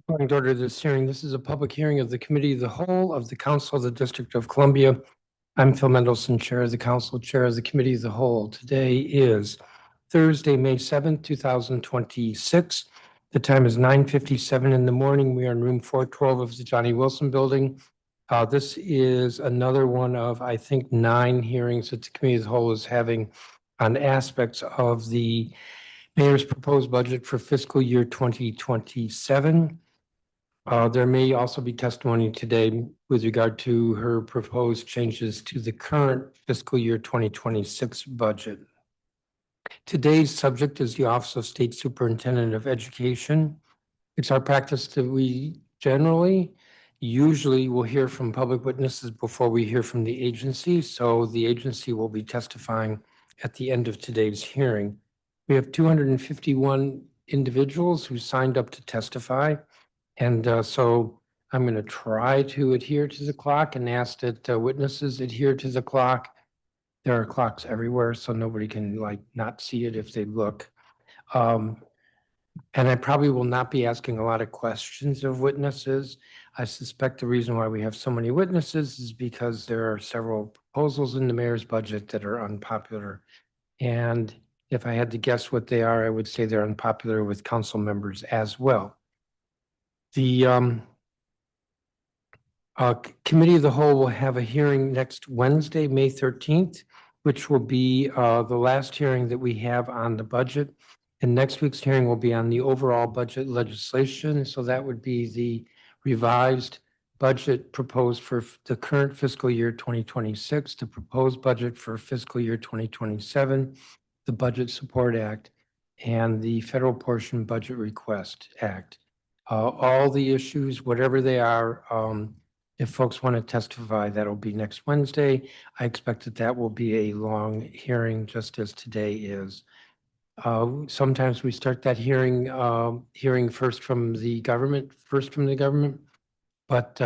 Calling to order this hearing. This is a public hearing of the Committee of the Whole of the Council of the District of Columbia. I'm Phil Mendelson, Chair of the Council, Chair of the Committee of the Whole. Today is Thursday, May 7th, 2026. The time is 9:57 in the morning. We are in room 412 of the Johnny Wilson Building. This is another one of, I think, 9 hearings that the Committee of the Whole is having on aspects of the mayor's proposed budget for fiscal year 2027. There may also be testimony today with regard to her proposed changes to the current fiscal year 2026 budget. Today's subject is the Office of State Superintendent of Education. It's our practice that we usually will hear from public witnesses before we hear from the agency. So the agency will be testifying at the end of today's hearing. We have 251 individuals who signed up to testify. And so I'm going to try to adhere to the clock and ask that witnesses adhere to the clock. There are clocks everywhere, so nobody can not see it if they look. And I probably will not be asking a lot of questions of witnesses. I suspect the reason why we have so many witnesses is because there are several proposals in the mayor's budget that are unpopular. And if I had to guess what they are, I would say they're unpopular with council members as well. The Committee of the Whole will have a hearing next Wednesday, May 13th, which will be the last hearing that we have on the budget. And next week's hearing will be on the overall budget legislation. So that would be the revised budget proposed for the current fiscal year 2026, the proposed budget for fiscal year 2027, the Budget Support Act, and the Federal Portion Budget Request Act. All the issues, whatever they are, if folks want to testify, that'll be next Wednesday. I expect that that will be a long hearing, just as today is. Sometimes we start that hearing first from the government, but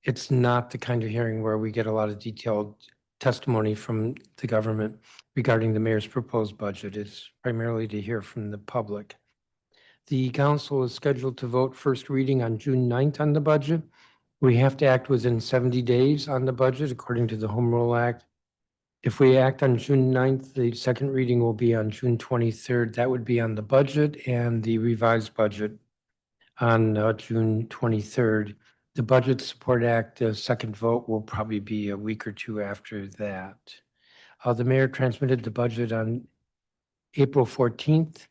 it's not the kind of hearing where we get a lot of detailed testimony from the government regarding the mayor's proposed budget. It's primarily to hear from the public. The council is scheduled to vote first reading on June 9th on the budget. We have to act within 70 days on the budget according to the Home Rule Act. If we act on June 9th, the second reading will be on June 23rd. That would be on the budget and the revised budget on June 23rd. The Budget Support Act, the second vote will probably be a week or two after that. The mayor transmitted the budget on April 14th.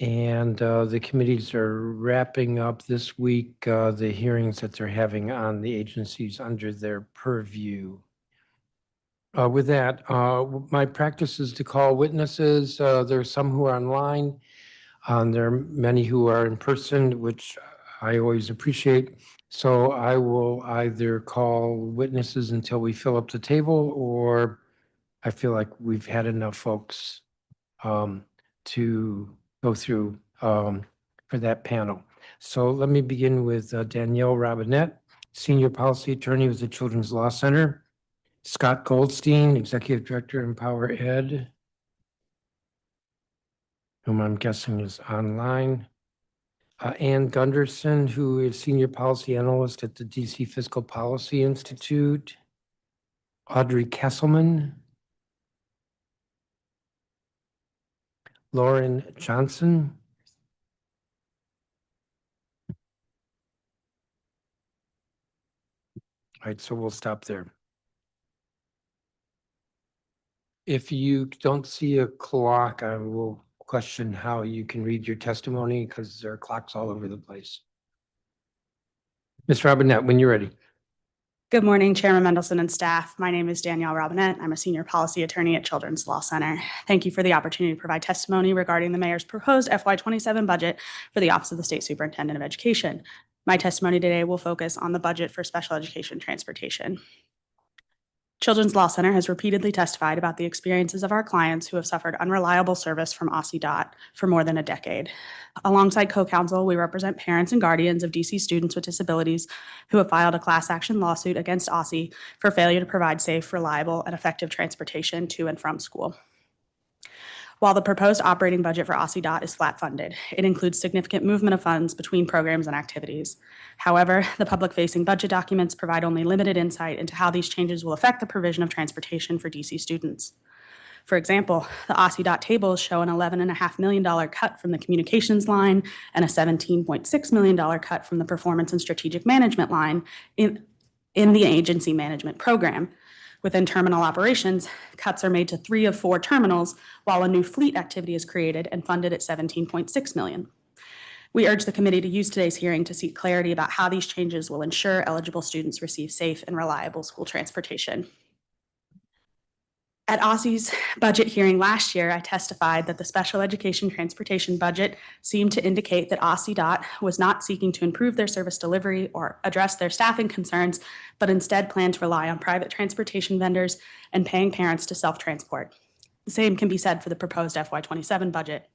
And the committees are wrapping up this week the hearings that they're having on the agencies under their purview. With that, my practice is to call witnesses. There are some who are online. There are many who are in person, which I always appreciate. So I will either call witnesses until we fill up the table, or I feel like we've had enough folks to go through for that panel. So let me begin with Danielle Robinette, Senior Policy Attorney with the Children's Law Center, Scott Goldstein, Executive Director, Empower Ed, whom I'm guessing is online, Ann Gunderson, who is Senior Policy Analyst at the DC Fiscal Policy Institute, Audrey Kesselman, Lauren Johnson, all right, so we'll stop there. If you don't see a clock, I will question how you can read your testimony because there are clocks all over the place. Ms. Robinette, when you're ready. Good morning, Chairman Mendelson and staff. My name is Danielle Robinette. I'm a Senior Policy Attorney at Children's Law Center. Thank you for the opportunity to provide testimony regarding the mayor's proposed FY27 budget for the Office of the State Superintendent of Education. My testimony today will focus on the budget for special education transportation. Children's Law Center has repeatedly testified about the experiences of our clients who have suffered unreliable service from OSSI for more than a decade. Alongside co-counsel, we represent parents and guardians of DC students with disabilities who have filed a class action lawsuit against OSSI for failure to provide safe, reliable, and effective transportation to and from school. While the proposed operating budget for OSSI is flat funded, it includes significant movement of funds between programs and activities. However, the public-facing budget documents provide only limited insight into how these changes will affect the provision of transportation for DC students. For example, the OSSI tables show an $11.5 million cut from the communications line and a $17.6 million cut from the performance and strategic management line in the agency management program. Within terminal operations, cuts are made to 3 of 4 terminals, while a new fleet activity is created and funded at $17.6 million. We urge the committee to use today's hearing to seek clarity about how these changes will ensure eligible students receive safe and reliable school transportation. At OSSI's budget hearing last year, I testified that the special education transportation budget seemed to indicate that OSSI was not seeking to improve their service delivery or address their staffing concerns, but instead planned to rely on private transportation vendors and paying parents to self-transport. The same can be said for the proposed FY27 budget.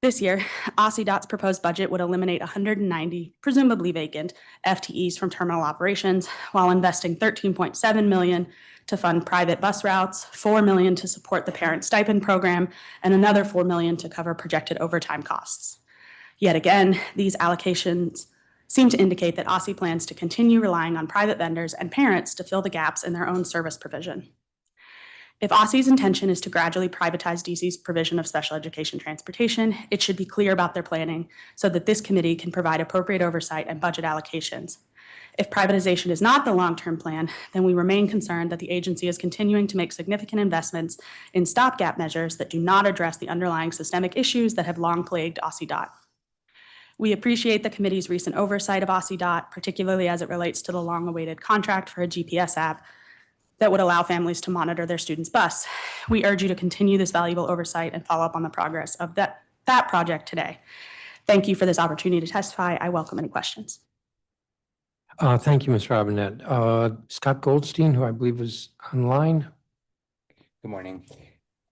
This year, OSSI's proposed budget would eliminate 190, presumably vacant, FTEs from terminal operations while investing $13.7 million to fund private bus routes, $4 million to support the parent stipend program, and another $4 million to cover projected overtime costs. Yet again, these allocations seem to indicate that OSSI plans to continue relying on private vendors and parents to fill the gaps in their own service provision. If OSSI's intention is to gradually privatize DC's provision of special education transportation, it should be clear about their planning so that this committee can provide appropriate oversight and budget allocations. If privatization is not the long-term plan, then we remain concerned that the agency is continuing to make significant investments in stopgap measures that do not address the underlying systemic issues that have long plagued OSSI. We appreciate the committee's recent oversight of OSSI, particularly as it relates to the long-awaited contract for a GPS app that would allow families to monitor their students' bus. We urge you to continue this valuable oversight and follow up on the progress of that project today. Thank you for this opportunity to testify. I welcome any questions. Thank you, Ms. Robinette. Scott Goldstein, who I believe is online. Good morning.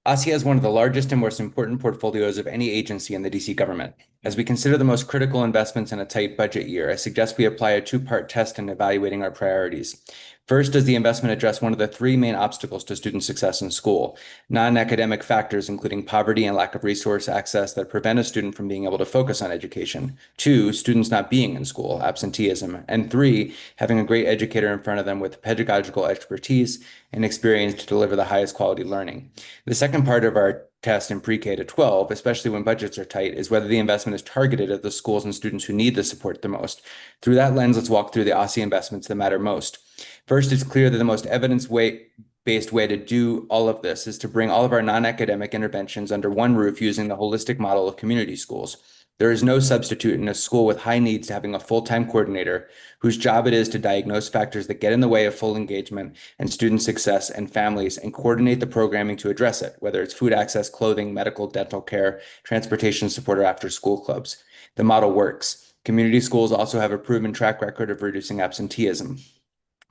OSSI has one of the largest and most important portfolios of any agency in the DC government. As we consider the most critical investments in a tight budget year, I suggest we apply a two-part test in evaluating our priorities. First, does the investment address one of the 3 main obstacles to student success in school? Non-academic factors, including poverty and lack of resource access that prevent a student from being able to focus on education. 2, students not being in school, absenteeism. And 3, having a great educator in front of them with pedagogical expertise and experience to deliver the highest quality learning. The second part of our test in pre-K to 12, especially when budgets are tight, is whether the investment is targeted at the schools and students who need the support the most. Through that lens, let's walk through the OSSI investments that matter most. First, it's clear that the most evidence-based way to do all of this is to bring all of our non-academic interventions under one roof using the holistic model of community schools. There is no substitute in a school with high needs to having a full-time coordinator whose job it is to diagnose factors that get in the way of full engagement and student success and families and coordinate the programming to address it, whether it's food access, clothing, medical, dental care, transportation support, or after-school clubs. The model works. Community schools also have a proven track record of reducing absenteeism.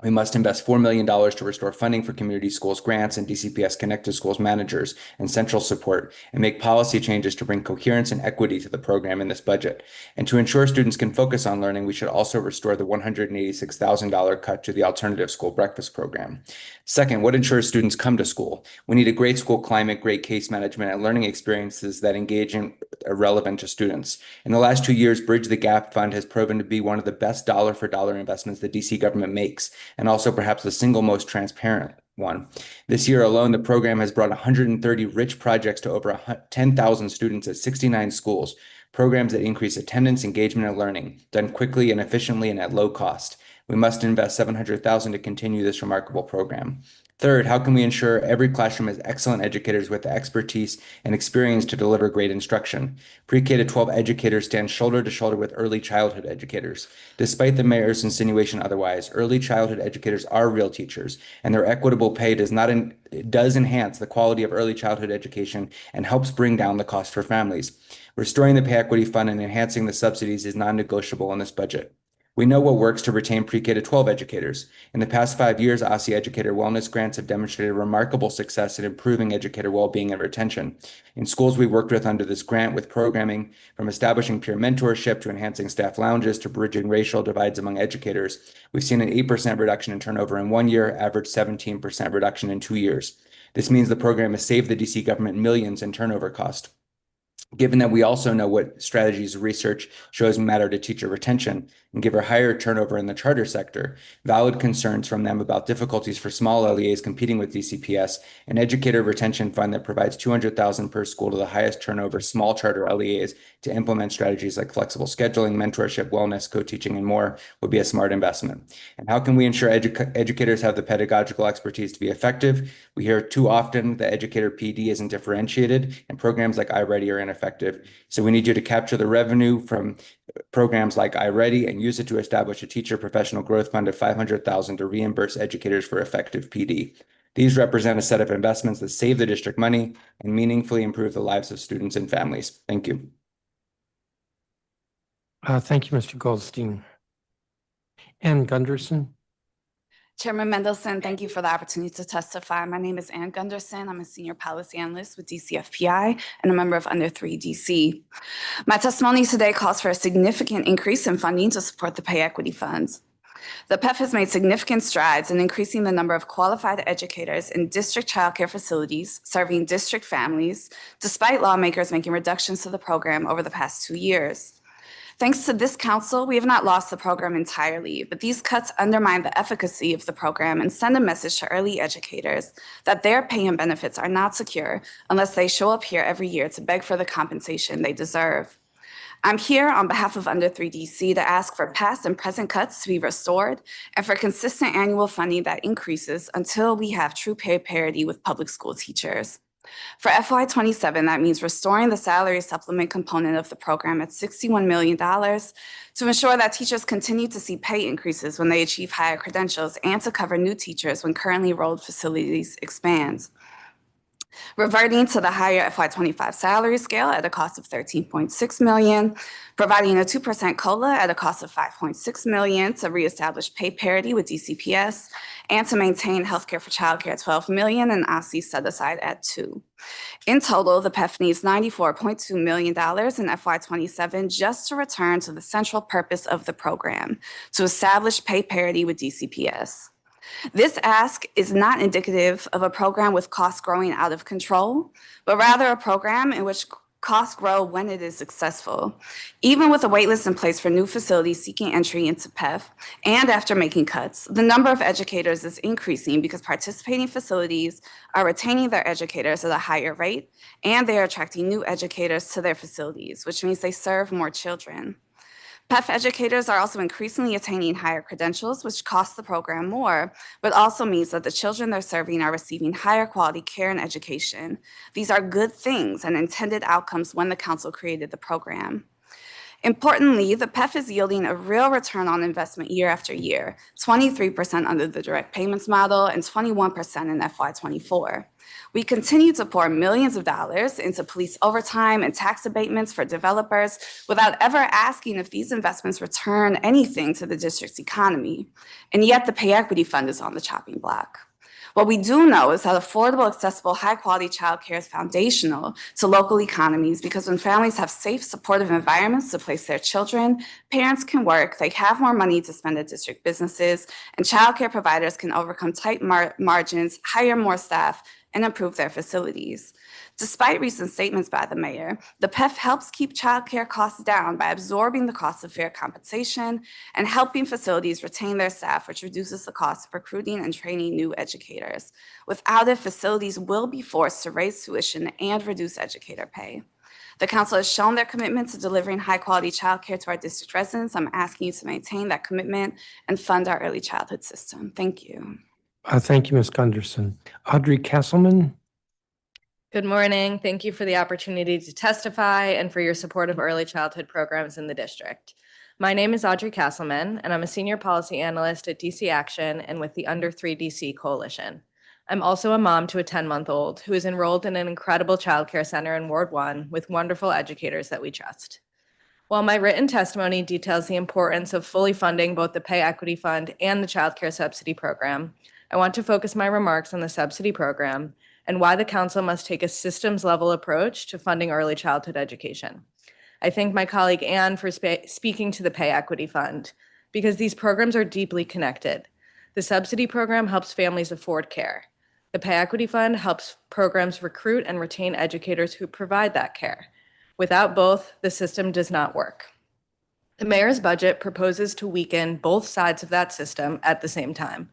We must invest $4 million to restore funding for community schools grants and DCPS Connected Schools managers and central support, and make policy changes to bring coherence and equity to the program in this budget. And to ensure students can focus on learning, we should also restore the $186,000 cut to the alternative school breakfast program. Second, what ensures students come to school? We need a great school climate, great case management, and learning experiences that engage and are relevant to students. In the last 2 years, Bridge the Gap Fund has proven to be one of the best dollar-for-dollar investments the DC government makes, and also perhaps the single most transparent one. This year alone, the program has brought 130 rich projects to over 10,000 students at 69 schools, programs that increase attendance, engagement, and learning, done quickly and efficiently and at low cost. We must invest $700,000 to continue this remarkable program. Third, how can we ensure every classroom has excellent educators with the expertise and experience to deliver great instruction? Pre-K to 12 educators stand shoulder to shoulder with early childhood educators. Despite the mayor's insinuation otherwise, early childhood educators are real teachers, and their equitable pay does enhance the quality of early childhood education and helps bring down the cost for families. Restoring the Pay Equity Fund and enhancing the subsidies is non-negotiable in this budget. We know what works to retain pre-K to 12 educators. In the past 5 years, OSSE educator wellness grants have demonstrated remarkable success in improving educator well-being and retention. In schools we worked with under this grant, with programming from establishing peer mentorship to enhancing staff lounges to bridging racial divides among educators, we've seen an 8% reduction in turnover in 1 year, average 17% reduction in 2 years. This means the program has saved the DC government millions in turnover cost. Given that we also know what strategies research shows matter to teacher retention and give her higher turnover in the charter sector, valid concerns from them about difficulties for small LEAs competing with DCPS, an educator retention fund that provides $200,000 per school to the highest turnover small charter LEAs to implement strategies like flexible scheduling, mentorship, wellness, co-teaching, and more would be a smart investment. And how can we ensure educators have the pedagogical expertise to be effective? We hear too often that educator PD isn't differentiated, and programs like iReady are ineffective. So we need you to capture the revenue from programs like iReady and use it to establish a teacher professional growth fund of $500,000 to reimburse educators for effective PD. These represent a set of investments that save the district money and meaningfully improve the lives of students and families. Thank you. Thank you, Mr. Goldstein. Ann Gunderson. Chairman Mendelson, thank you for the opportunity to testify. My name is Ann Gunderson. I'm a senior policy analyst with DCFPI and a member of Under 3 DC. My testimony today calls for a significant increase in funding to support the pay equity funds. The PEF has made significant strides in increasing the number of qualified educators in district childcare facilities serving district families, despite lawmakers making reductions to the program over the past 2 years. Thanks to this council, we have not lost the program entirely, but these cuts undermine the efficacy of the program and send a message to early educators that their pay and benefits are not secure unless they show up here every year to beg for the compensation they deserve. I'm here on behalf of Under 3 DC to ask for past and present cuts to be restored and for consistent annual funding that increases until we have true pay parity with public school teachers. For FY27, that means restoring the salary supplement component of the program at $61 million to ensure that teachers continue to see pay increases when they achieve higher credentials and to cover new teachers when currently enrolled facilities expand. Reverting to the higher FY25 salary scale at a cost of $13.6 million, providing a 2% COLA at a cost of $5.6 million to reestablish pay parity with DCPS, and to maintain healthcare for childcare at $12 million and OSSE set aside at $2 million. In total, the PEF needs $94.2 million in FY27 just to return to the central purpose of the program, to establish pay parity with DCPS. This ask is not indicative of a program with costs growing out of control, but rather a program in which costs grow when it is successful. Even with a waitlist in place for new facilities seeking entry into PEF, and after making cuts, the number of educators is increasing because participating facilities are retaining their educators at a higher rate, and they are attracting new educators to their facilities, which means they serve more children. PEF educators are also increasingly attaining higher credentials, which costs the program more, but also means that the children they're serving are receiving higher quality care and education. These are good things and intended outcomes when the council created the program. Importantly, the PEF is yielding a real return on investment year after year, 23% under the direct payments model and 21% in FY24. We continue to pour millions of dollars into police overtime and tax abatements for developers without ever asking if these investments return anything to the district's economy. And yet the pay equity fund is on the chopping block. What we do know is that affordable, accessible, high-quality childcare is foundational to local economies because when families have safe, supportive environments to place their children, parents can work, they have more money to spend at district businesses, and childcare providers can overcome tight margins, hire more staff, and improve their facilities. Despite recent statements by the mayor, the PEF helps keep childcare costs down by absorbing the cost of fair compensation and helping facilities retain their staff, which reduces the cost of recruiting and training new educators. Without it, facilities will be forced to raise tuition and reduce educator pay. The council has shown their commitment to delivering high-quality childcare to our district residents. I'm asking you to maintain that commitment and fund our early childhood system. Thank you. Thank you, Ms. Gunderson. Audrey Castleman. Good morning. Thank you for the opportunity to testify and for your support of early childhood programs in the district. My name is Audrey Castleman, and I'm a senior policy analyst at DC Action and with the Under 3 DC Coalition. I'm also a mom to a 10-month-old who is enrolled in an incredible childcare center in Ward 1 with wonderful educators that we trust. While my written testimony details the importance of fully funding both the Pay Equity Fund and the Child Care Subsidy Program, I want to focus my remarks on the subsidy program and why the council must take a systems-level approach to funding early childhood education. I thank my colleague Anne for speaking to the Pay Equity Fund because these programs are deeply connected. The subsidy program helps families afford care. The Pay Equity Fund helps programs recruit and retain educators who provide that care. Without both, the system does not work. The mayor's budget proposes to weaken both sides of that system at the same time.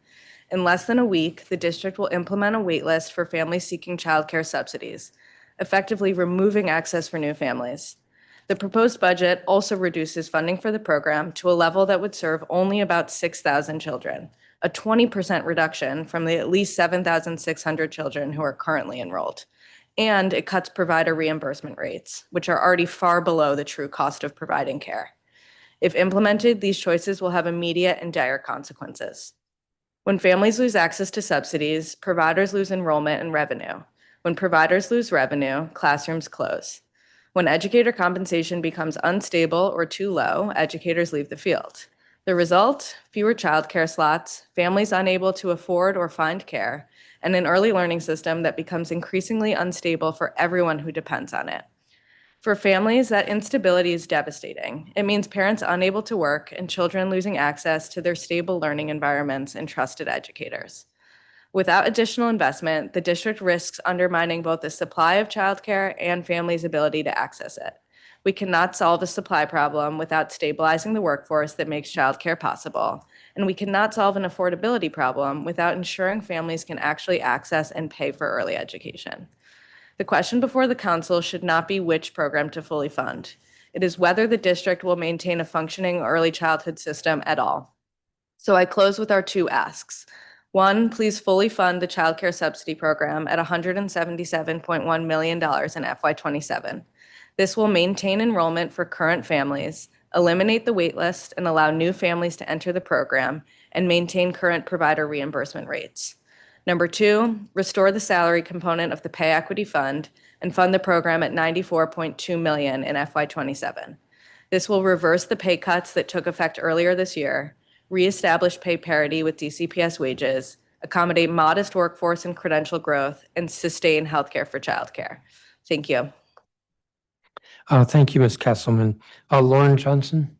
In less than a week, the district will implement a waitlist for families seeking childcare subsidies, effectively removing access for new families. The proposed budget also reduces funding for the program to a level that would serve only about 6,000 children, a 20% reduction from the at least 7,600 children who are currently enrolled. And it cuts provider reimbursement rates, which are already far below the true cost of providing care. If implemented, these choices will have immediate and dire consequences. When families lose access to subsidies, providers lose enrollment and revenue. When providers lose revenue, classrooms close. When educator compensation becomes unstable or too low, educators leave the field. The result? Fewer childcare slots, families unable to afford or find care, and an early learning system that becomes increasingly unstable for everyone who depends on it. For families, that instability is devastating. It means parents unable to work and children losing access to their stable learning environments and trusted educators. Without additional investment, the district risks undermining both the supply of childcare and families' ability to access it. We cannot solve a supply problem without stabilizing the workforce that makes childcare possible, and we cannot solve an affordability problem without ensuring families can actually access and pay for early education. The question before the council should not be which program to fully fund. It is whether the district will maintain a functioning early childhood system at all. So I close with our two asks. One, please fully fund the child care subsidy program at $177.1 million in FY27. This will maintain enrollment for current families, eliminate the waitlist, and allow new families to enter the program, and maintain current provider reimbursement rates. Number two, restore the salary component of the Pay Equity Fund and fund the program at $94.2 million in FY27. This will reverse the pay cuts that took effect earlier this year, reestablish pay parity with DCPS wages, accommodate modest workforce and credential growth, and sustain healthcare for childcare. Thank you. Thank you, Ms. Kesselman. Lauren Johnson?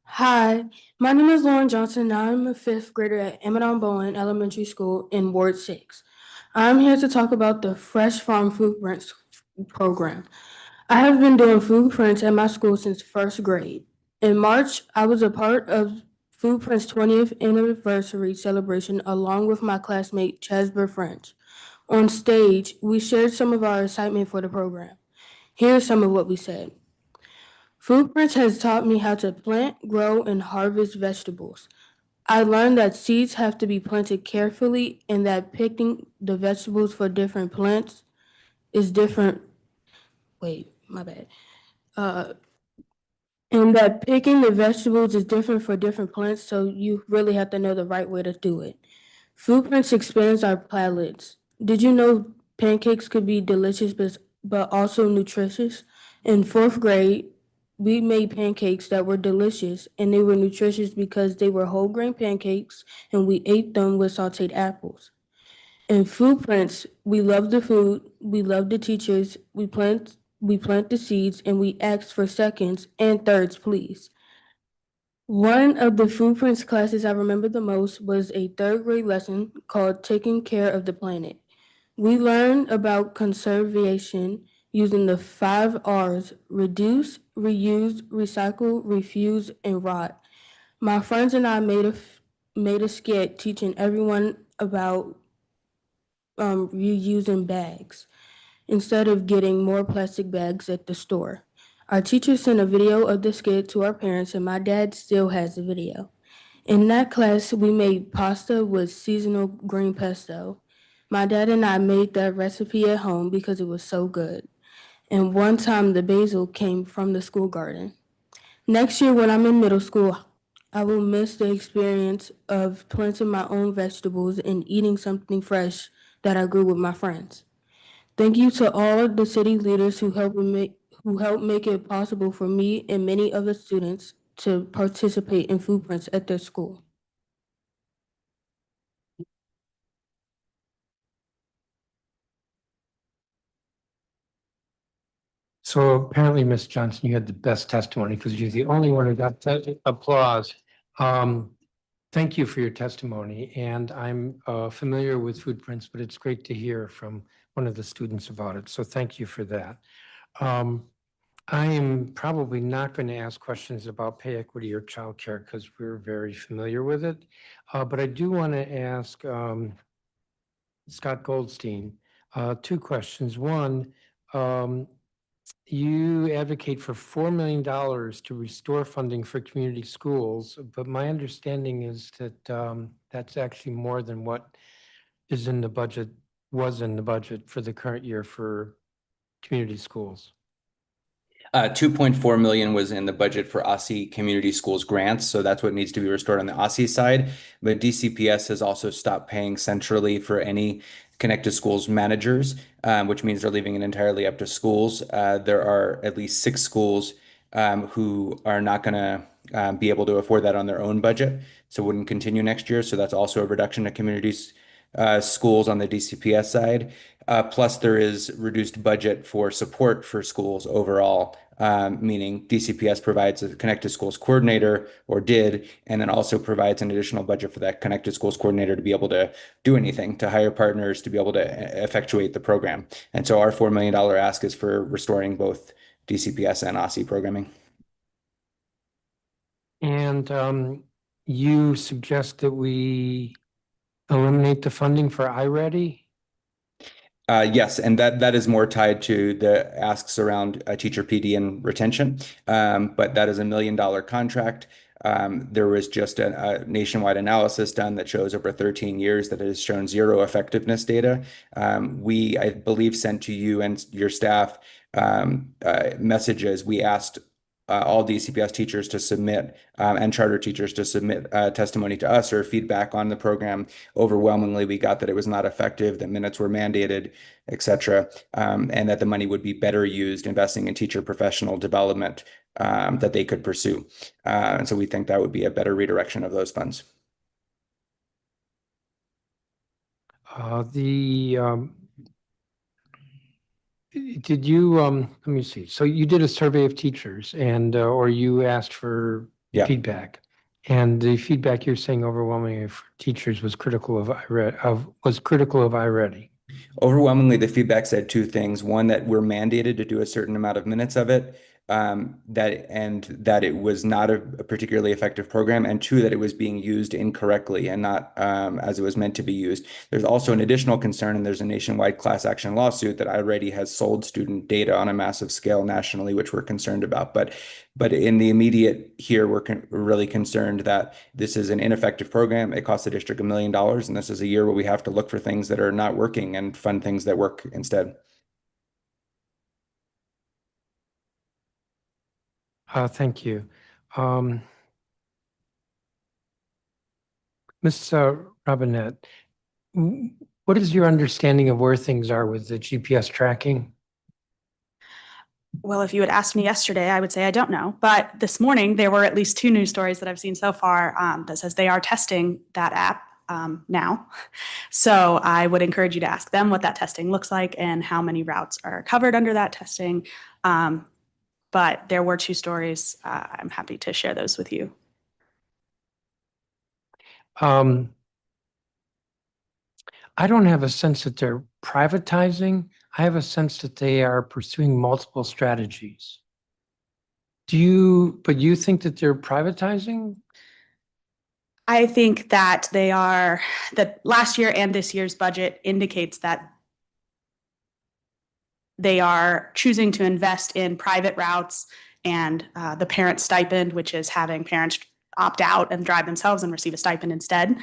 Hi, my name is Lauren Johnson. I'm a fifth grader at Amadon Bowen Elementary School in Ward 6. I'm here to talk about the Fresh Farm Food Prints program. I have been doing food prints at my school since first grade. In March, I was a part of Food Prints 20th anniversary celebration along with my classmate Chasber French. On stage, we shared some of our excitement for the program. Here's some of what we said. Food Prints has taught me how to plant, grow, and harvest vegetables. I learned that seeds have to be planted carefully and that picking the vegetables for different plants is different. And that picking the vegetables is different for different plants, so you really have to know the right way to do it. Food Prints expands our palates. Did you know pancakes could be delicious but also nutritious? In fourth grade, we made pancakes that were delicious, and they were nutritious because they were whole grain pancakes, and we ate them with sauteed apples. In Food Prints, we love the food, we love the teachers, we plant the seeds, and we ask for seconds and thirds, please. One of the Food Prints classes I remember the most was a third grade lesson called Taking Care of the Planet. We learned about conservation using the 5 R's: reduce, reuse, recycle, refuse, and rot. My friends and I made a skit teaching everyone about reusing bags instead of getting more plastic bags at the store. Our teacher sent a video of the skit to our parents, and my dad still has the video. In that class, we made pasta with seasonal green pesto. My dad and I made that recipe at home because it was so good. And one time the basil came from the school garden. Next year, when I'm in middle school, I will miss the experience of planting my own vegetables and eating something fresh that I grew with my friends. Thank you to all the city leaders who who helped make it possible for me and many other students to participate in footprints at their school. So apparently, Ms. Johnson, you had the best testimony because you're the only one who got applause. Thank you for your testimony, and I'm familiar with footprints, but it's great to hear from one of the students about it. So thank you for that. I am probably not going to ask questions about pay equity or childcare because we're very familiar with it. But I do want to ask Scott Goldstein two questions. One, you advocate for $4 million to restore funding for community schools, but my understanding is that that's actually more than what is in the budget, was in the budget for the current year for community schools. 2.4 million was in the budget for OSSI Community Schools grants, so that's what needs to be restored on the OSSI side. But DCPS has also stopped paying centrally for any connected schools managers, which means they're leaving it entirely up to schools. There are at least 6 schools who are not going to be able to afford that on their own budget, so wouldn't continue next year. So that's also a reduction to communities schools on the DCPS side. Plus, there is reduced budget for support for schools overall, meaning DCPS provides a Connected Schools coordinator, or did, and then also provides an additional budget for that Connected Schools coordinator to be able to do anything, to hire partners, to be able to effectuate the program. And so our $4 million ask is for restoring both DCPS and OSSI programming. And you suggest that we eliminate the funding for iReady? Yes, and that is more tied to the asks around teacher PD and retention. But that is $1 million contract. There was just a nationwide analysis done that shows over 13 years that it has shown zero effectiveness data. We, I believe, sent to you and your staff messages. We asked all DCPS teachers to submit and charter teachers to submit testimony to us or feedback on the program. Overwhelmingly, we got that it was not effective, that minutes were mandated, et cetera, and that the money would be better used investing in teacher professional development that they could pursue. And so we think that would be a better redirection of those funds. Did you, let me see. So you did a survey of teachers and, or you asked for Yeah. feedback. And the feedback you're saying overwhelmingly for teachers was critical of iReady. Overwhelmingly, the feedback said 2 things. One, that we're mandated to do a certain amount of minutes of it, that it was not a particularly effective program, and 2, that it was being used incorrectly and not as it was meant to be used. There's also an additional concern, and there's a nationwide class action lawsuit that iReady has sold student data on a massive scale nationally, which we're concerned about. But in the immediate here, we're really concerned that this is an ineffective program. It costs the district $1 million, and this is a year where we have to look for things that are not working and fund things that work instead. Thank you. Ms. Robinette, what is your understanding of where things are with the GPS tracking? Well, if you had asked me yesterday, I would say I don't know. But this morning, there were at least 2 news stories that I've seen so far that says they are testing that app now. So I would encourage you to ask them what that testing looks like and how many routes are covered under that testing. But there were 2 stories. I'm happy to share those with you. I don't have a sense that they're privatizing. I have a sense that they are pursuing multiple strategies. But you think that they're privatizing? I think that that last year and this year's budget indicates that they are choosing to invest in private routes and the parent stipend, which is having parents opt out and drive themselves and receive a stipend instead.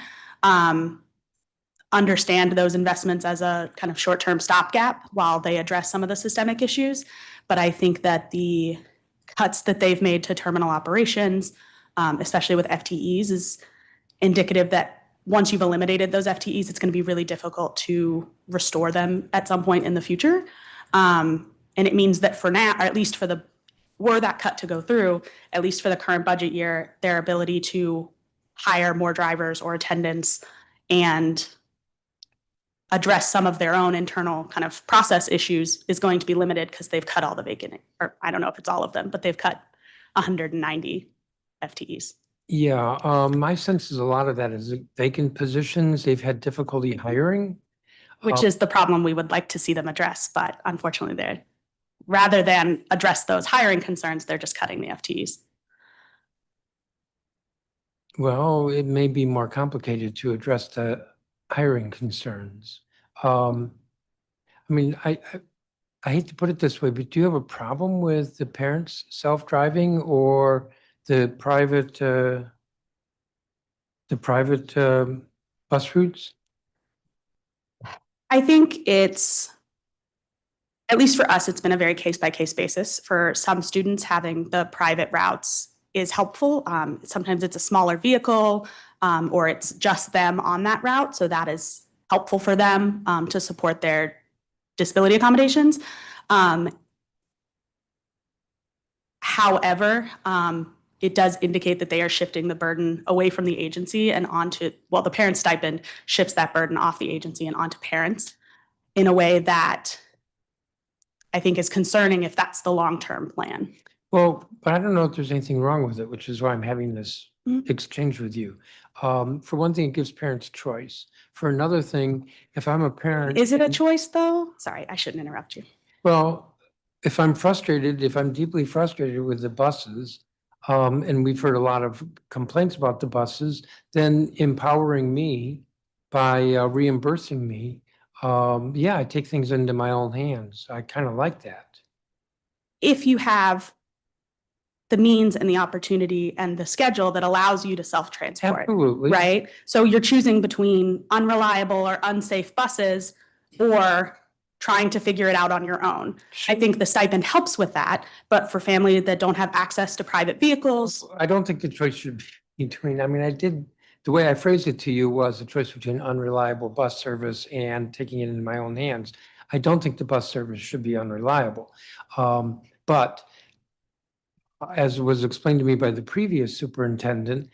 Understand those investments as a kind of short-term stopgap while they address some of the systemic issues. But I think that the cuts that they've made to terminal operations, especially with FTEs, is indicative that once you've eliminated those FTEs, it's going to be really difficult to restore them at some point in the future. And it means that for now, or at least were that cut to go through, at least for the current budget year, their ability to hire more drivers or attendants and address some of their own internal kind of process issues is going to be limited because they've cut all the vacant, or I don't know if it's all of them, but they've cut 190 FTEs. Yeah, my sense is a lot of that is vacant positions. They've had difficulty hiring. Which is the problem we would like to see them address, but unfortunately rather than address those hiring concerns, they're just cutting the FTEs. Well, it may be more complicated to address the hiring concerns. I mean, I hate to put it this way, but do you have a problem with the parents self-driving or the private bus routes? I think it's, at least for us, it's been a very case-by-case basis. For some students, having the private routes is helpful. Sometimes it's a smaller vehicle, or it's just them on that route. So that is helpful for them to support their disability accommodations. However, it does indicate that they are shifting the burden away from the agency and onto, well, the parent stipend shifts that burden off the agency and onto parents in a way that I think is concerning if that's the long-term plan. Well, but I don't know if there's anything wrong with it, which is why I'm having this Mhm. exchange with you. For one thing, it gives parents choice. For another thing, if I'm a parent. Is it a choice, though? Sorry, I shouldn't interrupt you. Well, if I'm frustrated, if I'm deeply frustrated with the buses, and we've heard a lot of complaints about the buses, then empowering me by reimbursing me, yeah, I take things into my own hands. I kind of like that. If you have the means and the opportunity and the schedule that allows you to self-transport. Absolutely. Right? So you're choosing between unreliable or unsafe buses or trying to figure it out on your own. I think the stipend helps with that, but for families that don't have access to private vehicles, I don't think the choice should be between, I mean, the way I phrased it to you was a choice between unreliable bus service and taking it into my own hands. I don't think the bus service should be unreliable. But as was explained to me by the previous superintendent,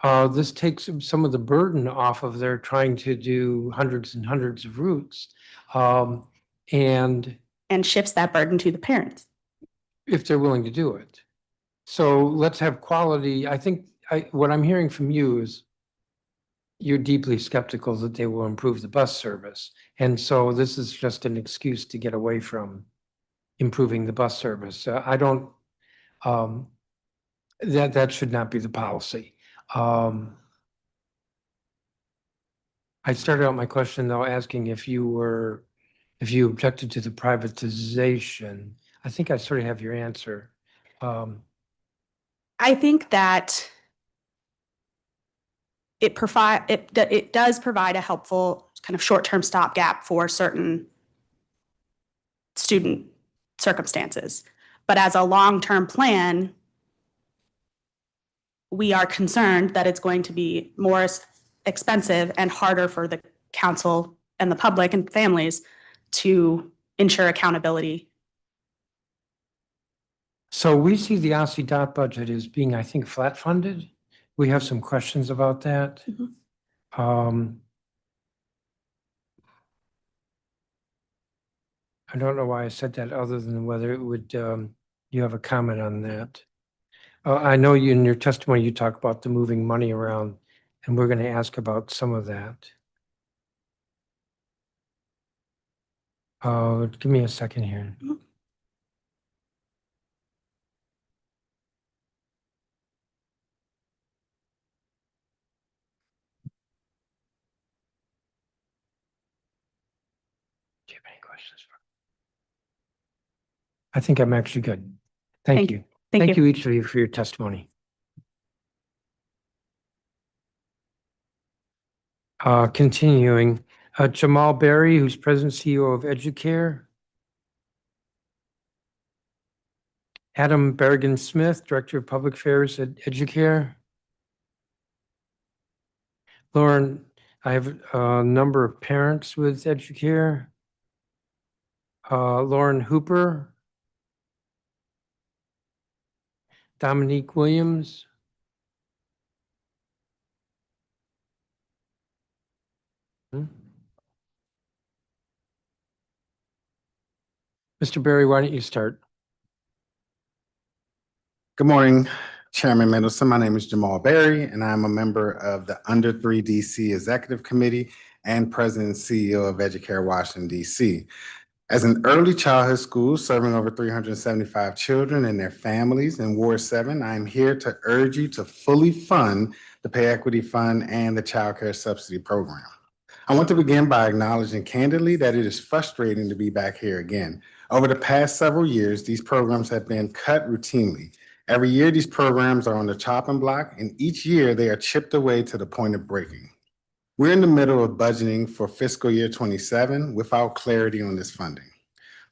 this takes some of the burden off of their trying to do hundreds and hundreds of routes. And shifts that burden to the parents. if they're willing to do it. So let's have quality. I think what I'm hearing from you is you're deeply skeptical that they will improve the bus service. And so this is just an excuse to get away from improving the bus service. I don't, that should not be the policy. I started out my question though, asking if you objected to the privatization. I think I sort of have your answer. I think that it does provide a helpful kind of short-term stopgap for certain student circumstances. But as a long-term plan, we are concerned that it's going to be more expensive and harder for the council and the public and families to ensure accountability. So we see the OSSI dot budget as being, I think, flat funded. We have some questions about that. I don't know why I said that other than whether it would, you have a comment on that. I know you, in your testimony, you talk about the moving money around, and we're going to ask about some of that. Give me a second here. Do you have any questions? I think I'm actually good. Thank you. Thank you each of you for your testimony. Continuing, Jamal Berry, who's President CEO of Educare. Adam Berrigan Smith, Director of Public Affairs at Educare. Lauren, I have a number of parents with Educare. Lauren Hooper, Dominique Williams. Mr. Berry, why don't you start? Good morning, Chairman Mendelson. My name is Jamal Berry, and I'm a member of the Under 3 DC Executive Committee and President and CEO of Educare Washington, DC. As an early childhood school serving over 375 children and their families in Ward 7, I am here to urge you to fully fund the Pay Equity Fund and the Child Care Subsidy Program. I want to begin by acknowledging candidly that it is frustrating to be back here again. Over the past several years, these programs have been cut routinely. Every year, these programs are on the chopping block, and each year they are chipped away to the point of breaking. We're in the middle of budgeting for fiscal year 27 without clarity on this funding.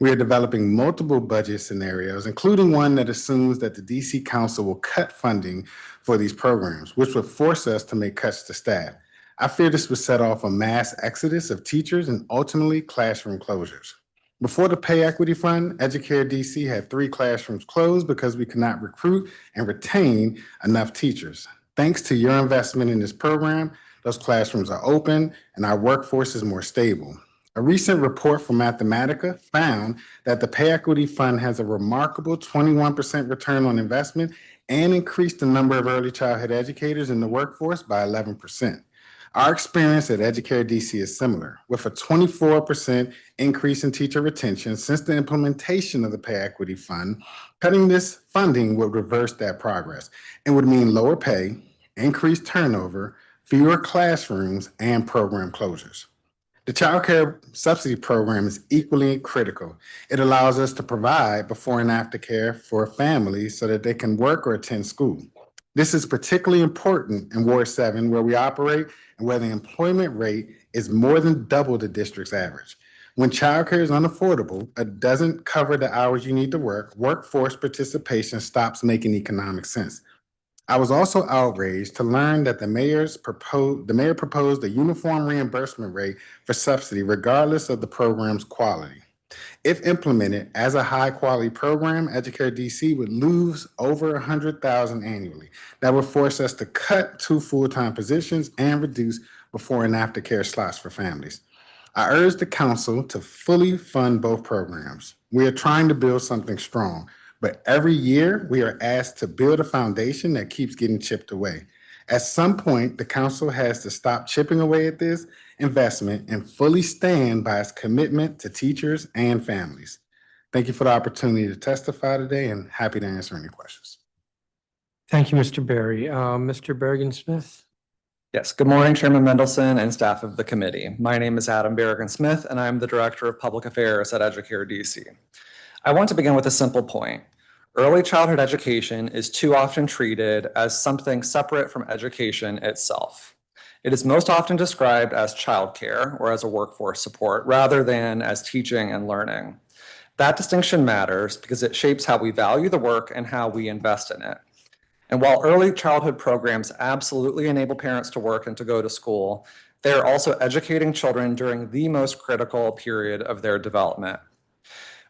We are developing multiple budget scenarios, including one that assumes that the DC Council will cut funding for these programs, which would force us to make cuts to staff. I fear this would set off a mass exodus of teachers and ultimately classroom closures. Before the Pay Equity Fund, Educare DC had 3 classrooms closed because we could not recruit and retain enough teachers. Thanks to your investment in this program, those classrooms are open and our workforce is more stable. A recent report from Mathematica found that the Pay Equity Fund has a remarkable 21% return on investment and increased the number of early childhood educators in the workforce by 11%. Our experience at Educare DC is similar, with a 24% increase in teacher retention since the implementation of the Pay Equity Fund. Cutting this funding would reverse that progress and would mean lower pay, increased turnover, fewer classrooms, and program closures. The Child Care Subsidy Program is equally critical. It allows us to provide before and after care for families so that they can work or attend school. This is particularly important in Ward 7, where we operate and where the employment rate is more than double the district's average. When childcare is unaffordable, it doesn't cover the hours you need to work, workforce participation stops making economic sense. I was also outraged to learn that the mayor proposed a uniform reimbursement rate for subsidy regardless of the program's quality. If implemented as a high-quality program, Educare DC would lose over $100,000 annually. That would force us to cut 2 full-time positions and reduce before and after care slots for families. I urge the council to fully fund both programs. We are trying to build something strong, but every year we are asked to build a foundation that keeps getting chipped away. At some point, the council has to stop chipping away at this investment and fully stand by its commitment to teachers and families. Thank you for the opportunity to testify today and happy to answer any questions. Thank you, Mr. Berry. Mr. Bergen-Smith? Yes, good morning, Chairman Mendelson and staff of the committee. My name is Adam Berrigan-Smith, and I'm the Director of Public Affairs at Educare DC. I want to begin with a simple point. Early childhood education is too often treated as something separate from education itself. It is most often described as childcare or as a workforce support rather than as teaching and learning. That distinction matters because it shapes how we value the work and how we invest in it. And while early childhood programs absolutely enable parents to work and to go to school, they are also educating children during the most critical period of their development.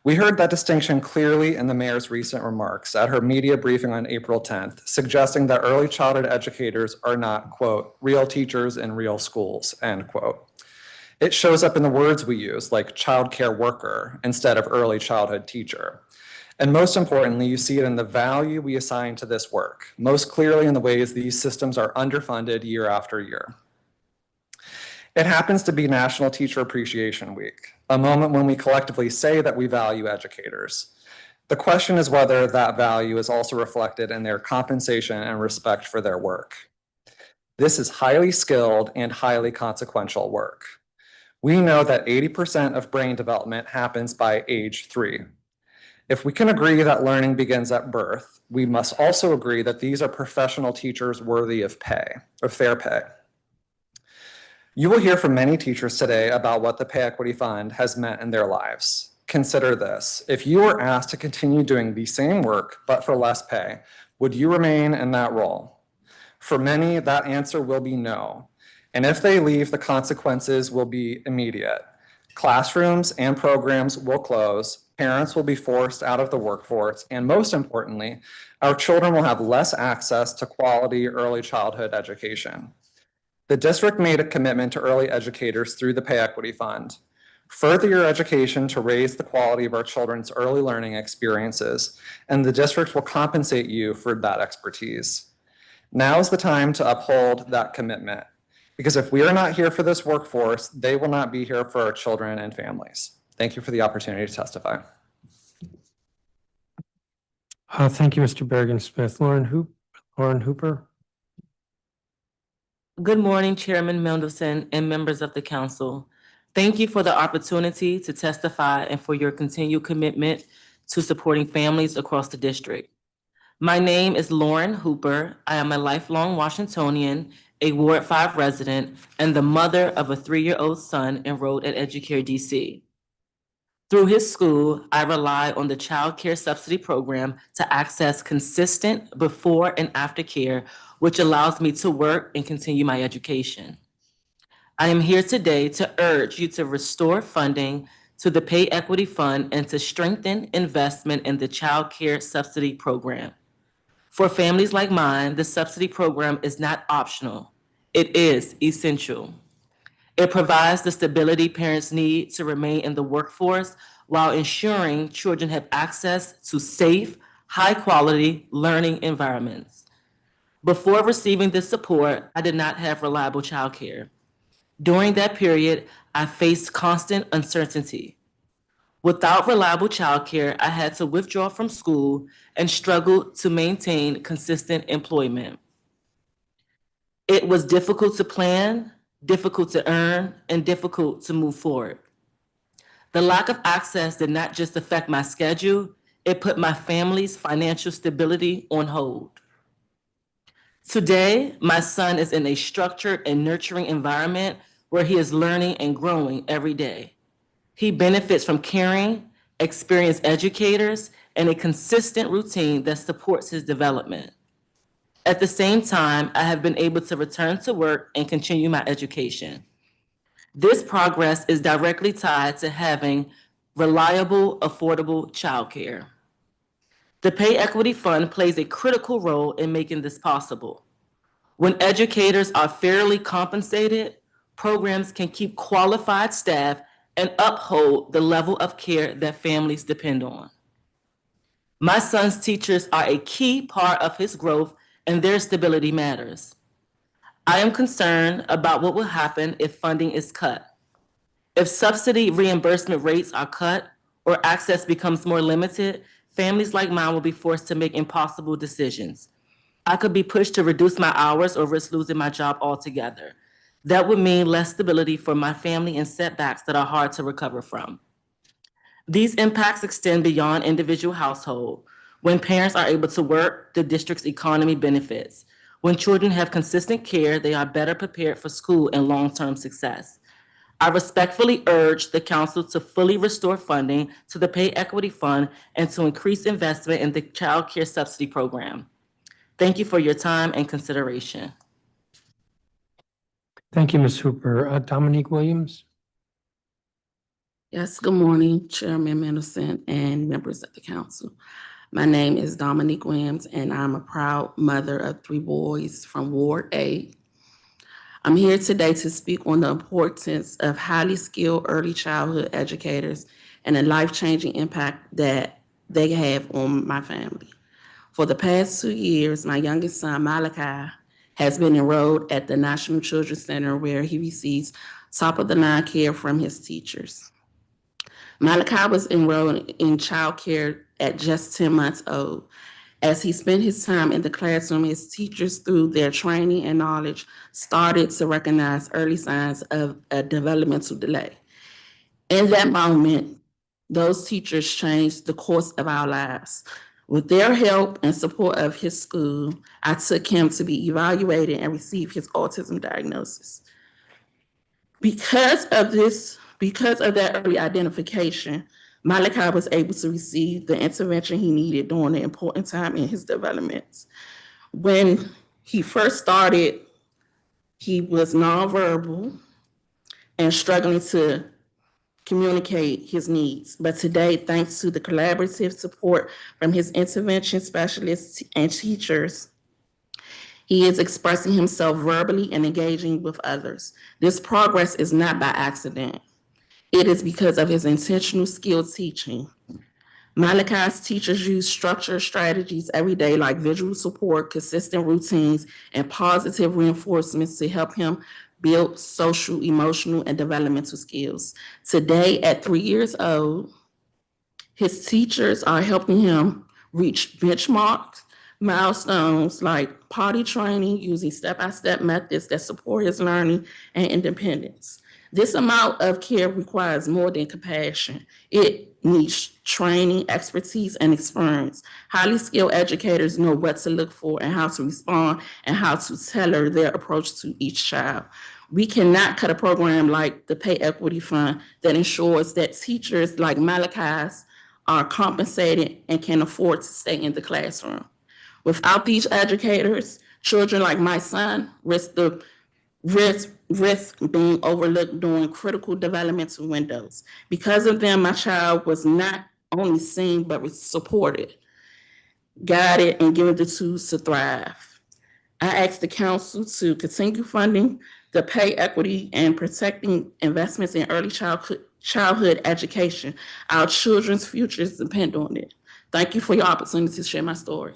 We heard that distinction clearly in the mayor's recent remarks at her media briefing on April 10th, suggesting that early childhood educators are not, quote, real teachers in real schools, end quote. It shows up in the words we use, like child care worker instead of early childhood teacher. And most importantly, you see it in the value we assign to this work, most clearly in the ways these systems are underfunded year after year. It happens to be National Teacher Appreciation Week, a moment when we collectively say that we value educators. The question is whether that value is also reflected in their compensation and respect for their work. This is highly skilled and highly consequential work. We know that 80% of brain development happens by age 3. If we can agree that learning begins at birth, we must also agree that these are professional teachers worthy of fair pay. You will hear from many teachers today about what the Pay Equity Fund has meant in their lives. Consider this: if you were asked to continue doing the same work but for less pay, would you remain in that role? For many, that answer will be no. And if they leave, the consequences will be immediate. Classrooms and programs will close, parents will be forced out of the workforce, and most importantly, our children will have less access to quality early childhood education. The district made a commitment to early educators through the Pay Equity Fund. Further your education to raise the quality of our children's early learning experiences, and the district will compensate you for that expertise. Now is the time to uphold that commitment, because if we are not here for this workforce, they will not be here for our children and families. Thank you for the opportunity to testify. Thank you, Mr. Bergen-Smith. Lauren Hooper. Good morning, Chairman Mendelson and members of the council. Thank you for the opportunity to testify and for your continued commitment to supporting families across the district. My name is Lauren Hooper. I am a lifelong Washingtonian, a Ward 5 resident, and the mother of a 3-year-old son enrolled at Educare DC. Through his school, I rely on the Child Care Subsidy Program to access consistent before and after care, which allows me to work and continue my education. I am here today to urge you to restore funding to the Pay Equity Fund and to strengthen investment in the Child Care Subsidy Program. For families like mine, the subsidy program is not optional. It is essential. It provides the stability parents need to remain in the workforce while ensuring children have access to safe, high-quality learning environments. Before receiving this support, I did not have reliable childcare. During that period, I faced constant uncertainty. Without reliable childcare, I had to withdraw from school and struggled to maintain consistent employment. It was difficult to plan, difficult to earn, and difficult to move forward. The lack of access did not just affect my schedule, it put my family's financial stability on hold. Today, my son is in a structured and nurturing environment where he is learning and growing every day. He benefits from caring, experienced educators, and a consistent routine that supports his development. At the same time, I have been able to return to work and continue my education. This progress is directly tied to having reliable, affordable childcare. The Pay Equity Fund plays a critical role in making this possible. When educators are fairly compensated, programs can keep qualified staff and uphold the level of care that families depend on. My son's teachers are a key part of his growth, and their stability matters. I am concerned about what will happen if funding is cut. If subsidy reimbursement rates are cut or access becomes more limited, families like mine will be forced to make impossible decisions. I could be pushed to reduce my hours or risk losing my job altogether. That would mean less stability for my family and setbacks that are hard to recover from. These impacts extend beyond individual household. When parents are able to work, the district's economy benefits. When children have consistent care, they are better prepared for school and long-term success. I respectfully urge the council to fully restore funding to the Pay Equity Fund and to increase investment in the Child Care Subsidy Program. Thank you for your time and consideration. Thank you, Ms. Hooper. Dominique Williams. Yes, good morning, Chairman Mendelson and members of the council. My name is Dominique Williams, and I'm a proud mother of 3 boys from Ward 8. I'm here today to speak on the importance of highly skilled early childhood educators and the life-changing impact that they have on my family. For the past 2 years, my youngest son, Malachi, has been enrolled at the National Children's Center where he receives top-of-the-line care from his teachers. Malachi was enrolled in child care at just 10 months old. As he spent his time in the classroom, his teachers, through their training and knowledge, started to recognize early signs of a developmental delay. In that moment, those teachers changed the course of our lives. With their help and support of his school, I took him to be evaluated and receive his autism diagnosis. Because of that early identification, Malachi was able to receive the intervention he needed during an important time in his development. When he first started, he was nonverbal and struggling to communicate his needs. But today, thanks to the collaborative support from his intervention specialists and teachers, he is expressing himself verbally and engaging with others. This progress is not by accident. It is because of his intentional skilled teaching. Malachi's teachers use structured strategies every day, like visual support, consistent routines, and positive reinforcements to help him build social, emotional, and developmental skills. Today, at 3 years old, his teachers are helping him reach benchmarks, milestones like potty training using step-by-step methods that support his learning and independence. This amount of care requires more than compassion. It needs training, expertise, and experience. Highly skilled educators know what to look for and how to respond and how to tailor their approach to each child. We cannot cut a program like the Pay Equity Fund that ensures that teachers like Malachi's are compensated and can afford to stay in the classroom. Without these educators, children like my son risk being overlooked during critical developmental windows. Because of them, my child was not only seen, but was supported, guided, and given the tools to thrive. I ask the council to continue funding the pay equity and protecting investments in early childhood education. Our children's futures depend on it. Thank you for your opportunity to share my story.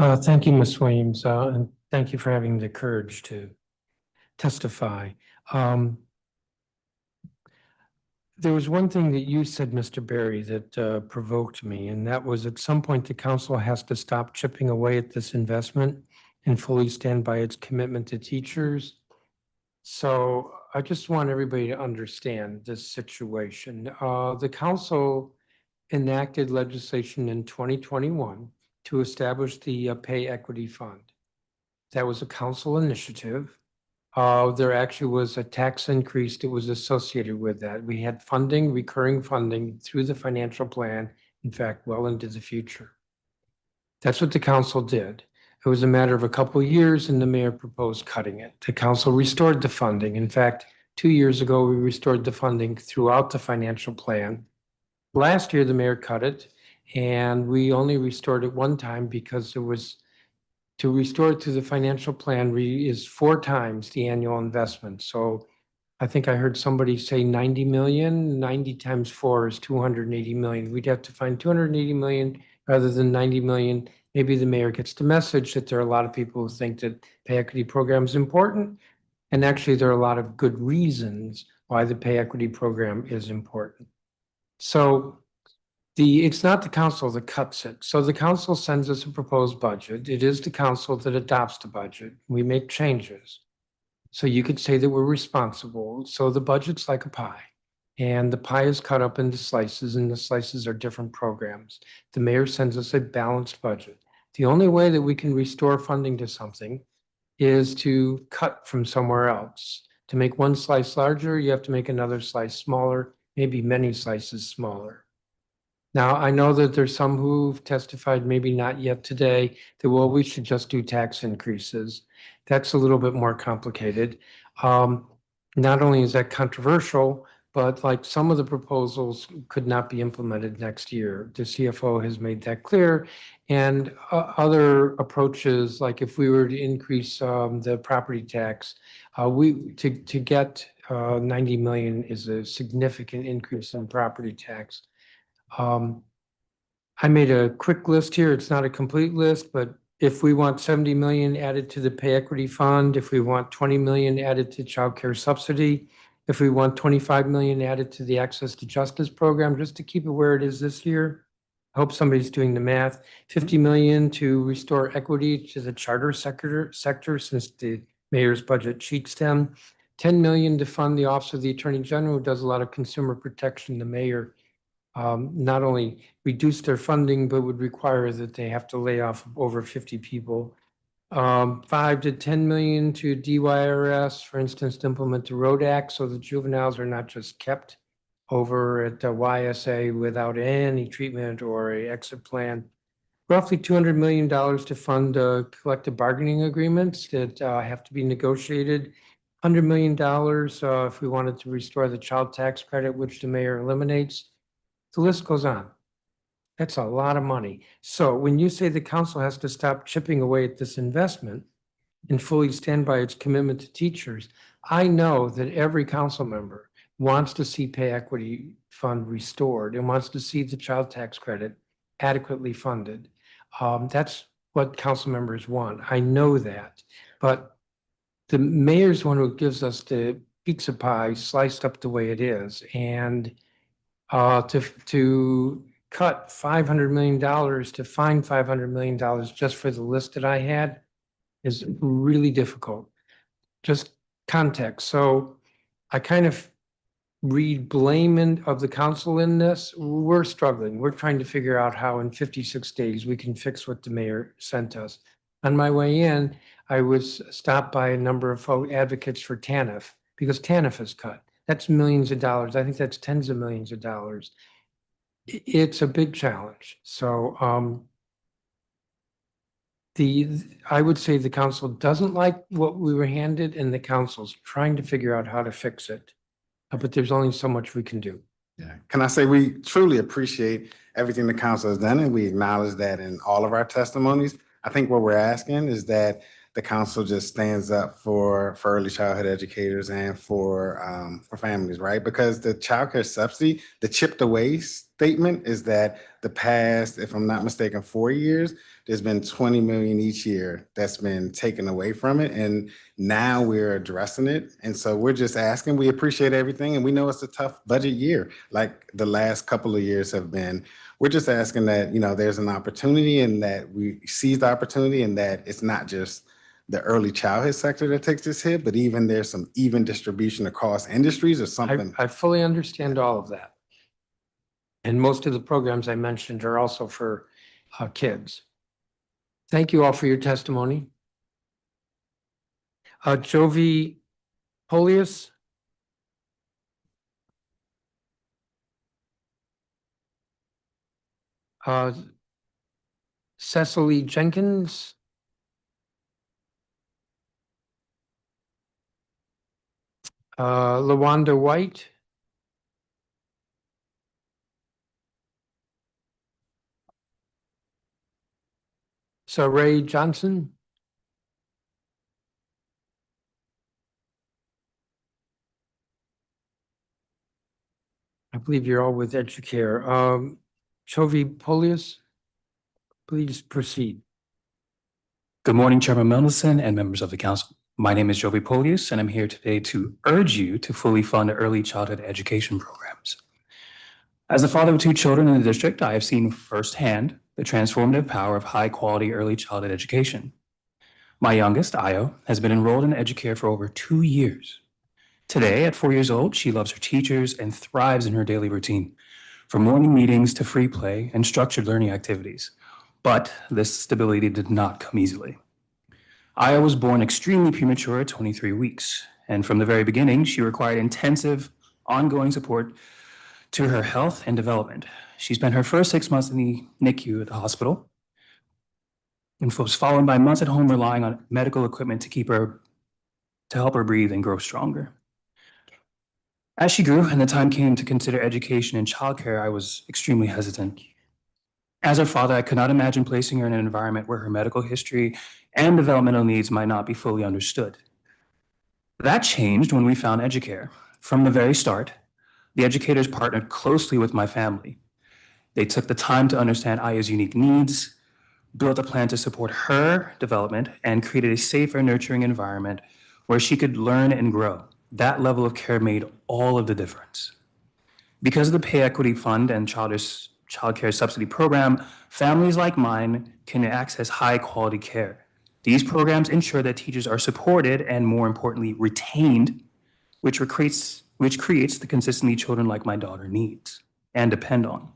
Thank you, Ms. Williams, and thank you for having the courage to testify. There was one thing that you said, Mr. Berry, that provoked me, and that was at some point the council has to stop chipping away at this investment and fully stand by its commitment to teachers. So I just want everybody to understand this situation. The council enacted legislation in 2021 to establish the Pay Equity Fund. That was a council initiative. There actually was a tax increase that was associated with that. We had funding, recurring funding through the financial plan, in fact, well into the future. That's what the council did. It was a matter of a couple of years and the mayor proposed cutting it. The council restored the funding. In fact, 2 years ago, we restored the funding throughout the financial plan. Last year, the mayor cut it, and we only restored it one time because it was to restore it to the financial plan is 4 times the annual investment. So I think I heard somebody say 90 million, 90 times 4 is 280 million. We'd have to find 280 million rather than 90 million. Maybe the mayor gets the message that there are a lot of people who think that pay equity program is important. And actually, there are a lot of good reasons why the pay equity program is important. So it's not the council that cuts it. So the council sends us a proposed budget. It is the council that adopts the budget. We make changes. So you could say that we're responsible. So the budget's like a pie. And the pie is cut up into slices, and the slices are different programs. The mayor sends us a balanced budget. The only way that we can restore funding to something is to cut from somewhere else. To make one slice larger, you have to make another slice smaller, maybe many slices smaller. Now, I know that there's some who've testified, maybe not yet today, that, well, we should just do tax increases. That's a little bit more complicated. Not only is that controversial, but like some of the proposals could not be implemented next year. The CFO has made that clear. And other approaches, like if we were to increase the property tax, to get 90 million is a significant increase in property tax. I made a quick list here. It's not a complete list, but if we want 70 million added to the pay equity fund, if we want 20 million added to child care subsidy, if we want 25 million added to the access to justice program, just to keep it where it is this year. I hope somebody's doing the math. 50 million to restore equity to the charter sector since the mayor's budget cheats them. 10 million to fund the Office of the Attorney General, who does a lot of consumer protection. The mayor not only reduce their funding, but would require that they have to lay off over 50 people. 5 to 10 million to DYRS, for instance, to implement the Road Act, so the juveniles are not just kept over at the YSA without any treatment or a exit plan. roughly $200 million to fund collective bargaining agreements that have to be negotiated. $100 million if we wanted to restore the child tax credit, which the mayor eliminates. The list goes on. That's a lot of money. So when you say the council has to stop chipping away at this investment and fully stand by its commitment to teachers, I know that every council member wants to see pay equity fund restored and wants to see the child tax credit adequately funded. That's what council members want. I know that. But the mayor's one who gives us the pizza pie sliced up the way it is. And to cut $500 million to find $500 million just for the list that I had is really difficult. Just context. So I kind of read blame of the council in this. We're struggling. We're trying to figure out how in 56 days we can fix what the mayor sent us. On my way in, I was stopped by a number of advocates for TANF because TANF is cut. That's millions of dollars. I think that's tens of millions of dollars. It's a big challenge. So I would say the council doesn't like what we were handed, and the council's trying to figure out how to fix it. But there's only so much we can do. Yeah. Can I say we truly appreciate everything the council has done, and we acknowledge that in all of our testimonies. I think what we're asking is that the council just stands up for early childhood educators and for families, right? Because the childcare subsidy, the chipped away statement is that the past, if I'm not mistaken, 4 years, there's been 20 million each year that's been taken away from it. And now we're addressing it. And so we're just asking, we appreciate everything. And we know it's a tough budget year, like the last couple of years have been. We're just asking that, there's an opportunity and that we seize the opportunity and that it's not just the early childhood sector that takes this hit, but even there's some even distribution across industries or something. I fully understand all of that. And most of the programs I mentioned are also for kids. Thank you all for your testimony. Jovi Polius. Cecily Jenkins. LaWanda White. Saray Johnson. I believe you're all with Educare. Jovi Polius, please proceed. Good morning, Chairman Mendelson and members of the council. My name is Jovi Polius, and I'm here today to urge you to fully fund early childhood education programs. As the father of 2 children in the district, I have seen firsthand the transformative power of high-quality early childhood education. My youngest, Io, has been enrolled in Educare for over 2 years. Today, at 4 years old, she loves her teachers and thrives in her daily routine, from morning meetings to free play and structured learning activities. But this stability did not come easily. Aya was born extremely premature at 23 weeks, and from the very beginning, she required intensive, ongoing support to her health and development. She spent her first 6 months in the NICU at the hospital and was followed by months at home relying on medical equipment to help her breathe and grow stronger. As she grew and the time came to consider education and childcare, I was extremely hesitant. As her father, I could not imagine placing her in an environment where her medical history and developmental needs might not be fully understood. That changed when we found Educare. From the very start, the educators partnered closely with my family. They took the time to understand Aya's unique needs, built a plan to support her development, and created a safer, nurturing environment where she could learn and grow. That level of care made all of the difference. Because of the Pay Equity Fund and Child Care Subsidy Program, families like mine can access high-quality care. These programs ensure that teachers are supported and, more importantly, retained, which creates the consistency children like my daughter needs and depend on.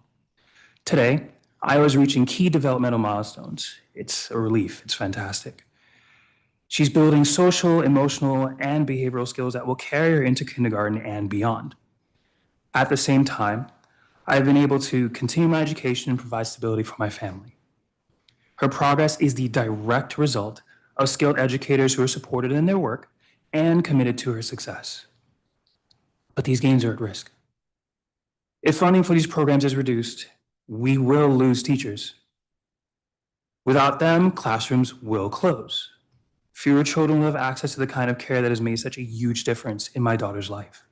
Today, Iowa's reaching key developmental milestones. It's a relief. It's fantastic. She's building social, emotional, and behavioral skills that will carry her into kindergarten and beyond. At the same time, I've been able to continue my education and provide stability for my family. Her progress is the direct result of skilled educators who are supported in their work and committed to her success. But these gains are at risk. If funding for these programs is reduced, we will lose teachers. Without them, classrooms will close. Fewer children will have access to the kind of care that has made such a huge difference in my daughter's life.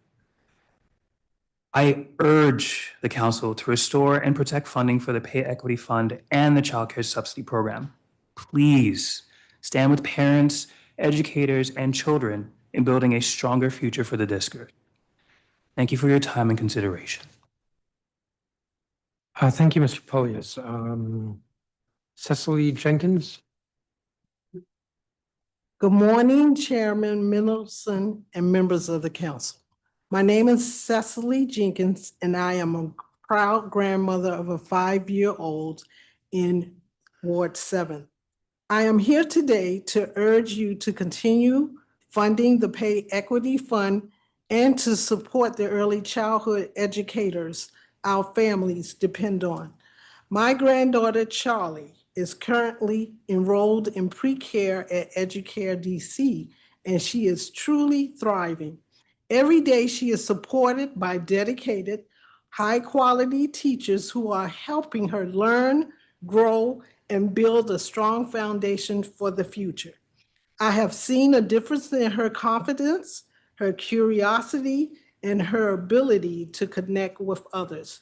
I urge the council to restore and protect funding for the Pay Equity Fund and the Child Care Subsidy Program. Please stand with parents, educators, and children in building a stronger future for the district. Thank you for your time and consideration. Thank you, Mr. Polius. Cecily Jenkins? Good morning, Chairman Mendelson and members of the council. My name is Cecily Jenkins, and I am a proud grandmother of a 5-year-old in Ward 7. I am here today to urge you to continue funding the Pay Equity Fund and to support the early childhood educators our families depend on. My granddaughter, Charlie, is currently enrolled in pre-care at Educare DC, and she is truly thriving. Every day she is supported by dedicated, high-quality teachers who are helping her learn, grow, and build a strong foundation for the future. I have seen a difference in her confidence, her curiosity, and her ability to connect with others.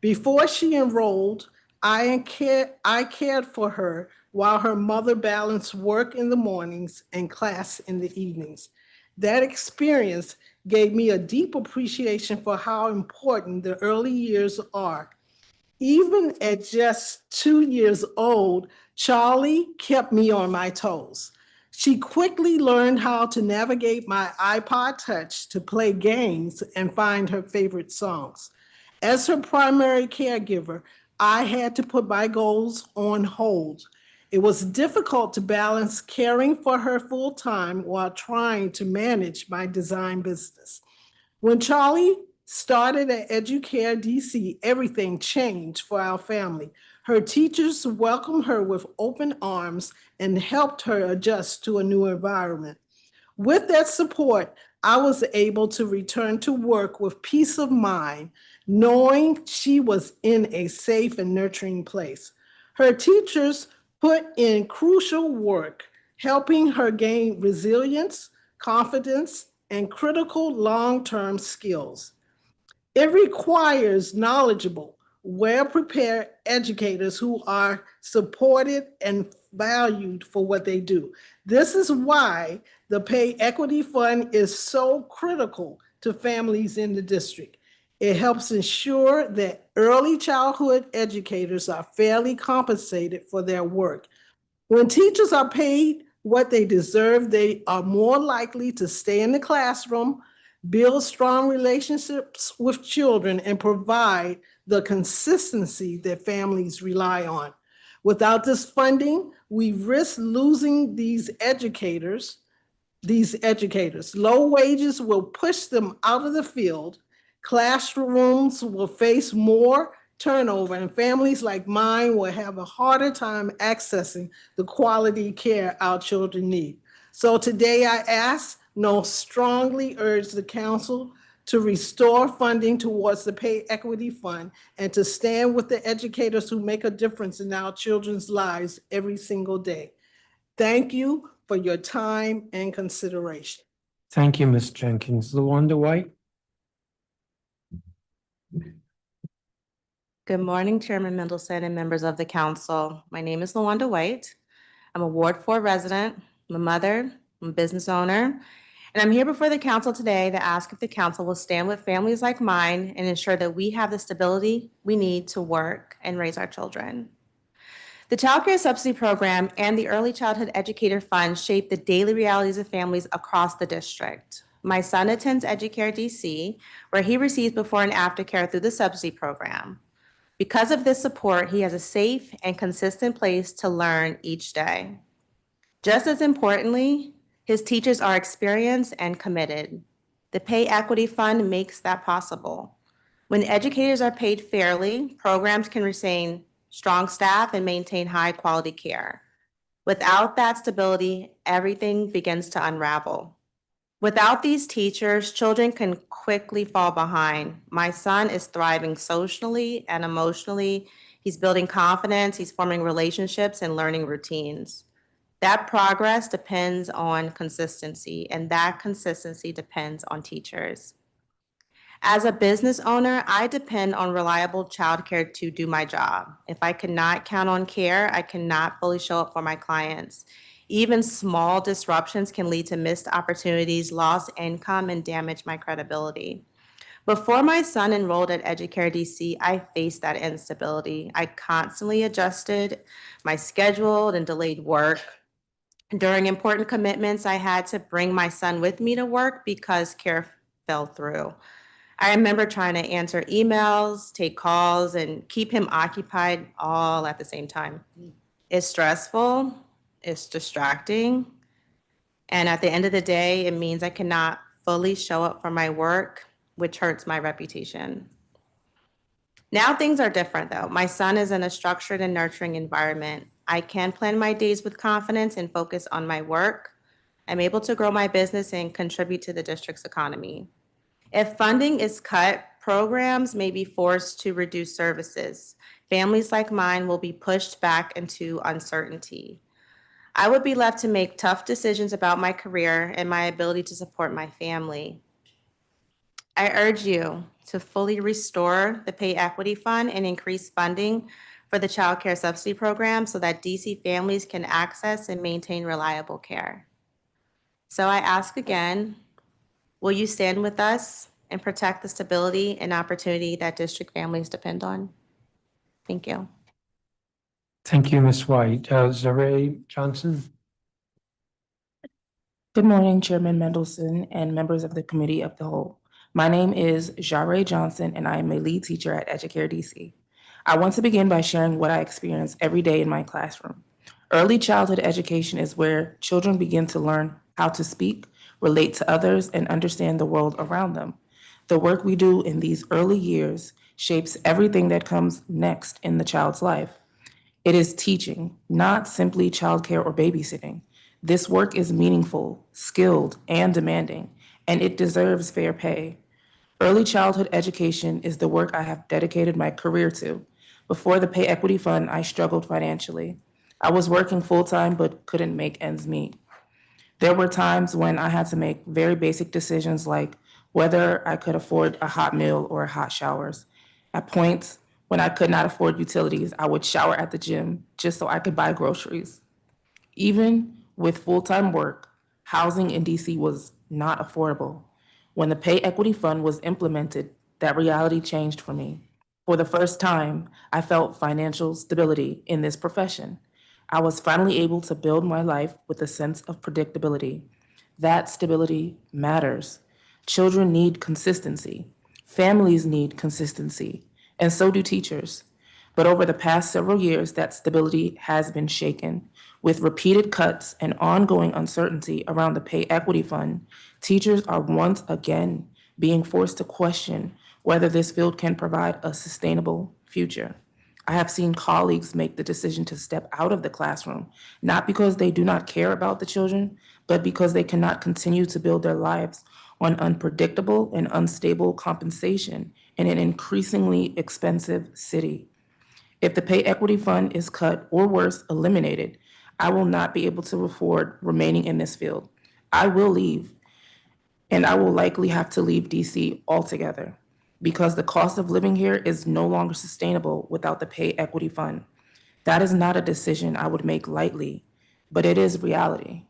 Before she enrolled, I cared for her while her mother balanced work in the mornings and class in the evenings. That experience gave me a deep appreciation for how important the early years are. Even at just 2 years old, Charlie kept me on my toes. She quickly learned how to navigate my iPod Touch to play games and find her favorite songs. As her primary caregiver, I had to put my goals on hold. It was difficult to balance caring for her full time while trying to manage my design business. When Charlie started at Educare DC, everything changed for our family. Her teachers welcomed her with open arms and helped her adjust to a new environment. With that support, I was able to return to work with peace of mind, knowing she was in a safe and nurturing place. Her teachers put in crucial work, helping her gain resilience, confidence, and critical long-term skills. It requires knowledgeable, well-prepared educators who are supported and valued for what they do. This is why the Pay Equity Fund is so critical to families in the district. It helps ensure that early childhood educators are fairly compensated for their work. When teachers are paid what they deserve, they are more likely to stay in the classroom, build strong relationships with children, and provide the consistency that families rely on. Without this funding, we risk losing these educators. Low wages will push them out of the field. Classrooms will face more turnover, and families like mine will have a harder time accessing the quality care our children need. So today strongly urge the council to restore funding towards the Pay Equity Fund and to stand with the educators who make a difference in our children's lives every single day. Thank you for your time and consideration. Thank you, Ms. Jenkins. LaWanda White? Good morning, Chairman Mendelson and members of the council. My name is LaWanda White. I'm a Ward 4 resident, I'm a mother, I'm a business owner, and I'm here before the council today to ask if the council will stand with families like mine and ensure that we have the stability we need to work and raise our children. The Child Care Subsidy Program and the Early Childhood Educator Fund shape the daily realities of families across the district. My son attends Educare DC, where he receives before and after care through the subsidy program. Because of this support, he has a safe and consistent place to learn each day. Just as importantly, his teachers are experienced and committed. The Pay Equity Fund makes that possible. When educators are paid fairly, programs can strong staff, and maintain high-quality care. Without that stability, everything begins to unravel. Without these teachers, children can quickly fall behind. My son is thriving socially and emotionally. He's building confidence, he's forming relationships and learning routines. That progress depends on consistency, and that consistency depends on teachers. As a business owner, I depend on reliable childcare to do my job. If I cannot count on care, I cannot fully show up for my clients. Even small disruptions can lead to missed opportunities, lost income, and damage my credibility. Before my son enrolled at Educare DC, I faced that instability. I constantly adjusted my schedule and delayed work. During important commitments, I had to bring my son with me to work because care fell through. I remember trying to answer emails, take calls, and keep him occupied all at the same time. It's stressful, it's distracting, and at the end of the day, it means I cannot fully show up for my work, which hurts my reputation. Now things are different though. My son is in a structured and nurturing environment. I can plan my days with confidence and focus on my work. I'm able to grow my business and contribute to the district's economy. If funding is cut, programs may be forced to reduce services. Families like mine will be pushed back into uncertainty. I would be left to make tough decisions about my career and my ability to support my family. I urge you to fully restore the Pay Equity Fund and increase funding for the Child Care Subsidy Program so that DC families can access and maintain reliable care. So I ask again, will you stand with us and protect the stability and opportunity that district families depend on? Thank you. Thank you, Ms. White. Zaray Johnson? Good morning, Chairman Mendelson and members of the Committee of the Whole. My name is Jaray Johnson, and I am a lead teacher at Educare DC. I want to begin by sharing what I experience every day in my classroom. Early childhood education is where children begin to learn how to speak, relate to others, and understand the world around them. The work we do in these early years shapes everything that comes next in the child's life. It is teaching, not simply childcare or babysitting. This work is meaningful, skilled, and demanding, and it deserves fair pay. Early childhood education is the work I have dedicated my career to. Before the Pay Equity Fund, I struggled financially. I was working full-time but couldn't make ends meet. There were times when I had to make very basic decisions like whether I could afford a hot meal or hot showers. At points when I could not afford utilities, I would shower at the gym just so I could buy groceries. Even with full-time work, housing in DC was not affordable. When the Pay Equity Fund was implemented, that reality changed for me. For the first time, I felt financial stability in this profession. I was finally able to build my life with a sense of predictability. That stability matters. Children need consistency. Families need consistency, and so do teachers. But over the past several years, that stability has been shaken. With repeated cuts and ongoing uncertainty around the Pay Equity Fund, teachers are once again being forced to question whether this field can provide a sustainable future. I have seen colleagues make the decision to step out of the classroom, not because they do not care about the children, but because they cannot continue to build their lives on unpredictable and unstable compensation in an increasingly expensive city. If the Pay Equity Fund is cut or worse, eliminated, I will not be able to afford remaining in this field. I will leave, and I will likely have to leave DC altogether because the cost of living here is no longer sustainable without the Pay Equity Fund. That is not a decision I would make lightly, but it is reality.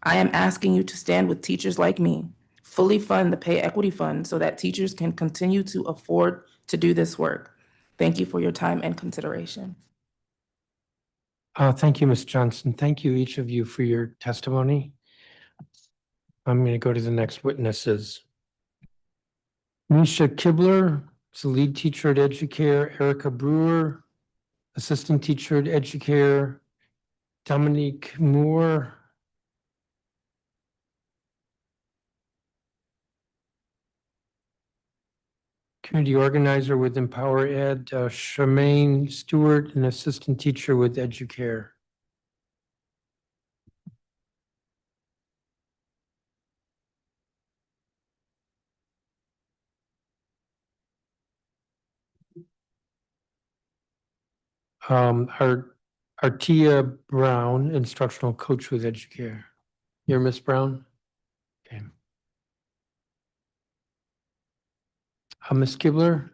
I am asking you to stand with teachers like me, fully fund the Pay Equity Fund so that teachers can continue to afford to do this work. Thank you for your time and consideration. Thank you, Ms. Johnson. Thank you, each of you, for your testimony. I'm going to go to the next witnesses. Misha Kibler is the lead teacher at Educare. Erica Brewer, assistant teacher at Educare. Dominique Moore. Community organizer with Empower Ed, Charmaine Stewart, an assistant teacher with Educare. Artia Brown, instructional coach with Educare. You're Miss Brown? Okay. Ms. Kibler?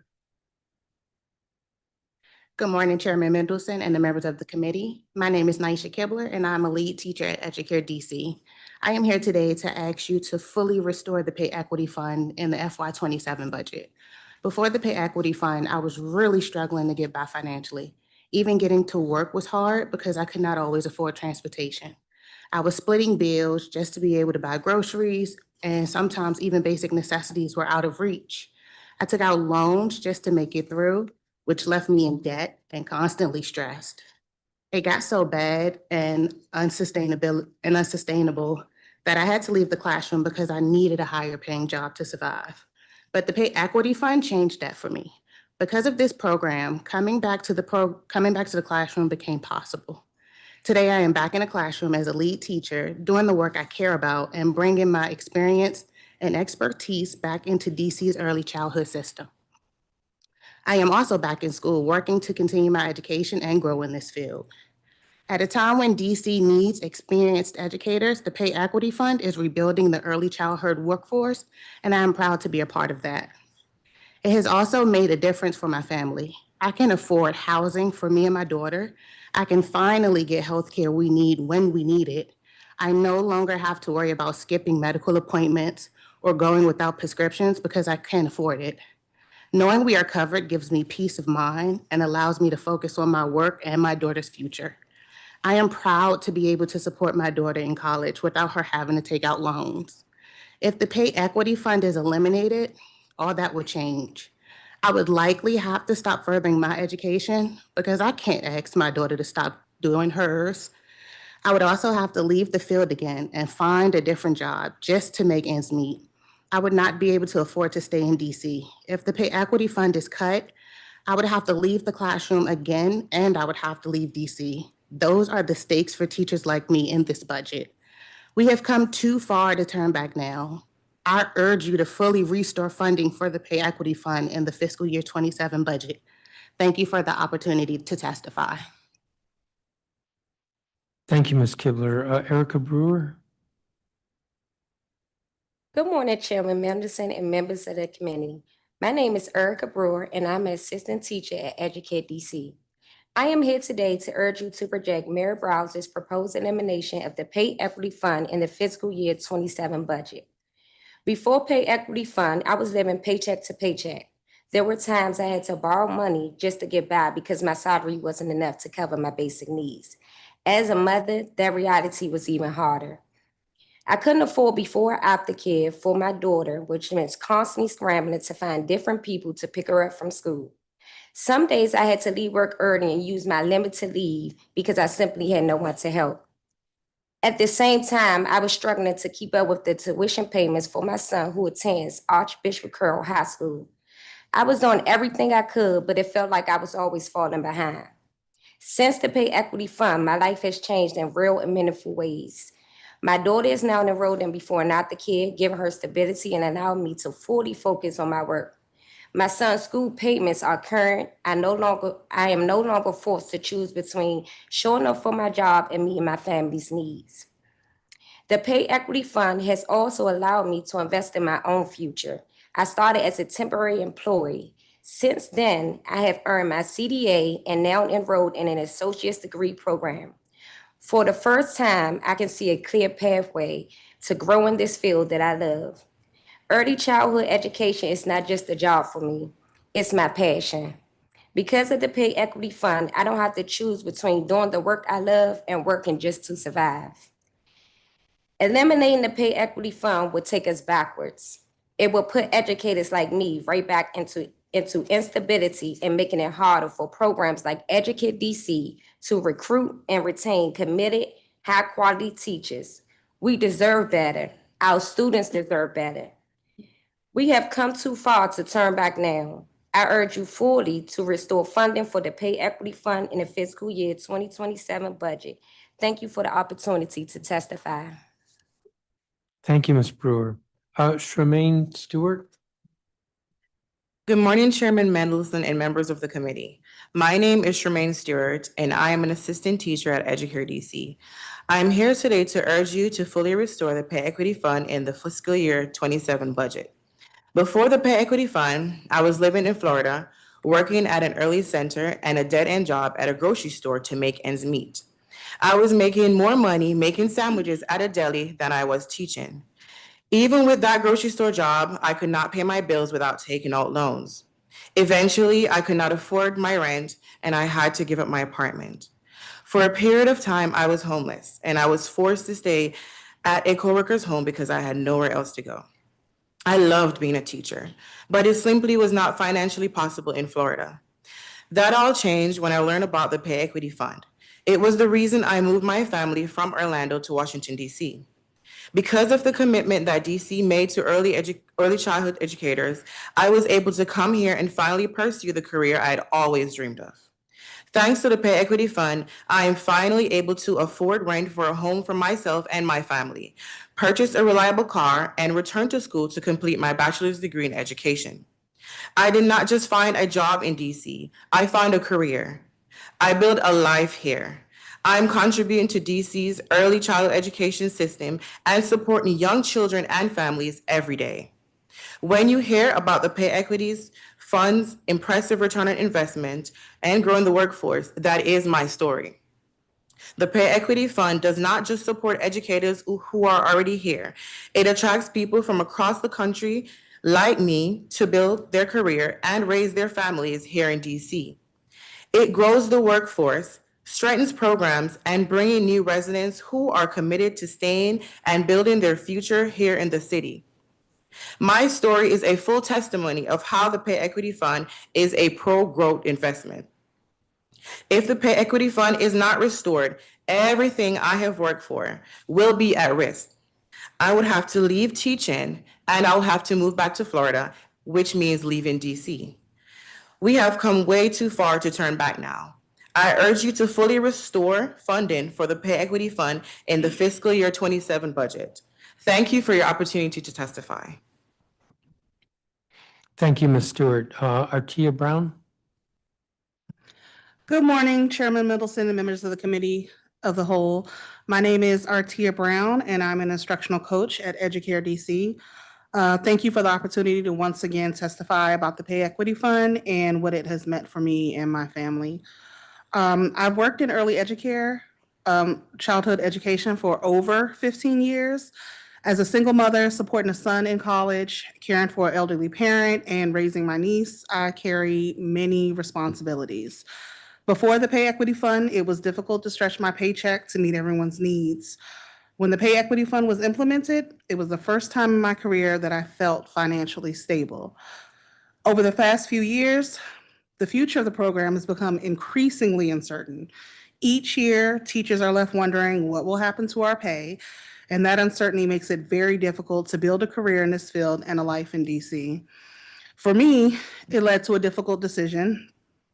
Good morning, Chairman Mendelson and the members of the committee. My name is Naisha Kibler, and I'm a lead teacher at Educare DC. I am here today to ask you to fully restore the Pay Equity Fund in the FY27 budget. Before the Pay Equity Fund, I was really struggling to get by financially. Even getting to work was hard because I could not always afford transportation. I was splitting bills just to be able to buy groceries, and sometimes even basic necessities were out of reach. I took out loans just to make it through, which left me in debt and constantly stressed. It got so bad and unsustainable that I had to leave the classroom because I needed a higher paying job to survive. But the Pay Equity Fund changed that for me. Because of this program, coming back to the classroom became possible. Today, I am back in a classroom as a lead teacher, doing the work I care about and bringing my experience and expertise back into DC's early childhood system. I am also back in school, working to continue my education and grow in this field. At a time when DC needs experienced educators, the Pay Equity Fund is rebuilding the early childhood workforce, and I am proud to be a part of that. It has also made a difference for my family. I can afford housing for me and my daughter. I can finally get healthcare we need when we need it. I no longer have to worry about skipping medical appointments or going without prescriptions because I can't afford it. Knowing we are covered gives me peace of mind and allows me to focus on my work and my daughter's future. I am proud to be able to support my daughter in college without her having to take out loans. If the Pay Equity Fund is eliminated, all that would change. I would likely have to stop furthering my education because I can't ask my daughter to stop doing hers. I would also have to leave the field again and find a different job just to make ends meet. I would not be able to afford to stay in DC. If the Pay Equity Fund is cut, I would have to leave the classroom again and I would have to leave DC. Those are the stakes for teachers like me in this budget. We have come too far to turn back now. I urge you to fully restore funding for the Pay Equity Fund in the fiscal year 27 budget. Thank you for the opportunity to testify. Thank you, Ms. Kibler. Erica Brewer? Good morning, Chairman Mendelson and members of the committee. My name is Erica Brewer, and I'm an assistant teacher at Educate DC. I am here today to urge you to reject Mayor Browser's proposed elimination of the Pay Equity Fund in the fiscal year 27 budget. Before Pay Equity Fund, I was living paycheck to paycheck. There were times I had to borrow money just to get by because my salary wasn't enough to cover my basic needs. As a mother, that reality was even harder. I couldn't afford before or after care for my daughter, which meant constantly scrambling to find different people to pick her up from school. Some days I had to leave work early and use my limited leave because I simply had no one to help. At the same time, I was struggling to keep up with the tuition payments for my son who attends Archbishop Carroll High School. I was doing everything I could, but it felt like I was always falling behind. Since the Pay Equity Fund, my life has changed in real and meaningful ways. My daughter is now enrolled in before and after care, giving her stability and allowing me to fully focus on my work. My son's school payments are current. I am no longer forced to choose between showing up for my job and meeting my family's needs. The Pay Equity Fund has also allowed me to invest in my own future. I started as a temporary employee. Since then, I have earned my CDA and now enrolled in an associate's degree program. For the first time, I can see a clear pathway to grow in this field that I love. Early childhood education is not just a job for me, it's my passion. Because of the Pay Equity Fund, I don't have to choose between doing the work I love and working just to survive. Eliminating the Pay Equity Fund would take us backwards. It will put educators like me right back into instability and making it harder for programs like Educate DC to recruit and retain committed, high-quality teachers. We deserve better. Our students deserve better. We have come too far to turn back now. I urge you fully to restore funding for the Pay Equity Fund in the fiscal year 2027 budget. Thank you for the opportunity to testify. Thank you, Ms. Brewer. Shermaine Stewart? Good morning, Chairman Mendelson and members of the committee. My name is Shermaine Stewart, and I am an assistant teacher at Educare DC. I am here today to urge you to fully restore the Pay Equity Fund in the fiscal year 27 budget. Before the Pay Equity Fund, I was living in Florida, working at an early center and a dead-end job at a grocery store to make ends meet. I was making more money making sandwiches at a deli than I was teaching. Even with that grocery store job, I could not pay my bills without taking out loans. Eventually, I could not afford my rent and I had to give up my apartment. For a period of time, I was homeless and I was forced to stay at a coworker's home because I had nowhere else to go. I loved being a teacher, but it simply was not financially possible in Florida. That all changed when I learned about the Pay Equity Fund. It was the reason I moved my family from Orlando to Washington, D.C. Because of the commitment that DC made to early childhood educators, I was able to come here and finally pursue the career I had always dreamed of. Thanks to the Pay Equity Fund, I am finally able to afford rent for a home for myself and my family, purchase a reliable car, and return to school to complete my bachelor's degree in education. I did not just find a job in DC, I found a career. I built a life here. I'm contributing to DC's early childhood education system and supporting young children and families every day. When you hear about the Pay Equities Fund's impressive return on investment and growing the workforce, that is my story. The Pay Equity Fund does not just support educators who are already here. It attracts people from across the country like me to build their career and raise their families here in DC. It grows the workforce, strengthens programs, and bringing new residents who are committed to staying and building their future here in the city. My story is a full testimony of how the Pay Equity Fund is a pro-growth investment. If the Pay Equity Fund is not restored, everything I have worked for will be at risk. I would have to leave teaching and I'll have to move back to Florida, which means leaving DC. We have come way too far to turn back now. I urge you to fully restore funding for the Pay Equity Fund in the fiscal year 27 budget. Thank you for your opportunity to testify. Thank you, Ms. Stewart. Artia Brown? Good morning, Chairman Middleton and members of the Committee of the Whole. My name is Artia Brown, and I'm an instructional coach at Educare DC. Thank you for the opportunity to once again testify about the Pay Equity Fund and what it has meant for me and my family. I've worked in early educare, childhood education for over 15 years. As a single mother, supporting a son in college, caring for an elderly parent, and raising my niece, I carry many responsibilities. Before the Pay Equity Fund, it was difficult to stretch my paycheck to meet everyone's needs. When the Pay Equity Fund was implemented, it was the first time in my career that I felt financially stable. Over the past few years, the future of the program has become increasingly uncertain. Each year, teachers are left wondering what will happen to our pay, and that uncertainty makes it very difficult to build a career in this field and a life in DC. For me, it led to a difficult decision.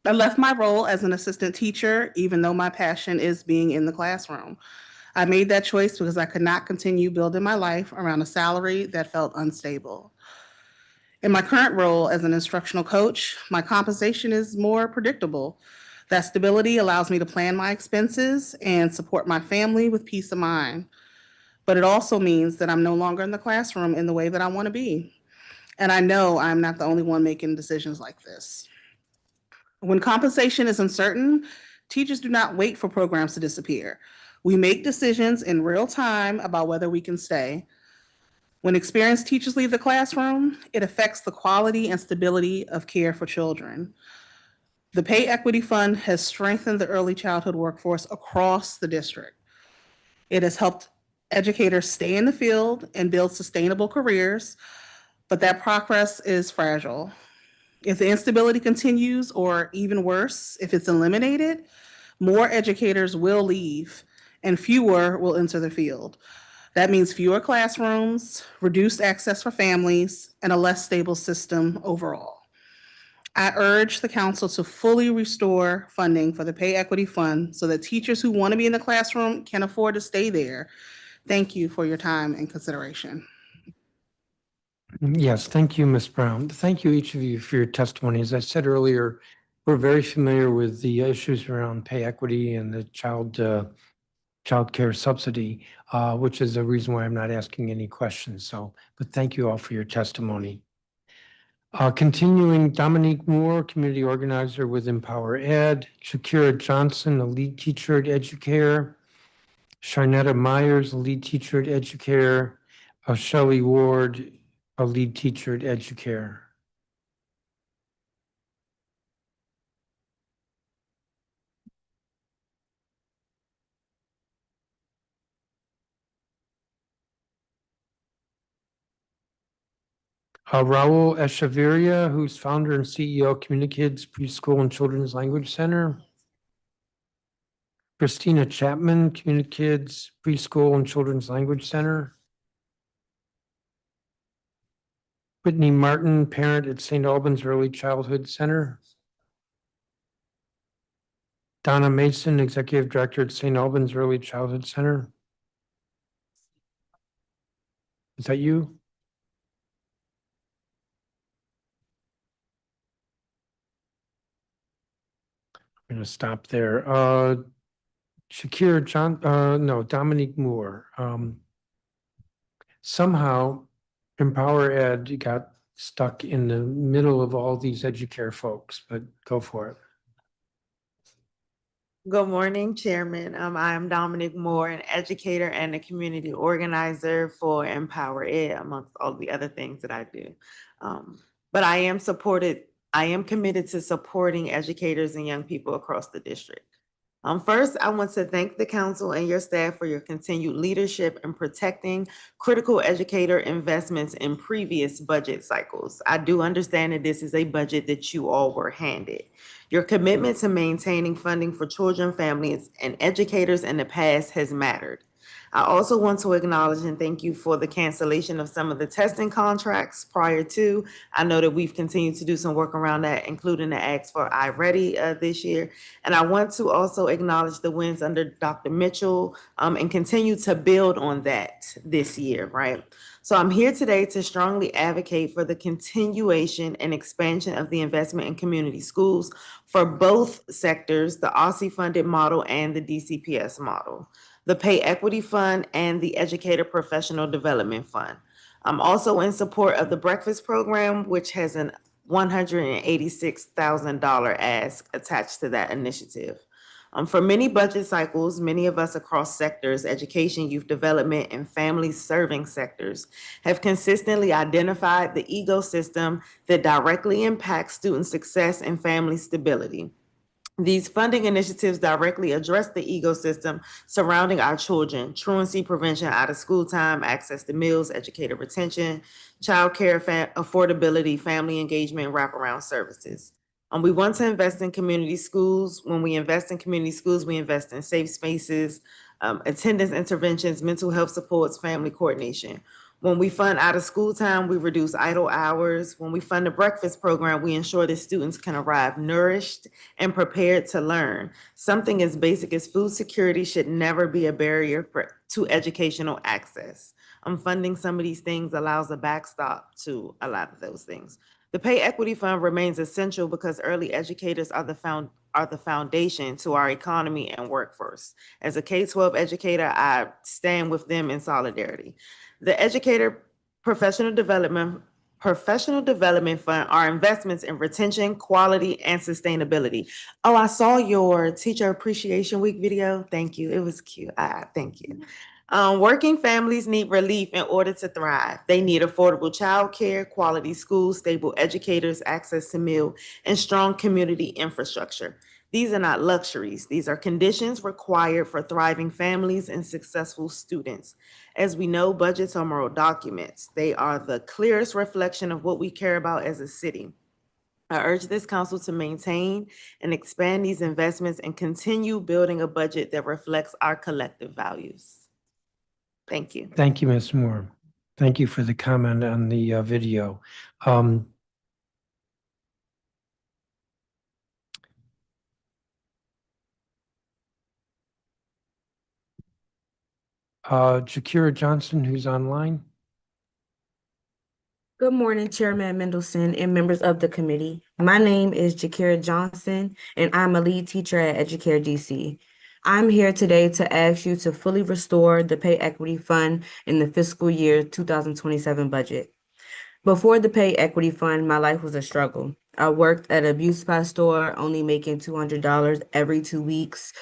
I left my role as an assistant teacher, even though my passion is being in the classroom. I made that choice because I could not continue building my life around a salary that felt unstable. In my current role as an instructional coach, my compensation is more predictable. That stability allows me to plan my expenses and support my family with peace of mind. But it also means that I'm no longer in the classroom in the way that I want to be. And I know I'm not the only one making decisions like this. When compensation is uncertain, teachers do not wait for programs to disappear. We make decisions in real time about whether we can stay. When experienced teachers leave the classroom, it affects the quality and stability of care for children. The Pay Equity Fund has strengthened the early childhood workforce across the district. It has helped educators stay in the field and build sustainable careers, but that progress is fragile. If the instability continues, or even worse, if it's eliminated, more educators will leave and fewer will enter the field. That means fewer classrooms, reduced access for families, and a less stable system overall. I urge the council to fully restore funding for the Pay Equity Fund so that teachers who want to be in the classroom can afford to stay there. Thank you for your time and consideration. Yes, thank you, Ms. Brown. Thank you, each of you, for your testimony. As I said earlier, we're very familiar with the issues around pay equity and the child care subsidy, which is the reason why I'm not asking any questions. So, but thank you all for your testimony. Continuing, Dominique Moore, community organizer with Empower Ed, Shakira Johnson, a lead teacher at Educare, Sharnetta Myers, a lead teacher at Educare, Shelley Ward, a lead teacher at Educare. Raul Echeverria, who's founder and CEO of Communikids Preschool and Children's Language Center. Christina Chapman, Communikids Preschool and Children's Language Center. Whitney Martin, parent at St. Albans Early Childhood Center. Donna Mason, executive director at St. Albans Early Childhood Center. Is that you? I'm going to stop there. Dominique Moore. Somehow Empower Ed got stuck in the middle of all these Educare folks, but go for it. Good morning, Chairman. I am Dominique Moore, an educator and a community organizer for Empower Ed, amongst all the other things that I do. But I am committed to supporting educators and young people across the district. First, I want to thank the council and your staff for your continued leadership in protecting critical educator investments in previous budget cycles. I do understand that this is a budget that you all were handed. Your commitment to maintaining funding for children, families, and educators in the past has mattered. I also want to acknowledge and thank you for the cancellation of some of the testing contracts prior to. I know that we've continued to do some work around that, including the ask for iReady this year. And I want to also acknowledge the wins under Dr. Mitchell and continue to build on that this year, right? So I'm here today to strongly advocate for the continuation and expansion of the investment in community schools for both sectors, the OSSI funded model and the DCPS model, the Pay Equity Fund and the Educator Professional Development Fund. I'm also in support of the breakfast program, which has an $186,000 ask attached to that initiative. For many budget cycles, many of us across sectors, education, youth development, and family serving sectors, have consistently identified the ecosystem that directly impacts student success and family stability. These funding initiatives directly address the ecosystem surrounding our children: truancy prevention, out of school time, access to meals, educator retention, childcare affordability, family engagement, wraparound services. We want to invest in community schools. When we invest in community schools, we invest in safe spaces, attendance interventions, mental health supports, family coordination. When we fund out of school time, we reduce idle hours. When we fund the breakfast program, we ensure that students can arrive nourished and prepared to learn. Something as basic as food security should never be a barrier to educational access. Funding some of these things allows a backstop to a lot of those things. The Pay Equity Fund remains essential because early educators are the foundation to our economy and workforce. As a K-12 educator, I stand with them in solidarity. The Educator Professional Development Fund are investments in retention, quality, and sustainability. Oh, I saw your Teacher Appreciation Week video. Thank you. It was cute. Thank you. Working families need relief in order to thrive. They need affordable childcare, quality schools, stable educators, access to meal, and strong community infrastructure. These are not luxuries. These are conditions required for thriving families and successful students. As we know, budgets are moral documents. They are the clearest reflection of what we care about as a city. I urge this council to maintain and expand these investments and continue building a budget that reflects our collective values. Thank you. Thank you, Ms. Moore. Thank you for the comment on the video. Jakira Johnson, who's online. Good morning, Chairman Mendelson and members of the committee. My name is Jakira Johnson, and I'm a lead teacher at Educare DC. I'm here today to ask you to fully restore the pay equity fund in the fiscal year 2027 budget. Before the pay equity fund, my life was a struggle. I worked at a beauty supply store, only making $200 every 2 weeks,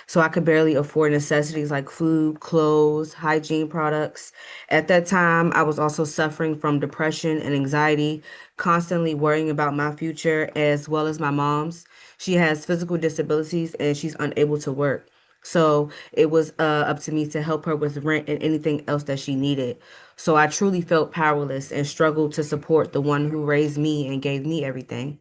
so I could barely afford necessities like food, clothes, hygiene products. At that time, I was also suffering from depression and anxiety, constantly worrying about my future as well as my mom's. She has physical disabilities and she's unable to work. So it was up to me to help her with rent and anything else that she needed. So I truly felt powerless and struggled to support the one who raised me and gave me everything.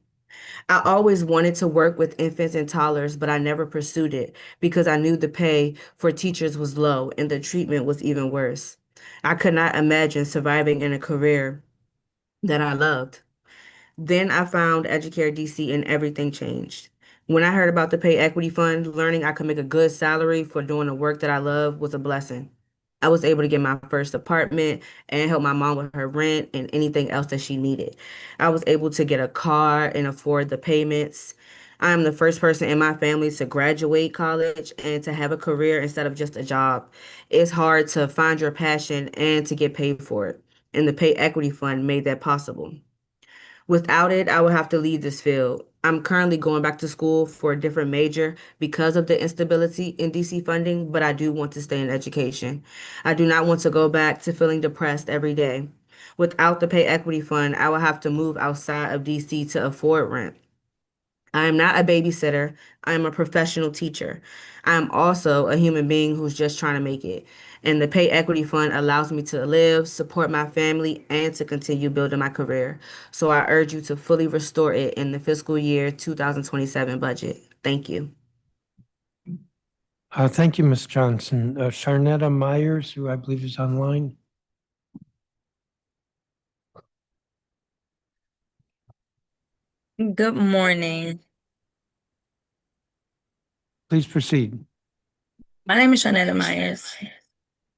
I always wanted to work with infants and toddlers, but I never pursued it because I knew the pay for teachers was low and the treatment was even worse. I could not imagine surviving in a career that I loved. Then I found Educare DC and everything changed. When I heard about the pay equity fund, learning I could make a good salary for doing the work that I love was a blessing. I was able to get my first apartment and help my mom with her rent and anything else that she needed. I was able to get a car and afford the payments. I am the first person in my family to graduate college and to have a career instead of just a job. It's hard to find your passion and to get paid for it. And the pay equity fund made that possible. Without it, I would have to leave this field. I'm currently going back to school for a different major because of the instability in DC funding, but I do want to stay in education. I do not want to go back to feeling depressed every day. Without the pay equity fund, I will have to move outside of DC to afford rent. I am not a babysitter. I am a professional teacher. I am also a human being who's just trying to make it. And the Pay Equity Fund allows me to live, support my family, and to continue building my career. So I urge you to fully restore it in the fiscal year 2027 budget. Thank you. Thank you, Ms. Johnson. Sharnetta Myers, who I believe is online. Good morning. Please proceed. My name is Shanetta Myers,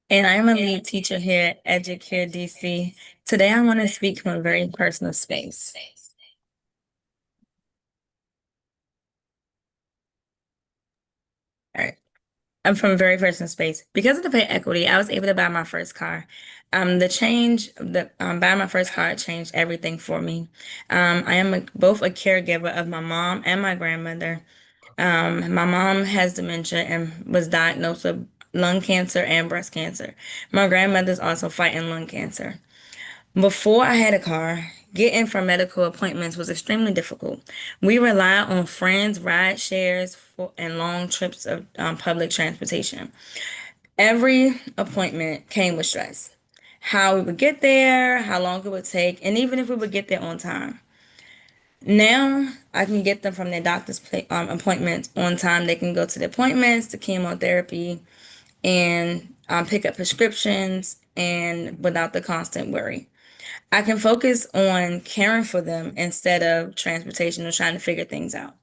and I am a lead teacher here at Educare DC. Today, I want to speak from a very personal space. All right. I'm from a very personal space. Because of the pay equity, I was able to buy my first car. Buying my first car changed everything for me. I am both a caregiver of my mom and my grandmother. My mom has dementia and was diagnosed with lung cancer and breast cancer. My grandmother's also fighting lung cancer. Before I had a car, getting for medical appointments was extremely difficult. We rely on friends, ride shares, and long trips of public transportation. Every appointment came with stress. How we would get there, how long it would take, and even if we would get there on time. Now I can get them from their doctor's appointments on time. They can go to the appointments, the chemotherapy, and pick up prescriptions and without the constant worry. I can focus on caring for them instead of transportation or trying to figure things out.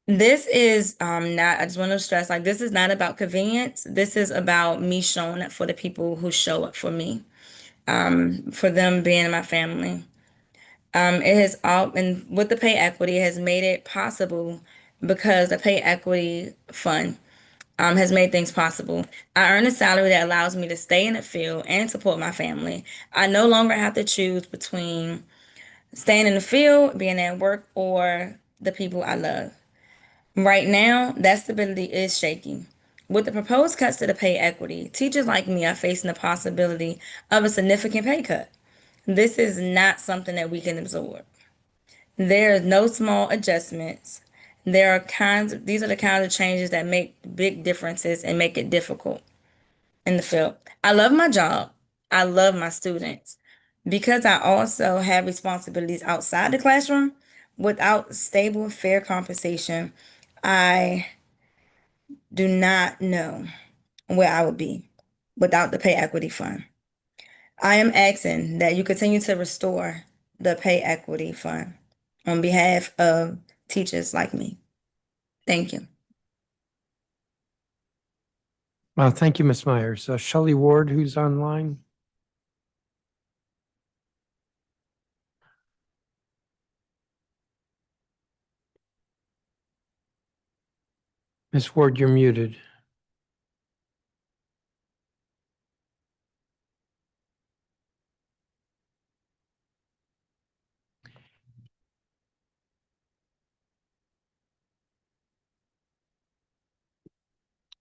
This is not, I just want to stress, like, this is not about convenience. This is about me showing up for the people who show up for me, for them being in my family. It has all, and with the pay equity, it has made it possible because the pay equity fund has made things possible. I earn a salary that allows me to stay in the field and support my family. I no longer have to choose between staying in the field, being at work, or the people I love. Right now, that stability is shaky. With the proposed cuts to the pay equity, teachers like me are facing the possibility of a significant pay cut. This is not something that we can absorb. There is no small adjustments. These are the kinds of changes that make big differences and make it difficult in the field. I love my job. I love my students. Because I also have responsibilities outside the classroom, without stable, fair compensation, I do not know where I would be without the pay equity fund. I am asking that you continue to restore the pay equity fund on behalf of teachers like me. Thank you. Thank you, Ms. Myers. Shelley Ward, who's online? Ms. Ward, you're muted.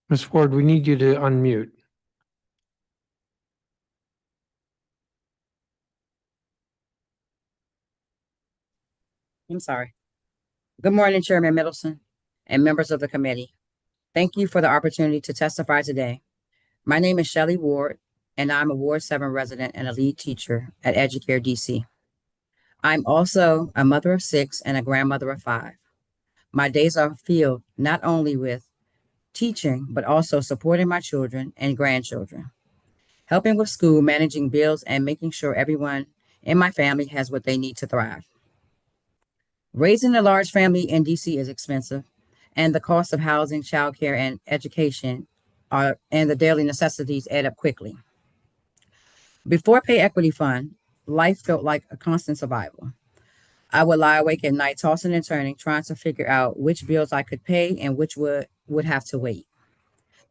Ms. Ward, we need you to unmute. I'm sorry. Good morning, Chairman Middleton and members of the committee. Thank you for the opportunity to testify today. My name is Shelley Ward, and I'm a Ward 7 resident and a lead teacher at Educare DC. I'm also a mother of 6 and a grandmother of 5. My days are filled not only with teaching, but also supporting my children and grandchildren, helping with school, managing bills, and making sure everyone in my family has what they need to thrive. Raising a large family in DC is expensive, and the cost of housing, childcare, and education and the daily necessities add up quickly. Before Pay Equity Fund, life felt like a constant survival. I would lie awake at night, tossing and turning, trying to figure out which bills I could pay and which would have to wait.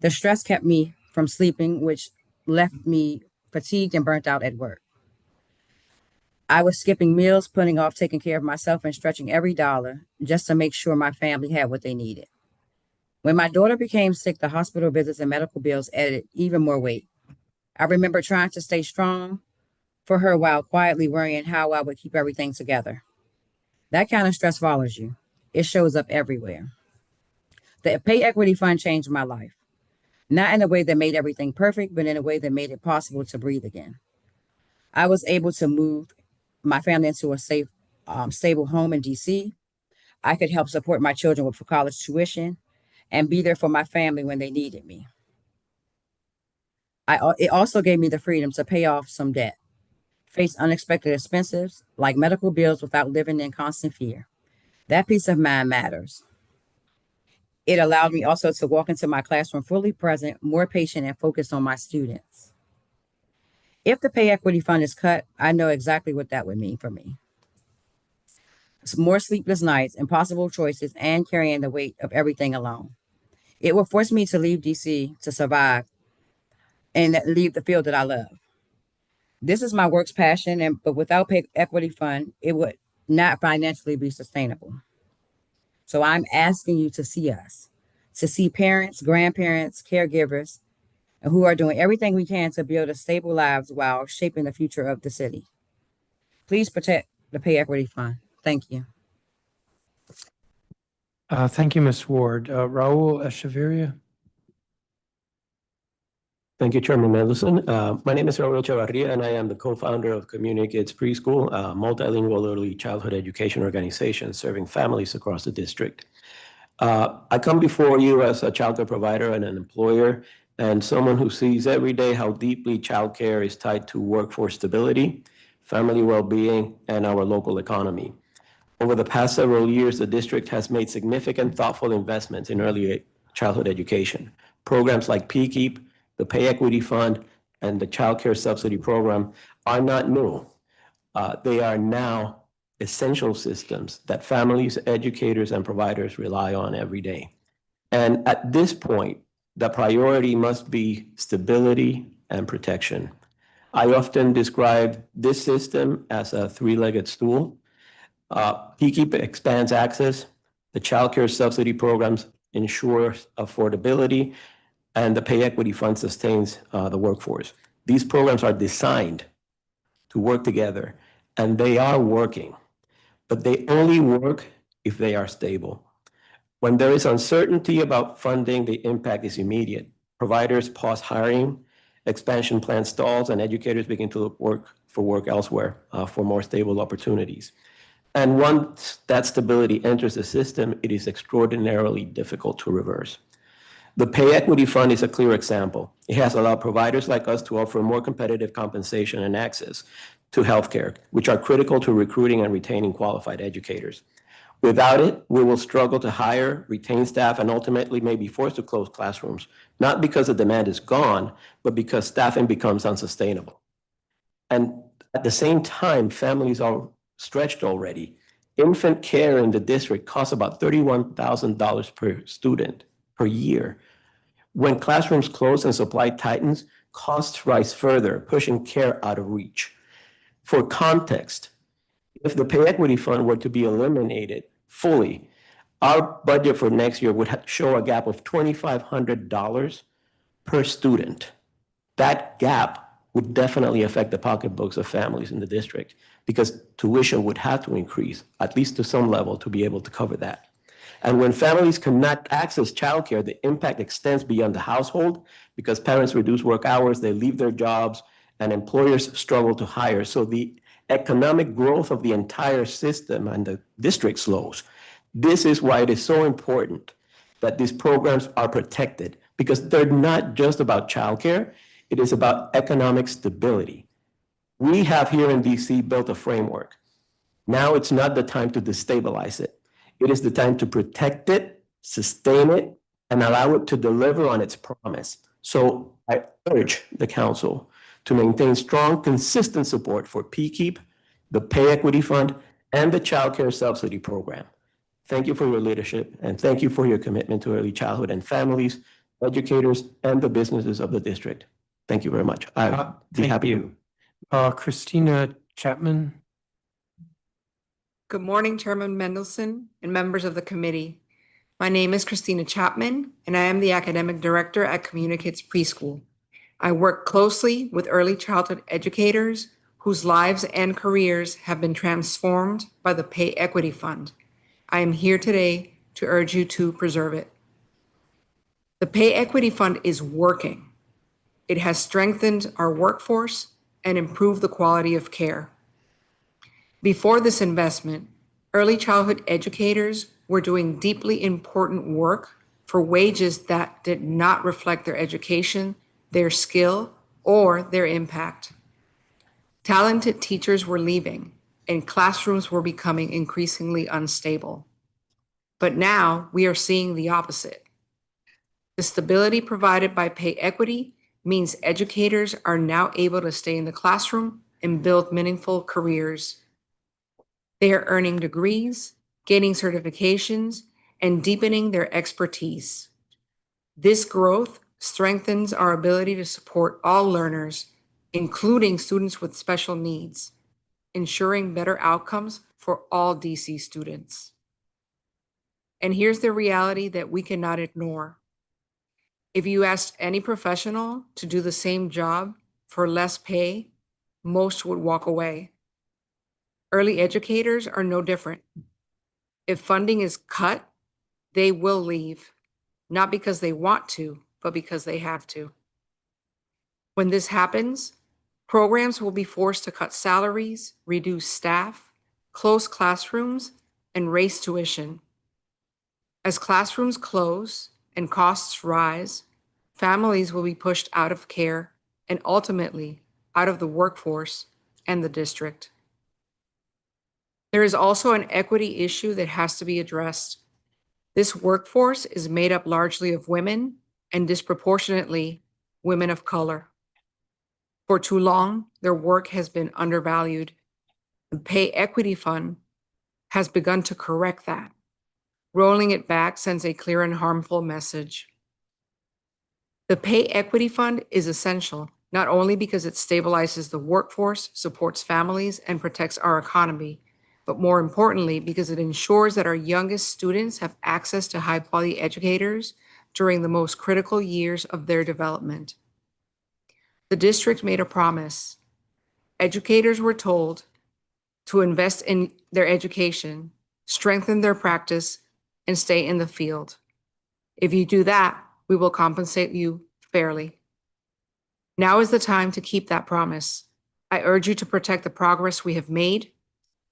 The stress kept me from sleeping, which left me fatigued and burnt out at work. I was skipping meals, putting off taking care of myself, and stretching every dollar just to make sure my family had what they needed. When my daughter became sick, the hospital visits and medical bills added even more weight. I remember trying to stay strong for her while quietly worrying how I would keep everything together. That kind of stress follows you. It shows up everywhere. The Pay Equity Fund changed my life, not in a way that made everything perfect, but in a way that made it possible to breathe again. I was able to move my family into a safe, stable home in DC. I could help support my children with college tuition and be there for my family when they needed me. It also gave me the freedom to pay off some debt, face unexpected expenses like medical bills without living in constant fear. That peace of mind matters. It allowed me also to walk into my classroom fully present, more patient, and focused on my students. If the Pay Equity Fund is cut, I know exactly what that would mean for me. It's more sleepless nights, impossible choices, and carrying the weight of everything alone. It will force me to leave DC to survive and leave the field that I love. This is my work's passion, but without Pay Equity Fund, it would not financially be sustainable. So I'm asking you to see us, to see parents, grandparents, caregivers, who are doing everything we can to build a stable lives while shaping the future of the city. Please protect the Pay Equity Fund. Thank you. Thank you, Ms. Ward. Raul Echeverria. Thank you, Chairman Mendelson. My name is Raul Echeverria, and I am the co-founder of Community Kids Preschool, a multilingual early childhood education organization serving families across the district. I come before you as a childcare provider and an employer, and someone who sees every day how deeply childcare is tied to workforce stability, family well-being, and our local economy. Over the past several years, the district has made significant, thoughtful investments in early childhood education. Programs like PKEEP, the Pay Equity Fund, and the Child Care Subsidy Program are not new. They are now essential systems that families, educators, and providers rely on every day. And at this point, the priority must be stability and protection. I often describe this system as a three-legged stool. PKEEP expands access, the Child Care Subsidy programs ensure affordability, and the Pay Equity Fund sustains the workforce. These programs are designed to work together, and they are working, but they only work if they are stable. When there is uncertainty about funding, the impact is immediate. Providers pause hiring, expansion plans stalls, and educators begin to look for work elsewhere for more stable opportunities. And once that stability enters the system, it is extraordinarily difficult to reverse. The Pay Equity Fund is a clear example. It has allowed providers like us to offer more competitive compensation and access to healthcare, which are critical to recruiting and retaining qualified educators. Without it, we will struggle to hire, retain staff, and ultimately may be forced to close classrooms, not because the demand is gone, but because staffing becomes unsustainable. And at the same time, families are stretched already. Infant care in the district costs about $31,000 per student per year. When classrooms close and supply tightens, costs rise further, pushing care out of reach. For context, if the Pay Equity Fund were to be eliminated fully, our budget for next year would show a gap of $2,500 per student. That gap would definitely affect the pocketbooks of families in the district because tuition would have to increase, at least to some level, to be able to cover that. And when families cannot access childcare, the impact extends beyond the household because parents reduce work hours, they leave their jobs, and employers struggle to hire. So the economic growth of the entire system and the district slows. This is why it is so important that these programs are protected because they're not just about childcare, it is about economic stability. We have here in DC built a framework. Now it's not the time to destabilize it. It is the time to protect it, sustain it, and allow it to deliver on its promise. So I urge the council to maintain strong, consistent support for PKEEP, the Pay Equity Fund, and the Child Care Subsidy Program. Thank you for your leadership, and thank you for your commitment to early childhood and families, educators, and the businesses of the district. Thank you very much. I'd be Thank happy you. to. Christina Chapman. Good morning, Chairman Mendelson and members of the committee. My name is Christina Chapman, and I am the Academic Director at Communicates Preschool. I work closely with early childhood educators whose lives and careers have been transformed by the Pay Equity Fund. I am here today to urge you to preserve it. The Pay Equity Fund is working. It has strengthened our workforce and improved the quality of care. Before this investment, early childhood educators were doing deeply important work for wages that did not reflect their education, their skill, or their impact. Talented teachers were leaving, and classrooms were becoming increasingly unstable. But now we are seeing the opposite. The stability provided by Pay Equity means educators are now able to stay in the classroom and build meaningful careers. They are earning degrees, gaining certifications, and deepening their expertise. This growth strengthens our ability to support all learners, including students with special needs, ensuring better outcomes for all DC students. And here's the reality that we cannot ignore. If you asked any professional to do the same job for less pay, most would walk away. Early educators are no different. If funding is cut, they will leave, not because they want to, but because they have to. When this happens, programs will be forced to cut salaries, reduce staff, close classrooms, and raise tuition. As classrooms close and costs rise, families will be pushed out of care and ultimately out of the workforce and the district. There is also an equity issue that has to be addressed. This workforce is made up largely of women and disproportionately women of color. For too long, their work has been undervalued. The Pay Equity Fund has begun to correct that. Rolling it back sends a clear and harmful message. The Pay Equity Fund is essential, not only because it stabilizes the workforce, supports families, and protects our economy, but more importantly, because it ensures that our youngest students have access to high-quality educators during the most critical years of their development. The district made a promise. Educators were told to invest in their education, strengthen their practice, and stay in the field. If you do that, we will compensate you fairly. Now is the time to keep that promise. I urge you to protect the progress we have made,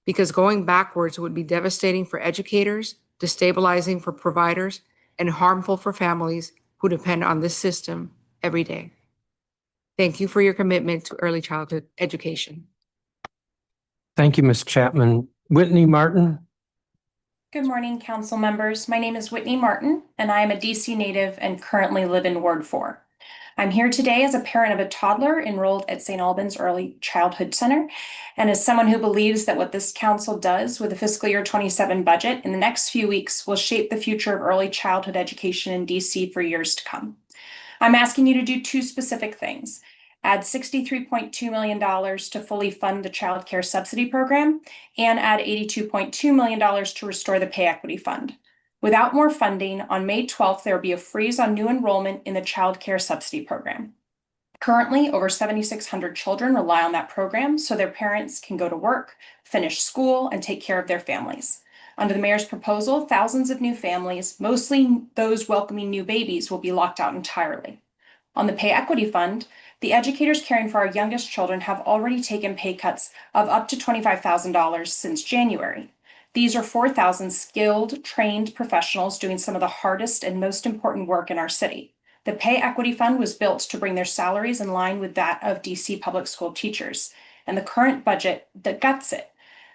because going backwards would be devastating for educators, destabilizing for providers, and harmful for families who depend on this system every day. Thank you for your commitment to early childhood education. Thank you, Ms. Chapman. Whitney Martin? Good morning, council members. My name is Whitney Martin, and I am a DC native and currently live in Ward 4. I'm here today as a parent of a toddler enrolled at St. Albans Early Childhood Center, and as someone who believes that what this council does with the fiscal year 27 budget in the next few weeks will shape the future of early childhood education in DC for years to come. I'm asking you to do two specific things. Add $63.2 million to fully fund the child care subsidy program, and add $82.2 million to restore the pay equity fund. Without more funding, on May 12th, there will be a freeze on new enrollment in the child care subsidy program. Currently, over 7,600 children rely on that program so their parents can go to work, finish school, and take care of their families. Under the mayor's proposal, thousands of new families, mostly those welcoming new babies, will be locked out entirely. On the pay equity fund, the educators caring for our youngest children have already taken pay cuts of up to $25,000 since January. These are 4,000 skilled, trained professionals doing some of the hardest and most important work in our city. The pay equity fund was built to bring their salaries in line with that of DC public school teachers, and the current budget that guts it.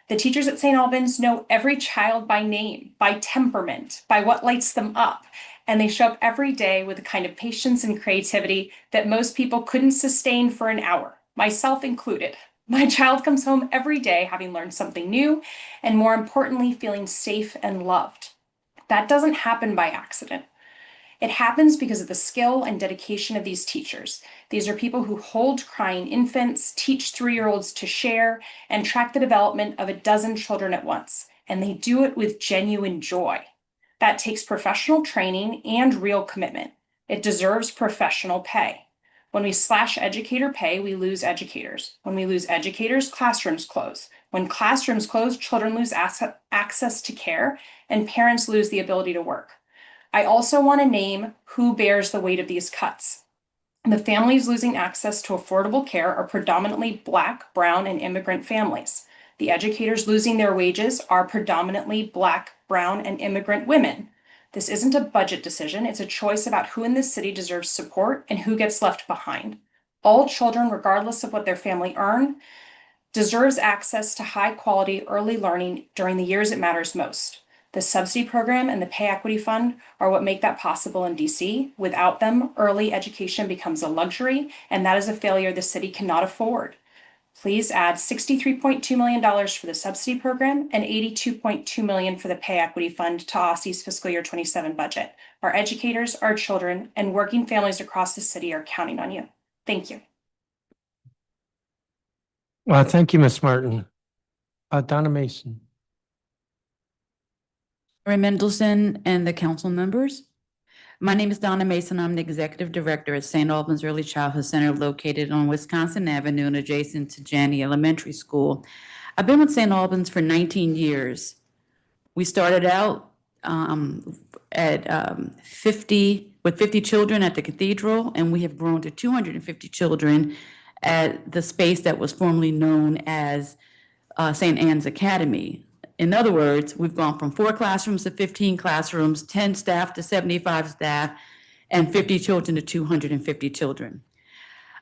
The teachers at St. Albans know every child by name, by temperament, by what lights them up, and they show up every day with the kind of patience and creativity that most people couldn't sustain for an hour, myself included. My child comes home every day having learned something new, and more importantly, feeling safe and loved. That doesn't happen by accident. It happens because of the skill and dedication of these teachers. These are people who hold crying infants, teach 3-year-olds to share, and track the development of a dozen children at once. And they do it with genuine joy. That takes professional training and real commitment. It deserves professional pay. When we slash educator pay, we lose educators. When we lose educators, classrooms close. When classrooms close, children lose access to care, and parents lose the ability to work. I also want to name who bears the weight of these cuts. The families losing access to affordable care are predominantly Black, Brown, and immigrant families. The educators losing their wages are predominantly Black, Brown, and immigrant women. This isn't a budget decision, it's a choice about who in this city deserves support and who gets left behind. All children, regardless of what their family earn, deserves access to high-quality early learning during the years it matters most. The subsidy program and the pay equity fund are what make that possible in DC. Without them, early education becomes a luxury, and that is a failure the city cannot afford. Please add $63.2 million for the subsidy program and $82.2 million for the pay equity fund to OSSI's fiscal year 27 budget. Our educators, our children, and working families across the city are counting on you. Thank you. Thank you, Ms. Martin. Donna Mason. Mendelson and the council members. My name is Donna Mason. I'm the executive director at St. Albans Early Childhood Center located on Wisconsin Avenue and adjacent to Janney Elementary School. I've been with St. Albans for 19 years. We started out at 50 children at the cathedral, and we have grown to 250 children at the space that was formerly known as St. Anne's Academy. In other words, we've gone from 4 classrooms to 15 classrooms, 10 staff to 75 staff, and 50 children to 250 children.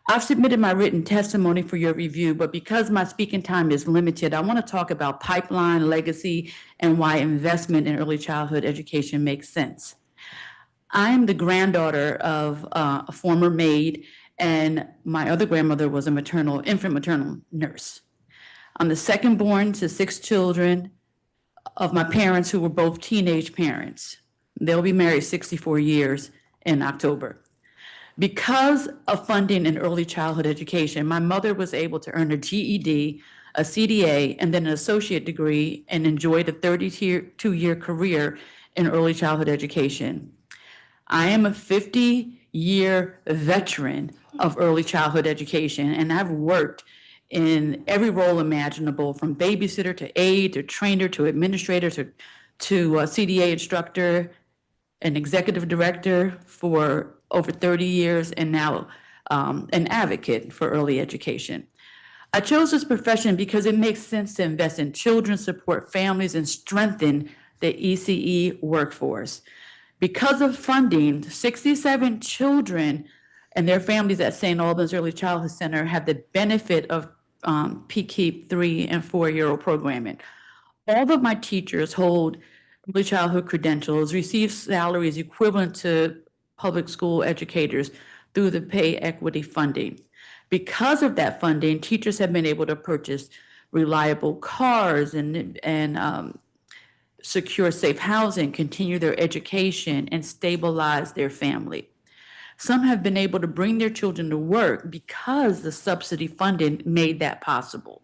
I've submitted my written testimony for your review, but because my speaking time is limited, I want to talk about pipeline, legacy, and why investment in early childhood education makes sense. I am the granddaughter of a former maid, and my other grandmother was a infant maternal nurse. I'm the second born to 6 children of my parents who were both teenage parents. They'll be married 64 years in October. Because of funding in early childhood education, my mother was able to earn a GED, a CDA, and then an associate degree and enjoyed a 32-year career in early childhood education. I am a 50-year veteran of early childhood education, and I've worked in every role imaginable, from babysitter to aide to trainer to administrator to CDA instructor and executive director for over 30 years, and now an advocate for early education. I chose this profession because it makes sense to invest in children, support families, and strengthen the ECE workforce. Because of funding, 67 children and their families at St. Albans Early Childhood Center have the benefit of PKEEP 3 and 4-year-old programming. All of my teachers hold early childhood credentials, receive salaries equivalent to public school educators through the pay equity funding. Because of that funding, teachers have been able to purchase reliable cars and secure safe housing, continue their education, and stabilize their family. Some have been able to bring their children to work because the subsidy funding made that possible.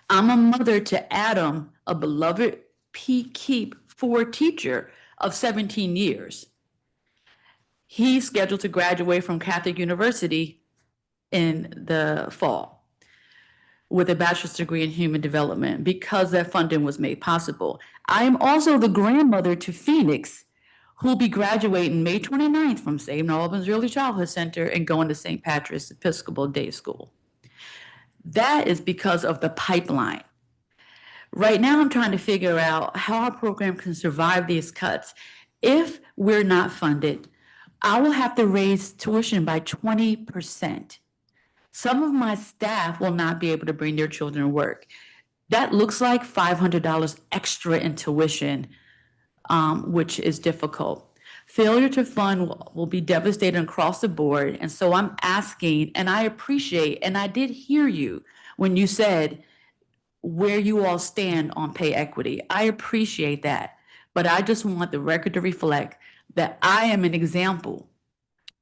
I'm a mother to Adam, a beloved PKEEP 4 teacher of 17 years. He's scheduled to graduate from Catholic University in the fall with a bachelor's degree in human development because that funding was made possible. I am also the grandmother to Phoenix, who'll be graduating May 29th from St. Albans Early Childhood Center and going to St. Patrick's Episcopal Day School. That is because of the pipeline. Right now, I'm trying to figure out how our program can survive these cuts. If we're not funded, I will have to raise tuition by 20%. Some of my staff will not be able to bring their children to work. That looks like $500 extra in tuition, which is difficult. Failure to fund will be devastating across the board. And so I'm asking, and I appreciate, and I did hear you when you said where you all stand on pay equity. I appreciate that. But I just want the record to reflect that I am an example.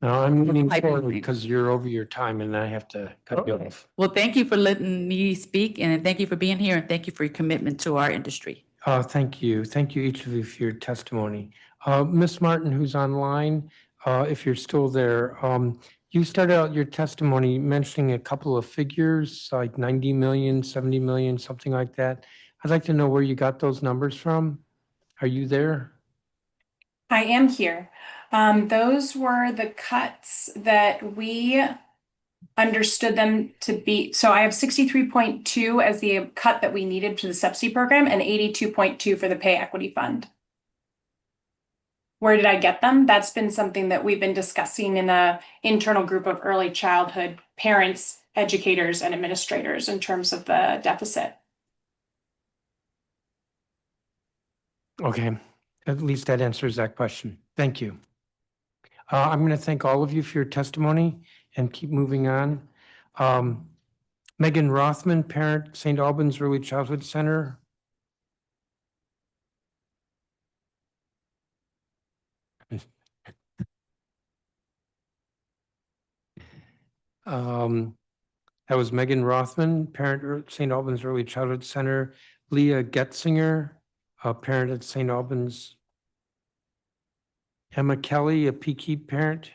No, I'm leaning Pipeline. forward because you're over your time and I have to cut you off. Well, thank you for letting me speak, and thank you for being here, and thank you for your commitment to our industry. Thank you. Thank you, each of you, for your testimony. Ms. Martin, who's online, if you're still there, you started out your testimony mentioning a couple of figures, like 90 million, 70 million, something like that. I'd like to know where you got those numbers from. Are you there? I am here. Those were the cuts that we understood them to be. So I have 63.2 as the cut that we needed to the subsidy program and 82.2 for the pay equity fund. Where did I get them? That's been something that we've been discussing in an internal group of early childhood parents, educators, and administrators in terms of the deficit. Okay, at least that answers that question. Thank you. I'm going to thank all of you for your testimony and keep moving on. Megan Rothman, parent, St. Albans Early Childhood Center. That was Megan Rothman, parent, St. Albans Early Childhood Center. Leah Getzinger, a parent at St. Albans. Emma Kelly, a PKEEP parent.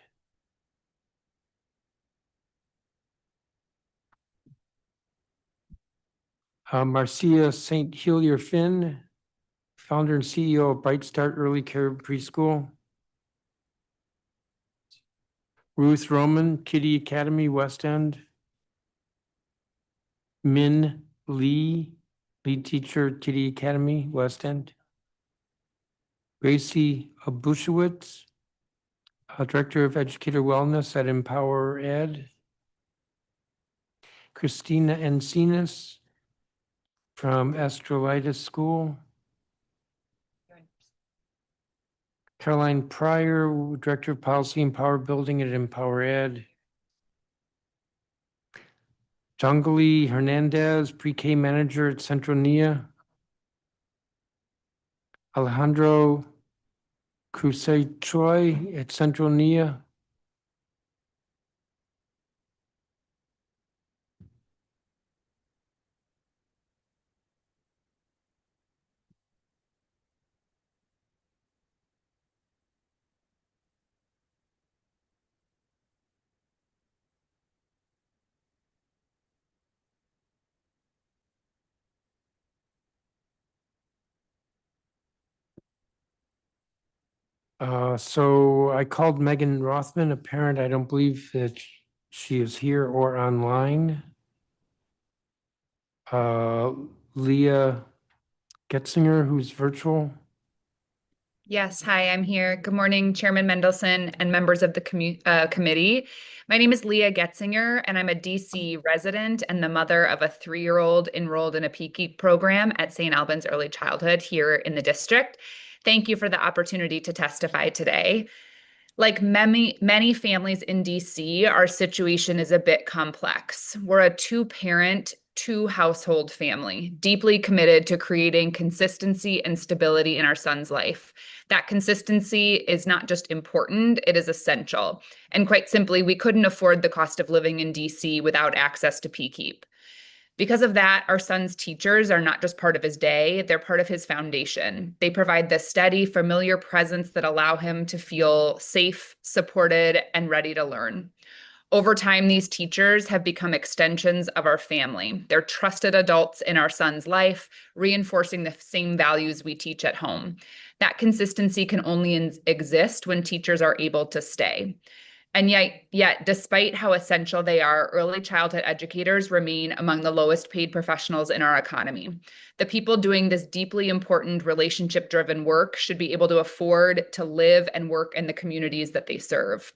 Marcia St. Helier Finn, founder and CEO of Bright Start Early Care Preschool. Ruth Roman, Kitty Academy, West End. Min Lee, lead teacher, Kitty Academy, West End. Gracie Abushewitz, Director of Educator Wellness at Empower Ed. Christina Encinas from Astrolitis School. Caroline Pryor, Director of Policy and Power Building at Empower Ed. Jangali Hernandez, Pre-K Manager at Central NIA. Alejandro Crusade Troy at Central NIA. So I called Megan Rothman, a parent. I don't believe that she is here or online. Leah Getzinger, who's virtual. Yes, hi, I'm here. Good morning, Chairman Mendelson and members of the committee. My name is Leah Getzinger, and I'm a DC resident and the mother of a 3-year-old enrolled in a PKEEP program at St. Albans Early Childhood here in the district. Thank you for the opportunity to testify today. Like many families in DC, our situation is a bit complex. We're a 2-parent, 2-household family, deeply committed to creating consistency and stability in our son's life. That consistency is not just important, it is essential. And quite simply, we couldn't afford the cost of living in DC without access to PKEEP. Because of that, our son's teachers are not just part of his day, they're part of his foundation. They provide the steady, familiar presence that allow him to feel safe, supported, and ready to learn. Over time, these teachers have become extensions of our family. They're trusted adults in our son's life, reinforcing the same values we teach at home. That consistency can only exist when teachers are able to stay. And yet, despite how essential they are, early childhood educators remain among the lowest paid professionals in our economy. The people doing this deeply important relationship-driven work should be able to afford to live and work in the communities that they serve.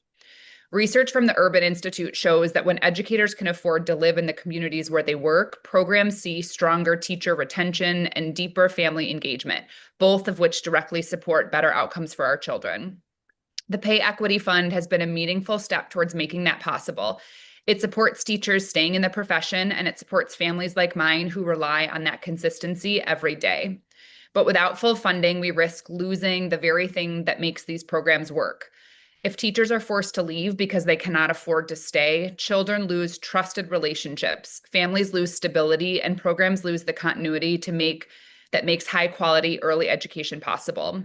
Research from the Urban Institute shows that when educators can afford to live in the communities where they work, programs see stronger teacher retention and deeper family engagement, both of which directly support better outcomes for our children. The Pay Equity Fund has been a meaningful step towards making that possible. It supports teachers staying in the profession, and it supports families like mine who rely on that consistency every day. But without full funding, we risk losing the very thing that makes these programs work. If teachers are forced to leave because they cannot afford to stay, children lose trusted relationships, families lose stability, and programs lose the continuity that makes high-quality early education possible.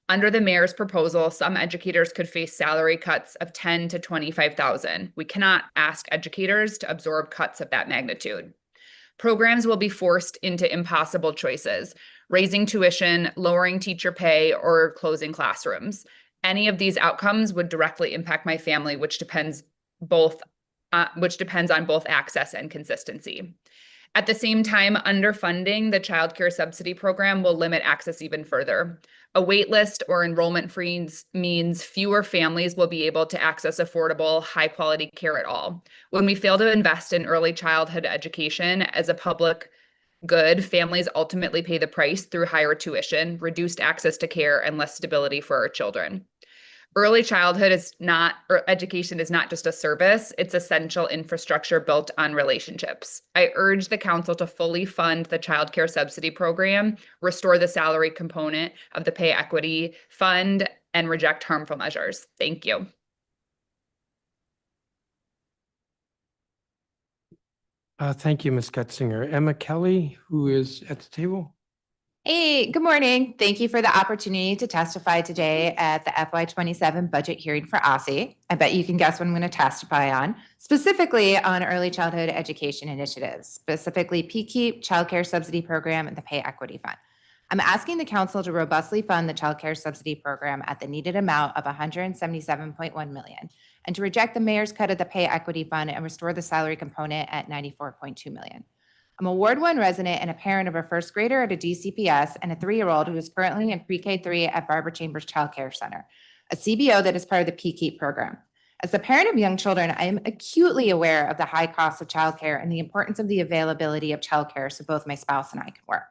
Under the mayor's proposal, some educators could face salary cuts of $10,000 to $25,000. We cannot ask educators to absorb cuts of that magnitude. Programs will be forced into impossible choices, raising tuition, lowering teacher pay, or closing classrooms. Any of these outcomes would directly impact my family, which depends on both access and consistency. At the same time, underfunding the child care subsidy program will limit access even further. A wait list or enrollment freeze means fewer families will be able to access affordable, high-quality care at all. When we fail to invest in early childhood education as a public good, families ultimately pay the price through higher tuition, reduced access to care, and less stability for our children. Early childhood education is not just a service, it's essential infrastructure built on relationships. I urge the council to fully fund the child care subsidy program, restore the salary component of the Pay Equity Fund, and reject harmful measures. Thank you. Thank you, Ms. Getzinger. Emma Kelly, who is at the table. Hey, good morning. Thank you for the opportunity to testify today at the FY27 budget hearing for OSSI. I bet you can guess what I'm going to testify on, specifically on early childhood education initiatives, specifically PKEEP, Child Care Subsidy Program, and the Pay Equity Fund. I'm asking the council to robustly fund the Child Care Subsidy Program at the needed amount of $177.1 million, and to reject the mayor's cut of the Pay Equity Fund and restore the salary component at $94.2 million. I'm a Ward 1 resident and a parent of a first grader at a DCPS and a 3-year-old who is currently in pre-K3 at Barbara Chambers Child Care Center, a CBO that is part of the PKEEP program. As a parent of young children, I am acutely aware of the high cost of childcare and the importance of the availability of childcare so both my spouse and I can work.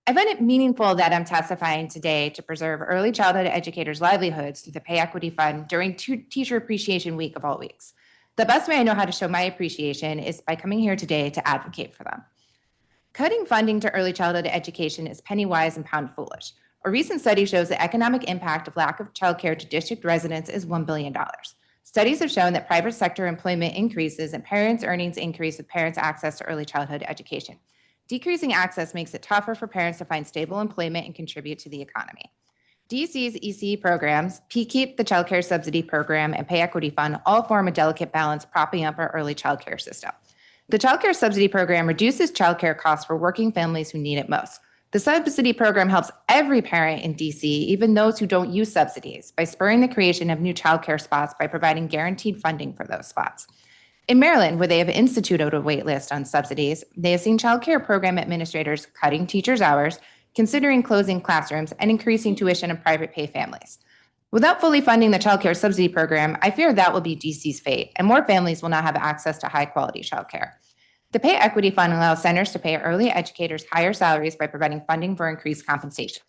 I find it meaningful that I'm testifying today to preserve early childhood educators' livelihoods through the Pay Equity Fund during Teacher Appreciation Week of all weeks. The best way I know how to show my appreciation is by coming here today to advocate for them. Cutting funding to early childhood education is penny wise and pound foolish. A recent study shows the economic impact of lack of childcare to district residents is $1 billion. Studies have shown that private sector employment increases and parents' earnings increase with parents' access to early childhood education. Decreasing access makes it tougher for parents to find stable employment and contribute to the economy. DC's ECE programs, PKEEP, the Child Care Subsidy Program, and Pay Equity Fund all form a delicate balance propping up our early child care system. The Child Care Subsidy Program reduces child care costs for working families who need it most. The subsidy program helps every parent in DC, even those who don't use subsidies, by spurring the creation of new child care spots by providing guaranteed funding for those spots. In Maryland, where they have instituted a wait list on subsidies, they have seen child care program administrators cutting teachers' hours, considering closing classrooms and increasing tuition of private pay families. Without fully funding the childcare subsidy program, I fear that will be DC's fate, and more families will not have access to high-quality childcare. The Pay Equity Fund allows centers to pay early educators higher salaries by providing funding for increased compensation.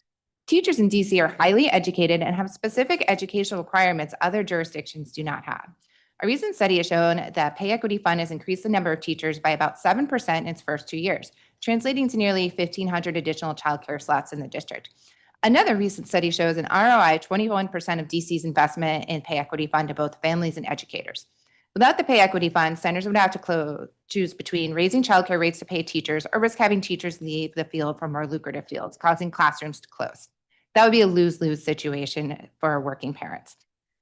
Teachers in DC are highly educated and have specific educational requirements other jurisdictions do not have. A recent study has shown that Pay Equity Fund has increased the number of teachers by about 7% in its first 2 years, translating to nearly 1,500 additional childcare slots in the district. Another recent study shows an ROI 21% of DC's investment in Pay Equity Fund to both families and educators. Without the Pay Equity Fund, centers would have to choose between raising childcare rates to pay teachers or risk having teachers leave the field for more lucrative fields, causing classrooms to close. That would be a lose-lose situation for working parents.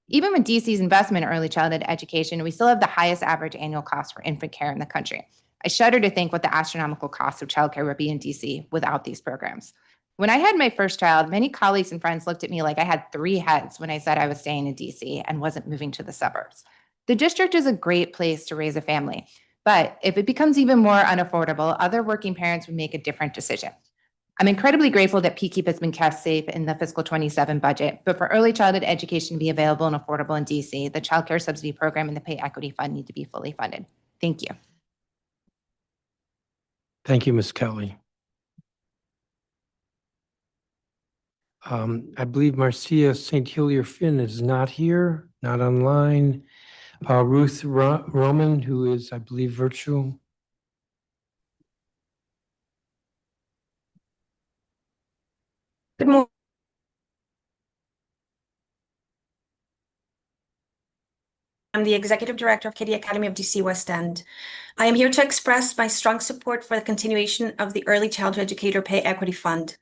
Even with DC's investment in early childhood education, we still have the highest average annual cost for infant care in the country. I shudder to think what the astronomical cost of childcare would be in DC without these programs. When I had my first child, many colleagues and friends looked at me like I had 3 heads when I said I was staying in DC and wasn't moving to the suburbs. The district is a great place to raise a family, but if it becomes even more unaffordable, other working parents would make a different decision. I'm incredibly grateful that PKEEP has been kept safe in the fiscal 27 budget, but for early childhood education to be available and affordable in DC, the Child Care Subsidy Program and the Pay Equity Fund need to be fully funded. Thank you. Thank you, Ms. Kelly. I believe Marcia St. Hilaire Finn is not here, not online. Ruth Roman, who is, I believe, virtual. Good morning. I'm the Executive Director of Kitty Academy of DC West End. I am here to express my strong support for the continuation of the Early Childhood Educator Pay Equity Fund.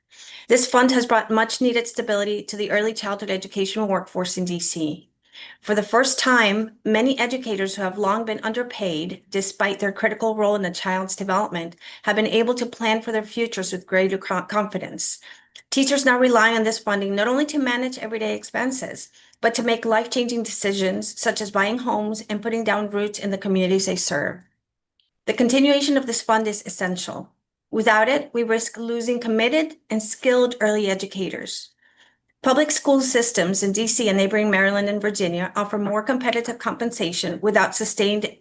This fund has brought much needed stability to the early childhood educational workforce in DC. For the first time, many educators who have long been underpaid, despite their critical role in a child's development, have been able to plan for their futures with greater confidence. Teachers now rely on this funding not only to manage everyday expenses, but to make life-changing decisions such as buying homes and putting down roots in the communities they serve. The continuation of this fund is essential. Without it, we risk losing committed and skilled early educators. Public school systems in DC and neighboring Maryland and Virginia offer more competitive compensation without sustained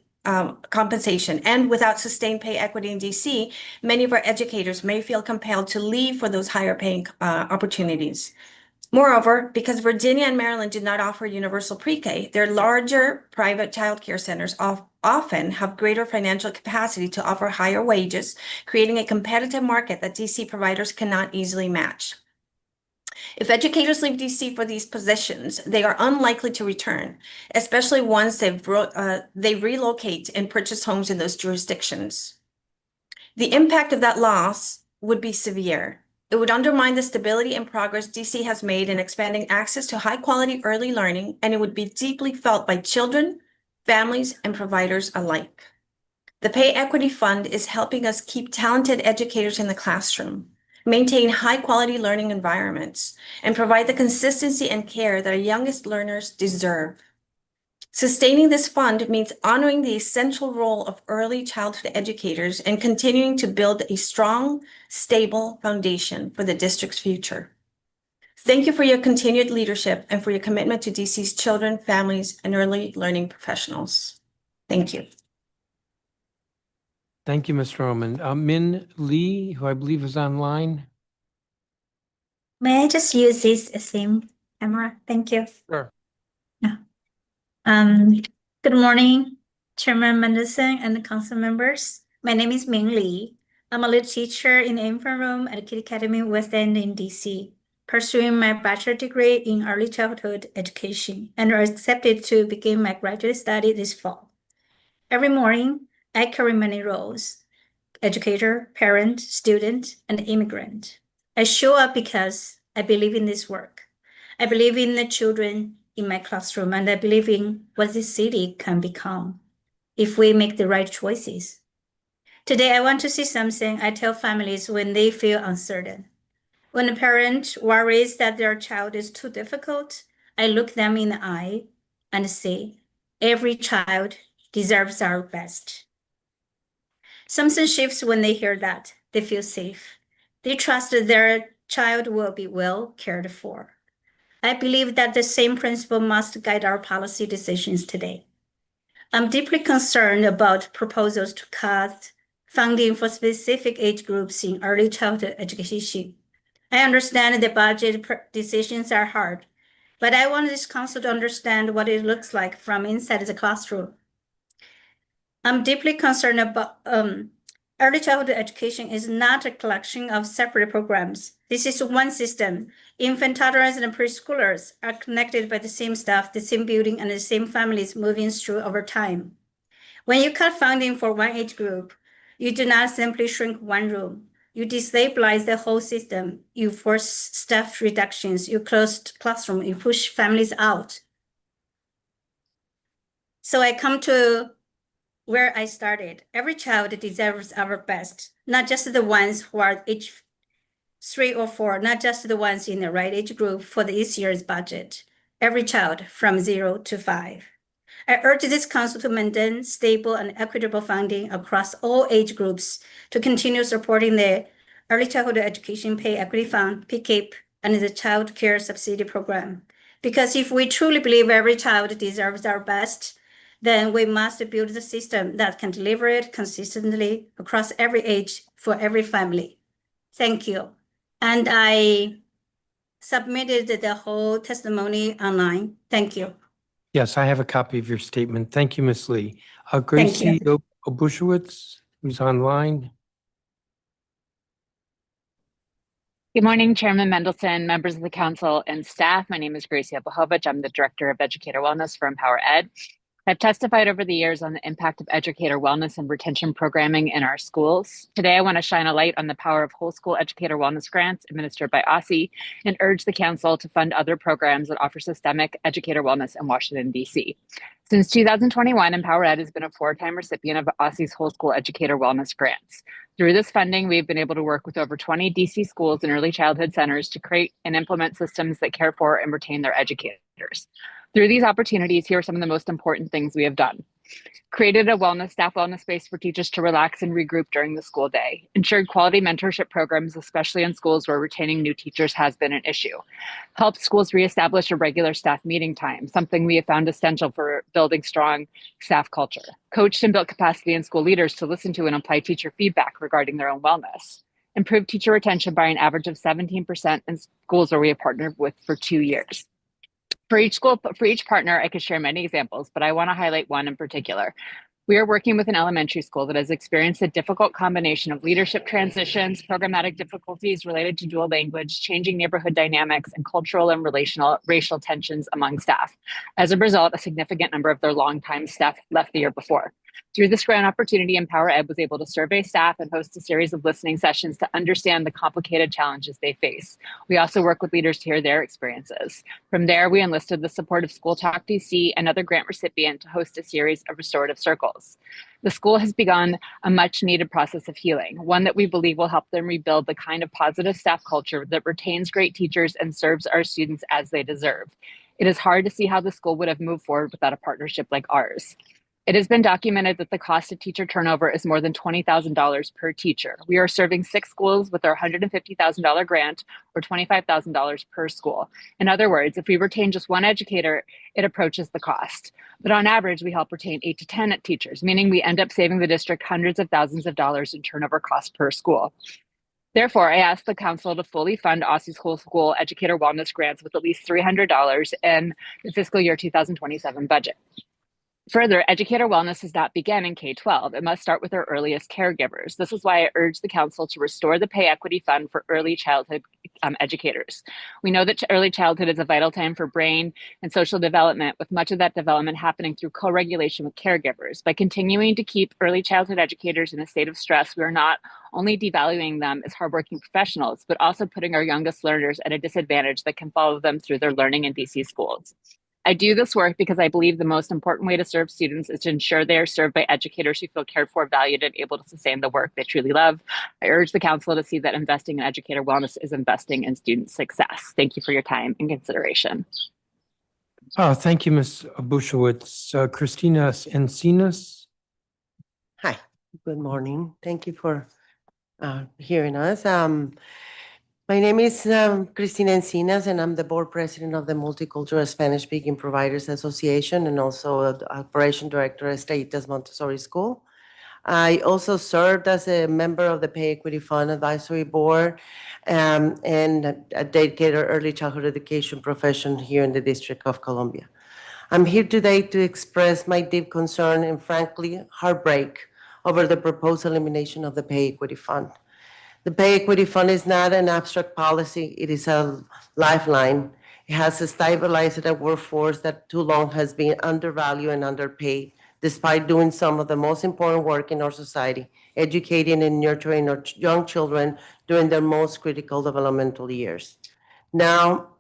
compensation, and without sustained pay equity in DC, many of our educators may feel compelled to leave for those higher paying opportunities. Moreover, because Virginia and Maryland do not offer universal pre-K, their larger private childcare centers often have greater financial capacity to offer higher wages, creating a competitive market that DC providers cannot easily match. If educators leave DC for these positions, they are unlikely to return, especially once they relocate and purchase homes in those jurisdictions. The impact of that loss would be severe. It would undermine the stability and progress DC has made in expanding access to high-quality early learning, and it would be deeply felt by children, families, and providers alike. The Pay Equity Fund is helping us keep talented educators in the classroom, maintain high-quality learning environments, and provide the consistency and care that our youngest learners deserve. Sustaining this fund means honoring the essential role of early childhood educators and continuing to build a strong, stable foundation for the district's future. Thank you for your continued leadership and for your commitment to DC's children, families, and early learning professionals. Thank you. Thank you, Ms. Roman. Min Lee, who I believe is online. May I just use this same camera? Thank you. Sure. Good morning, Chairman Mendelson and the council members. My name is Ming Lee. I'm a lead teacher in the infant room at Kitty Academy West End in DC, pursuing my bachelor degree in early childhood education and are accepted to begin my graduate study this fall. Every morning, I carry many roles: educator, parent, student, and immigrant. I show up because I believe in this work. I believe in the children in my classroom, and I believe in what this city can become if we make the right choices. Today, I want to see something I tell families when they feel uncertain. When a parent worries that their child is too difficult, I look them in the eye and say, every child deserves our best. Something shifts when they hear that. They feel safe. They trust their child will be well cared for. I believe that the same principle must guide our policy decisions today. I'm deeply concerned about proposals to cut funding for specific age groups in early childhood education. I understand the budget decisions are hard, but I want this council to understand what it looks like from inside the classroom. I'm deeply concerned about early childhood education is not a collection of separate programs. This is one system. Infant toddlers and preschoolers are connected by the same staff, the same building, and the same families moving through over time. When you cut funding for one age group, you do not simply shrink one room. You destabilize the whole system. You force staff reductions. You close classroom. You push families out. So I come to where I started. Every child deserves our best, not just the ones who are age 3 or 4, not just the ones in the right age group for this year's budget. Every child from 0 to 5. I urge this council to maintain stable and equitable funding across all age groups to continue supporting the Early Childhood Education Pay Equity Fund, PKIP, and the Child Care Subsidy Program. Because if we truly believe every child deserves our best, then we must build a system that can deliver it consistently across every age for every family. Thank you. And I submitted the whole testimony online. Thank you. Yes, I have a copy of your statement. Thank you, Ms. Lee. Thank Gracie you. Obushewitz, who's online. Good morning, Chairman Mendelson, members of the council, and staff. My name is Gracie Obushewitz. I'm the Director of Educator Wellness for Empower Ed. I've testified over the years on the impact of educator wellness and retention programming in our schools. Today, I want to shine a light on the power of whole school educator wellness grants administered by OSSI and urge the council to fund other programs that offer systemic educator wellness in Washington, D.C. Since 2021, Empower Ed has been a 4-time recipient of OSSI's whole school educator wellness grants. Through this funding, we've been able to work with over 20 DC schools and early childhood centers to create and implement systems that care for and retain their educators. Through these opportunities, here are some of the most important things we have done. Created a staff wellness space for teachers to relax and regroup during the school day. Ensured quality mentorship programs, especially in schools where retaining new teachers has been an issue. Helped schools reestablish a regular staff meeting time, something we have found essential for building strong staff culture. Coached and built capacity in school leaders to listen to and apply teacher feedback regarding their own wellness. Improved teacher retention by an average of 17% in schools where we have partnered with for 2 years. For each partner, I could share many examples, but I want to highlight one in particular. We are working with an elementary school that has experienced a difficult combination of leadership transitions, programmatic difficulties related to dual language, changing neighborhood dynamics, and cultural and racial tensions among staff. As a result, a significant number of their longtime staff left the year before. Through this grant opportunity, Empower Ed was able to survey staff and host a series of listening sessions to understand the complicated challenges they face. We also work with leaders to hear their experiences. From there, we enlisted the support of School Talk DC, another grant recipient, to host a series of restorative circles. The school has begun a much needed process of healing, one that we believe will help them rebuild the kind of positive staff culture that retains great teachers and serves our students as they deserve. It is hard to see how the school would have moved forward without a partnership like ours. It has been documented that the cost of teacher turnover is more than $20,000 per teacher. We are serving 6 schools with our $150,000 grant, or $25,000 per school. In other words, if we retain just one educator, it approaches the cost. But on average, we help retain 8 to 10 teachers, meaning we end up saving the district hundreds of thousands of dollars in turnover costs per school. Therefore, I asked the council to fully fund OSSI's whole school educator wellness grants with at least $300 in the fiscal year 2027 budget. Further, educator wellness does not begin in K-12. It must start with our earliest caregivers. This is why I urge the council to restore the pay equity fund for early childhood educators. We know that early childhood is a vital time for brain and social development, with much of that development happening through co-regulation with caregivers. By continuing to keep early childhood educators in a state of stress, we are not only devaluing them as hardworking professionals, but also putting our youngest learners at a disadvantage that can follow them through their learning in DC schools. I do this work because I believe the most important way to serve students is to ensure they are served by educators who feel cared for, valued, and able to sustain the work they truly love. I urge the council to see that investing in educator wellness is investing in student success. Thank you for your time and consideration. Thank you, Ms. Obushewitz. Christina Encinas. Hi, good morning. Thank you for hearing us. My name is Cristina Encinas, and I'm the board president of the Multicultural Spanish-Speaking Providers Association and also the operation director at Esteitas Montessori School. I also served as a member of the Pay Equity Fund Advisory Board and a dedicated early childhood education profession here in the District of Columbia. I'm here today to express my deep concern and frankly heartbreak over the proposed elimination of the Pay Equity Fund. The Pay Equity Fund is not an abstract policy, it is a lifeline. It has stabilized a workforce that too long has been undervalued and underpaid, despite doing some of the most important work in our society, educating and nurturing our young children during their most critical developmental years. Now,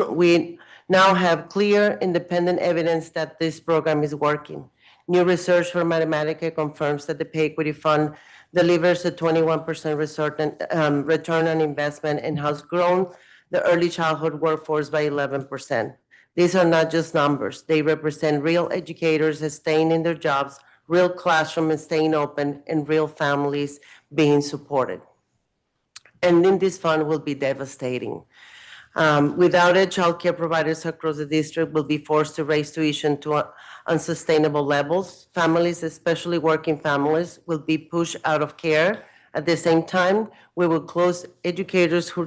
we now have clear, independent evidence that this program is working. New research from Mathematica confirms that the Pay Equity Fund delivers a 21% return on investment and has grown the early childhood workforce by 11%. These are not just numbers. They represent real educators staying in their jobs, real classrooms staying open, and real families being supported. Ending this fund will be devastating. Without it, childcare providers across the district will be forced to raise tuition to unsustainable levels. Families, especially working families, will be pushed out of care. At the same time, we will lose educators who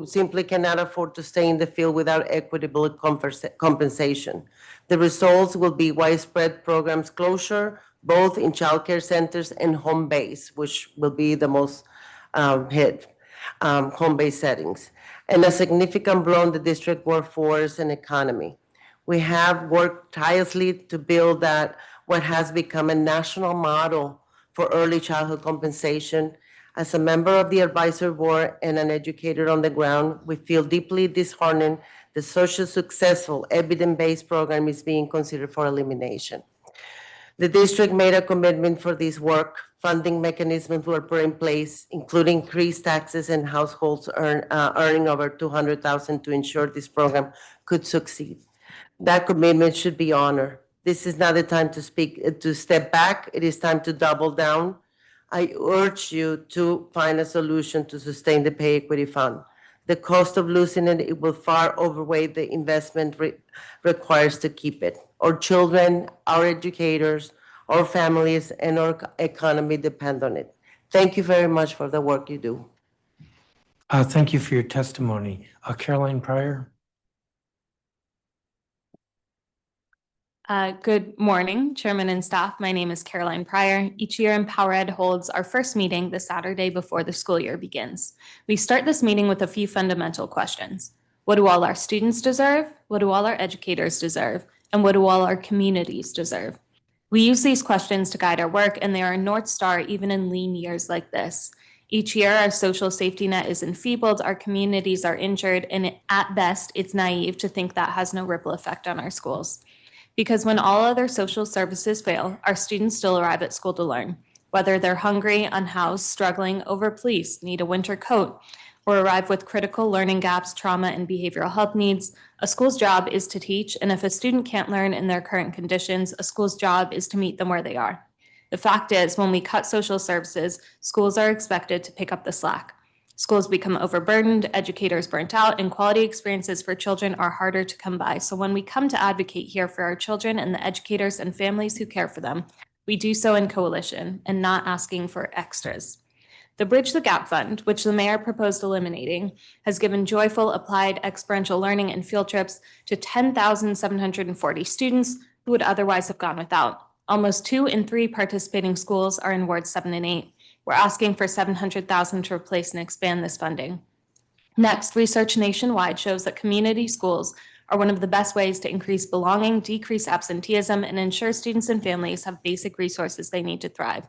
simply cannot afford to stay in the field without equitable compensation. The results will be widespread programs closure, both in childcare centers and home base, which will be the most hit. Home-based settings, and a significant blow on the district workforce and economy. We have worked tirelessly to build what has become a national model for early childhood compensation. As a member of the advisory board and an educator on the ground, we feel deeply disheartened that such a successful evidence-based program is being considered for elimination. The district made a commitment for this work. Funding mechanisms were put in place, including increased taxes and households earning over $200,000 to ensure this program could succeed. That commitment should be honored. This is not the time to step back. It is time to double down. I urge you to find a solution to sustain the Pay Equity Fund. The cost of losing it will far outweigh the investment requires to keep it. Our children, our educators, our families, and our economy depend on it. Thank you very much for the work you do. Thank you for your testimony. Caroline Pryor. Good morning, Chairman and staff. My name is Caroline Pryor. Each year, Empower Ed holds our first meeting the Saturday before the school year begins. We start this meeting with a few fundamental questions. What do all our students deserve? What do all our educators deserve? And what do all our communities deserve? We use these questions to guide our work, and they are a North Star even in lean years like this. Each year, our social safety net is enfeebled, our communities are injured, and at best, it's naive to think that has no ripple effect on our schools. Because when all other social services fail, our students still arrive at school to learn. Whether they're hungry, unhoused, struggling, overpoliced, need a winter coat, or arrive with critical learning gaps, trauma, and behavioral health needs, a school's job is to teach, and if a student can't learn in their current conditions, a school's job is to meet them where they are. The fact is, when we cut social services, schools are expected to pick up the slack. Schools become overburdened, educators burnt out, and quality experiences for children are harder to come by. So when we come to advocate here for our children and the educators and families who care for them, we do so in coalition and not asking for extras. The Bridge the Gap Fund, which the mayor proposed eliminating, has given joyful, applied, experiential learning and field trips to 10,740 students who would otherwise have gone without. Almost 2 in 3 participating schools are in wards 7 and 8. We're asking for $700,000 to replace and expand this funding. Next, research nationwide shows that community schools are one of the best ways to increase belonging, decrease absenteeism, and ensure students and families have basic resources they need to thrive.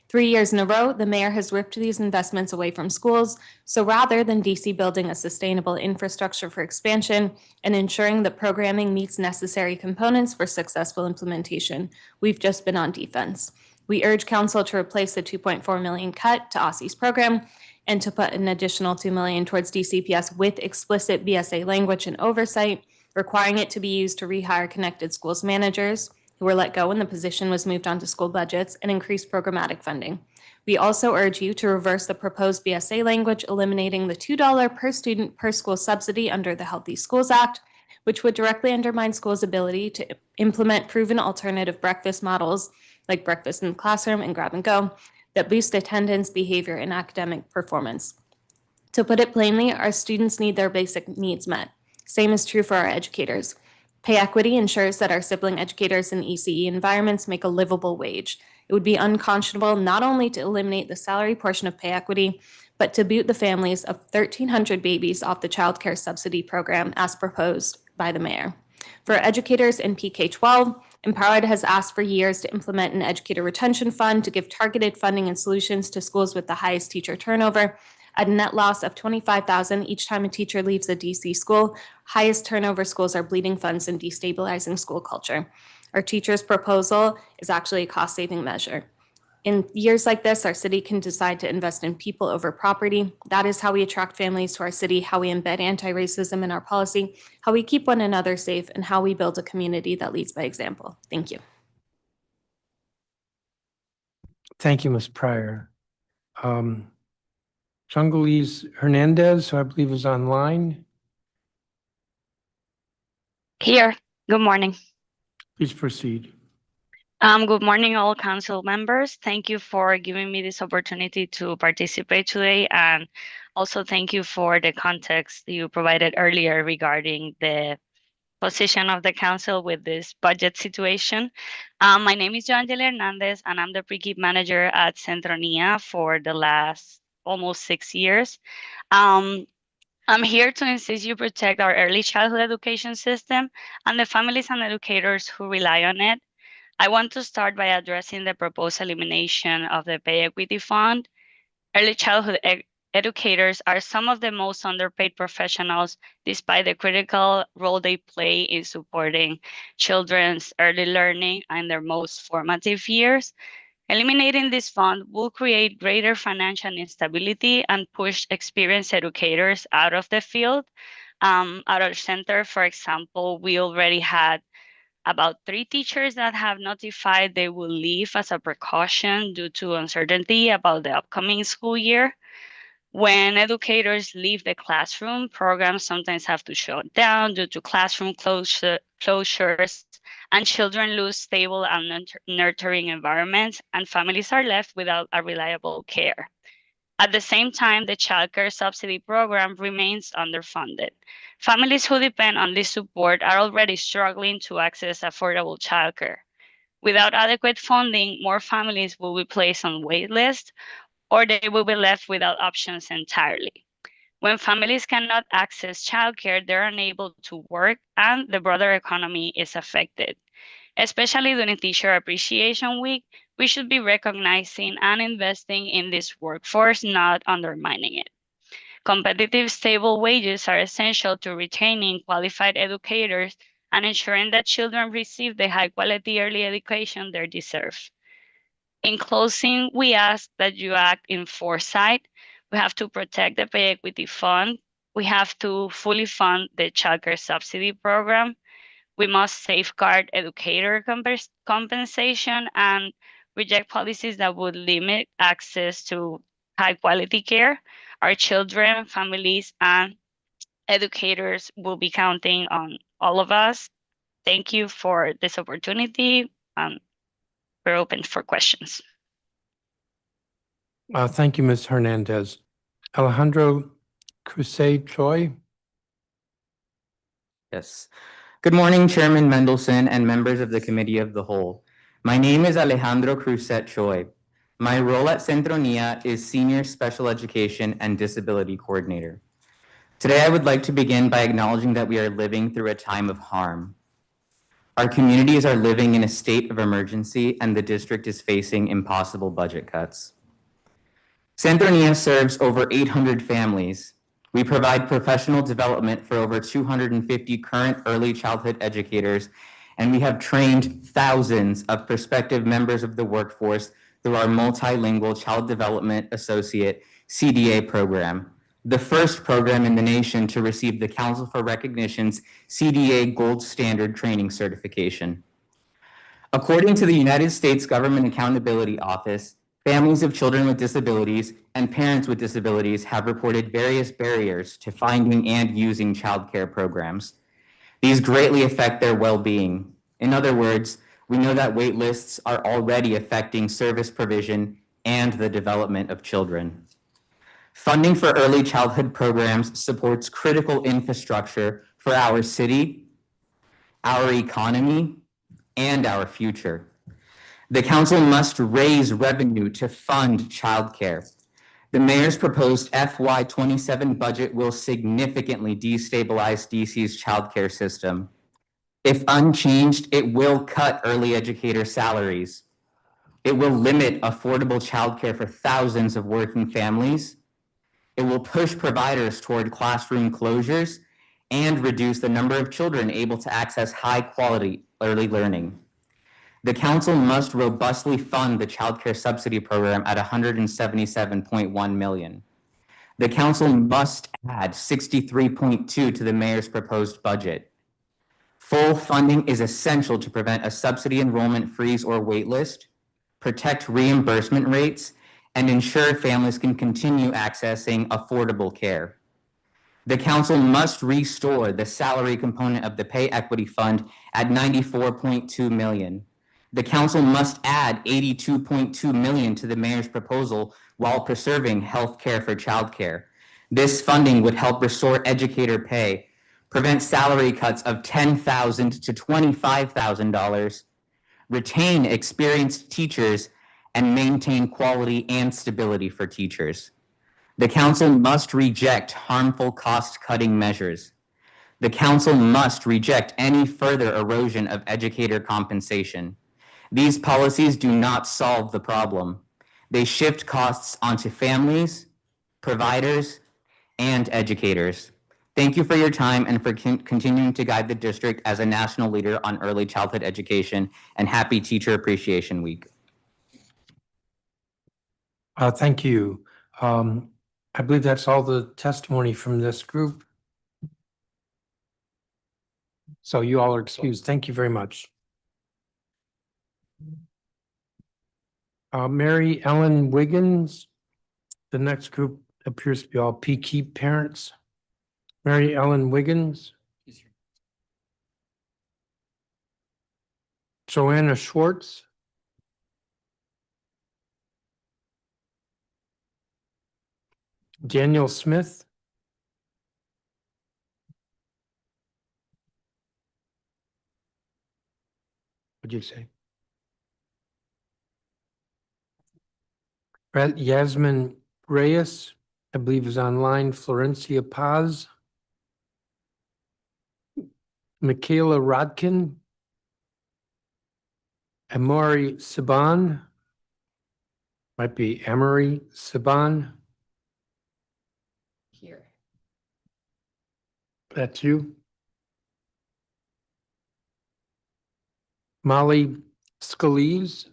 3 years in a row, the mayor has ripped these investments away from schools. So rather than DC building a sustainable infrastructure for expansion and ensuring that programming meets necessary components for successful implementation, we've just been on defense. We urge council to replace the $2.4 million cut to OSSI's program and to put an additional $2 million towards DCPS with explicit BSA language and oversight, requiring it to be used to rehire connected schools managers who were let go when the position was moved onto school budgets, and increased programmatic funding. We also urge you to reverse the proposed BSA language, eliminating the $2 per student per school subsidy under the Healthy Schools Act, which would directly undermine schools' ability to implement proven alternative breakfast models like breakfast in the classroom and grab and go that boost attendance, behavior, and academic performance. To put it plainly, our students need their basic needs met. Same is true for our educators. Pay equity ensures that our sibling educators in ECE environments make a livable wage. It would be unconscionable not only to eliminate the salary portion of pay equity, but to boot the families of 1,300 babies off the child care subsidy program as proposed by the mayor. For educators in PK-12, Empowered has asked for years to implement an educator retention fund to give targeted funding and solutions to schools with the highest teacher turnover. At a net loss of $25,000 each time a teacher leaves a DC school, highest turnover schools are bleeding funds and destabilizing school culture. Our teachers' proposal is actually a cost-saving measure. In years like this, our city can decide to invest in people over property. That is how we attract families to our city, how we embed anti-racism in our policy, how we keep one another safe, and how we build a community that leads by example. Thank you. Thank you, Ms. Pryor. Chungalese Hernandez, who I believe is online. Here. Good morning. Please proceed. Good morning, all council members. Thank you for giving me this opportunity to participate today. And also thank you for the context you provided earlier regarding the position of the council with this budget situation. My name is Joangela Hernandez, and I'm the pre-KIP manager at Centronia for the last almost 6 years. I'm here to insist you protect our early childhood education system and the families and educators who rely on it. I want to start by addressing the proposed elimination of the Pay Equity Fund. Early childhood educators are some of the most underpaid professionals, despite the critical role they play in supporting children's early learning and their most formative years. Eliminating this fund will create greater financial instability and push experienced educators out of the field. At our center, for example, we already had about 3 teachers that have notified they will leave as a precaution due to uncertainty about the upcoming school year. When educators leave the classroom, programs sometimes have to shut down due to classroom closures, and children lose stable and nurturing environments, and families are left without a reliable care. At the same time, the childcare subsidy program remains underfunded. Families who depend on this support are already struggling to access affordable childcare. Without adequate funding, more families will be placed on wait lists, or they will be left without options entirely. When families cannot access childcare, they're unable to work, and the broader economy is affected. Especially during Teacher Appreciation Week, we should be recognizing and investing in this workforce, not undermining it. Competitive, stable wages are essential to retaining qualified educators and ensuring that children receive the high-quality early education they deserve. In closing, we ask that you act in foresight. We have to protect the Pay Equity Fund. We have to fully fund the childcare subsidy program. We must safeguard educator compensation and reject policies that would limit access to high quality care. Our children, families, and educators will be counting on all of us. Thank you for this opportunity. We're open for questions. Thank you, Ms. Hernandez. Alejandro Crusade Choi. Yes. Good morning, Chairman Mendelson and members of the Committee of the Whole. My name is Alejandro Cruzet Choi. My role at Centronia is Senior Special Education and Disability Coordinator. Today, I would like to begin by acknowledging that we are living through a time of harm. Our communities are living in a state of emergency, and the district is facing impossible budget cuts. Centronia serves over 800 families. We provide professional development for over 250 current early childhood educators, and we have trained thousands of prospective members of the workforce through our Multilingual Child Development Associate CDA program, the first program in the nation to receive the Council for Recognition's CDA Gold Standard Training Certification. According to the United States Government Accountability Office, families of children with disabilities and parents with disabilities have reported various barriers to finding and using childcare programs. These greatly affect their well-being. In other words, we know that wait lists are already affecting service provision and the development of children. Funding for early childhood programs supports critical infrastructure for our city, our economy, and our future. The council must raise revenue to fund childcare. The mayor's proposed FY27 budget will significantly destabilize DC's childcare system. If unchanged, it will cut early educator salaries. It will limit affordable childcare for thousands of working families. It will push providers toward classroom closures and reduce the number of children able to access high-quality early learning. The council must robustly fund the childcare subsidy program at $177.1 million. The council must add $63.2 to the mayor's proposed budget. Full funding is essential to prevent a subsidy enrollment freeze or waitlist, protect reimbursement rates, and ensure families can continue accessing affordable care. The council must restore the salary component of the Pay Equity Fund at $94.2 million. The council must add $82.2 million to the mayor's proposal while preserving health care for childcare. This funding would help restore educator pay, prevent salary cuts of $10,000 to $25,000, retain experienced teachers, and maintain quality and stability for teachers. The council must reject harmful cost-cutting measures. The council must reject any further erosion of educator compensation. These policies do not solve the problem. They shift costs onto families, providers, and educators. Thank you for your time and for continuing to guide the district as a national leader on early childhood education, and happy Teacher Appreciation Week. Thank you. I believe that's all the testimony from this group. So you all are excused. Thank you very much. Mary Ellen Wiggins. The next group appears to be all PK parents. Mary Ellen Wiggins. Joanna Schwartz. Daniel Smith. What'd you say? Yasmin Reyes, I believe is online. Florencia Paz. Michaela Rodkin. Amory Saban. Might be Amory Saban. Here. That's you. Molly Scalise.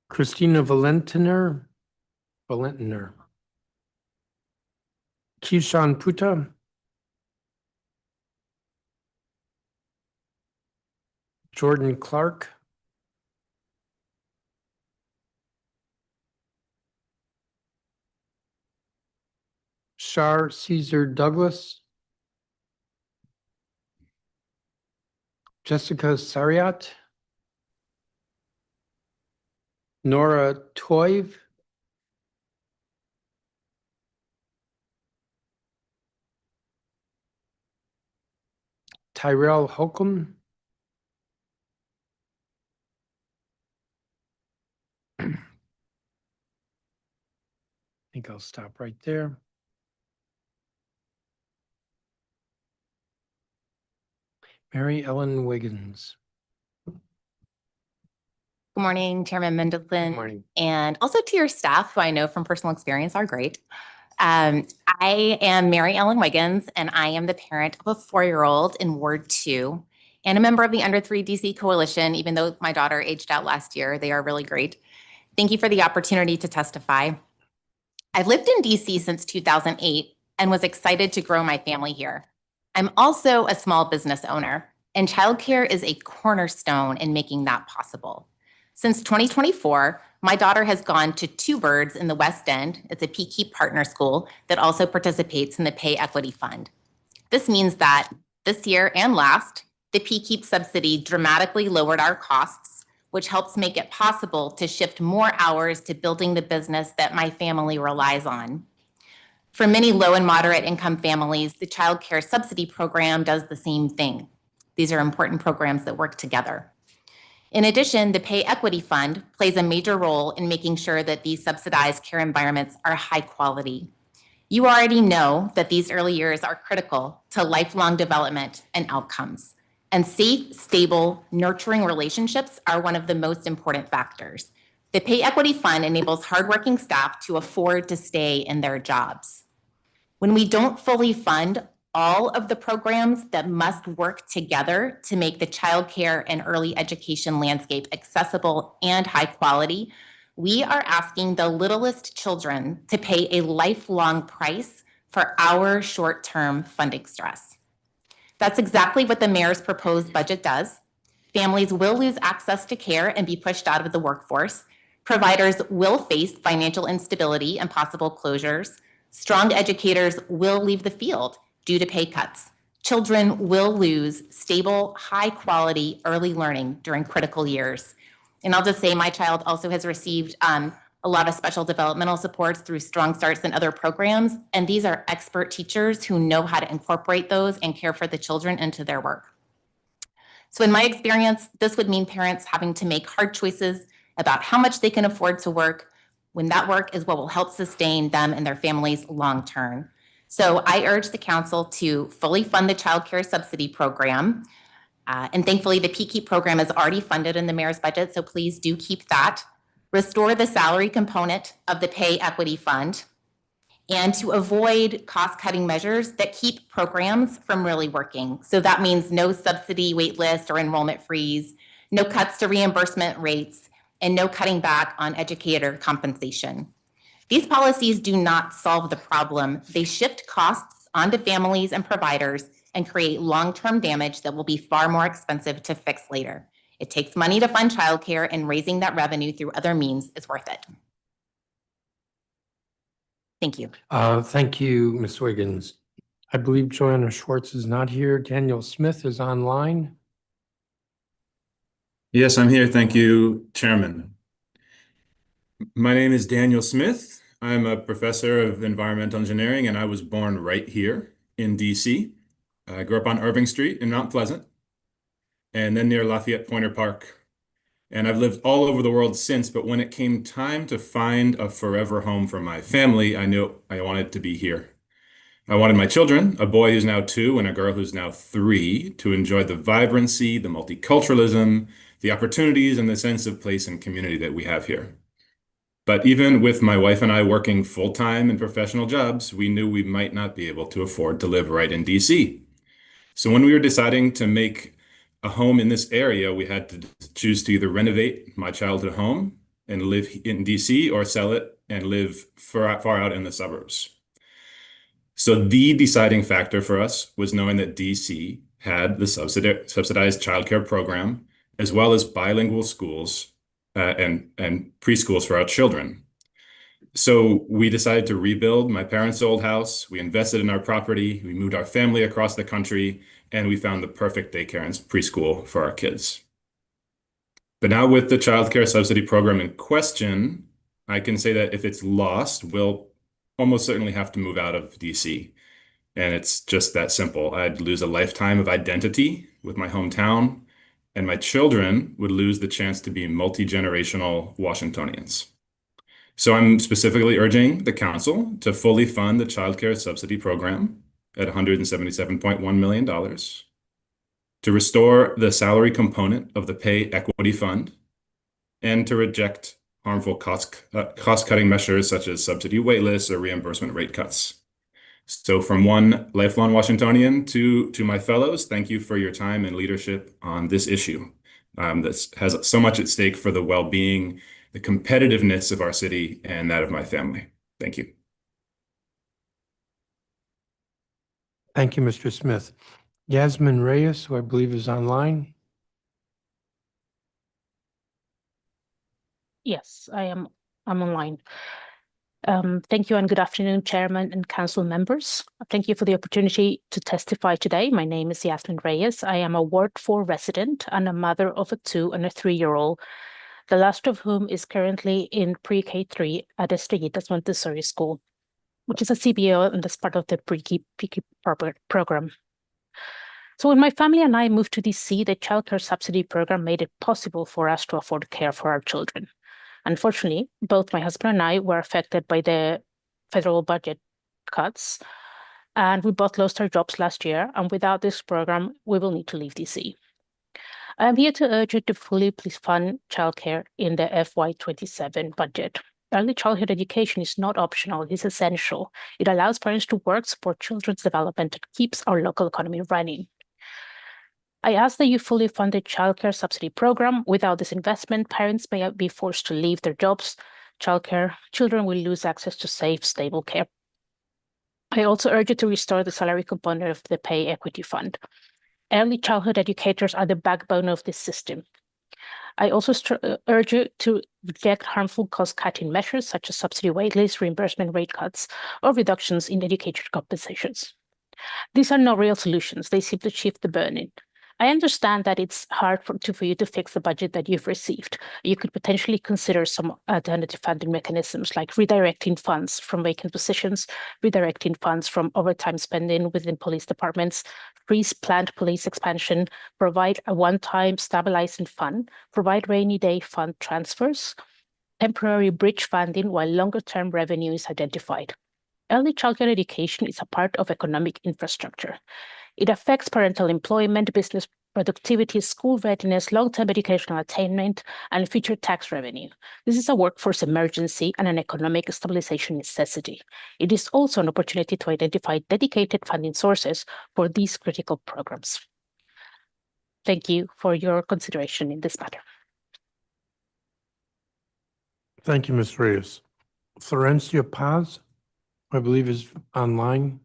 Christina Valentiner. Kishan Puta. Jordan Clark. Shar Caesar Douglas. Jessica Sariat. Nora Toiv. Tyrell Holcomb. I think I'll stop right there. Mary Ellen Wiggins. Good morning, Chairman Mendelson. Good morning. And also to your staff, who I know from personal experience are great. I am Mary Ellen Wiggins, and I am the parent of a 4-year-old in Ward 2 and a member of the Under 3 DC Coalition. Even though my daughter aged out last year, they are really great. Thank you for the opportunity to testify. I've lived in DC since 2008 and was excited to grow my family here. I'm also a small business owner, and childcare is a cornerstone in making that possible. Since 2024, my daughter has gone to Two Birds in the West End. It's a PKEEP partner school that also participates in the Pay Equity Fund. This means that this year and last, the PKEEP subsidy dramatically lowered our costs, which helps make it possible to shift more hours to building the business that my family relies on. For many low and moderate income families, the Child Care Subsidy Program does the same thing. These are important programs that work together. In addition, the Pay Equity Fund plays a major role in making sure that these subsidized care environments are high quality. You already know that these early years are critical to lifelong development and outcomes. And safe, stable, nurturing relationships are one of the most important factors. The Pay Equity Fund enables hardworking staff to afford to stay in their jobs. When we don't fully fund all of the programs that must work together to make the childcare and early education landscape accessible and high quality, we are asking the littlest children to pay a lifelong price for our short-term funding stress. That's exactly what the mayor's proposed budget does. Families will lose access to care and be pushed out of the workforce. Providers will face financial instability and possible closures. Strong educators will leave the field due to pay cuts. Children will lose stable, high-quality early learning during critical years. And I'll just say my child also has received a lot of special developmental supports through Strong Starts and other programs. And these are expert teachers who know how to incorporate those and care for the children into their work. So in my experience, this would mean parents having to make hard choices about how much they can afford to work when that work is what will help sustain them and their families long term. So I urge the council to fully fund the Child Care Subsidy Program. And thankfully, the PKEEP program is already funded in the mayor's budget, so please do keep that. Restore the salary component of the Pay Equity Fund, and to avoid cost-cutting measures that keep programs from really working. So that means no subsidy wait list or enrollment freeze, no cuts to reimbursement rates, and no cutting back on educator compensation. These policies do not solve the problem. They shift costs onto families and providers and create long-term damage that will be far more expensive to fix later. It takes money to fund childcare, and raising that revenue through other means is worth it. Thank you. Thank you, Ms. Wiggins. I believe Joanna Schwartz is not here. Daniel Smith is online. Yes, I'm here. Thank you, Chairman. My name is Daniel Smith. I'm a professor of environmental engineering, and I was born right here in DC. I grew up on Irving Street in Mount Pleasant, and then near Lafayette Pointer Park. And I've lived all over the world since, but when it came time to find a forever home for my family, I knew I wanted to be here. I wanted my children, a boy who's now 2 and a girl who's now 3, to enjoy the vibrancy, the multiculturalism, the opportunities, and the sense of place and community that we have here. But even with my wife and I working full-time in professional jobs, we knew we might not be able to afford to live right in DC. So when we were deciding to make a home in this area, we had to choose to either renovate my childhood home and live in DC or sell it and live far out in the suburbs. So the deciding factor for us was knowing that DC had the subsidized childcare program, as well as bilingual schools and preschools for our children. So we decided to rebuild my parents' old house. We invested in our property. We moved our family across the country, and we found the perfect daycare and preschool for our kids. But now with the child care subsidy program in question, I can say that if it's lost, we'll almost certainly have to move out of DC. And it's just that simple. I'd lose a lifetime of identity with my hometown, and my children would lose the chance to be multi-generational Washingtonians. So I'm specifically urging the council to fully fund the child care subsidy program at $177.1 million, to restore the salary component of the Pay Equity Fund, and to reject harmful cost-cutting measures such as subsidy waitlists or reimbursement rate cuts. So from one lifelong Washingtonian to my fellows, thank you for your time and leadership on this issue. This has so much at stake for the well-being, the competitiveness of our city, and that of my family. Thank you. Thank you, Mr. Smith. Yasmin Reyes, who I believe is online. Yes, I'm online. Thank you and good afternoon, Chairman and Council members. Thank you for the opportunity to testify today. My name is Yasmin Reyes. I am a Ward 4 resident and a mother of a 2- and a 3-year-old, the last of whom is currently in pre-K 3 at Estrellitas Montessori School, which is a CBO and that's part of the pre-K program. So when my family and I moved to DC, the childcare subsidy program made it possible for us to afford care for our children. Unfortunately, both my husband and I were affected by the federal budget cuts, and we both lost our jobs last year. And without this program, we will need to leave DC. I am here to urge you to fully please fund childcare in the FY27 budget. Early childhood education is not optional, it is essential. It allows parents to work, support children's development, and keeps our local economy running. I ask that you fully fund the childcare subsidy program. Without this investment, parents may be forced to leave their jobs. Children will lose access to safe, stable care. I also urge you to restore the salary component of the Pay Equity Fund. Early childhood educators are the backbone of this system. I also urge you to reject harmful cost-cutting measures such as subsidy waitlists, reimbursement rate cuts, or reductions in educator compensations. These are not real solutions. They simply shift the burden. I understand that it's hard for you to fix the budget that you've received. You could potentially consider some alternative funding mechanisms like redirecting funds from vacant positions, redirecting funds from overtime spending within police departments, freeze planned police expansion, provide a one-time stabilizing fund, provide rainy day fund transfers, temporary bridge funding while longer-term revenue is identified. Early childcare education is a part of economic infrastructure. It affects parental employment, business productivity, school readiness, long-term educational attainment, and future tax revenue. This is a workforce emergency and an economic stabilization necessity. It is also an opportunity to identify dedicated funding sources for these critical programs. Thank you for your consideration in this matter. Thank you, Ms. Reyes. Florencia Paz, I believe is online.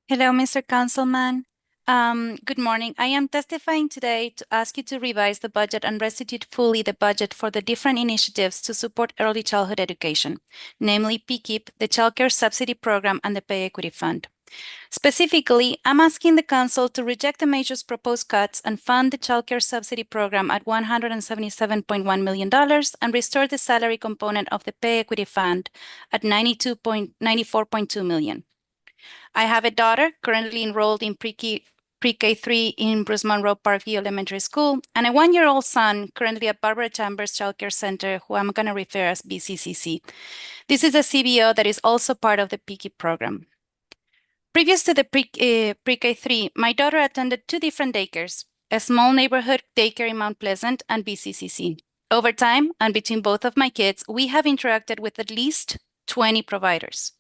Hello, Mr. Councilman. Good morning. I am testifying today to ask you to revise the budget and restitute fully the budget for the different initiatives to support early childhood education, namely PKEEP, the Child Care Subsidy Program, and the Pay Equity Fund. Specifically, I'm asking the Council to reject the measure's proposed cuts and fund the Child Care Subsidy Program at $177.1 million and restore the salary component of the Pay Equity Fund at $94.2 million. I have a daughter currently enrolled in pre-K 3 in Bruce Monroe Parkview Elementary School, and a 1-year-old son currently at Barbara Chambers Child Care Center, who I'm going to refer as BCCC. This is a CBO that is also part of the PKEEP program. Previous to the pre-K 3, my daughter attended 2 different daycares, a small neighborhood daycare in Mount Pleasant and BCCC. Over time, and between both of my kids, we have interacted with at least 20 providers.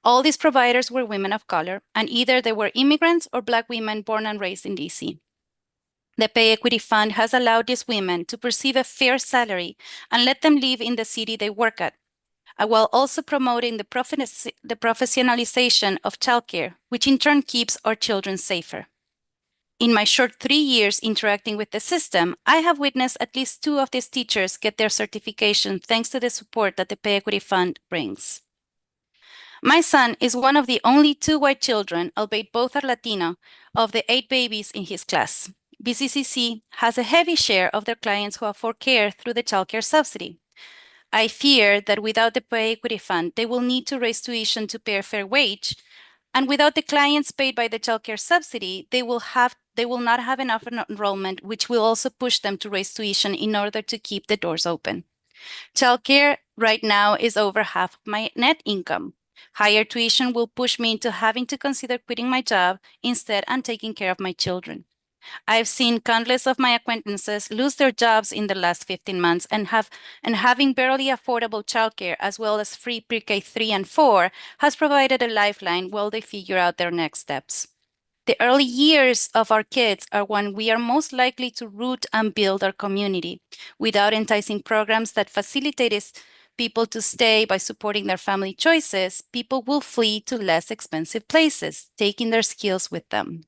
All these providers were women of color, and either they were immigrants or Black women born and raised in DC. The Pay Equity Fund has allowed these women to perceive a fair salary and let them live in the city they work at, while also promoting the professionalization of childcare, which in turn keeps our children safer. In my short 3 years interacting with the system, I have witnessed at least 2 of these teachers get their certification thanks to the support that the Pay Equity Fund brings. My son is one of the only 2 white children, albeit both are Latino, of the 8 babies in his class. BCCC has a heavy share of their clients who afford care through the child care subsidy. I fear that without the Pay Equity Fund, they will need to raise tuition to pay a fair wage, and without the clients paid by the child care subsidy, they will not have enough enrollment, which will also push them to raise tuition in order to keep the doors open. Childcare right now is over half of my net income. Higher tuition will push me into having to consider quitting my job instead and taking care of my children. I've seen countless of my acquaintances lose their jobs in the last 15 months and having barely affordable childcare as well as free pre-K 3 and 4 has provided a lifeline while they figure out their next steps. The early years of our kids are when we are most likely to root and build our community. Without enticing programs that facilitate people to stay by supporting their family choices, people will flee to less expensive places, taking their skills with them.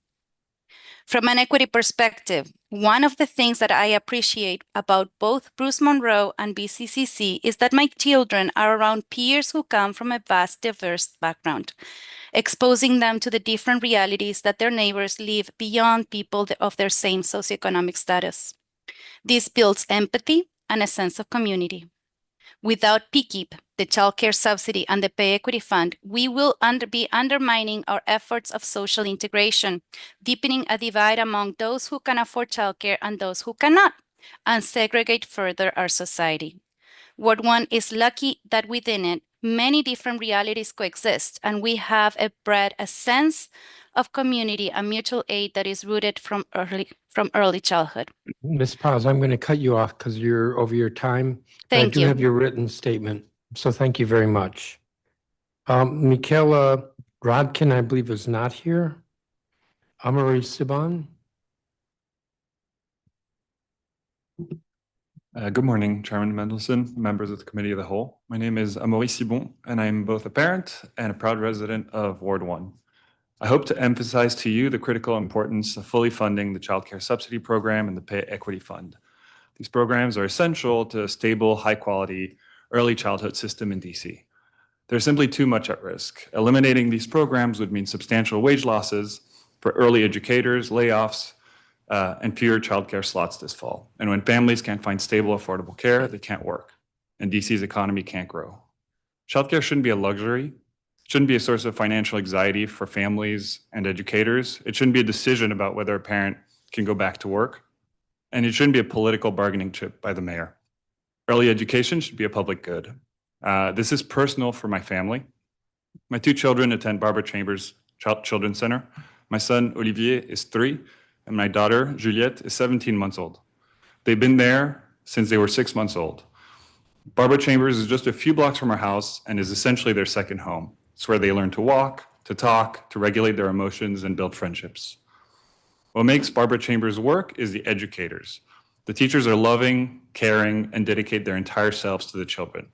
From an equity perspective, one of the things that I appreciate about both Bruce Monroe and BCCC is that my children are around peers who come from a vast, diverse background, exposing them to the different realities that their neighbors live beyond people of their same socioeconomic status. This builds empathy and a sense of community. Without PKEEP, the Child Care Subsidy, and the Pay Equity Fund, we will be undermining our efforts of social integration, deepening a divide among those who can afford childcare and those who cannot, and segregate further our society. Ward 1 is lucky that within it, many different realities coexist, and we have bred a sense of community and mutual aid that is rooted from early childhood. Ms. Paz, I'm going to cut you off because you're over your time. But Thank I do you. have your written statement, so thank you very much. Michaela Rodkin, I believe, is not here. Amari Siban. Good morning, Chairman Mendelson, members of the Committee of the Whole. My name is Amaury Sibon, and I'm both a parent and a proud resident of Ward 1. I hope to emphasize to you the critical importance of fully funding the Child Care Subsidy Program and the Pay Equity Fund. These programs are essential to a stable, high-quality early childhood system in DC. There's simply too much at risk. Eliminating these programs would mean substantial wage losses for early educators, layoffs, and fewer childcare slots this fall. And when families can't find stable, affordable care, they can't work, and DC's economy can't grow. Childcare shouldn't be a luxury. It shouldn't be a source of financial anxiety for families and educators. It shouldn't be a decision about whether a parent can go back to work. And it shouldn't be a political bargaining chip by the mayor. Early education should be a public good. This is personal for my family. My two children attend Barbara Chambers Children's Center. My son, Olivier, is 3, and my daughter, Juliette, is 17 months old. They've been there since they were 6 months old. Barbara Chambers is just a few blocks from our house and is essentially their second home. It's where they learn to walk, to talk, to regulate their emotions, and build friendships. What makes Barbara Chambers work is the educators. The teachers are loving, caring, and dedicate their entire selves to the children.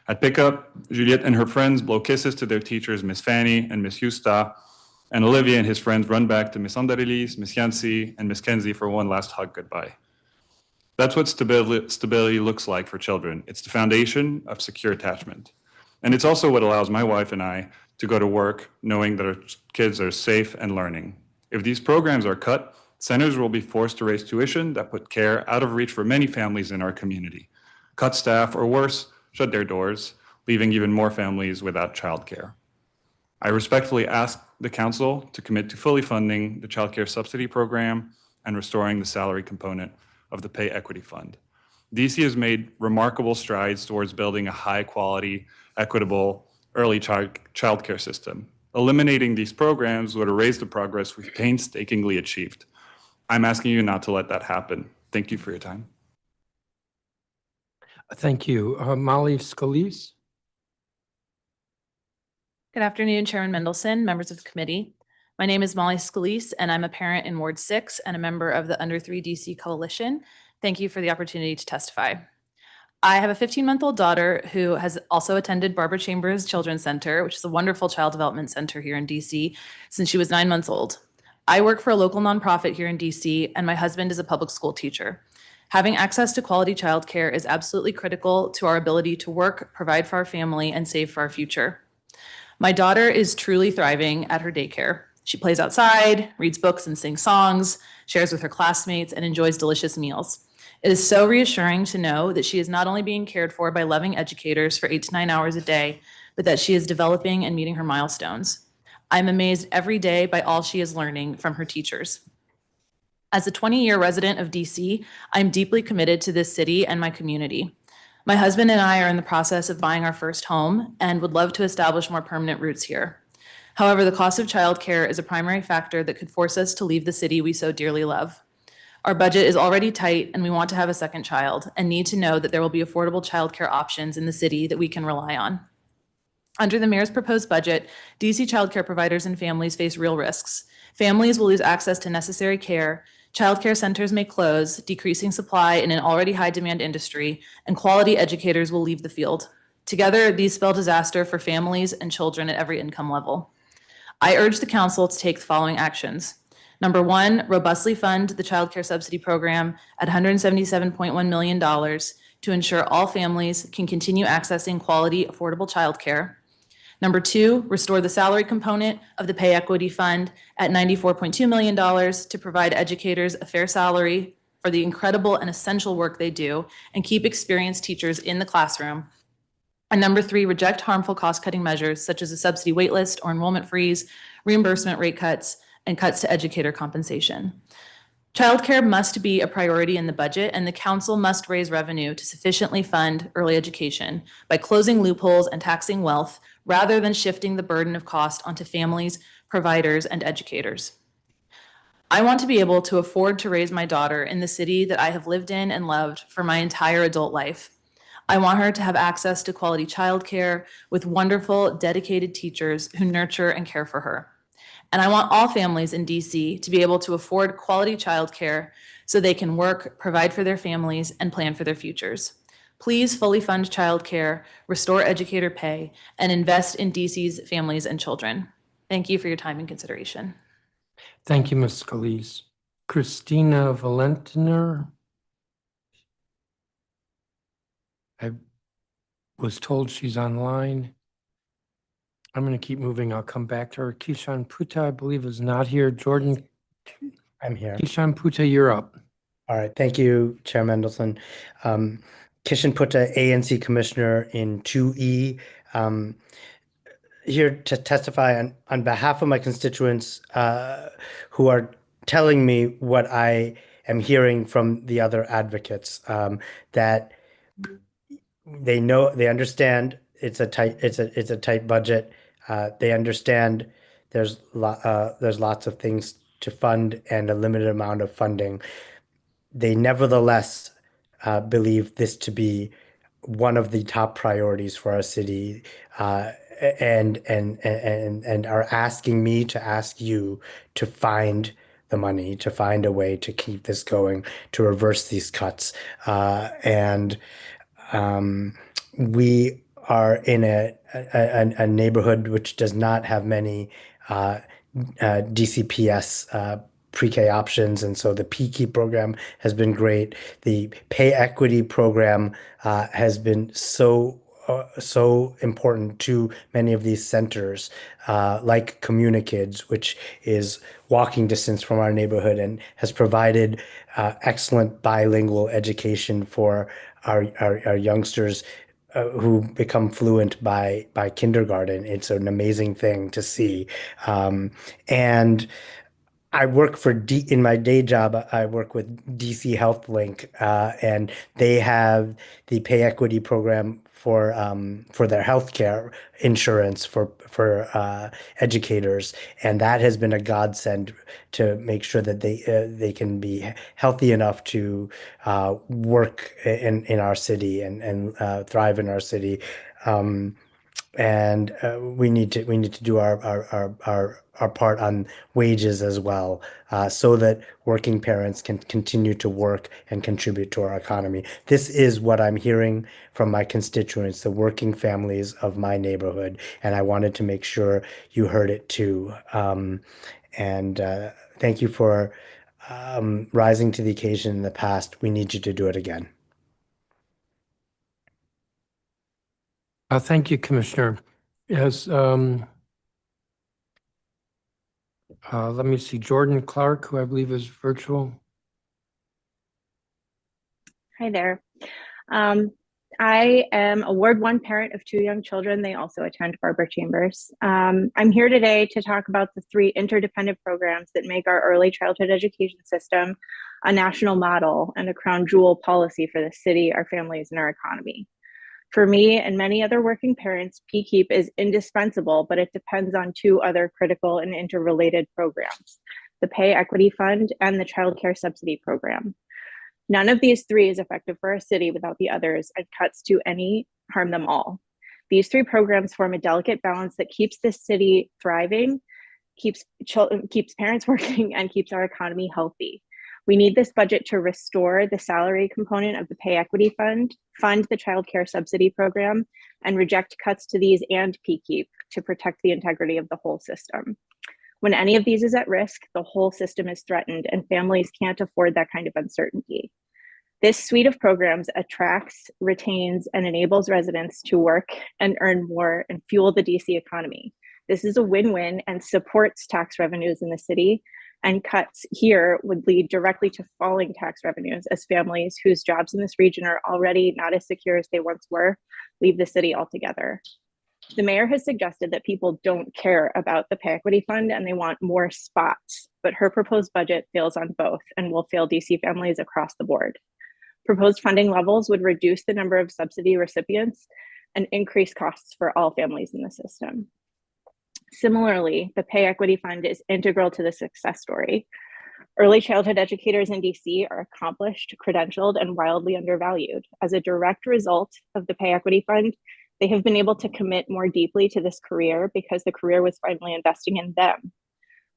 At pickup, Juliette and her friends blow kisses to their teachers, Miss Fanny and Miss Justa, and Olivier and his friends run back to Miss Anderelis, Miss Yancy, and Miss Kenzie for one last hug goodbye. That's what stability looks like for children. It's the foundation of secure attachment. And it's also what allows my wife and I to go to work knowing that our kids are safe and learning. If these programs are cut, centers will be forced to raise tuition that put care out of reach for many families in our community. Cut staff, or worse, shut their doors, leaving even more families without childcare. I respectfully ask the Council to commit to fully funding the Child Care Subsidy Program and restoring the salary component of the Pay Equity Fund. DC has made remarkable strides towards building a high-quality, equitable, early child care system. Eliminating these programs would erase the progress we've painstakingly achieved. I'm asking you not to let that happen. Thank you for your time. Thank you. Molly Scalise. Good afternoon, Chairman Mendelson, members of the committee. My name is Molly Scalise, and I'm a parent in Ward 6 and a member of the Under 3 DC Coalition. Thank you for the opportunity to testify. I have a 15-month-old daughter who has also attended Barbara Chambers Children's Center, which is a wonderful child development center here in DC, since she was 9 months old. I work for a local nonprofit here in DC, and my husband is a public school teacher. Having access to quality childcare is absolutely critical to our ability to work, provide for our family, and save for our future. My daughter is truly thriving at her daycare. She plays outside, reads books and sings songs, shares with her classmates, and enjoys delicious meals. It is so reassuring to know that she is not only being cared for by loving educators for 8 to 9 hours a day, but that she is developing and meeting her milestones. I'm amazed every day by all she is learning from her teachers. As a 20-year resident of DC, I'm deeply committed to this city and my community. My husband and I are in the process of buying our first home and would love to establish more permanent roots here. However, the cost of childcare is a primary factor that could force us to leave the city we so dearly love. Our budget is already tight, and we want to have a second child and need to know that there will be affordable childcare options in the city that we can rely on. Under the mayor's proposed budget, DC childcare providers and families face real risks. Families will lose access to necessary care, Childcare centers may close, decreasing supply in an already high demand industry, and quality educators will leave the field. Together, these spell disaster for families and children at every income level. I urge the council to take the following actions. Number one, robustly fund the child care subsidy program at $177.1 million to ensure all families can continue accessing quality, affordable childcare. Number two, restore the salary component of the pay equity fund at $94.2 million to provide educators a fair salary for the incredible and essential work they do and keep experienced teachers in the classroom. And number three, reject harmful cost-cutting measures such as a subsidy waitlist or enrollment freeze, reimbursement rate cuts, and cuts to educator compensation. Childcare must be a priority in the budget, and the council must raise revenue to sufficiently fund early education by closing loopholes and taxing wealth rather than shifting the burden of cost onto families, providers, and educators. I want to be able to afford to raise my daughter in the city that I have lived in and loved for my entire adult life. I want her to have access to quality childcare with wonderful, dedicated teachers who nurture and care for her. And I want all families in DC to be able to afford quality childcare so they can work, provide for their families, and plan for their futures. Please fully fund childcare, restore educator pay, and invest in DC's families and children. Thank you for your time and consideration. Thank you, Ms. Scalise. Christina Valentiner. I was told she's online. I'm going to keep moving. I'll come back to her. Kishan Puta, I believe, is not here. Jordan. I'm here. Kishan Puta, you're up. All right. Thank you, Chair Mendelson. Kishan Puta, ANC Commissioner in 2E. Here to testify on behalf of my constituents who are telling me what I am hearing from the other advocates, that they understand it's a tight budget. They understand there's lots of things to fund and a limited amount of funding. They nevertheless believe this to be one of the top priorities for our city, and are asking me to ask you to find the money, to find a way to keep this going, to reverse these cuts, and we are in a neighborhood which does not have many DCPS pre-K options, and so the PKey program has been great. The pay equity program has been so important to many of these centers, like Communikids, which is walking distance from our neighborhood and has provided excellent bilingual education for our youngsters who become fluent by kindergarten. It's an amazing thing to see. And I work in my day job, I work with DC Health Link, and they have the pay equity program for their healthcare insurance for educators, and that has been a godsend to make sure that they can be healthy enough to work in our city and thrive in our city. And we need to do our part on wages as well, so that working parents can continue to work and contribute to our economy. This is what I'm hearing from my constituents, the working families of my neighborhood, and I wanted to make sure you heard it too. And thank you for rising to the occasion in the past. We need you to do it again. Thank you, Commissioner. Yes, let me see, Jordan Clark, who I believe is virtual. Hi there. I am a Ward 1 parent of 2 young children. They also attend Barbara Chambers. I'm here today to talk about the 3 interdependent programs that make our early childhood education system a national model and a crown jewel policy for the city, our families, and our economy. For me and many other working parents, PKEEP is indispensable, but it depends on 2 other critical and interrelated programs, the Pay Equity Fund and the Child Care Subsidy Program. None of these 3 is effective for our city without the others, and cuts to any harm them all. These 3 programs form a delicate balance that keeps this city thriving, keeps parents working, and keeps our economy healthy. We need this budget to restore the salary component of the pay equity fund the child care subsidy program, and reject cuts to these and PKEEP to protect the integrity of the whole system. When any of these is at risk, the whole system is threatened, and families can't afford that kind of uncertainty. This suite of programs attracts, retains, and enables residents to work and earn more and fuel the DC economy. This is a win-win and supports tax revenues in the city, and cuts here would lead directly to falling tax revenues as families whose jobs in this region are already not as secure as they once were leave the city altogether. The mayor has suggested that people don't care about the pay equity fund and they want more spots, but her proposed budget fails on both and will fail DC families across the board. Proposed funding levels would reduce the number of subsidy recipients and increase costs for all families in the system. Similarly, the pay equity fund is integral to the success story. Early childhood educators in DC are accomplished, credentialed, and wildly undervalued. As a direct result of the pay equity fund, they have been able to commit more deeply to this career because the career was finally investing in them.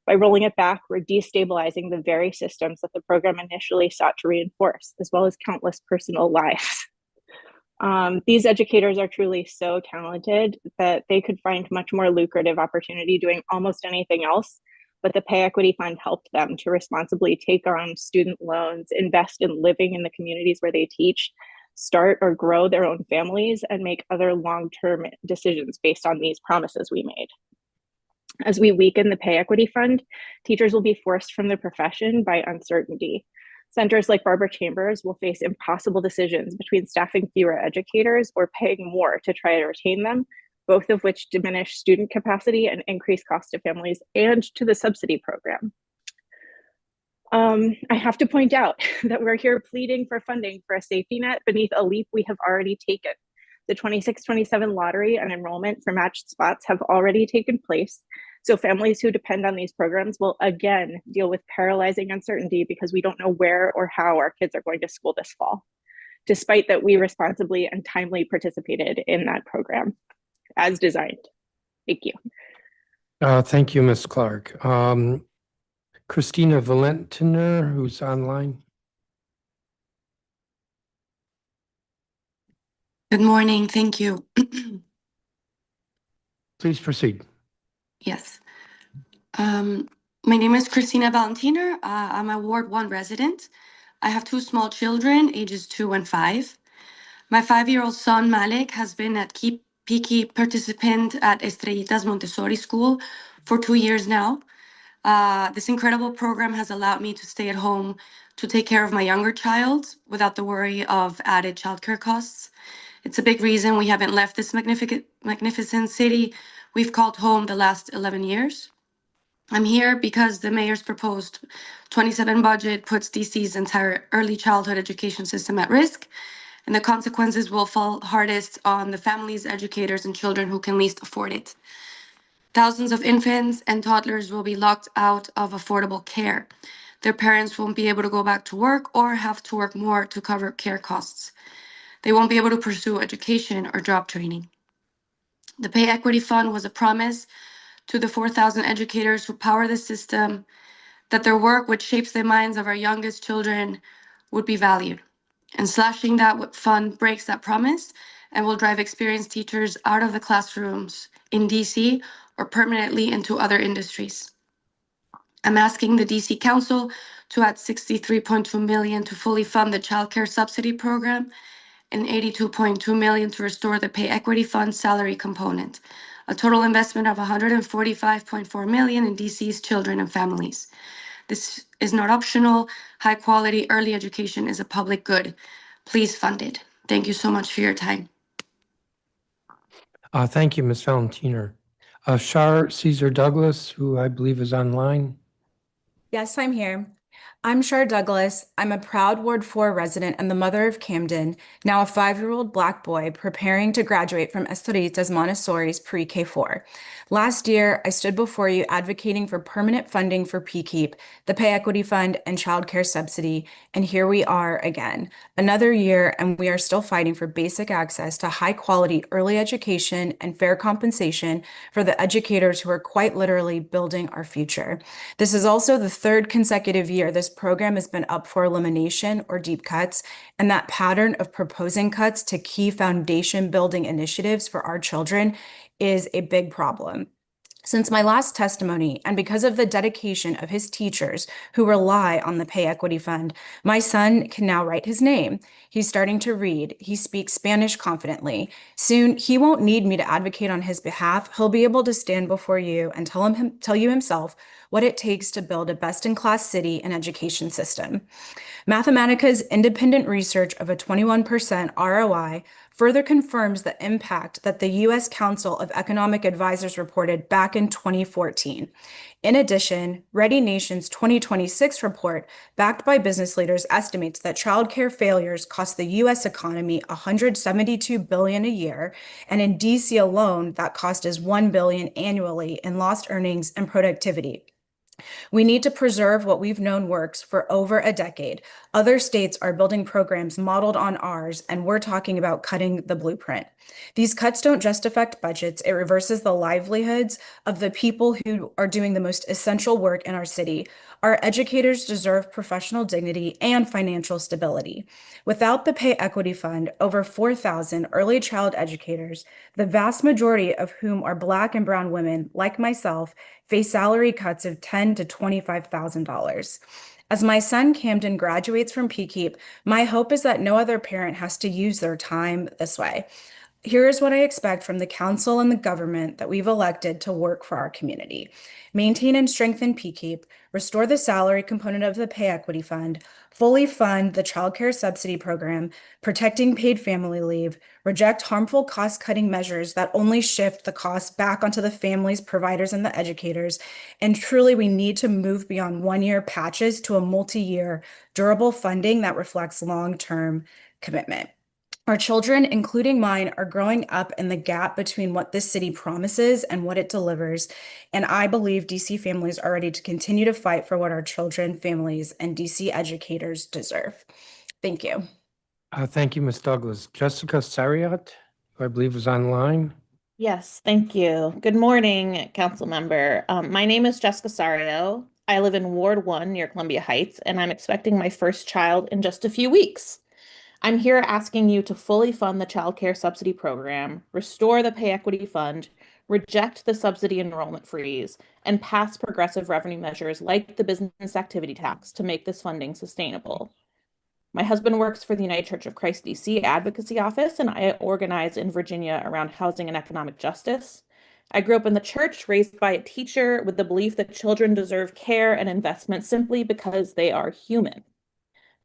By rolling it back, we're destabilizing the very systems that the program initially sought to reinforce, as well as countless personal lives. These educators are truly so talented that they could find much more lucrative opportunity doing almost anything else, but the pay equity fund helped them to responsibly take on student loans, invest in living in the communities where they teach, start or grow their own families, and make other long-term decisions based on these promises we made. As we weaken the pay equity fund, teachers will be forced from the profession by uncertainty. Centers like Barbara Chambers will face impossible decisions between staffing fewer educators or paying more to try to retain them, both of which diminish student capacity and increase cost to families and to the subsidy program. I have to point out that we're here pleading for funding for a safety net beneath a leap we have already taken. The 26-27 lottery and enrollment for matched spots have already taken place. So families who depend on these programs will again deal with paralyzing uncertainty because we don't know where or how our kids are going to school this fall, despite that we responsibly and timely participated in that program as designed. Thank you. Thank you, Ms. Clark. Christina Valentiner, who's online. Good morning. Thank you. Please proceed. Yes. My name is Christina Valentiner. I'm a Ward 1 resident. I have two small children, ages 2 and 5. My 5-year-old son, Malik, has been a key participant at Estrellitas Montessori School for 2 years now. This incredible program has allowed me to stay at home to take care of my younger child without the worry of added childcare costs. It's a big reason we haven't left this magnificent city we've called home the last 11 years. I'm here because the mayor's proposed 27 budget puts DC's entire early childhood education system at risk, and the consequences will fall hardest on the families, educators, and children who can least afford it. Thousands of infants and toddlers will be locked out of affordable care. Their parents won't be able to go back to work or have to work more to cover care costs. They won't be able to pursue education or job training. The Pay Equity Fund was a promise to the 4,000 educators who power the system that their work, which shapes the minds of our youngest children, would be valued. And slashing that fund breaks that promise and will drive experienced teachers out of the classrooms in DC or permanently into other industries. I'm asking the DC Council to add $63.2 million to fully fund the child care subsidy program and $82.2 million to restore the Pay Equity Fund salary component, a total investment of $145.4 million in DC's children and families. This is not optional. High quality early education is a public good. Please fund it. Thank you so much for your time. Thank you, Ms. Valentiner. Shar Caesar Douglas, who I believe is online. Yes, I'm here. I'm Shar Douglas. I'm a proud Ward 4 resident and the mother of Camden, now a 5-year-old Black boy preparing to graduate from Estrellitas Montessori's pre-K 4. Last year, I stood before you advocating for permanent funding for PKEEP, the Pay Equity Fund, and Child Care Subsidy, and here we are again. Another year, and we are still fighting for basic access to high-quality early education and fair compensation for the educators who are quite literally building our future. This is also the third consecutive year year, this program has been up for elimination or deep cuts, and that pattern of proposing cuts to key foundation building initiatives for our children is a big problem. Since my last testimony, and because of the dedication of his teachers who rely on the Pay Equity Fund, my son can now write his name. He's starting to read. He speaks Spanish confidently. Soon, he won't need me to advocate on his behalf. He'll be able to stand before you and tell you himself what it takes to build a best-in-class city and education system. Mathematica's independent research of a 21% ROI further confirms the impact that the U.S. Council of Economic Advisors reported back in 2014. In addition, Ready Nation's 2026 report, backed by business leaders, estimates that childcare failures cost the U.S. economy $172 billion a year, and in D.C. alone, that cost is $1 billion annually in lost earnings and productivity. We need to preserve what we've known works for over a decade. Other states are building programs modeled on ours, and we're talking about cutting the blueprint. These cuts don't just affect budgets, it reverses the livelihoods of the people who are doing the most essential work in our city. Our educators deserve professional dignity and financial stability. Without the Pay Equity Fund, over 4,000 early child educators, the vast majority of whom are Black and Brown women, like myself, face salary cuts of $10,000 to $25,000. As my son Camden graduates from PKEEP, my hope is that no other parent has to use their time this way. Here is what I expect from the council and the government that we've elected to work for our community. Maintain and strengthen PKEEP, restore the salary component of the Pay Equity Fund, fully fund the child care subsidy program, protecting paid family leave, reject harmful cost-cutting measures that only shift the cost back onto the families, providers, and the educators. And truly, we need to move beyond one-year patches to a multi-year, durable funding that reflects long-term commitment. Our children, including mine, are growing up in the gap between what this city promises and what it delivers. And I believe DC families are ready to continue to fight for what our children, families, and DC educators deserve. Thank you. Thank you, Ms. Douglas. Jessica Sariat, who I believe is online. Yes, thank you. Good morning, council member. My name is Jessica Sario. I live in Ward 1 near Columbia Heights, and I'm expecting my first child in just a few weeks. I'm here asking you to fully fund the child care subsidy program, restore the Pay Equity Fund, reject the subsidy enrollment freeze, and pass progressive revenue measures like the business activity tax to make this funding sustainable. My husband works for the United Church of Christ DC Advocacy Office, and I organize in Virginia around housing and economic justice. I grew up in the church, raised by a teacher with the belief that children deserve care and investment simply because they are human.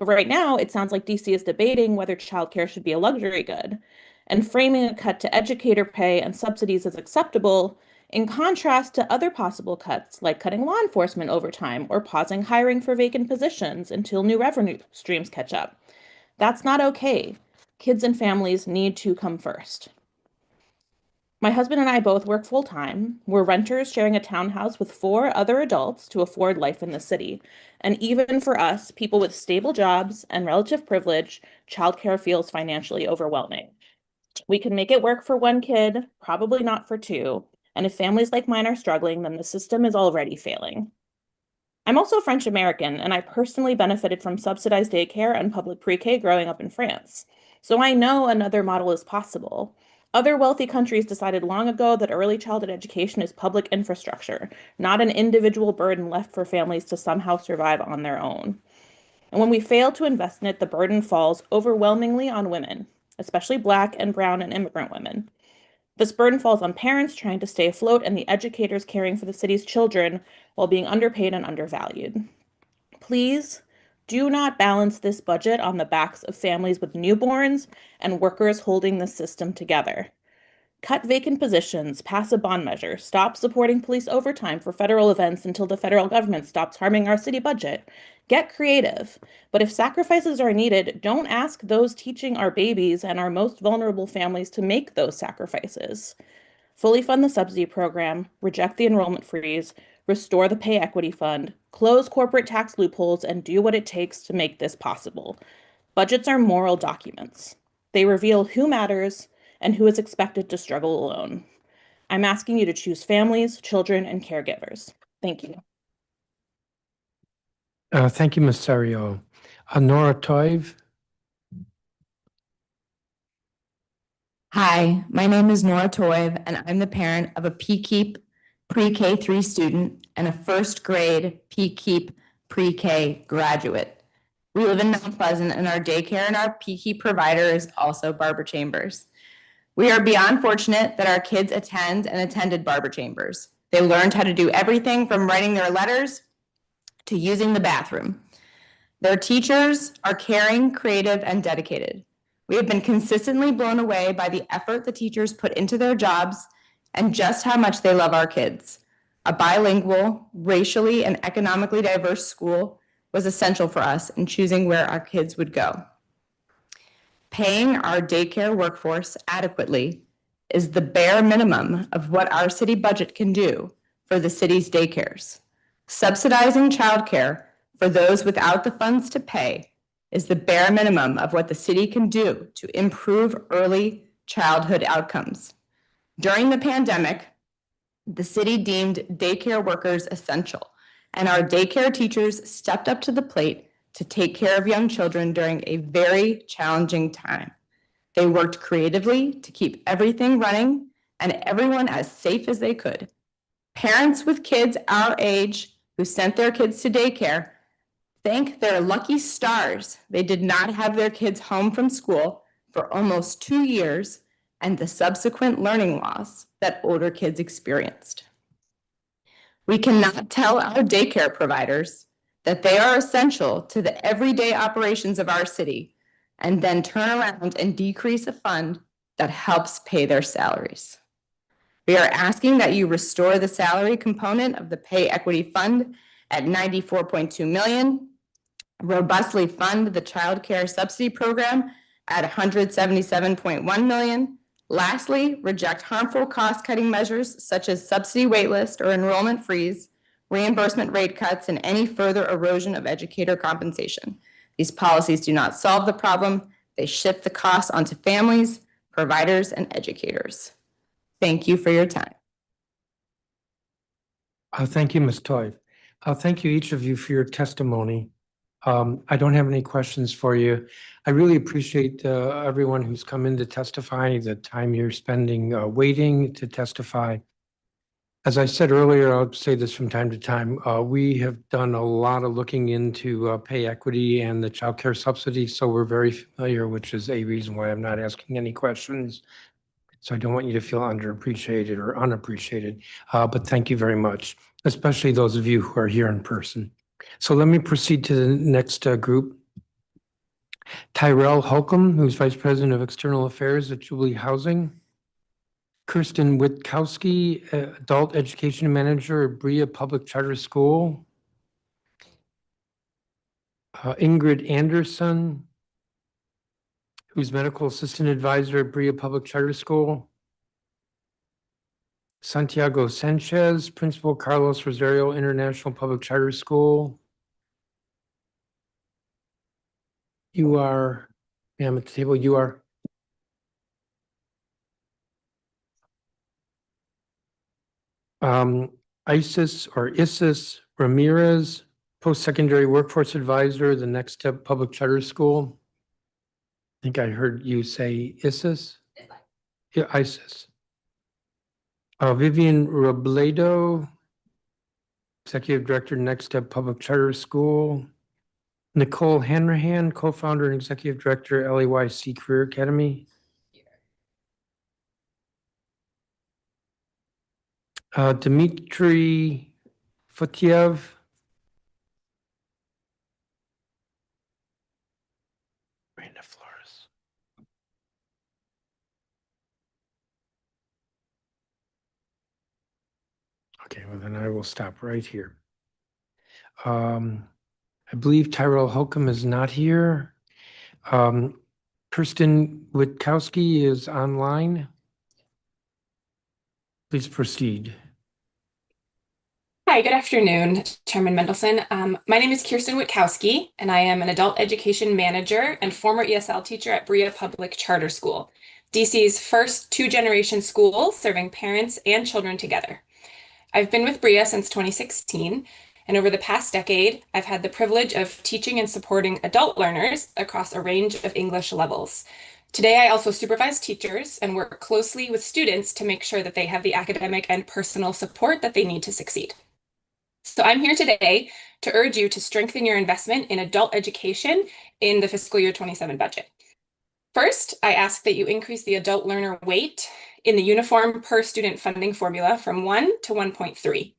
But right now, it sounds like DC is debating whether childcare should be a luxury good and framing a cut to educator pay and subsidies as acceptable, in contrast to other possible cuts like cutting law enforcement overtime or pausing hiring for vacant positions until new revenue streams catch up. That's not okay. Kids and families need to come first. My husband and I both work full-time. We're renters sharing a townhouse with 4 other adults to afford life in the city. And even for us, people with stable jobs and relative privilege, childcare feels financially overwhelming. We can make it work for 1 kid, probably not for 2. And if families like mine are struggling, then the system is already failing. I'm also French American, and I personally benefited from subsidized daycare and public pre-K growing up in France. So I know another model is possible. Other wealthy countries decided long ago that early childhood education is public infrastructure, not an individual burden left for families to somehow survive on their own. And when we fail to invest in it, the burden falls overwhelmingly on women, especially Black and Brown and immigrant women. This burden falls on parents trying to stay afloat and the educators caring for the city's children while being underpaid and undervalued. Please do not balance this budget on the backs of families with newborns and workers holding the system together. Cut vacant positions, pass a bond measure, stop supporting police overtime for federal events until the federal government stops harming our city budget. Get creative. But if sacrifices are needed, don't ask those teaching our babies and our most vulnerable families to make those sacrifices. Fully fund the subsidy program, reject the enrollment freeze, restore the Pay Equity Fund, close corporate tax loopholes, and do what it takes to make this possible. Budgets are moral documents. They reveal who matters and who is expected to struggle alone. I'm asking you to choose families, children, and caregivers. Thank you. Thank you, Ms. Sario. Nora Toiv. Hi, my name is Nora Toiv, and I'm the parent of a PKEEP pre-K 3 student and a first grade PKEEP pre-K graduate. We live in Mount Pleasant, and our daycare and our PKEEP provider is also Barber Chambers. We are beyond fortunate that our kids attend and attended Barber Chambers. They learned how to do everything from writing their letters to using the bathroom. Their teachers are caring, creative, and dedicated. We have been consistently blown away by the effort the teachers put into their jobs and just how much they love our kids. A bilingual, racially, and economically diverse school was essential for us in choosing where our kids would go. Paying our daycare workforce adequately is the bare minimum of what our city budget can do for the city's daycares. Subsidizing childcare for those without the funds to pay is the bare minimum of what the city can do to improve early childhood outcomes. During the pandemic, the city deemed daycare workers essential, and our daycare teachers stepped up to the plate to take care of young children during a very challenging time. They worked creatively to keep everything running and everyone as safe as they could. Parents with kids our age who sent their kids to daycare thank their lucky stars they did not have their kids home from school for almost 2 years and the subsequent learning loss that older kids experienced. We cannot tell our daycare providers that they are essential to the everyday operations of our city and then turn around and decrease a fund that helps pay their salaries. We are asking that you restore the salary component of the pay equity fund at $94.2 million, robustly fund the child care subsidy program at $177.1 million. Lastly, reject harmful cost-cutting measures such as subsidy waitlist or enrollment freeze, reimbursement rate cuts, and any further erosion of educator compensation. These policies do not solve the problem. They shift the costs onto families, providers, and educators. Thank you for your time. Thank you, Ms. Toiv. Thank you, each of you, for your testimony. I don't have any questions for you. I really appreciate everyone who's come in to testify, the time you're spending waiting to testify. As I said earlier, I'll say this from time to time, we have done a lot of looking into pay equity and the child care subsidy, so we're very familiar, which is a reason why I'm not asking any questions. So I don't want you to feel underappreciated or unappreciated, but thank you very much, especially those of you who are here in person. So let me proceed to the next group. Tyrell Holcomb, who's Vice President of External Affairs at Jubilee Housing. Kirsten Witkowski, Adult Education Manager at Brea Public Charter School. Ingrid Anderson, who's Medical Assistant Advisor at Brea Public Charter School. Santiago Sanchez, Principal Carlos Rosario International Public Charter School. You are, ma'am, at the table, you are. Isis Ramirez, Post-Secondary Workforce Advisor, the Next Step Public Charter School. I think I heard you say Isis? Yeah, Isis. Vivian Robledo, Executive Director, Next Step Public Charter School. Nicole Hanrahan, Co-Founder and Executive Director, LAYC Career Academy. Dmitry Futiev. Miranda Flores. Okay, well then I will stop right here. I believe Tyrell Holcomb is not here. Kirsten Witkowski is online. Please proceed. Hi, good afternoon, Chairman Mendelson. My name is Kirsten Witkowski, and I am an adult education manager and former ESL teacher at Brea Public Charter School, DC's first two-generation school serving parents and children together. I've been with Brea since 2016, And over the past decade, I've had the privilege of teaching and supporting adult learners across a range of English levels. Today, I also supervise teachers and work closely with students to make sure that they have the academic and personal support that they need to succeed. So I'm here today to urge you to strengthen your investment in adult education in the fiscal year 27 budget. First, I ask that you increase the adult learner weight in the uniform per student funding formula from 1 to 1.3.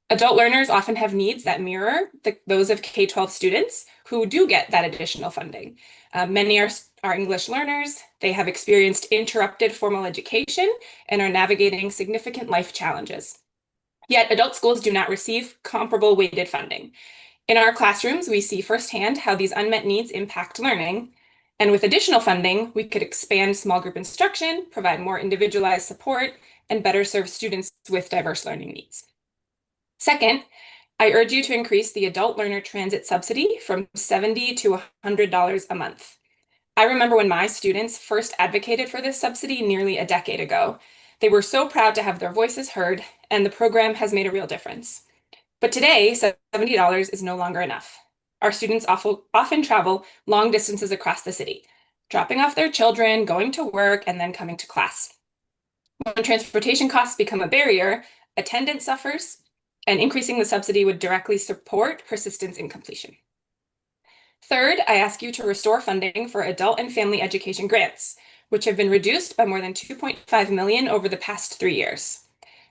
Adult learners often have needs that mirror those of K-12 students who do get that additional funding. Many are English learners, they have experienced interrupted formal education, and are navigating significant life challenges. Yet adult schools do not receive comparable weighted funding. In our classrooms, we see firsthand how these unmet needs impact learning. And with additional funding, we could expand small group instruction, provide more individualized support, and better serve students with diverse learning needs. Second, I urge you to increase the adult learner transit subsidy from $70 to $100 a month. I remember when my students first advocated for this subsidy nearly a decade ago. They were so proud to have their voices heard, and the program has made a real difference. But today, $70 is no longer enough. Our students often travel long distances across the city, dropping off their children, going to work, and then coming to class. When transportation costs become a barrier, attendance suffers, and increasing the subsidy would directly support persistence in completion. Third, I ask you to restore funding for adult and family education grants, which have been reduced by more than $2.5 million over the past 3 years.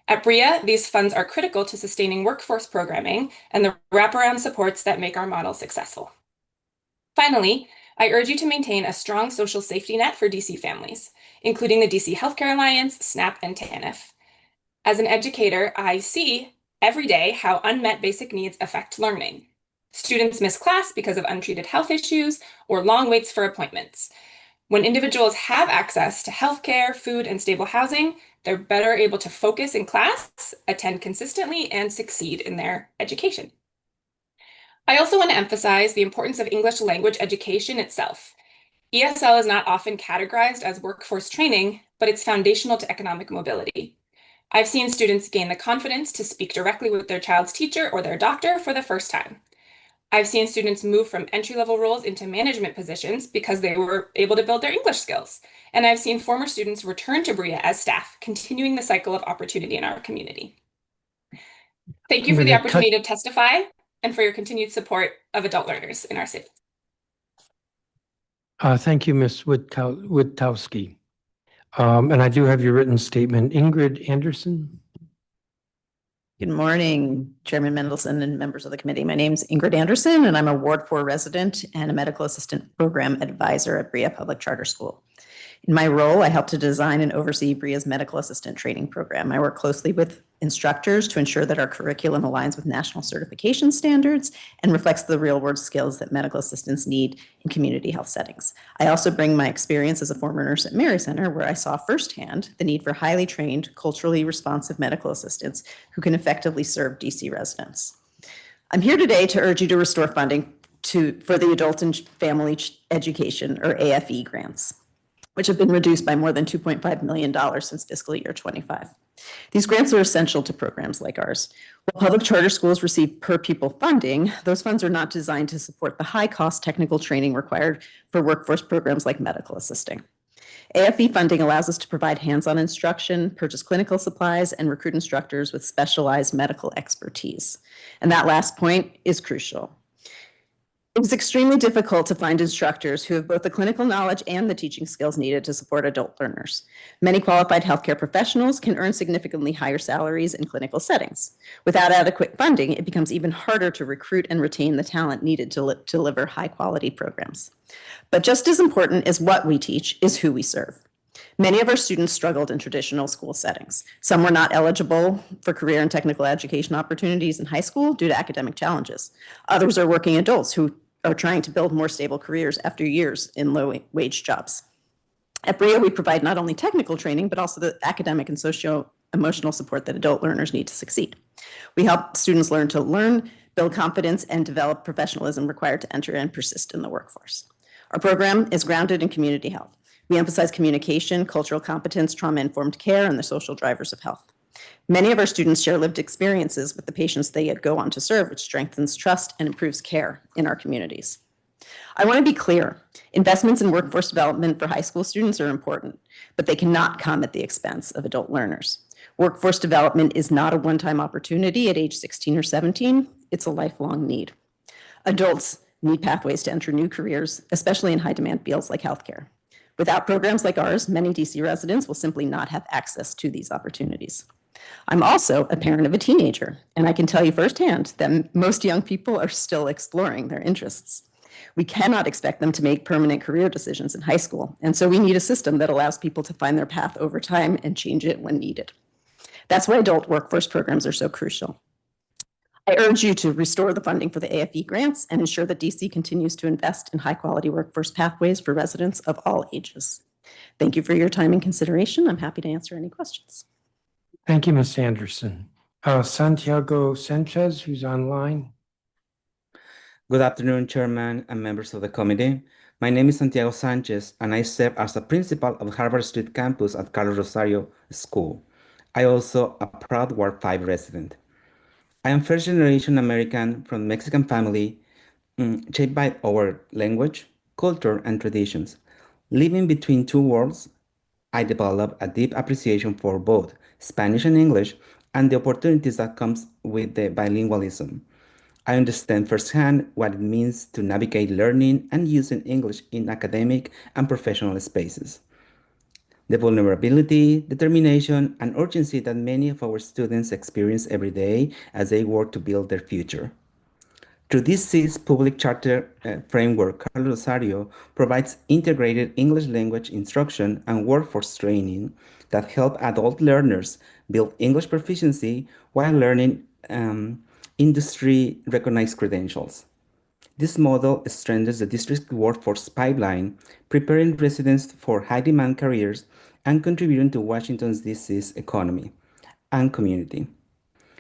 At BRIA, these funds are critical to sustaining workforce programming and the wraparound supports that make our model successful. Finally, I urge you to maintain a strong social safety net for DC families, including the DC Healthcare Alliance, SNAP, and TANF. As an educator, I see every day how unmet basic needs affect learning. Students miss class because of untreated health issues or long waits for appointments. When individuals have access to healthcare, food, and stable housing, they're better able to focus in class, attend consistently, and succeed in their education. I also want to emphasize the importance of English language education itself. ESL is not often categorized as workforce training, but it's foundational to economic mobility. I've seen students gain the confidence to speak directly with their child's teacher or their doctor for the first time. I've seen students move from entry-level roles into management positions because they were able to build their English skills. And I've seen former students return to BRIA as staff, continuing the cycle of opportunity in our community. Thank you for the opportunity to testify and for your continued support of adult learners in our city. Thank you, Ms. Witkowski. And I do have your written statement. Ingrid Anderson. Good morning, Chairman Mendelson and members of the committee. My name is Ingrid Anderson, and I'm a Ward 4 resident and a medical assistant program advisor at BRIA Public Charter School. In my role, I help to design and oversee BRIA's medical assistant training program. I work closely with instructors to ensure that our curriculum aligns with national certification standards and reflects the real-world skills that medical assistants need in community health settings. I also bring my experience as a former nurse at Mary Center, where I saw firsthand the need for highly trained, culturally responsive medical assistants who can effectively serve DC residents. I'm here today to urge you to restore funding for the Adult and Family Education, or AFE grants, which have been reduced by more than $2.5 million since fiscal year 25. These grants are essential to programs like ours. While public charter schools receive per pupil funding, those funds are not designed to support the high-cost technical training required for workforce programs like medical assisting. AFE funding allows us to provide hands-on instruction, purchase clinical supplies, and recruit instructors with specialized medical expertise. And that last point is crucial. It's extremely difficult to find instructors who have both the clinical knowledge and the teaching skills needed to support adult learners. Many qualified healthcare professionals can earn significantly higher salaries in clinical settings. Without adequate funding, it becomes even harder to recruit and retain the talent needed to deliver high-quality programs. But just as important as what we teach is who we serve. Many of our students struggled in traditional school settings. Some were not eligible for career and technical education opportunities in high school due to academic challenges. Others are working adults who are trying to build more stable careers after years in low-wage jobs. At BRIA, we provide not only technical training, but also the academic and socio-emotional support that adult learners need to succeed. We help students learn to learn, build confidence, and develop professionalism required to enter and persist in the workforce. Our program is grounded in community health. We emphasize communication, cultural competence, trauma-informed care, and the social drivers of health. Many of our students share lived experiences with the patients they go on to serve, which strengthens trust and improves care in our communities. I want to be clear. Investments in workforce development for high school students are important, but they cannot come at the expense of adult learners. Workforce development is not a one-time opportunity at age 16 or 17. It's a lifelong need. Adults need pathways to enter new careers, especially in high-demand fields like healthcare. Without programs like ours, many DC residents will simply not have access to these opportunities. I'm also a parent of a teenager, and I can tell you firsthand that most young people are still exploring their interests. We cannot expect them to make permanent career decisions in high school, and so we need a system that allows people to find their path over time and change it when needed. That's why adult workforce programs are so crucial. I urge you to restore the funding for the AFE grants and ensure that DC continues to invest in high-quality workforce pathways for residents of all ages. Thank you for your time and consideration. I'm happy to answer any questions. Thank you, Ms. Anderson. Santiago Sanchez, who's online. Good afternoon, Chairman and members of the committee. My name is Santiago Sanchez, and I serve as the principal of Harvard Street campus at Carlos Rosario School. I also a proud Ward 5 resident. I am first-generation American from Mexican family, shaped by our language, culture, and traditions. Living between two worlds, I developed a deep appreciation for both Spanish and English and the opportunities that comes with the bilingualism. I understand firsthand what it means to navigate learning and using English in academic and professional spaces. The vulnerability, determination, and urgency that many of our students experience every day as they work to build their future. Through DC's public charter framework, Carlos Rosario provides integrated English language instruction and workforce training that help adult learners build English proficiency while learning industry-recognized credentials. This model strengthens the district's workforce pipeline, preparing residents for high-demand careers and contributing to Washington's DC's economy and community.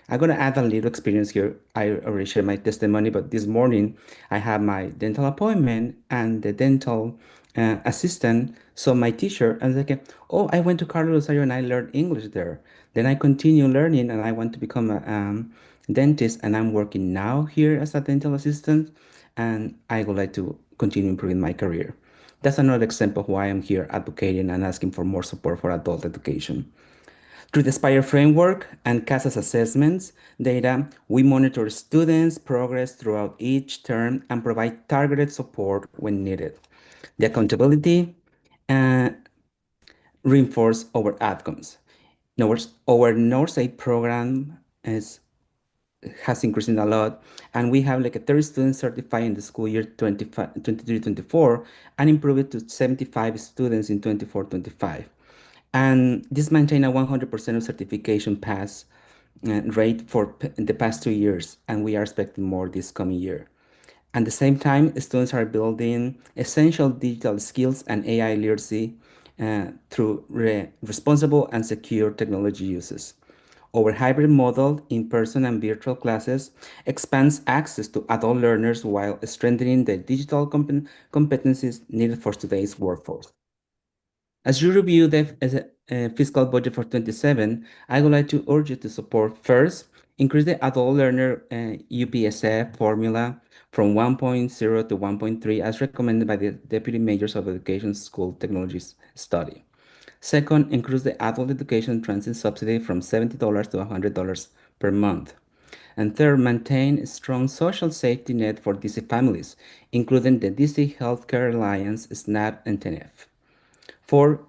I'm going to add a little experience here. I already shared my testimony, but this morning I had my dental appointment and the dental assistant saw my teacher and like, oh, I went to Carlos Rosario and I learned English there. Then I continue learning and I want to become a dentist and I'm working now here as a dental assistant and I would like to continue improving my career. That's another example of why I'm here advocating and asking for more support for adult education. Through the SPIRE framework and CASA's assessments data, we monitor students' progress throughout each term and provide targeted support when needed. The accountability reinforce our outcomes. Our North Aid program has increased a lot, and we have like a 30 students certified in the school year 23-24 and improved it to 75 students in 24-25. And this maintained a 100% of certification pass rate for the past 2 years, and we are expecting more this coming year. At the same time, students are building essential digital skills and AI literacy through responsible and secure technology uses. Our hybrid model, in-person and virtual classes, expands access to adult learners while strengthening the digital competencies needed for today's workforce. As you review the fiscal budget for 27, I would like to urge you to support first, increase the adult learner UPSF formula from 1.0 to 1.3 as recommended by the Deputy Mayors of Education School Technologies Study. Second, increase the adult education transit subsidy from $70 to $100 per month. And third, maintain a strong social safety net for DC families, including the DC Healthcare Alliance, SNAP, and TNF. Four,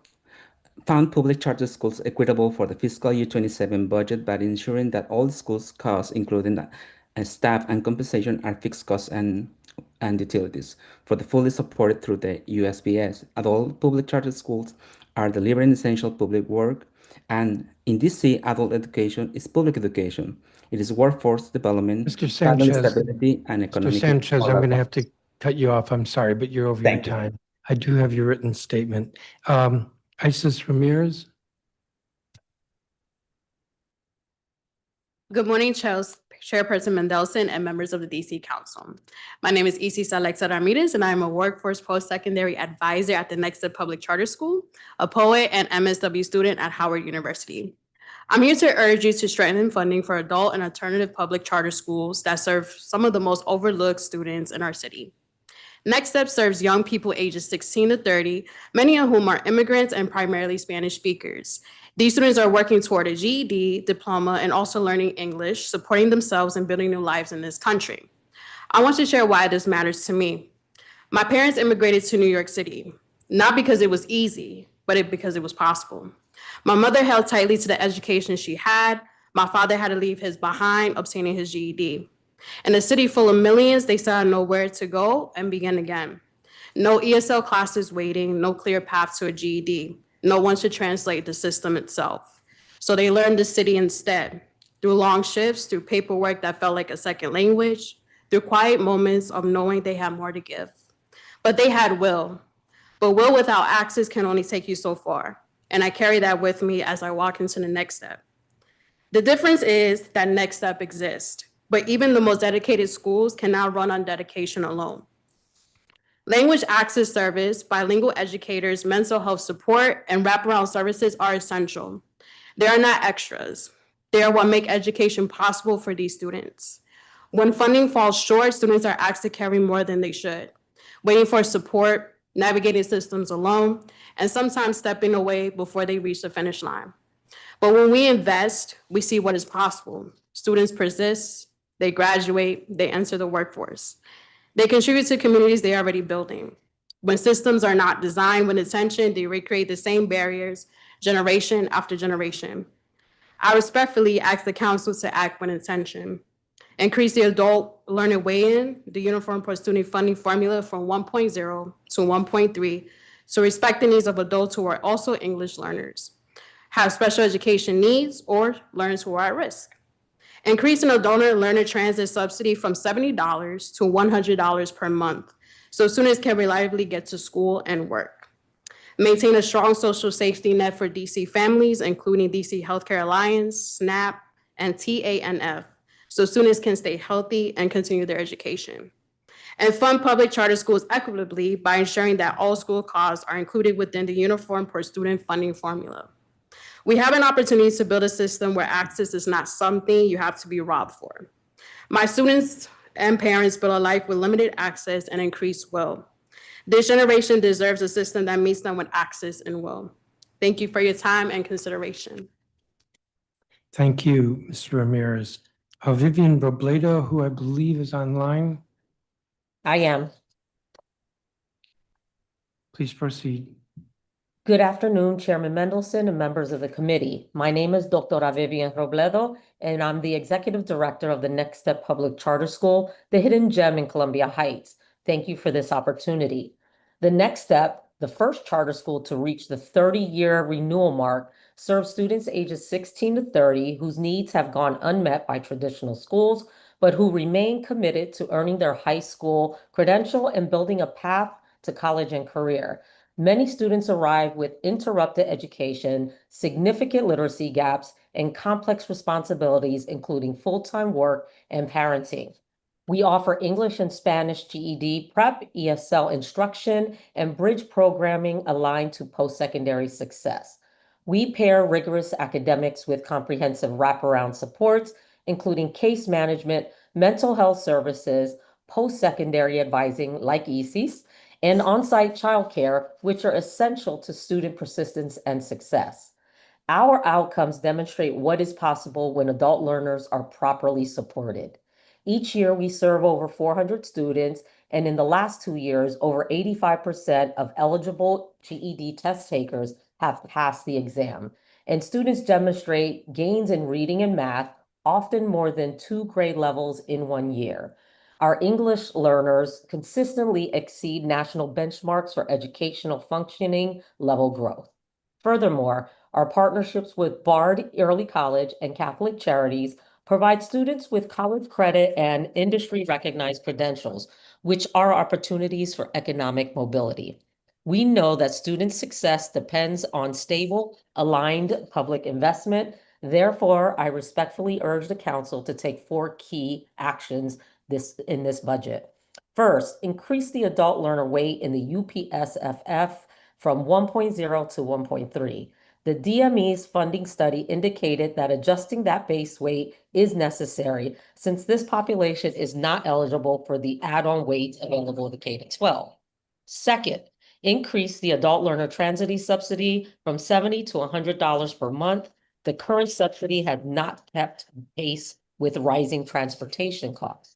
found public charter schools equitable for the fiscal year 27 budget by ensuring that all schools' costs, including staff and compensation, are fixed costs and utilities. For the fully supported through the USPS, adult public charter schools are delivering essential public work, and in DC, adult education is public education. It is workforce development, family stability, and economic. Mr. Sanchez, I'm going to have to cut you off. I'm sorry, but you're over your time. I do have your written statement. Isis Ramirez. Good morning, Chairperson Mendelson and members of the DC Council. My name is Isis Alexa Ramirez, and I am a workforce post-secondary advisor at the Next Public Charter School, a poet and MSW student at Howard University. I'm here to urge you to strengthen funding for adult and alternative public charter schools that serve some of the most overlooked students in our city. Next Step serves young people ages 16 to 30, many of whom are immigrants and primarily Spanish speakers. These students are working toward a GED, diploma, and also learning English, supporting themselves and building new lives in this country. I want to share why this matters to me. My parents immigrated to New York City, not because it was easy, but because it was possible. My mother held tightly to the education she had. My father had to leave his behind, obtaining his GED. In a city full of millions, they still had nowhere to go and begin again. No ESL classes waiting, no clear path to a GED. No one to translate the system itself. So they learned the city instead, through long shifts, through paperwork that felt like a second language, through quiet moments of knowing they had more to give. But they had will. But will without access can only take you so far. And I carry that with me as I walk into the next step. The difference is that next step exists, but even the most dedicated schools cannot run on dedication alone. Language access service, bilingual educators, mental health support, and wraparound services are essential. They are not extras. They are what make education possible for these students. When funding falls short, students are asked to carry more than they should, waiting for support, navigating systems alone, and sometimes stepping away before they reach the finish line. But when we invest, we see what is possible. Students persist, they graduate, they enter the workforce. They contribute to communities they are already building. When systems are not designed with intention, they recreate the same barriers generation after generation. I respectfully ask the council to act with intention. Increase the adult learner weigh-in, the Uniform per Student Funding formula from 1.0 to 1.3 to respect the needs of adults who are also English learners, have special education needs, or learners who are at risk. Increasing adult learner transit subsidy from $70 to $100 per month so students can reliably get to school and work. Maintain a strong social safety net for DC families, including DC Healthcare Alliance, SNAP, and TANF, so students can stay healthy and continue their education. And fund public charter schools equitably by ensuring that all school costs are included within the Uniform per Student Funding formula. We have an opportunity to build a system where access is not something you have to be robbed for. My students and parents build a life with limited access and increased will. This generation deserves a system that meets them with access and will. Thank you for your time and consideration. Thank you, Mr. Ramirez. Vivian Robledo, who I believe is online, I am. please proceed. Good afternoon, Chairman Mendelson and members of the committee. My name is Dr. Vivian Robledo, and I'm the Executive Director of the Next Step Public Charter School, the Hidden Gem in Columbia Heights. Thank you for this opportunity. The Next Step, the first charter school to reach the 30-year renewal mark, serves students ages 16 to 30 whose needs have gone unmet by traditional schools, but who remain committed to earning their high school credential and building a path to college and career. Many students arrive with interrupted education, significant literacy gaps, and complex responsibilities, including full-time work and parenting. We offer English and Spanish GED prep, ESL instruction, and bridge programming aligned to post-secondary success. We pair rigorous academics with comprehensive wraparound supports, including case management, mental health services, post-secondary advising like ESES, and on-site childcare, which are essential to student persistence and success. Our outcomes demonstrate what is possible when adult learners are properly supported. Each year, we serve over 400 students, and in the last 2 years, over 85% of eligible GED test takers have passed the exam. And students demonstrate gains in reading and math, often more than 2 grade levels in 1 year. Our English learners consistently exceed national benchmarks for educational functioning level growth. Furthermore, our partnerships with Bard Early College and Catholic Charities provide students with college credit and industry-recognized credentials, which are opportunities for economic mobility. We know that student success depends on stable, aligned public investment. Therefore, I respectfully urge the council to take 4 key actions in this budget. First, increase the adult learner weight in the UPSFF from 1.0 to 1.3. The DME's funding study indicated that adjusting that base weight is necessary since this population is not eligible for the add-on weights available to K-12. Second, increase the adult learner transit subsidy from $70 to $100 per month. The current subsidy has not kept pace with rising transportation costs.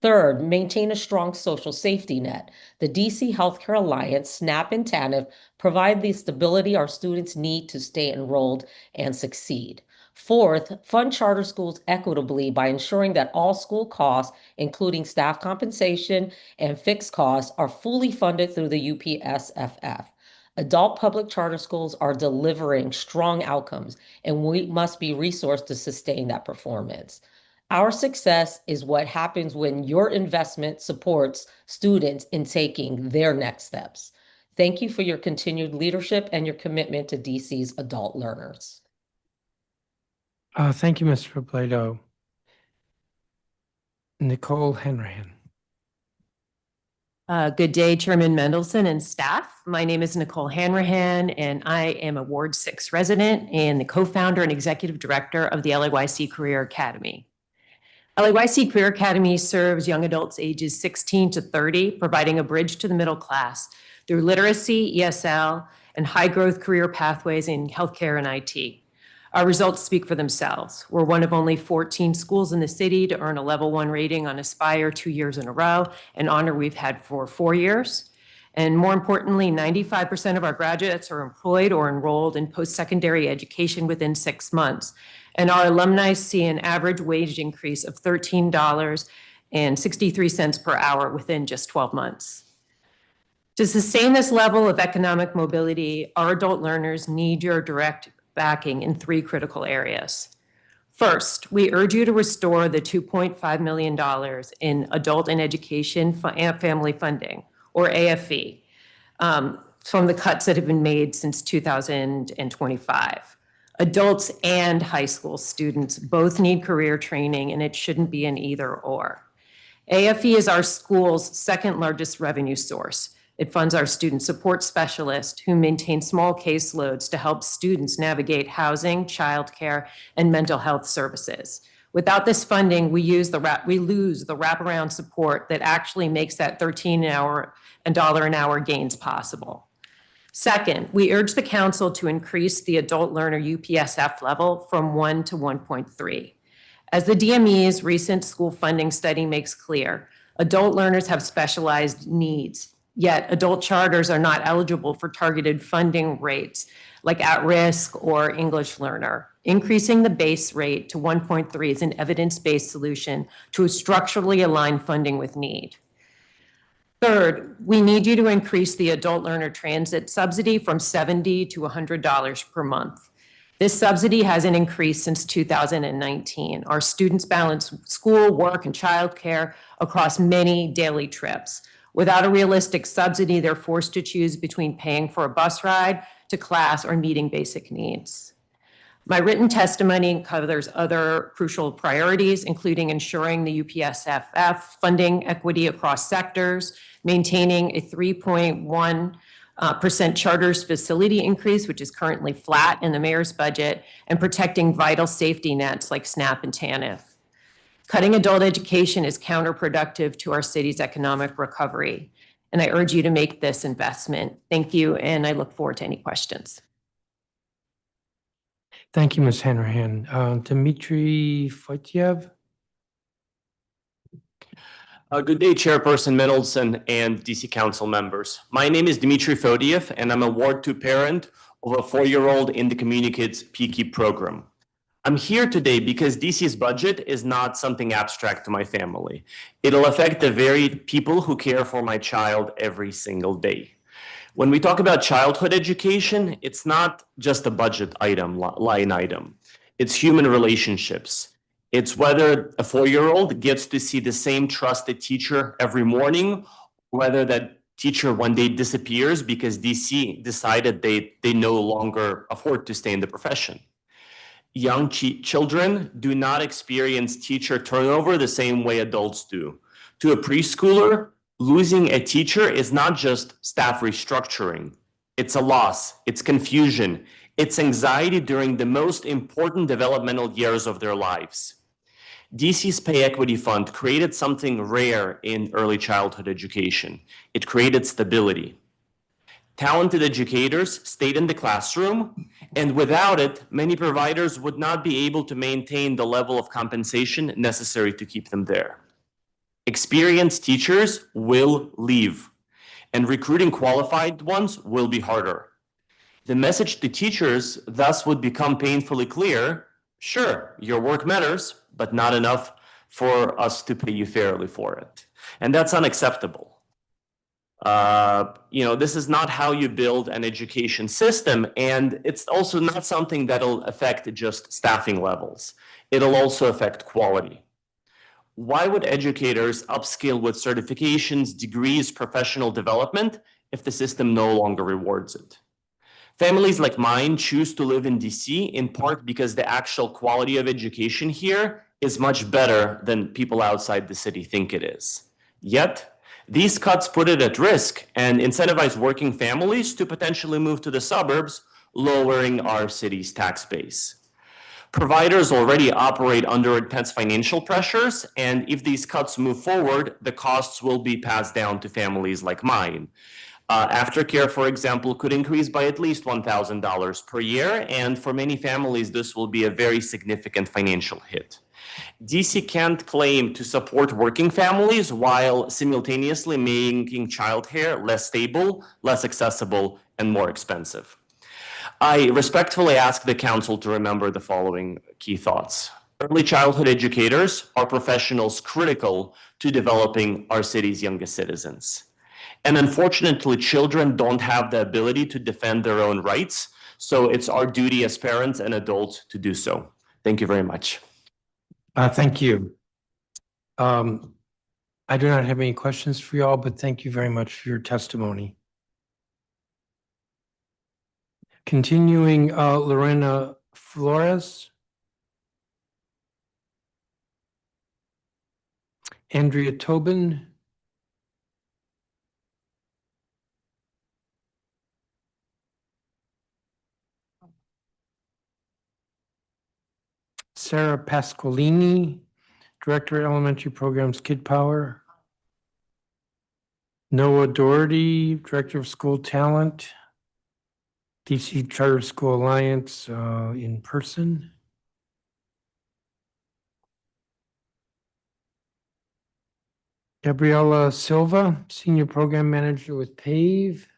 Third, maintain a strong social safety net. The DC Healthcare Alliance, SNAP, and TANF provide the stability our students need to stay enrolled and succeed. Fourth, fund charter schools equitably by ensuring that all school costs, including staff compensation and fixed costs, are fully funded through the UPSFF. Adult public charter schools are delivering strong outcomes, and we must be resourced to sustain that performance. Our success is what happens when your investment supports students in taking their next steps. Thank you for your continued leadership and your commitment to DC's adult learners. Thank you, Mr. Robledo. Nicole Hanrahan. Good day, Chairman Mendelson and staff. My name is Nicole Hanrahan, and I am a Ward 6 resident and the co-founder and executive director of the LAYC Career Academy. LAYC Career Academy serves young adults ages 16 to 30, providing a bridge to the middle class through literacy, ESL, and high-growth career pathways in healthcare and IT. Our results speak for themselves. We're one of only 14 schools in the city to earn a level 1 rating on Aspire 2 years in a row, an honor we've had for 4 years. And more importantly, 95% of our graduates are employed or enrolled in post-secondary education within 6 months. And our alumni see an average wage increase of $13.63 per hour within just 12 months. To sustain this level of economic mobility, our adult learners need your direct backing in 3 critical areas. First, we urge you to restore the $2.5 million in adult and education family funding, or AFE, from the cuts that have been made since 2025. Adults and high school students both need career training, and it shouldn't be an either or. AFE is our school's second largest revenue source. It funds our student support specialists who maintain small caseloads to help students navigate housing, childcare, and mental health services. Without this funding, we lose the wraparound support that actually makes that $13 an hour gains possible. Second, we urge the council to increase the adult learner UPSF level from 1 to 1.3. As the DME's recent school funding study makes clear, adult learners have specialized needs, yet adult charters are not eligible for targeted funding rates like at-risk or English learner. Increasing the base rate to 1.3 is an evidence-based solution to structurally align funding with need. Third, we need you to increase the adult learner transit subsidy from $70 to $100 per month. This subsidy hasn't increased since 2019. Our students balance school, work, and childcare across many daily trips. Without a realistic subsidy, they're forced to choose between paying for a bus ride to class or meeting basic needs. My written testimony covers other crucial priorities, including ensuring the UPSFF funding equity across sectors, maintaining a 3.1% charters facility increase, which is currently flat in the mayor's budget, and protecting vital safety nets like SNAP and TANF. Cutting adult education is counterproductive to our city's economic recovery, and I urge you to make this investment. Thank you, and I look forward to any questions. Thank you, Ms. Hanrahan. Dmitry Foitiev. Good day, Chairperson Mendelson and DC Council members. My name is Dmitry Fodiev, and I'm a Ward 2 parent of a 4-year-old in the Communicates PKEEP program. I'm here today because DC's budget is not something abstract to my family. It'll affect the very people who care for my child every single day. When we talk about childhood education, it's not just a budget item, line item. It's human relationships. It's whether a 4-year-old gets to see the same trusted teacher every morning, whether that teacher one day disappears because DC decided they no longer afford to stay in the profession. Young children do not experience teacher turnover the same way adults do. To a preschooler, losing a teacher is not just staff restructuring. It's a loss, it's confusion, It's anxiety during the most important developmental years of their lives. DC's Pay Equity Fund created something rare in early childhood education. It created stability. Talented educators stayed in the classroom, and without it, many providers would not be able to maintain the level of compensation necessary to keep them there. Experienced teachers will leave, and recruiting qualified ones will be harder. The message to teachers thus would become painfully clear: sure, your work matters, but not enough for us to pay you fairly for it. And that's unacceptable. This is not how you build an education system, and it's also not something that'll affect just staffing levels. It'll also affect quality. Why would educators upskill with certifications, degrees, professional development if the system no longer rewards it? Families like mine choose to live in DC in part because the actual quality of education here is much better than people outside the city think it is. Yet, these cuts put it at risk and incentivize working families to potentially move to the suburbs, lowering our city's tax base. Providers already operate under intense financial pressures, and if these cuts move forward, the costs will be passed down to families like mine. Aftercare, for example, could increase by at least $1,000 per year, and for many families, this will be a very significant financial hit. DC can't claim to support working families while simultaneously making childcare less stable, less accessible, and more expensive. I respectfully ask the council to remember the following key thoughts. Early childhood educators are professionals critical to developing our city's youngest citizens. And unfortunately, children don't have the ability to defend their own rights, so it's our duty as parents and adults to do so. Thank you very much. Thank you. I do not have any questions for you all, but thank you very much for your testimony. Continuing, Lorena Flores. Andrea Tobin. Sarah Pasqualini, Director of Elementary Programs, Kid Power. Noah Doherty, Director of School Talent, DC Charter School Alliance, in person. Gabriela Silva, Senior Program Manager with PAVE.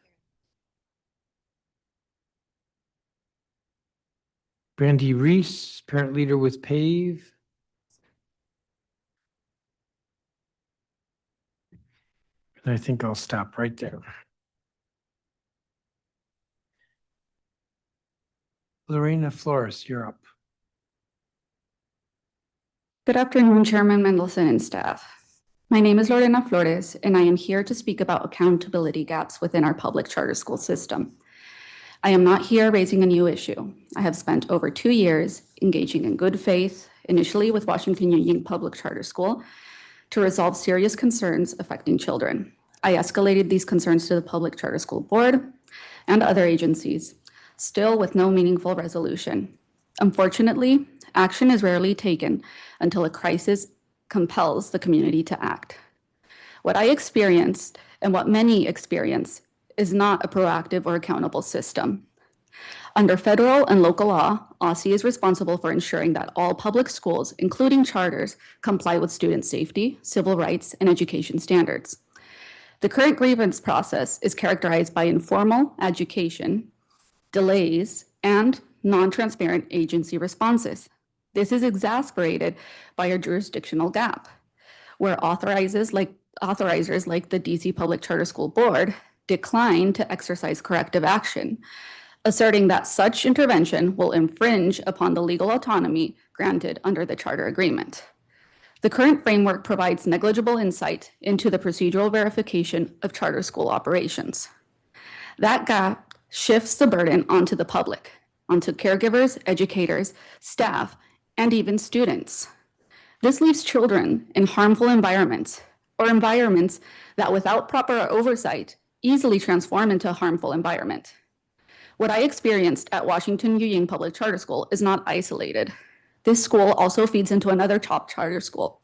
Brandy Reese, Parent Leader with PAVE. And I think I'll stop right there. Lorena Flores, you're up. Good afternoon, Chairman Mendelson and staff. My name is Lorena Flores, and I am here to speak about accountability gaps within our public charter school system. I am not here raising a new issue. I have spent over 2 years engaging in good faith, initially with Washington Union Public Charter School, to resolve serious concerns affecting children. I escalated these concerns to the Public Charter School Board and other agencies, still with no meaningful resolution. Unfortunately, action is rarely taken until a crisis compels the community to act. What I experienced and what many experience is not a proactive or accountable system. Under federal and local law, OSSI is responsible for ensuring that all public schools, including charters, comply with student safety, civil rights, and education standards. The current grievance process is characterized by informal adjudication, delays, and non-transparent agency responses. This is exacerbated by a jurisdictional gap, where authorizers like the DC Public Charter School Board decline to exercise corrective action, asserting that such intervention will infringe upon the legal autonomy granted under the charter agreement. The current framework provides negligible insight into the procedural verification of charter school operations. That gap shifts the burden onto the public, onto caregivers, educators, staff, and even students. This leaves children in harmful environments, or environments that without proper oversight easily transform into a harmful environment. What I experienced at Washington Yu Ying Public Charter School is not isolated. This school also feeds into another top charter school,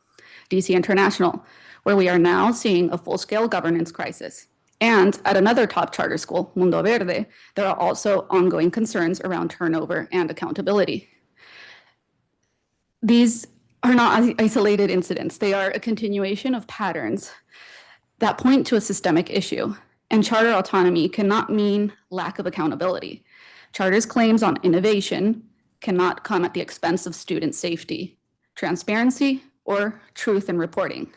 DC International, where we are now seeing a full-scale governance crisis. And at another top charter school, Mundo Verde, there are also ongoing concerns around turnover and accountability. These are not isolated incidents. They are a continuation of patterns that point to a systemic issue. And charter autonomy cannot mean lack of accountability. Charter's claims on innovation cannot come at the expense of student safety, transparency, or truth in reporting.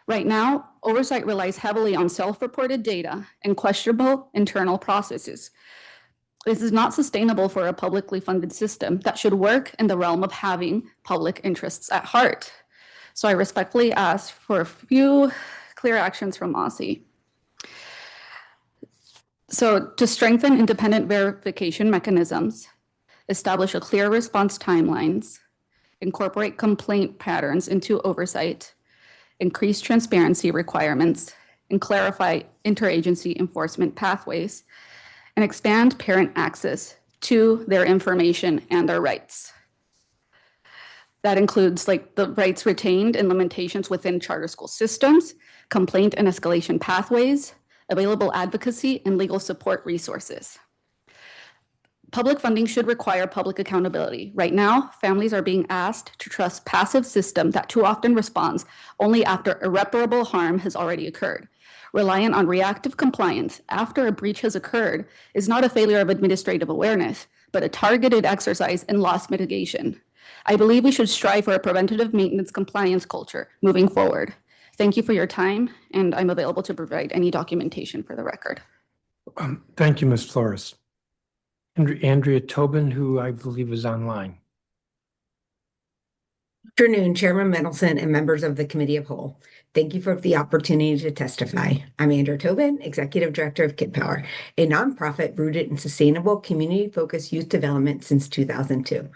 Right now, oversight relies heavily on self-reported data and questionable internal processes. This is not sustainable for a publicly funded system that should work in the realm of having public interests at heart. So I respectfully ask for a few clear actions from OSSI. So to strengthen independent verification mechanisms, establish a clear response timelines, incorporate complaint patterns into oversight, increase transparency requirements, and clarify interagency enforcement pathways, and expand parent access to their information and their rights. That includes like the rights retained and limitations within charter school systems, complaint and escalation pathways, available advocacy, and legal support resources. Public funding should require public accountability. Right now, families are being asked to trust passive system that too often responds only after irreparable harm has already occurred. Reliant on reactive compliance after a breach has occurred is not a failure of administrative awareness, but a targeted exercise in loss mitigation. I believe we should strive for a preventative maintenance compliance culture moving forward. Thank you for your time, and I'm available to provide any documentation for the record. Thank you, Ms. Flores. Andrea Tobin, who I believe is online. Good afternoon, Chairman Mendelson and members of the Committee of Whole. Thank you for the opportunity to testify. I'm Andrea Tobin, Executive Director of Kid Power, a nonprofit rooted in sustainable community-focused youth development since 2002.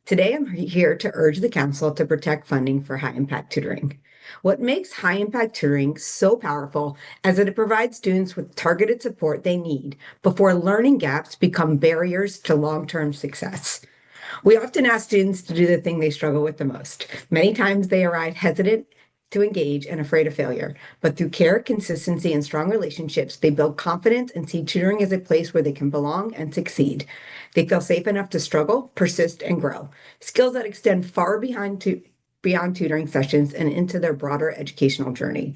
Today, I'm here to urge the Council to protect funding for high-impact tutoring. What makes high-impact tutoring so powerful is that it provides students with targeted support they need before learning gaps become barriers to long-term success. We often ask students to do the thing they struggle with the most. Many times they arrive hesitant to engage and afraid of failure, but through care, consistency, and strong relationships, they build confidence and see tutoring as a place where they can belong and succeed. They feel safe enough to struggle, persist, and grow, skills that extend far beyond tutoring sessions and into their broader educational journey.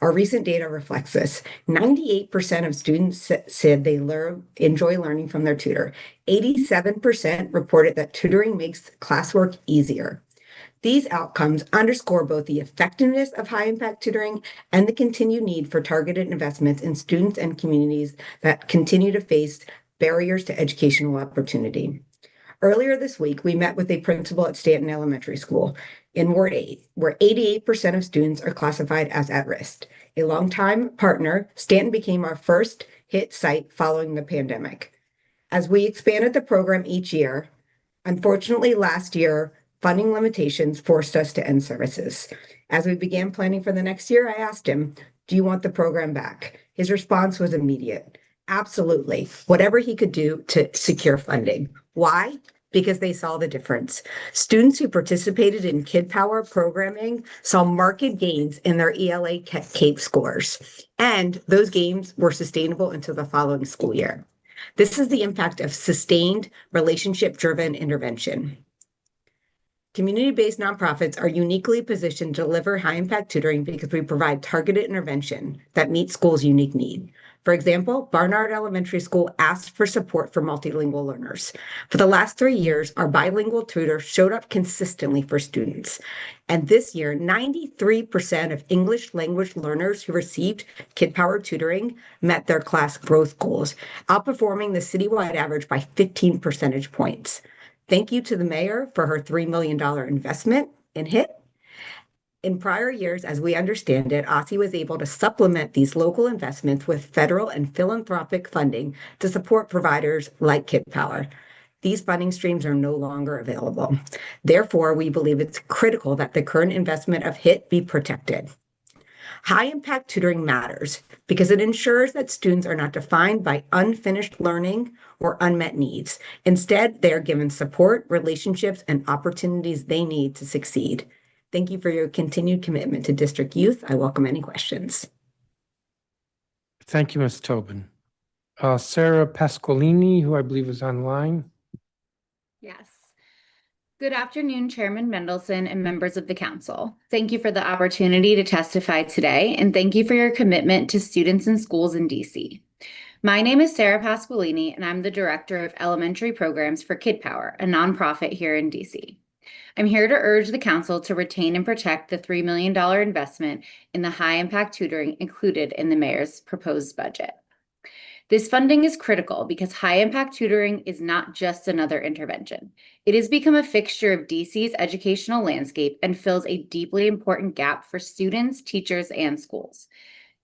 Our recent data reflects this. 98% of students said they enjoy learning from their tutor. 87% reported that tutoring makes classwork easier. These outcomes underscore both the effectiveness of high-impact tutoring and the continued need for targeted investments in students and communities that continue to face barriers to educational opportunity. Earlier this week, we met with a principal at Stanton Elementary School in Ward 8, where 88% of students are classified as at risk. A longtime partner, Stanton became our first HIT site following the pandemic. As we expanded the program each year, unfortunately last year, funding limitations forced us to end services. As we began planning for the next year, I asked him, "Do you want the program back?" His response was immediate. Absolutely. Whatever he could do to secure funding. Why? Because they saw the difference. Students who participated in Kid Power programming saw marked gains in their ELA CAPE scores, and those gains were sustainable into the following school year. This is the impact of sustained relationship-driven intervention. Community-based nonprofits are uniquely positioned to deliver high-impact tutoring because we provide targeted intervention that meets schools' unique need. For example, Barnard Elementary School asked for support for multilingual learners. For the last 3 years, our bilingual tutor showed up consistently for students. And this year, 93% of English language learners who received Kid Power tutoring met their class growth goals, outperforming the citywide average by 15 percentage points. Thank you to the mayor for her $3 million investment in HIT. In prior years, as we understand it, OSSI was able to supplement these local investments with federal and philanthropic funding to support providers like Kid Power. These funding streams are no longer available. Therefore, we believe it's critical that the current investment of HIT be protected. High impact tutoring matters because it ensures that students are not defined by unfinished learning or unmet needs. Instead, they are given support, relationships, and opportunities they need to succeed. Thank you for your continued commitment to district youth. I welcome any questions. Thank you, Ms. Tobin. Sarah Pasqualini, who I believe is online. Yes. Good afternoon, Chairman Mendelson and members of the council. Thank you for the opportunity to testify today, and thank you for your commitment to students and schools in DC. My name is Sarah Pasqualini, and I'm the Director of Elementary Programs for Kid Power, a nonprofit here in DC. I'm here to urge the council to retain and protect the $3 million investment in the high-impact tutoring included in the mayor's proposed budget. This funding is critical because high-impact tutoring is not just another intervention. It has become a fixture of DC's educational landscape and fills a deeply important gap for students, teachers, and schools.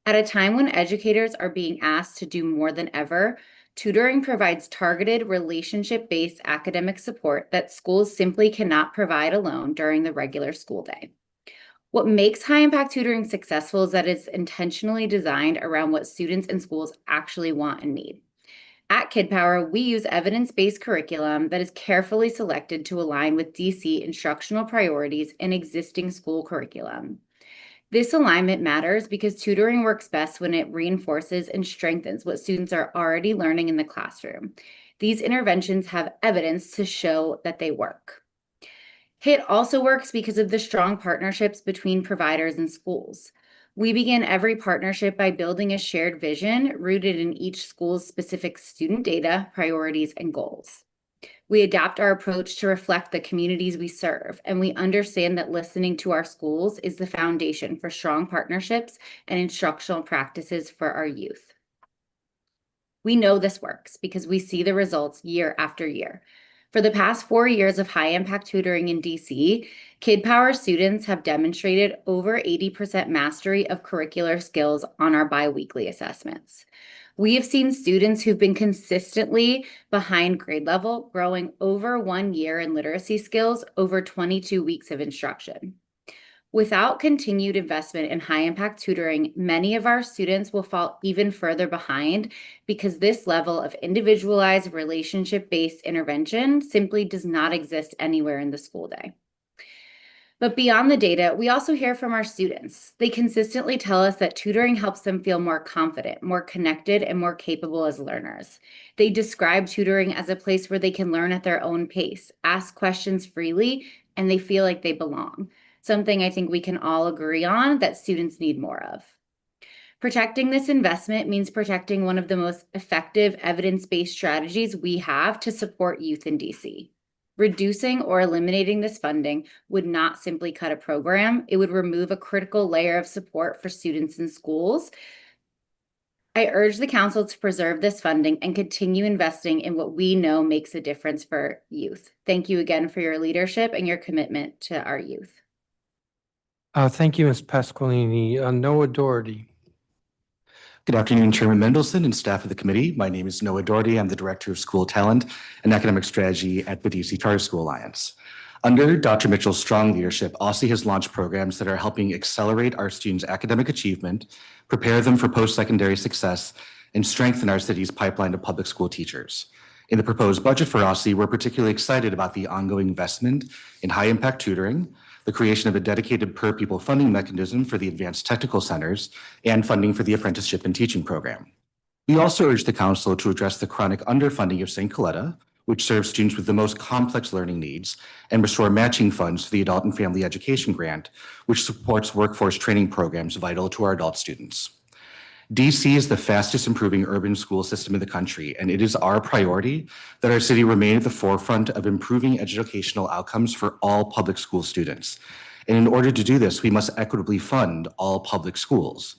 At a time when educators are being asked to do more than ever, tutoring provides targeted, relationship-based academic support that schools simply cannot provide alone during the regular school day. What makes high-impact tutoring successful is that it's intentionally designed around what students and schools actually want and need. At Kid Power, we use evidence-based curriculum that is carefully selected to align with DC instructional priorities and existing school curriculum. This alignment matters because tutoring works best when it reinforces and strengthens what students are already learning in the classroom. These interventions have evidence to show that they work. HIT also works because of the strong partnerships between providers and schools. We begin every partnership by building a shared vision rooted in each school's specific student data, priorities, and goals. We adapt our approach to reflect the communities we serve, and we understand that listening to our schools is the foundation for strong partnerships and instructional practices for our youth. We know this works because we see the results year after year. For the past 4 years of high-impact tutoring in DC, Kid Power students have demonstrated over 80% mastery of curricular skills on our biweekly assessments. We have seen students who've been consistently behind grade level growing over 1 year in literacy skills over 22 weeks of instruction. Without continued investment in high-impact tutoring, many of our students will fall even further behind because this level of individualized relationship-based intervention simply does not exist anywhere in the school day. But beyond the data, we also hear from our students. They consistently tell us that tutoring helps them feel more confident, more connected, and more capable as learners. They describe tutoring as a place where they can learn at their own pace, ask questions freely, and they feel like they belong. Something I think we can all agree on that students need more of. Protecting this investment means protecting one of the most effective evidence-based strategies we have to support youth in DC. Reducing or eliminating this funding would not simply cut a program, it would remove a critical layer of support for students in schools. I urge the council to preserve this funding and continue investing in what we know makes a difference for youth. Thank you again for your leadership and your commitment to our youth. Thank you, Ms. Pasqualini. Noah Doherty. Good afternoon, Chairman Mendelson and staff of the committee. My name is Noah Doherty. I'm the Director of School Talent and Academic Strategy at the DC Charter School Alliance. Under Dr. Mitchell's strong leadership, OSSI has launched programs that are helping accelerate our students' academic achievement, prepare them for post-secondary success, and strengthen our city's pipeline of public school teachers. In the proposed budget for OSSI, we're particularly excited about the ongoing investment in high-impact tutoring, the creation of a dedicated per-pupil funding mechanism for the advanced technical centers, and funding for the apprenticeship and teaching program. We also urge the council to address the chronic underfunding of St. Coletta, which serves students with the most complex learning needs, and restore matching funds to the Adult and Family Education Grant, which supports workforce training programs vital to our adult students. DC is the fastest improving urban school system in the country, and it is our priority that our city remain at the forefront of improving educational outcomes for all public school students. And in order to do this, we must equitably fund all public schools.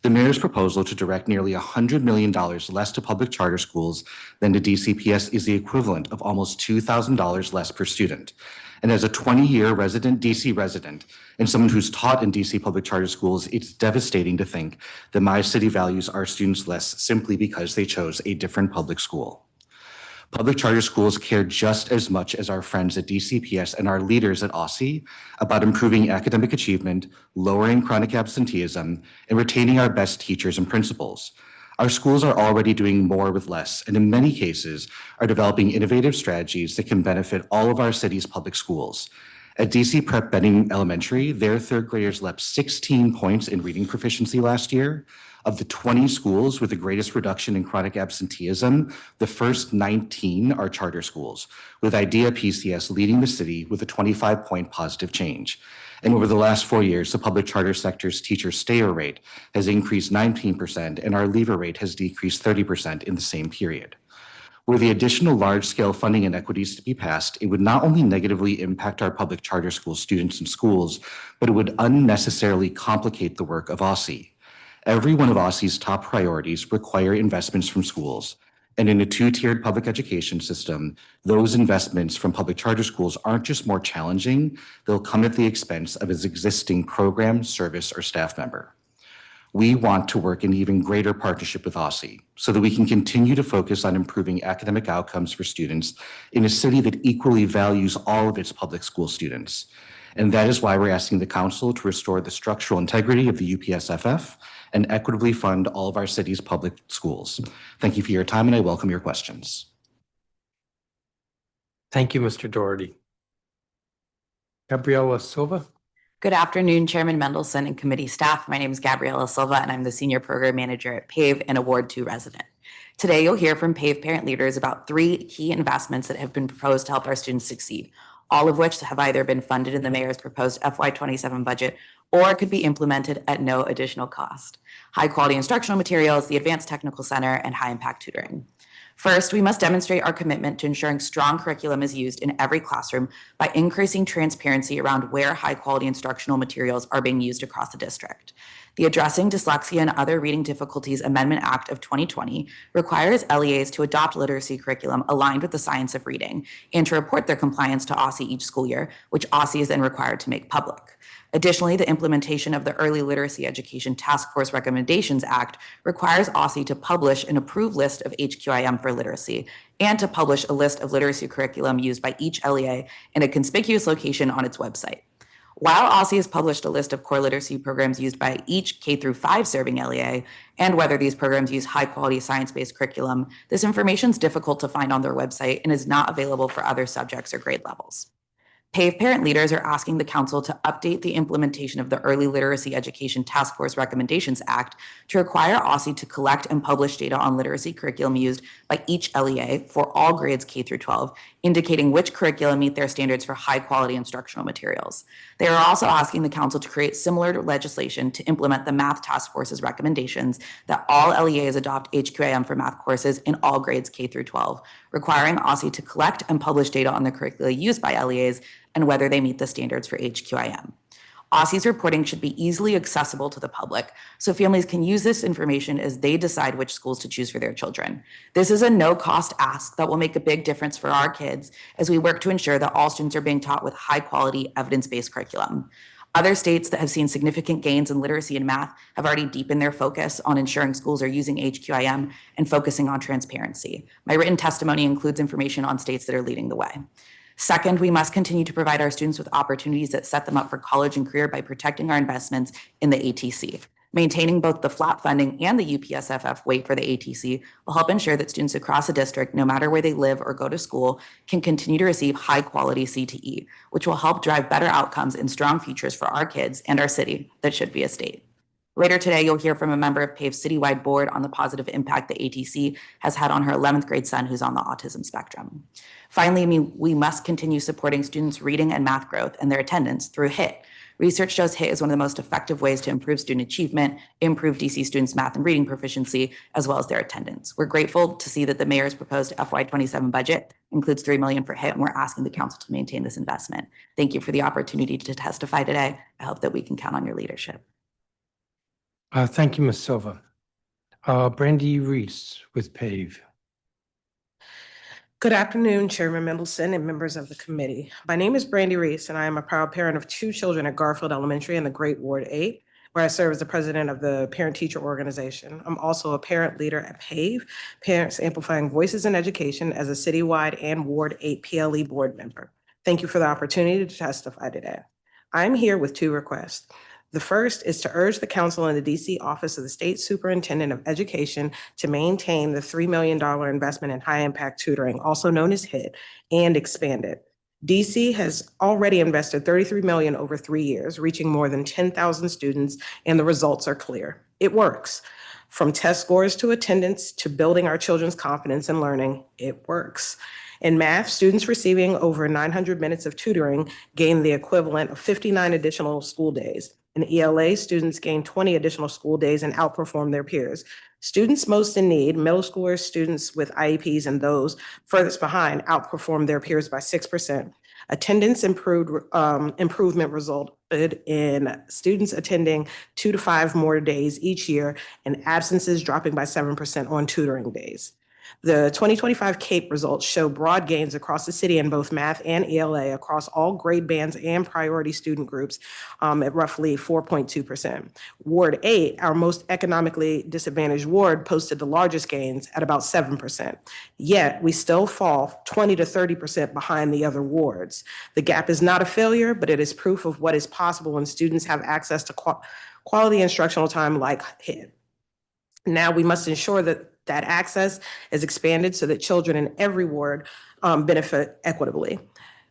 The mayor's proposal to direct nearly $100 million less to public charter schools than to DCPS is the equivalent of almost $2,000 less per student. And as a 20-year DC resident, and someone who's taught in DC public charter schools, it's devastating to think that my city values our students less simply because they chose a different public school. Public charter schools care just as much as our friends at DCPS and our leaders at OSSI about improving academic achievement, lowering chronic absenteeism, and retaining our best teachers and principals. Our schools are already doing more with less, and in many cases are developing innovative strategies that can benefit all of our city's public schools. At DC Prep Benning Elementary, their third graders leapt 16 points in reading proficiency last year. Of the 20 schools with the greatest reduction in chronic absenteeism, the first 19 are charter schools, with IDEA PCS leading the city with a 25-point positive change. And over the last 4 years, the public charter sector's teacher stayer rate has increased 19%, and our leaver rate has decreased 30% in the same period. Were the additional large-scale funding inequities to be passed, it would not only negatively impact our public charter school students and schools, but it would unnecessarily complicate the work of OSSI. Every one of OSSI's top priorities require investments from schools. And in a two-tiered public education system, those investments from public charter schools aren't just more challenging, they'll come at the expense of its existing program, service, or staff member. We want to work in even greater partnership with OSSI so that we can continue to focus on improving academic outcomes for students in a city that equally values all of its public school students. And that is why we're asking the council to restore the structural integrity of the UPSFF and equitably fund all of our city's public schools. Thank you for your time, and I welcome your questions. Thank you, Mr. Doherty. Gabriela Silva. Good afternoon, Chairman Mendelson and committee staff. My name is Gabriela Silva, and I'm the Senior Program Manager at PAVE and a Ward 2 resident. Today, you'll hear from PAVE parent leaders about 3 key investments that have been proposed to help our students succeed, all of which have either been funded in the mayor's proposed FY27 budget or could be implemented at no additional cost. High-quality instructional materials, the Advanced Technical Center, and high-impact tutoring. First, we must demonstrate our commitment to ensuring strong curriculum is used in every classroom by increasing transparency around where high-quality instructional materials are being used across the district. The Addressing Dyslexia and Other Reading Difficulties Amendment Act of 2020 requires LEAs to adopt literacy curriculum aligned with the science of reading and to report their compliance to OSSI each school year, which OSSI is then required to make public. Additionally, the implementation of the Early Literacy Education Task Force Recommendations Act requires OSSI to publish an approved list of HQIM for literacy and to publish a list of literacy curriculum used by each LEA in a conspicuous location on its website. While OSSI has published a list of core literacy programs used by each K-5 serving LEA and whether these programs use high-quality science-based curriculum, this information is difficult to find on their website and is not available for other subjects or grade levels. PAVE parent leaders are asking the council to update the implementation of the Early Literacy Education Task Force Recommendations Act to require OSSI to collect and publish data on literacy curriculum used by each LEA for all grades K-12, indicating which curriculum meet their standards for high-quality instructional materials. They are also asking the council to create similar legislation to implement the Math Task Force's recommendations that all LEAs adopt HQIM for math courses in all grades K-12, requiring OSSI to collect and publish data on the curricula used by LEAs and whether they meet the standards for HQIM. OSSI's reporting should be easily accessible to the public, so families can use this information as they decide which schools to choose for their children. This is a no-cost ask that will make a big difference for our kids as we work to ensure that all students are being taught with high-quality, evidence-based curriculum. Other states that have seen significant gains in literacy and math have already deepened their focus on ensuring schools are using HQIM and focusing on transparency. My written testimony includes information on states that are leading the way. Second, we must continue to provide our students with opportunities that set them up for college and career by protecting our investments in the ATC. Maintaining both the flat funding and the UPSFF weight for the ATC will help ensure that students across the district, no matter where they live or go to school, can continue to receive high-quality CTE, which will help drive better outcomes and strong futures for our kids and our city that should be a state. Later today, you'll hear from a member of PAVE's citywide board on the positive impact the ATC has had on her 11th grade son who's on the autism spectrum. Finally, we must continue supporting students' reading and math growth and their attendance through HIT. Research shows HIT is one of the most effective ways to improve student achievement, improve DC students' math and reading proficiency, as well as their attendance. We're grateful to see that the mayor's proposed FY27 budget includes $3 million for HIT, and we're asking the council to maintain this investment. Thank you for the opportunity to testify today. I hope that we can count on your leadership. Thank you, Ms. Silva. Brandy Reese with PAVE. Good afternoon, Chairman Mendelson and members of the committee. My name is Brandy Reese, and I am a proud parent of 2 children at Garfield Elementary in the Great Ward 8. where I serve as the president of the parent-teacher organization. I'm also a parent leader at PAVE, Parents Amplifying Voices in Education, as a citywide and Ward 8 PLE board member. Thank you for the opportunity to testify today. I'm here with two requests. The first is to urge the council and the DC Office of the State Superintendent of Education to maintain the $3 million investment in high-impact tutoring, also known as HIT, and expand it. DC has already invested $33 million over 3 years, reaching more than 10,000 students, and the results are clear. It works. From test scores to attendance to building our children's confidence in learning, it works. In math, students receiving over 900 minutes of tutoring gain the equivalent of 59 additional school days. In ELA, students gain 20 additional school days and outperform their peers. Students most in need, middle schoolers, students with IEPs, and those furthest behind outperform their peers by 6%. Attendance improvement resulted in students attending 2 to 5 more days each year and absences dropping by 7% on tutoring days. The 2025 CAPE results show broad gains across the city in both math and ELA across all grade bands and priority student groups at roughly 4.2%. Ward 8, our most economically disadvantaged ward, posted the largest gains at about 7%. Yet we still fall 20 to 30% behind the other wards. The gap is not a failure, but it is proof of what is possible when students have access to quality instructional time like HIT. Now we must ensure that that access is expanded so that children in every ward benefit equitably.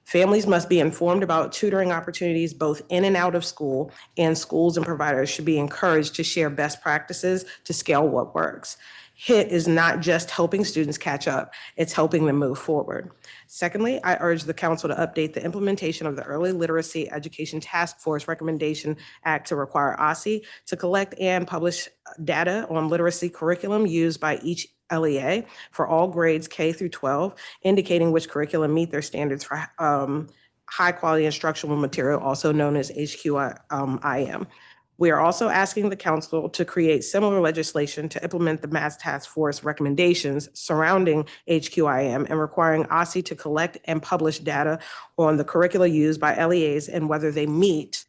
Families must be informed about tutoring opportunities both in and out of school, and schools and providers should be encouraged to share best practices to scale what works. HIT is not just helping students catch up, it's helping them move forward. Secondly, I urge the council to update the implementation of the Early Literacy Education Task Force Recommendation Act to require OSSI to collect and publish data on literacy curriculum used by each LEA for all grades K through 12, indicating which curriculum meet their standards for high quality instructional material, also known as HQIM. We are also asking the council to create similar legislation to implement the Math Task Force recommendations surrounding HQIM and requiring OSSI to collect and publish data on the curricula used by LEAs and whether they meet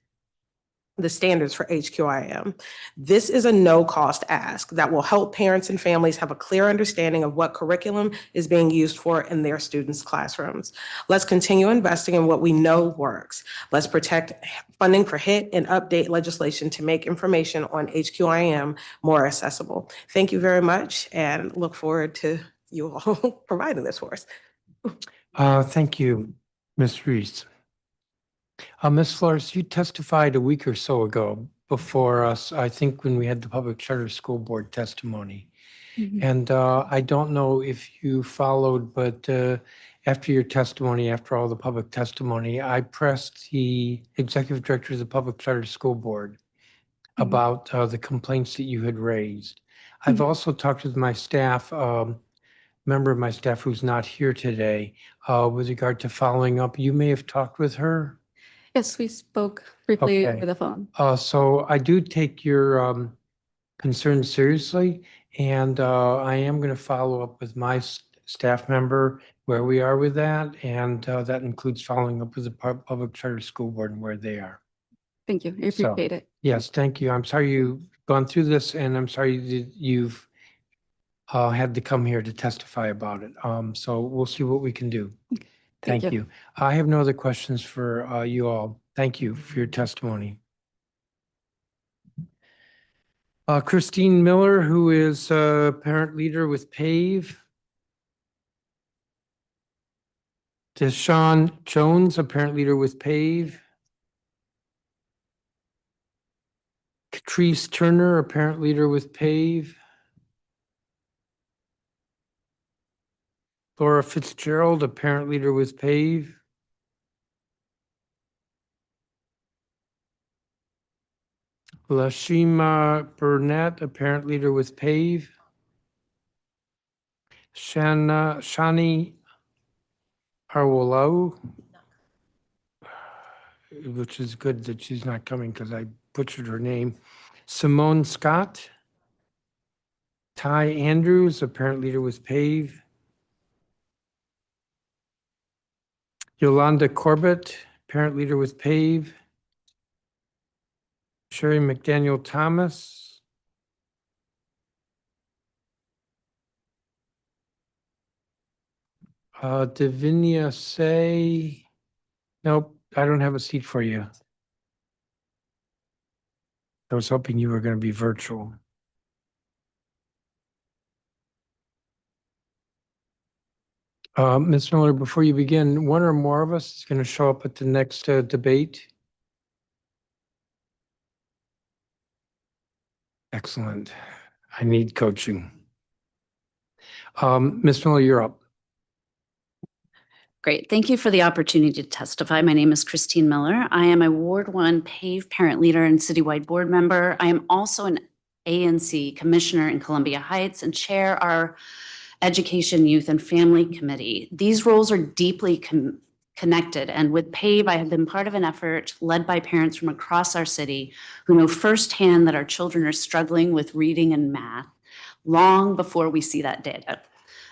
the standards for HQIM. This is a no-cost ask that will help parents and families have a clear understanding of what curriculum is being used for in their students' classrooms. Let's continue investing in what we know works. Let's protect funding for HIT and update legislation to make information on HQIM more accessible. Thank you very much and look forward to you all providing this for us. Thank you, Ms. Reese. Ms. Flores, you testified a week or so ago before us, I think when we had the Public Charter School Board testimony. And I don't know if you followed, but after your testimony, after all the public testimony, I pressed the executive director of the Public Charter School Board about the complaints that you had raised. I've also talked with my staff, member of my staff who's not here today, with regard to following up. You may have talked with her. Yes, we spoke briefly Okay. over the phone. So I do take your concerns seriously, and I am going to follow up with my staff member where we are with that, and that includes following up with the Public Charter School Board and where they are. Thank you. I appreciate it. Yes, thank you. I'm sorry you've gone through this, and I'm sorry that you've had to come here to testify about it. So we'll see what we can do. Thank you. I have no other questions for you all. Thank you for your testimony. Christine Miller, who is parent leader with PAVE. Deshaun Jones, a parent leader with PAVE. Catrice Turner, a parent leader with PAVE. Laura Fitzgerald, a parent leader with PAVE. Lashima Burnett, a parent leader with PAVE. Shani Arwolau, which is good that she's not coming because I butchered her name. Simone Scott. Ty Andrews, a parent leader with PAVE. Yolanda Corbett, parent leader with PAVE. Sherry McDaniel Thomas. Davinia Say. Nope, I don't have a seat for you. I was hoping you were going to be virtual. Ms. Miller, before you begin, one or more of us is going to show up at the next debate. Excellent. I need coaching. Ms. Miller, you're up. Great. Thank you for the opportunity to testify. My name is Christine Miller. I am a Ward 1 PAVE parent leader and citywide board member. I am also an ANC commissioner in Columbia Heights and chair our Education, Youth, and Family Committee. These roles are deeply connected, and with PAVE, I have been part of an effort led by parents from across our city who know firsthand that our children are struggling with reading and math long before we see that data.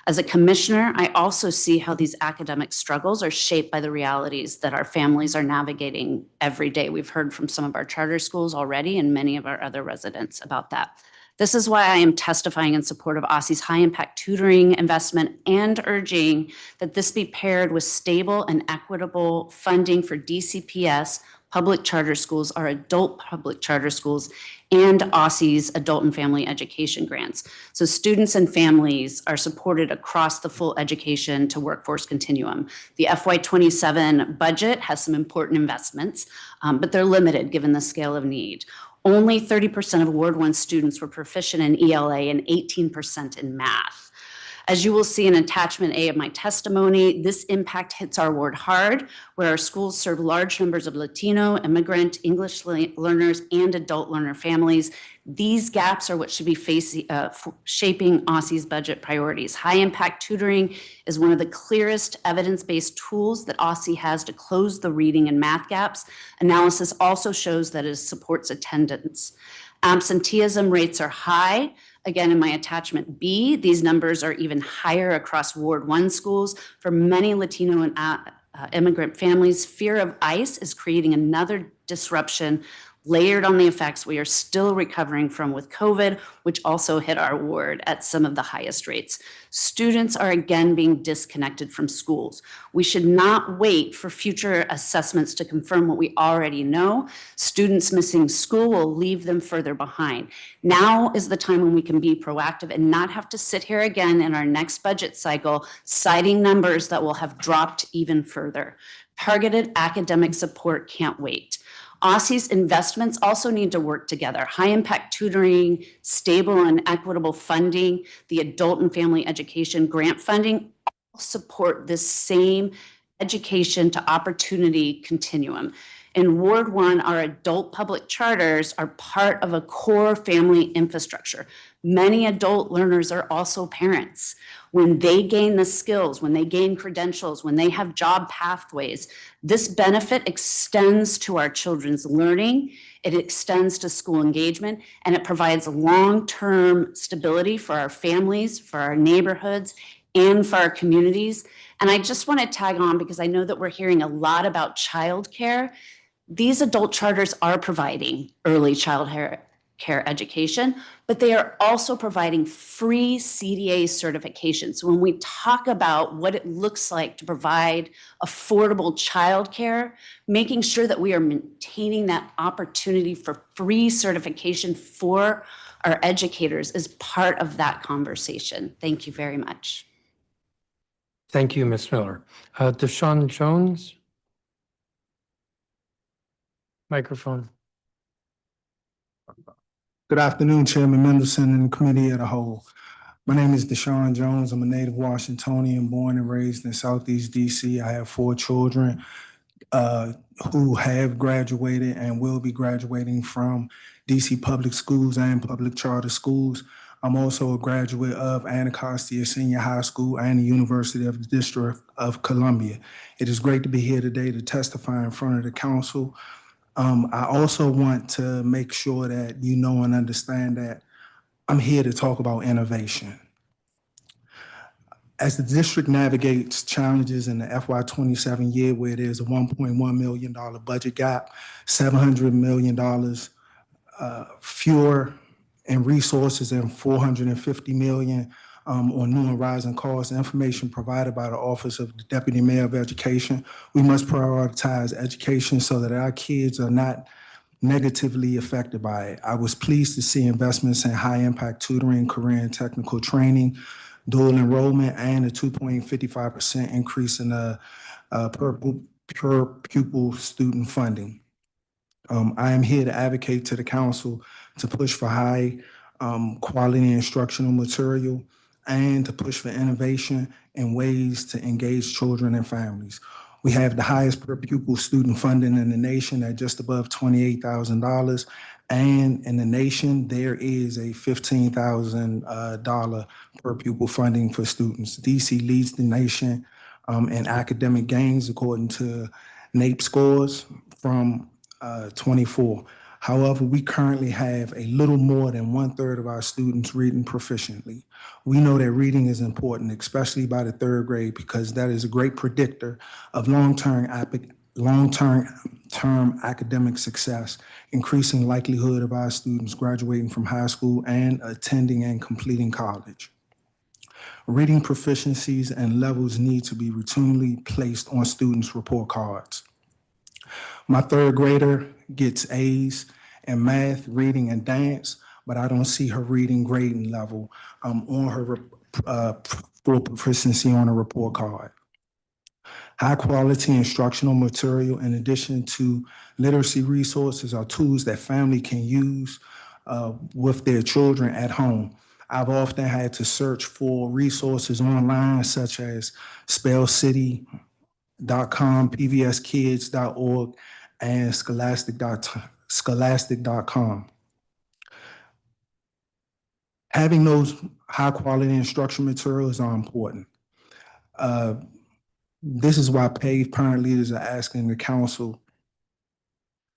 As a commissioner, I also see how these academic struggles are shaped by the realities that our families are navigating every day. We've heard from some of our charter schools already and many of our other residents about that. This is why I am testifying in support of OSSI's high-impact tutoring investment and urging that this be paired with stable and equitable funding for DCPS, public charter schools, our adult public charter schools, and OSSI's adult and family education grants. So students and families are supported across the full education to workforce continuum. The FY27 budget has some important investments, but they're limited given the scale of need. Only 30% of Ward 1 students were proficient in ELA and 18% in math. As you will see in attachment A of my testimony, this impact hits our ward hard, where our schools serve large numbers of Latino, immigrant, English learners, and adult learner families. These gaps are what should be shaping OSSI's budget priorities. High-impact tutoring is one of the clearest evidence-based tools that OSSI has to close the reading and math gaps. Analysis also shows that it supports attendance. Absenteeism rates are high. Again, in my attachment B, these numbers are even higher across Ward 1 schools. For many Latino and immigrant families, fear of ICE is creating another disruption layered on the effects we are still recovering from with COVID, which also hit our ward at some of the highest rates. Students are again being disconnected from schools. We should not wait for future assessments to confirm what we already know. Students missing school will leave them further behind. Now is the time when we can be proactive and not have to sit here again in our next budget cycle, citing numbers that will have dropped even further. Targeted academic support can't wait. OSSI's investments also need to work together. High-impact tutoring, stable and equitable funding, the adult and family education grant funding all support this same education to opportunity continuum. In Ward 1, our adult public charters are part of a core family infrastructure. Many adult learners are also parents. When they gain the skills, when they gain credentials, when they have job pathways, this benefit extends to our children's learning, it extends to school engagement, and it provides long-term stability for our families, for our neighborhoods, and for our communities. And I just want to tag on because I know that we're hearing a lot about childcare. These adult charters are providing early childcare education, but they are also providing free CDA certification. So when we talk about what it looks like to provide affordable childcare, making sure that we are maintaining that opportunity for free certification for our educators is part of that conversation. Thank you very much. Thank you, Ms. Miller. Deshaun Jones. Microphone. Good afternoon, Chairman Mendelson and the committee as a whole. My name is Deshaun Jones. I'm a native Washingtonian, born and raised in Southeast DC. I have 4 children who have graduated and will be graduating from DC public schools and public charter schools. I'm also a graduate of Anacostia Senior High School and the University of the District of Columbia. It is great to be here today to testify in front of the council. I also want to make sure that you know and understand that I'm here to talk about innovation. As the district navigates challenges in the FY27 year where there's a $1.1 million budget gap, $700 million fewer in resources and 450 million on new and rising costs. Information provided by the Office of the Deputy Mayor of Education. We must prioritize education so that our kids are not negatively affected by it. I was pleased to see investments in high-impact tutoring, career and technical training, dual enrollment, and a 2.55% increase in the per pupil student funding. I am here to advocate to the council to push for high quality instructional material and to push for innovation and ways to engage children and families. We have the highest per pupil student funding in the nation at just above $28,000. And in the nation, there is a $15,000 per pupil funding for students. DC leads the nation in academic gains according to NAEP scores from 24. However, we currently have a little more than 1/3 of our students reading proficiently. We know that reading is important, especially by the 3rd grade, because that is a great predictor of long-term academic success, increasing likelihood of our students graduating from high school and attending and completing college. Reading proficiencies and levels need to be routinely placed on students' report cards. My 3rd grader gets A's in math, reading, and dance, but I don't see her reading grading level on her full proficiency on a report card. High quality instructional material, in addition to literacy resources, are tools that family can use with their children at home. I've often had to search for resources online such as spellcity.com, pvskids.org, and scholastic.com. Having those high quality instructional materials are important. This is why PAVE parent leaders are asking the council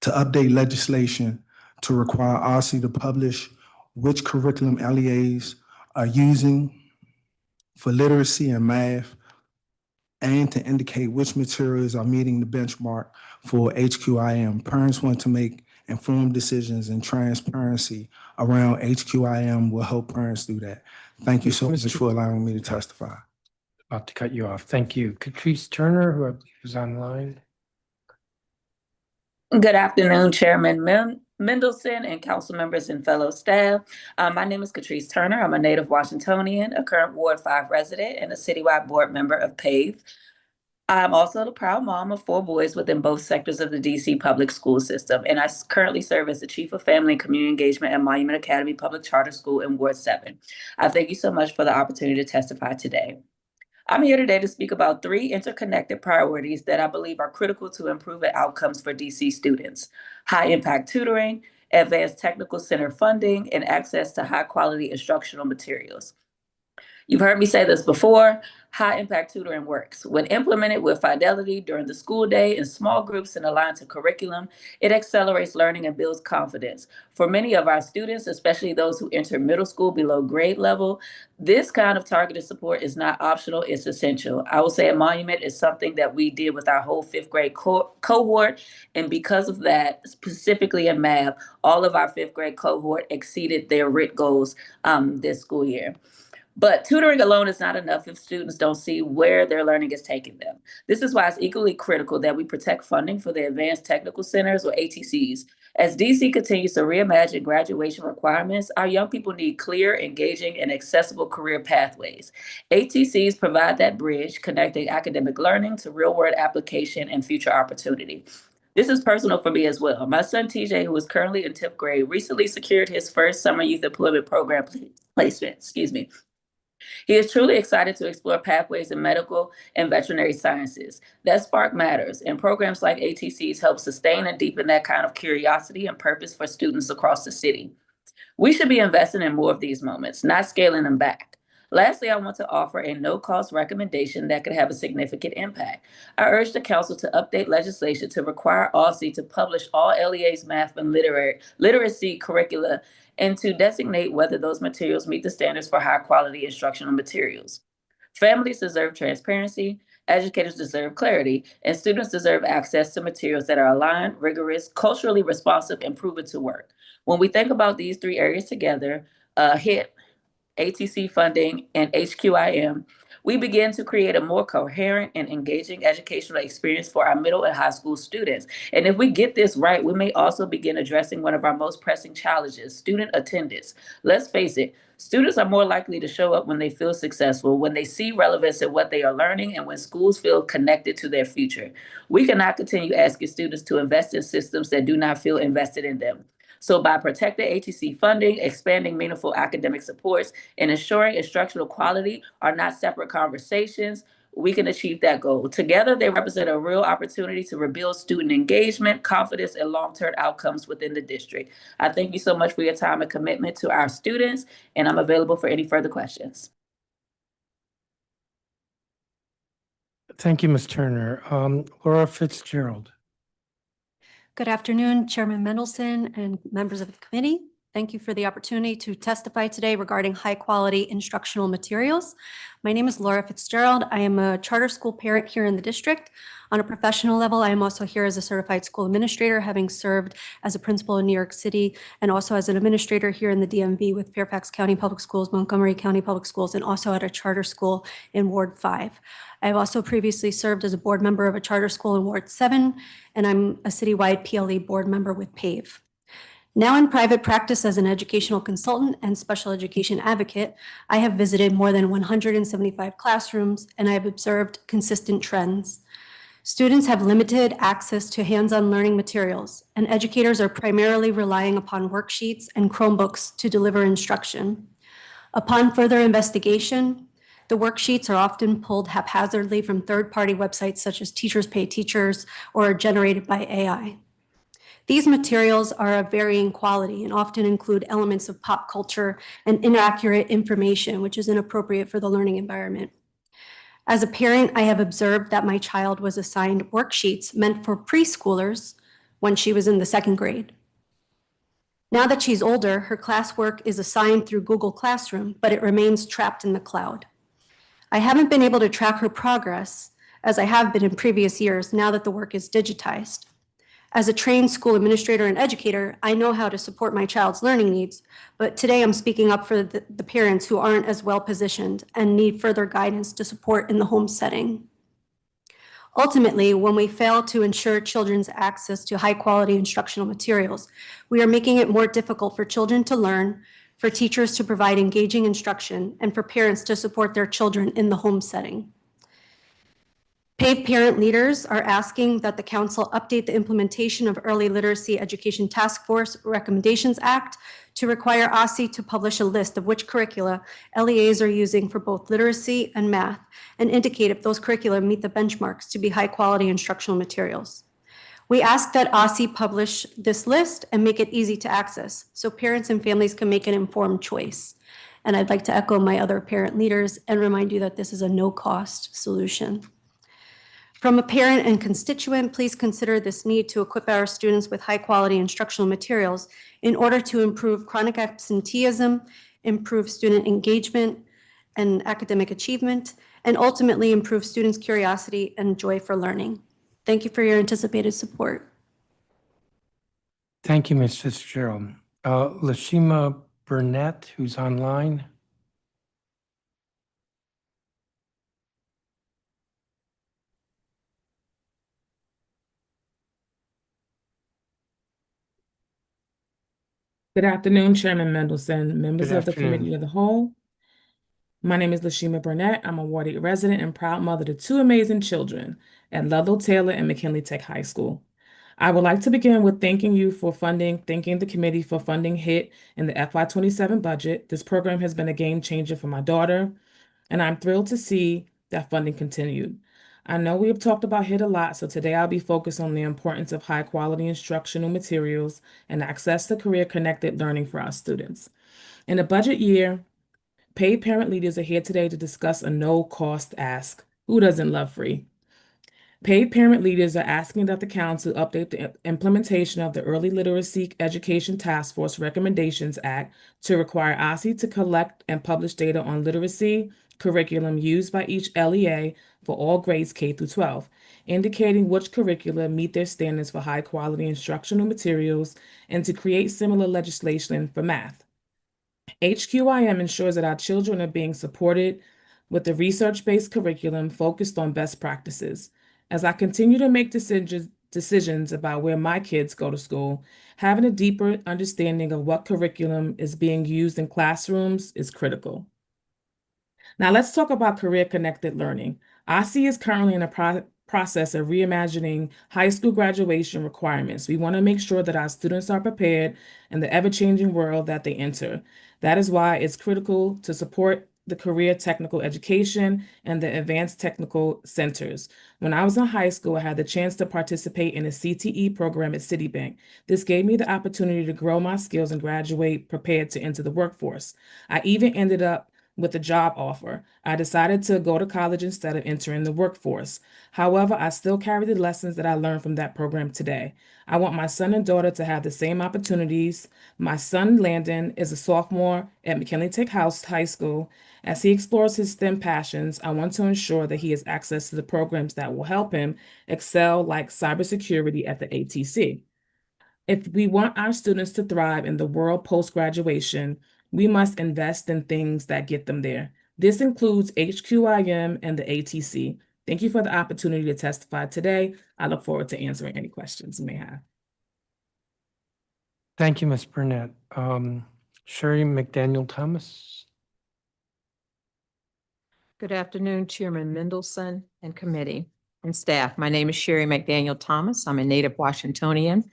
to update legislation to require OSSI to publish which curriculum LEAs are using for literacy and math, and to indicate which materials are meeting the benchmark for HQIM. Parents want to make informed decisions, and transparency around HQIM will help parents do that. Thank you so much for allowing me to testify. About to cut you off. Thank you. Catrice Turner, who I believe is online. Good afternoon, Chairman Mendelson and council members and fellow staff. My name is Catrice Turner. I'm a native Washingtonian, a current Ward 5 resident, and a citywide board member of PAVE. I'm also the proud mom of 4 boys within both sectors of the DC public school system, and I currently serve as the Chief of Family and Community Engagement at Monument Academy Public Charter School in Ward 7. I thank you so much for the opportunity to testify today. I'm here today to speak about 3 interconnected priorities that I believe are critical to improving outcomes for DC students: high impact tutoring, advanced technical center funding, and access to high quality instructional materials. You've heard me say this before, high impact tutoring works. When implemented with fidelity during the school day in small groups and aligned to curriculum, it accelerates learning and builds confidence. For many of our students, especially those who enter middle school below grade level, this kind of targeted support is not optional, it's essential. I will say at Monument is something that we did with our whole 5th grade cohort. And because of that, specifically in math, all of our 5th grade cohort exceeded their RIT goals this school year. But tutoring alone is not enough if students don't see where their learning is taking them. This is why it's equally critical that we protect funding for the Advanced Technical Centers, or ATCs. As DC continues to reimagine graduation requirements, our young people need clear, engaging, and accessible career pathways. ATCs provide that bridge, connecting academic learning to real-world application and future opportunity. This is personal for me as well. My son, TJ, who is currently in 10th grade, recently secured his first summer youth employment program placement. He is truly excited to explore pathways in medical and veterinary sciences. That spark matters, and programs like ATCs help sustain and deepen that kind of curiosity and purpose for students across the city. We should be investing in more of these moments, not scaling them back. Lastly, I want to offer a no-cost recommendation that could have a significant impact. I urge the council to update legislation to require OSSI to publish all LEA's math and literacy curricula and to designate whether those materials meet the standards for high-quality instructional materials. Families deserve transparency, Educators deserve clarity, and students deserve access to materials that are aligned, rigorous, culturally responsive, and proven to work. When we think about these three areas together, HIT, ATC funding, and HQIM, we begin to create a more coherent and engaging educational experience for our middle and high school students. And if we get this right, we may also begin addressing one of our most pressing challenges, student attendance. Let's face it, students are more likely to show up when they feel successful, when they see relevance in what they are learning, and when schools feel connected to their future. We cannot continue asking students to invest in systems that do not feel invested in them. So by protecting ATC funding, expanding meaningful academic supports, and ensuring instructional quality are not separate conversations, we can achieve that goal. Together, they represent a real opportunity to rebuild student engagement, confidence, and long-term outcomes within the district. I thank you so much for your time and commitment to our students, and I'm available for any further questions. Thank you, Ms. Turner. Laura Fitzgerald. Good afternoon, Chairman Mendelson and members of the committee. Thank you for the opportunity to testify today regarding high-quality instructional materials. My name is Laura Fitzgerald. I am a charter school parent here in the district. On a professional level, I am also here as a certified school administrator, having served as a principal in New York City and also as an administrator here in the DMV with Fairfax County Public Schools, Montgomery County Public Schools, and also at a charter school in Ward 5. I've also previously served as a board member of a charter school in Ward 7, and I'm a citywide PLE board member with PAVE. Now in private practice as an educational consultant and special education advocate, I have visited more than 175 classrooms, and I have observed consistent trends. Students have limited access to hands-on learning materials, and educators are primarily relying upon worksheets and Chromebooks to deliver instruction. Upon further investigation, the worksheets are often pulled haphazardly from third-party websites such as Teachers Pay Teachers or are generated by AI. These materials are of varying quality and often include elements of pop culture and inaccurate information, which is inappropriate for the learning environment. As a parent, I have observed that my child was assigned worksheets meant for preschoolers when she was in the 2nd grade. Now that she's older, her classwork is assigned through Google Classroom, but it remains trapped in the cloud. I haven't been able to track her progress as I have been in previous years now that the work is digitized. As a trained school administrator and educator, I know how to support my child's learning needs, but today I'm speaking up for the parents who aren't as well positioned and need further guidance to support in the home setting. Ultimately, when we fail to ensure children's access to high-quality instructional materials, we are making it more difficult for children to learn, for teachers to provide engaging instruction, and for parents to support their children in the home setting. PAVE parent leaders are asking that the council update the implementation of Early Literacy Education Task Force Recommendations Act to require OSSI to publish a list of which curricula LEAs are using for both literacy and math and indicate if those curricula meet the benchmarks to be high-quality instructional materials. We ask that OSSI publish this list and make it easy to access so parents and families can make an informed choice. And I'd like to echo my other parent leaders and remind you that this is a no-cost solution. From a parent and constituent, please consider this need to equip our students with high-quality instructional materials in order to improve chronic absenteeism, improve student engagement and academic achievement, and ultimately improve students' curiosity and joy for learning. Thank you for your anticipated support. Thank you, Ms. Fitzgerald. Lashima Burnett, who's online. Good afternoon, Chairman Mendelson, members Good of the afternoon. Committee of the Whole. My name is Lashima Burnett. I'm a Ward 8 resident and proud mother to 2 amazing children at Ludlow Taylor and McKinley Tech High School. I would like to begin with thanking the committee for funding HIT in the FY27 budget. This program has been a game changer for my daughter, and I'm thrilled to see that funding continued. I know we have talked about HIT a lot, so today I'll be focused on the importance of high-quality instructional materials and access to career-connected learning for our students. In a budget year, paid parent leaders are here today to discuss a no-cost ask. Who doesn't love free? Paid parent leaders are asking that the council update the implementation of the Early Literacy Education Task Force Recommendations Act to require OSSI to collect and publish data on literacy curriculum used by each LEA for all grades K through 12, indicating which curricula meet their standards for high-quality instructional materials, and to create similar legislation for math. HQIM ensures that our children are being supported with a research-based curriculum focused on best practices. As I continue to make decisions about where my kids go to school, having a deeper understanding of what curriculum is being used in classrooms is critical. Now let's talk about career-connected learning. OSSI is currently in a process of reimagining high school graduation requirements. We want to make sure that our students are prepared in the ever-changing world that they enter. That is why it's critical to support the career technical education and the advanced technical centers. When I was in high school, I had the chance to participate in a CTE program at Citibank. This gave me the opportunity to grow my skills and graduate prepared to enter the workforce. I even ended up with a job offer. I decided to go to college instead of entering the workforce. However, I still carry the lessons that I learned from that program today. I want my son and daughter to have the same opportunities. My son, Landon, is a sophomore at McKinley Tech High School. As he explores his STEM passions, I want to ensure that he has access to the programs that will help him excel, like cybersecurity at the ATC. If we want our students to thrive in the world post-graduation, we must invest in things that get them there. This includes HQIM and the ATC. Thank you for the opportunity to testify today. I look forward to answering any questions you may have. Thank you, Ms. Burnett. Sherry McDaniel Thomas. Good afternoon, Chairman Mendelson and committee and staff. My name is Sherry McDaniel Thomas. I'm a native Washingtonian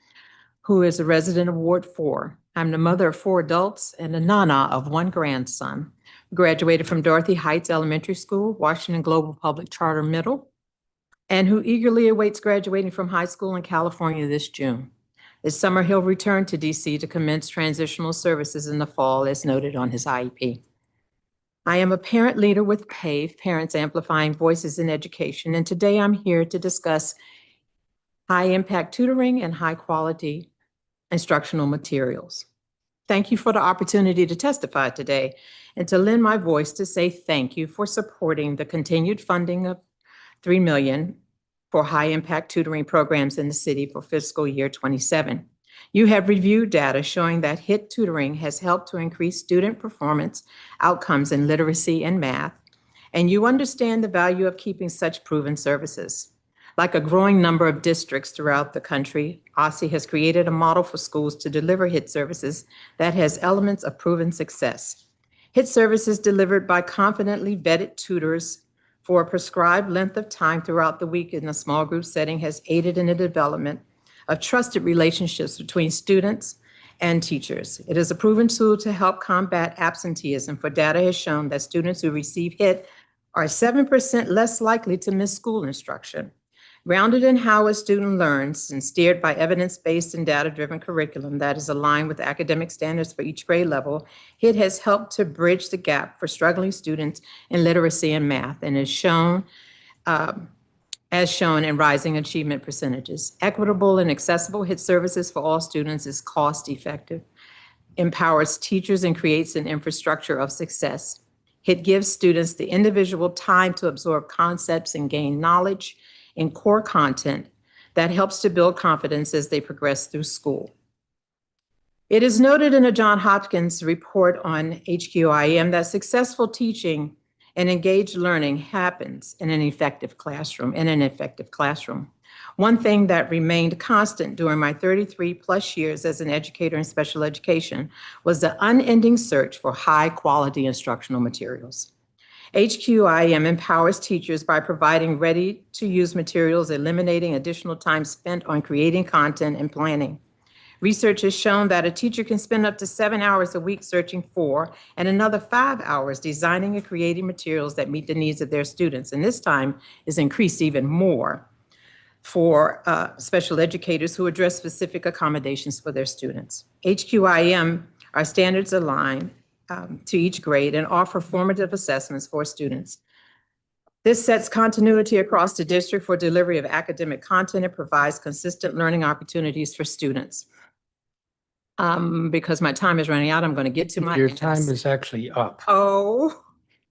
who is a resident of Ward 4. I'm the mother of 4 adults and a nana of 1 grandson. Graduated from Dorothy Heights Elementary School, Washington Global Public Charter Middle, and who eagerly awaits graduating from high school in California this June. This summer, he'll return to DC to commence transitional services in the fall, as noted on his IEP. I am a parent leader with PAVE, Parents Amplifying Voices in Education, and today I'm here to discuss high-impact tutoring and high-quality instructional materials. Thank you for the opportunity to testify today and to lend my voice to say thank you for supporting the continued funding of $3 million for high-impact tutoring programs in the city for fiscal year 27. You have reviewed data showing that HIT tutoring has helped to increase student performance outcomes in literacy and math, and you understand the value of keeping such proven services. Like a growing number of districts throughout the country, OSSI has created a model for schools to deliver HIT services that has elements of proven success. HIT services delivered by confidently vetted tutors for a prescribed length of time throughout the week in a small group setting has aided in the development of trusted relationships between students and teachers. It is a proven tool to help combat absenteeism, for data has shown that students who receive HIT are 7% less likely to miss school instruction. Grounded in how a student learns and steered by evidence-based and data-driven curriculum that is aligned with academic standards for each grade level, HIT has helped to bridge the gap for struggling students in literacy and math, and is shown as shown in rising achievement percentages. Equitable and accessible HIT services for all students is cost-effective, empowers teachers, and creates an infrastructure of success. HIT gives students the individual time to absorb concepts and gain knowledge in core content that helps to build confidence as they progress through school. It is noted in a Johns Hopkins report on HQIM that successful teaching and engaged learning happens in an effective classroom. One thing that remained constant during my 33+ years as an educator in special education was the unending search for high-quality instructional materials. HQIM empowers teachers by providing ready-to-use materials, eliminating additional time spent on creating content and planning. Research has shown that a teacher can spend up to 7 hours a week searching for, and another 5 hours designing and creating materials that meet the needs of their students. And this time is increased even more for special educators who address specific accommodations for their students. HQIM are standards aligned to each grade and offer formative assessments for students. This sets continuity across the district for delivery of academic content and provides consistent learning opportunities for students. Because my time is running out, I'm going to get to my Your time is actually up, Oh,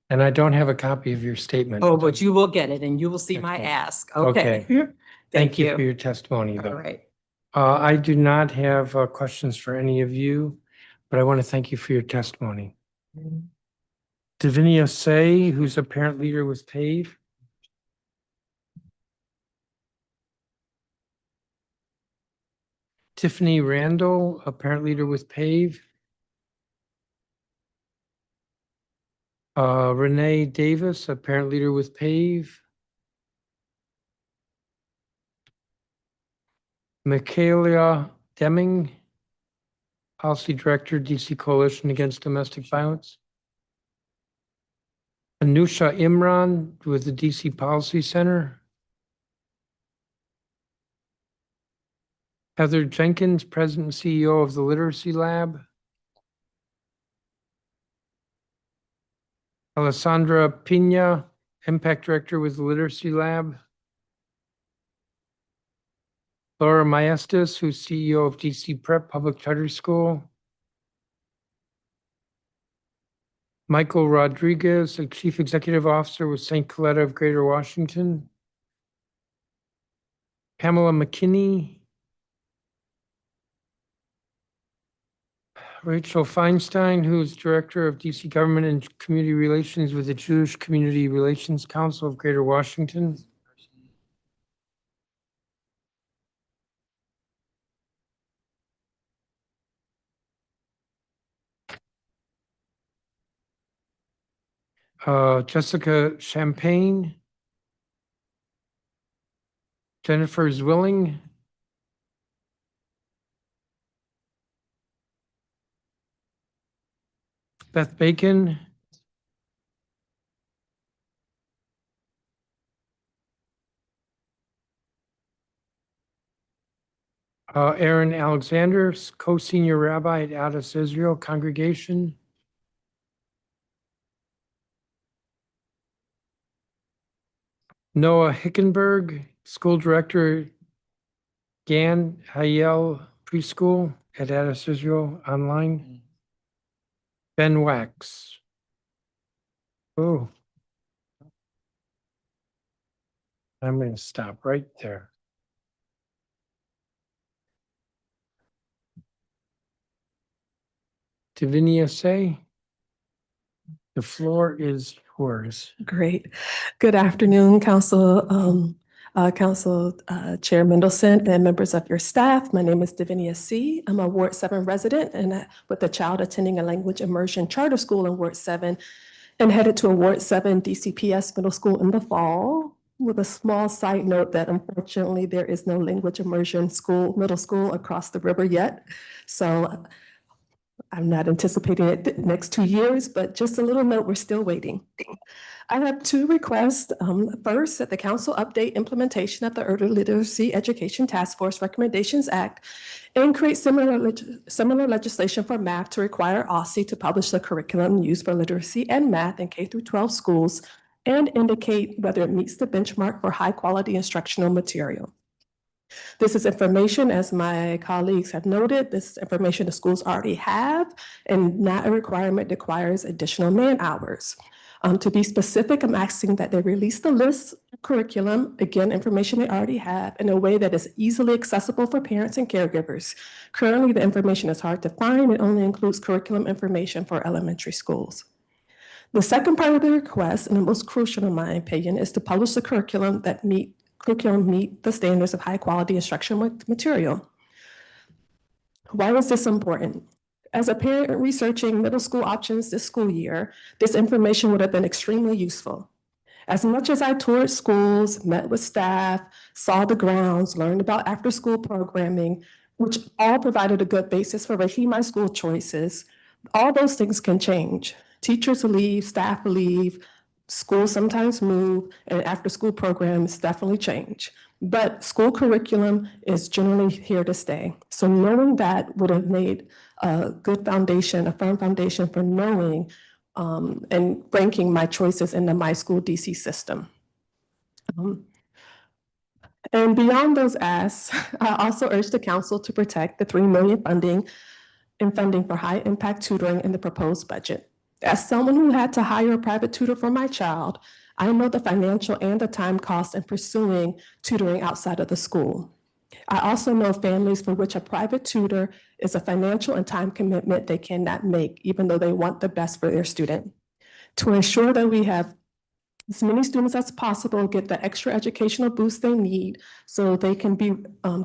and I don't have a copy of your statement. oh, but you will get it and you will see my Okay. ask. Okay. Thank you for your testimony, All though. right. I do not have questions for any of you, but I want to thank you for your testimony. Davinia Say, who's a parent leader with PAVE. Tiffany Randall, a parent leader with PAVE. Renee Davis, a parent leader with PAVE. Michaela Deming, Policy Director, DC Coalition Against Domestic Violence. Anusha Imran with the DC Policy Center. Heather Jenkins, President and CEO of the Literacy Lab. Alessandra Pina, Impact Director with the Literacy Lab. Laura Maestas, who's CEO of DC Prep Public Charter School. Michael Rodriguez, the Chief Executive Officer with St. Coletta of Greater Washington. Pamela McKinney. Rachel Feinstein, who's Director of DC Government and Community Relations with the Jewish Community Relations Council of Greater Washington. Jessica Champagne. Jennifer Zwilling. Beth Bacon. Aaron Alexander, co-senior rabbi at Adas Israel Congregation. Noah Hickenberg, school director, Gan Hayel Preschool at Adas Israel Online. Ben Wax. Oh. I'm going to stop right there. Davinia Say, the floor is yours. Great. Good afternoon, Council Chair Mendelson and members of your staff. My name is Davinia C. I'm a Ward 7 resident and with a child attending a language immersion charter school in Ward 7 and headed to a Ward 7 DCPS middle school in the fall. With a small side note that unfortunately there is no language immersion middle school across the river yet. So I'm not anticipating it the next 2 years, but just a little note, we're still waiting. I have two requests. First, that the council update implementation of the Early Literacy Education Task Force Recommendations Act and create similar legislation for math to require OSSI to publish the curriculum used for literacy and math in K-12 schools and indicate whether it meets the benchmark for high-quality instructional material. This is information, as my colleagues have noted, this is information the schools already have and not a requirement that requires additional man hours. To be specific, I'm asking that they release the list of curriculum, again, information they already have, in a way that is easily accessible for parents and caregivers. Currently, the information is hard to find. It only includes curriculum information for elementary schools. The second part of the request, and the most crucial in my opinion, is to publish the curriculum that meet the standards of high quality instructional material. Why is this important? As a parent researching middle school options this school year, this information would have been extremely useful. As much as I toured schools, met with staff, saw the grounds, learned about after-school programming, which all provided a good basis for making my school choices, all those things can change. Teachers leave, staff leave, schools sometimes move, and after-school programs definitely change. But school curriculum is generally here to stay. So knowing that would have made a good foundation, a firm foundation for knowing and ranking my choices in the My School DC system. And beyond those asks, I also urge the council to protect the $3 million funding for high impact tutoring in the proposed budget. As someone who had to hire a private tutor for my child, I know the financial and the time cost in pursuing tutoring outside of the school. I also know families for which a private tutor is a financial and time commitment they cannot make, even though they want the best for their student. To ensure that we have as many students as possible get the extra educational boost they need so they can be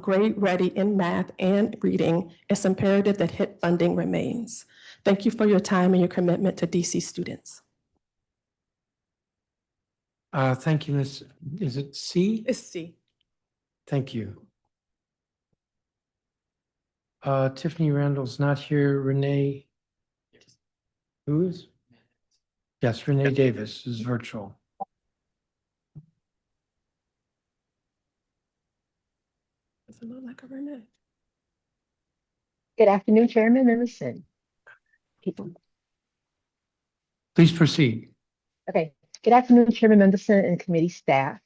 grade ready in math and reading, it's imperative that HIT funding remains. Thank you for your time and your commitment to DC students. Thank you, Ms. Is it C? It's C. Thank you. Tiffany Randall's not here. Renee? Who is? Yes, Renee Davis is virtual. Doesn't look like a Renee. Good afternoon, Chairman Mendelson. Please proceed. Okay. Good afternoon, Chairman Mendelson and committee staff.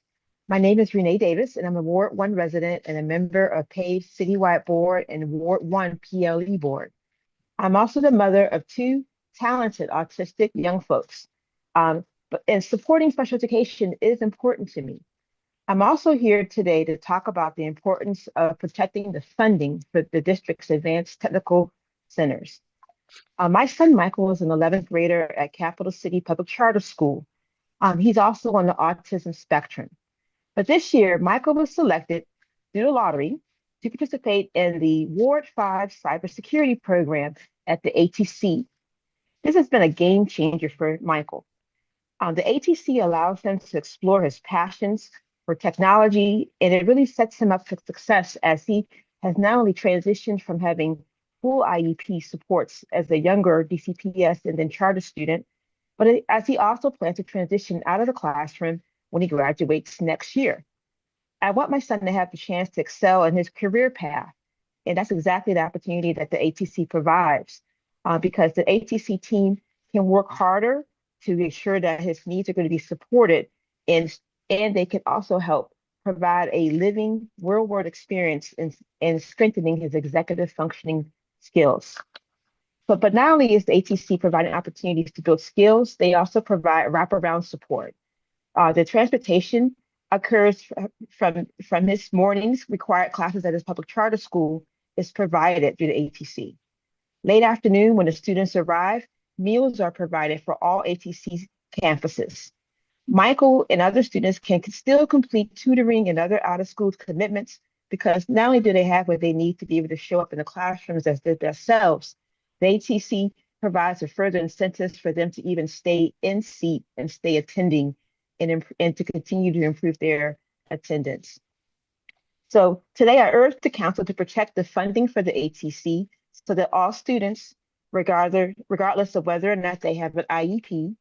My name is Renee Davis, and I'm a Ward 1 resident and a member of PAVE Citywide Board and Ward 1 PLE Board. I'm also the mother of 2 talented autistic young folks. And supporting special education is important to me. I'm also here today to talk about the importance of protecting the funding for the district's advanced technical centers. My son Michael is an 11th grader at Capital City Public Charter School. He's also on the autism spectrum. But this year, Michael was selected through the lottery to participate in the Ward 5 cybersecurity program at the ATC. This has been a game changer for Michael. The ATC allows him to explore his passions for technology, and it really sets him up for success as he has not only transitioned from having full IEP supports as a younger DCPS and then charter student, but as he also plans to transition out of the classroom when he graduates next year. I want my son to have the chance to excel in his career path, and that's exactly the opportunity that the ATC provides, because the ATC team can work harder to ensure that his needs are going to be supported, and they can also help provide a living real-world experience in strengthening his executive functioning skills. But not only is the ATC providing opportunities to build skills, they also provide wraparound support. The transportation occurs from his morning's required classes at his public charter school is provided through the ATC. Late afternoon, when the students arrive, meals are provided for all ATC campuses. Michael and other students can still complete tutoring and other out-of-school commitments because not only do they have what they need to be able to show up in the classrooms as their best selves, the ATC provides a further incentives for them to even stay in seat and stay attending and to continue to improve their attendance. So today I urge the council to protect the funding for the ATC so that all students, regardless of whether or not they have an IEP,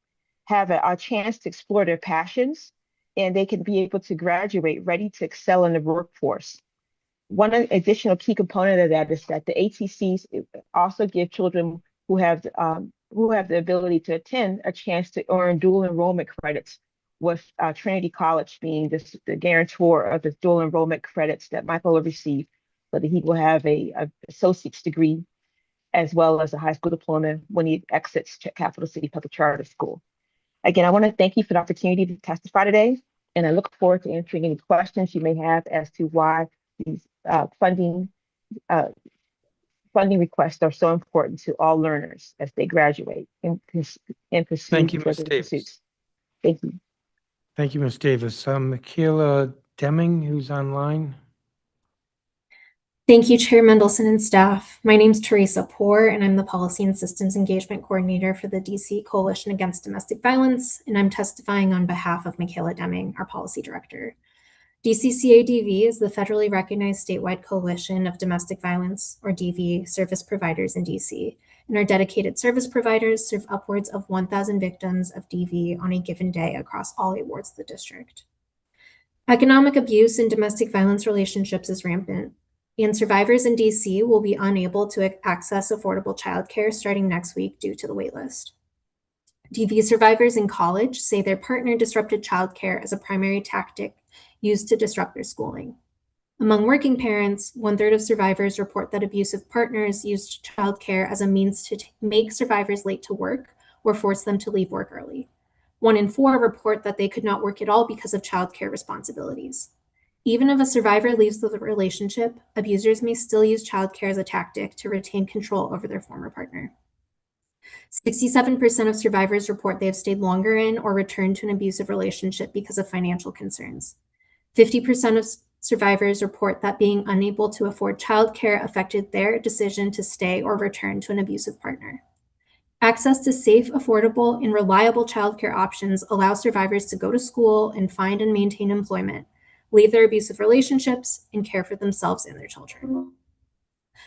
have a chance to explore their passions, and they can be able to graduate ready to excel in the workforce. One additional key component of that is that the ATCs also give children who have the ability to attend a chance to earn dual enrollment credits, with Trinity College being the guarantor of the dual enrollment credits that Michael will receive, so that he will have a associate's degree as well as a high school diploma when he exits Capital City Public Charter School. Again, I want to thank you for the opportunity to testify today, and I look forward to answering any questions you may have as to why these funding requests are so important to all learners as they graduate and pursue Thank you, these Ms. other Davis. pursuits. Thank you. Thank you, Ms. Davis. Michaela Deming, who's online. Thank you, Chair Mendelson and staff. My name is Teresa Poor, and I'm the Policy and Systems Engagement Coordinator for the DC Coalition Against Domestic Violence, and I'm testifying on behalf of Michaela Deming, our Policy Director. DCCADV is the federally recognized statewide coalition of domestic violence, or DV, service providers in DC, and our dedicated service providers serve upwards of 1,000 victims of DV on a given day across all 8 wards of the district. Economic abuse in domestic violence relationships is rampant, and survivors in DC will be unable to access affordable childcare starting next week due to the waitlist. DV survivors in college say their partner disrupted childcare as a primary tactic used to disrupt their schooling. Among working parents, 1/3 of survivors report that abusive partners used childcare as a means to make survivors late to work or force them to leave work early. 1 in 4 report that they could not work at all because of childcare responsibilities. Even if a survivor leaves the relationship, abusers may still use childcare as a tactic to retain control over their former partner. 67% of survivors report they have stayed longer in or returned to an abusive relationship because of financial concerns. 50% of survivors report that being unable to afford childcare affected their decision to stay or return to an abusive partner. Access to safe, affordable, and reliable childcare options allows survivors to go to school and find and maintain employment, leave their abusive relationships, and care for themselves and their children.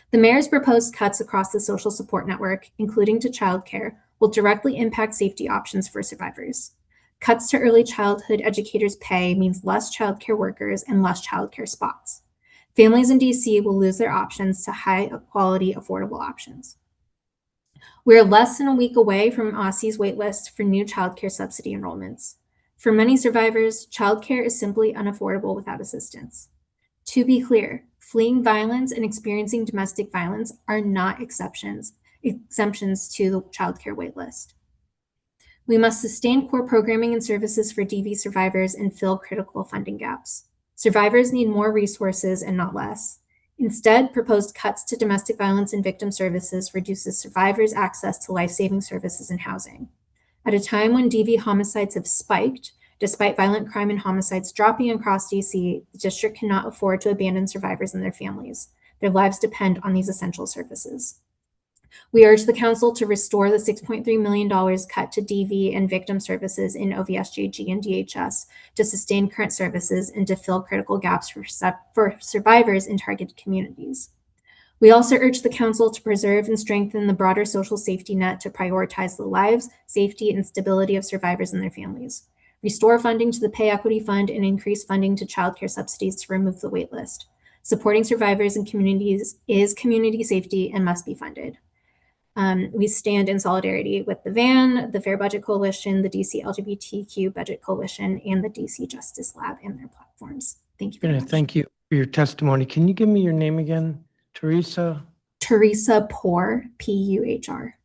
The mayor's proposed cuts across the social support network, including to childcare, will directly impact safety options for survivors. Cuts to early childhood educators' pay means less childcare workers and less childcare spots. Families in DC will lose their options to high-quality, affordable options. We are less than a week away from OSSE's waitlist for new childcare subsidy enrollments. For many survivors, childcare is simply unaffordable without assistance. To be clear, fleeing violence and experiencing domestic violence are not exemptions to the childcare waitlist. We must sustain core programming and services for DV survivors and fill critical funding gaps. Survivors need more resources and not less. Instead, proposed cuts to domestic violence and victim services reduces survivors' access to life-saving services and housing. At a time when DV homicides have spiked, despite violent crime and homicides dropping across DC, the district cannot afford to abandon survivors and their families. Their lives depend on these essential services. We urge the council to restore the $6.3 million cut to DV and victim services in OVSJG and DHS to sustain current services and to fill critical gaps for survivors in targeted communities. We also urge the council to preserve and strengthen the broader social safety net to prioritize the lives, safety, and stability of survivors and their families. Restore funding to the Pay Equity Fund and increase funding to childcare subsidies to remove the waitlist. Supporting survivors and communities is community safety and must be funded. We stand in solidarity with the VAN, the Fair Budget Coalition, the DC LGBTQ Budget Coalition, and the DC Justice Lab and their platforms. Thank you very much. Thank you for your testimony. Can you give me your name again? Teresa? Teresa Poor, P-U-H-R.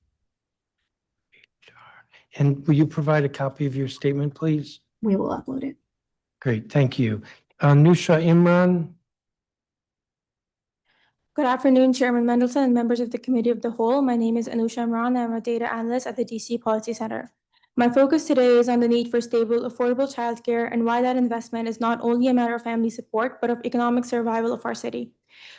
And will you provide a copy of your statement, please? We will upload it. Great, thank you. Nusha Imran? Good afternoon, Chairman Mendelson and members of the Committee of the Whole. My name is Anusha Imran. I'm a data analyst at the DC Policy Center. My focus today is on the need for stable, affordable childcare and why that investment is not only a matter of family support, but of economic survival of our city.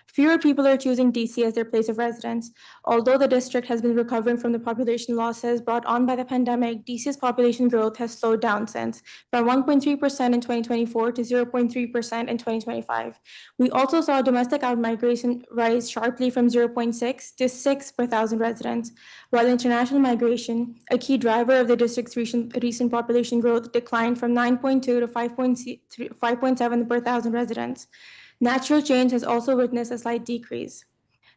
Fewer people are choosing DC as their place of residence. Although the district has been recovering from the population losses brought on by the pandemic, DC's population growth has slowed down since, from 1.3% in 2024 to 0.3% in 2025. We also saw domestic outmigration rise sharply from 0.6 to 6 per thousand residents, while international migration, a key driver of the district's recent population growth, declined from 9.2 to 5.7 per thousand residents. Natural change has also witnessed a slight decrease.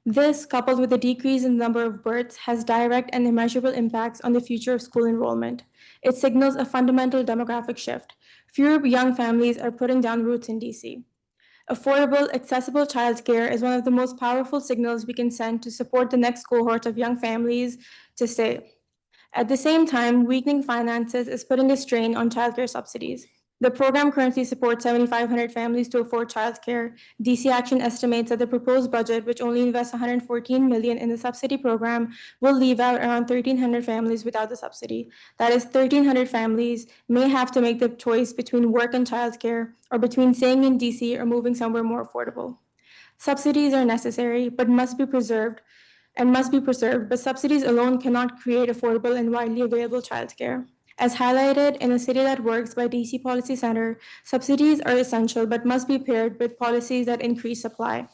This, coupled with a decrease in the number of births, has direct and immeasurable impacts on the future of school enrollment. It signals a fundamental demographic shift. Fewer young families are putting down roots in DC. Affordable, accessible childcare is one of the most powerful signals we can send to support the next cohort of young families to stay. At the same time, weakening finances is putting a strain on childcare subsidies. The program currently supports 7,500 families to afford childcare. DC Action estimates that the proposed budget, which only invests $114 million in the subsidy program, will leave out around 1,300 families without the subsidy. That is, 1,300 families may have to make the choice between work and childcare, or between staying in DC or moving somewhere more affordable. Subsidies are necessary, but must be preserved, but subsidies alone cannot create affordable and widely available childcare. As highlighted in A City That Works by DC Policy Center, subsidies are essential but must be paired with policies that increase supply.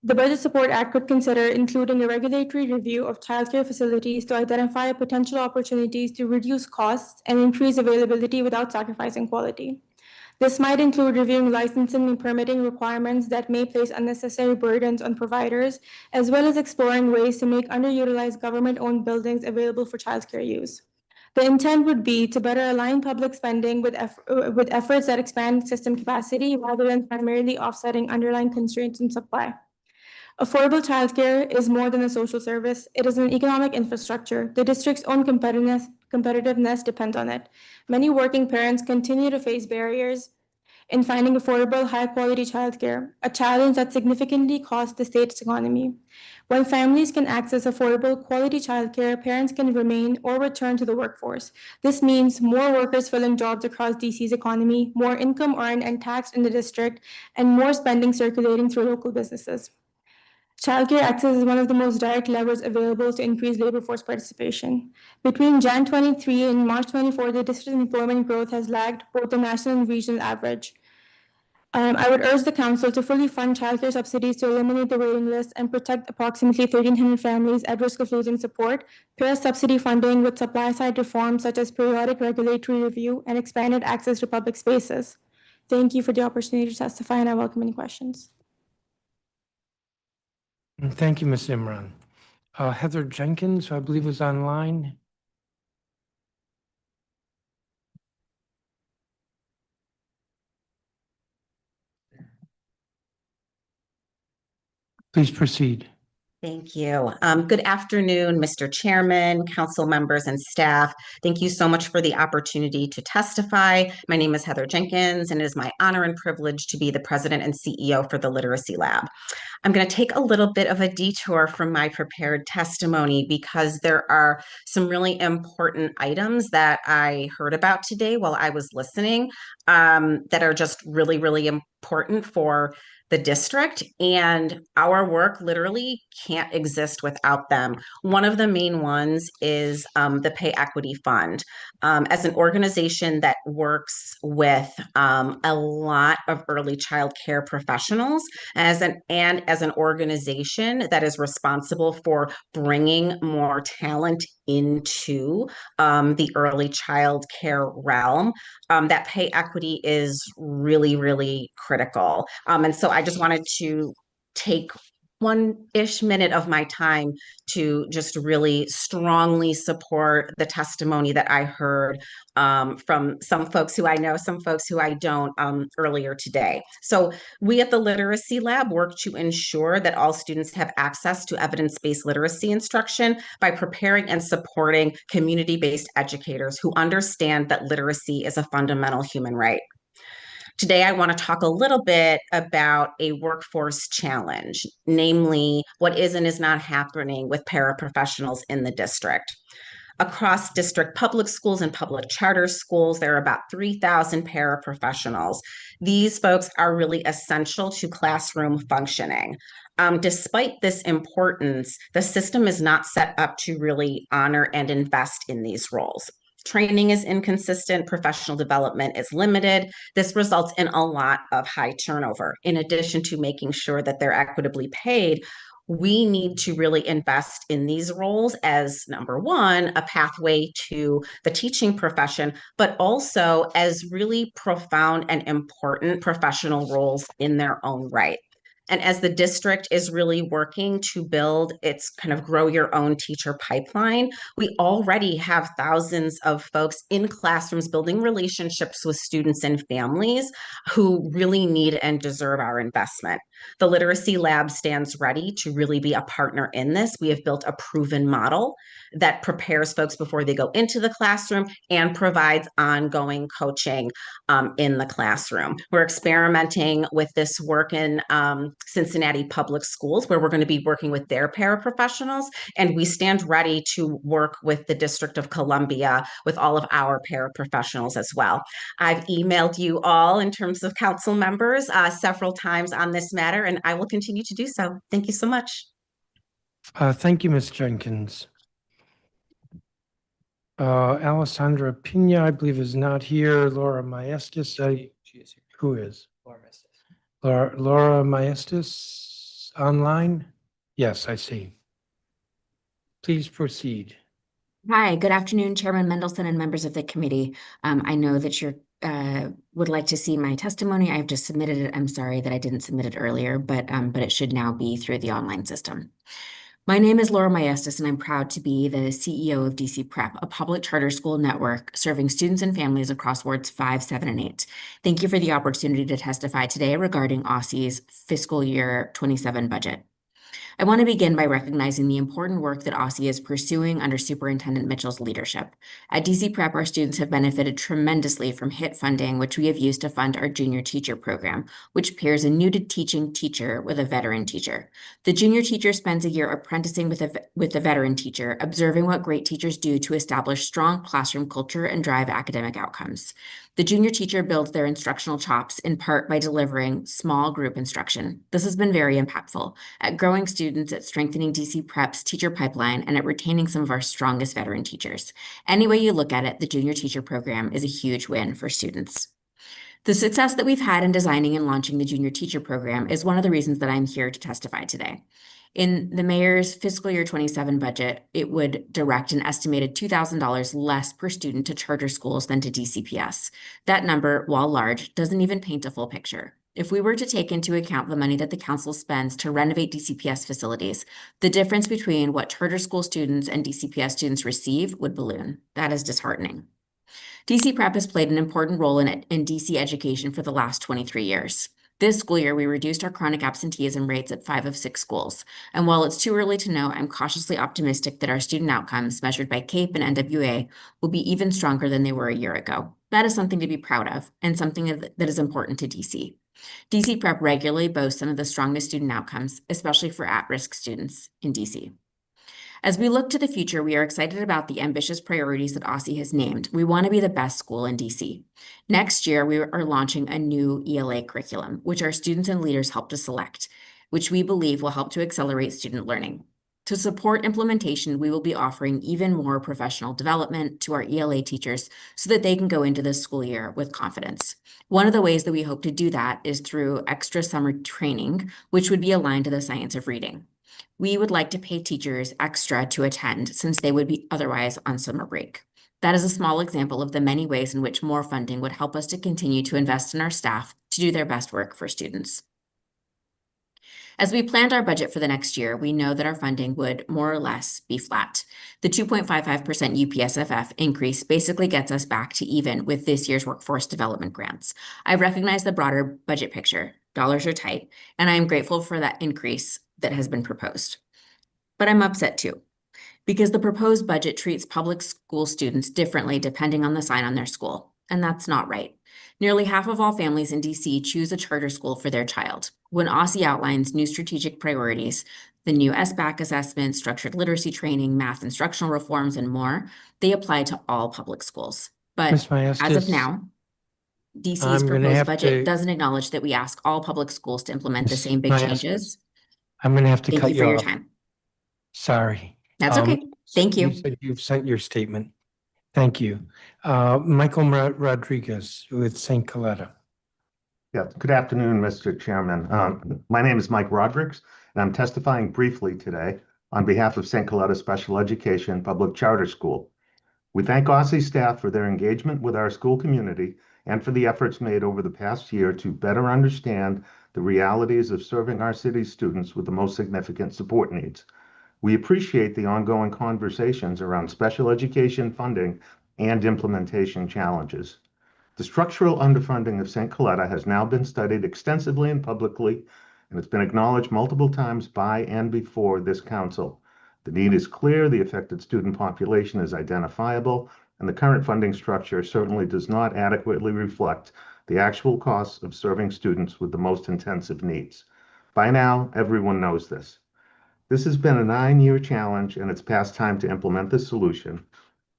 The Budget Support Act could consider including a regulatory review of childcare facilities to identify potential opportunities to reduce costs and increase availability without sacrificing quality. This might include reviewing licensing and permitting requirements that may place unnecessary burdens on providers, as well as exploring ways to make underutilized government-owned buildings available for childcare use. The intent would be to better align public spending with efforts that expand system capacity rather than primarily offsetting underlying constraints in supply. Affordable childcare is more than a social service. It is an economic infrastructure. The district's own competitiveness depends on it. Many working parents continue to face barriers in finding affordable, high-quality childcare, a challenge that significantly costs the state's economy. When families can access affordable, quality childcare, parents can remain or return to the workforce. This means more workers filling jobs across DC's economy, more income earned and taxed in the district, and more spending circulating through local businesses. Childcare access is one of the most direct levers available to increase labor force participation. Between Jan 23 and March 24, the district's employment growth has lagged both the national and regional average. I would urge the council to fully fund childcare subsidies to eliminate the waiting list and protect approximately 1,300 families at risk of losing support, pair subsidy funding with supply-side reforms such as periodic regulatory review and expanded access to public spaces. Thank you for the opportunity to testify, and I welcome any questions. Thank you, Ms. Imran. Heather Jenkins, who I believe is online. Please proceed. Thank you. Good afternoon, Mr. Chairman, council members, and staff. Thank you so much for the opportunity to testify. My name is Heather Jenkins, and it is my honor and privilege to be the president and CEO for the Literacy Lab. I'm going to take a little bit of a detour from my prepared testimony because there are some really important items that I heard about today while I was listening that are just really, really important for the district, and our work literally can't exist without them. One of the main ones is the Pay Equity Fund. As an organization that works with a lot of early child care professionals, as an organization that is responsible for bringing more talent into the early child care realm, that pay equity is really, really critical. And so I just wanted to take 1-ish minute of my time to just really strongly support the testimony that I heard from some folks who I know, some folks who I don't earlier today. So we at the Literacy Lab work to ensure that all students have access to evidence-based literacy instruction by preparing and supporting community-based educators who understand that literacy is a fundamental human right. Today, I want to talk a little bit about a workforce challenge, namely what is and is not happening with paraprofessionals in the district. Across district public schools and public charter schools, there are about 3,000 paraprofessionals. These folks are really essential to classroom functioning. Despite this importance, the system is not set up to really honor and invest in these roles. Training is inconsistent, professional development is limited. This results in a lot of high turnover. In addition to making sure that they're equitably paid, we need to really invest in these roles as, number one, a pathway to the teaching profession, but also as really profound and important professional roles in their own right. And as the district is really working to build its kind of grow your own teacher pipeline, we already have thousands of folks in classrooms building relationships with students and families who really need and deserve our investment. The Literacy Lab stands ready to really be a partner in this. We have built a proven model that prepares folks before they go into the classroom and provides ongoing coaching in the classroom. We're experimenting with this work in Cincinnati Public Schools, where we're going to be working with their paraprofessionals, and we stand ready to work with the District of Columbia with all of our paraprofessionals as well. I've emailed you all in terms of council members several times on this matter, and I will continue to do so. Thank you so much. Thank you, Ms. Jenkins. Alessandra Pina, I believe, is not here. Laura Maestas, She is here. who is? Laura Mestis. Laura Maestas online? Yes, I see. Please proceed. Hi, good afternoon, Chairman Mendelson and members of the committee. I know that you would like to see my testimony. I've just submitted it. I'm sorry that I didn't submit it earlier, but it should now be through the online system. My name is Laura Maestas, and I'm proud to be the CEO of DC Prep, a public charter school network serving students and families across wards 5, 7, and 8. Thank you for the opportunity to testify today regarding OSSI's fiscal year 27 budget. I want to begin by recognizing the important work that OSSI is pursuing under Superintendent Mitchell's leadership. At DC Prep, our students have benefited tremendously from HIT funding, which we have used to fund our junior teacher program, which pairs a new to teaching teacher with a veteran teacher. The junior teacher spends a year apprenticing with a veteran teacher, observing what great teachers do to establish strong classroom culture and drive academic outcomes. The junior teacher builds their instructional chops in part by delivering small group instruction. This has been very impactful at growing students, at strengthening DC Prep's teacher pipeline, and at retaining some of our strongest veteran teachers. Any way you look at it, the junior teacher program is a huge win for students. The success that we've had in designing and launching the junior teacher program is one of the reasons that I'm here to testify today. In the mayor's fiscal year 27 budget, it would direct an estimated $2,000 less per student to charter schools than to DCPS. That number, while large, doesn't even paint a full picture. If we were to take into account the money that the council spends to renovate DCPS facilities, the difference between what charter school students and DCPS students receive would balloon. That is disheartening. DC Prep has played an important role in DC education for the last 23 years. This school year, we reduced our chronic absenteeism rates at 5 of 6 schools. And while it's too early to know, I'm cautiously optimistic that our student outcomes measured by CAPE and NWA will be even stronger than they were a year ago. That is something to be proud of and something that is important to DC. DC Prep regularly boasts some of the strongest student outcomes, especially for at-risk students in DC. As we look to the future, we are excited about the ambitious priorities that OSSI has named. We want to be the best school in DC. Next year, we are launching a new ELA curriculum, which our students and leaders help to select, which we believe will help to accelerate student learning. To support implementation, we will be offering even more professional development to our ELA teachers so that they can go into this school year with confidence. One of the ways that we hope to do that is through extra summer training, which would be aligned to the science of reading. We would like to pay teachers extra to attend since they would be otherwise on summer break. That is a small example of the many ways in which more funding would help us to continue to invest in our staff to do their best work for students. As we planned our budget for the next year, we know that our funding would more or less be flat. The 2.55% UPSFF increase basically gets us back to even with this year's workforce development grants. I recognize the broader budget picture. Dollars are tight, and I am grateful for that increase that has been proposed. But I'm upset too, because the proposed budget treats public school students differently depending on the sign on their school, and that's not right. Nearly half of all families in DC choose a charter school for their child. When OSSI outlines new strategic priorities, the new SBAC assessment, structured literacy training, math instructional reforms, and more, they apply to all public schools. But Ms. as of Maestas, now, DC's I'm gonna proposed have budget to- doesn't acknowledge that we ask all public schools to implement the Ms. same big Maestas, changes. I'm going to have to Thank cut you for you your off. time. Sorry. That's okay. Thank you. You said you've sent your statement. Thank you. Michael Rodriguez with St. Coletta. Yeah, good afternoon, Mr. Chairman. My name is Mike Rodriguez, and I'm testifying briefly today on behalf of St. Coletta Special Education Public Charter School. We thank OSSI staff for their engagement with our school community and for the efforts made over the past year to better understand the realities of serving our city's students with the most significant support needs. We appreciate the ongoing conversations around special education funding and implementation challenges. The structural underfunding of St. Coletta has now been studied extensively and publicly, and it's been acknowledged multiple times by and before this council. The need is clear, the affected student population is identifiable, and the current funding structure certainly does not adequately reflect the actual costs of serving students with the most intensive needs. By now, everyone knows this. This has been a 9-year challenge, and it's past time to implement this solution.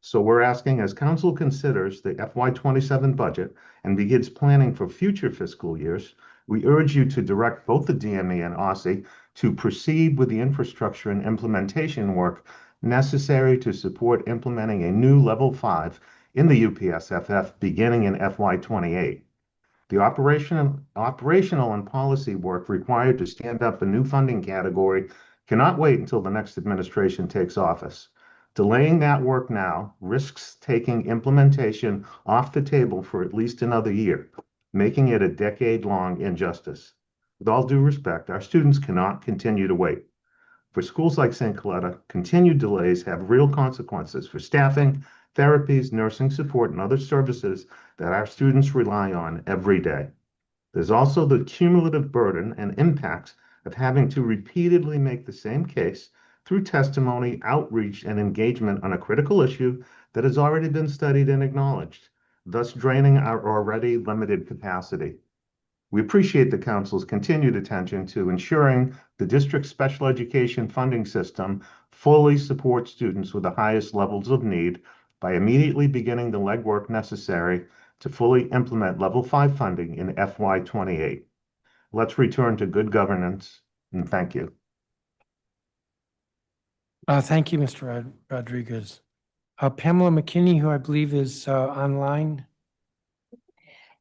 So we're asking, as council considers the FY27 budget and begins planning for future fiscal years, we urge you to direct both the DME and OSSI to proceed with the infrastructure and implementation work necessary to support implementing a new level 5 in the UPSFF beginning in FY28. The operational and policy work required to stand up a new funding category cannot wait until the next administration takes office. Delaying that work now risks taking implementation off the table for at least another year, making it a decade-long injustice. With all due respect, our students cannot continue to wait. For schools like St. Coletta, continued delays have real consequences for staffing, therapies, nursing support, and other services that our students rely on every day. There's also the cumulative burden and impacts of having to repeatedly make the same case through testimony, outreach, and engagement on a critical issue that has already been studied and acknowledged, thus draining our already limited capacity. We appreciate the Council's continued attention to ensuring the district's special education funding system fully supports students with the highest levels of need by immediately beginning the legwork necessary to fully implement Level 5 funding in FY28. Let's return to good governance, and thank you. Thank you, Mr. Rodriguez. Pamela McKinney, who I believe is online.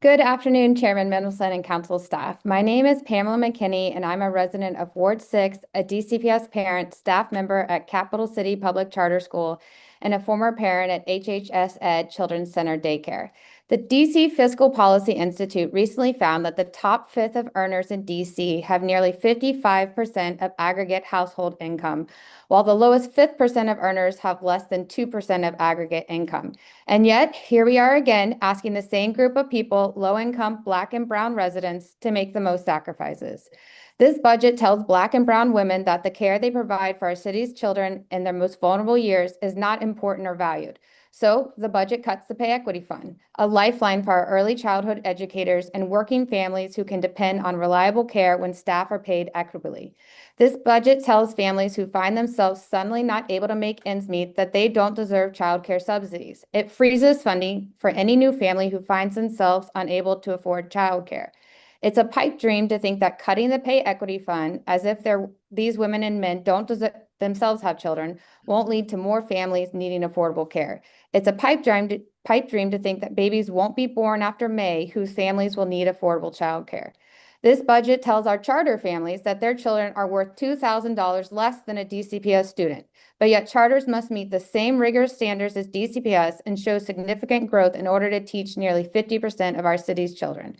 Good afternoon, Chairman Mendelson and Council staff. My name is Pamela McKinney, and I'm a resident of Ward 6, a DCPS parent, staff member at Capital City Public Charter School, and a former parent at HHS Ed Children's Center Daycare. The DC Fiscal Policy Institute recently found that the top fifth of earners in DC have nearly 55% of aggregate household income, while the lowest 5% of earners have less than 2% of aggregate income. And yet, here we are again, asking the same group of people, low-income Black and Brown residents, to make the most sacrifices. This budget tells Black and Brown women that the care they provide for our city's children in their most vulnerable years is not important or valued. So the budget cuts the Pay Equity Fund, a lifeline for our early childhood educators and working families who can depend on reliable care when staff are paid equitably. This budget tells families who find themselves suddenly not able to make ends meet that they don't deserve childcare subsidies. It freezes funding for any new family who finds themselves unable to afford childcare. It's a pipe dream to think that cutting the Pay Equity Fund, as if these women and men don't themselves have children, won't lead to more families needing affordable care. It's a pipe dream to think that babies won't be born after May whose families will need affordable childcare. This budget tells our charter families that their children are worth $2,000 less than a DCPS student, but yet charters must meet the same rigorous standards as DCPS and show significant growth in order to teach nearly 50% of our city's children.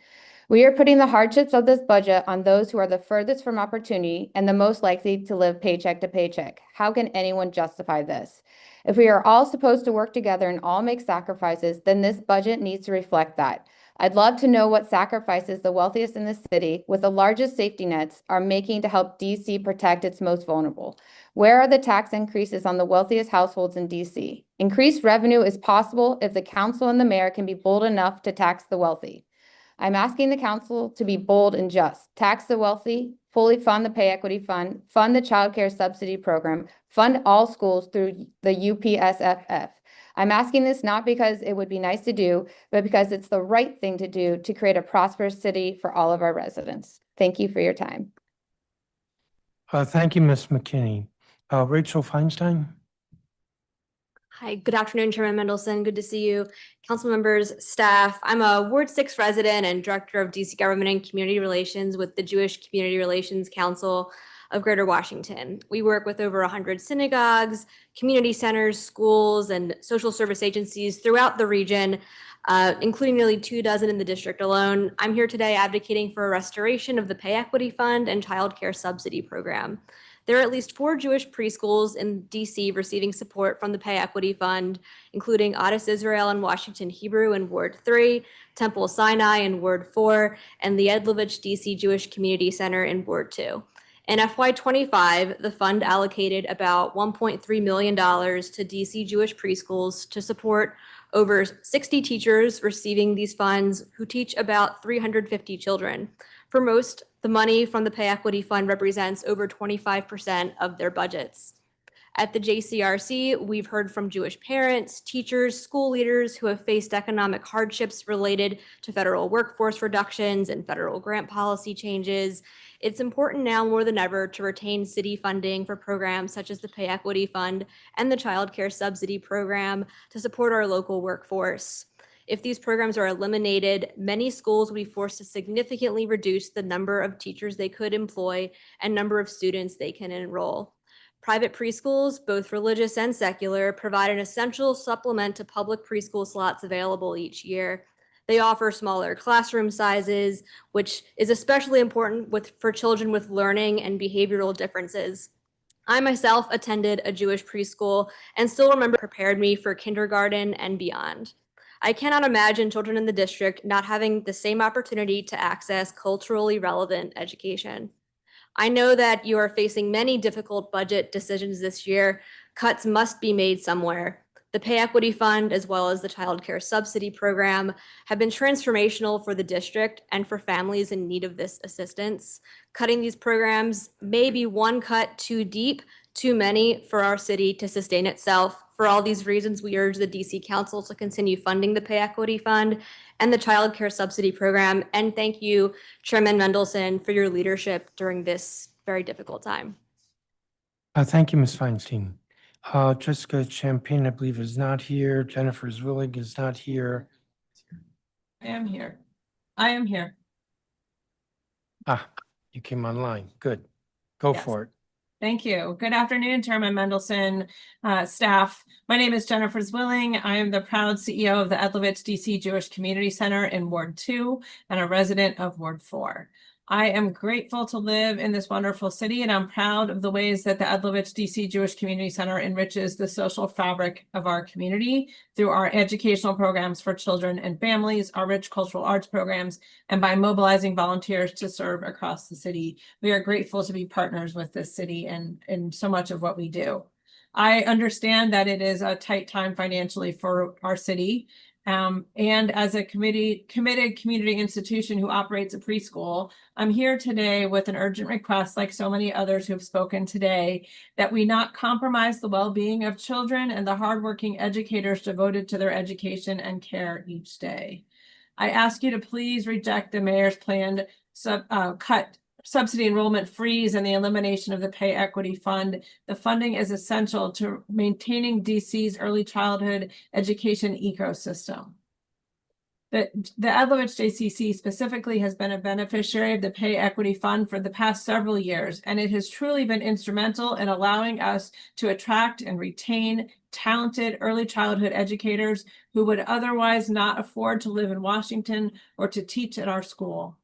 We are putting the hardships of this budget on those who are the furthest from opportunity and the most likely to live paycheck to paycheck. How can anyone justify this? If we are all supposed to work together and all make sacrifices, then this budget needs to reflect that. I'd love to know what sacrifices the wealthiest in the city with the largest safety nets are making to help DC protect its most vulnerable. Where are the tax increases on the wealthiest households in DC? Increased revenue is possible if the council and the mayor can be bold enough to tax the wealthy. I'm asking the council to be bold and just. Tax the wealthy, fully fund the Pay Equity Fund, fund the Child Care Subsidy Program, fund all schools through the UPSFF. I'm asking this not because it would be nice to do, but because it's the right thing to do to create a prosperous city for all of our residents. Thank you for your time. Thank you, Ms. McKinney. Rachel Feinstein. Hi, good afternoon, Chairman Mendelson. Good to see you. Council members, staff. I'm a Ward 6 resident and Director of DC Government and Community Relations with the Jewish Community Relations Council of Greater Washington. We work with over 100 synagogues, community centers, schools, and social service agencies throughout the region, including nearly 24 in the district alone. I'm here today advocating for a restoration of the Pay Equity Fund and Child Care Subsidy Program. There are at least 4 Jewish preschools in DC receiving support from the Pay Equity Fund, including Adas Israel and Washington Hebrew in Ward 3, Temple Sinai in Ward 4, and the Edlovich DC Jewish Community Center in Ward 2. In FY25, the fund allocated about $1.3 million to DC Jewish preschools to support over 60 teachers receiving these funds who teach about 350 children. For most, the money from the Pay Equity Fund represents over 25% of their budgets. At the JCRC, we've heard from Jewish parents, teachers, school leaders who have faced economic hardships related to federal workforce reductions and federal grant policy changes. It's important now more than ever to retain city funding for programs such as the Pay Equity Fund and the Child Care Subsidy Program to support our local workforce. If these programs are eliminated, many schools will be forced to significantly reduce the number of teachers they could employ and number of students they can enroll. Private preschools, both religious and secular, provide an essential supplement to public preschool slots available each year. They offer smaller classroom sizes, which is especially important for children with learning and behavioral differences. I myself attended a Jewish preschool and still remember prepared me for kindergarten and beyond. I cannot imagine children in the district not having the same opportunity to access culturally relevant education. I know that you are facing many difficult budget decisions this year. Cuts must be made somewhere. The Pay Equity Fund, as well as the Child Care Subsidy Program, have been transformational for the district and for families in need of this assistance. Cutting these programs may be one cut too deep, too many for our city to sustain itself. For all these reasons, we urge the DC Council to continue funding the Pay Equity Fund and the Child Care Subsidy Program. And thank you, Chairman Mendelson, for your leadership during this very difficult time. Thank you, Ms. Feinstein. Jessica Champagne, I believe, is not here. Jennifer Zwillig is not here. I am here. I am here. Ah, you came online. Good. Go Yes. for it. Thank you. Good afternoon, Chairman Mendelson, staff. My name is Jennifer Zwilling. I am the proud CEO of the Edlovich DC Jewish Community Center in Ward 2 and a resident of Ward 4. I am grateful to live in this wonderful city, and I'm proud of the ways that the Edlovich DC Jewish Community Center enriches the social fabric of our community through our educational programs for children and families, our rich cultural arts programs, and by mobilizing volunteers to serve across the city. We are grateful to be partners with this city and so much of what we do. I understand that it is a tight time financially for our city. And as a committed community institution who operates a preschool, I'm here today with an urgent request, like so many others who have spoken today, that we not compromise the well-being of children and the hardworking educators devoted to their education and care each day. I ask you to please reject the mayor's planned cut subsidy enrollment freeze and the elimination of the Pay Equity Fund. The funding is essential to maintaining DC's early childhood education ecosystem. The Edlovich JCC specifically has been a beneficiary of the Pay Equity Fund for the past several years, and it has truly been instrumental in allowing us to attract and retain talented early childhood educators who would otherwise not afford to live in Washington or to teach at our school.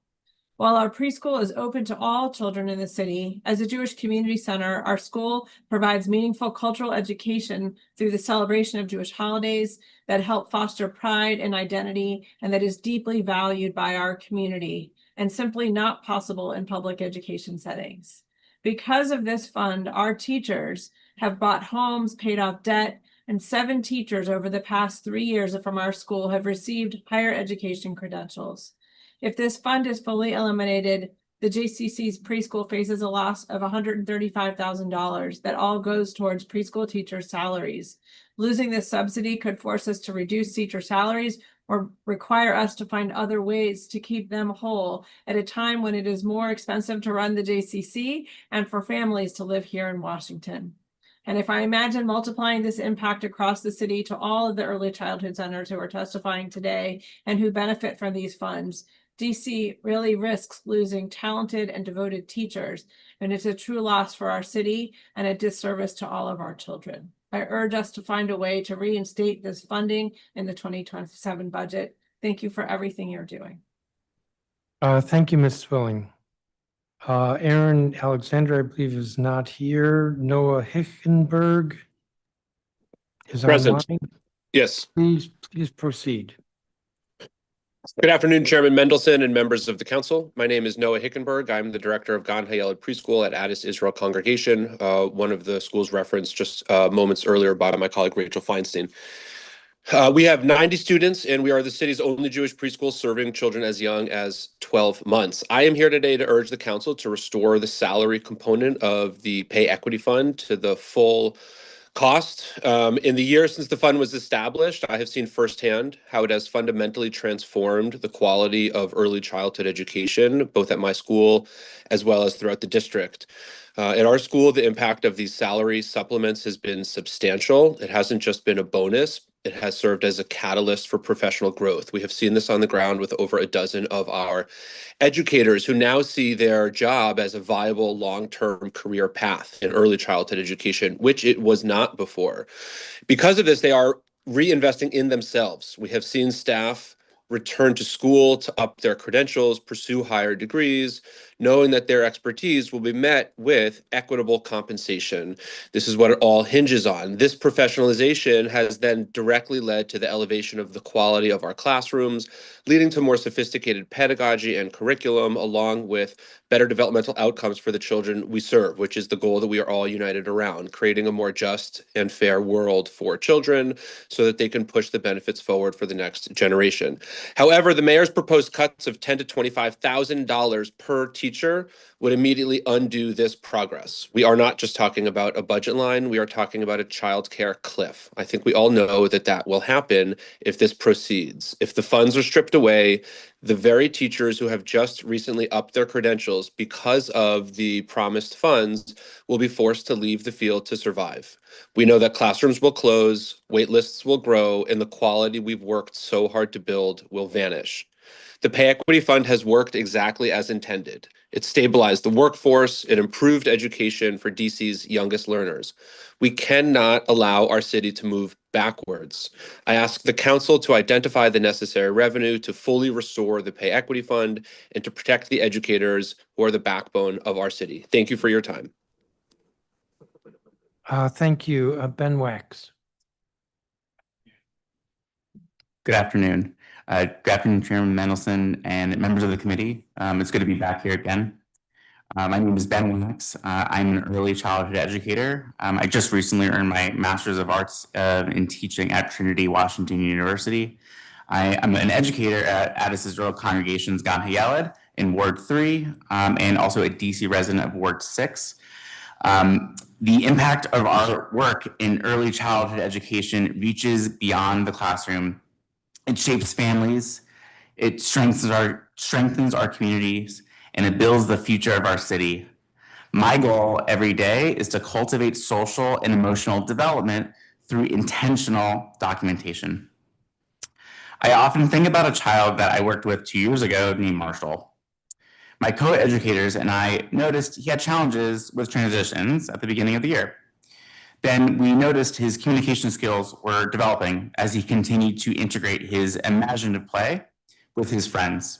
While our preschool is open to all children in the city, as a Jewish community center, our school provides meaningful cultural education through the celebration of Jewish holidays that help foster pride and identity, and that is deeply valued by our community and simply not possible in public education settings. Because of this fund, our teachers have bought homes, paid off debt, and 7 teachers over the past 3 years from our school have received higher education credentials. If this fund is fully eliminated, the JCC's preschool faces a loss of $135,000 that all goes towards preschool teachers' salaries. Losing this subsidy could force us to reduce teacher salaries or require us to find other ways to keep them whole at a time when it is more expensive to run the JCC and for families to live here in Washington. And if I imagine multiplying this impact across the city to all of the early childhood centers who are testifying today and who benefit from these funds, DC really risks losing talented and devoted teachers, and it's a true loss for our city and a disservice to all of our children. I urge us to find a way to reinstate this funding in the 2027 budget. Thank you for everything you're doing. Thank you, Ms. Swilling. Aaron Alexander, I believe, is not here. Noah Hickenberg is Present. online. Yes. Please proceed. Good afternoon, Chairman Mendelson and members of the council. My name is Noah Hickenberg. I'm the director of Gan Hayeled Preschool at Addis Israel Congregation, one of the schools referenced just moments earlier by my colleague Rachel Feinstein. We have 90 students, and we are the city's only Jewish preschool serving children as young as 12 months. I am here today to urge the council to restore the salary component of the Pay Equity Fund to the full cost. In the years since the fund was established, I have seen firsthand how it has fundamentally transformed the quality of early childhood education, both at my school as well as throughout the district. At our school, the impact of these salary supplements has been substantial. It hasn't just been a bonus. It has served as a catalyst for professional growth. We have seen this on the ground with over a dozen of our educators who now see their job as a viable long-term career path in early childhood education, which it was not before. Because of this, they are reinvesting in themselves. We have seen staff return to school to up their credentials, pursue higher degrees, knowing that their expertise will be met with equitable compensation. This is what it all hinges on. This professionalization has then directly led to the elevation of the quality of our classrooms, leading to more sophisticated pedagogy and curriculum, along with better developmental outcomes for the children we serve, which is the goal that we are all united around, creating a more just and fair world for children so that they can push the benefits forward for the next generation. However, the mayor's proposed cuts of $10,000 to $25,000 per teacher would immediately undo this progress. We are not just talking about a budget line, we are talking about a childcare cliff. I think we all know that that will happen if this proceeds. If the funds are stripped away, the very teachers who have just recently upped their credentials because of the promised funds will be forced to leave the field to survive. We know that classrooms will close, wait lists will grow, and the quality we've worked so hard to build will vanish. The Pay Equity Fund has worked exactly as intended. It stabilized the workforce, it improved education for DC's youngest learners. We cannot allow our city to move backwards. I ask the council to identify the necessary revenue to fully restore the Pay Equity Fund and to protect the educators who are the backbone of our city. Thank you for your time. Thank you. Ben Wax. Good afternoon. Good afternoon, Chairman Mendelson and members of the committee. It's good to be back here again. My name is Ben Wax. I'm an early childhood educator. I just recently earned my Master's of Arts in teaching at Trinity Washington University. I'm an educator at Addis Israel Congregation's Gan Hayaled in Ward 3 and also a DC resident of Ward 6. The impact of our work in early childhood education reaches beyond the classroom. It shapes families, it strengthens our communities, and it builds the future of our city. My goal every day is to cultivate social and emotional development through intentional documentation. I often think about a child that I worked with 2 years ago named Marshall. My co-educators and I noticed he had challenges with transitions at the beginning of the year. Then we noticed his communication skills were developing as he continued to integrate his imaginative play with his friends.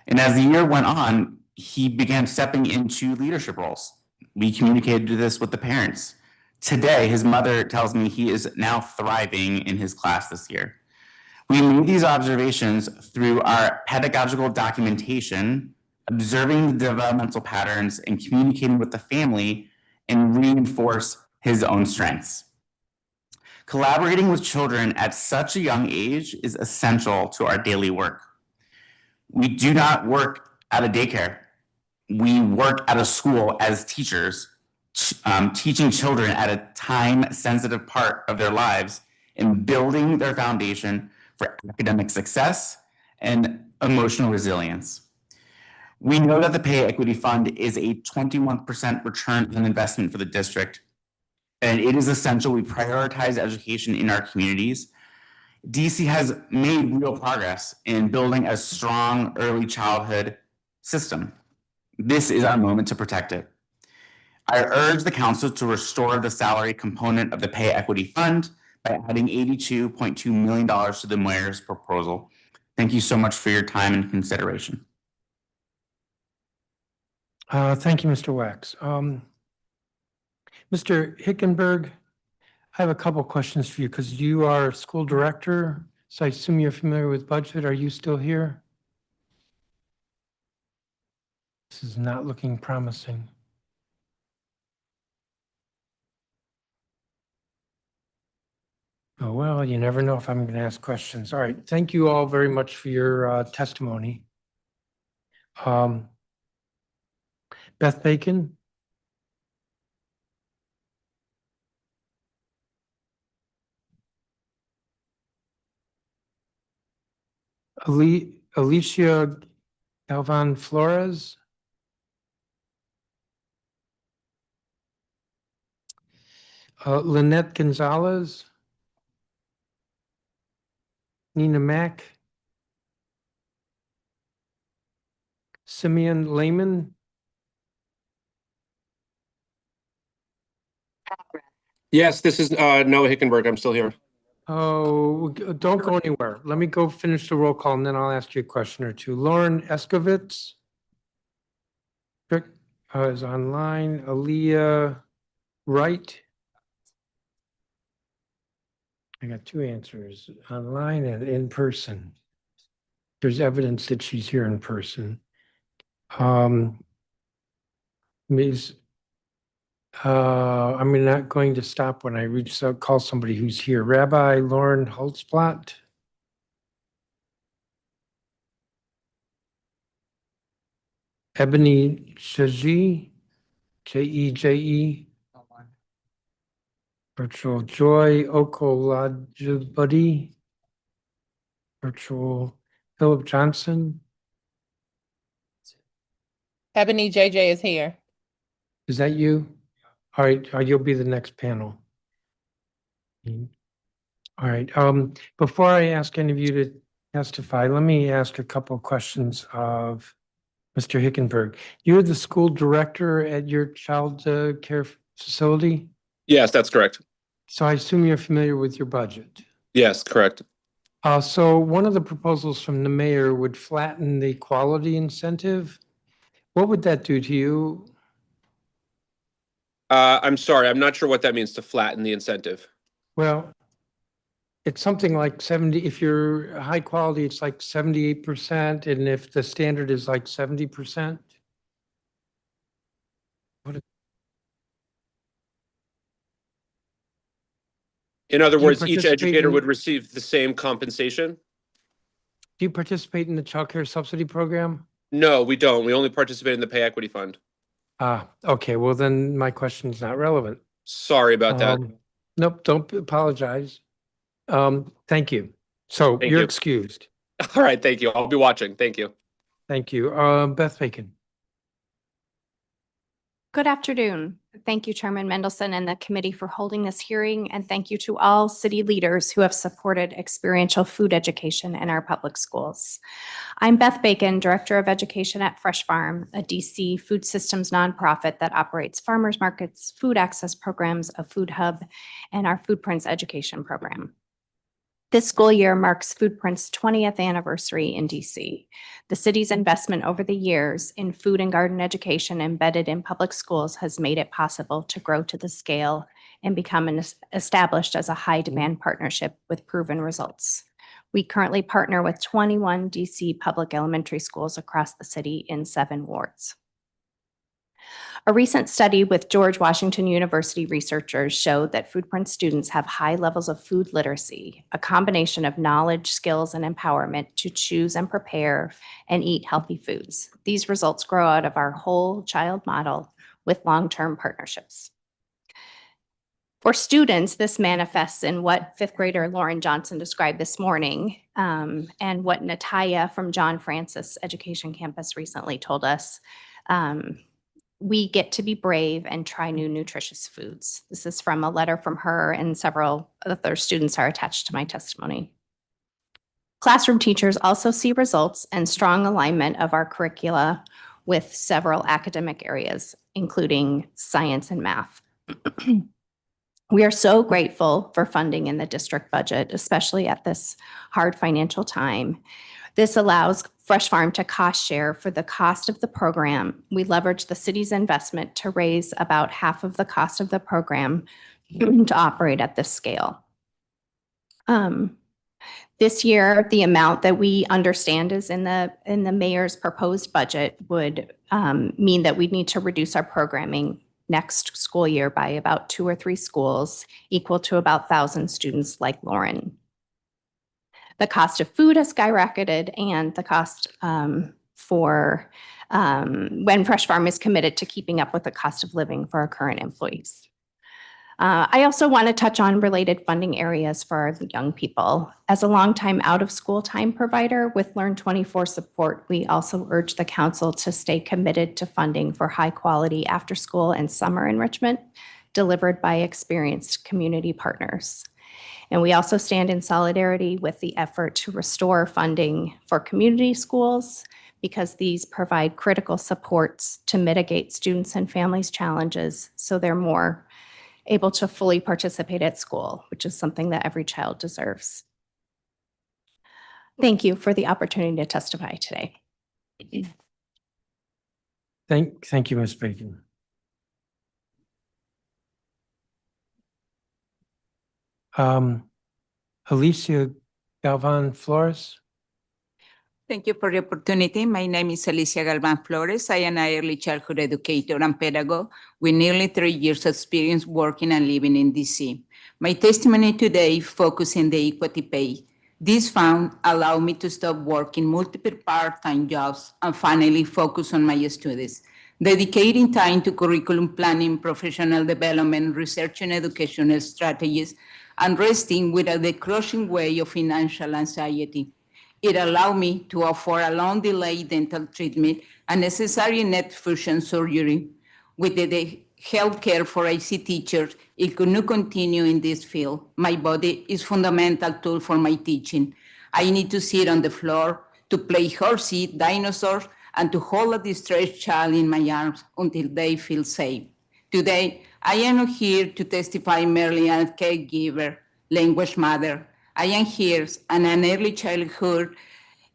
And as the year went on, he began stepping into leadership roles. We communicated this with the parents. Today, his mother tells me he is now thriving in his class this year. We made these observations through our pedagogical documentation, observing the developmental patterns and communicating with the family and reinforce his own strengths. Collaborating with children at such a young age is essential to our daily work. We do not work at a daycare. We work at a school as teachers, teaching children at a time-sensitive part of their lives and building their foundation for academic success and emotional resilience. We know that the Pay Equity Fund is a 21% return on investment for the district, and it is essential we prioritize education in our communities. DC has made real progress in building a strong early childhood system. This is our moment to protect it. I urge the council to restore the salary component of the Pay Equity Fund by adding $82.2 million to the mayor's proposal. Thank you so much for your time and consideration. Thank you, Mr. Wax. Mr. Hickenberg, I have a couple questions for you because you are school director, so I assume you're familiar with budget. Are you still here? This is not looking promising. Oh, well, you never know if I'm going to ask questions. All right. Thank you all very much for your testimony. Beth Bacon? Alicia Galvan Flores? Lynette Gonzalez? Nina Mack? Simeon Lehman? Yes, this is Noah Hickenberg. I'm still here. Oh, don't go anywhere. Let me go finish the roll call and then I'll ask you a question or two. Lauren Eskovitz is online. Aaliyah Wright. I got two answers, online and in person. There's evidence that she's here in person. Ms. I'm not going to stop when I call somebody who's here. Rabbi Lauren Holtzblatt. Ebony Jeje, Jeje. Virtual Joy Okolajibudi. Virtual Philip Johnson. Ebony JJ is here. Is that you? All right, you'll be the next panel. All right, before I ask any of you to testify, let me ask a couple of questions of Mr. Hickenberg. You're the school director at your child care facility? Yes, that's correct. So I assume you're familiar with your budget. Yes, correct. So one of the proposals from the mayor would flatten the quality incentive. What would that do to you? I'm sorry, I'm not sure what that means to flatten the incentive. Well, it's something like 70, if you're high quality, it's like 78%, and if the standard is like 70%. In other Do you words, each participate educator in- would receive the same compensation? Do you participate in the child care subsidy program? No, we don't. We only participate in the pay equity fund. Okay, well then my question is not relevant. Sorry about that. Nope, don't apologize. Thank you. So Thank you're you. excused. All right, thank you. I'll be watching. Thank you. Thank you. Beth Bacon. Good afternoon. Thank you, Chairman Mendelson and the committee for holding this hearing, and thank you to all city leaders who have supported experiential food education in our public schools. I'm Beth Bacon, Director of Education at Fresh Farm, a DC food systems nonprofit that operates farmers markets, food access programs, a food hub, and our Food Prints education program. This school year marks Foodprint's 20th anniversary in DC. The city's investment over the years in food and garden education embedded in public schools has made it possible to grow to the scale and become established as a high-demand partnership with proven results. We currently partner with 21 DC public elementary schools across the city in 7 wards. A recent study with George Washington University researchers showed that Foodprint students have high levels of food literacy, a combination of knowledge, skills, and empowerment to choose and prepare and eat healthy foods. These results grow out of our whole child model with long-term partnerships. For students, this manifests in what 5th grader Lauren Johnson described this morning, and what Natalia from John Francis Education Campus recently told us. We get to be brave and try new nutritious foods. This is from a letter from her, and several other students are attached to my testimony. Classroom teachers also see results and strong alignment of our curricula with several academic areas, including science and math. We are so grateful for funding in the district budget, especially at this hard financial time. This allows Fresh Farm to cost share for the cost of the program. We leverage the city's investment to raise about half of the cost of the program to operate at this scale. This year, the amount that we understand is in the mayor's proposed budget would mean that we need to reduce our programming next school year by about 2 or 3 schools, equal to about 1,000 students like Lauren. The cost of food has skyrocketed, and the cost for when Fresh Farm is committed to keeping up with the cost of living for our current employees. I also want to touch on related funding areas for our young people. As a longtime out-of-school time provider with Learn24 support, we also urge the council to stay committed to funding for high-quality after-school and summer enrichment delivered by experienced community partners. And we also stand in solidarity with the effort to restore funding for community schools, because these provide critical supports to mitigate students and families' challenges so they're more able to fully participate at school, which is something that every child deserves. Thank you for the opportunity to testify today. Thank you, Ms. Bacon. Alicia Galvan Flores. Thank you for the opportunity. My name is Alicia Galvan Flores. I am an early childhood educator and pedagogue with nearly 3 years experience working and living in DC. My testimony today focuses on the equity pay. This fund allowed me to stop working multiple part-time jobs and finally focus on my studies, dedicating time to curriculum planning, professional development, research and educational strategies, and resting without the crushing weight of financial anxiety. It allowed me to afford a long delayed dental treatment and necessary net fusion surgery. With the health care for IC teachers, it could not continue in this field. My body is fundamental tool for my teaching. I need to sit on the floor, to play horsey, dinosaurs, and to hold a distressed child in my arms until they feel safe. Today, I am not here to testify merely as a caregiver, language mother. I am here as an early childhood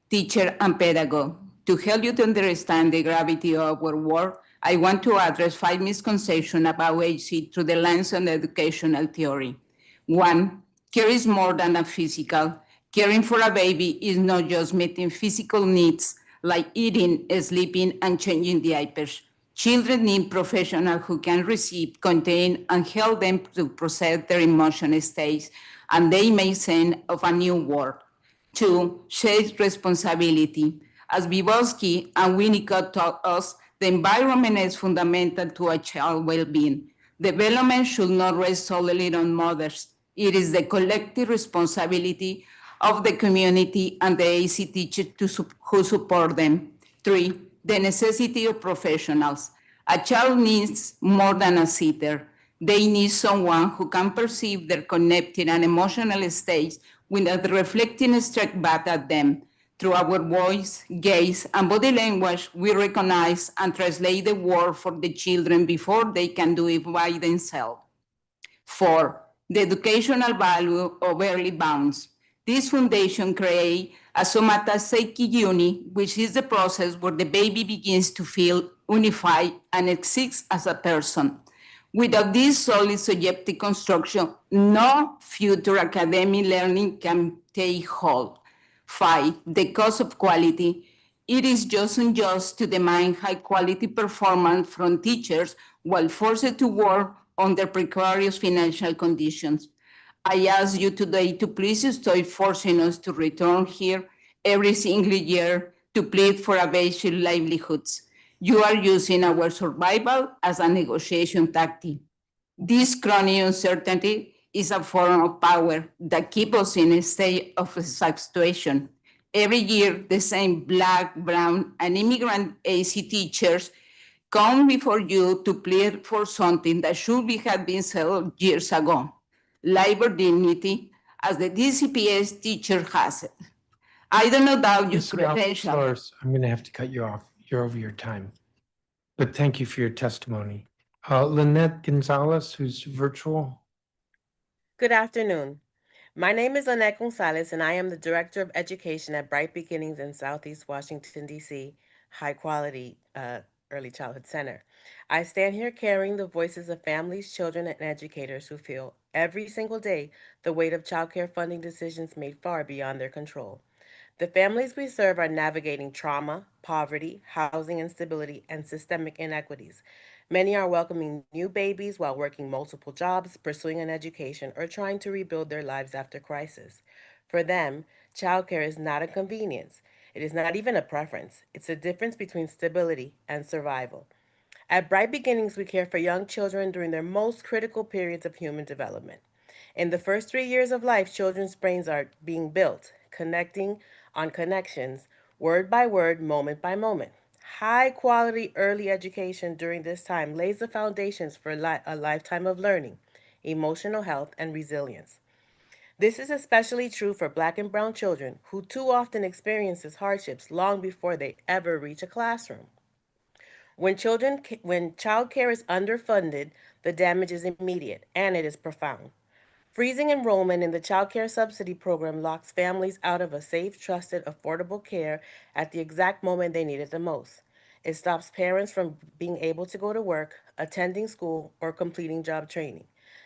teacher and pedagogue. To help you to understand the gravity of our work, I want to address 5 misconceptions about AC through the lens of educational theory. 1, care is more than a physical. Caring for a baby is not just meeting physical needs like eating, sleeping, and changing diapers. Children need professionals who can receive, contain, and help them to process their emotional states, and they make sense of a new world. 2, shared responsibility. As Vygotsky and Winnicott taught us, the environment is fundamental to a child's well-being. Development should not rest solely on mothers. It is the collective responsibility of the community and the AC teachers who support them. 3, the necessity of professionals. A child needs more than a sitter. They need someone who can perceive their connected and emotional states without reflecting straight back at them. Through our voice, gaze, and body language, we recognize and translate the word for the children before they can do it by themselves. 4, the educational value of early bounds. This foundation creates a somatopsychic unit, which is the process where the baby begins to feel unified and exists as a person. Without this solid subjective construction, no future academic learning can take hold. 5, the cost of quality. It is just unjust to demand high quality performance from teachers while forced to work under precarious financial conditions. I ask you today to please stop forcing us to return here every single year to plead for a basic livelihoods. You are using our survival as a negotiation tactic. This chronic uncertainty is a form of power that keeps us in a state of situation. Every year, the same Black, Brown, and immigrant AC teachers come before you to plead for something that should have been settled years ago. Labor dignity, as the DCPS teacher has it. I don't doubt your Ms. Galvan credentials. Flores, I'm going to have to cut you off. You're over your time. But thank you for your testimony. Lynette Gonzalez, who's virtual. Good afternoon. My name is Lynette Gonzalez, and I am the Director of Education at Bright Beginnings in Southeast Washington, D.C., High Quality Early Childhood Center. I stand here carrying the voices of families, children, and educators who feel every single day the weight of childcare funding decisions made far beyond their control. The families we serve are navigating trauma, poverty, housing instability, and systemic inequities. Many are welcoming new babies while working multiple jobs, pursuing an education, or trying to rebuild their lives after crisis. For them, childcare is not a convenience. It is not even a preference. It's a difference between stability and survival. At Bright Beginnings, we care for young children during their most critical periods of human development. In the first 3 years of life, children's brains are being built, connecting on connections, word by word, moment by moment. High quality early education during this time lays the foundations for a lifetime of learning, emotional health, and resilience. This is especially true for Black and Brown children who too often experience hardships long before they ever reach a classroom. When child care is underfunded, The damage is immediate and it is profound. Freezing enrollment in the child care subsidy program locks families out of a safe, trusted, affordable care at the exact moment they need it the most. It stops parents from being able to go to work, attending school, or completing job training.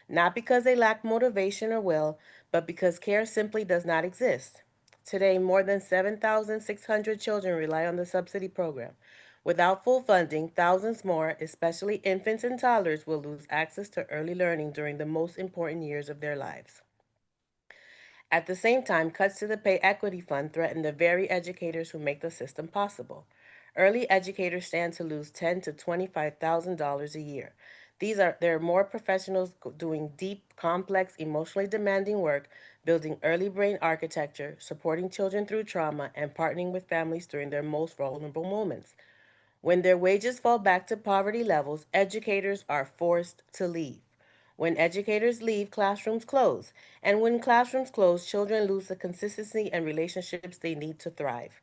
Not because they lack motivation or will, but because care simply does not exist. Today, more than 7,600 children rely on the subsidy program. Without full funding, thousands more, especially infants and toddlers, will lose access to early learning during the most important years of their lives. At the same time, cuts to the pay equity fund threaten the very educators who make the system possible. Early educators stand to lose $10,000 to $25,000 a year. There are more professionals doing deep, complex, emotionally demanding work, building early brain architecture, supporting children through trauma, and partnering with families during their most vulnerable moments. When their wages fall back to poverty levels, educators are forced to leave. When educators leave, classrooms close. And when classrooms close, children lose the consistency and relationships they need to thrive.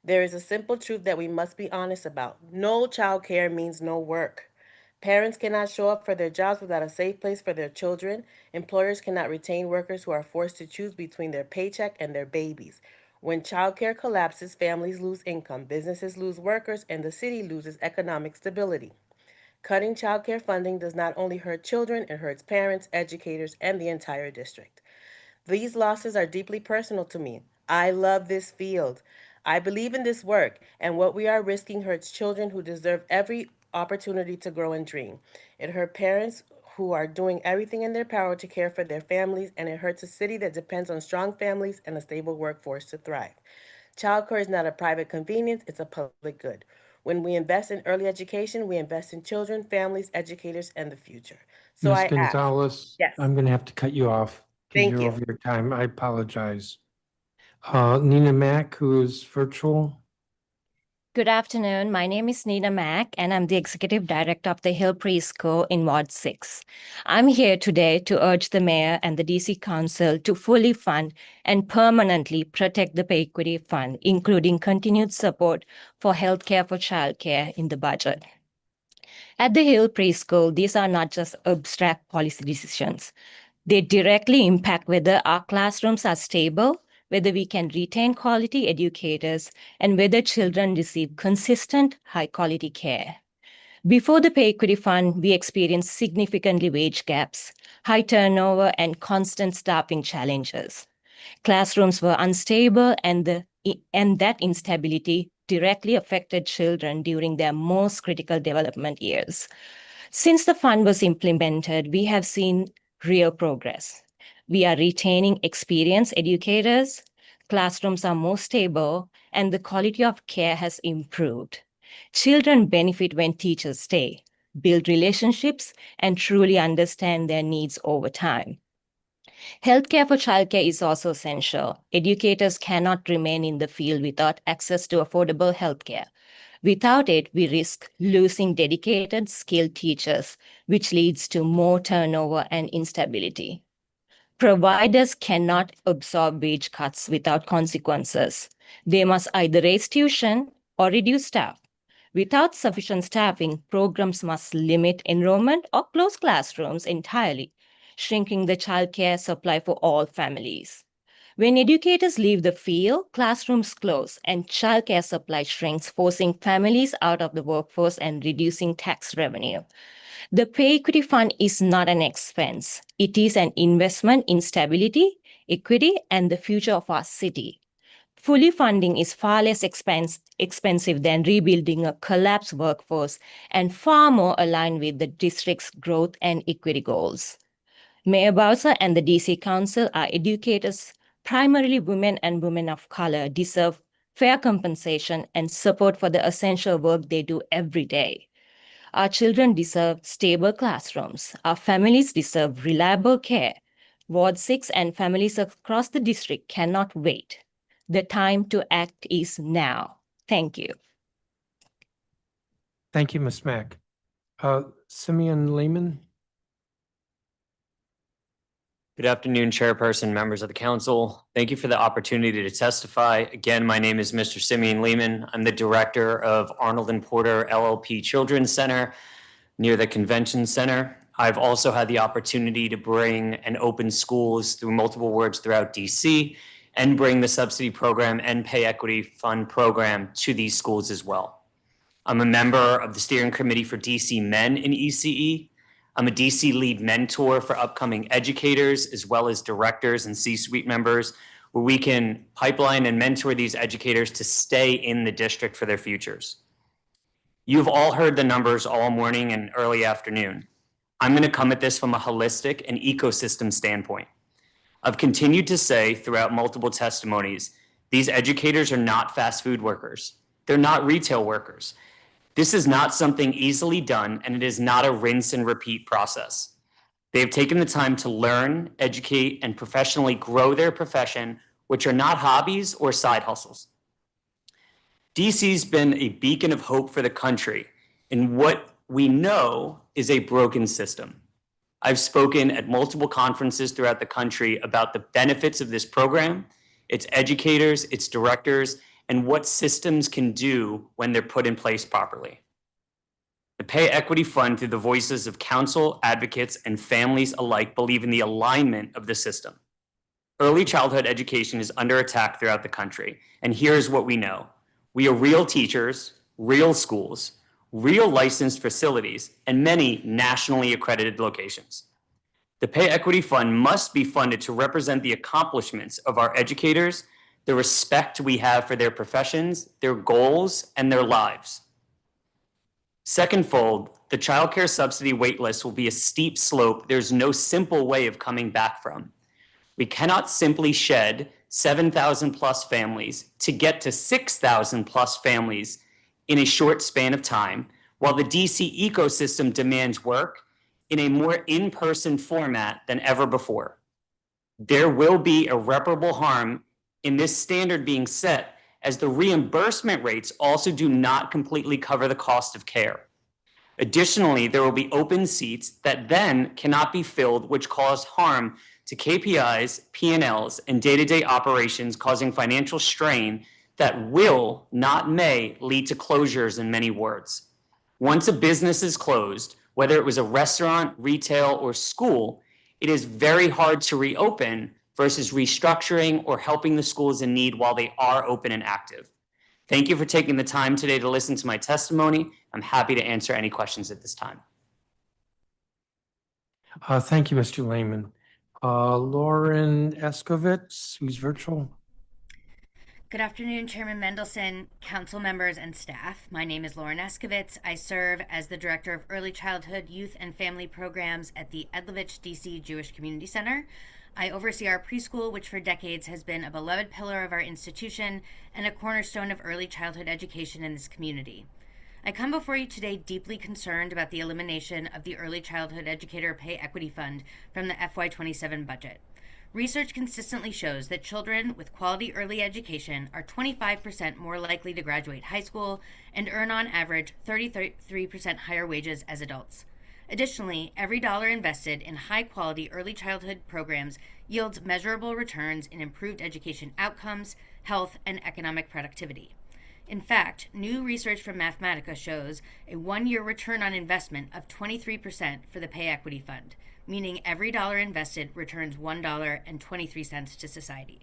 There is a simple truth that we must be honest about. No childcare means no work. Parents cannot show up for their jobs without a safe place for their children. Employers cannot retain workers who are forced to choose between their paycheck and their babies. When childcare collapses, families lose income, businesses lose workers, and the city loses economic stability. Cutting childcare funding does not only hurt children, it hurts parents, educators, and the entire district. These losses are deeply personal to me. I love this field. I believe in this work, and what we are risking hurts children who deserve every opportunity to grow and dream. It hurts parents who are doing everything in their power to care for their families, and it hurts a city that depends on strong families and a stable workforce to thrive. Childcare is not a private convenience, it's a public good. When we invest in early education, we invest in children, families, educators, and the future. So Ms. I ask, Gonzalez, yes, I'm going to have to cut you off because thank you're you. over your time. I apologize. Nina Mack, who is virtual. Good afternoon. My name is Nina Mack, and I'm the Executive Director of the Hill Preschool in Ward 6. I'm here today to urge the Mayor and the DC Council to fully fund and permanently protect the Pay Equity Fund, including continued support for healthcare for childcare in the budget. At the Hill Preschool, these are not just abstract policy decisions. They directly impact whether our classrooms are stable, whether we can retain quality educators, and whether children receive consistent, high-quality care. Before the Pay Equity Fund, we experienced significant wage gaps, high turnover, and constant staffing challenges. Classrooms were unstable, and that instability directly affected children during their most critical development years. Since the fund was implemented, we have seen real progress. We are retaining experienced educators, classrooms are more stable, and the quality of care has improved. Children benefit when teachers stay, build relationships, and truly understand their needs over time. Healthcare for childcare is also essential. Educators cannot remain in the field without access to affordable healthcare. Without it, we risk losing dedicated, skilled teachers, which leads to more turnover and instability. Providers cannot absorb wage cuts without consequences. They must either raise tuition or reduce staff. Without sufficient staffing, programs must limit enrollment or close classrooms entirely, shrinking the childcare supply for all families. When educators leave the field, classrooms close and childcare supply shrinks, forcing families out of the workforce and reducing tax revenue. The Pay Equity Fund is not an expense. It is an investment in stability, equity, and the future of our city. Fully funding is far less expensive than rebuilding a collapsed workforce and far more aligned with the district's growth and equity goals. Mayor Bowser and the DC Council, are educators, primarily women and women of color, deserve fair compensation and support for the essential work they do every day. Our children deserve stable classrooms. Our families deserve reliable care. Ward 6 and families across the district cannot wait. The time to act is now. Thank you. Thank you, Ms. Mack. Simeon Lehman. Good afternoon, Chairperson, members of the council. Thank you for the opportunity to testify. Again, my name is Mr. Simeon Lehman. I'm the director of Arnold and Porter LLP Children's Center near the Convention Center. I've also had the opportunity to bring and open schools through multiple wards throughout DC and bring the subsidy program and pay equity fund program to these schools as well. I'm a member of the steering committee for DC Men in ECE. I'm a DC lead mentor for upcoming educators as well as directors and C-suite members, where we can pipeline and mentor these educators to stay in the district for their futures. You've all heard the numbers all morning and early afternoon. I'm going to come at this from a holistic and ecosystem standpoint. I've continued to say throughout multiple testimonies, these educators are not fast food workers. They're not retail workers. This is not something easily done, and it is not a rinse and repeat process. They have taken the time to learn, educate, and professionally grow their profession, which are not hobbies or side hustles. DC's been a beacon of hope for the country in what we know is a broken system. I've spoken at multiple conferences throughout the country about the benefits of this program, its educators, its directors, and what systems can do when they're put in place properly. The Pay Equity Fund, through the voices of counsel, advocates, and families alike, believe in the alignment of the system. Early childhood education is under attack throughout the country, and here's what we know. We are real teachers, real schools, real licensed facilities, and many nationally accredited locations. The Pay Equity Fund must be funded to represent the accomplishments of our educators, the respect we have for their professions, their goals, and their lives. Secondfold, the child care subsidy waitlist will be a steep slope there's no simple way of coming back from. We cannot simply shed 7,000 plus families to get to 6,000 plus families in a short span of time, while the DC ecosystem demands work in a more in-person format than ever before. There will be irreparable harm in this standard being set, as the reimbursement rates also do not completely cover the cost of care. Additionally, there will be open seats that then cannot be filled, which cause harm to KPIs, P&Ls, and day-to-day operations, causing financial strain that will, not may, lead to closures in many wards. Once a business is closed, whether it was a restaurant, retail, or school, it is very hard to reopen versus restructuring or helping the schools in need while they are open and active. Thank you for taking the time today to listen to my testimony. I'm happy to answer any questions at this time. Thank you, Mr. Lehman. Lauren Eskovitz, who's virtual. Good afternoon, Chairman Mendelson, council members, and staff. My name is Lauren Eskovitz. I serve as the Director of Early Childhood, Youth, and Family Programs at the Edlovich DC Jewish Community Center. I oversee our preschool, which for decades has been a beloved pillar of our institution and a cornerstone of early childhood education in this community. I come before you today deeply concerned about the elimination of the Early Childhood Educator Pay Equity Fund from the FY27 budget. Research consistently shows that children with quality early education are 25% more likely to graduate high school and earn on average 33% higher wages as adults. Additionally, every dollar invested in high-quality early childhood programs yields measurable returns in improved education outcomes, health, and economic productivity. In fact, new research from Mathematica shows a one-year return on investment of 23% for the Pay Equity Fund, meaning every dollar invested returns $1.23 to society.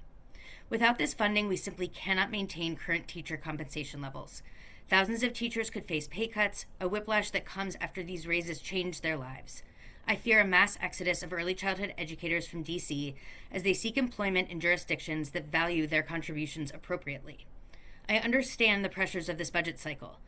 Without this funding, we simply cannot maintain current teacher compensation levels. Thousands of teachers could face pay cuts, a whiplash that comes after these raises change their lives. I fear a mass exodus of early childhood educators from DC as they seek employment in jurisdictions that value their contributions appropriately. I understand the pressures of this budget cycle,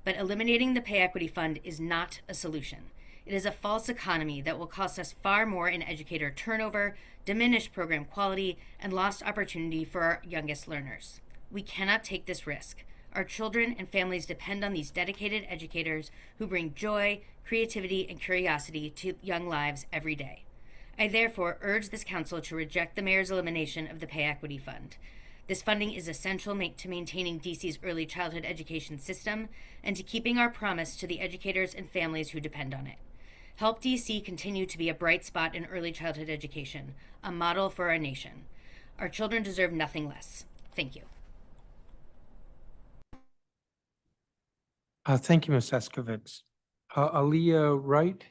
but eliminating the Pay Equity Fund is not a solution. It is a false economy that will cost us far more in educator turnover, diminished program quality, and lost opportunity for our youngest learners. We cannot take this risk. Our children and families depend on these dedicated educators who bring joy, creativity, and curiosity to young lives every day. I therefore urge this council to reject the mayor's elimination of the Pay Equity Fund. This funding is essential to maintaining DC's early childhood education system and to keeping our promise to the educators and families who depend on it. Help DC continue to be a bright spot in early childhood education, a model for our nation. Our children deserve nothing less. Thank you. Thank you, Ms. Eskovitz. Aaliyah Wright.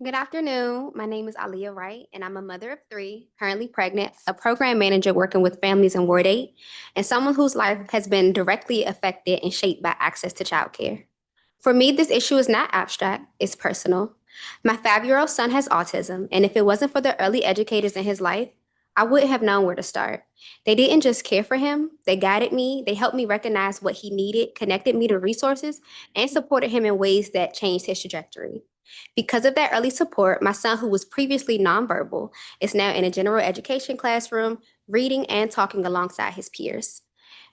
Good afternoon. My name is Aliyah Wright, and I'm a mother of three, currently pregnant, a program manager working with families in Ward 8, and someone whose life has been directly affected and shaped by access to childcare. For me, this issue is not abstract, it's personal. My 5-year-old son has autism, and if it wasn't for the early educators in his life, I wouldn't have known where to start. They didn't just care for him, they guided me, they helped me recognize what he needed, connected me to resources, and supported him in ways that changed his trajectory. Because of that early support, my son, who was previously nonverbal, is now in a general education classroom, reading and talking alongside his peers.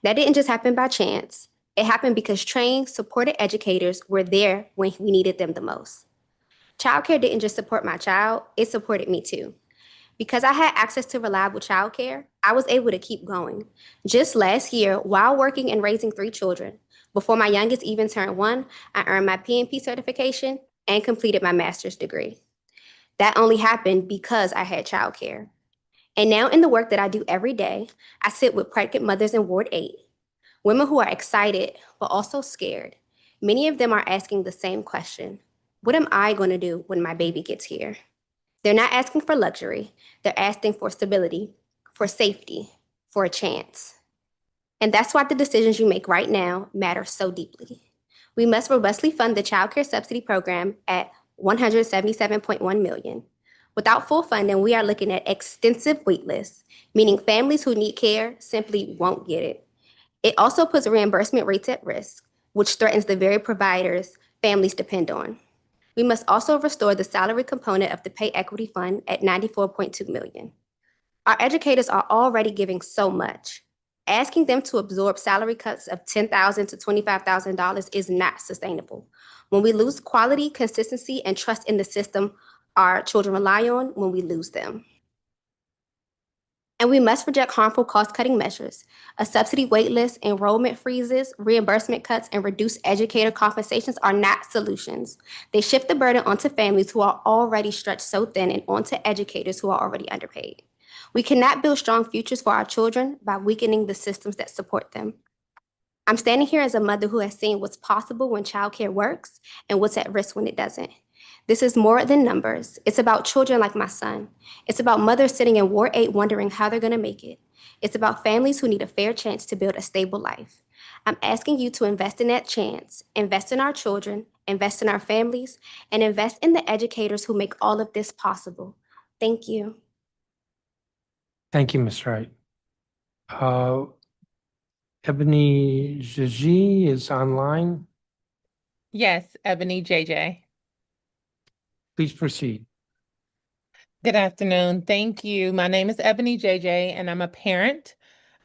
That didn't just happen by chance. It happened because trained, supported educators were there when we needed them the most. Childcare didn't just support my child, it supported me too. Because I had access to reliable childcare, I was able to keep going. Just last year, while working and raising 3 children, before my youngest even turned 1, I earned my PNP certification and completed my master's degree. That only happened because I had childcare. And now, in the work that I do every day, I sit with pregnant mothers in Ward 8, women who are excited but also scared. Many of them are asking the same question: what am I going to do when my baby gets here? They're not asking for luxury, they're asking for stability, for safety, for a chance. And that's why the decisions you make right now matter so deeply. We must robustly fund the Child Care Subsidy Program at $177.1 million. Without full funding, we are looking at extensive waitlists, meaning families who need care simply won't get it. It also puts reimbursement rates at risk, which threatens the very providers families depend on. We must also restore the salary component of the Pay Equity Fund at $94.2 million. Our educators are already giving so much. Asking them to absorb salary cuts of $10,000 to $25,000 is not sustainable. When we lose quality, consistency, and trust in the system our children rely on, when we lose them. And we must reject harmful cost-cutting measures. A subsidy waitlist, enrollment freezes, reimbursement cuts, and reduced educator compensations are not solutions. They shift the burden onto families who are already stretched so thin and onto educators who are already underpaid. We cannot build strong futures for our children by weakening the systems that support them. I'm standing here as a mother who has seen what's possible when childcare works and what's at risk when it doesn't. This is more than numbers. It's about children like my son. It's about mothers sitting in Ward 8 wondering how they're going to make it. It's about families who need a fair chance to build a stable life. I'm asking you to invest in that chance, invest in our children, invest in our families, and invest in the educators who make all of this possible. Thank you. Thank you, Ms. Wright. Ebony Gigi is online. Yes, Ebony JJ. Please proceed. Good afternoon. Thank you. My name is Ebony JJ, and I'm a parent.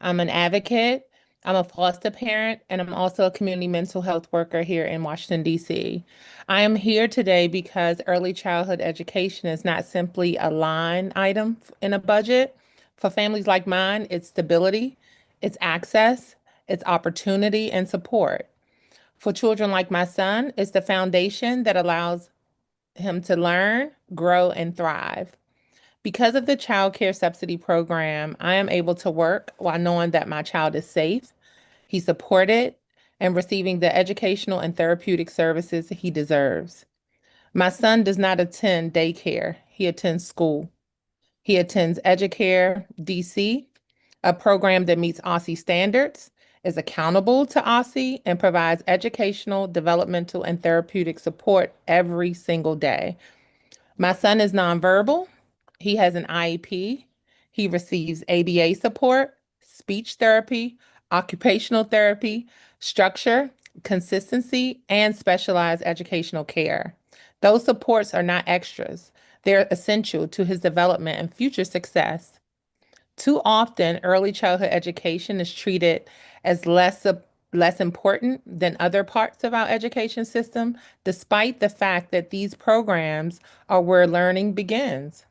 I'm an advocate. I'm a foster parent, and I'm also a community mental health worker here in Washington, D.C. I am here today because early childhood education is not simply a line item in a budget. For families like mine, it's stability, it's access, it's opportunity and support. For children like my son, it's the foundation that allows him to learn, grow, and thrive. Because of the child care subsidy program, I am able to work while knowing that my child is safe, he's supported, and receiving the educational and therapeutic services he deserves. My son does not attend daycare, he attends school. He attends Educare DC, a program that meets OSSI standards, is accountable to OSSI, and provides educational, developmental, and therapeutic support every single day. My son is nonverbal. He has an IEP. He receives ABA support, speech therapy, occupational therapy, structure, consistency, and specialized educational care. Those supports are not extras. They're essential to his development and future success. Too often, early childhood education is treated as less important than other parts of our education system, despite the fact that these programs are where learning begins.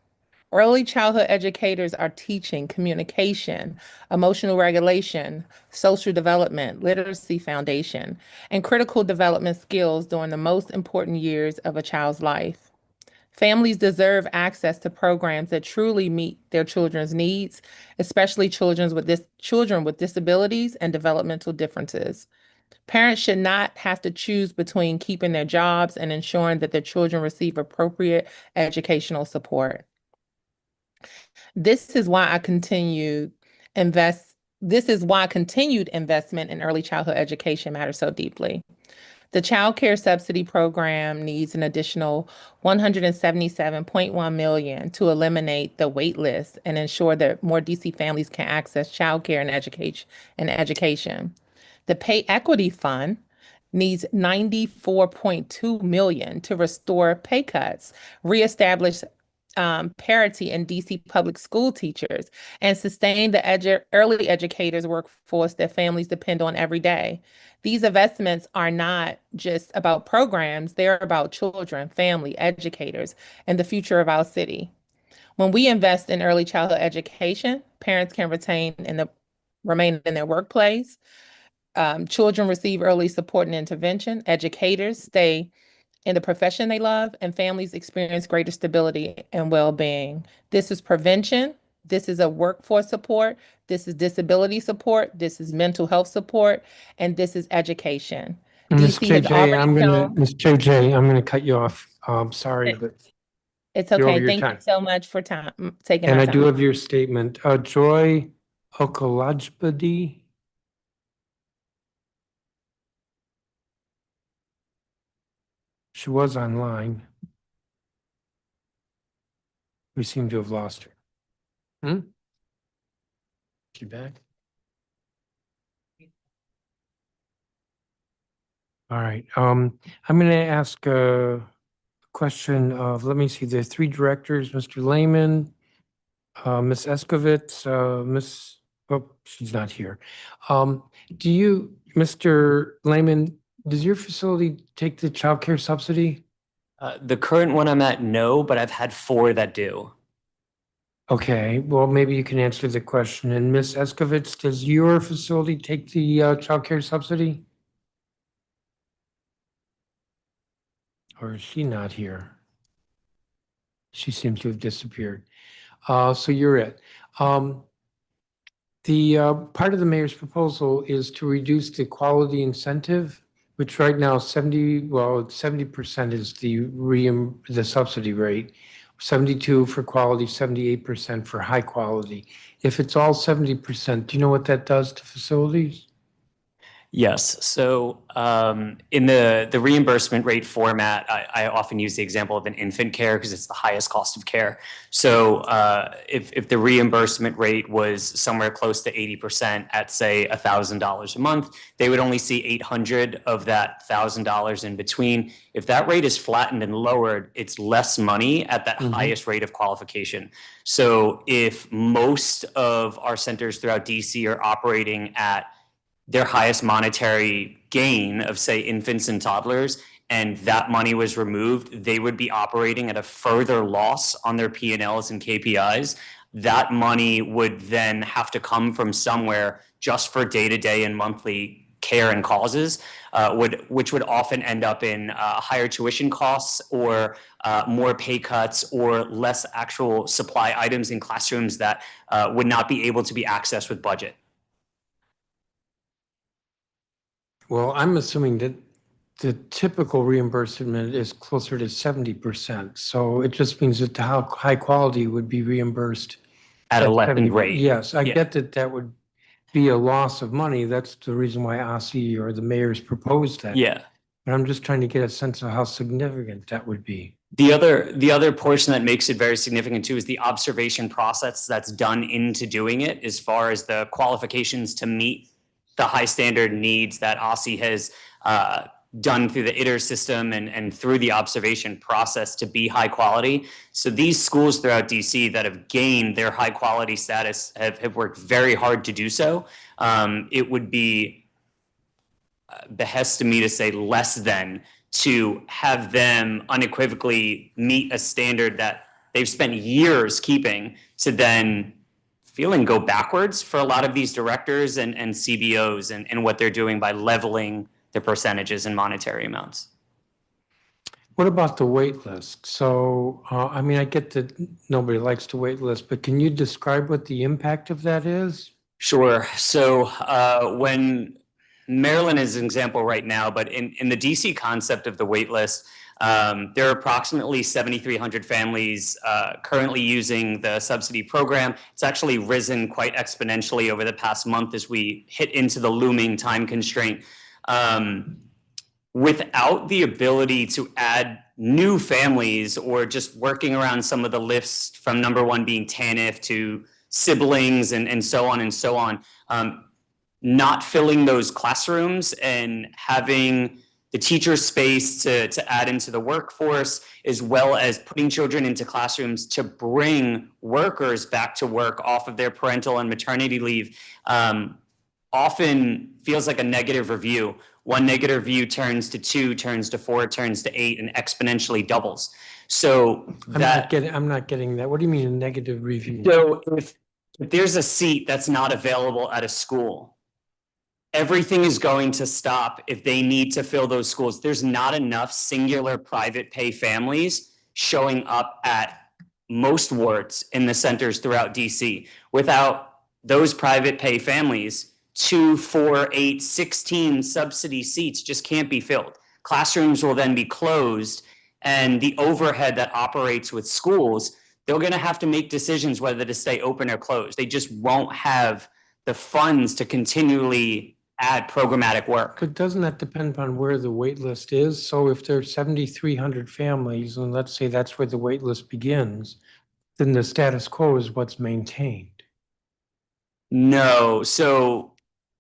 Early childhood educators are teaching communication, emotional regulation, social development, literacy foundation, and critical development skills during the most important years of a child's life. Families deserve access to programs that truly meet their children's needs, especially children with disabilities and developmental differences. Parents should not have to choose between keeping their jobs and ensuring that their children receive appropriate educational support. This is why continued investment in early childhood education matters so deeply. The Child Care Subsidy Program needs an additional $177.1 million to eliminate the wait list and ensure that more DC families can access child care and education. The Pay Equity Fund needs $94.2 million to restore pay cuts, reestablish parity in DC public school teachers, and sustain the early educators workforce that families depend on every day. These investments are not just about programs, they're about children, family, educators, and the future of our city. When we invest in early childhood education, parents can remain in their workplace, children receive early support and intervention, educators stay in the profession they love, and families experience greater stability and well-being. This is prevention. This is a workforce support. This is disability support. This is mental health support, and this is education. Ms. DC has already Ms. JJ, I'm gonna cut you off. Sorry, but It's you're over okay. your Thank you time. so much for taking And my I time. do have your statement. Joy Okolajbadi. She was online. We seem to have lost her. She back? All right. I'm going to ask a question of, let me see, there's three directors, Mr. Lehman, Ms. Eskovitz, she's not here. Mr. Lehman, does your facility take the childcare subsidy? The current one I'm at, no, but I've had 4 that do. Okay, well, maybe you can answer the question. And Ms. Eskovitz, does your facility take the childcare subsidy? Or is she not here? She seems to have disappeared. So you're it. The part of the mayor's proposal is to reduce the quality incentive, which right now 70% is the subsidy rate, 72 for quality, 78% for high quality. If it's all 70%, do you know what that does to facilities? Yes. So in the reimbursement rate format, I often use the example of an infant care because it's the highest cost of care. So if the reimbursement rate was somewhere close to 80% at, say, $1,000 a month, they would only see $800 of that $1,000 in between. If that rate is flattened and lowered, it's less money at that highest rate of qualification. So if most of our centers throughout DC are operating at their highest monetary gain of, say, infants and toddlers, and that money was removed, they would be operating at a further loss on their P&Ls and KPIs. That money would then have to come from somewhere just for day-to-day and monthly care and causes, which would often end up in higher tuition costs or more pay cuts or less actual supply items in classrooms that would not be able to be accessed with budget. Well, I'm assuming that the typical reimbursement is closer to 70%. So it just means that the high quality would be reimbursed at a lessened rate. Yes, I get that that would be a loss of money. That's the reason why OSSI or the mayor's proposed that. Yeah. But I'm just trying to get a sense of how significant that would be. The other portion that makes it very significant too is the observation process that's done into doing it, as far as the qualifications to meet the high standard needs that OSSI has done through the ITER system and through the observation process to be high quality. So these schools throughout DC that have gained their high quality status have worked very hard to do so. It would be behest to me to say less than to have them unequivocally meet a standard that they've spent years keeping to then feeling go backwards for a lot of these directors and CBOs and what they're doing by leveling the percentages and monetary amounts. What about the wait list? So, I mean, I get that nobody likes to wait list, but can you describe what the impact of that is? Sure. So when Maryland is an example right now, but in the DC concept of the wait list, there are approximately 7,300 families currently using the subsidy program. It's actually risen quite exponentially over the past month as we hit into the looming time constraint. Without the ability to add new families or just working around some of the lists from number one being TANF to siblings and so on and so on, not filling those classrooms and having the teacher space to add into the workforce, as well as putting children into classrooms to bring workers back to work off of their parental and maternity leave, often feels like a negative review. One negative review turns to 2, turns to 4, turns to 8, and exponentially doubles. So I'm not getting that. What do you mean a negative review? So if there's a seat that's not available at a school, everything is going to stop if they need to fill those schools. There's not enough singular private pay families showing up at most wards in the centers throughout DC. Without those private pay families, 2, 4, 8, 16 subsidy seats just can't be filled. Classrooms will then be closed, and the overhead that operates with schools, they're going to have to make decisions whether to stay open or closed. They just won't have the funds to continually add programmatic work. But doesn't that depend on where the wait list is? So if there's 7,300 families, and let's say that's where the wait list begins, then the status quo is what's maintained. No, so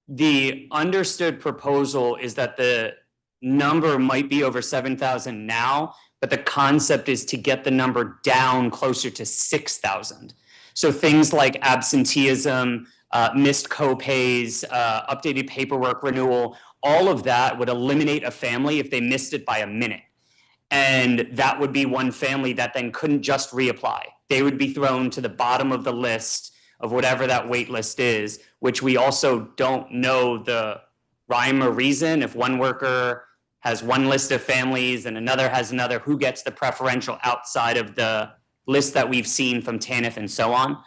the understood proposal is that the number might be over 7,000 now, but the concept is to get the number down closer to 6,000. So things like absenteeism, missed co-pays, updated paperwork renewal, all of that would eliminate a family if they missed it by a minute. And that would be one family that then couldn't just reapply. They would be thrown to the bottom of the list of whatever that wait list is, which we also don't know the rhyme or reason. If one worker has one list of families and another has another, who gets the preferential outside of the list that we've seen from TANF and so on.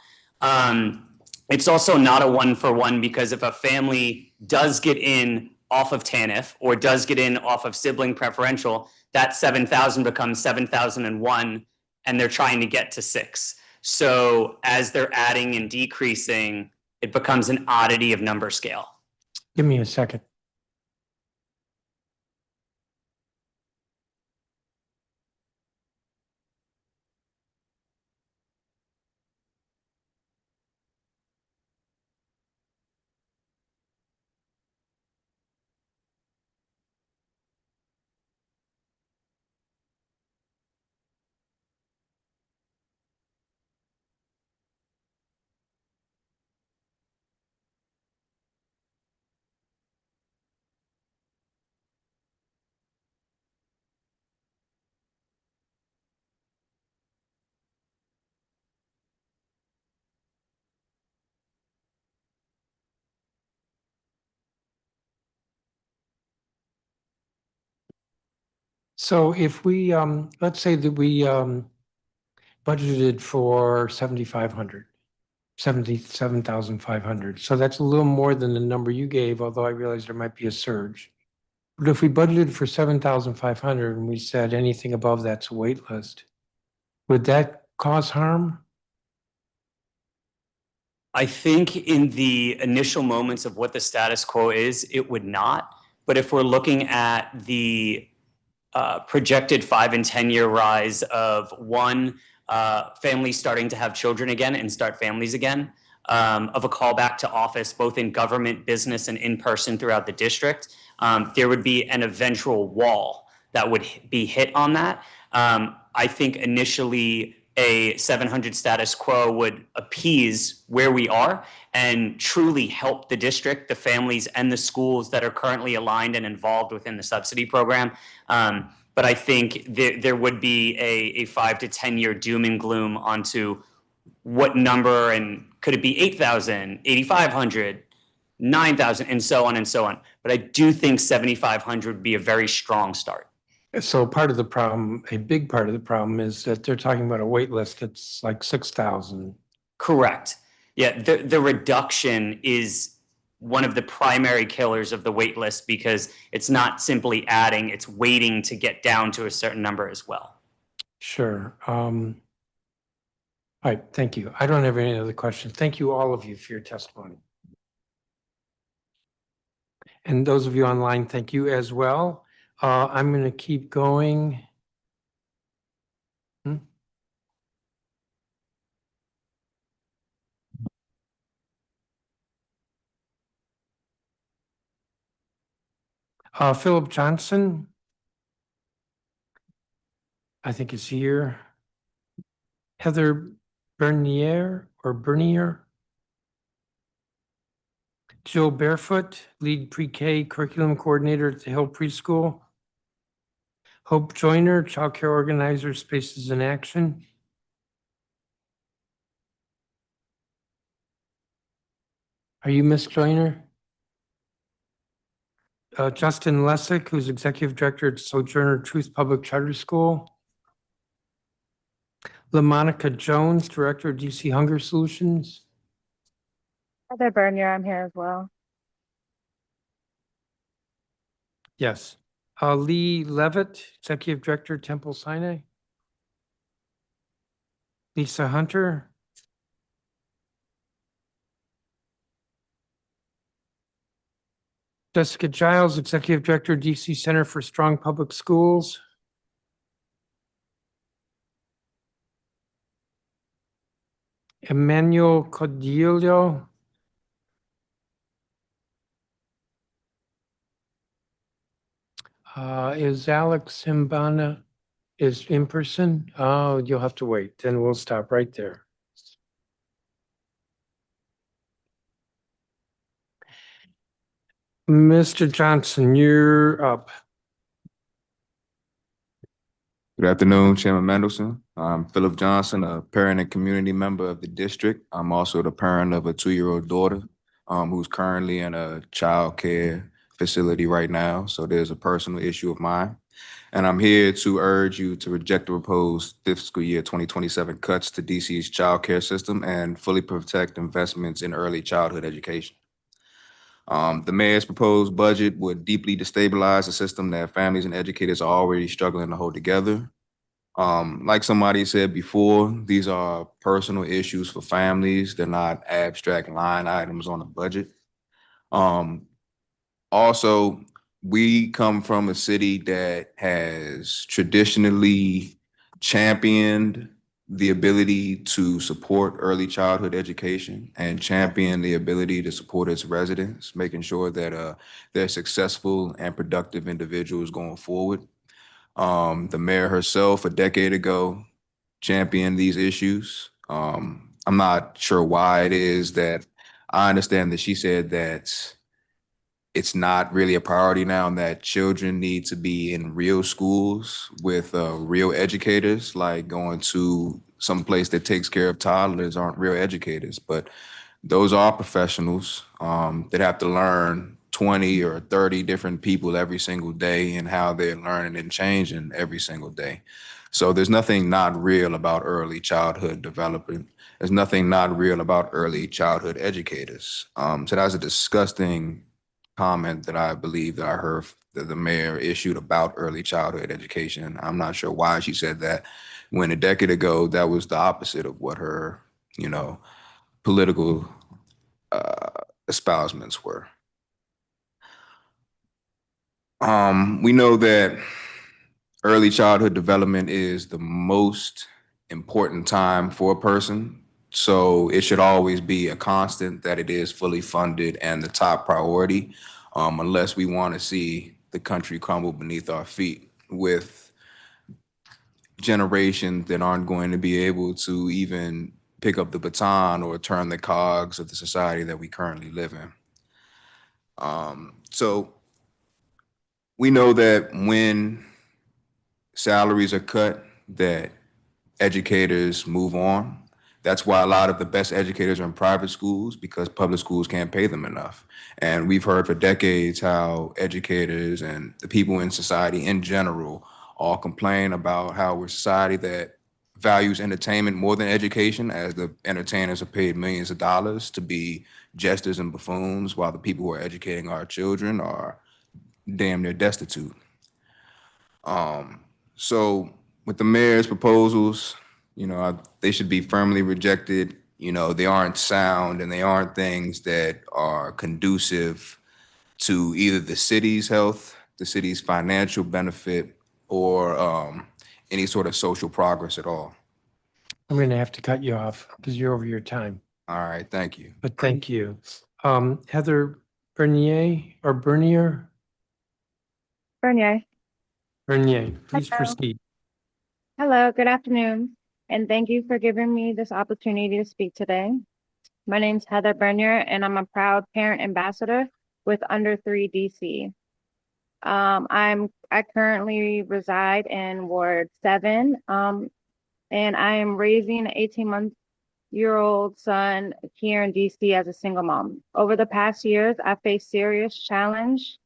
It's also not a one-for-one, because if a family does get in off of TANF or does get in off of sibling preferential, that 7,000 becomes 7,001, and they're trying to get to 6. So as they're adding and decreasing, it becomes an oddity of number scale. Give me a second. So if we, let's say that we budgeted for 7,500, 77,500. So that's a little more than the number you gave, although I realize there might be a surge. But if we budgeted for 7,500 and we said anything above that's a wait list, would that cause harm? I think in the initial moments of what the status quo is, it would not. But if we're looking at the projected 5 and 10-year rise of families starting to have children again and start families again, of a callback to office, both in government, business, and in person throughout the district, there would be an eventual wall that would be hit on that. I think initially a 700 status quo would appease where we are and truly help the district, the families, and the schools that are currently aligned and involved within the subsidy program. But I think there would be a 5 to 10 year doom and gloom onto what number, and could it be 8,000, 8,500, 9,000, and so on and so on. But I do think 7,500 would be a very strong start. So part of the problem, a big part of the problem, is that they're talking about a wait list that's like 6,000. Correct. Yeah, the reduction is one of the primary killers of the wait list, because it's not simply adding, it's waiting to get down to a certain number as well. Sure. All right, thank you. I don't have any other questions. Thank you, all of you, for your testimony. And those of you online, thank you as well. I'm going to keep going. Philip Johnson, I think is here. Heather Bernier. Jill Barefoot, lead pre-K curriculum coordinator at the Hill Preschool. Hope Joyner, child care organizer, Spaces in Action. Are you Miss Joyner? Justin Lessick, who's executive director at Sojourner Truth Public Charter School. LaMonica Jones, director of DC Hunger Solutions. Heather Bernier, I'm here as well. Yes. Lee Levitt, executive director, Temple Sinai. Lisa Hunter. Jessica Giles, executive director, DC Center for Strong Public Schools. Emmanuel Codillo. Is Alex Himbana is in person? Oh, you'll have to wait. Then we'll stop right there. Mr. Johnson, you're up. Good afternoon, Chairman Mendelson. I'm Philip Johnson, a parent and community member of the district. I'm also the parent of a 2-year-old daughter who's currently in a child care facility right now. So there's a personal issue of mine. And I'm here to urge you to reject the proposed fiscal year 2027 cuts to DC's child care system and fully protect investments in early childhood education. The mayor's proposed budget would deeply destabilize a system that families and educators are already struggling to hold together. Like somebody said before, these are personal issues for families. They're not abstract line items on a budget. Also, we come from a city that has traditionally championed the ability to support early childhood education and champion the ability to support its residents, making sure that they're successful and productive individuals going forward. The mayor herself, a decade ago, championed these issues. I'm not sure why it is that I understand that she said that it's not really a priority now and that children need to be in real schools with real educators, like going to some place that takes care of toddlers aren't real educators, but those are professionals that have to learn 20 or 30 different people every single day and how they're learning and changing every single day. So there's nothing not real about early childhood development. There's nothing not real about early childhood educators. So that's a disgusting comment that I believe that I heard that the mayor issued about early childhood education. I'm not sure why she said that when a decade ago, that was the opposite of what her, political espousements were. We know that early childhood development is the most important time for a person. So it should always be a constant that it is fully funded and the top priority, unless we want to see the country crumble beneath our feet with generations that aren't going to be able to even pick up the baton or turn the cogs of the society that we currently live in. So we know that when salaries are cut, that educators move on. That's why a lot of the best educators are in private schools, because public schools can't pay them enough. And we've heard for decades how educators and the people in society in general all complain about how we're a society that values entertainment more than education, as the entertainers are paid millions of dollars to be jesters and buffoons, while the people who are educating our children are damn near destitute. So with the mayor's proposals, they should be firmly rejected. They aren't sound and they aren't things that are conducive to either the city's health, the city's financial benefit, or any sort of social progress at all. I'm going to have to cut you off because you're over your time, All right, thank you. but thank you. Heather Bernier, Bernier. please Hello. proceed. Hello, good afternoon, and thank you for giving me this opportunity to speak today. My name's Heather Bernier, and I'm a proud parent ambassador with Under 3 DC. I currently reside in Ward 7, and I am raising an 18-month-old son here in DC as a single mom. Over the past years, I've faced serious challenges.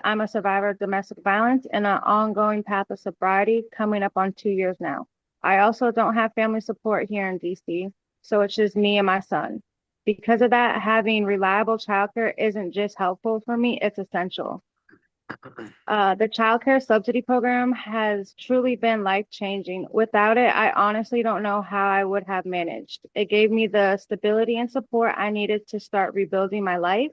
I'm a survivor of domestic violence and an ongoing path of sobriety coming up on 2 years now. I also don't have family support here in DC, so it's just me and my son. Because of that, having reliable childcare isn't just helpful for me, it's essential. The childcare subsidy program has truly been life-changing. Without it, I honestly don't know how I would have managed. It gave me the stability and support I needed to start rebuilding my life.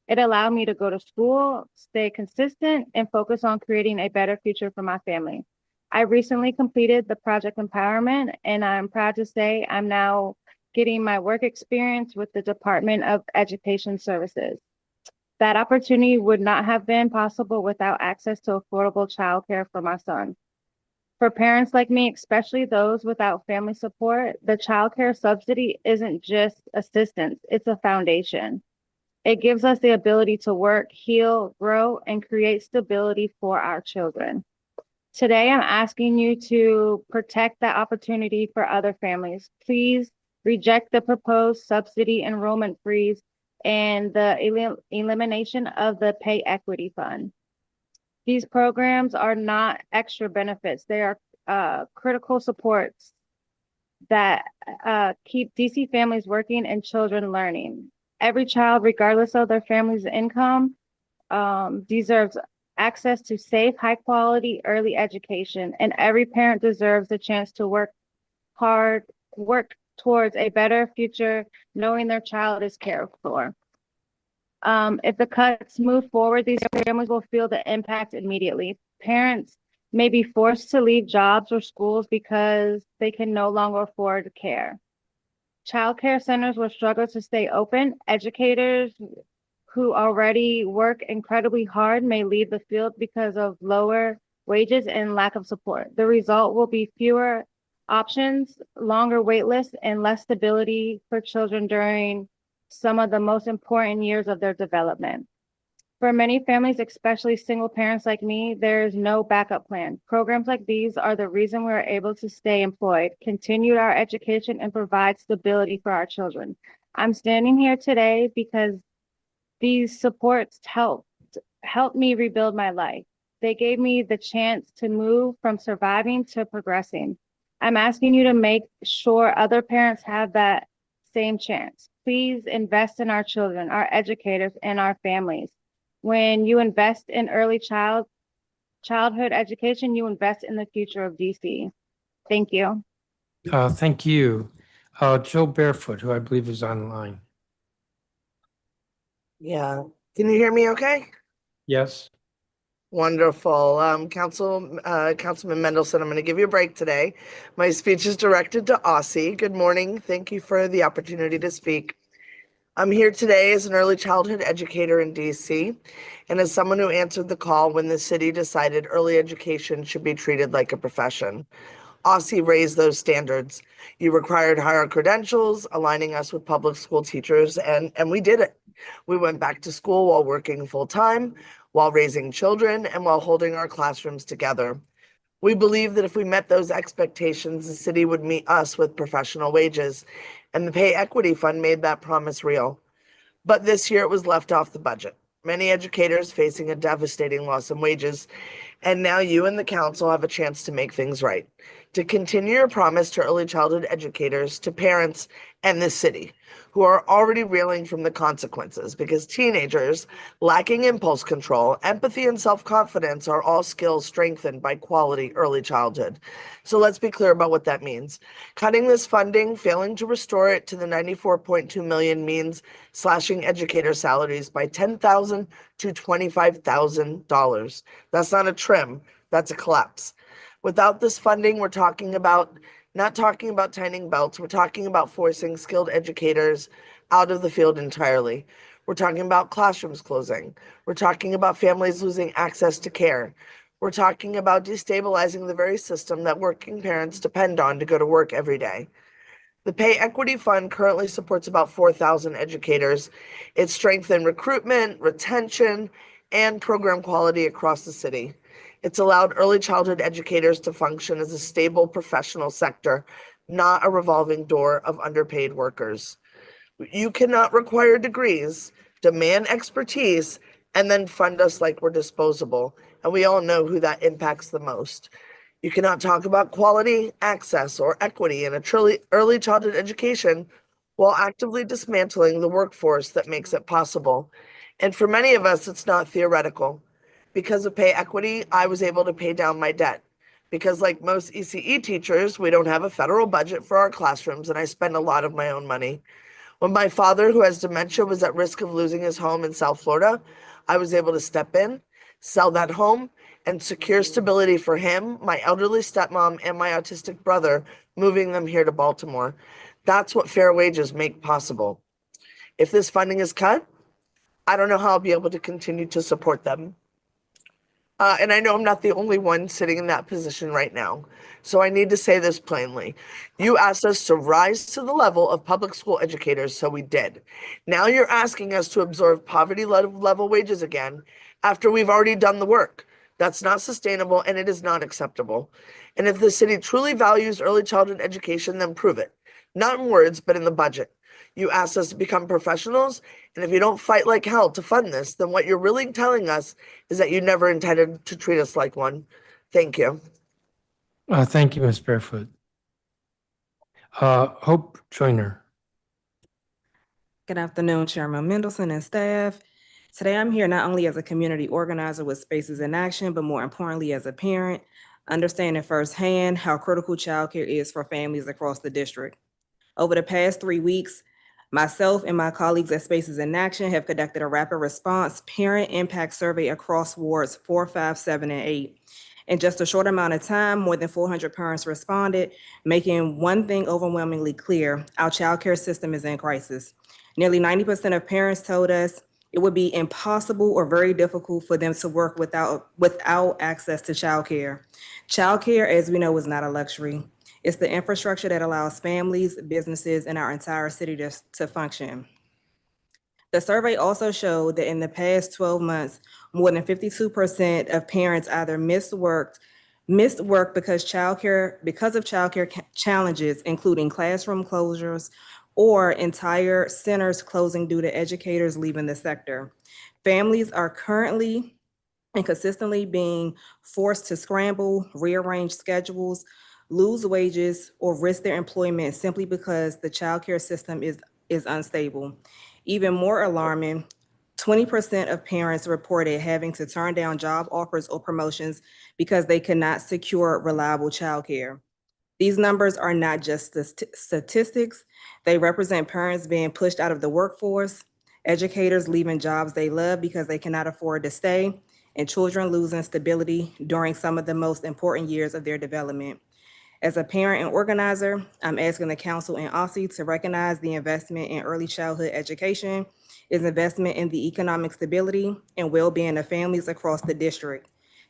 It allowed me to go to school, stay consistent, and focus on creating a better future for my family. I recently completed the Project Empowerment, and I'm proud to say I'm now getting my work experience with the Department of Education Services. That opportunity would not have been possible without access to affordable childcare for my son. For parents like me, especially those without family support, the childcare subsidy isn't just assistance, it's a foundation. It gives us the ability to work, heal, grow, and create stability for our children. Today, I'm asking you to protect that opportunity for other families. Please reject the proposed subsidy enrollment freeze and the elimination of the Pay Equity Fund. These programs are not extra benefits. They are critical supports that keep DC families working and children learning. Every child, regardless of their family's income, deserves access to safe, high-quality early education, and every parent deserves a chance to work towards a better future, knowing their child is cared for. If the cuts move forward, these families will feel the impact immediately. Parents may be forced to leave jobs or schools because they can no longer afford care. Child care centers will struggle to stay open. Educators who already work incredibly hard may leave the field because of lower wages and lack of support. The result will be fewer options, longer wait lists, and less stability for children during some of the most important years of their development. For many families, especially single parents like me, there is no backup plan. Programs like these are the reason we're able to stay employed, continue our education, and provide stability for our children. I'm standing here today because these supports helped me rebuild my life. They gave me the chance to move from surviving to progressing. I'm asking you to make sure other parents have that same chance. Please invest in our children, our educators, and our families. When you invest in early childhood education, you invest in the future of DC. Thank you. Thank you. Joe Barefoot, who I believe is online. Yeah. Can you hear me okay? Yes. Wonderful. Councilman Mendelson, I'm going to give you a break today. My speech is directed to Aussie. Good morning. Thank you for the opportunity to speak. I'm here today as an early childhood educator in DC and as someone who answered the call when the city decided early education should be treated like a profession. Aussie raised those standards. You required higher credentials, aligning us with public school teachers, and we did it. We went back to school while working full-time, while raising children, and while holding our classrooms together. We believe that if we met those expectations, the city would meet us with professional wages, and the Pay Equity Fund made that promise real. But this year it was left off the budget. Many educators facing a devastating loss in wages, And now you and the council have a chance to make things right, to continue your promise to early childhood educators, to parents, and this city, who are already reeling from the consequences because teenagers lacking impulse control, empathy, and self-confidence are all skills strengthened by quality early childhood. So let's be clear about what that means. Cutting this funding, failing to restore it to the 94.2 million means slashing educator salaries by $10,000 to $25,000. That's not a trim, that's a collapse. Without this funding, we're not talking about tightening belts. We're talking about forcing skilled educators out of the field entirely. We're talking about classrooms closing. We're talking about families losing access to care. We're talking about destabilizing the very system that working parents depend on to go to work every day. The Pay Equity Fund currently supports about 4,000 educators. It's strengthened recruitment, retention, and program quality across the city. It's allowed early childhood educators to function as a stable professional sector, not a revolving door of underpaid workers. You cannot require degrees, demand expertise, and then fund us like we're disposable. And we all know who that impacts the most. You cannot talk about quality, access, or equity in a truly early childhood education while actively dismantling the workforce that makes it possible. And for many of us, it's not theoretical. Because of pay equity, I was able to pay down my debt. Because like most ECE teachers, we don't have a federal budget for our classrooms, and I spend a lot of my own money. When my father, who has dementia, was at risk of losing his home in South Florida, I was able to step in, sell that home, and secure stability for him, my elderly stepmom, and my autistic brother, moving them here to Baltimore. That's what fair wages make possible. If this funding is cut, I don't know how I'll be able to continue to support them. And I know I'm not the only one sitting in that position right now. So I need to say this plainly. You asked us to rise to the level of public school educators, so we did. Now you're asking us to absorb poverty level wages again after we've already done the work. That's not sustainable and it is not acceptable. And if the city truly values early childhood education, then prove it. Not in words, but in the budget. You asked us to become professionals, and if you don't fight like hell to fund this, then what you're really telling us is that you never intended to treat us like one. Thank you. Thank you, Ms. Barefoot. Hope Joyner. Good afternoon, Chairman Mendelson and staff. Today, I'm here not only as a community organizer with Spaces in Action, but more importantly, as a parent, understanding firsthand how critical childcare is for families across the district. Over the past 3 weeks, myself and my colleagues at Spaces in Action have conducted a rapid response parent impact survey across wards 4, 5, 7, and 8. In just a short amount of time, more than 400 parents responded, making one thing overwhelmingly clear: our childcare system is in crisis. Nearly 90% of parents told us it would be impossible or very difficult for them to work without access to childcare. Childcare, as we know, is not a luxury. It's the infrastructure that allows families, businesses, and our entire city to function. The survey also showed that in the past 12 months, more than 52% of parents either missed work because of childcare challenges, including classroom closures or entire centers closing due to educators leaving the sector. Families are currently and consistently being forced to scramble, rearrange schedules, lose wages, or risk their employment simply because the childcare system is unstable. Even more alarming, 20% of parents reported having to turn down job offers or promotions because they could not secure reliable childcare. These numbers are not just statistics. They represent parents being pushed out of the workforce, educators leaving jobs they love because they cannot afford to stay, and children losing stability during some of the most important years of their development. As a parent and organizer, I'm asking the council and OSSI to recognize the investment in early childhood education is investment in the economic stability and well-being of families across the district.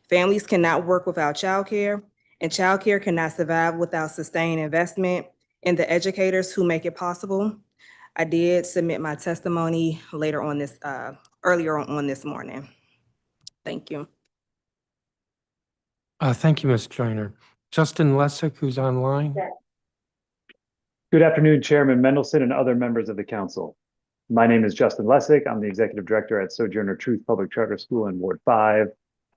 Families cannot work without childcare, and childcare cannot survive without sustained investment in the educators who make it possible. I did submit my testimony earlier on this morning. Thank you. Thank you, Ms. Joyner. Justin Lessick, who's online. Good afternoon, Chairman Mendelson and other members of the council. My name is Justin Lessick. I'm the Executive Director at Sojourner Truth Public Charter School in Ward 5.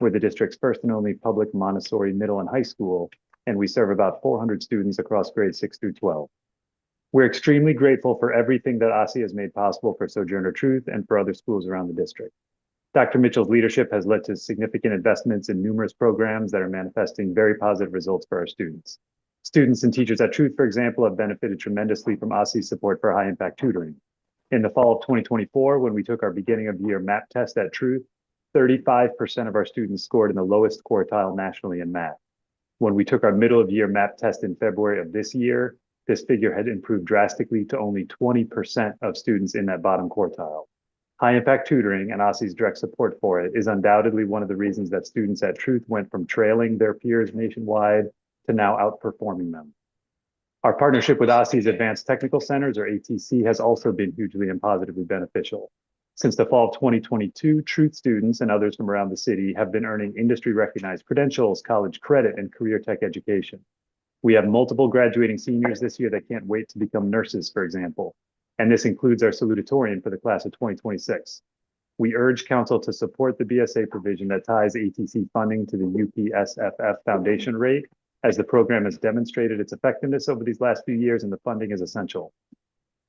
We're the district's first and only public Montessori middle and high school, and we serve about 400 students across grades 6 through 12. We're extremely grateful for everything that OSSI has made possible for Sojourner Truth and for other schools around the district. Dr. Mitchell's leadership has led to significant investments in numerous programs that are manifesting very positive results for our students. Students and teachers at Truth, for example, have benefited tremendously from OSSI's support for high-impact tutoring. In the fall of 2024, when we took our beginning of year MAP test at Truth, 35% of our students scored in the lowest quartile nationally in math. When we took our middle of year MAP test in February of this year, this figure had improved drastically to only 20% of students in that bottom quartile. High-impact tutoring and OSSI's direct support for it is undoubtedly one of the reasons that students at Truth went from trailing their peers nationwide to now outperforming them. Our partnership with OSSI's Advanced Technical Centers, or ATC, has also been hugely and positively beneficial. Since the fall of 2022, Truth students and others from around the city have been earning industry-recognized credentials, college credit, and career tech education. We have multiple graduating seniors this year that can't wait to become nurses, for example, and this includes our salutatorian for the class of 2026. We urge council to support the BSA provision that ties ATC funding to the UPSFF foundation rate, as the program has demonstrated its effectiveness over these last few years and the funding is essential.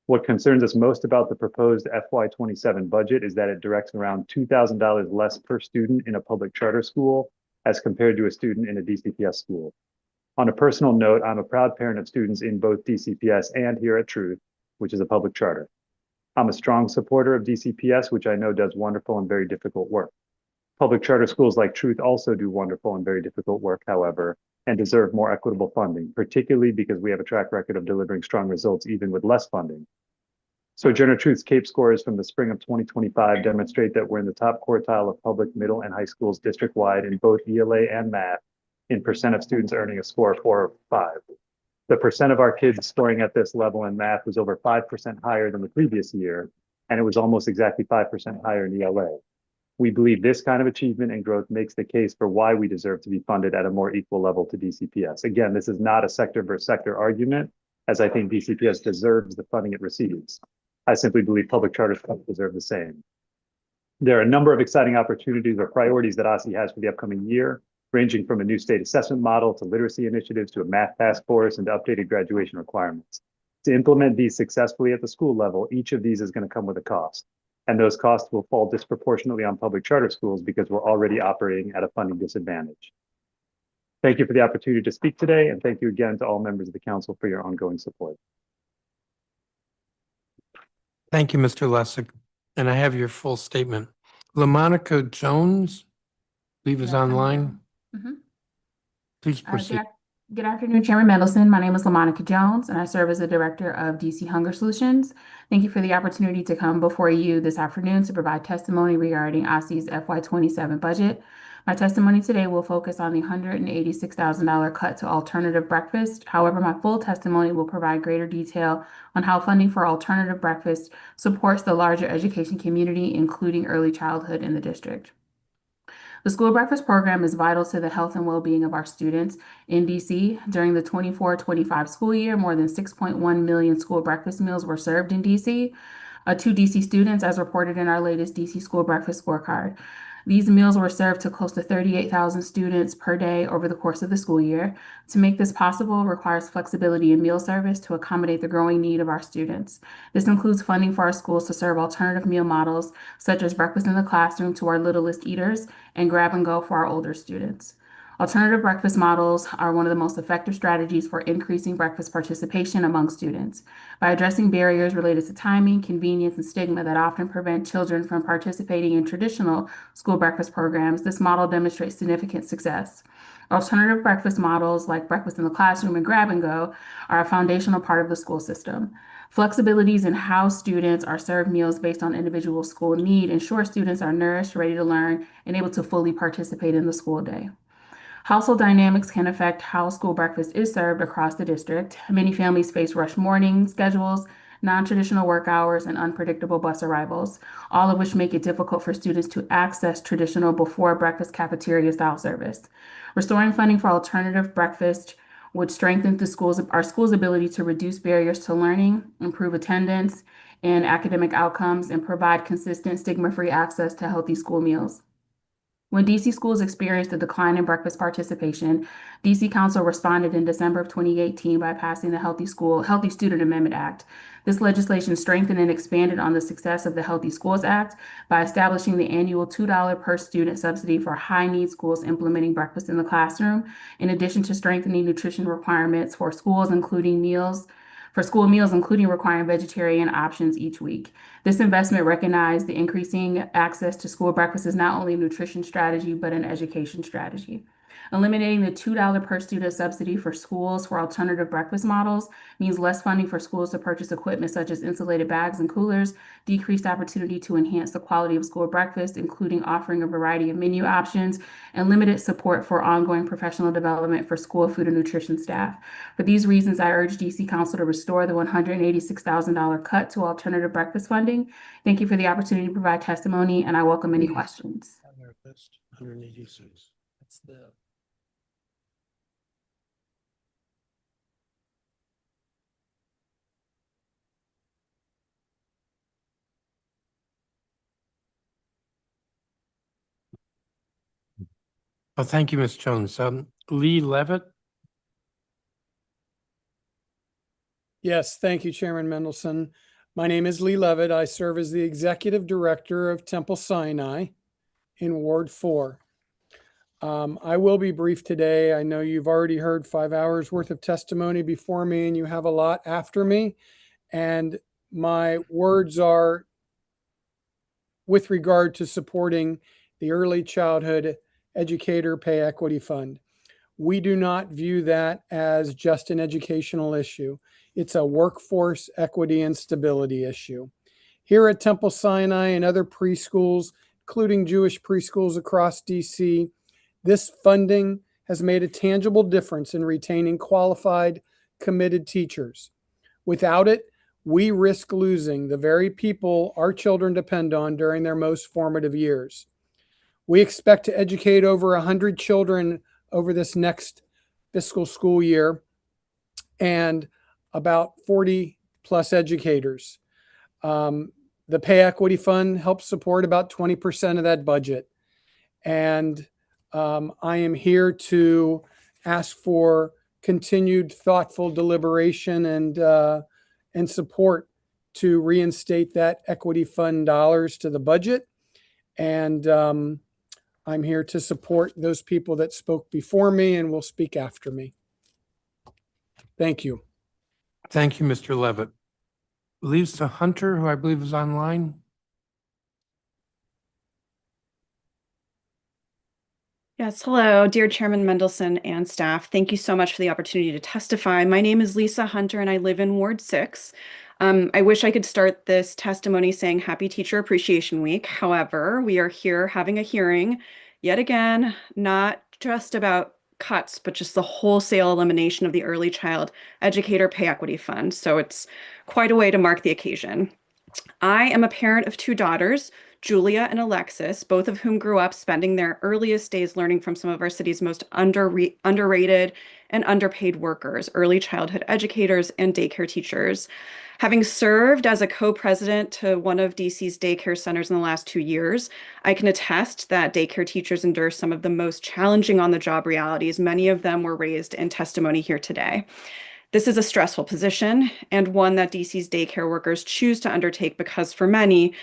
What concerns us most about the proposed FY27 budget is that it directs around $2,000 less per student in a public charter school as compared to a student in a DCPS school. On a personal note, I'm a proud parent of students in both DCPS and here at Truth, which is a public charter. I'm a strong supporter of DCPS, which I know does wonderful and very difficult work. Public charter schools like Truth also do wonderful and very difficult work, however, and deserve more equitable funding, particularly because we have a track record of delivering strong results even with less funding. Sojourner Truth's CAPE scores from the spring of 2025 demonstrate that we're in the top quartile of public middle and high schools district-wide in both ELA and math in percent of students earning a score of 4 or 5. The percent of our kids scoring at this level in math was over 5% higher than the previous year, and it was almost exactly 5% higher in ELA. We believe this kind of achievement and growth makes the case for why we deserve to be funded at a more equal level to DCPS. Again, this is not a sector versus sector argument, as I think DCPS deserves the funding it receives. I simply believe public charter schools deserve the same. There are a number of exciting opportunities or priorities that OSSI has for the upcoming year, ranging from a new state assessment model to literacy initiatives to a math task force and to updated graduation requirements. To implement these successfully at the school level, each of these is going to come with a cost. And those costs will fall disproportionately on public charter schools because we're already operating at a funding disadvantage. Thank you for the opportunity to speak today, and thank you again to all members of the council for your ongoing support. Thank you, Mr. Lessig. And I have your full statement. LaMonica Jones, I believe is online. Please proceed. Good afternoon, Chairman Mendelson. My name is LaMonica Jones, and I serve as the Director of DC Hunger Solutions. Thank you for the opportunity to come before you this afternoon to provide testimony regarding OSSI's FY27 budget. My testimony today will focus on the $186,000 cut to alternative breakfast. However, my full testimony will provide greater detail on how funding for alternative breakfast supports the larger education community, including early childhood in the district. The school breakfast program is vital to the health and well-being of our students in DC. During the 24-25 school year, more than 6.1 million school breakfast meals were served in DC to DC students, as reported in our latest DC School Breakfast Scorecard. These meals were served to close to 38,000 students per day over the course of the school year. To make this possible requires flexibility in meal service to accommodate the growing need of our students. This includes funding for our schools to serve alternative meal models, such as breakfast in the classroom to our littlest eaters and grab and go for our older students. Alternative breakfast models are one of the most effective strategies for increasing breakfast participation among students. By addressing barriers related to timing, convenience, and stigma that often prevent children from participating in traditional school breakfast programs, this model demonstrates significant success. Alternative breakfast models like breakfast in the classroom and grab and go are a foundational part of the school system. Flexibilities in how students are served meals based on individual school need ensure students are nourished, ready to learn, and able to fully participate in the school day. Household dynamics can affect how school breakfast is served across the district. Many families face rush morning schedules, non-traditional work hours, and unpredictable bus arrivals, all of which make it difficult for students to access traditional before breakfast cafeteria style service. Restoring funding for alternative breakfast would strengthen our schools' ability to reduce barriers to learning, improve attendance and academic outcomes, and provide consistent stigma-free access to healthy school meals. When DC schools experienced a decline in breakfast participation, DC Council responded in December of 2018 by passing the Healthy Student Amendment Act. This legislation strengthened and expanded on the success of the Healthy Schools Act by establishing the annual $2 per student subsidy for high-need schools implementing breakfast in the classroom, in addition to strengthening nutrition requirements for school meals, including requiring vegetarian options each week. This investment recognized the increasing access to school breakfast is not only a nutrition strategy, but an education strategy. Eliminating the $2 per student subsidy for schools for alternative breakfast models means less funding for schools to purchase equipment such as insulated bags and coolers, decreased opportunity to enhance the quality of school breakfast, including offering a variety of menu options, and limited support for ongoing professional development for school food and nutrition staff. For these reasons, I urge DC Council to restore the $186,000 cut to alternative breakfast funding. Thank you for the opportunity to provide testimony, and I welcome any questions. 186. That's the. Oh, thank you, Ms. Jones. Lee Levitt. Yes, thank you, Chairman Mendelson. My name is Lee Levitt. I serve as the Executive Director of Temple Sinai in Ward 4. I will be brief today. I know you've already heard 5 hours worth of testimony before me, and you have a lot after me. And my words are with regard to supporting the Early Childhood Educator Pay Equity Fund. We do not view that as just an educational issue. It's a workforce equity and stability issue. Here at Temple Sinai and other preschools, including Jewish preschools across DC, this funding has made a tangible difference in retaining qualified, committed teachers. Without it, we risk losing the very people our children depend on during their most formative years. We expect to educate over 100 children over this next fiscal school year and about 40 plus educators. The Pay Equity Fund helps support about 20% of that budget. And I am here to ask for continued thoughtful deliberation and support to reinstate that equity fund dollars to the budget. And I'm here to support those people that spoke before me and will speak after me. Thank you. Thank you, Mr. Levitt. Lisa Hunter, who I believe is online. Yes, hello, dear Chairman Mendelson and staff. Thank you so much for the opportunity to testify. My name is Lisa Hunter and I live in Ward 6. I wish I could start this testimony saying Happy Teacher Appreciation Week. However, we are here having a hearing, yet again, not just about cuts, but just the wholesale elimination of the Early Child Educator Pay Equity Fund. So it's quite a way to mark the occasion. I am a parent of 2 daughters, Julia and Alexis, both of whom grew up spending their earliest days learning from some of our city's most underrated and underpaid workers, early childhood educators and daycare teachers. Having served as a co-president to one of DC's daycare centers in the last 2 years, I can attest that daycare teachers endure some of the most challenging on-the-job realities. Many of them were raised in testimony here today. This is a stressful position and one that DC's daycare workers choose to undertake because for many,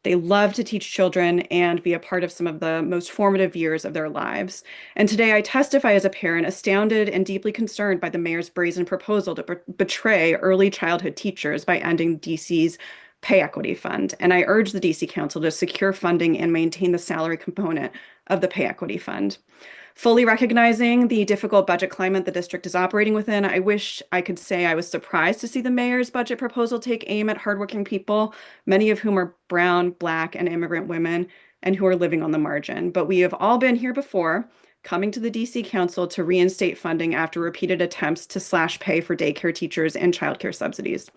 they love to teach children and be a part of some of the most formative years of their lives. And today I testify as a parent, astounded and deeply concerned by the mayor's brazen proposal to betray early childhood teachers by ending DC's Pay Equity Fund. And I urge the DC Council to secure funding and maintain the salary component of the Pay Equity Fund. Fully recognizing the difficult budget climate the district is operating within, I wish I could say I was surprised to see the mayor's budget proposal take aim at hardworking people, many of whom are brown, Black, and immigrant women, and who are living on the margin. But we have all been here before, coming to the DC Council to reinstate funding after repeated attempts to slash pay for daycare teachers and childcare subsidies.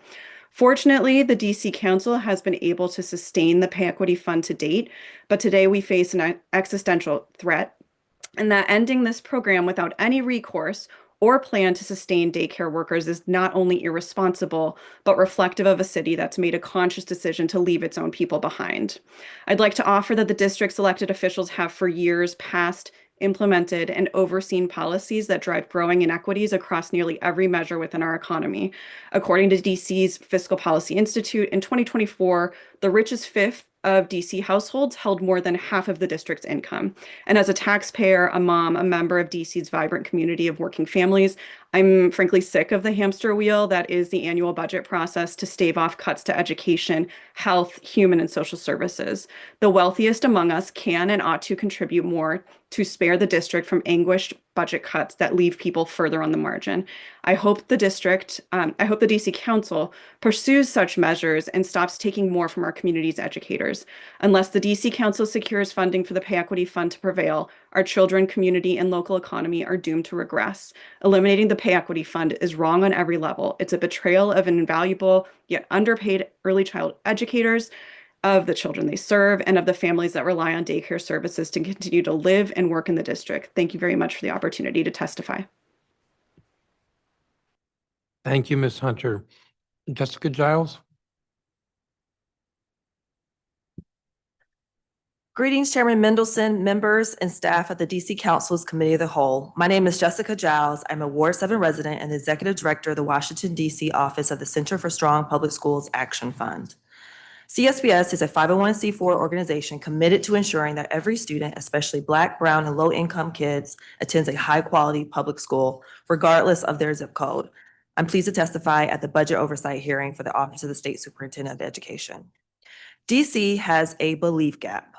Fortunately, the DC Council has been able to sustain the Pay Equity Fund to date, but today we face an existential threat, and that ending this program without any recourse or plan to sustain daycare workers is not only irresponsible, but reflective of a city that's made a conscious decision to leave its own people behind. I'd like to offer that the district's elected officials have for years passed, implemented, and overseen policies that drive growing inequities across nearly every measure within our economy. According to DC's Fiscal Policy Institute, in 2024, the richest fifth of DC households held more than half of the district's income. And as a taxpayer, a mom, a member of DC's vibrant community of working families, I'm frankly sick of the hamster wheel that is the annual budget process to stave off cuts to education, health, human and social services. The wealthiest among us can and ought to contribute more to spare the district from anguished budget cuts that leave people further on the margin. I hope the DC Council pursues such measures and stops taking more from our community's educators. Unless the DC Council secures funding for the Pay Equity Fund to prevail, our children, community, and local economy are doomed to regress. Eliminating the Pay Equity Fund is wrong on every level. It's a betrayal of an invaluable yet underpaid early child educators, of the children they serve, and of the families that rely on daycare services to continue to live and work in the district. Thank you very much for the opportunity to testify. Thank you, Ms. Hunter. Jessica Giles? Greetings, Chairman Mendelson, members, and staff of the DC Council's Committee of the Whole. My name is Jessica Giles. I'm a Ward 7 resident and the Executive Director of the Washington, DC office of the Center for Strong Public Schools Action Fund. CSPS is a 501c4 organization committed to ensuring that every student, especially Black, Brown, and low-income kids, attends a high-quality public school, regardless of their zip code. I'm pleased to testify at the budget oversight hearing for the Office of the State Superintendent of Education. DC has a belief gap.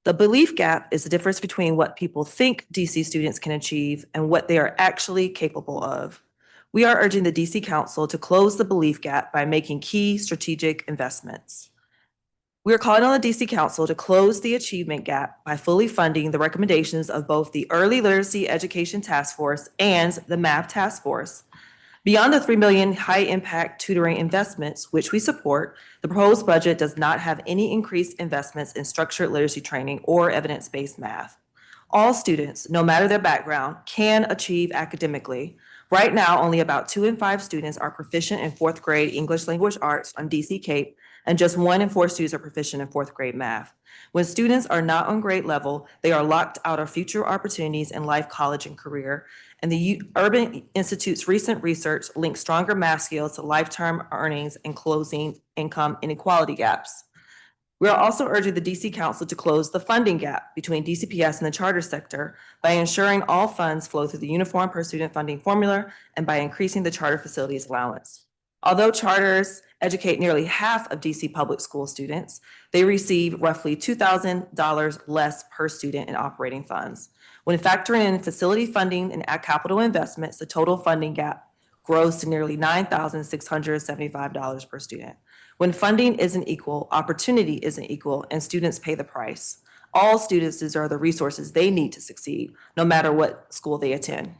The belief gap is the difference between what people think DC students can achieve and what they are actually capable of. We are urging the DC Council to close the belief gap by making key strategic investments. We are calling on the DC Council to close the achievement gap by fully funding the recommendations of both the Early Literacy Education Task Force and the Math Task Force. Beyond the $3 million high-impact tutoring investments, which we support, the proposed budget does not have any increased investments in structured literacy training or evidence-based math. All students, no matter their background, can achieve academically. Right now, only about 2 in 5 students are proficient in 4th grade English language arts on DC CAPE, and just 1 in 4 students are proficient in 4th grade math. When students are not on grade level, they are locked out of future opportunities in life, college, and career. And the Urban Institute's recent research links stronger math skills to lifetime earnings and closing income inequality gaps. We are also urging the DC Council to close the funding gap between DCPS and the charter sector by ensuring all funds flow through the Uniform Per Student Funding Formula and by increasing the charter facilities allowance. Although charters educate nearly half of DC public school students, they receive roughly $2,000 less per student in operating funds. When factoring in facility funding and capital investments, the total funding gap grows to nearly $9,675 per student. When funding isn't equal, opportunity isn't equal, and students pay the price. All students deserve the resources they need to succeed, no matter what school they attend.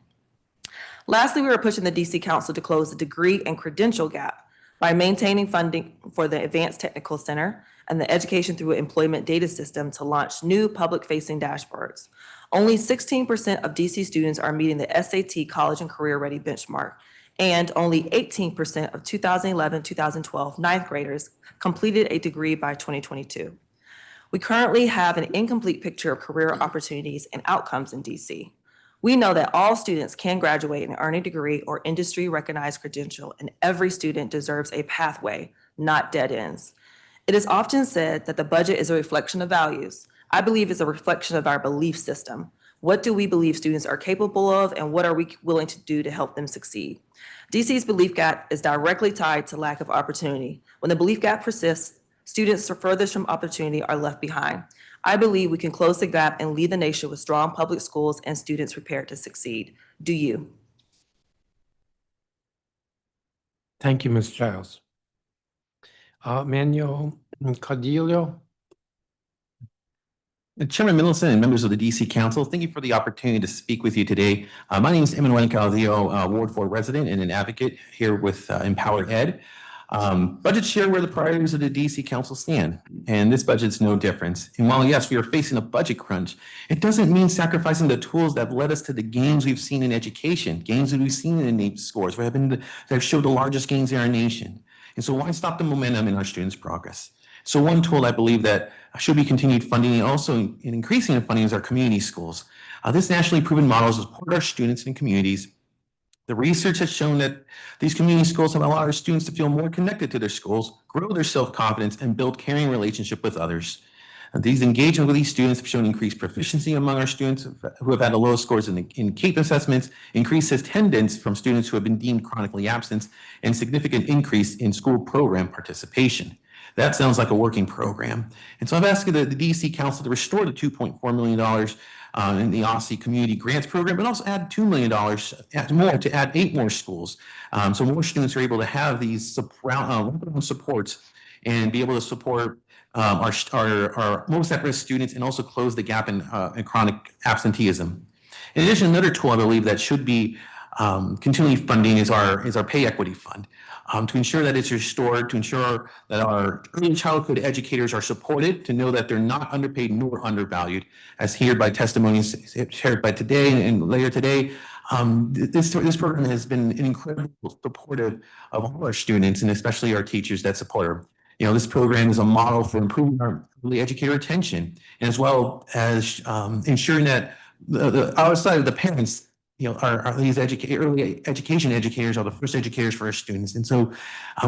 Lastly, we are pushing the DC Council to close the degree and credential gap by maintaining funding for the Advanced Technical Center and the Education Through Employment Data System to launch new public-facing dashboards. Only 16% of DC students are meeting the SAT College and Career Ready benchmark, and only 18% of 2011-2012 ninth graders completed a degree by 2022. We currently have an incomplete picture of career opportunities and outcomes in DC. We know that all students can graduate and earn a degree or industry-recognized credential, and every student deserves a pathway, not dead ends. It is often said that the budget is a reflection of values. I believe it's a reflection of our belief system. What do we believe students are capable of, and what are we willing to do to help them succeed? DC's belief gap is directly tied to lack of opportunity. When the belief gap persists, students furthest from opportunity are left behind. I believe we can close the gap and lead the nation with strong public schools and students prepared to succeed. Do you? Thank you, Ms. Giles. Manuel Cadillo? Chairman Mendelson and members of the DC Council, thank you for the opportunity to speak with you today. My name is Emmanuel Calvillo, Ward 4 resident and an advocate here with Empowered Ed. Budgets share where the priorities of the DC Council stand, and this budget's no different. And while, yes, we are facing a budget crunch, it doesn't mean sacrificing the tools that led us to the gains we've seen in education, gains that we've seen in NAEP scores, that have showed the largest gains in our nation. And so why stop the momentum in our students' progress? So one tool I believe that should be continued funding and also in increasing the funding is our community schools. This nationally proven model is to support our students and communities. The research has shown that these community schools have allowed our students to feel more connected to their schools, grow their self-confidence, and build caring relationship with others. And these engagement with these students have shown increased proficiency among our students who have had the lowest scores in CAPE assessments, increased attendance from students who have been deemed chronically absent, and significant increase in school program participation. That sounds like a working program. And so I've asked the DC Council to restore the $2.4 million in the OSSI Community Grants Program, but also add $2 million more to add 8 more schools. So more students are able to have these supports and be able to support our most at-risk students and also close the gap in chronic absenteeism. In addition, another tool I believe that should be continually funding is our pay equity fund. To ensure that it's restored, to ensure that our early childhood educators are supported, to know that they're not underpaid nor undervalued, as here by testimonies shared by today and later today. This program has been incredibly supportive of all our students and especially our teachers that support them. You know, this program is a model for improving our early educator retention, and as well as ensuring that the outside of the parents, you know, are these early education educators are the first educators for our students. And so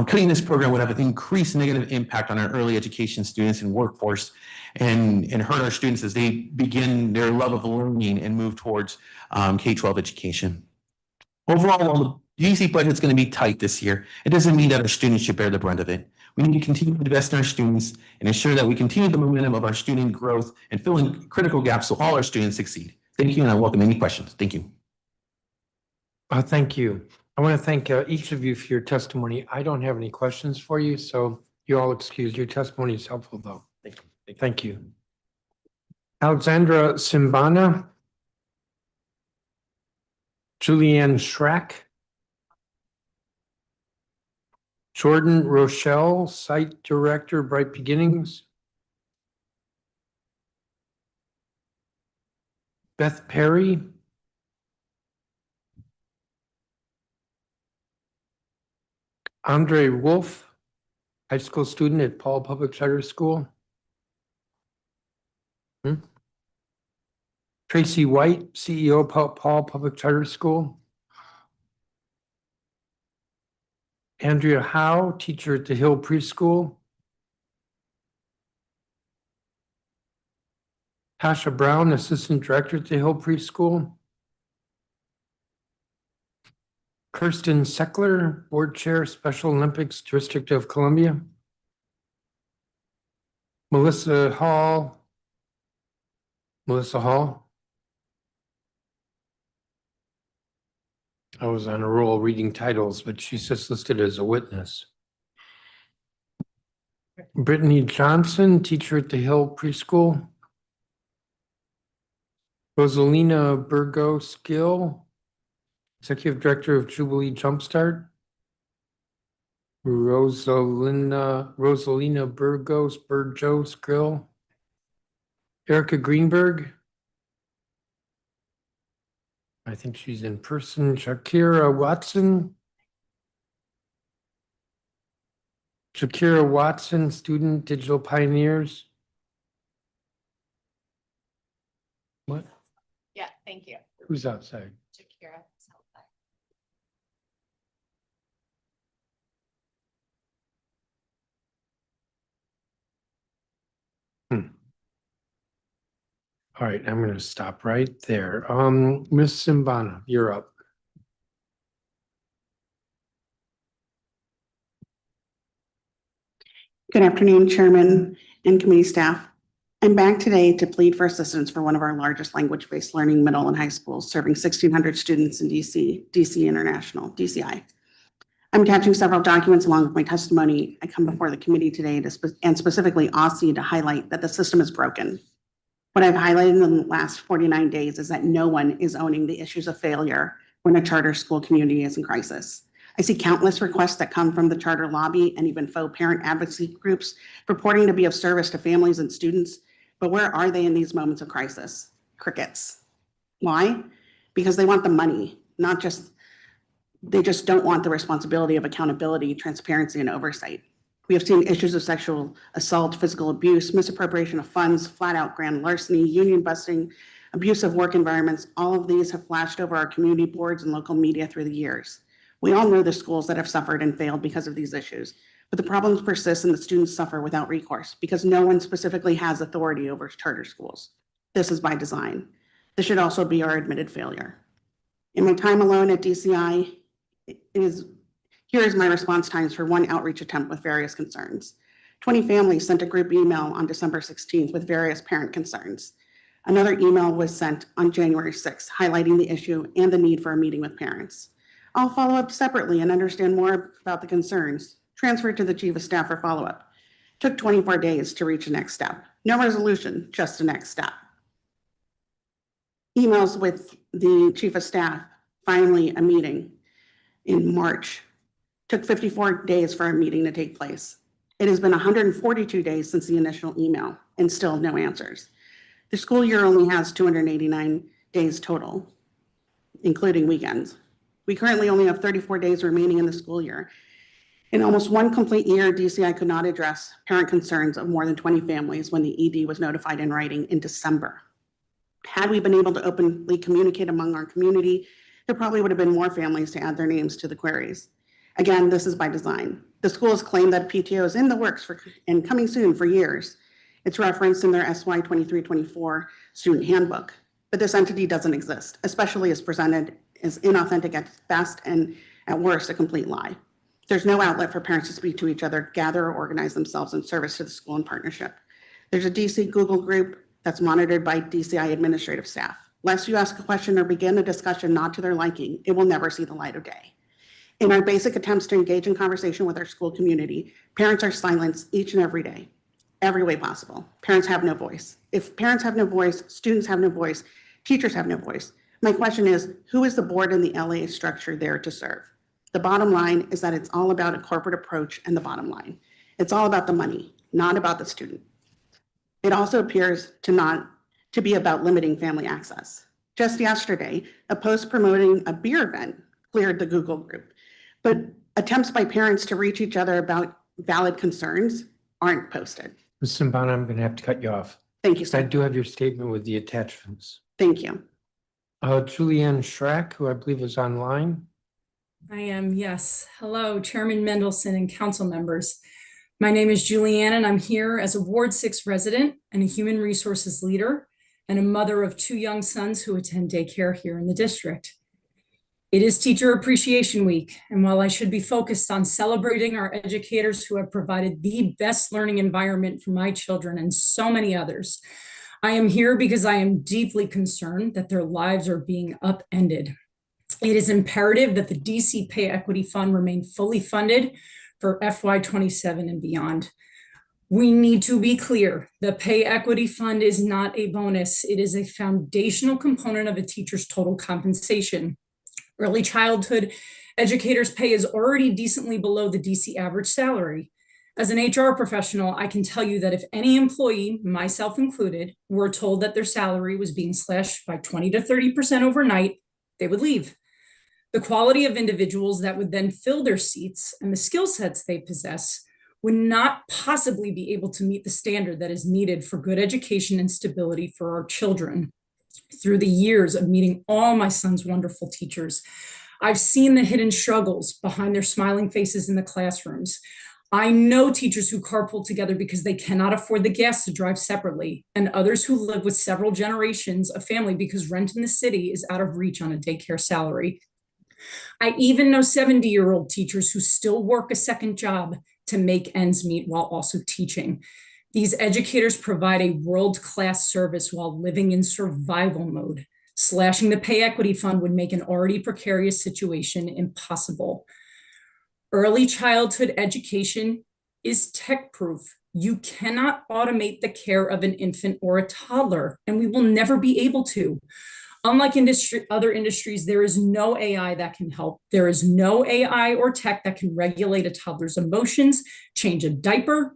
cutting this program would have an increased negative impact on our early education students and workforce and hurt our students as they begin their love of learning and move towards K-12 education. Overall, while the DC budget is going to be tight this year, it doesn't mean that our students should bear the brunt of it. We need to continue to invest in our students and ensure that we continue the momentum of our student growth and fill in critical gaps so all our students succeed. Thank you, and I welcome any questions. Thank you. Thank you. I want to thank each of you for your testimony. I don't have any questions for you, so you're all excused. Your testimony is helpful, though. Thank you. Thank you. Alexandra Simbana. Julianne Schrack. Jordan Rochelle, Site Director, Bright Beginnings. Beth Perry. Andre Wolf, high school student at Paul Public Charter School. Tracy White, CEO of Paul Public Charter School. Andrea Howe, teacher at the Hill Preschool. Tasha Brown, assistant director at the Hill Preschool. Kirsten Seckler, board chair, Special Olympics District of Columbia. Melissa Hall. I was on a roll reading titles, but she's just listed as a witness. Brittany Johnson, teacher at the Hill Preschool. Rosalina Burgos Gill, executive director of Jubilee Jumpstart. Rosalina Burgos Gill. Erica Greenberg. I think she's in person. Shakira Watson, student, Digital Pioneers. What? Yeah, thank you. Who's outside? Shakira. All right, I'm going to stop right there. Ms. Simbana, you're up. Good afternoon, Chairman and committee staff. I'm back today to plead for assistance for one of our largest language-based learning middle and high schools, serving 1,600 students in DC International, DCI. I'm attaching several documents along with my testimony. I come before the committee today and specifically OSSI to highlight that the system is broken. What I've highlighted in the last 49 days is that no one is owning the issues of failure when a charter school community is in crisis. I see countless requests that come from the charter lobby and even faux parent advocacy groups purporting to be of service to families and students. But where are they in these moments of crisis? Crickets. Why? Because they want the money, they just don't want the responsibility of accountability, transparency, and oversight. We have seen issues of sexual assault, physical abuse, misappropriation of funds, flat out grand larceny, union busting, abusive work environments. All of these have flashed over our community boards and local media through the years. We all know the schools that have suffered and failed because of these issues, but the problems persist and the students suffer without recourse because no one specifically has authority over charter schools. This is by design. This should also be our admitted failure. In my time alone at DCI, here is my response times for one outreach attempt with various concerns. 20 families sent a group email on December 16th with various parent concerns. Another email was sent on January 6th, highlighting the issue and the need for a meeting with parents. I'll follow up separately and understand more about the concerns. Transferred to the chief of staff for follow-up. Took 24 days to reach a next step. No resolution, just a next step. Emails with the chief of staff, finally a meeting in March. Took 54 days for a meeting to take place. It has been 142 days since the initial email and still no answers. The school year only has 289 days total, including weekends. We currently only have 34 days remaining in the school year. In almost one complete year, DCI could not address parent concerns of more than 20 families when the ED was notified in writing in December. Had we been able to openly communicate among our community, there probably would have been more families to add their names to the queries. Again, this is by design. The school has claimed that PTO is in the works and coming soon for years. It's referenced in their SY 23-24 student handbook, but this entity doesn't exist, especially as presented as inauthentic at best and at worst a complete lie. There's no outlet for parents to speak to each other, gather, or organize themselves in service to the school in partnership. There's a DC Google group that's monitored by DCI administrative staff. Lest you ask a question or begin a discussion not to their liking, it will never see the light of day. In our basic attempts to engage in conversation with our school community, parents are silenced each and every day, every way possible. Parents have no voice. If parents have no voice, students have no voice, teachers have no voice. My question is, who is the board in the LA structure there to serve? The bottom line is that it's all about a corporate approach and the bottom line. It's all about the money, not about the student. It also appears to be about limiting family access. Just yesterday, a post promoting a beer event cleared the Google group, but attempts by parents to reach each other about valid concerns aren't posted. Ms. Simbana, I'm going to have to cut you off. Thank you, I sir. do have your statement with the attachments. Thank you. Julianne Schrack, who I believe is online. I am, yes. Hello, Chairman Mendelson and council members. My name is Julianne, and I'm here as a Ward 6 resident and a human resources leader and a mother of 2 young sons who attend daycare here in the district. It is Teacher Appreciation Week, and while I should be focused on celebrating our educators who have provided the best learning environment for my children and so many others, I am here because I am deeply concerned that their lives are being upended. It is imperative that the DC Pay Equity Fund remain fully funded for FY27 and beyond. We need to be clear, the Pay Equity Fund is not a bonus. It is a foundational component of a teacher's total compensation. Early childhood educators' pay is already decently below the DC average salary. As an HR professional, I can tell you that if any employee, myself included, were told that their salary was being slashed by 20 to 30% overnight, they would leave. The quality of individuals that would then fill their seats and the skill sets they possess would not possibly be able to meet the standard that is needed for good education and stability for our children. Through the years of meeting all my son's wonderful teachers, I've seen the hidden struggles behind their smiling faces in the classrooms. I know teachers who carpool together because they cannot afford the gas to drive separately, and others who live with several generations of family because rent in the city is out of reach on a daycare salary. I even know 70-year-old teachers who still work a second job to make ends meet while also teaching. These educators provide a world-class service while living in survival mode. Slashing the Pay Equity Fund would make an already precarious situation impossible. Early childhood education is tech-proof. You cannot automate the care of an infant or a toddler, and we will never be able to. Unlike other industries, there is no AI that can help. There is no AI or tech that can regulate a toddler's emotions, change a diaper,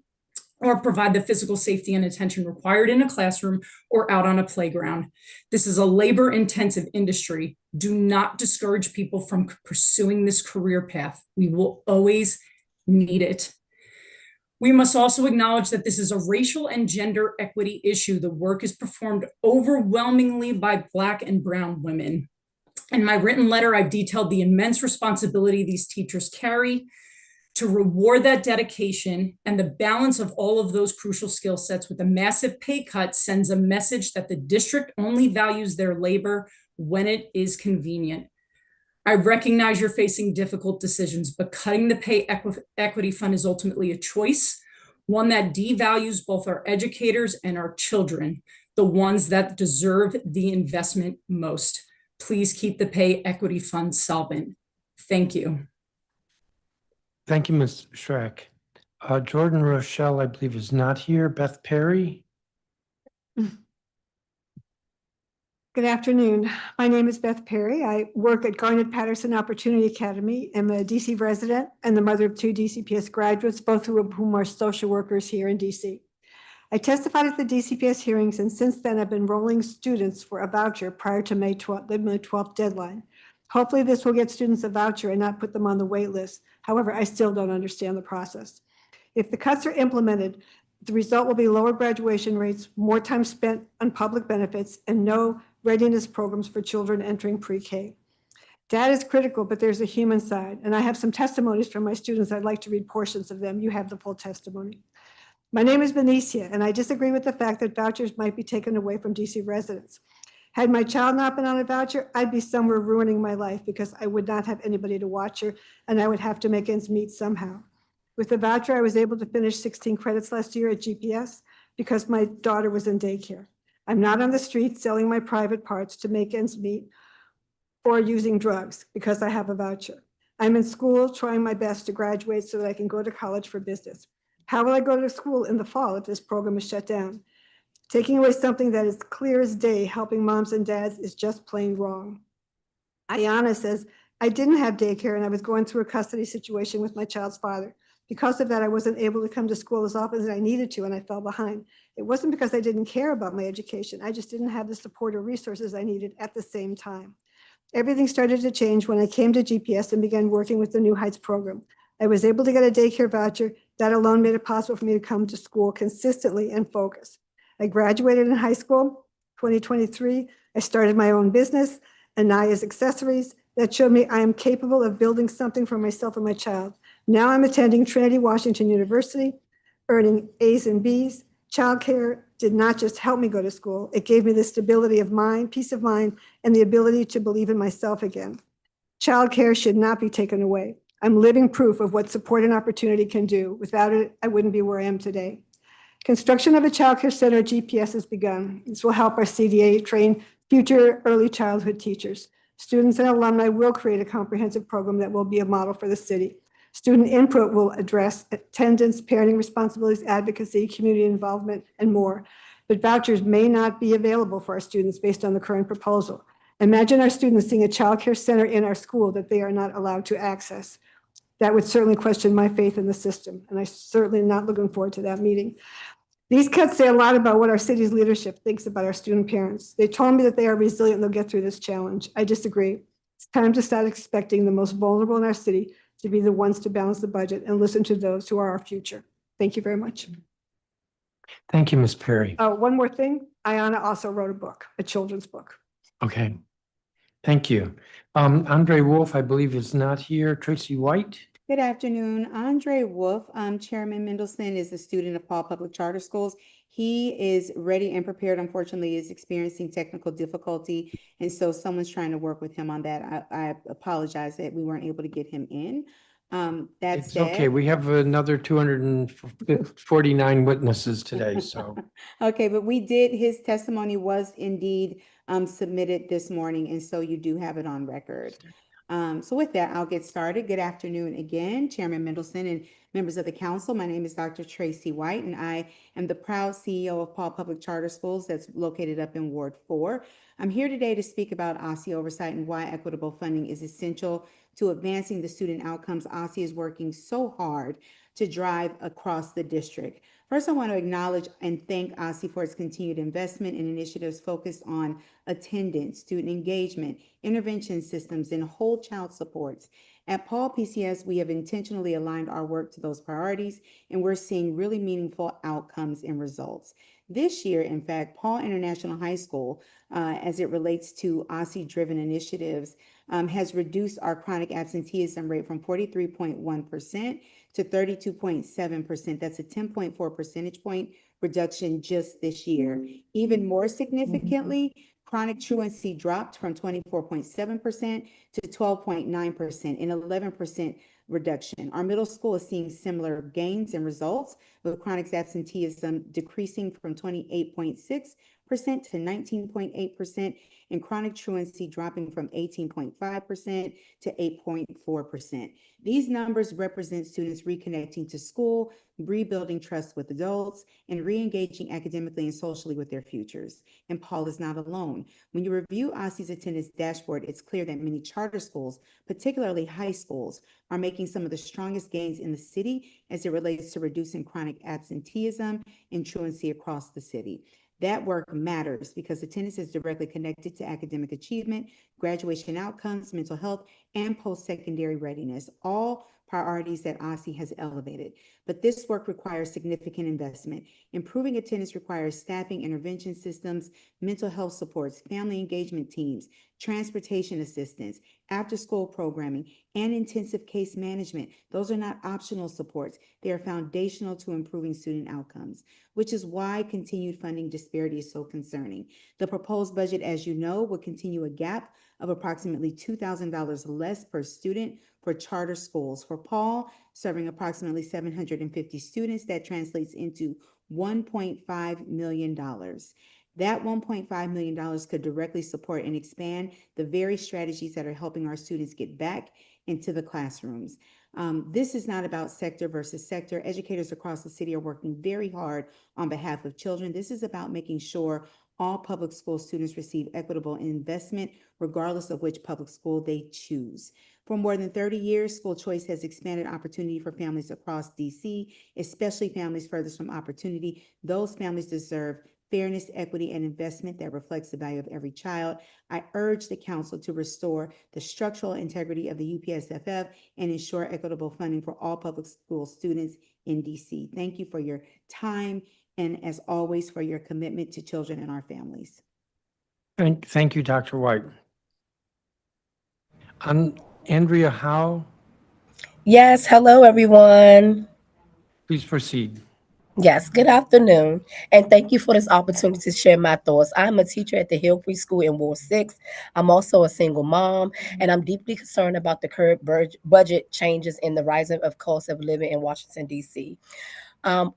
or provide the physical safety and attention required in a classroom or out on a playground. This is a labor-intensive industry. Do not discourage people from pursuing this career path. We will always need it. We must also acknowledge that this is a racial and gender equity issue. The work is performed overwhelmingly by Black and Brown women. In my written letter, I've detailed the immense responsibility these teachers carry. To reward that dedication and the balance of all of those crucial skill sets with a massive pay cut sends a message that the district only values their labor when it is convenient. I recognize you're facing difficult decisions, but cutting the pay equity fund is ultimately a choice, one that devalues both our educators and our children, the ones that deserve the investment most. Please keep the pay equity fund solvent. Thank you. Thank you, Ms. Schreck. Jordan Rochelle, I believe, is not here. Beth Perry? Good afternoon. My name is Beth Perry. I work at Garnet Patterson Opportunity Academy. I'm a DC resident and the mother of 2 DCPS graduates, both of whom are social workers here in DC. I testified at the DCPS hearings, and since then I've been enrolling students for a voucher prior to May 12th deadline. Hopefully this will get students a voucher and not put them on the wait list. However, I still don't understand the process. If the cuts are implemented, the result will be lower graduation rates, more time spent on public benefits, and no readiness programs for children entering pre-K. Data is critical, but there's a human side, and I have some testimonies from my students. I'd like to read portions of them. You have the full testimony. My name is Benicia, and I disagree with the fact that vouchers might be taken away from DC residents. Had my child not been on a voucher, I'd be somewhere ruining my life because I would not have anybody to watch her, and I would have to make ends meet somehow. With the voucher, I was able to finish 16 credits last year at GPS because my daughter was in daycare. I'm not on the street selling my private parts to make ends meet or using drugs because I have a voucher. I'm in school trying my best to graduate so that I can go to college for business. How will I go to school in the fall if this program is shut down? Taking away something that is clear as day, helping moms and dads, is just plain wrong. Ayana says, I didn't have daycare and I was going through a custody situation with my child's father. Because of that, I wasn't able to come to school as often as I needed to, and I fell behind. It wasn't because I didn't care about my education. I just didn't have the support or resources I needed at the same time. Everything started to change when I came to GPS and began working with the New Heights program. I was able to get a daycare voucher. That alone made it possible for me to come to school consistently and focus. I graduated in high school, 2023. I started my own business, Anaya's Accessories, that showed me I am capable of building something for myself and my child. Now I'm attending Trinity Washington University, earning A's and B's. Childcare did not just help me go to school, it gave me the stability of mind, peace of mind, and the ability to believe in myself again. Childcare should not be taken away. I'm living proof of what support and opportunity can do. Without it, I wouldn't be where I am today. Construction of a childcare center at GPS has begun. This will help our CDA train future early childhood teachers. Students and alumni will create a comprehensive program that will be a model for the city. Student input will address attendance, parenting responsibilities, advocacy, community involvement, and more. But vouchers may not be available for our students based on the current proposal. Imagine our students seeing a childcare center in our school that they are not allowed to access. That would certainly question my faith in the system, and I certainly am not looking forward to that meeting. These cuts say a lot about what our city's leadership thinks about our student parents. They told me that they are resilient and they'll get through this challenge. I disagree. It's time to start expecting the most vulnerable in our city to be the ones to balance the budget and listen to those who are our future. Thank you very much. Thank you, Ms. Perry. One more thing. Ayana also wrote a book, a children's book. Okay. Thank you. Andre Wolf, I believe, is not here. Tracy White? Good afternoon. Andre Wolf, Chairman Mendelson, is a student of Paul Public Charter Schools. He is ready and prepared. Unfortunately, is experiencing technical difficulty, and so someone's trying to work with him on that. I apologize that we weren't able to get him in. It's okay. We have another 249 witnesses today, so. Okay, but his testimony was indeed submitted this morning, and so you do have it on record. So with that, I'll get started. Good afternoon again, Chairman Mendelson and members of the council. My name is Dr. Tracy White, and I am the proud CEO of Paul Public Charter Schools that's located up in Ward 4. I'm here today to speak about OSSE oversight and why equitable funding is essential to advancing the student outcomes OSSE is working so hard to drive across the district. First, I want to acknowledge and thank OSSE for its continued investment in initiatives focused on attendance, student engagement, intervention systems, and whole child supports. At Paul PCS, we have intentionally aligned our work to those priorities, and we're seeing really meaningful outcomes and results. This year, in fact, Paul International High School, as it relates to OSSE-driven initiatives, has reduced our chronic absenteeism rate from 43.1% to 32.7%. That's a 10.4 percentage point reduction just this year. Even more significantly, chronic truancy dropped from 24.7% to 12.9%, an 11% reduction. Our middle school is seeing similar gains and results, with chronic absenteeism decreasing from 28.6% to 19.8%, and chronic truancy dropping from 18.5% to 8.4%. These numbers represent students reconnecting to school, rebuilding trust with adults, and re-engaging academically and socially with their futures. And Paul is not alone. When you review OSSE's attendance dashboard, it's clear that many charter schools, particularly high schools, are making some of the strongest gains in the city as it relates to reducing chronic absenteeism and truancy across the city. That work matters because attendance is directly connected to academic achievement, graduation outcomes, mental health, and post-secondary readiness, all priorities that OSSE has elevated. But this work requires significant investment. Improving attendance requires staffing, intervention systems, mental health supports, family engagement teams, transportation assistance, after-school programming, and intensive case management. Those are not optional supports. They are foundational to improving student outcomes, which is why continued funding disparity is so concerning. The proposed budget, as you know, will continue a gap of approximately $2,000 less per student for charter schools. For Paul, serving approximately 750 students, that translates into $1.5 million. That $1.5 million could directly support and expand the very strategies that are helping our students get back into the classrooms. This is not about sector versus sector. Educators across the city are working very hard on behalf of children. This is about making sure all public school students receive equitable investment, regardless of which public school they choose. For more than 30 years, school choice has expanded opportunity for families across DC, especially families furthest from opportunity. Those families deserve fairness, equity, and investment that reflects the value of every child. I urge the council to restore the structural integrity of the UPSFF and ensure equitable funding for all public school students in DC. Thank you for your time and, as always, for your commitment to children and our families. Thank you, Dr. White. Andrea Howe, Yes, hello everyone. please proceed. Yes, good afternoon, and thank you for this opportunity to share my thoughts. I'm a teacher at the Hill Preschool in Ward 6. I'm also a single mom, and I'm deeply concerned about the current budget changes and the rising of cost of living in Washington, D.C.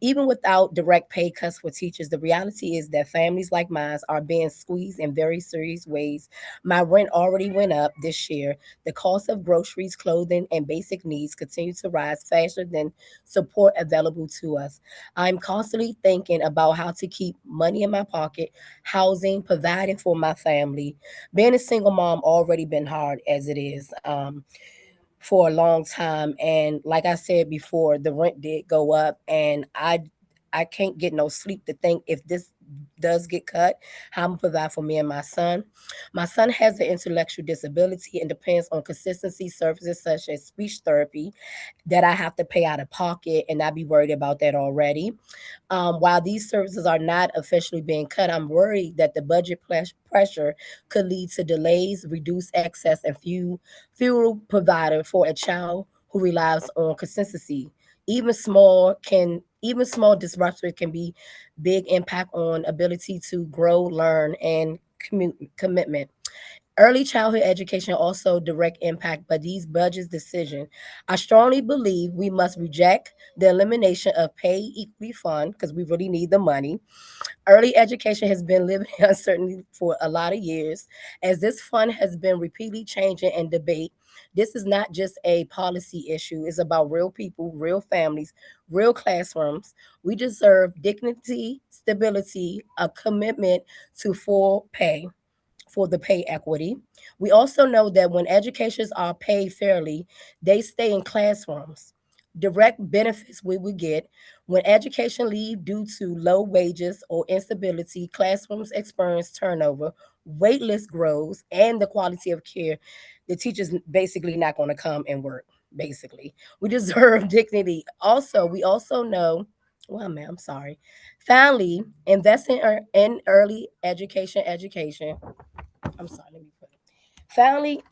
Even without direct pay cuts for teachers, the reality is that families like mine are being squeezed in very serious ways. My rent already went up this year. The cost of groceries, clothing, and basic needs continue to rise faster than support available to us. I'm constantly thinking about how to keep money in my pocket, housing, providing for my family. Being a single mom already been hard as it is. For a long time, and like I said before, the rent did go up, and I can't get no sleep to think if this does get cut, how I'm gonna provide for me and my son. My son has an intellectual disability and depends on consistency services such as speech therapy that I have to pay out of pocket, and I be worried about that already. While these services are not officially being cut, I'm worried that the budget pressure could lead to delays, reduced access, and fewer provider for a child who relies on consistency. Even small disruption can be big impact on ability to grow, learn, and commitment. Early childhood education also direct impact by these budget decisions. I strongly believe we must reject the elimination of pay equity fund because we really need the money. Early education has been living in uncertainty for a lot of years. As this fund has been repeatedly changing and debate, this is not just a policy issue. It's about real people, real families, real classrooms. We deserve dignity, stability, a commitment to full pay for the pay equity. We also know that when educators are paid fairly, they stay in classrooms. Direct benefits we would get when education leave due to low wages or instability, classrooms experience turnover, wait list grows, and the quality of care, the teacher's basically not going to come and work. Basically, we deserve dignity. Also, we also know. Well, ma'am, I'm sorry. Finally, invest in early education. I'm sorry, let me put it. Finally,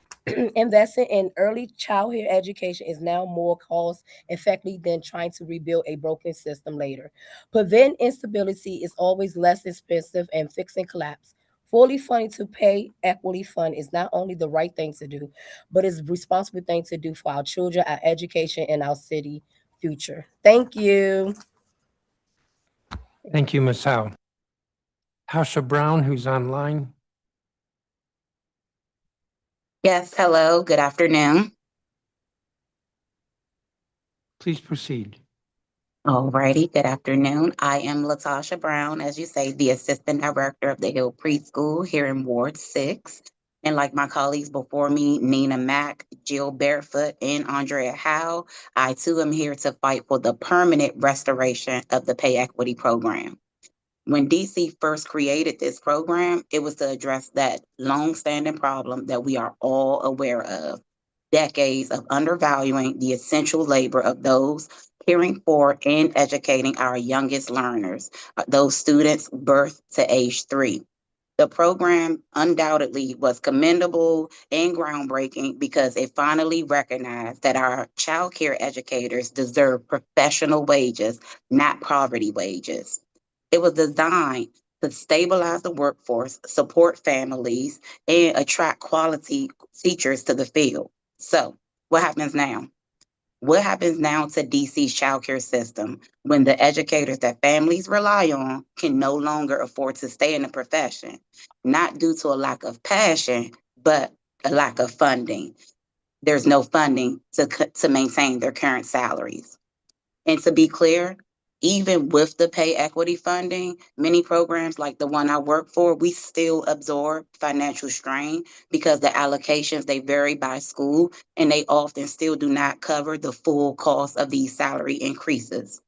investing in early childhood education is now more cost effective than trying to rebuild a broken system later. Prevent instability is always less expensive and fixing collapse. Fully funding to pay equity fund is not only the right thing to do, but it's a responsible thing to do for our children, our education, and our city future. Thank you. Thank you, Ms. Howe. Tasha Brown, who's online. Yes, hello, good afternoon. Please proceed. Alrighty, good afternoon. I am Latasha Brown, as you say, the Assistant Director of the Hill Preschool here in Ward 6. And like my colleagues before me, Nina Mack, Jill Barefoot, and Andrea Howe, I too am here to fight for the permanent restoration of the pay equity program. When DC first created this program, it was to address that longstanding problem that we are all aware of. Decades of undervaluing the essential labor of those caring for and educating our youngest learners, those students birth to age 3. The program undoubtedly was commendable and groundbreaking because it finally recognized that our child care educators deserve professional wages, not poverty wages. It was designed to stabilize the workforce, support families, and attract quality teachers to the field. So, what happens now? What happens now to DC's childcare system when the educators that families rely on can no longer afford to stay in the profession, not due to a lack of passion, but a lack of funding? There's no funding to maintain their current salaries. And to be clear, even with the pay equity funding, many programs like the one I work for, we still absorb financial strain because the allocations, they vary by school and they often still do not cover the full cost of these salary increases.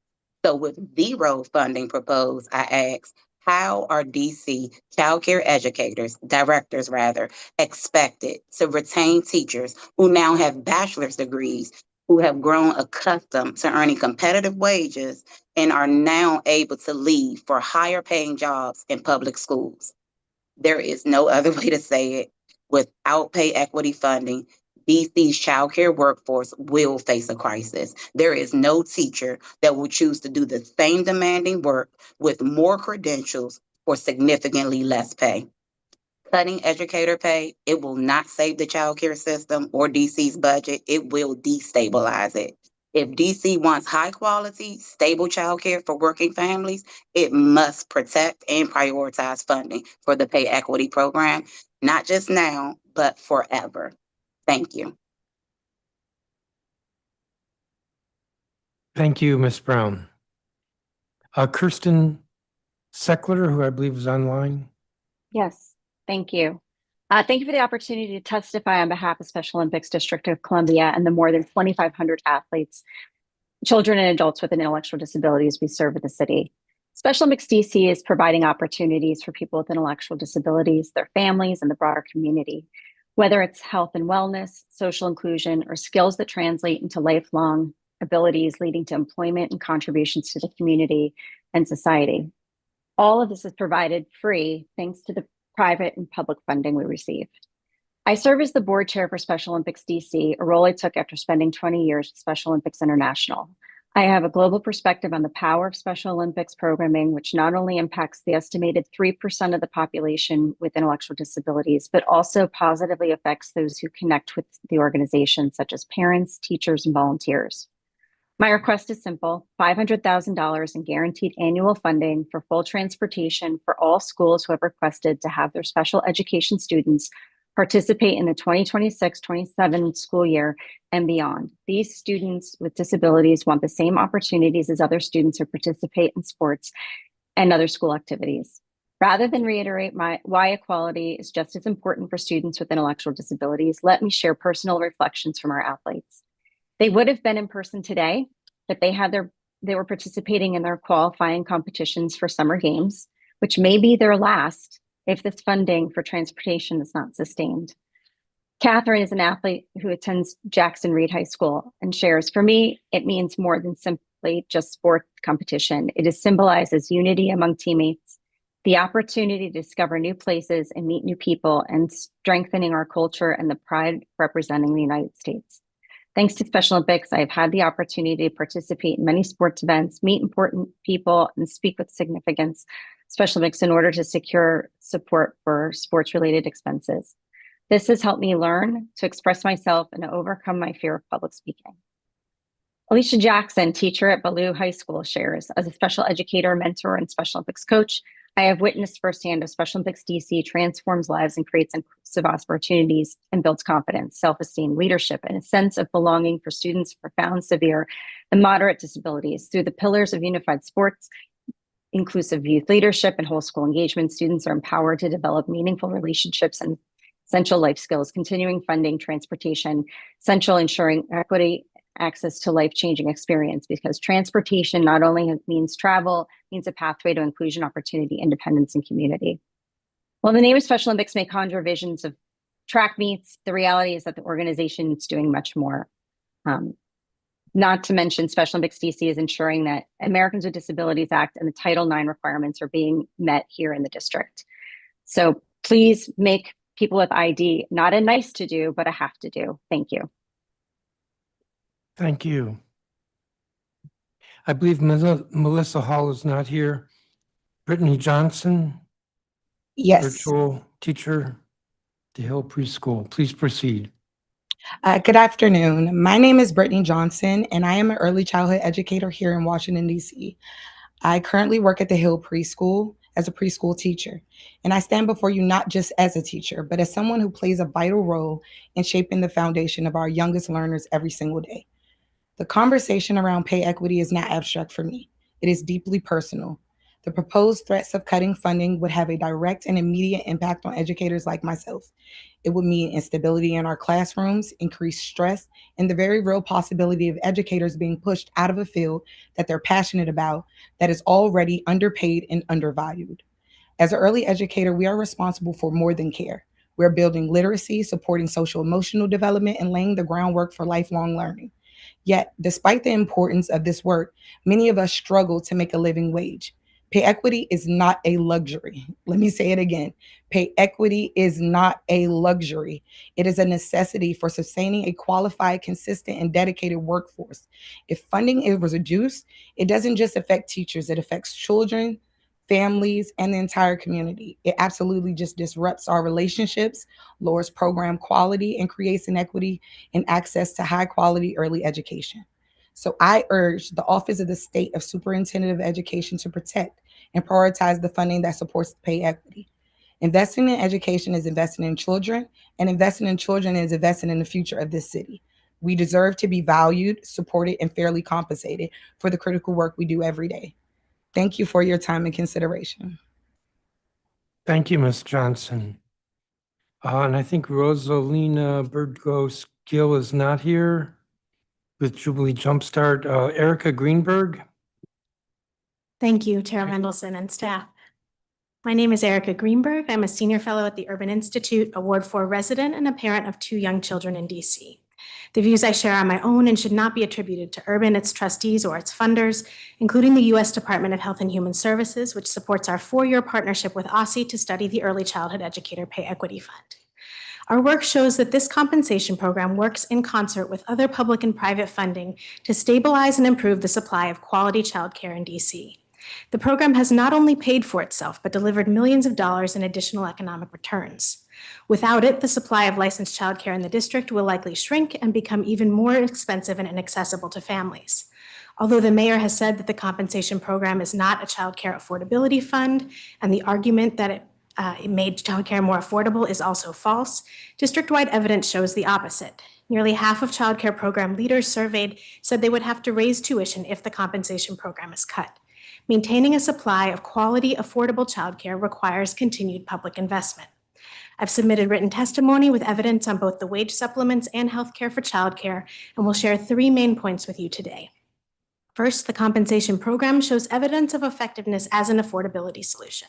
So with zero funding proposed, I ask, how are DC childcare educators, directors rather, expected to retain teachers who now have bachelor's degrees, who have grown accustomed to earning competitive wages and are now able to leave for higher paying jobs in public schools? There is no other way to say it. Without pay equity funding, DC's childcare workforce will face a crisis. There is no teacher that will choose to do the same demanding work with more credentials for significantly less pay. Cutting educator pay, it will not save the childcare system or DC's budget. It will destabilize it. If DC wants high quality, stable childcare for working families, it must protect and prioritize funding for the pay equity program, not just now, but forever. Thank you. Thank you, Ms. Brown. Kirsten Seckler, who I believe is online. Yes, thank you. Thank you for the opportunity to testify on behalf of Special Olympics District of Columbia and the more than 2,500 athletes, children and adults with intellectual disabilities we serve in the city. Special Olympics DC is providing opportunities for people with intellectual disabilities, their families, and the broader community, whether it's health and wellness, social inclusion, or skills that translate into lifelong abilities leading to employment and contributions to the community and society. All of this is provided free thanks to the private and public funding we receive. I serve as the board chair for Special Olympics DC, a role I took after spending 20 years with Special Olympics International. I have a global perspective on the power of Special Olympics programming, which not only impacts the estimated 3% of the population with intellectual disabilities, but also positively affects those who connect with the organization, such as parents, teachers, and volunteers. My request is simple: $500,000 in guaranteed annual funding for full transportation for all schools who have requested to have their special education students participate in the 2026-27 school year and beyond. These students with disabilities want the same opportunities as other students who participate in sports and other school activities. Rather than reiterate why equality is just as important for students with intellectual disabilities, let me share personal reflections from our athletes. They would have been in person today, but they were participating in their qualifying competitions for summer games, which may be their last if this funding for transportation is not sustained. Catherine is an athlete who attends Jackson Reed High School and shares, "For me, it means more than simply just sport competition. It is symbolized as unity among teammates, the opportunity to discover new places and meet new people, and strengthening our culture and the pride representing the United States. Thanks to Special Olympics, I've had the opportunity to participate in many sports events, meet important people, and speak with significance Special Olympics in order to secure support for sports-related expenses. This has helped me learn to express myself and to overcome my fear of public speaking." Alicia Jackson, teacher at Ballou High School, shares, "As a special educator, mentor, and Special Olympics coach, I have witnessed firsthand how Special Olympics DC transforms lives and creates inclusive opportunities and builds confidence, self-esteem, leadership, and a sense of belonging for students with profound, severe, and moderate disabilities. Through the pillars of unified sports, inclusive youth leadership, and whole school engagement, students are empowered to develop meaningful relationships and essential life skills, continuing funding, transportation, essential ensuring equity, access to life-changing experience, because transportation not only means travel, means a pathway to inclusion, opportunity, independence, and community." While the name of Special Olympics may conjure visions of track meets, the reality is that the organization is doing much more. Not to mention, Special Olympics DC is ensuring that Americans with Disabilities Act and the Title IX requirements are being met here in the district. So please make people with ID not a nice to do, but a have to do. Thank you. Thank you. I believe Melissa Hall is not here. Brittany Johnson, Yes. virtual teacher, the Hill Preschool. Please proceed. Good afternoon. My name is Brittany Johnson, and I am an early childhood educator here in Washington, D.C. I currently work at the Hill Preschool as a preschool teacher, and I stand before you not just as a teacher, but as someone who plays a vital role in shaping the foundation of our youngest learners every single day. The conversation around pay equity is not abstract for me. It is deeply personal. The proposed threats of cutting funding would have a direct and immediate impact on educators like myself. It would mean instability in our classrooms, increased stress, and the very real possibility of educators being pushed out of a field that they're passionate about that is already underpaid and undervalued. As an early educator, we are responsible for more than care. We're building literacy, supporting social emotional development, and laying the groundwork for lifelong learning. Yet, despite the importance of this work, many of us struggle to make a living wage. Pay equity is not a luxury. Let me say it again. Pay equity is not a luxury. It is a necessity for sustaining a qualified, consistent, and dedicated workforce. If funding is reduced, it doesn't just affect teachers, it affects children, families, and the entire community. It absolutely just disrupts our relationships, lowers program quality, and creates inequity in access to high quality early education. So I urge the Office of the State of Superintendent of Education to protect and prioritize the funding that supports pay equity. Investing in education is investing in children, and investing in children is investing in the future of this city. We deserve to be valued, supported, and fairly compensated for the critical work we do every day. Thank you for your time and consideration. Thank you, Ms. Johnson. And I think Rosalina Burgos Gill is not here with Jubilee Jumpstart. Erica Greenberg. Thank you, Chair Mendelson and staff. My name is Erica Greenberg. I'm a senior fellow at the Urban Institute, a Ward 4 resident, and a parent of 2 young children in DC. The views I share are my own and should not be attributed to Urban, its trustees, or its funders, including the U.S. Department of Health and Human Services, which supports our 4-year partnership with OSSI to study the Early Childhood Educator Pay Equity Fund. Our work shows that this compensation program works in concert with other public and private funding to stabilize and improve the supply of quality childcare in DC. The program has not only paid for itself, but delivered millions of dollars in additional economic returns. Without it, the supply of licensed childcare in the district will likely shrink and become even more expensive and inaccessible to families. Although the mayor has said that the compensation program is not a childcare affordability fund, and the argument that it made childcare more affordable is also false, district-wide evidence shows the opposite. Nearly half of childcare program leaders surveyed said they would have to raise tuition if the compensation program is cut. Maintaining a supply of quality, affordable childcare requires continued public investment. I've submitted written testimony with evidence on both the wage supplements and healthcare for childcare, and will share 3 main points with you today. First, the compensation program shows evidence of effectiveness as an affordability solution.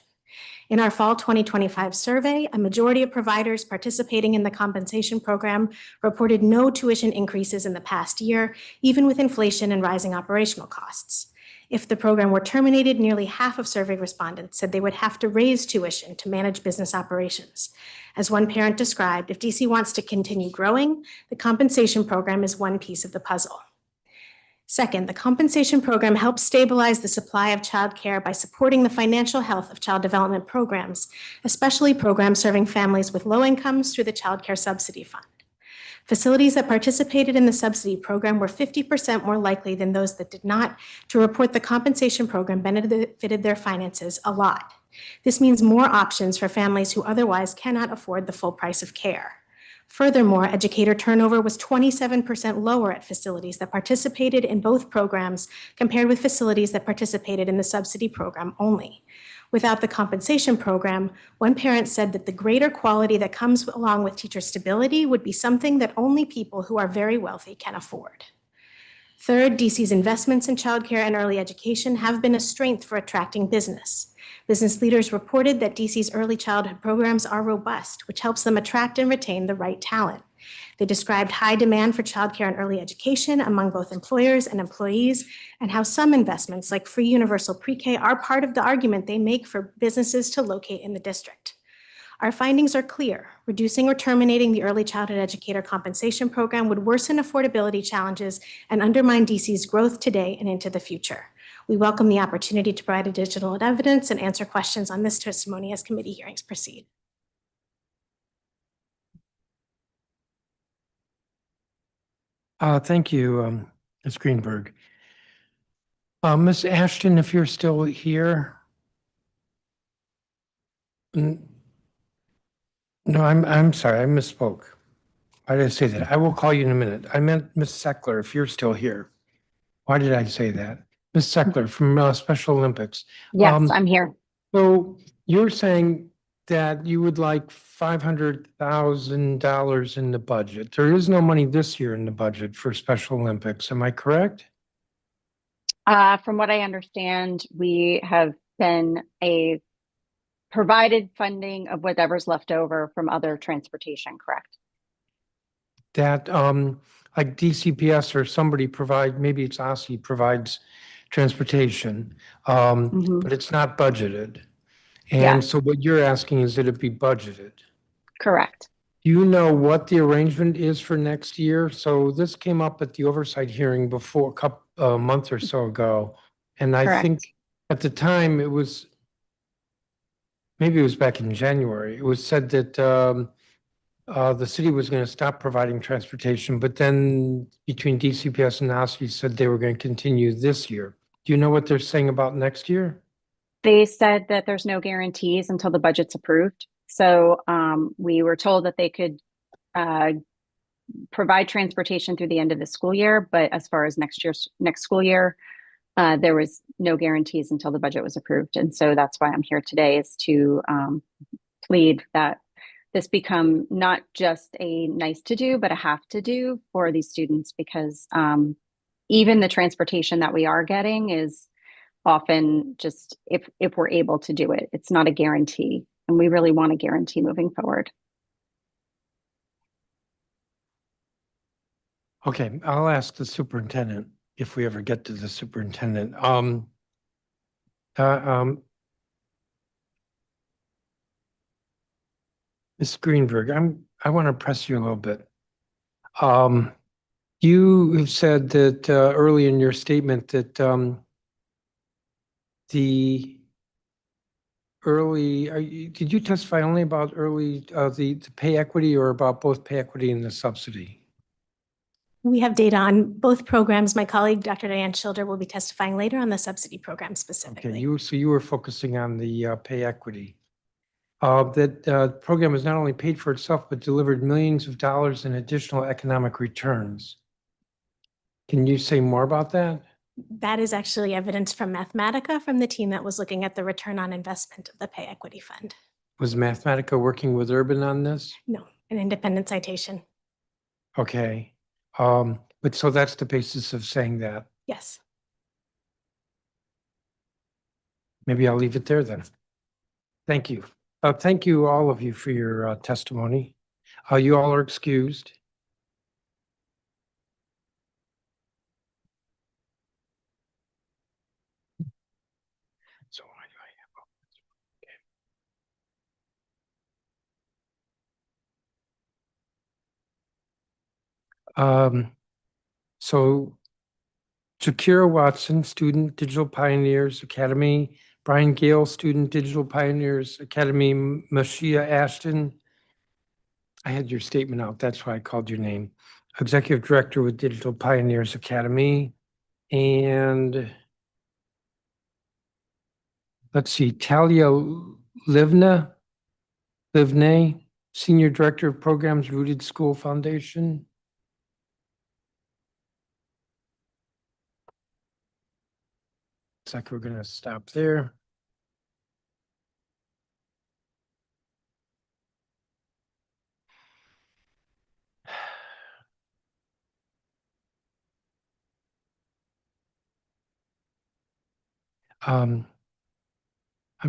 In our fall 2025 survey, a majority of providers participating in the compensation program reported no tuition increases in the past year, even with inflation and rising operational costs. If the program were terminated, nearly half of survey respondents said they would have to raise tuition to manage business operations. As one parent described, if DC wants to continue growing, the compensation program is one piece of the puzzle. Second, the compensation program helps stabilize the supply of childcare by supporting the financial health of child development programs, especially programs serving families with low incomes through the Child Care Subsidy Fund. Facilities that participated in the subsidy program were 50% more likely than those that did not to report the compensation program benefited their finances a lot. This means more options for families who otherwise cannot afford the full price of care. Furthermore, educator turnover was 27% lower at facilities that participated in both programs compared with facilities that participated in the subsidy program only. Without the compensation program, one parent said that the greater quality that comes along with teacher stability would be something that only people who are very wealthy can afford. Third, DC's investments in childcare and early education have been a strength for attracting business. Business leaders reported that DC's early childhood programs are robust, which helps them attract and retain the right talent. They described high demand for childcare and early education among both employers and employees, and how some investments like free universal pre-K are part of the argument they make for businesses to locate in the district. Our findings are clear. Reducing or terminating the early childhood educator compensation program would worsen affordability challenges and undermine DC's growth today and into the future. We welcome the opportunity to provide additional evidence and answer questions on this testimony as committee hearings proceed. Thank you, Ms. Greenberg. Ms. Ashton, if you're still here. No, I'm sorry, I misspoke. Why did I say that? I will call you in a minute. I meant Ms. Seckler, if you're still here. Why did I say that? Ms. Seckler from Special Olympics. Yes, I'm here. So you're saying that you would like $500,000 in the budget. There is no money this year in the budget for Special Olympics. Am I correct? From what I understand, we have been provided funding of whatever's left over from other transportation, correct? That like DCPS or somebody maybe it's OSSI provides transportation, but it's not budgeted. And so what you're asking is that it be budgeted. Correct. Do you know what the arrangement is for next year? So this came up at the oversight hearing before a month or so ago. And I think at the time maybe it was back in January, it was said that the city was going to stop providing transportation, but then between DCPS and OSSI said they were going to continue this year. Do you know what they're saying about next year? They said that there's no guarantees until the budget's approved. So we were told that they could provide transportation through the end of the school year, but as far as next school year, there was no guarantees until the budget was approved. And so that's why I'm here today, is to plead that this become not just a nice to do, but a have to do for these students, because even the transportation that we are getting is often just if we're able to do it. It's not a guarantee, and we really want a guarantee moving forward. Okay, I'll ask the superintendent if we ever get to the superintendent. Ms. Greenberg, I want to press you a little bit. You have said that early in your statement that the did you testify only about the pay equity or about both pay equity and the subsidy? We have data on both programs. My colleague, Dr. Diane Schilder, will be testifying later on the subsidy program specifically. Okay, so you were focusing on the pay equity. That program has not only paid for itself, but delivered millions of dollars in additional economic returns. Can you say more about that? That is actually evidence from Mathematica from the team that was looking at the return on investment of the pay equity fund. Was Mathematica working with Urban on this? No, an independent citation. Okay. But so that's the basis of saying that. Yes. Maybe I'll leave it there then. Thank you. Thank you, all of you, for your testimony. You all are excused. So why do I have? So Shakira Watson, Student Digital Pioneers Academy. Brian Gale, Student Digital Pioneers Academy. Mashia Ashton. I had your statement out. That's why I called your name. Executive Director with Digital Pioneers Academy. And let's see, Talia Livnay, Senior Director of Programs, Rooted School Foundation. Looks like we're going to stop there. I'm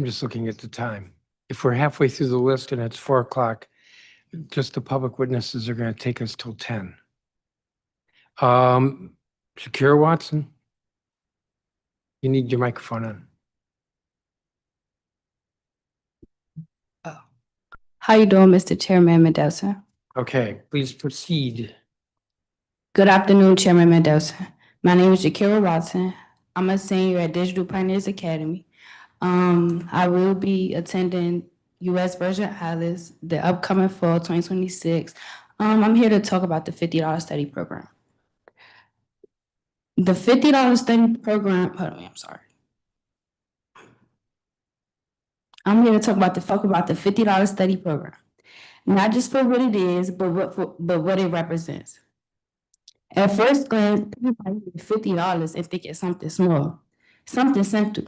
just looking at the time. If we're halfway through the list and it's 4 o'clock, just the public witnesses are going to take us till 10. Shakira Watson, you need your microphone on. How you doing, Mr. Chairman Mendoza? Okay, please proceed. Good afternoon, Chairman Mendoza. My name is Shakira Watson. I'm a senior at Digital Pioneers Academy. I will be attending U.S. Virgin Islands, the upcoming fall 2026. I'm here to talk about the $50 study program. The $50 study program, pardon me, I'm sorry. I'm here to talk about the $50 study program. Not just for what it is, but what it represents. At first glance, people might hear $50 and think it's something small, something simple.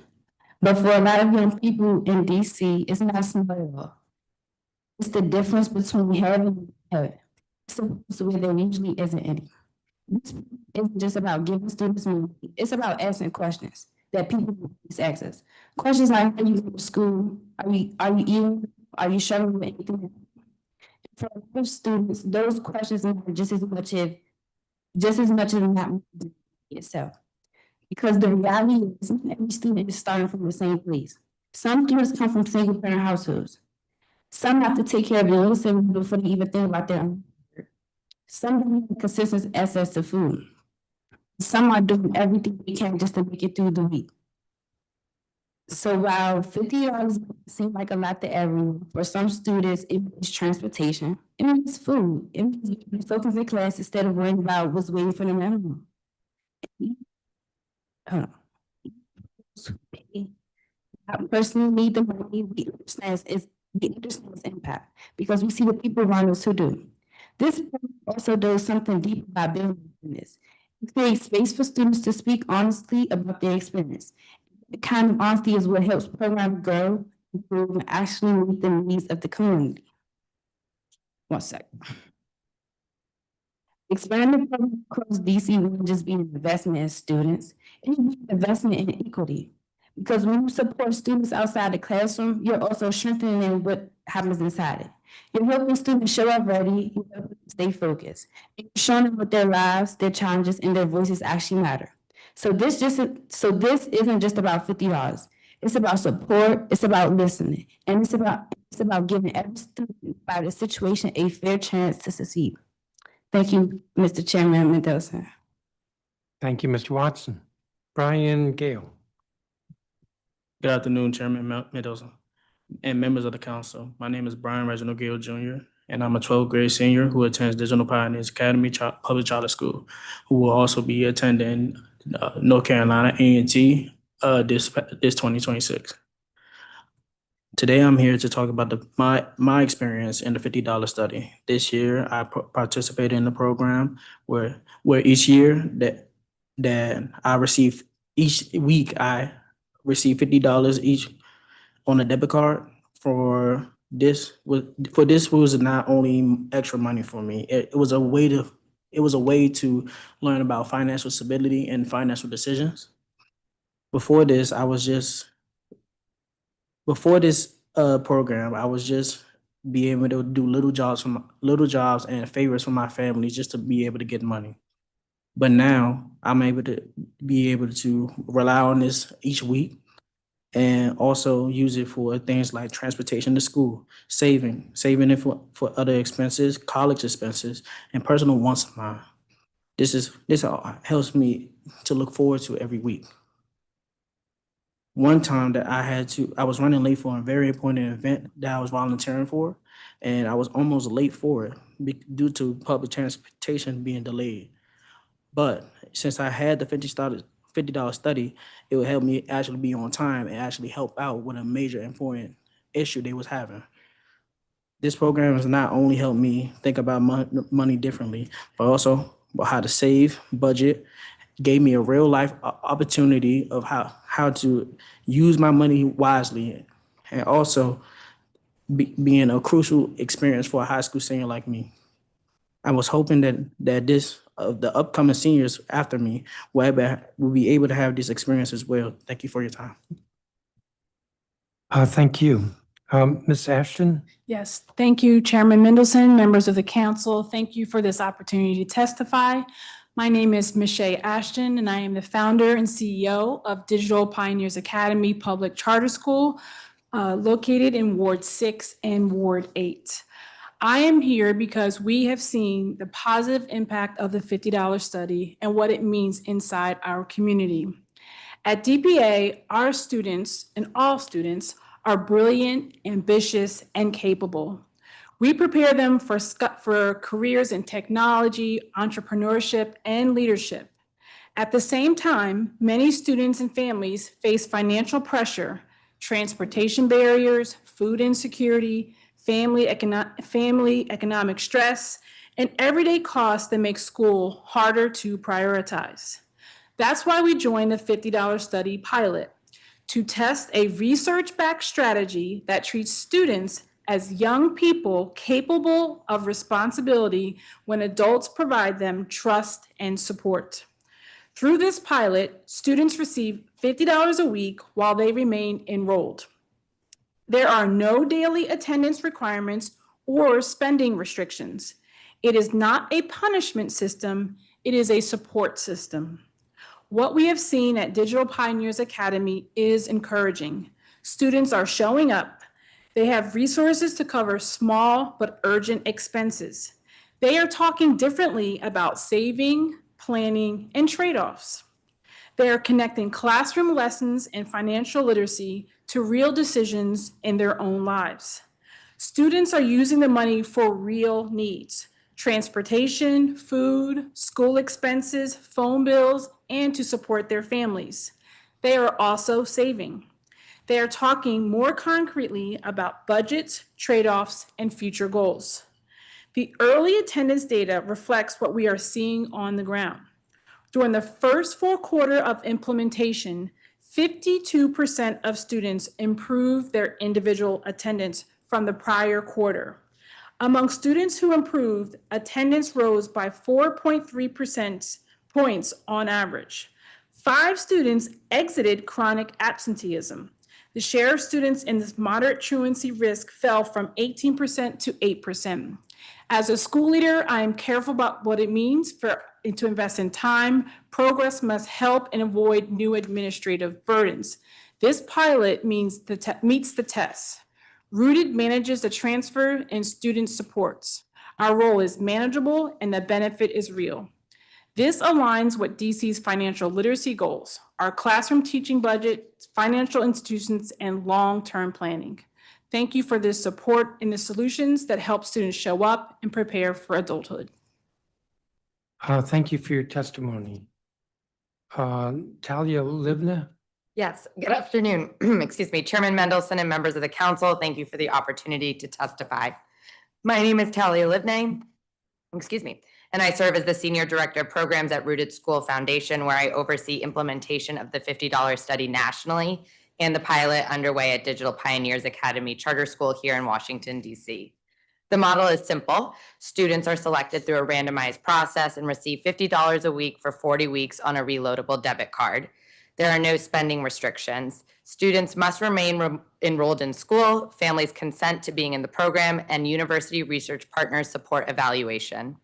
But for a lot of young people in DC, it's not small at all. It's the difference between having and having. It's where there usually isn't any. This isn't just about giving students money. It's about asking questions that people always ask us. Questions like, how you go to school? Are you eating? Are you struggling with anything? For most students, those questions matter just as much as not itself. Because the reality is not every student is starting from the same place. Some students come from single parent households. Some have to take care of their own siblings before they even think about their own. Some don't have consistent access to food. Some are doing everything they can just to make it through the week. So while $50 seems like a lot to everyone, for some students, it means transportation, it means food, it means being focused in class instead of worrying about what's waiting for them at home. I personally need the money. We understand its impact because we see the people around us who do. This also does something deep about building this. It creates space for students to speak honestly about their experience. The kind of honesty is what helps programs grow, improve, and actually meet the needs of the community. One sec. Expanding programs across DC won't just be an investment in students, it will be an investment in equity. Because when you support students outside the classroom, you're also strengthening what happens inside it. You're helping students show up ready, you're helping them stay focused. And you're showing them what their lives, their challenges, and their voices actually matter. So this isn't just about $50. It's about support, it's about listening, and it's about It's about giving every student by the situation a fair chance to succeed. Thank you, Mr. Chairman Mendoza. Thank you, Mr. Watson. Brian Gale. Good afternoon, Chairman Mendoza and members of the council. My name is Brian Reginald Gale Jr., and I'm a 12th grade senior who attends Digital Pioneers Academy Public Charter School, who will also be attending North Carolina A&T this 2026. Today, I'm here to talk about my experience in the $50 study. This year, I participated in the program where each year that I receive each week I receive $50 each on a debit card. This was not only extra money for me. It was a way to learn about financial stability and financial decisions. Before this program, I was just be able to do little jobs and favors for my family just to be able to get money. But now I'm able to rely on this each week and also use it for things like transportation to school, saving it for other expenses, college expenses, and personal wants of mine. This all helps me to look forward to every week. One time that I was running late for a very important event that I was volunteering for, and I was almost late for it due to public transportation being delayed. But since I had the $50 study, it would help me actually be on time and actually help out with a major important issue they was having. This program has not only helped me think about money differently, but also about how to save, budget, gave me a real life opportunity of how to use my money wisely, and also being a crucial experience for a high school senior like me. I was hoping that the upcoming seniors after me will be able to have this experience as well. Thank you for your time. Thank you. Ms. Ashton? Yes, thank you, Chairman Mendelson, members of the council. Thank you for this opportunity to testify. My name is Michelle Ashton, and I am the founder and CEO of Digital Pioneers Academy Public Charter School, located in Ward 6 and Ward 8. I am here because we have seen the positive impact of the $50 study and what it means inside our community. At DPA, our students and all students are brilliant, ambitious, and capable. We prepare them for careers in technology, entrepreneurship, and leadership. At the same time, many students and families face financial pressure, transportation barriers, food insecurity, family economic stress, and everyday costs that make school harder to prioritize. That's why we joined the $50 study pilot, to test a research-backed strategy that treats students as young people capable of responsibility when adults provide them trust and support. Through this pilot, students receive $50 a week while they remain enrolled. There are no daily attendance requirements or spending restrictions. It is not a punishment system, it is a support system. What we have seen at Digital Pioneers Academy is encouraging. Students are showing up. They have resources to cover small but urgent expenses. They are talking differently about saving, planning, and trade-offs. They are connecting classroom lessons and financial literacy to real decisions in their own lives. Students are using the money for real needs: transportation, food, school expenses, phone bills, and to support their families. They are also saving. They are talking more concretely about budgets, trade-offs, and future goals. The early attendance data reflects what we are seeing on the ground. During the first full quarter of implementation, 52% of students improved their individual attendance from the prior quarter. Among students who improved, attendance rose by 4.3% points on average. 5 students exited chronic absenteeism. The share of students in this moderate truancy risk fell from 18% to 8%. As a school leader, I am careful about what it means to invest in time. Progress must help and avoid new administrative burdens. This pilot meets the test. Rooted manages the transfer and student supports. Our role is manageable and the benefit is real. This aligns with DC's financial literacy goals, our classroom teaching budget, financial institutions, and long-term planning. Thank you for this support and the solutions that help students show up and prepare for adulthood. Thank you for your testimony. Talia Livna? Yes, good afternoon. Excuse me, Chairman Mendelson and members of the council, thank you for the opportunity to testify. My name is Talia Livnay, excuse me, and I serve as the Senior Director of Programs at Rooted School Foundation, where I oversee implementation of the $50 study nationally and the pilot underway at Digital Pioneers Academy Charter School here in Washington, D.C. The model is simple. Students are selected through a randomized process and receive $50 a week for 40 weeks on a reloadable debit card. There are no spending restrictions. Students must remain enrolled in school, families consent to being in the program, and university research partners support evaluation.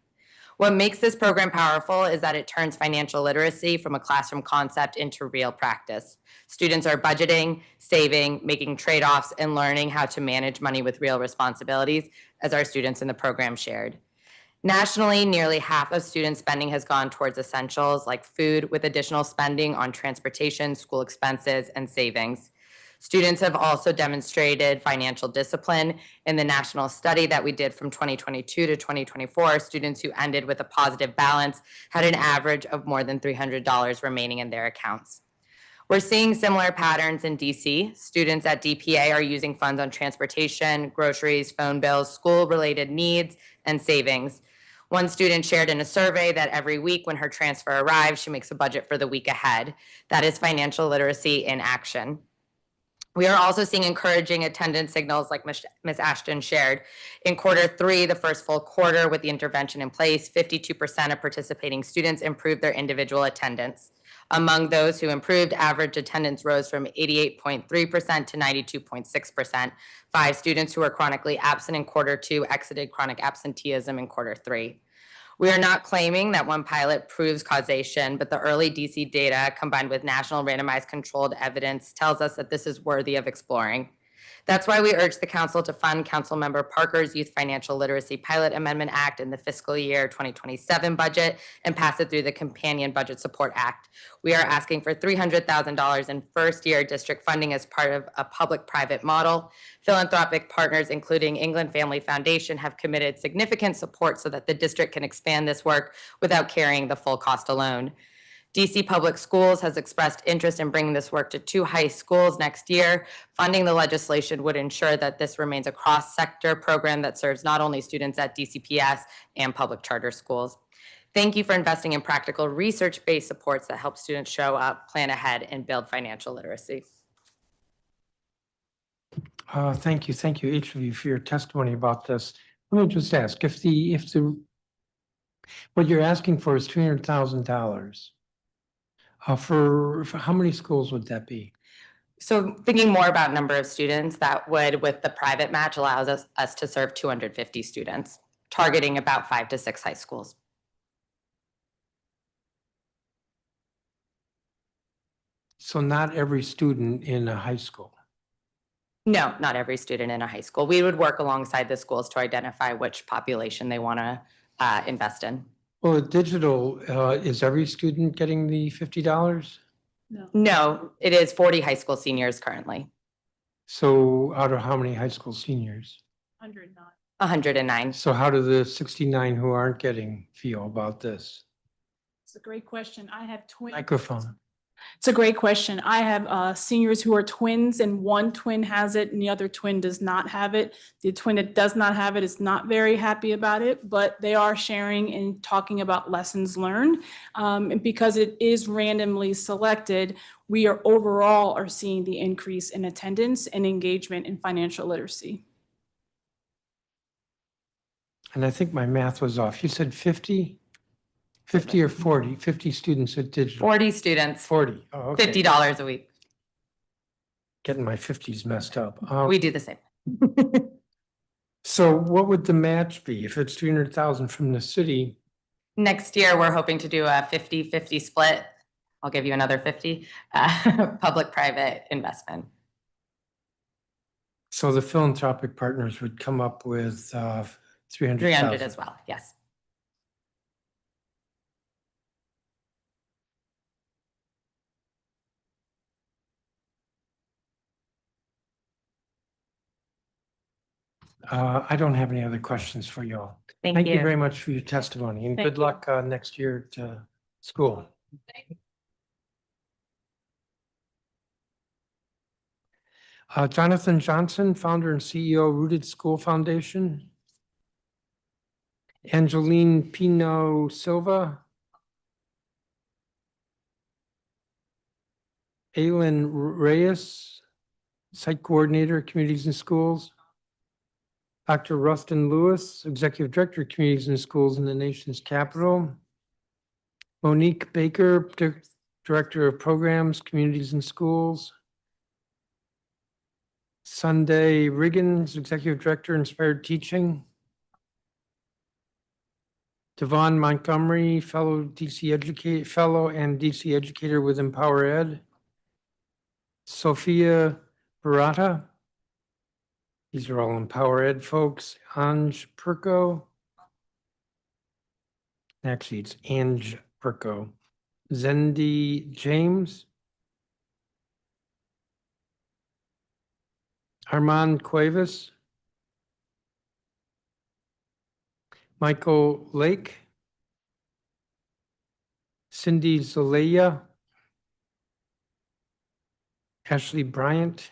What makes this program powerful is that it turns financial literacy from a classroom concept into real practice. Students are budgeting, saving, making trade-offs, and learning how to manage money with real responsibilities, as our students in the program shared. Nationally, nearly half of student spending has gone towards essentials like food, with additional spending on transportation, school expenses, and savings. Students have also demonstrated financial discipline. In the national study that we did from 2022 to 2024, students who ended with a positive balance had an average of more than $300 remaining in their accounts. We're seeing similar patterns in DC. Students at DPA are using funds on transportation, groceries, phone bills, school-related needs, and savings. One student shared in a survey that every week when her transfer arrives, she makes a budget for the week ahead. That is financial literacy in action. We are also seeing encouraging attendance signals like Ms. Ashton shared. In Q3, the first full quarter with the intervention in place, 52% of participating students improved their individual attendance. Among those who improved, average attendance rose from 88.3% to 92.6%. 5 students who were chronically absent in Q2 exited chronic absenteeism in Q3. We are not claiming that one pilot proves causation, but the early DC data combined with national randomized controlled evidence tells us that this is worthy of exploring. That's why we urge the council to fund Councilmember Parker's Youth Financial Literacy Pilot Amendment Act in the fiscal year 2027 budget and pass it through the Companion Budget Support Act. We are asking for $300,000 in first-year district funding as part of a public-private model. Philanthropic partners, including England Family Foundation, have committed significant support so that the district can expand this work without carrying the full cost alone. DC Public Schools has expressed interest in bringing this work to 2 high schools next year. Funding the legislation would ensure that this remains a cross-sector program that serves not only students at DCPS and public charter schools. Thank you for investing in practical research-based supports that help students show up, plan ahead, and build financial literacy. Thank you, each of you, for your testimony about this. Let me just ask, what you're asking for is $300,000. For how many schools would that be? So thinking more about number of students, that would, with the private match, allows us to serve 250 students, targeting about 5 to 6 high schools. So not every student in a high school? No, not every student in a high school. We would work alongside the schools to identify which population they want to invest in. Well, digital, is every student getting the $50? No, it is 40 high school seniors currently. So out of how many high school seniors? 109. So how do the 69 who aren't getting feel about this? It's a great question. I have twins. Microphone. It's a great question. I have seniors who are twins, and one twin has it and the other twin does not have it. The twin that does not have it is not very happy about it, but they are sharing and talking about lessons learned. And because it is randomly selected, we are overall seeing the increase in attendance and engagement in financial literacy. And I think my math was off. You said 50? 50 or 40? 50 students at digital? 40 students. 40. Oh, okay. $50 a week. Getting my 50s messed up. We do the same. So what would the match be if it's 300,000 from the city? Next year, we're hoping to do a 50-50 split. I'll give you another 50, public-private investment. So the philanthropic partners would come up with 300,000. 300 as well, yes. I don't have any other questions for you all. Thank you you. very much for your testimony and Thank good you. luck next year to school. Jonathan Johnson, founder and CEO, Rooted School Foundation. Angeline Pino Silva. Aylin Reyes, Site Coordinator, Communities and Schools. Dr. Rustin Lewis, Executive Director of Communities and Schools in the nation's capital. Monique Baker, Director of Programs, Communities and Schools. Sunday Riggins, Executive Director, Inspired Teaching. Devon Montgomery, Fellow and DC Educator with Empower Ed. Sophia Barata. These are all Empower Ed folks. Anj Perko. Actually, it's Anj Perko. Zendi James. Armand Cuevas. Michael Lake. Cindy Zelaya. Ashley Bryant.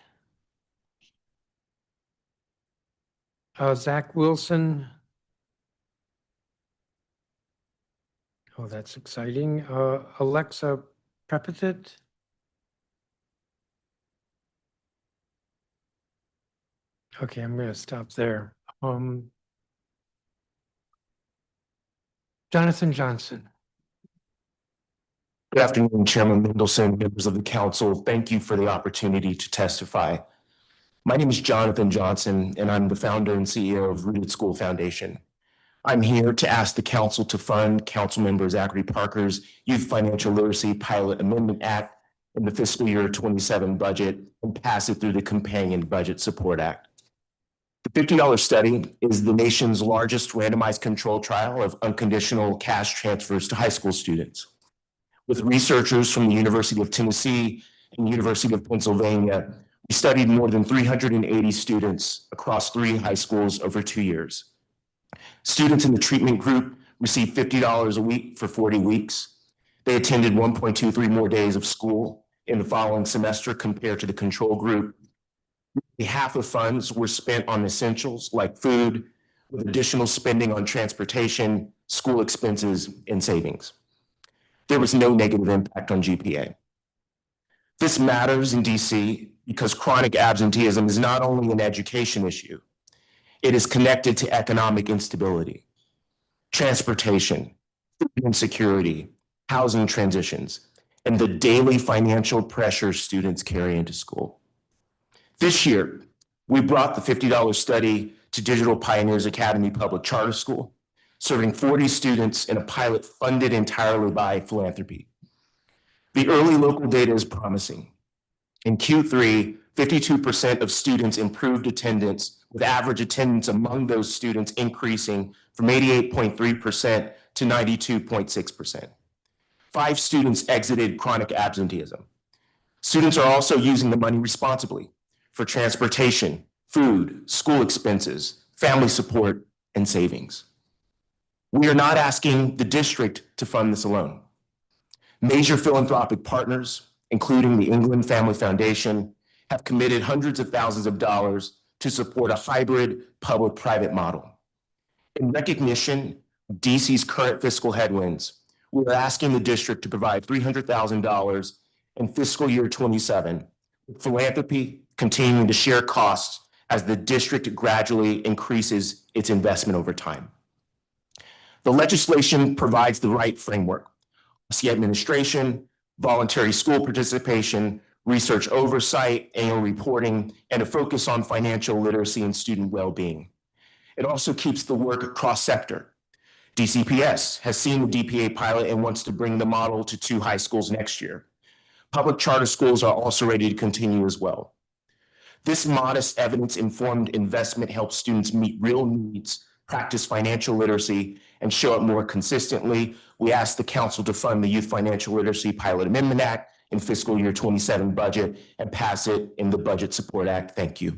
Zach Wilson. Oh, that's exciting. Alexa Prepetit. Okay, I'm going to stop there. Jonathan Johnson. Good afternoon, Chairman Mendelson, members of the council. Thank you for the opportunity to testify. My name is Jonathan Johnson, and I'm the founder and CEO of Rooted School Foundation. I'm here to ask the council to fund Councilmember Zachary Parker's Youth Financial Literacy Pilot Amendment Act in the fiscal year 27 budget and pass it through the Companion Budget Support Act. The $50 study is the nation's largest randomized controlled trial of unconditional cash transfers to high school students. With researchers from the University of Tennessee and University of Pennsylvania, we studied more than 380 students across 3 high schools over 2 years. Students in the treatment group received $50 a week for 40 weeks. They attended 1.23 more days of school in the following semester compared to the control group. Half of funds were spent on essentials like food, with additional spending on transportation, school expenses, and savings. There was no negative impact on GPA. This matters in DC because chronic absenteeism is not only an education issue, it is connected to economic instability, transportation, food insecurity, housing transitions, and the daily financial pressure students carry into school. This year, we brought the $50 study to Digital Pioneers Academy Public Charter School, serving 40 students in a pilot funded entirely by philanthropy. The early local data is promising. In Q3, 52% of students improved attendance, with average attendance among those students increasing from 88.3% to 92.6%. 5 students exited chronic absenteeism. Students are also using the money responsibly for transportation, food, school expenses, family support, and savings. We are not asking the district to fund this alone. Major philanthropic partners, including the England Family Foundation, have committed hundreds of thousands of dollars to support a hybrid public-private model. In recognition of DC's current fiscal headwinds, we are asking the district to provide $300,000 in fiscal year 27, with philanthropy continuing to share costs as the district gradually increases its investment over time. The legislation provides the right framework: policy administration, voluntary school participation, research oversight, annual reporting, and a focus on financial literacy and student well-being. It also keeps the work cross-sector. DCPS has seen the DPA pilot and wants to bring the model to 2 high schools next year. Public charter schools are also ready to continue as well. This modest evidence-informed investment helps students meet real needs, practice financial literacy, and show up more consistently. We ask the council to fund the Youth Financial Literacy Pilot Amendment Act in fiscal year 27 budget and pass it in the Budget Support Act. Thank you.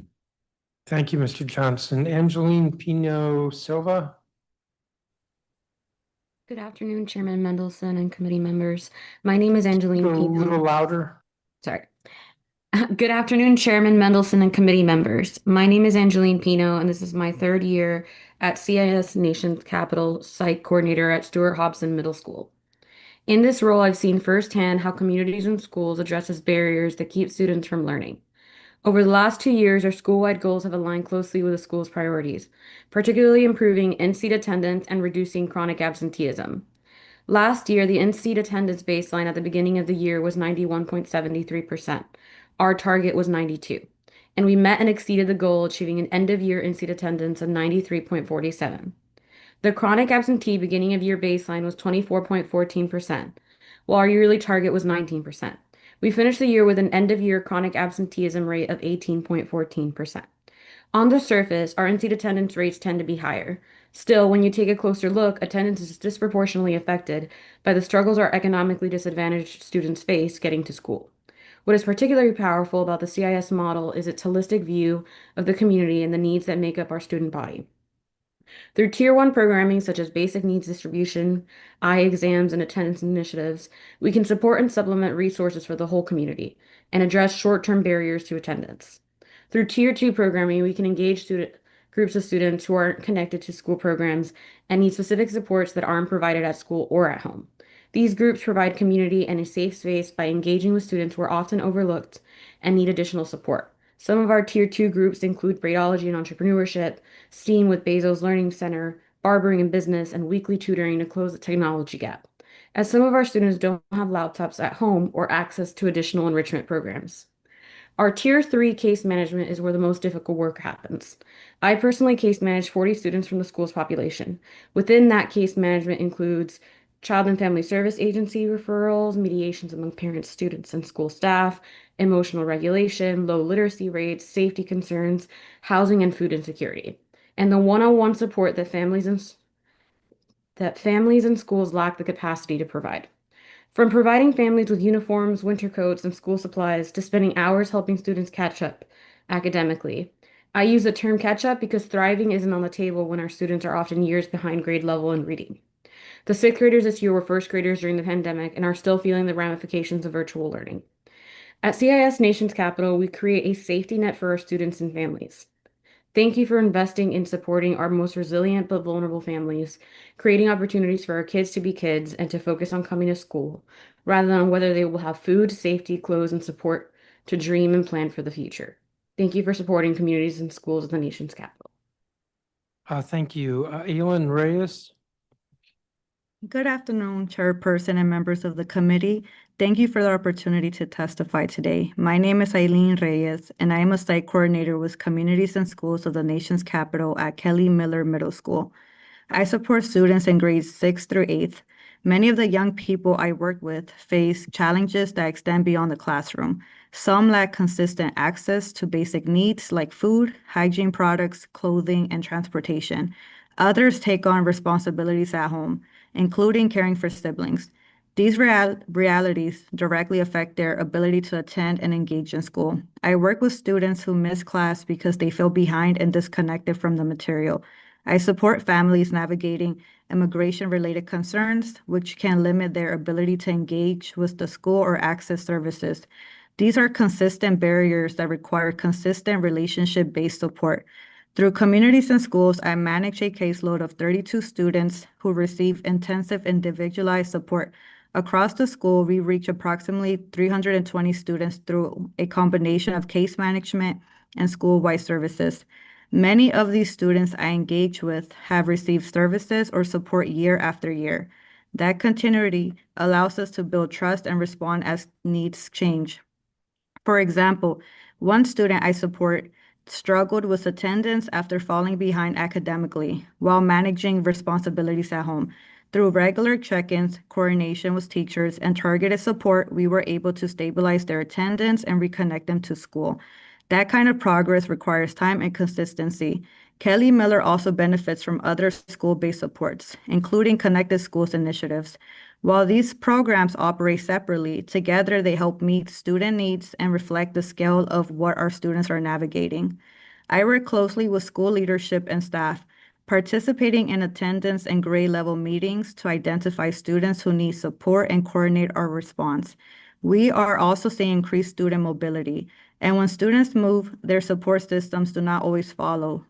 Thank you, Mr. Johnson. Angeline Pino Silva. Good afternoon, Chairman Mendelson and committee members. My name is Angeline A Pino. little louder. Sorry. Good afternoon, Chairman Mendelson and committee members. My name is Angeline Pino, and this is my third year at CIS Nation's Capital Site Coordinator at Stuart Hobson Middle School. In this role, I've seen firsthand how communities and schools addresses barriers that keep students from learning. Over the last 2 years, our school-wide goals have aligned closely with the school's priorities, particularly improving in-seat attendance and reducing chronic absenteeism. Last year, the in-seat attendance baseline at the beginning of the year was 91.73%. Our target was 92, and we met and exceeded the goal, achieving an end-of-year in-seat attendance of 93.47. The chronic absentee beginning of year baseline was 24.14%, while our yearly target was 19%. We finished the year with an end-of-year chronic absenteeism rate of 18.14%. On the surface, our in-seat attendance rates tend to be higher. Still, when you take a closer look, attendance is disproportionately affected by the struggles our economically disadvantaged students face getting to school. What is particularly powerful about the CIS model is its holistic view of the community and the needs that make up our student body. Through Tier 1 programming such as basic needs distribution, eye exams, and attendance initiatives, we can support and supplement resources for the whole community and address short-term barriers to attendance. Through Tier 2 programming, we can engage groups of students who aren't connected to school programs and need specific supports that aren't provided at school or at home. These groups provide community and a safe space by engaging with students who are often overlooked and need additional support. Some of our Tier 2 groups include Braidology and Entrepreneurship, STEAM with Bezos Learning Center, Barbering and Business, and weekly tutoring to close the technology gap, as some of our students don't have laptops at home or access to additional enrichment programs. Our Tier 3 case management is where the most difficult work happens. I personally case manage 40 students from the school's population. Within that, case management includes Child and Family Service Agency referrals, mediations among parents, students, and school staff, emotional regulation, low literacy rates, safety concerns, housing and food insecurity, and the one-on-one support that families and schools lack the capacity to provide. From providing families with uniforms, winter coats, and school supplies to spending hours helping students catch up academically. I use the term catch up because thriving isn't on the table when our students are often years behind grade level in reading. The sixth graders this year were first graders during the pandemic and are still feeling the ramifications of virtual learning. At CIS Nation's Capital, we create a safety net for our students and families. Thank you for investing in supporting our most resilient but vulnerable families, creating opportunities for our kids to be kids and to focus on coming to school, rather than on whether they will have food, safety, clothes, and support to dream and plan for the future. Thank you for supporting communities and schools of the nation's capital. Thank you. Elin Reyes. Good afternoon, Chairperson and members of the committee. Thank you for the opportunity to testify today. My name is Eileen Reyes, and I am a site coordinator with Communities and Schools of the nation's capital at Kelly Miller Middle School. I support students in grades 6 through 8th. Many of the young people I work with face challenges that extend beyond the classroom. Some lack consistent access to basic needs like food, hygiene products, clothing, and transportation. Others take on responsibilities at home, including caring for siblings. These realities directly affect their ability to attend and engage in school. I work with students who miss class because they feel behind and disconnected from the material. I support families navigating immigration-related concerns, which can limit their ability to engage with the school or access services. These are consistent barriers that require consistent relationship-based support. Through Communities and Schools, I manage a caseload of 32 students who receive intensive individualized support. Across the school, we reach approximately 320 students through a combination of case management and school-wide services. Many of these students I engage with have received services or support year after year. That continuity allows us to build trust and respond as needs change. For example, one student I support struggled with attendance after falling behind academically while managing responsibilities at home. Through regular check-ins, coordination with teachers, and targeted support, we were able to stabilize their attendance and reconnect them to school. That kind of progress requires time and consistency. Kelly Miller also benefits from other school-based supports, including Connected Schools initiatives. While these programs operate separately, together they help meet student needs and reflect the scale of what our students are navigating. I work closely with school leadership and staff, participating in attendance and grade level meetings to identify students who need support and coordinate our response. We are also seeing increased student mobility, and when students move, their support systems do not always follow.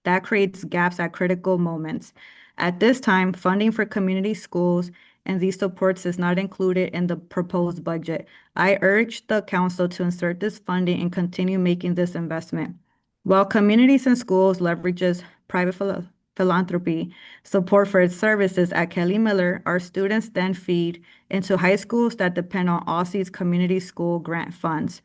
That creates gaps at critical moments. At this time, funding for community schools and these supports is not included in the proposed budget. I urge the council to insert this funding and continue making this investment. While Communities in Schools leverages private philanthropy support for its services at Kelly Miller, our students then feed into high schools that depend on OSSI's community school grant funds.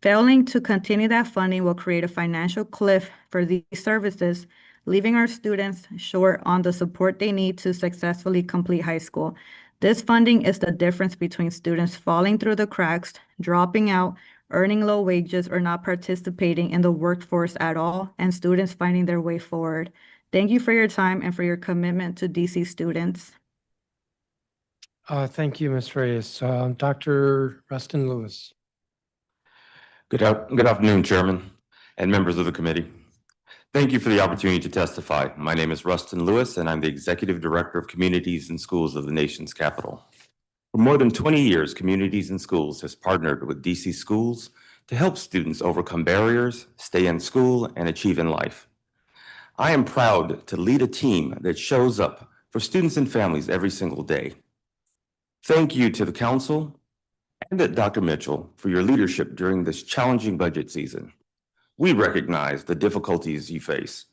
Failing to continue that funding will create a financial cliff for these services, leaving our students short on the support they need to successfully complete high school. This funding is the difference between students falling through the cracks, dropping out, earning low wages, or not participating in the workforce at all, and students finding their way forward. Thank you for your time and for your commitment to DC students. Thank you, Ms. Reyes. Dr. Rustin Lewis. Good afternoon, Chairman and members of the committee. Thank you for the opportunity to testify. My name is Rustin Lewis, and I'm the Executive Director of Communities and Schools of the nation's capital. For more than 20 years, Communities and Schools has partnered with DC schools to help students overcome barriers, stay in school, and achieve in life. I am proud to lead a team that shows up for students and families every single day. Thank you to the council and Dr. Mitchell for your leadership during this challenging budget season. We recognize the difficulties you face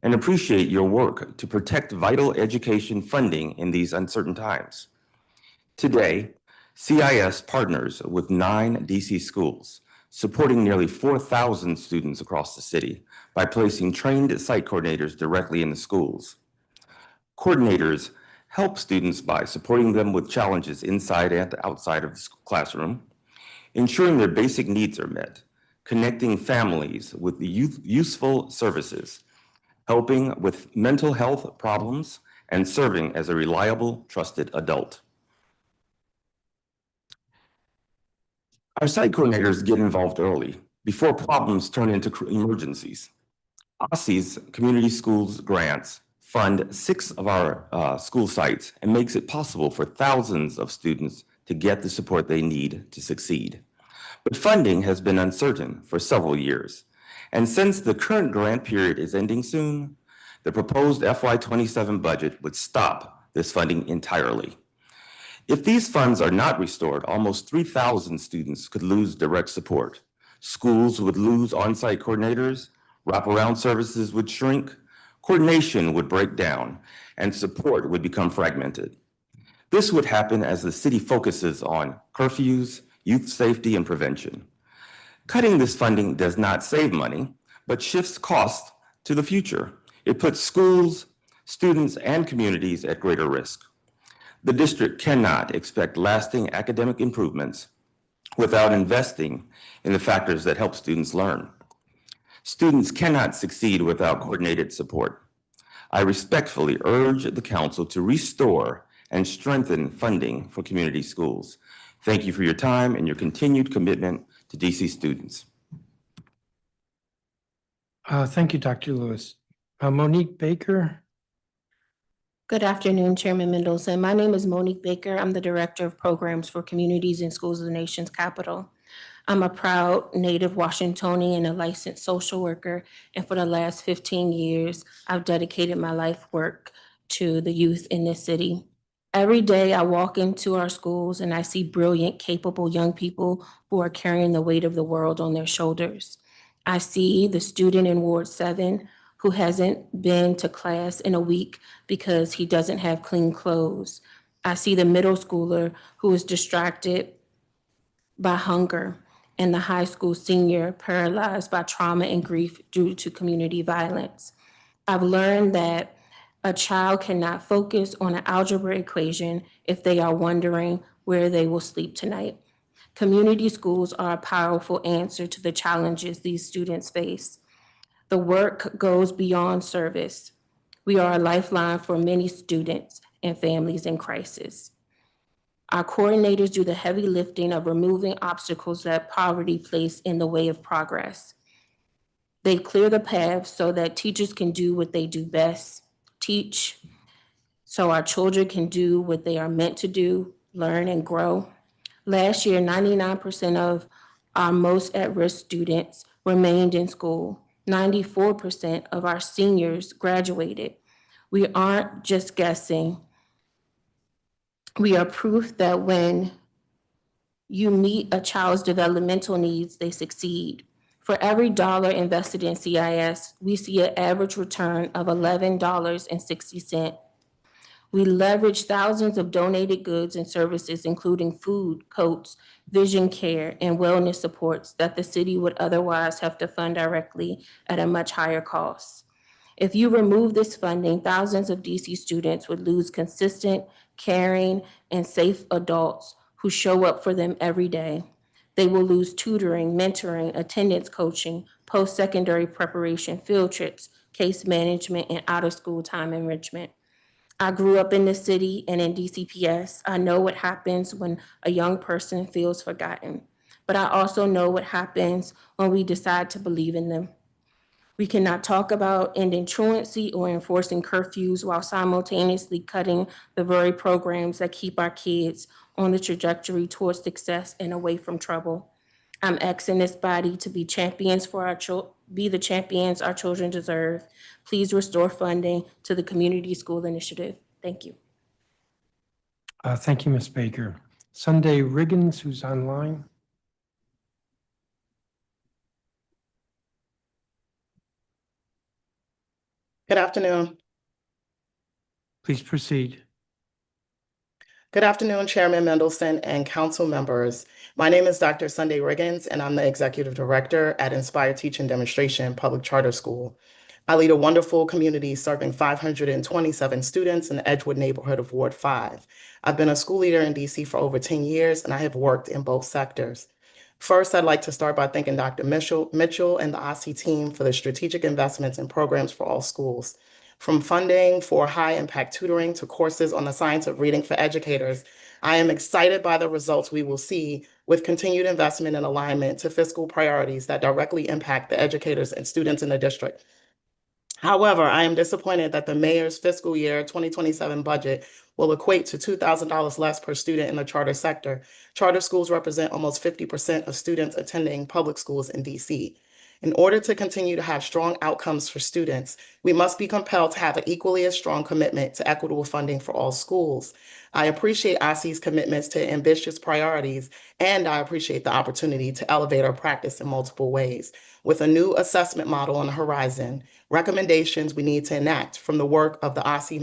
and appreciate your work to protect vital education funding in these uncertain times. Today, CIS partners with 9 DC schools, supporting nearly 4,000 students across the city by placing trained site coordinators directly in the schools. Coordinators help students by supporting them with challenges inside and outside of the classroom, ensuring their basic needs are met, connecting families with the useful services, helping with mental health problems, and serving as a reliable, trusted adult. Our site coordinators get involved early, before problems turn into emergencies. OSSI's Community Schools grants fund 6 of our school sites and makes it possible for thousands of students to get the support they need to succeed. But funding has been uncertain for several years. And since the current grant period is ending soon, the proposed FY27 budget would stop this funding entirely. If these funds are not restored, almost 3,000 students could lose direct support. Schools would lose on-site coordinators, wraparound services would shrink, coordination would break down, and support would become fragmented. This would happen as the city focuses on curfews, youth safety, and prevention. Cutting this funding does not save money, but shifts costs to the future. It puts schools, students, and communities at greater risk. The district cannot expect lasting academic improvements without investing in the factors that help students learn. Students cannot succeed without coordinated support. I respectfully urge the council to restore and strengthen funding for community schools. Thank you for your time and your continued commitment to DC students. Thank you, Dr. Lewis. Monique Baker. Good afternoon, Chairman Mendoza. My name is Monique Baker. I'm the Director of Programs for Communities and Schools of the nation's capital. I'm a proud native Washingtonian and a licensed social worker. And for the last 15 years, I've dedicated my life work to the youth in this city. Every day I walk into our schools and I see brilliant, capable young people who are carrying the weight of the world on their shoulders. I see the student in Ward 7 who hasn't been to class in a week because he doesn't have clean clothes. I see the middle schooler who is distracted by hunger, and the high school senior paralyzed by trauma and grief due to community violence. I've learned that a child cannot focus on an algebra equation if they are wondering where they will sleep tonight. Community schools are a powerful answer to the challenges these students face. The work goes beyond service. We are a lifeline for many students and families in crisis. Our coordinators do the heavy lifting of removing obstacles that poverty places in the way of progress. They clear the path so that teachers can do what they do best, teach, so our children can do what they are meant to do, learn and grow. Last year, 99% of our most at-risk students remained in school. 94% of our seniors graduated. We aren't just guessing. We are proof that when you meet a child's developmental needs, they succeed. For every dollar invested in CIS, we see an average return of $11.60. We leverage thousands of donated goods and services, including food, coats, vision care, and wellness supports that the city would otherwise have to fund directly at a much higher cost. If you remove this funding, thousands of DC students would lose consistent, caring, and safe adults who show up for them every day. They will lose tutoring, mentoring, attendance coaching, post-secondary preparation, field trips, case management, and out-of-school time enrichment. I grew up in the city and in DCPS. I know what happens when a young person feels forgotten, but I also know what happens when we decide to believe in them. We cannot talk about ending truancy or enforcing curfews while simultaneously cutting the very programs that keep our kids on the trajectory towards success and away from trouble. I'm asking this body to be champions for be the champions our children deserve. Please restore funding to the Community School Initiative. Thank you. Thank you, Ms. Baker. Sunday Riggins, who's online. Good afternoon. Please proceed. Good afternoon, Chairman Mendelson and council members. My name is Dr. Sunday Riggins, and I'm the Executive Director at Inspire Teaching Demonstration Public Charter School. I lead a wonderful community serving 527 students in the Edgewood neighborhood of Ward 5. I've been a school leader in DC for over 10 years, and I have worked in both sectors. First, I'd like to start by thanking Dr. Mitchell and the OSSI team for the strategic investments and programs for all schools. From funding for high-impact tutoring to courses on the science of reading for educators, I am excited by the results we will see with continued investment and alignment to fiscal priorities that directly impact the educators and students in the district. However, I am disappointed that the mayor's fiscal year 2027 budget will equate to $2,000 less per student in the charter sector. Charter schools represent almost 50% of students attending public schools in DC. In order to continue to have strong outcomes for students, we must be compelled to have an equally as strong commitment to equitable funding for all schools. I appreciate OSSI's commitments to ambitious priorities, and I appreciate the opportunity to elevate our practice in multiple ways. With a new assessment model on the horizon, recommendations we need to enact from the work of the OSSI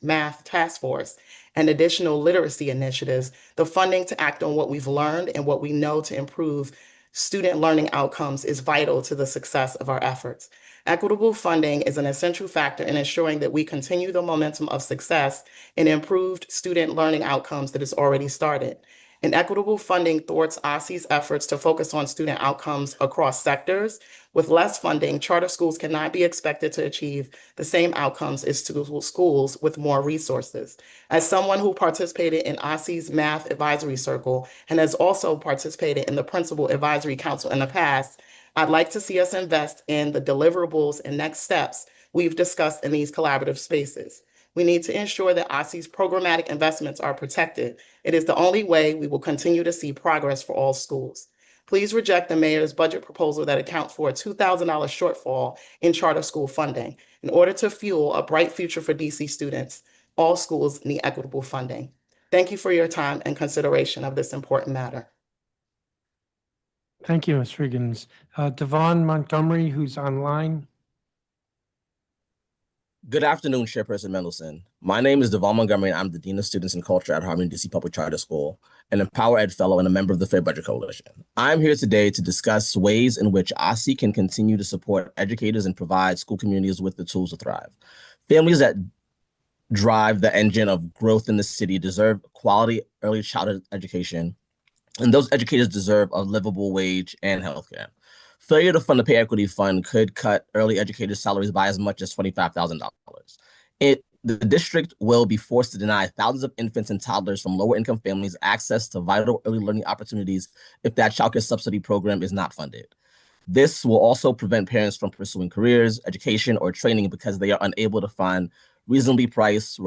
Math Task Force, and additional literacy initiatives, the funding to act on what we've learned and what we know to improve student learning outcomes is vital to the success of our efforts. Equitable funding is an essential factor in ensuring that we continue the momentum of success in improved student learning outcomes that has already started. And equitable funding thwarts OSSI's efforts to focus on student outcomes across sectors. With less funding, charter schools cannot be expected to achieve the same outcomes as schools with more resources. As someone who participated in OSSI's Math Advisory Circle and has also participated in the Principal Advisory Council in the past, I'd like to see us invest in the deliverables and next steps we've discussed in these collaborative spaces. We need to ensure that OSSI's programmatic investments are protected. It is the only way we will continue to see progress for all schools. Please reject the mayor's budget proposal that accounts for a $2,000 shortfall in charter school funding. In order to fuel a bright future for DC students, all schools need equitable funding. Thank you for your time and consideration of this important matter. Thank you, Ms. Riggins. Devon Montgomery, who's online. Good afternoon, Chairperson Mendelson. My name is Devon Montgomery, and I'm the Dean of Students and Culture at Harmony DC Public Charter School, an Empower Ed Fellow and a member of the Fair Budget Coalition. I'm here today to discuss ways in which OSSI can continue to support educators and provide school communities with the tools to thrive. Families that drive the engine of growth in the city deserve quality early childhood education and those educators deserve a livable wage and healthcare. Failure to fund the pay equity fund could cut early educators' salaries by as much as $25,000. The district will be forced to deny thousands of infants and toddlers from lower income families access to vital early learning opportunities if that childcare subsidy program is not funded. This will also prevent parents from pursuing careers, education, or training because they are unable to find reasonably priced,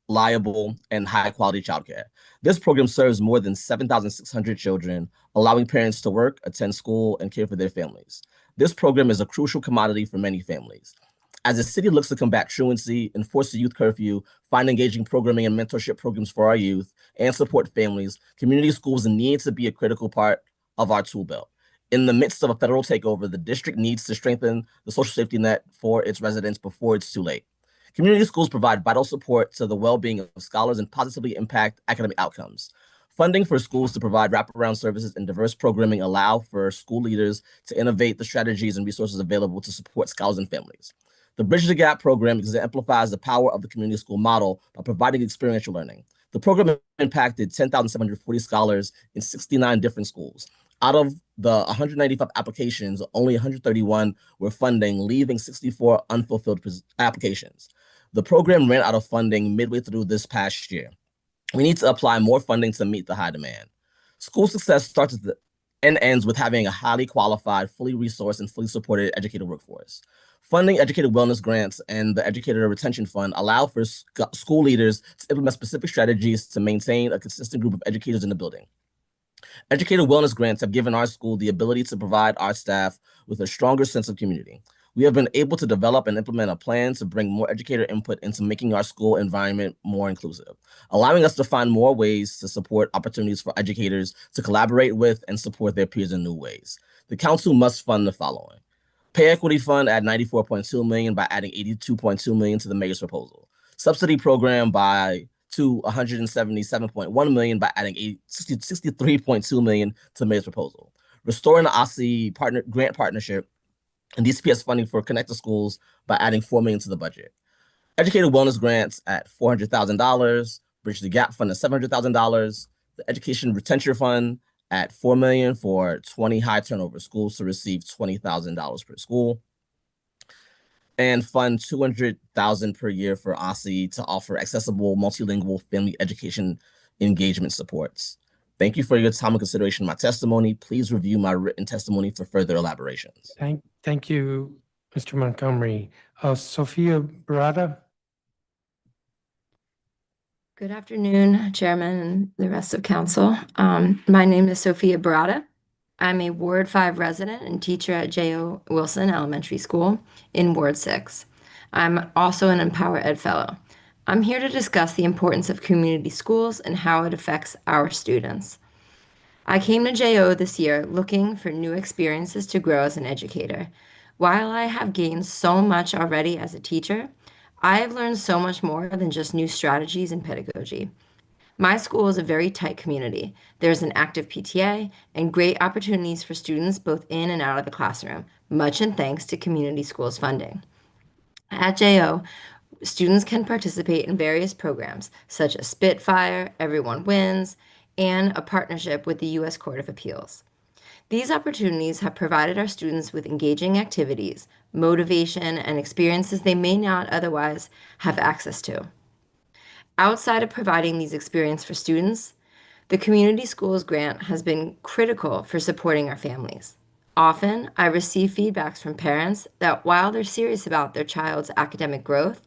reliable, and high quality childcare. This program serves more than 7,600 children, allowing parents to work, attend school, and care for their families. This program is a crucial commodity for many families. As the city looks to combat truancy, enforce the youth curfew, find engaging programming and mentorship programs for our youth, and support families, community schools need to be a critical part of our tool belt. In the midst of a federal takeover, the district needs to strengthen the social safety net for its residents before it's too late. Community schools provide vital support to the well-being of scholars and positively impact academic outcomes. Funding for schools to provide wraparound services and diverse programming allow for school leaders to innovate the strategies and resources available to support scholars and families. The Bridge the Gap program exemplifies the power of the community school model by providing experiential learning. The program impacted 10,740 scholars in 69 different schools. Out of the 195 applications, only 131 were funding, leaving 64 unfulfilled applications. The program ran out of funding midway through this past year. We need to apply more funding to meet the high demand. School success starts and ends with having a highly qualified, fully resourced, and fully supported educator workforce. Funding educator wellness grants and the Educator Retention Fund allow for school leaders to implement specific strategies to maintain a consistent group of educators in the building. Educator wellness grants have given our school the ability to provide our staff with a stronger sense of community. We have been able to develop and implement a plan to bring more educator input into making our school environment more inclusive, allowing us to find more ways to support opportunities for educators to collaborate with and support their peers in new ways. The council must fund the following. Pay equity fund at $94.2 million by adding $82.2 million to the mayor's proposal. Subsidy program to $177.1 million by adding $63.2 million to the mayor's proposal. Restoring the OSSI grant partnership and DCPS funding for connected schools by adding $4 million to the budget. Educator wellness grants at $400,000, Bridge the Gap fund at $700,000, the Education Retention Fund at $4 million for 20 high turnover schools to receive $20,000 per school, and fund $200,000 per year for OSSI to offer accessible multilingual family education engagement supports. Thank you for your time and consideration of my testimony. Please review my written testimony for further elaborations. Thank you, Mr. Montgomery. Sophia Barada? Good afternoon, Chairman and the rest of Council. My name is Sophia Barada. I'm a Ward 5 resident and teacher at J.O. Wilson Elementary School in Ward 6. I'm also an Empower Ed Fellow. I'm here to discuss the importance of community schools and how it affects our students. I came to J.O. this year looking for new experiences to grow as an educator. While I have gained so much already as a teacher, I have learned so much more than just new strategies and pedagogy. My school is a very tight community. There's an active PTA and great opportunities for students both in and out of the classroom, much in thanks to community schools funding. At JO, students can participate in various programs such as Spitfire, Everyone Wins, and a partnership with the U.S. Court of Appeals. These opportunities have provided our students with engaging activities, motivation, and experiences they may not otherwise have access to. Outside of providing these experiences for students, the Community Schools Grant has been critical for supporting our families. Often, I receive feedbacks from parents that while they're serious about their child's academic growth,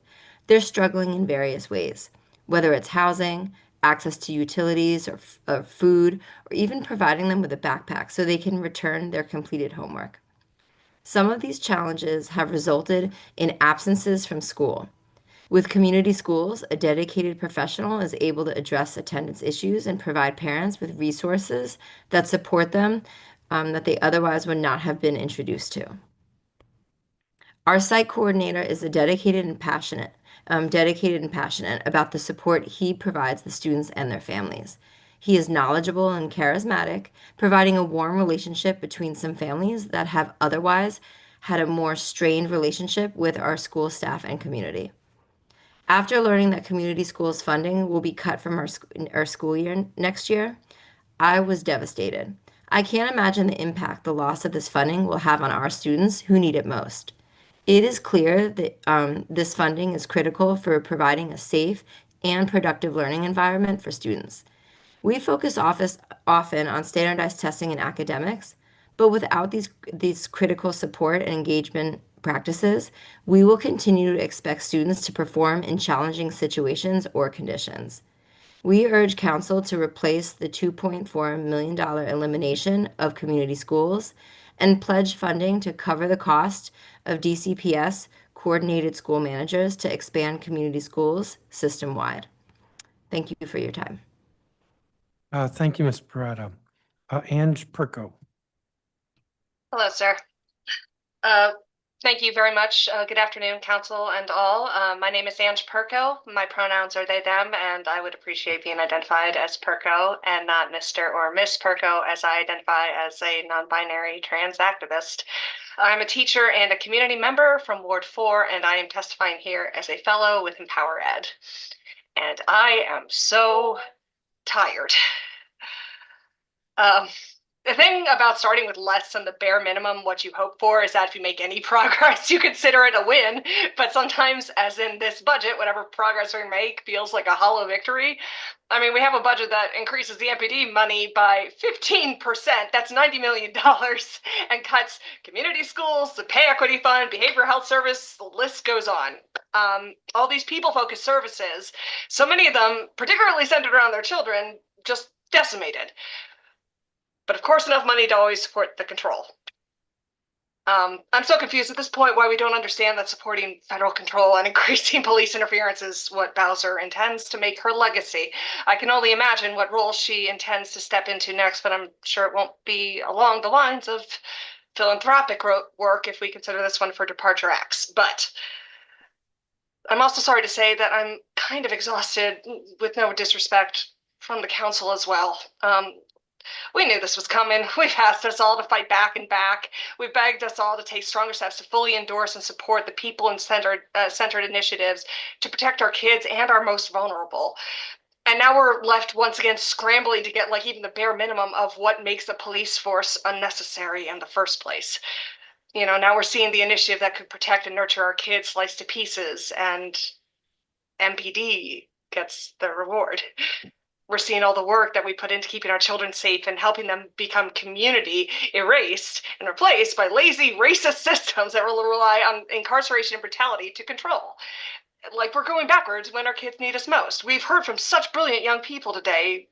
they're struggling in various ways, whether it's housing, access to utilities or food, or even providing them with a backpack so they can return their completed homework. Some of these challenges have resulted in absences from school. With community schools, a dedicated professional is able to address attendance issues and provide parents with resources that support them that they otherwise would not have been introduced to. Our site coordinator is dedicated and passionate about the support he provides the students and their families. He is knowledgeable and charismatic, providing a warm relationship between some families that have otherwise had a more strained relationship with our school staff and community. After learning that community schools funding will be cut from our school year next year, I was devastated. I can't imagine the impact the loss of this funding will have on our students who need it most. It is clear that this funding is critical for providing a safe and productive learning environment for students. We focus often on standardized testing and academics, but without these critical support and engagement practices, we will continue to expect students to perform in challenging situations or conditions. We urge Council to replace the $2.4 million elimination of community schools and pledge funding to cover the cost of DCPS coordinated school managers to expand community schools system-wide. Thank you for your time. Thank you, Ms. Parada. Ange Perko. Hello, sir. Thank you very much. Good afternoon, council and all. My name is Ange Perko. My pronouns are they, them, and I would appreciate being identified as Perko and not Mr. or Miss Perko, as I identify as a non-binary trans activist. I'm a teacher and a community member from Ward 4, and I am testifying here as a fellow with Empower Ed. And I am so tired. The thing about starting with less than the bare minimum, what you hope for, is that if you make any progress, you consider it a win. But sometimes, as in this budget, whatever progress we make feels like a hollow victory. I mean, we have a budget that increases the MPD money by 15%. That's $90 million, and cuts community schools, the pay equity fund, behavioral health service, the list goes on. All these people-focused services, so many of them, particularly centered around their children, just decimated. But of course, enough money to always support the control. I'm so confused at this point why we don't understand that supporting federal control and increasing police interference is what Bowser intends to make her legacy. I can only imagine what role she intends to step into next, but I'm sure it won't be along the lines of philanthropic work if we consider this one for departure acts. But I'm also sorry to say that I'm kind of exhausted, with no disrespect from the council as well. We knew this was coming. We've asked us all to fight back and back. We've begged us all to take stronger steps to fully endorse and support the people and centered initiatives to protect our kids and our most vulnerable. And now we're left once again scrambling to get like even the bare minimum of what makes a police force unnecessary in the first place. You know, now we're seeing the initiative that could protect and nurture our kids sliced to pieces, and MPD gets the reward. We're seeing all the work that we put into keeping our children safe and helping them become community erased and replaced by lazy, racist systems that will rely on incarceration and brutality to control. Like, we're going backwards when our kids need us most. We've heard from such brilliant young people today.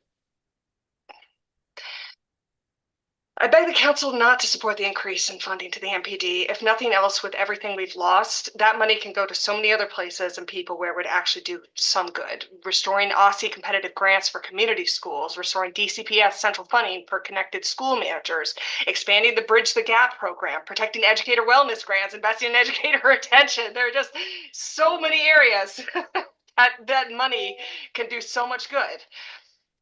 I beg the council not to support the increase in funding to the MPD. If nothing else, with everything we've lost, that money can go to so many other places and people where it would actually do some good. Restoring OSSI competitive grants for community schools, restoring DCPS central funding for connected school managers, expanding the Bridge the Gap program, protecting educator wellness grants, investing in educator retention. There are just so many areas that money can do so much good.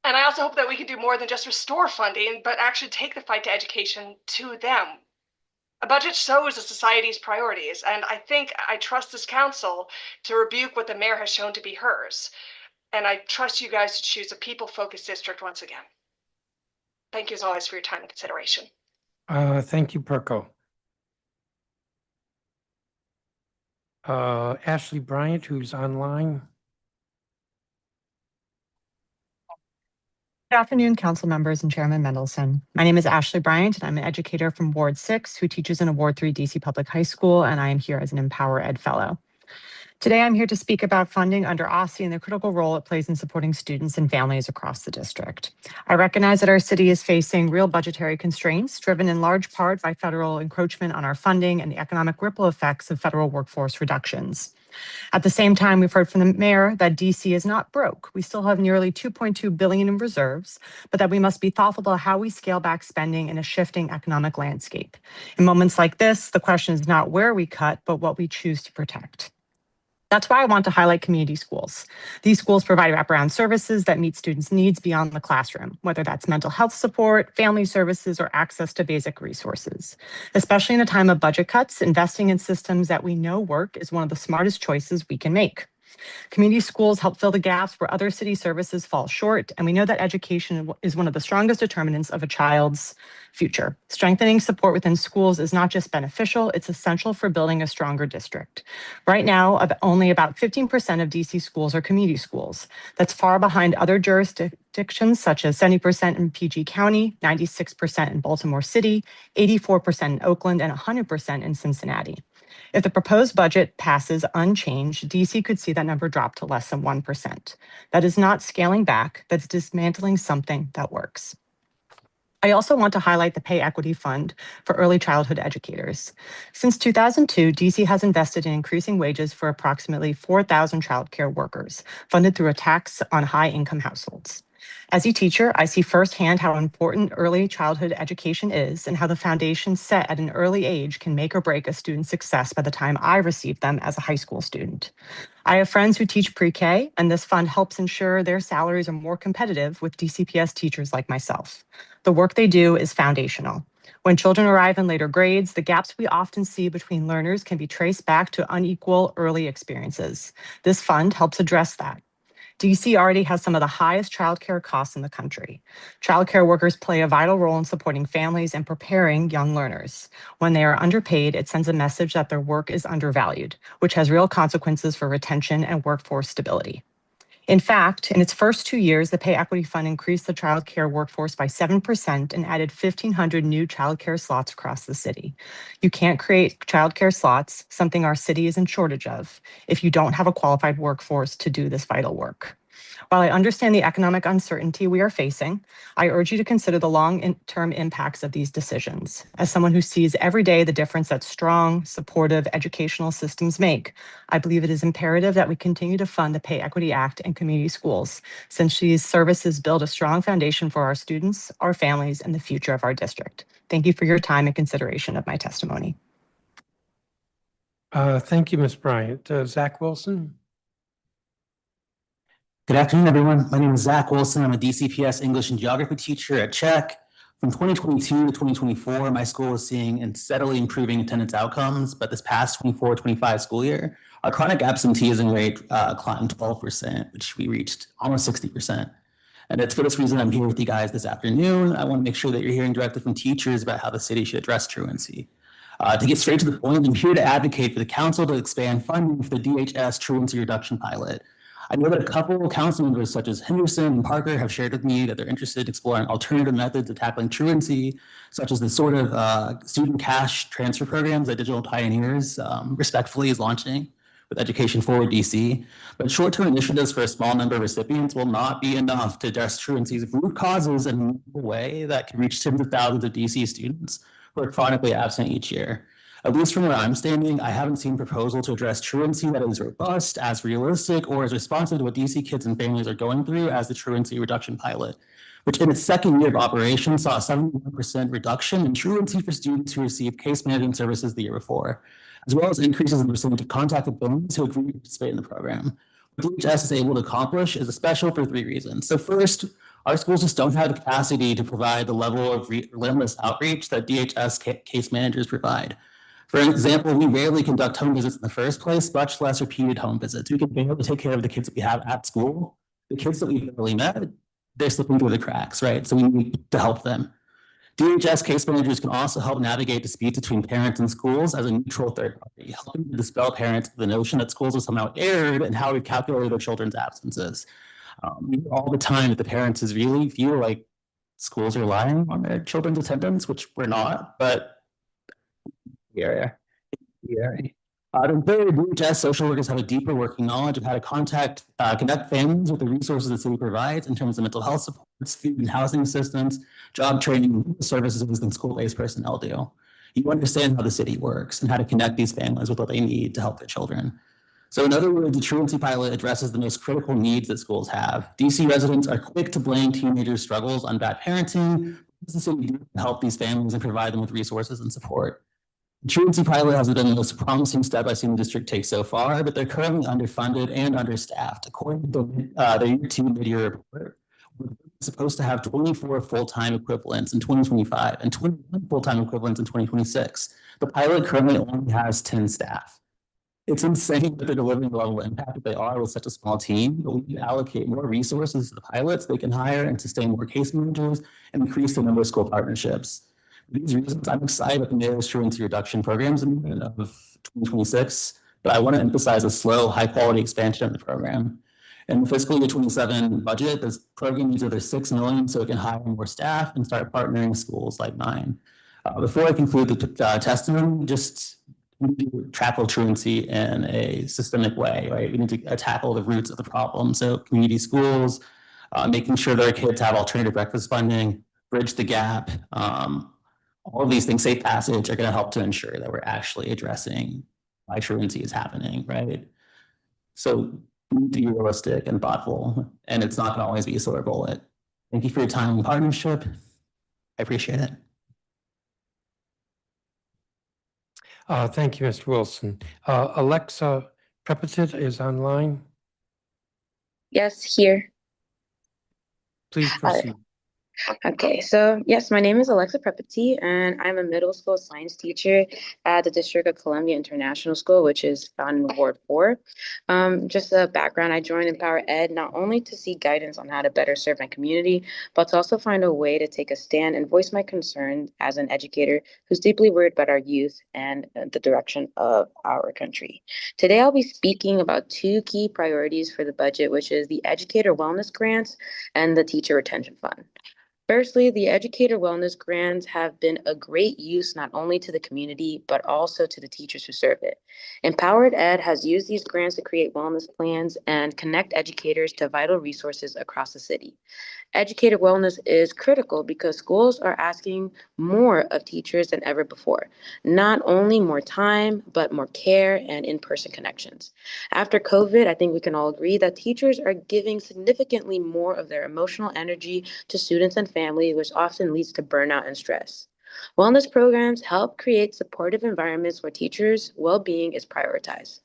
And I also hope that we can do more than just restore funding, but actually take the fight to education to them. A budget shows a society's priorities, and I trust this council to rebuke what the mayor has shown to be hers. And I trust you guys to choose a people-focused district once again. Thank you as always for your time and consideration. Thank you, Perko. Ashley Bryant, who's online. Good afternoon, council members and Chairman Mendelson. My name is Ashley Bryant, and I'm an educator from Ward 6 who teaches in a Ward 3 DC Public High School, and I am here as an Empower Ed Fellow. Today, I'm here to speak about funding under OSSI and the critical role it plays in supporting students and families across the district. I recognize that our city is facing real budgetary constraints, driven in large part by federal encroachment on our funding and the economic ripple effects of federal workforce reductions. At the same time, we've heard from the mayor that DC is not broke. We still have nearly $2.2 billion in reserves, but that we must be thoughtful about how we scale back spending in a shifting economic landscape. In moments like this, the question is not where we cut, but what we choose to protect. That's why I want to highlight community schools. These schools provide wraparound services that meet students' needs beyond the classroom, whether that's mental health support, family services, or access to basic resources. Especially in a time of budget cuts, investing in systems that we know work is one of the smartest choices we can make. Community schools help fill the gaps where other city services fall short, and we know that education is one of the strongest determinants of a child's future. Strengthening support within schools is not just beneficial, it's essential for building a stronger district. Right now, only about 15% of DC schools are community schools. That's far behind other jurisdictions such as 70% in PG County, 96% in Baltimore City, 84% in Oakland, and 100% in Cincinnati. If the proposed budget passes unchanged, DC could see that number drop to less than 1%. That is not scaling back, that's dismantling something that works. I also want to highlight the Pay Equity Fund for early childhood educators. Since 2002, DC has invested in increasing wages for approximately 4,000 childcare workers, funded through a tax on high-income households. As a teacher, I see firsthand how important early childhood education is and how the foundation set at an early age can make or break a student's success by the time I received them as a high school student. I have friends who teach pre-K, and this fund helps ensure their salaries are more competitive with DCPS teachers like myself. The work they do is foundational. When children arrive in later grades, the gaps we often see between learners can be traced back to unequal early experiences. This fund helps address that. DC already has some of the highest childcare costs in the country. Childcare workers play a vital role in supporting families and preparing young learners. When they are underpaid, it sends a message that their work is undervalued, which has real consequences for retention and workforce stability. In fact, in its first 2 years, the Pay Equity Fund increased the childcare workforce by 7% and added 1,500 new childcare slots across the city. You can't create childcare slots, something our city is in shortage of, if you don't have a qualified workforce to do this vital work. While I understand the economic uncertainty we are facing, I urge you to consider the long-term impacts of these decisions. As someone who sees every day the difference that strong, supportive educational systems make, I believe it is imperative that we continue to fund the Pay Equity Act and community schools, since these services build a strong foundation for our students, our families, and the future of our district. Thank you for your time and consideration of my testimony. Thank you, Ms. Bryant. Zach Wilson? Good afternoon, everyone. My name is Zach Wilson. I'm a DCPS English and Geography teacher at Czech. From 2022 to 2024, my school is seeing and steadily improving attendance outcomes, but this past 24-25 school year, our chronic absenteeism rate climbed 12%, which we reached almost 60%. And it's for this reason I'm here with you guys this afternoon. I want to make sure that you're hearing directly from teachers about how the city should address truancy. To get straight to the point, I'm here to advocate for the council to expand funding for the DHS truancy reduction pilot. I know that a couple of council members such as Henderson and Parker have shared with me that they're interested in exploring alternative methods of tackling truancy, such as the sort of student cash transfer programs that Digital Pioneers respectfully is launching with Education Forward DC. But short-term initiatives for a small number of recipients will not be enough to address truancy's root causes in a way that can reach tens of thousands of DC students who are chronically absent each year. At least from where I'm standing, I haven't seen a proposal to address truancy that is robust, as realistic, or as responsive to what DC kids and families are going through as the truancy reduction pilot, which in its second year of operation saw a 71% reduction in truancy for students who received case management services the year before, as well as increases in the percentage of contacted families who agreed to participate in the program. What DHS is able to accomplish is special for 3 reasons. So first, our schools just don't have the capacity to provide the level of relentless outreach that DHS case managers provide. For example, we rarely conduct home visits in the first place, much less repeated home visits. We can be able to take care of the kids that we have at school. The kids that we've barely met, they're slipping through the cracks, right? So we need to help them. DHS case managers can also help navigate disputes between parents and schools as a neutral third party, helping to dispel parents the notion that schools are somehow erred in how we calculate their children's absences. All the time that the parents really feel like schools are lying on their children's attendance, which we're not, but and third, DHS social workers have a deeper working knowledge of how to connect families with the resources the city provides in terms of mental health supports, food and housing assistance, job training, services than school-based personnel do. You understand how the city works and how to connect these families with what they need to help their children. So in other words, the truancy pilot addresses the most critical needs that schools have. DC residents are quick to blame teenagers' struggles on bad parenting. What does the city do to help these families and provide them with resources and support? The truancy pilot has been the most promising step I've seen the district take so far, but they're currently underfunded and understaffed. According to the year 2 mid-year report, we're supposed to have 24 full-time equivalents in 2025 and 21 full-time equivalents in 2026. The pilot currently only has 10 staff. It's insane that they're delivering the level of impact that they are with such a small team, but we can allocate more resources to the pilots they can hire and sustain more case managers and increase the number of school partnerships. For these reasons, I'm excited about the mayor's truancy reduction programs of 2026, but I want to emphasize a slow, high-quality expansion of the program. In the fiscal year 27 budget, this program needs over 6 million so it can hire more staff and start partnering schools like mine. Before I conclude the testimony, just we need to tackle truancy in a systemic way, right? We need to tackle the roots of the problem. So community schools, making sure that our kids have alternative breakfast funding, bridge the gap. All of these things, safe passage, are going to help to ensure that we're actually addressing why truancy is happening, right? So we need to be realistic and thoughtful, and it's not going to always be a silver bullet. Thank you for your time and partnership. I appreciate it. Thank you, Mr. Wilson. Alexa Prepetit is online. Yes, here. Please proceed. Okay, so yes, my name is Alexa Prepati, and I'm a middle school science teacher at the District of Columbia International School, which is found in Ward 4. Just a background, I joined Empower Ed not only to seek guidance on how to better serve my community, but to also find a way to take a stand and voice my concerns as an educator who's deeply worried about our youth and the direction of our country. Today, I'll be speaking about two key priorities for the budget, which is the Educator Wellness Grants and the Teacher Retention Fund. Firstly, the educator wellness grants have been a great use not only to the community, but also to the teachers who serve it. Empowered Ed has used these grants to create wellness plans and connect educators to vital resources across the city. Educator wellness is critical because schools are asking more of teachers than ever before. Not only more time, but more care and in-person connections. After COVID, I think we can all agree that teachers are giving significantly more of their emotional energy to students and family, which often leads to burnout and stress. Wellness programs help create supportive environments where teachers' well-being is prioritized.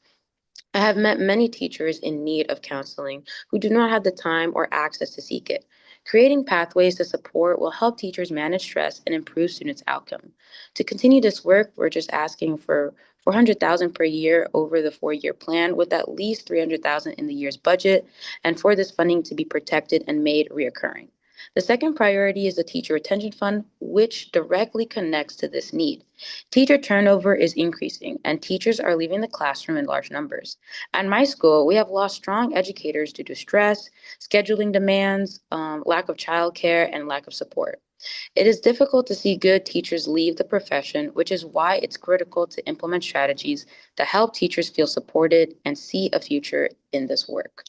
I have met many teachers in need of counseling who do not have the time or access to seek it. Creating pathways to support will help teachers manage stress and improve students' outcome. To continue this work, we're just asking for $400,000 per year over the 4-year plan, with at least $300,000 in the year's budget, and for this funding to be protected and made reoccurring. The second priority is the Teacher Retention Fund, which directly connects to this need. Teacher turnover is increasing, and teachers are leaving the classroom in large numbers. At my school, we have lost strong educators due to stress, scheduling demands, lack of childcare, and lack of support. It is difficult to see good teachers leave the profession, which is why it's critical to implement strategies that help teachers feel supported and see a future in this work.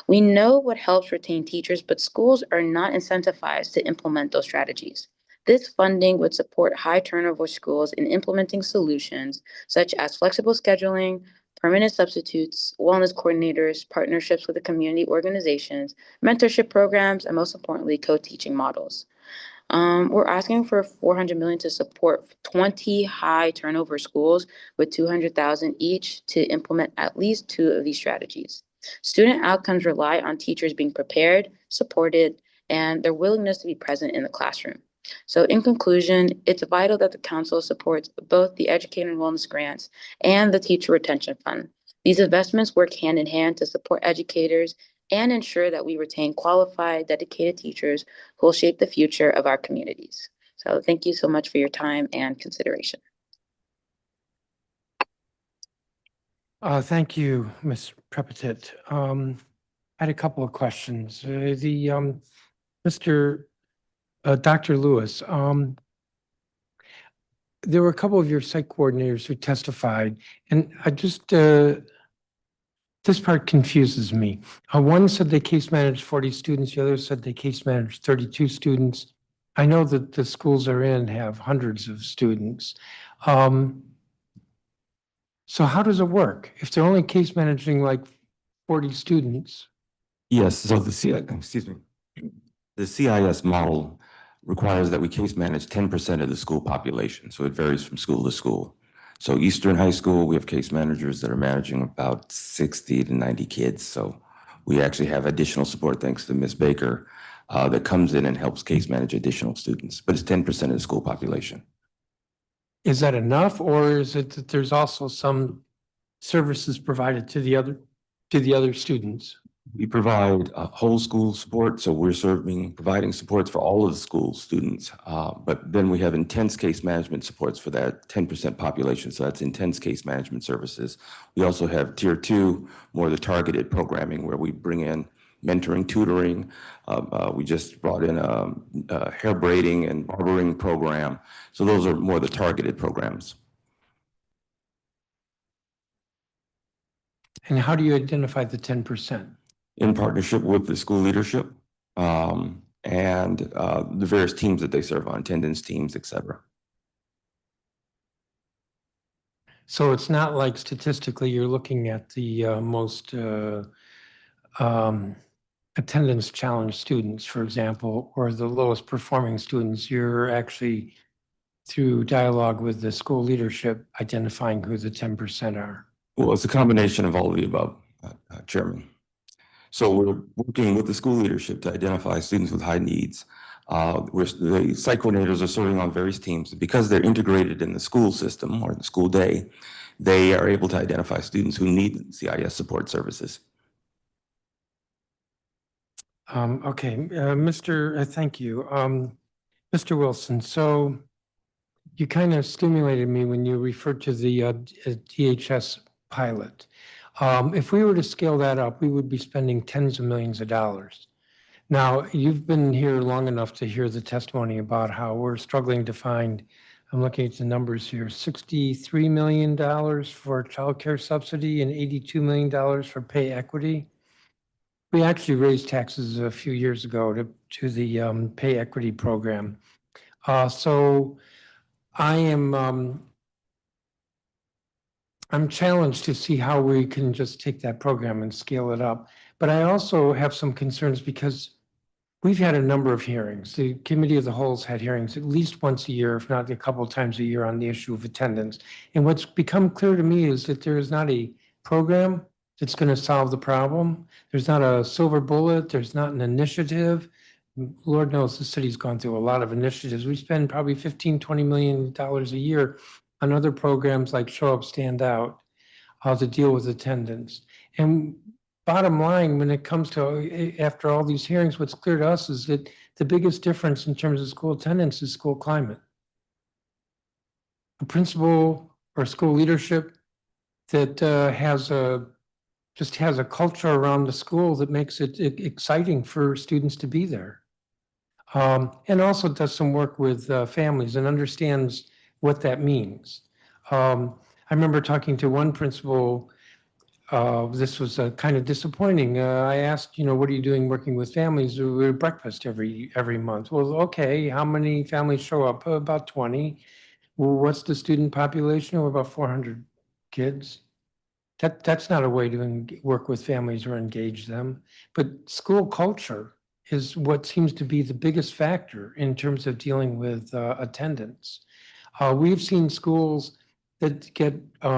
We know what helps retain teachers, but schools are not incentivized to implement those strategies. This funding would support high turnover schools in implementing solutions such as flexible scheduling, permanent substitutes, wellness coordinators, partnerships with the community organizations, mentorship programs, and most importantly, co-teaching models. We're asking for $400 million to support 20 high turnover schools with $200,000 each to implement at least 2 of these strategies. Student outcomes rely on teachers being prepared, supported, and their willingness to be present in the classroom. So in conclusion, it's vital that the council supports both the Educator and Wellness Grants and the Teacher Retention Fund. These investments work hand in hand to support educators and ensure that we retain qualified, dedicated teachers who will shape the future of our communities. So thank you so much for your time and consideration. Thank you, Ms. Prepetit. I had a couple of questions. Dr. Lewis, there were a couple of your site coordinators who testified, and I just, this part confuses me. One said they case managed 40 students, the other said they case managed 32 students. I know that the schools they're in have hundreds of students. So how does it work? If they're only case managing like 40 students? Yes, so the CIS model requires that we case manage 10% of the school population. So it varies from school to school. So Eastern High School, we have case managers that are managing about 60 to 90 kids. So we actually have additional support thanks to Ms. Baker that comes in and helps case manage additional students, but it's 10% of the school population. Is that enough, or is it that there's also some services provided to the other students? We provide whole school support, so we're providing supports for all of the school students. But then we have intense case management supports for that 10% population. So that's intense case management services. We also have tier 2, more the targeted programming where we bring in mentoring, tutoring. We just brought in a hair braiding and barbering program. So those are more the targeted programs. And how do you identify the 10%? In partnership with the school leadership and the various teams that they serve on, attendance teams, et cetera. So it's not like statistically you're looking at the most attendance challenged students, for example, or the lowest performing students. You're actually, through dialogue with the school leadership, identifying who the 10% are. Well, it's a combination of all of the above, Chairman. So we're working with the school leadership to identify students with high needs. The site coordinators are serving on various teams. Because they're integrated in the school system or the school day, they are able to identify students who need CIS support services. Okay, thank you. Mr. Wilson, so you kind of stimulated me when you referred to the DHS pilot. If we were to scale that up, we would be spending tens of millions of dollars. Now, you've been here long enough to hear the testimony about how we're struggling to find, I'm looking at the numbers here, $63 million for child care subsidy and $82 million for pay equity. We actually raised taxes a few years ago to the pay equity program. So I am I'm challenged to see how we can just take that program and scale it up. But I also have some concerns because we've had a number of hearings. The Committee of the Whole's had hearings at least once a year, if not a couple of times a year, on the issue of attendance. And what's become clear to me is that there is not a program that's going to solve the problem. There's not a silver bullet. There's not an initiative. Lord knows the city's gone through a lot of initiatives. We spend probably $15–20 million a year on other programs like Show Up, Stand Out, to deal with attendance. And bottom line, when it comes to, after all these hearings, what's clear to us is that the biggest difference in terms of school attendance is school climate. A principal or school leadership that just has a culture around the school that makes it exciting for students to be there. And also does some work with families and understands what that means. I remember talking to one principal. This was kind of disappointing. I asked, what are you doing working with families? We're breakfast every month. Well, okay, how many families show up? About 20. Well, what's the student population? Oh, about 400 kids. That's not a way to work with families or engage them. But school culture is what seems to be the biggest factor in terms of dealing with attendance. We've seen schools that get they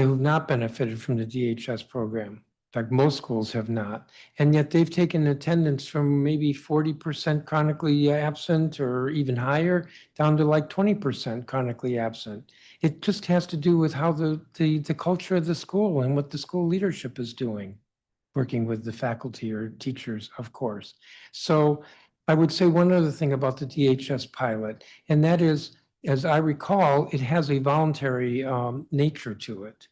have not benefited from the DHS program. In fact, most schools have not. And yet they've taken attendance from maybe 40% chronically absent or even higher down to like 20% chronically absent. It just has to do with how the culture of the school and what the school leadership is doing, working with the faculty or teachers, of course. So I would say one other thing about the DHS pilot, and that is, as I recall, it has a voluntary nature to it.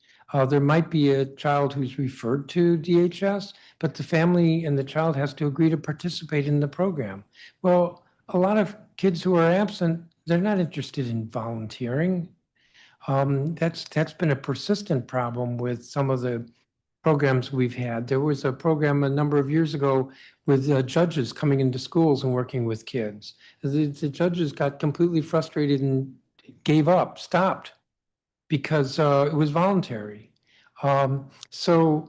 There might be a child who's referred to DHS, but the family and the child has to agree to participate in the program. Well, a lot of kids who are absent, they're not interested in volunteering. That's been a persistent problem with some of the programs we've had. There was a program a number of years ago with judges coming into schools and working with kids. The judges got completely frustrated and gave up, stopped, because it was voluntary. So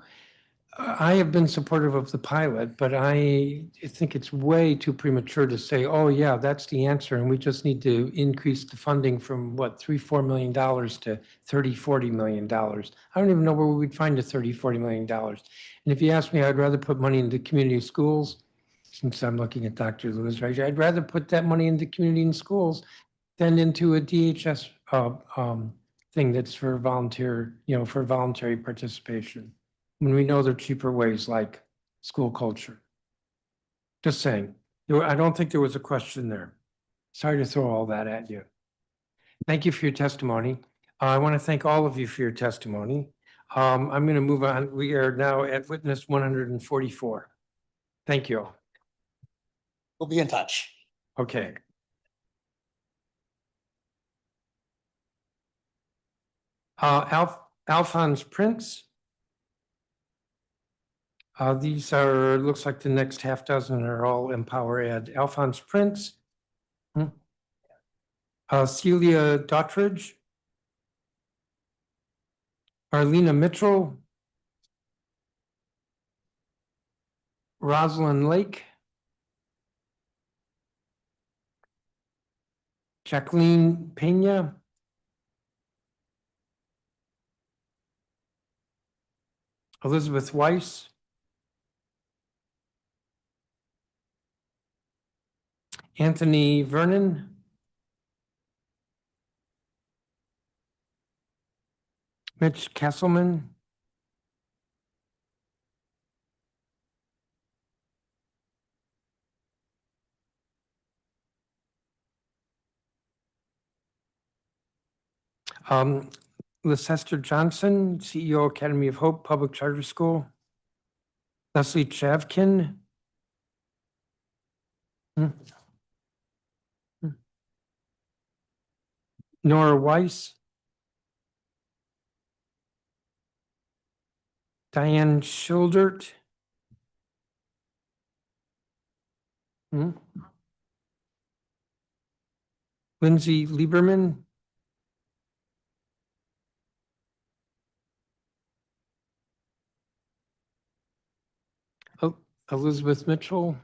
I have been supportive of the pilot, but I think it's way too premature to say, oh yeah, that's the answer. And we just need to increase the funding from what, $3–4 million to $30–40 million. I don't even know where we'd find the $30–40 million. And if you ask me, I'd rather put money into community schools, since I'm looking at Dr. Lewis right here. I'd rather put that money into community and schools than into a DHS thing that's for volunteer, for voluntary participation. When we know there are cheaper ways like school culture. Just saying. I don't think there was a question there. Sorry to throw all that at you. Thank you for your testimony. I want to thank all of you for your testimony. I'm going to move on. We are now at witness 144. Thank you. We'll be in touch. Okay. Alphonse Prince. These are, looks like the next half dozen are all Empower Ed. Alphonse Prince. Celia Dottridge. Arlena Mitchell. Rosalind Lake. Jacqueline Pena. Elizabeth Weiss. Anthony Vernon. Mitch Kesselman. Leicester Johnson, CEO, Academy of Hope Public Charter School. Leslie Chavkin. Nora Weiss. Diane Schildert. Lindsay Lieberman. Elizabeth Mitchell.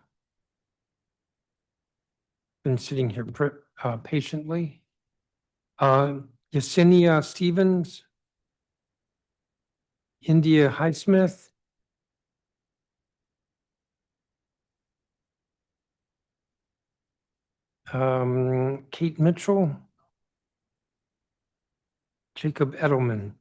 Been sitting here patiently. Yesenia Stevens. India Highsmith. Kate Mitchell. Jacob Edelman.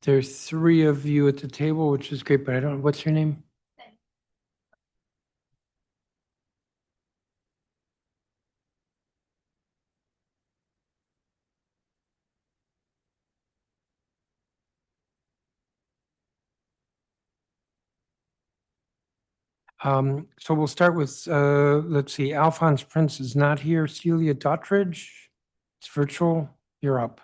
There's three of you at the table, which is great, but I don't, what's your name? So we'll start with, let's see, Alphonse Prince is not here. Celia Dottridge, it's virtual. You're up.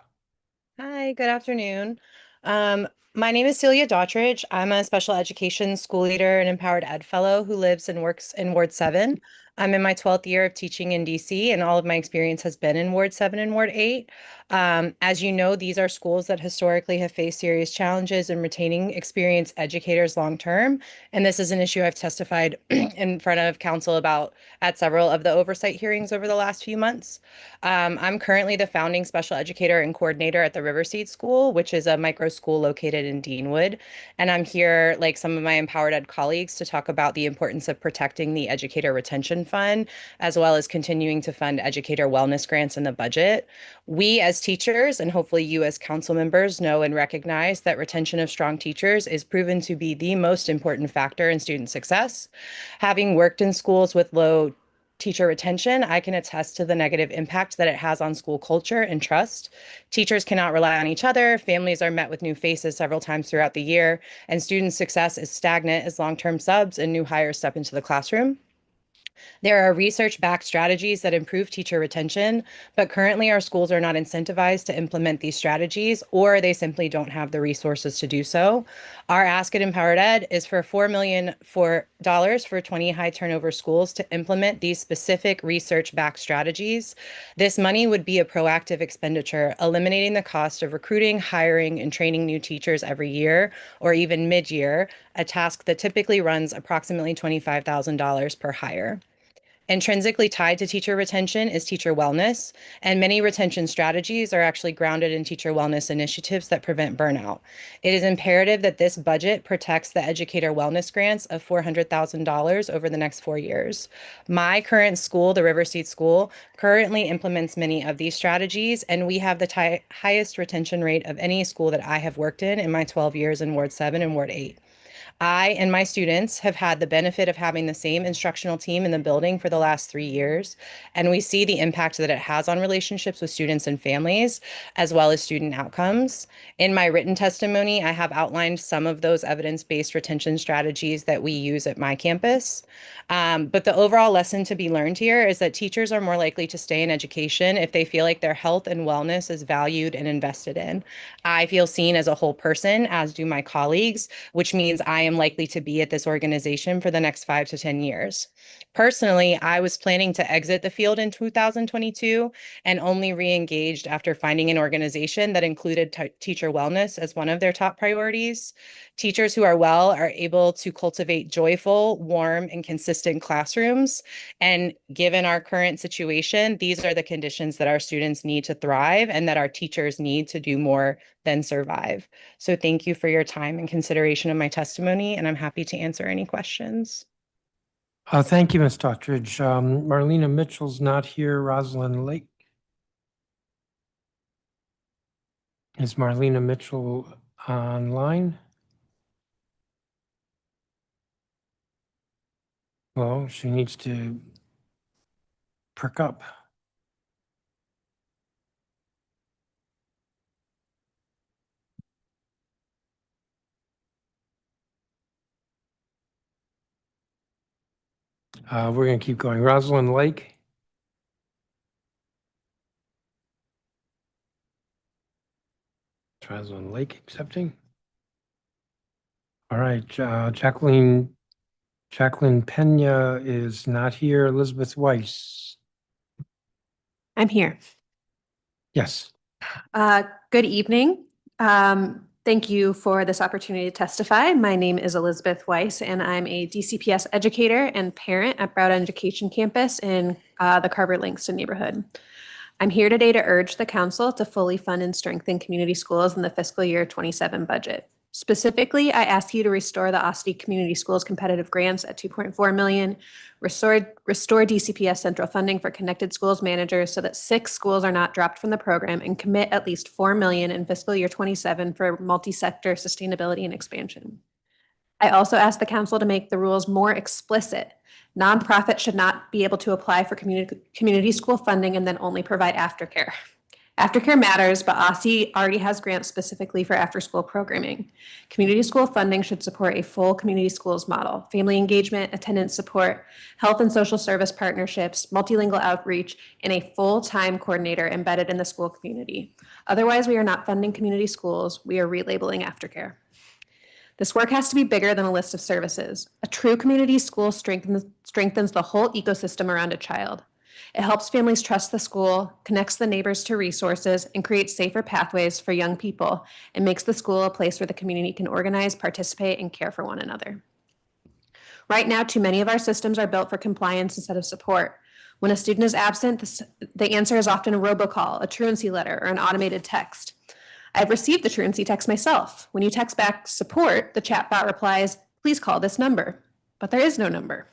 Hi, good afternoon. My name is Celia Dottridge. I'm a special education school leader and empowered ed fellow who lives and works in Ward 7. I'm in my 12th year of teaching in DC, and all of my experience has been in Ward 7 and Ward 8. As you know, these are schools that historically have faced serious challenges in retaining experienced educators long term. And this is an issue I've testified in front of council about at several of the oversight hearings over the last few months. I'm currently the founding special educator and coordinator at the Riverseed School, which is a micro school located in Deanwood. And I'm here, like some of my empowered ed colleagues, to talk about the importance of protecting the Educator Retention Fund, as well as continuing to fund educator wellness grants in the budget. We as teachers, and hopefully you as council members, know and recognize that retention of strong teachers is proven to be the most important factor in student success. Having worked in schools with low teacher retention, I can attest to the negative impact that it has on school culture and trust. Teachers cannot rely on each other, families are met with new faces several times throughout the year, and student success is stagnant as long-term subs and new hires step into the classroom. There are research-backed strategies that improve teacher retention, but currently our schools are not incentivized to implement these strategies, or they simply don't have the resources to do so. Our ask at Empowered Ed is for $4 million for 20 high turnover schools to implement these specific research-backed strategies. This money would be a proactive expenditure, eliminating the cost of recruiting, hiring, and training new teachers every year, or even mid-year, a task that typically runs approximately $25,000 per hire. Intrinsically tied to teacher retention is teacher wellness, and many retention strategies are actually grounded in teacher wellness initiatives that prevent burnout. It is imperative that this budget protects the educator wellness grants of $400,000 over the next 4 years. My current school, the Riverseed School, currently implements many of these strategies, and we have the highest retention rate of any school that I have worked in my 12 years in Ward 7 and Ward 8. I and my students have had the benefit of having the same instructional team in the building for the last 3 years, and we see the impact that it has on relationships with students and families, as well as student outcomes. In my written testimony, I have outlined some of those evidence-based retention strategies that we use at my campus. But the overall lesson to be learned here is that teachers are more likely to stay in education if they feel like their health and wellness is valued and invested in. I feel seen as a whole person, as do my colleagues, which means I am likely to be at this organization for the next 5 to 10 years. Personally, I was planning to exit the field in 2022 and only re-engaged after finding an organization that included teacher wellness as one of their top priorities. Teachers who are well are able to cultivate joyful, warm, and consistent classrooms. And given our current situation, these are the conditions that our students need to thrive and that our teachers need to do more than survive. So thank you for your time and consideration of my testimony, and I'm happy to answer any questions. Thank you, Ms. Dottridge. Marlena Mitchell's not here. Rosalind Lake. Is Marlena Mitchell online? Well, she needs to perk up. We're going to keep going. Rosalind Lake. Rosalind Lake accepting. All right, Jacqueline Pena is not here. Elizabeth Weiss. I'm here. Yes. Good evening. Thank you for this opportunity to testify. My name is Elizabeth Weiss, and I'm a DCPS educator and parent at Broward Education Campus in the Carver-Langston neighborhood. I'm here today to urge the council to fully fund and strengthen community schools in the fiscal year 27 budget. Specifically, I ask you to restore the Ossety Community Schools competitive grants at $2.4 million, restore DCPS central funding for connected schools managers so that 6 schools are not dropped from the program, and commit at least $4 million in fiscal year 27 for multi-sector sustainability and expansion. I also ask the council to make the rules more explicit. Nonprofits should not be able to apply for community school funding and then only provide aftercare. Aftercare matters, but Ossety already has grants specifically for after-school programming. Community school funding should support a full community schools model, family engagement, attendance support, health and social service partnerships, multilingual outreach, and a full-time coordinator embedded in the school community. Otherwise, we are not funding community schools, we are relabeling aftercare. This work has to be bigger than a list of services. A true community school strengthens the whole ecosystem around a child. It helps families trust the school, connects the neighbors to resources, and creates safer pathways for young people, and makes the school a place where the community can organize, participate, and care for one another. Right now, too many of our systems are built for compliance instead of support. When a student is absent, the answer is often a robocall, a truancy letter, or an automated text. I've received the truancy text myself. When you text back support, the chatbot replies, "Please call this number." But there is no number.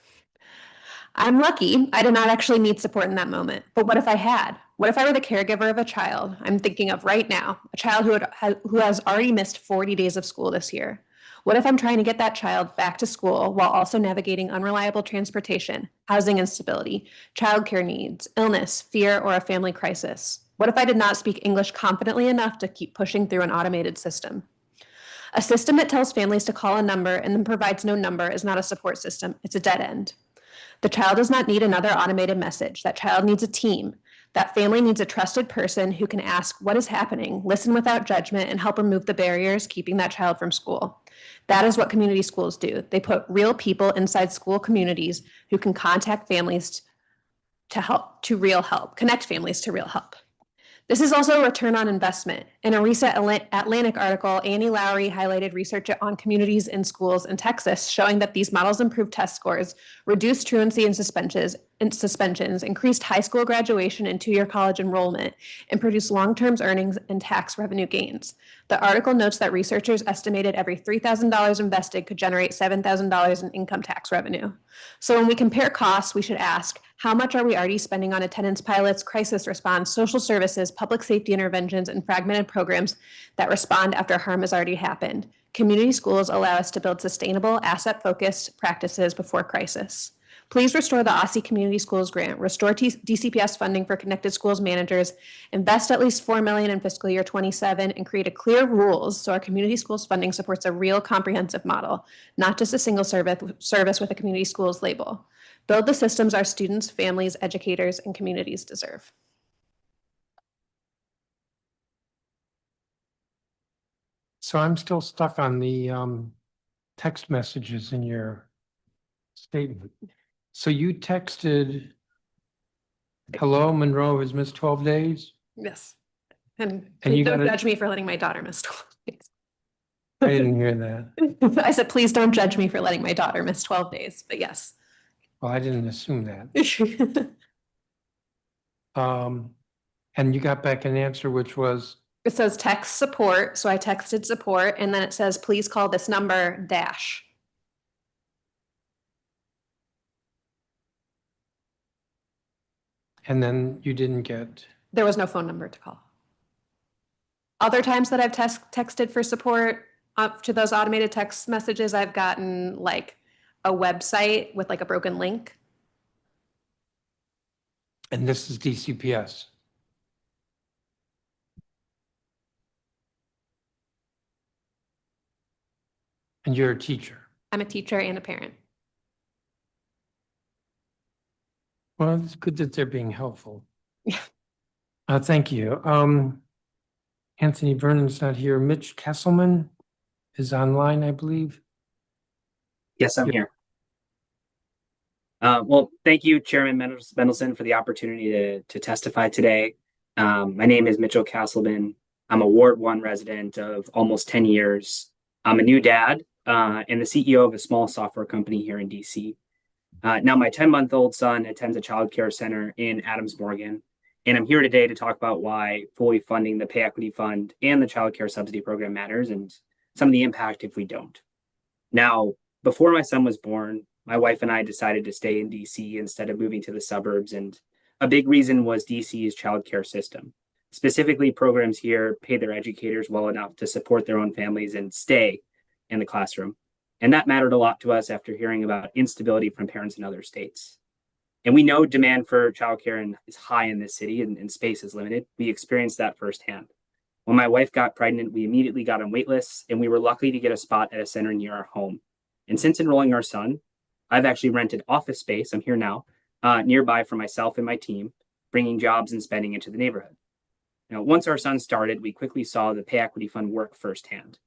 I'm lucky I did not actually need support in that moment. But what if I had? What if I were the caregiver of a child I'm thinking of right now, a child who has already missed 40 days of school this year? What if I'm trying to get that child back to school while also navigating unreliable transportation, housing instability, childcare needs, illness, fear, or a family crisis? What if I did not speak English confidently enough to keep pushing through an automated system? A system that tells families to call a number and then provides no number is not a support system, it's a dead end. The child does not need another automated message. That child needs a team. That family needs a trusted person who can ask what is happening, listen without judgment, and help remove the barriers keeping that child from school. That is what community schools do. They put real people inside school communities who can contact families to real help, connect families to real help. This is also a return on investment. In a recent Atlantic article, Annie Lowry highlighted research on communities in schools in Texas showing that these models improve test scores, reduce truancy and suspensions, and suspensions, increased high school graduation and two-year college enrollment, and produced long-term earnings and tax revenue gains. The article notes that researchers estimated every $3,000 invested could generate $7,000 in income tax revenue. So when we compare costs, we should ask, how much are we already spending on attendance pilots, crisis response, social services, public safety interventions, and fragmented programs that respond after harm has already happened? Community schools allow us to build sustainable, asset-focused practices before crisis. Please restore the Aussie Community Schools grant, restore DCPS funding for connected schools managers, invest at least $4 million in fiscal year 27, and create a clear rules so our community schools funding supports a real comprehensive model, not just a single service with a community schools label. Build the systems our students, families, educators, and communities deserve. So I'm still stuck on the text messages in your statement. So you texted, hello, Monroe has missed 12 days? Yes. And And please you don't gotta- judge me for letting my daughter miss 12 days. I didn't hear that. I said, please don't judge me for letting my daughter miss 12 days, but yes. Well, I didn't assume that. And you got back an answer, which was, It says text support, so I texted support, and then it says, please call this number dash. and then you didn't get, There was no phone number to call. Other times that I've texted for support up to those automated text messages, I've gotten like a website with like a broken link. and this is DCPS. And you're a teacher. I'm a teacher and a parent. Well, it's good that they're being helpful. Thank you. Anthony Vernon's not here. Mitch Kesselman is online, I believe. Yes, I'm here. Well, thank you, Chairman Mendelson, for the opportunity to testify today. My name is Mitchell Castleman. I'm a Ward 1 resident of almost 10 years. I'm a new dad and the CEO of a small software company here in DC. Now, my 10-month-old son attends a child care center in Adams Morgan, and I'm here today to talk about why fully funding the Pay Equity Fund and the Child Care Subsidy Program matters and some of the impact if we don't. Now, before my son was born, my wife and I decided to stay in DC instead of moving to the suburbs, and a big reason was DC's childcare system. Specifically, programs here pay their educators well enough to support their own families and stay in the classroom. And that mattered a lot to us after hearing about instability from parents in other states. And we know demand for childcare is high in this city and space is limited. We experienced that firsthand. When my wife got pregnant, we immediately got on wait lists, and we were lucky to get a spot at a center near our home. And since enrolling our son, I've actually rented office space, I'm here now, nearby for myself and my team, bringing jobs and spending into the neighborhood. Now, once our son started, we quickly saw the Pay Equity Fund work firsthand.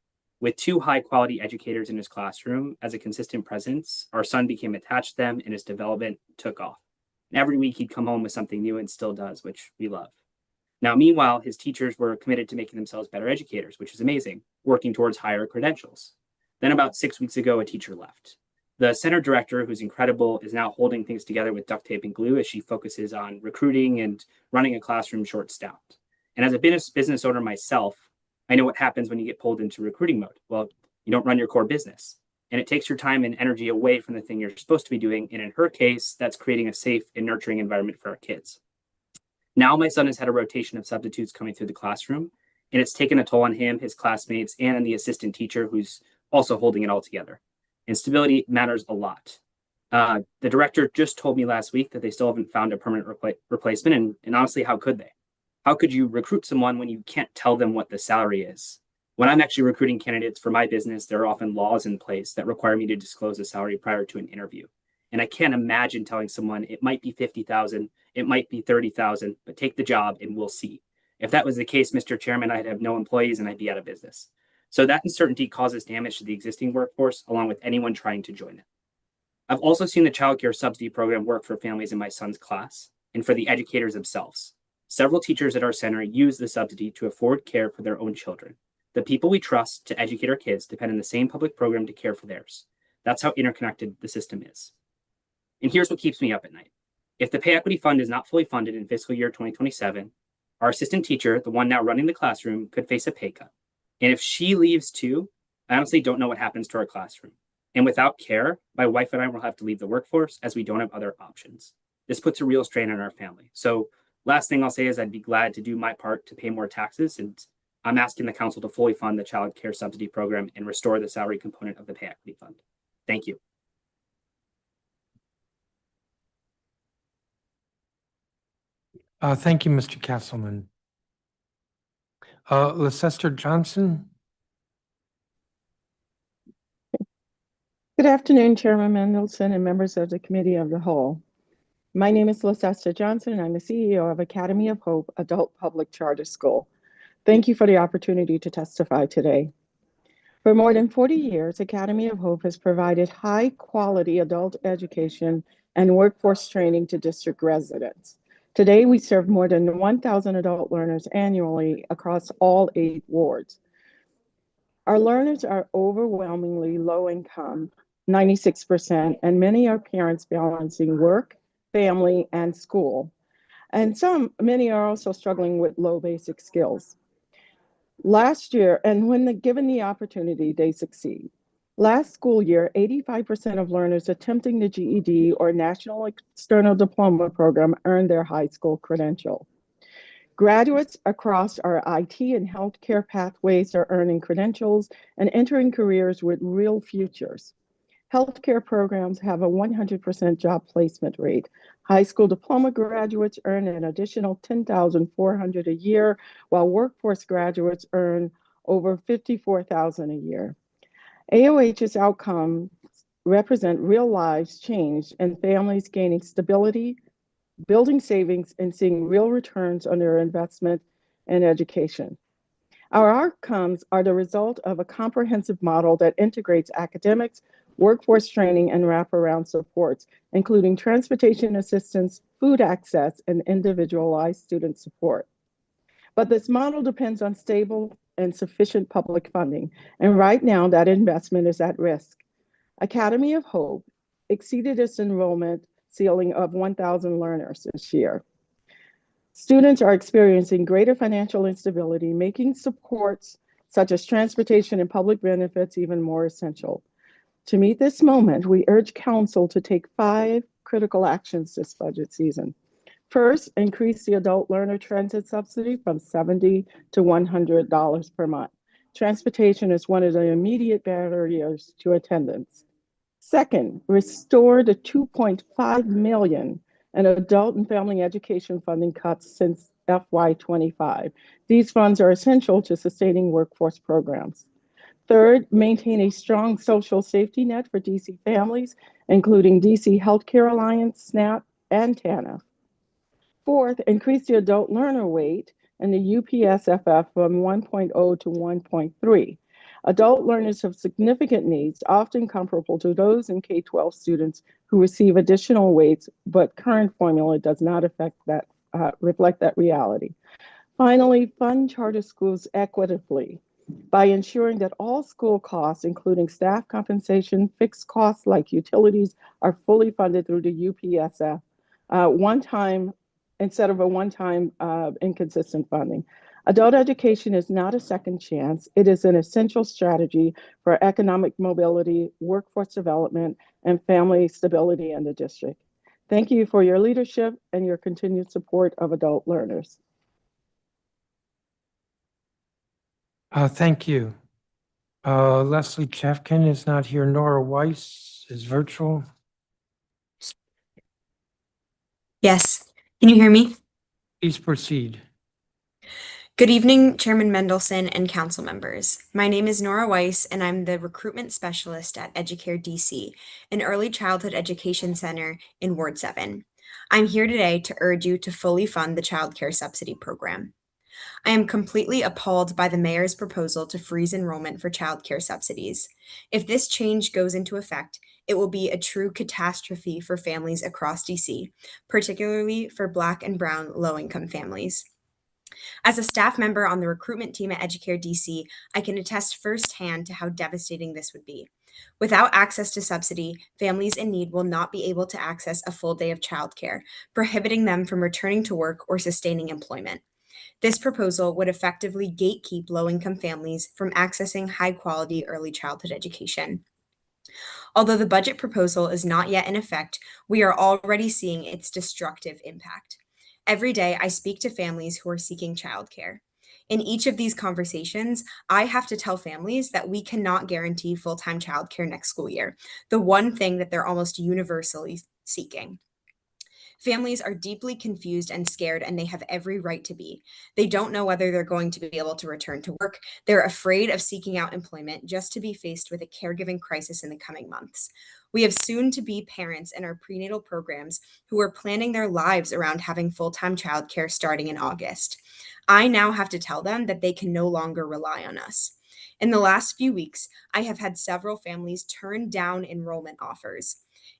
With 2 high-quality educators in his classroom as a consistent presence, our son became attached to them and his development took off. And every week he'd come home with something new and still does, which we love. Now, meanwhile, his teachers were committed to making themselves better educators, which is amazing, working towards higher credentials. Then about 6 weeks ago, a teacher left. The center director, who's incredible, is now holding things together with duct tape and glue as she focuses on recruiting and running a classroom short-staffed. And as a business owner myself, I know what happens when you get pulled into recruiting mode. Well, you don't run your core business, and it takes your time and energy away from the thing you're supposed to be doing. And in her case, that's creating a safe and nurturing environment for our kids. Now my son has had a rotation of substitutes coming through the classroom, and it's taken a toll on him, his classmates, and on the assistant teacher who's also holding it all together. And stability matters a lot. The director just told me last week that they still haven't found a permanent replacement, and honestly, how could they? How could you recruit someone when you can't tell them what the salary is? When I'm actually recruiting candidates for my business, there are often laws in place that require me to disclose a salary prior to an interview. And I can't imagine telling someone it might be $50,000, it might be $30,000, but take the job and we'll see. If that was the case, Mr. Chairman, I'd have no employees and I'd be out of business. So that uncertainty causes damage to the existing workforce, along with anyone trying to join it. I've also seen the Child Care Subsidy Program work for families in my son's class and for the educators themselves. Several teachers at our center use the subsidy to afford care for their own children. The people we trust to educate our kids depend on the same public program to care for theirs. That's how interconnected the system is. And here's what keeps me up at night. If the pay equity fund is not fully funded in fiscal year 2027, our assistant teacher, the one now running the classroom, could face a pay cut. And if she leaves too, I honestly don't know what happens to our classroom. And without care, my wife and I will have to leave the workforce as we don't have other options. This puts a real strain on our family. So last thing I'll say is I'd be glad to do my part to pay more taxes, and I'm asking the council to fully fund the child care subsidy program and restore the salary component of the pay equity fund. Thank you. Thank you, Mr. Castleman. Leicester Johnson. Good afternoon, Chairman Mendelson and members of the Committee of the Whole. My name is Leicester Johnson, and I'm the CEO of Academy of Hope Adult Public Charter School. Thank you for the opportunity to testify today. For more than 40 years, Academy of Hope has provided high-quality adult education and workforce training to district residents. Today, we serve more than 1,000 adult learners annually across all 8 wards. Our learners are overwhelmingly low income, 96%, and many are parents balancing work, family, and school. And many are also struggling with low basic skills. Last year, and when given the opportunity, they succeed. Last school year, 85% of learners attempting the GED or National External Diploma program earned their high school credential. Graduates across our IT and healthcare pathways are earning credentials and entering careers with real futures. Healthcare programs have a 100% job placement rate. High school diploma graduates earn an additional $10,400 a year, while workforce graduates earn over $54,000 a year. AOH's outcomes represent real lives changed and families gaining stability, building savings, and seeing real returns on their investment in education. Our outcomes are the result of a comprehensive model that integrates academics, workforce training, and wraparound supports, including transportation assistance, food access, and individualized student support. But this model depends on stable and sufficient public funding, and right now that investment is at risk. Academy of Hope exceeded its enrollment ceiling of 1,000 learners this year. Students are experiencing greater financial instability, making supports such as transportation and public benefits even more essential. To meet this moment, we urge Council to take 5 critical actions this budget season. First, increase the adult learner transit subsidy from $70 to $100 per month. Transportation is one of the immediate barriers to attendance. Second, restore the $2.5 million in adult and family education funding cuts since FY25. These funds are essential to sustaining workforce programs. Third, maintain a strong social safety net for DC families, including DC Healthcare Alliance, SNAP, and TANF. Fourth, increase the adult learner weight in the UPSFF from 1.0 to 1.3. Adult learners have significant needs, often comparable to those in K-12 students who receive additional weights, but current formula does not reflect that reality. Finally, fund charter schools equitably by ensuring that all school costs, including staff compensation, fixed costs like utilities, are fully funded through the UPSF, instead of a one-time inconsistent funding. Adult education is not a second chance. It is an essential strategy for economic mobility, workforce development, and family stability in the district. Thank you for your leadership and your continued support of adult learners. Thank you. Leslie Chefkin is not here. Nora Weiss is virtual. Yes. Can you hear me? Please proceed. Good evening, Chairman Mendelson and council members. My name is Nora Weiss, and I'm the recruitment specialist at Educare DC, an early childhood education center in Ward 7. I'm here today to urge you to fully fund the child care subsidy program. I am completely appalled by the mayor's proposal to freeze enrollment for child care subsidies. If this change goes into effect, it will be a true catastrophe for families across DC, particularly for Black and Brown low-income families. As a staff member on the recruitment team at Educare DC, I can attest firsthand to how devastating this would be. Without access to subsidy, families in need will not be able to access a full day of childcare, prohibiting them from returning to work or sustaining employment. This proposal would effectively gatekeep low-income families from accessing high-quality early childhood education. Although the budget proposal is not yet in effect, we are already seeing its destructive impact. Every day, I speak to families who are seeking childcare. In each of these conversations, I have to tell families that we cannot guarantee full-time childcare next school year, the one thing that they're almost universally seeking. Families are deeply confused and scared, and they have every right to be. They don't know whether they're going to be able to return to work. They're afraid of seeking out employment just to be faced with a caregiving crisis in the coming months. We have soon to be parents in our prenatal programs who are planning their lives around having full-time childcare starting in August. I now have to tell them that they can no longer rely on us. In the last few weeks, I have had several families turn down enrollment offers.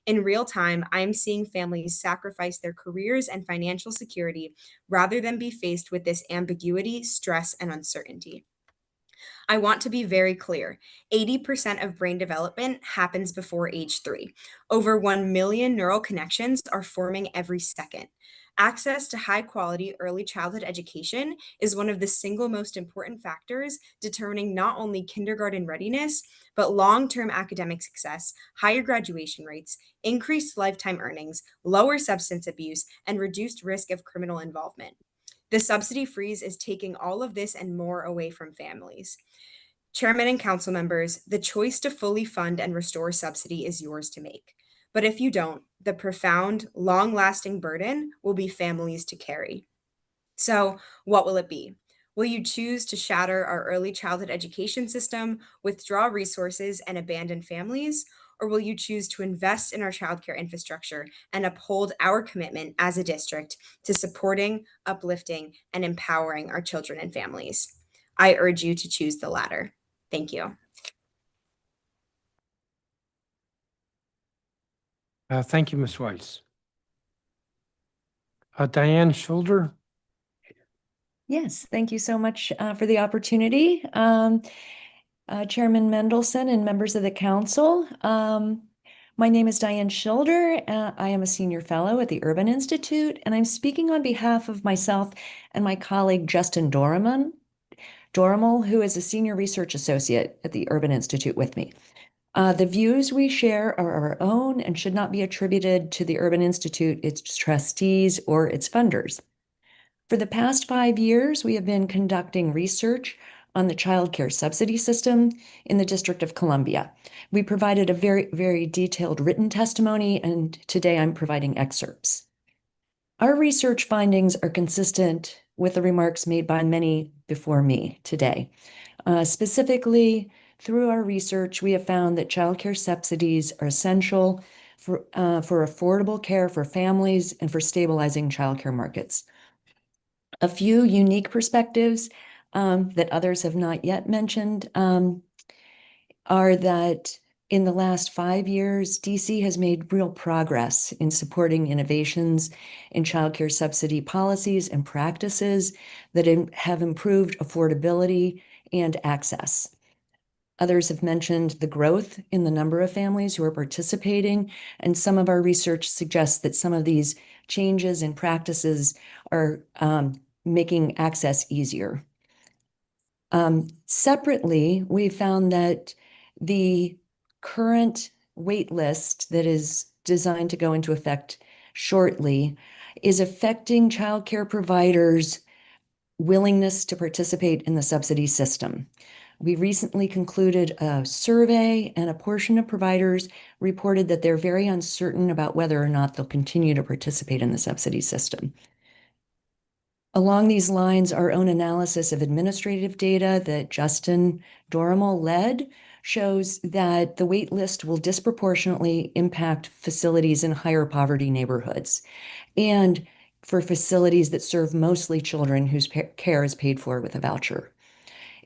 In real time, I'm seeing families sacrifice their careers and financial security rather than be faced with this ambiguity, stress, and uncertainty. I want to be very clear. 80% of brain development happens before age 3. Over 1 million neural connections are forming every second. Access to high-quality early childhood education is one of the single most important factors determining not only kindergarten readiness, but long-term academic success, higher graduation rates, increased lifetime earnings, lower substance abuse, and reduced risk of criminal involvement. The subsidy freeze is taking all of this and more away from families. Chairman and council members, the choice to fully fund and restore subsidy is yours to make. But if you don't, the profound, long-lasting burden will be families to carry. So, what will it be? Will you choose to shatter our early childhood education system, withdraw resources, and abandon families? Or will you choose to invest in our childcare infrastructure and uphold our commitment as a district to supporting, uplifting, and empowering our children and families? I urge you to choose the latter. Thank you. Thank you, Ms. Weiss. Diane Schulder. Yes, thank you so much for the opportunity. Chairman Mendelson and members of the council. My name is Diane Schilder. I am a senior fellow at the Urban Institute, and I'm speaking on behalf of myself and my colleague Justin Dorrimal, who is a senior research associate at the Urban Institute with me. The views we share are our own and should not be attributed to the Urban Institute, its trustees, or its funders. For the past 5 years, we have been conducting research on the child care subsidy system in the District of Columbia. We provided a very, very detailed written testimony, and today I'm providing excerpts. Our research findings are consistent with the remarks made by many before me today. Specifically, through our research, we have found that child care subsidies are essential for affordable care for families and for stabilizing child care markets. A few unique perspectives that others have not yet mentioned are that in the last 5 years, DC has made real progress in supporting innovations in childcare subsidy policies and practices that have improved affordability and access. Others have mentioned the growth in the number of families who are participating, and some of our research suggests that some of these changes in practices are making access easier. Separately, we found that the current wait list that is designed to go into effect shortly is affecting childcare providers' willingness to participate in the subsidy system. We recently concluded a survey, and a portion of providers reported that they're very uncertain about whether or not they'll continue to participate in the subsidy system. Along these lines, our own analysis of administrative data that Justin Dorrimal led shows that the wait list will disproportionately impact facilities in higher poverty neighborhoods and for facilities that serve mostly children whose care is paid for with a voucher.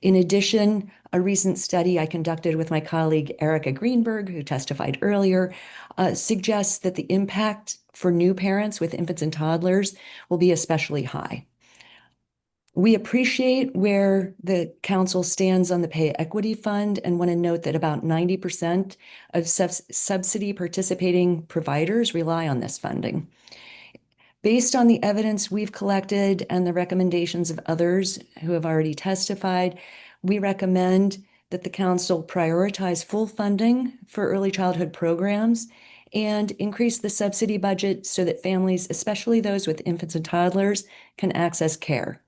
In addition, a recent study I conducted with my colleague Erica Greenberg, who testified earlier, suggests that the impact for new parents with infants and toddlers will be especially high. We appreciate where the council stands on the pay equity fund and want to note that about 90% of subsidy participating providers rely on this funding. Based on the evidence we've collected and the recommendations of others who have already testified, we recommend that the council prioritize full funding for early childhood programs and increase the subsidy budget so that families, especially those with infants and toddlers, can access care.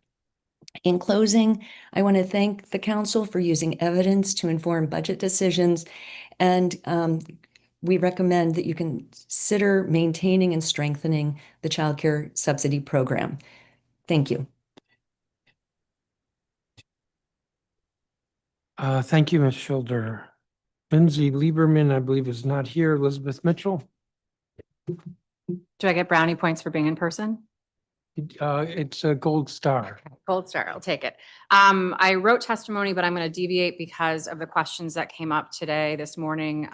In closing, I want to thank the council for using evidence to inform budget decisions, and we recommend that you consider maintaining and strengthening the child care subsidy program. Thank you. Thank you, Ms. Schilder. Lindsay Lieberman, I believe, is not here. Elizabeth Mitchell? Do I get brownie points for being in person? It's a gold star. Gold star, I'll take it. I wrote testimony, but I'm going to deviate because of the questions that came up today, this morning.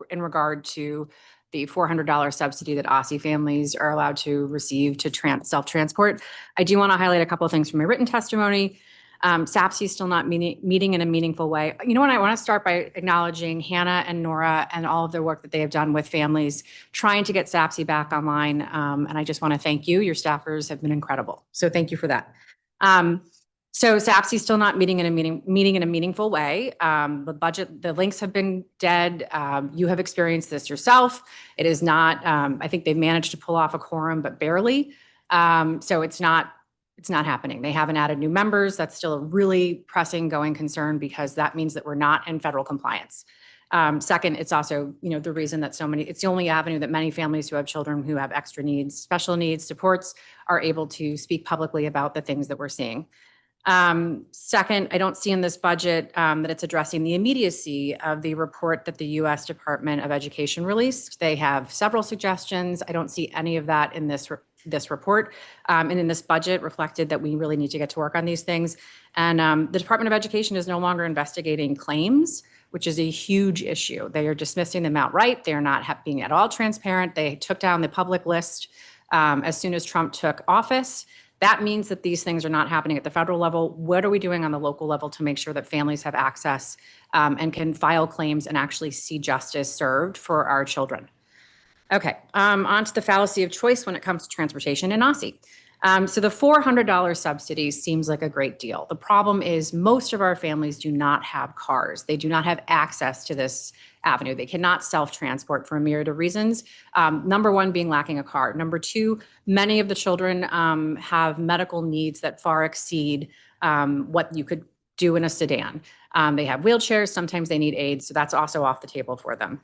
In regard to the $400 subsidy that OSSI families are allowed to receive to self-transport. I do want to highlight a couple of things from my written testimony. SAPSI is still not meeting in a meaningful way. You know what, I want to start by acknowledging Hannah and Nora and all of the work that they have done with families trying to get SAPSI back online. And I just want to thank you. Your staffers have been incredible. So thank you for that. So SAPSI is still not meeting in a meaningful way. The budget, the links have been dead. You have experienced this yourself. It is not, I think they've managed to pull off a quorum, but barely. So it's not happening. They haven't added new members. That's still a really pressing going concern because that means that we're not in federal compliance. Second, it's also, the reason that it's the only avenue that many families who have children who have extra needs, special needs, supports are able to speak publicly about the things that we're seeing. Second, I don't see in this budget that it's addressing the immediacy of the report that the U.S. Department of Education released. They have several suggestions. I don't see any of that in this report. And in this budget reflected that we really need to get to work on these things. And the Department of Education is no longer investigating claims, which is a huge issue. They are dismissing them outright. They are not being at all transparent. They took down the public list as soon as Trump took office. That means that these things are not happening at the federal level. What are we doing on the local level to make sure that families have access and can file claims and actually see justice served for our children? Okay, on to the fallacy of choice when it comes to transportation and OSSI. So the $400 subsidy seems like a great deal. The problem is most of our families do not have cars. They do not have access to this avenue. They cannot self-transport for a myriad of reasons. Number one being lacking a car. Number two, many of the children have medical needs that far exceed what you could do in a sedan. They have wheelchairs. Sometimes they need aids. So that's also off the table for them.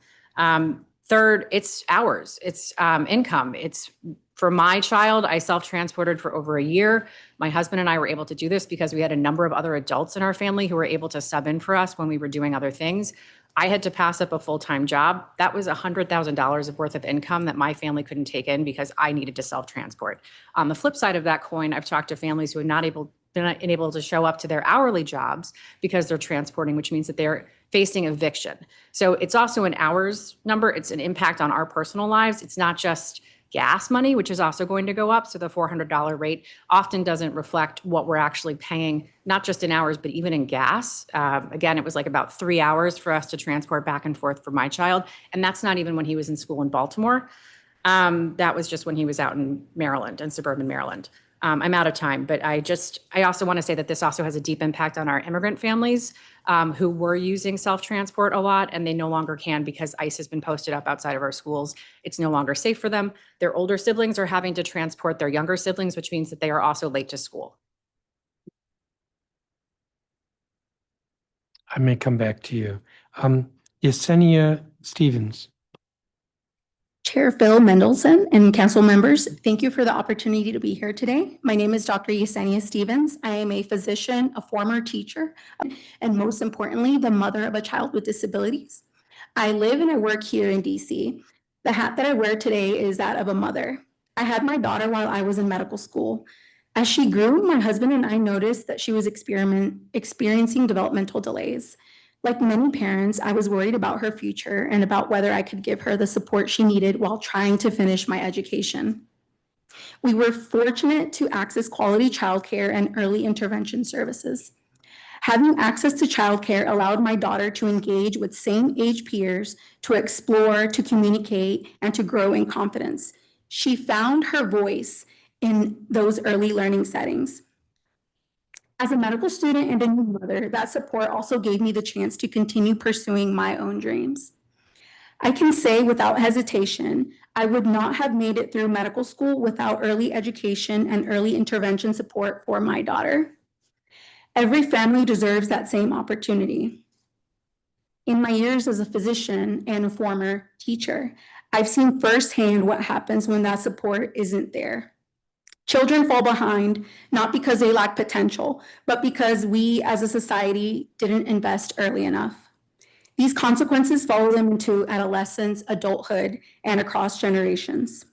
Third, it's hours, it's income. It's for my child, I self-transported for over a year. My husband and I were able to do this because we had a number of other adults in our family who were able to sub in for us when we were doing other things. I had to pass up a full-time job. That was $100,000 of worth of income that my family couldn't take in because I needed to self-transport. On the flip side of that coin, I've talked to families who are they're not able to show up to their hourly jobs because they're transporting, which means that they're facing eviction. So it's also an hours number. It's an impact on our personal lives. It's not just gas money, which is also going to go up. So the $400 rate often doesn't reflect what we're actually paying, not just in hours, but even in gas. Again, it was like about 3 hours for us to transport back and forth for my child. And that's not even when he was in school in Baltimore. That was just when he was out in Maryland, in suburban Maryland. I'm out of time, but I also want to say that this also has a deep impact on our immigrant families who were using self-transport a lot, and they no longer can because ICE has been posted up outside of our schools. It's no longer safe for them. Their older siblings are having to transport their younger siblings, which means that they are also late to school. I may come back to you. Yesenia Stevens. Chair Phil Mendelson and council members, thank you for the opportunity to be here today. My name is Dr. Yesenia Stevens. I am a physician, a former teacher, and most importantly, the mother of a child with disabilities. I live and I work here in DC. The hat that I wear today is that of a mother. I had my daughter while I was in medical school. As she grew, my husband and I noticed that she was experiencing developmental delays. Like many parents, I was worried about her future and about whether I could give her the support she needed while trying to finish my education. We were fortunate to access quality childcare and early intervention services. Having access to childcare allowed my daughter to engage with same age peers, to explore, to communicate, and to grow in confidence. She found her voice in those early learning settings. As a medical student and a new mother, that support also gave me the chance to continue pursuing my own dreams. I can say without hesitation, I would not have made it through medical school without early education and early intervention support for my daughter. Every family deserves that same opportunity. In my years as a physician and a former teacher, I've seen firsthand what happens when that support isn't there. Children fall behind, not because they lack potential, but because we as a society didn't invest early enough. These consequences follow them into adolescence, adulthood, and across generations.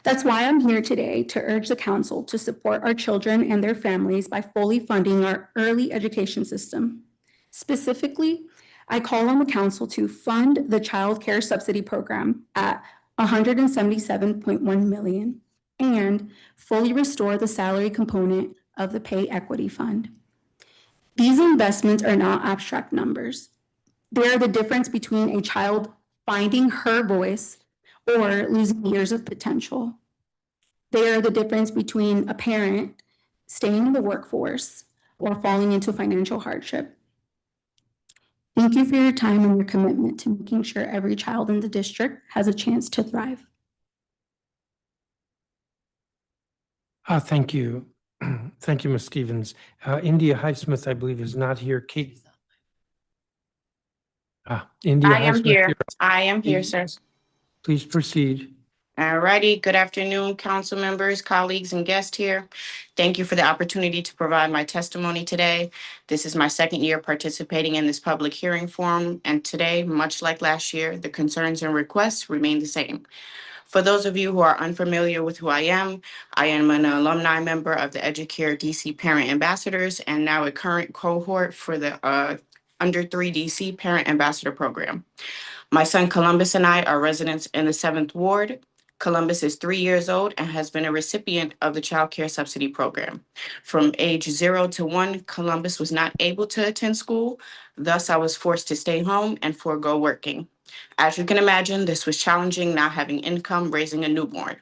That's why I'm here today to urge the council to support our children and their families by fully funding our early education system. Specifically, I call on the council to fund the child care subsidy program at $177.1 million and fully restore the salary component of the pay equity fund. These investments are not abstract numbers. They are the difference between a child finding her voice or losing years of potential. They are the difference between a parent staying in the workforce or falling into financial hardship. Thank you for your time and your commitment to making sure every child in the district has a chance to thrive. Thank you. Thank you, Ms. Stevens. India Highsmith, I believe, is not here. Kate. India I am Highsmith, here. I am here, sir. please proceed. Alrighty. Good afternoon, council members, colleagues, and guests here. Thank you for the opportunity to provide my testimony today. This is my second year participating in this public hearing forum, and today, much like last year, the concerns and requests remain the same. For those of you who are unfamiliar with who I am an alumni member of the Educare DC Parent Ambassadors and now a current cohort for the Under 3 DC Parent Ambassador Program. My son Columbus and I are residents in the 7th Ward. Columbus is 3 years old and has been a recipient of the Child Care Subsidy Program. From age 0 to 1, Columbus was not able to attend school. Thus, I was forced to stay home and forego working. As you can imagine, this was challenging not having income raising a newborn.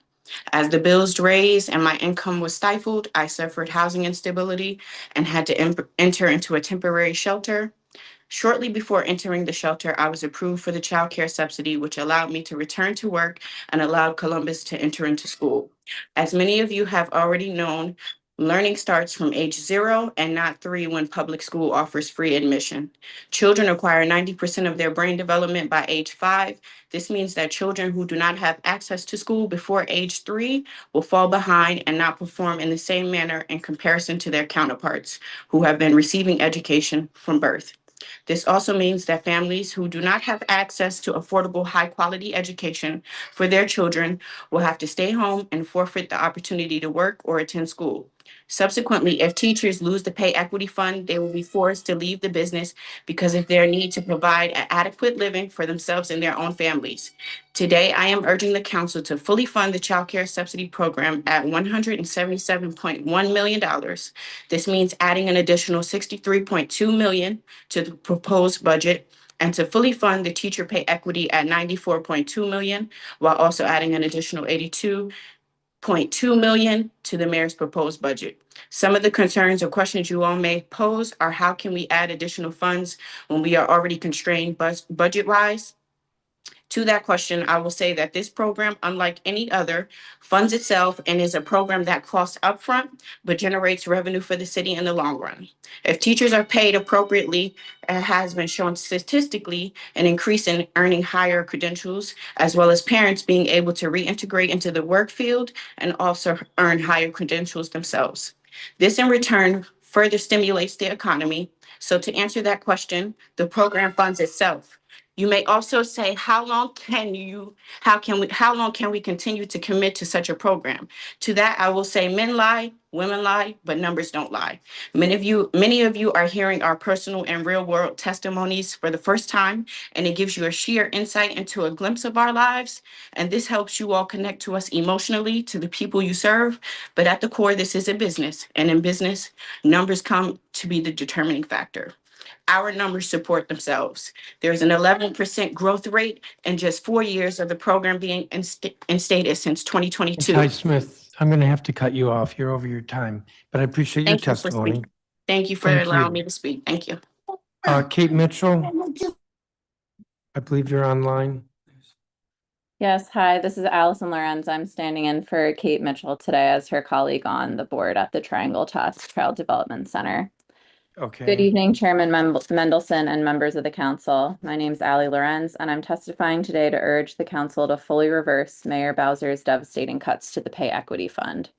As the bills raised and my income was stifled, I suffered housing instability and had to enter into a temporary shelter. Shortly before entering the shelter, I was approved for the child care subsidy, which allowed me to return to work and allowed Columbus to enter into school. As many of you have already known, learning starts from age 0 and not 3 when public school offers free admission. Children acquire 90% of their brain development by age 5. This means that children who do not have access to school before age 3 will fall behind and not perform in the same manner in comparison to their counterparts who have been receiving education from birth. This also means that families who do not have access to affordable, high-quality education for their children will have to stay home and forfeit the opportunity to work or attend school. Subsequently, if teachers lose the pay equity fund, they will be forced to leave the business because of their need to provide an adequate living for themselves and their own families. Today, I am urging the council to fully fund the child care subsidy program at $177.1 million. This means adding an additional $63.2 million to the proposed budget and to fully fund the teacher pay equity at $94.2 million, while also adding an additional $82.2 million to the mayor's proposed budget. Some of the concerns or questions you all may pose are how can we add additional funds when we are already constrained budget-wise? To that question, I will say that this program, unlike any other, funds itself and is a program that costs upfront, but generates revenue for the city in the long run. If teachers are paid appropriately, it has been shown statistically an increase in earning higher credentials, as well as parents being able to reintegrate into the work field and also earn higher credentials themselves. This in return further stimulates the economy. So to answer that question, the program funds itself. You may also say, how long can we continue to commit to such a program? To that, I will say men lie, women lie, but numbers don't lie. Many of you are hearing our personal and real world testimonies for the first time, and it gives you a sheer insight into a glimpse of our lives. And this helps you all connect to us emotionally, to the people you serve. But at the core, this is a business, and in business, numbers come to be the determining factor. Our numbers support themselves. There's an 11% growth rate in just 4 years of the program being instated since 2022. Ty Smith, I'm going to have to cut you off. You're over your time, but I appreciate your testimony. Thank you for allowing me to speak. Thank you. Kate Mitchell, I believe you're online. Yes, hi, this is Allison Lorenz. I'm standing in for Kate Mitchell today as her colleague on the board at the Triangle Tots Child Development Center. Okay. Good evening, Chairman Mendelson and members of the council. My name is Allie Lorenz, and I'm testifying today to urge the council to fully reverse Mayor Bowser's devastating cuts to the Pay Equity Fund.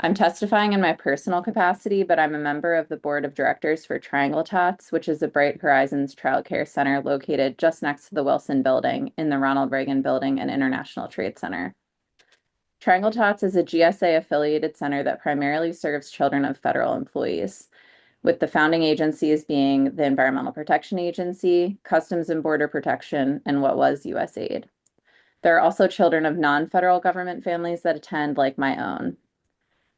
I'm testifying in my personal capacity, but I'm a member of the board of directors for Triangle Tots, which is a Bright Horizons Child Care Center located just next to the Wilson Building in the Ronald Reagan Building and International Trade Center. Triangle Tots is a GSA affiliated center that primarily serves children of federal employees, with the founding agencies being the Environmental Protection Agency, Customs and Border Protection, and what was USAID. There are also children of non-federal government families that attend, like my own.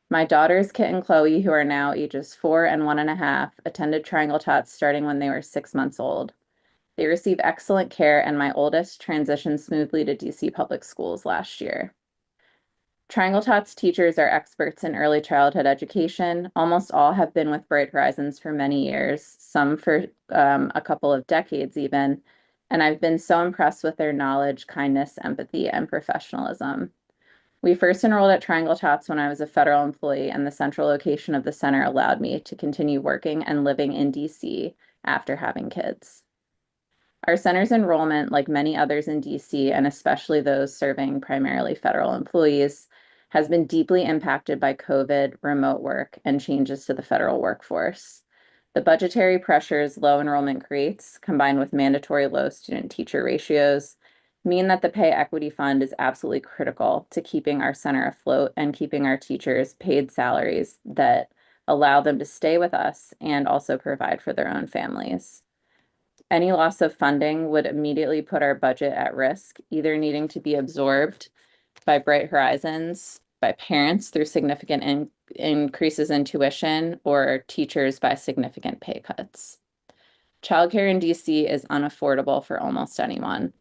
My daughters, Kit and Chloe, who are now ages 4 and 1.5, attended Triangle Tots starting when they were 6 months old. They receive excellent care, and my oldest transitioned smoothly to DC public schools last year. Triangle Tots teachers are experts in early childhood education. Almost all have been with Bright Horizons for many years, some for a couple of decades even, and I've been so impressed with their knowledge, kindness, empathy, and professionalism. We first enrolled at Triangle Tots when I was a federal employee, and the central location of the center allowed me to continue working and living in DC after having kids. Our center's enrollment, like many others in DC, and especially those serving primarily federal employees, has been deeply impacted by COVID, remote work, and changes to the federal workforce. The budgetary pressures low enrollment creates, combined with mandatory low student-teacher ratios, mean that the Pay Equity Fund is absolutely critical to keeping our center afloat and keeping our teachers paid salaries that allow them to stay with us and also provide for their own families. Any loss of funding would immediately put our budget at risk, either needing to be absorbed by Bright Horizons, by parents through significant increases in tuition, or teachers by significant pay cuts. Childcare in DC is unaffordable for almost anyone.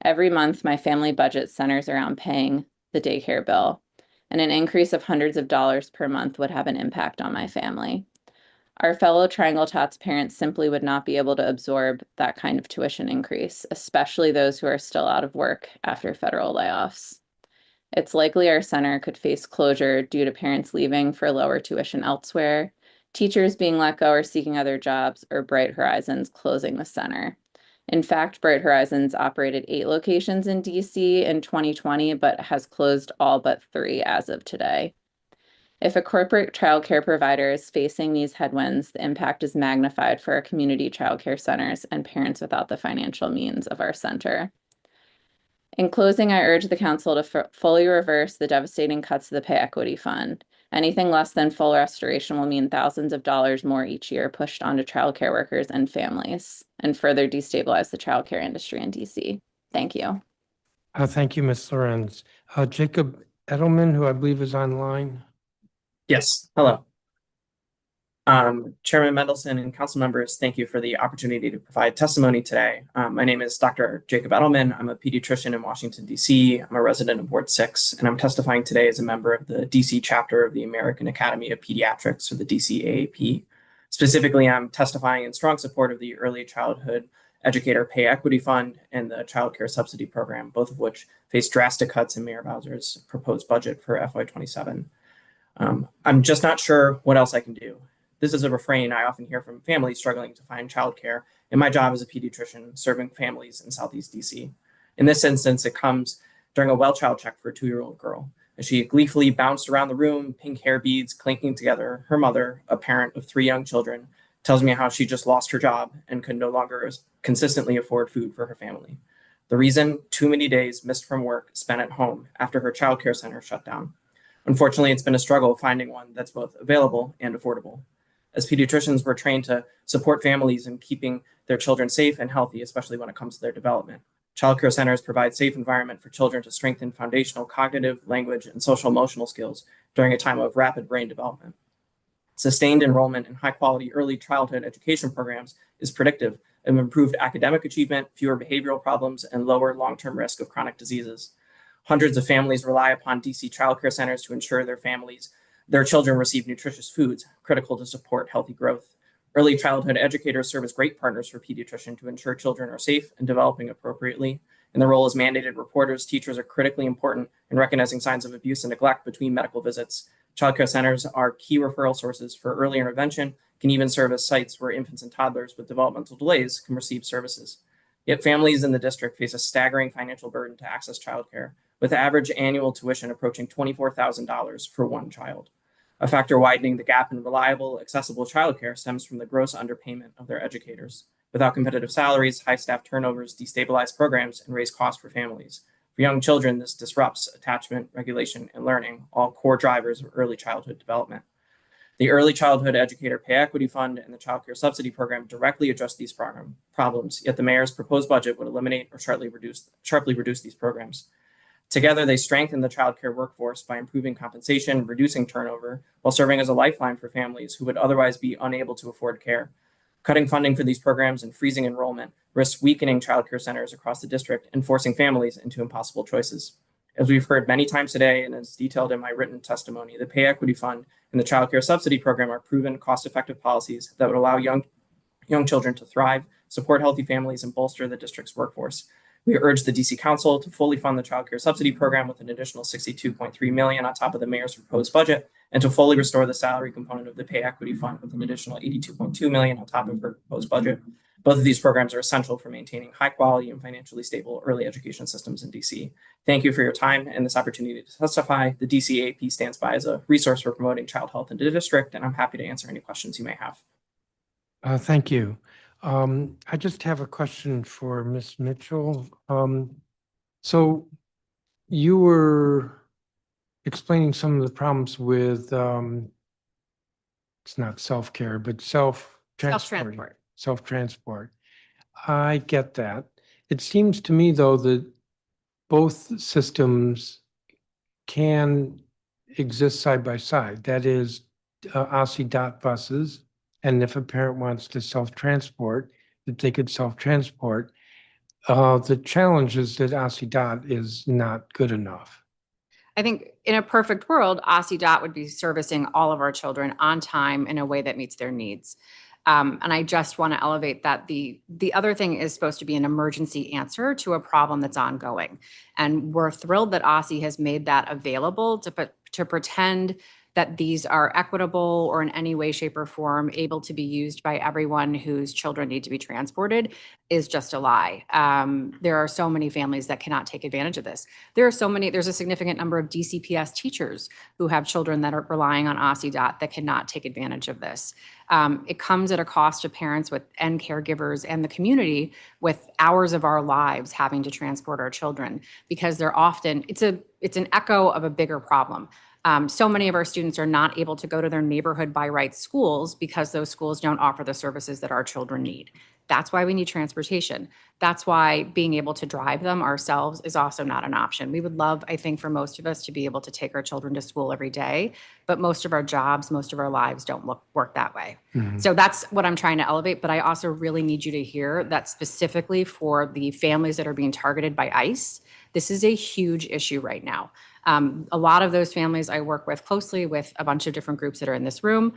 Every month, my family budget centers around paying the daycare bill, and an increase of hundreds of dollars per month would have an impact on my family. Our fellow Triangle Tots parents simply would not be able to absorb that kind of tuition increase, especially those who are still out of work after federal layoffs. It's likely our center could face closure due to parents leaving for lower tuition elsewhere, teachers being let go or seeking other jobs, or Bright Horizons closing the center. In fact, Bright Horizons operated 8 locations in DC in 2020, but has closed all but 3 as of today. If a corporate childcare provider is facing these headwinds, the impact is magnified for our community childcare centers and parents without the financial means of our center. In closing, I urge the council to fully reverse the devastating cuts to the Pay Equity Fund. Anything less than full restoration will mean thousands of dollars more each year pushed onto childcare workers and families, and further destabilize the childcare industry in DC. Thank you. Thank you, Ms. Lorenz. Jacob Edelman, who I believe is online. Yes, hello. Chairman Mendelson and council members, thank you for the opportunity to provide testimony today. My name is Dr. Jacob Edelman. I'm a pediatrician in Washington, D.C. I'm a resident of Ward 6, and I'm testifying today as a member of the D.C. chapter of the American Academy of Pediatrics, or the D.C. AAP. Specifically, I'm testifying in strong support of the Early Childhood Educator Pay Equity Fund and the Child Care Subsidy Program, both of which face drastic cuts in Mayor Bowser's proposed budget for FY27. I'm just not sure what else I can do. This is a refrain I often hear from families struggling to find childcare in my job as a pediatrician serving families in Southeast DC. In this instance, it comes during a well child check for a 2-year-old girl, as she gleefully bounced around the room, pink hair beads clinking together, her mother, a parent of 3 young children, tells me how she just lost her job and could no longer consistently afford food for her family. The reason? Too many days missed from work spent at home after her childcare center shut down. Unfortunately, it's been a struggle finding one that's both available and affordable. As pediatricians, we're trained to support families in keeping their children safe and healthy, especially when it comes to their development. Childcare centers provide safe environment for children to strengthen foundational cognitive, language, and social emotional skills during a time of rapid brain development. Sustained enrollment in high-quality early childhood education programs is predictive of improved academic achievement, fewer behavioral problems, and lower long-term risk of chronic diseases. Hundreds of families rely upon DC childcare centers to ensure their children receive nutritious foods, critical to support healthy growth. Early childhood educators serve as great partners for pediatricians to ensure children are safe and developing appropriately. In their role as mandated reporters, teachers are critically important in recognizing signs of abuse and neglect between medical visits. Childcare centers are key referral sources for early intervention, can even serve as sites where infants and toddlers with developmental delays can receive services. Yet families in the district face a staggering financial burden to access childcare, with average annual tuition approaching $24,000 for one child. A factor widening the gap in reliable, accessible childcare stems from the gross underpayment of their educators. Without competitive salaries, high staff turnovers destabilize programs and raise costs for families. For young children, this disrupts attachment, regulation, and learning, all core drivers of early childhood development. The Early Childhood Educator Pay Equity Fund and the Child Care Subsidy Program directly address these problems, yet the mayor's proposed budget would eliminate or sharply reduce these programs. Together, they strengthen the childcare workforce by improving compensation, reducing turnover, while serving as a lifeline for families who would otherwise be unable to afford care. Cutting funding for these programs and freezing enrollment risks weakening childcare centers across the district and forcing families into impossible choices. As we've heard many times today, and as detailed in my written testimony, the Pay Equity Fund and the Child Care Subsidy Program are proven cost-effective policies that would allow young children to thrive, support healthy families, and bolster the district's workforce. We urge the DC Council to fully fund the Child Care Subsidy Program with an additional $62.3 million on top of the mayor's proposed budget, and to fully restore the salary component of the Pay Equity Fund with an additional $82.2 million on top of her proposed budget. Both of these programs are essential for maintaining high quality and financially stable early education systems in DC. Thank you for your time and this opportunity to testify. The DC AP stands by as a resource for promoting child health in the district, and I'm happy to answer any questions you may have. Thank you. I just have a question for Ms. Mitchell. So you were explaining some of the problems with, it's not self-care, but self-transport. Self-transport. I get that. It seems to me, though, that both systems can exist side by side. That is, OSSI dot buses, and if a parent wants to self-transport, that they could self-transport. The challenge is that OSSI dot is not good enough. I think in a perfect world, OSSI dot would be servicing all of our children on time in a way that meets their needs. And I just want to elevate that the other thing is supposed to be an emergency answer to a problem that's ongoing. And we're thrilled that OSSI has made that available to pretend that these are equitable or in any way, shape, or form able to be used by everyone whose children need to be transported is just a lie. There are so many families that cannot take advantage of this. There's a significant number of DCPS teachers who have children that are relying on OSSI dot that cannot take advantage of this. It comes at a cost to parents and caregivers and the community with hours of our lives having to transport our children because they're often, it's an echo of a bigger problem. So many of our students are not able to go to their neighborhood by right schools because those schools don't offer the services that our children need. That's why we need transportation. That's why being able to drive them ourselves is also not an option. We would love, I think, for most of us to be able to take our children to school every day, but most of our jobs, most of our lives don't work that way. Mm-hmm. So that's what I'm trying to elevate, but I also really need you to hear that specifically for the families that are being targeted by ICE, this is a huge issue right now. A lot of those families I work with closely with a bunch of different groups that are in this room.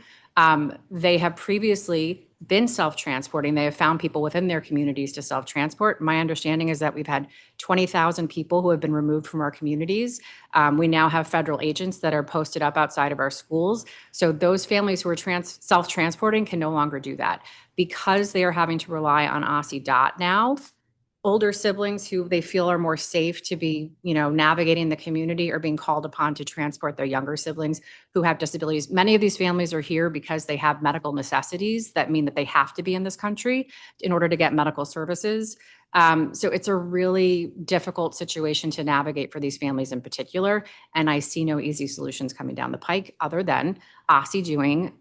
They have previously been self-transporting. They have found people within their communities to self-transport. My understanding is that we've had 20,000 people who have been removed from our communities. We now have federal agents that are posted up outside of our schools. So those families who are self-transporting can no longer do that. Because they are having to rely on OSSI dot now, older siblings who they feel are more safe to be, navigating the community, or being called upon to transport their younger siblings who have disabilities. Many of these families are here because they have medical necessities that mean that they have to be in this country in order to get medical services. So it's a really difficult situation to navigate for these families in particular. And I see no easy solutions coming down the pike other than OSSI doing,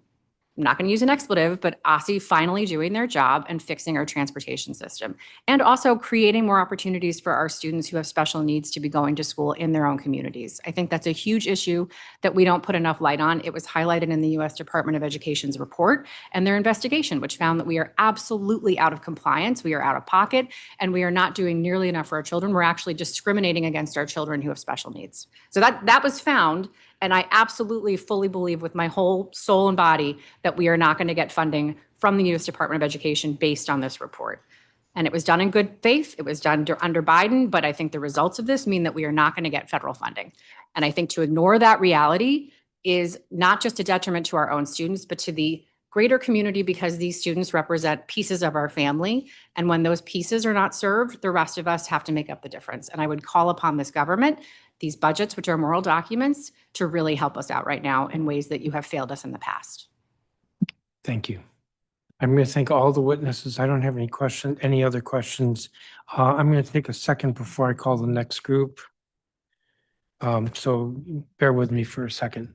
I'm not going to use an expletive, but OSSI finally doing their job and fixing our transportation system, and also creating more opportunities for our students who have special needs to be going to school in their own communities. I think that's a huge issue that we don't put enough light on. It was highlighted in the U.S. Department of Education's report and their investigation, which found that we are absolutely out of compliance, we are out of pocket, and we are not doing nearly enough for our children. We're actually discriminating against our children who have special needs. So that was found. And I absolutely fully believe with my whole soul and body that we are not going to get funding from the U.S. Department of Education based on this report. And it was done in good faith. It was done under Biden, but I think the results of this mean that we are not going to get federal funding. And I think to ignore that reality is not just a detriment to our own students, but to the greater community, because these students represent pieces of our family. And when those pieces are not served, the rest of us have to make up the difference. And I would call upon this government, these budgets, which are moral documents, to really help us out right now in ways that you have failed us in the past. Thank you. I'm going to thank all the witnesses. I don't have any other questions. I'm going to take a second before I call the next group. So bear with me for a second.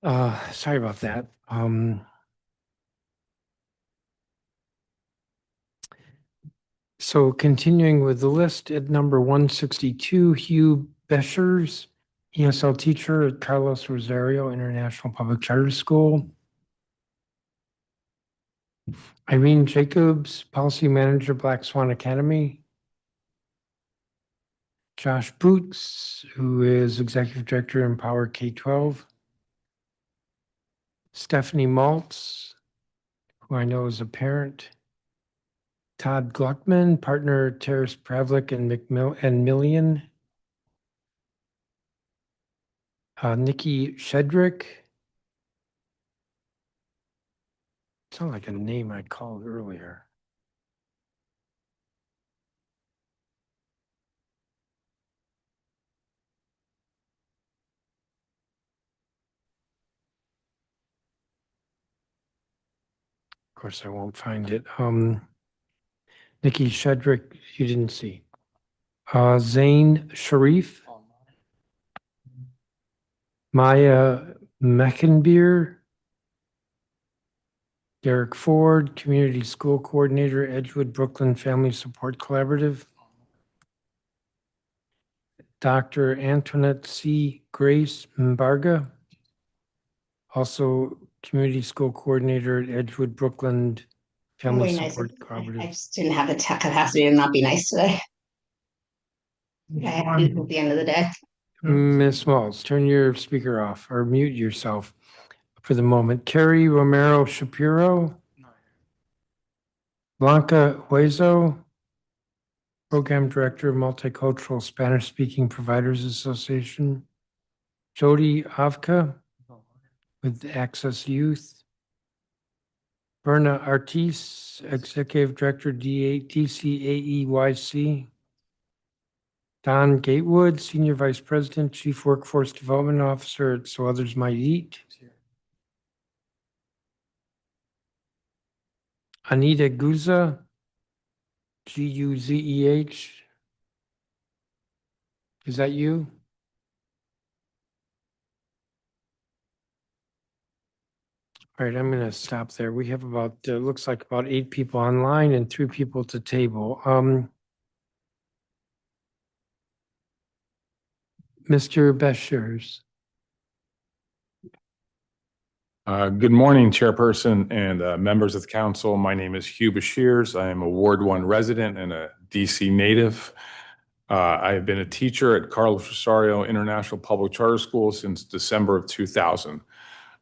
Sorry about that. So continuing with the list at number 162, Hugh Beschers, ESL teacher at Carlos Rosario International Public Charter School. Irene Jacobs, policy manager, Black Swan Academy. Josh Boots, who is executive director, Empower K-12. Stephanie Maltz, who I know is a parent. Todd Gluckman, partner, Terrace Pravlik and Million. Nikki Shedrick. Sound like a name I called earlier. Of course, I won't find it. Nikki Shedrick, you didn't see. Zain Sharif. Maya Meckenbeer. Derek Ford, Community School Coordinator, Edgewood Brooklyn Family Support Collaborative. Dr. Antoinette C. Grace Mbarga, also Community School Coordinator at Edgewood Brooklyn Family Very nice. Support I Collaborative. just didn't have the tech capacity to not be nice today. I have to at the end of the day. Ms. Smalls, turn your speaker off or mute yourself for the moment. Carrie Romero Shapiro. Blanca Hueso, Program Director of Multicultural Spanish-Speaking Providers Association. Jody Avka with Access Youth. Berna Artis, Executive Director, DCAEYC. Don Gatewood, Senior Vice President, Chief Workforce Development Officer at So Others Might Eat. Anita Guza, Guzeh. Is that you? All right, I'm going to stop there. We have about, looks like about 8 people online and 3 people to table. Mr. Beschers. Good morning, Chairperson and members of the council. My name is Hugh Beshears. I am a Ward 1 resident and a DC native. I have been a teacher at Carlos Rosario International Public Charter School since December of 2000.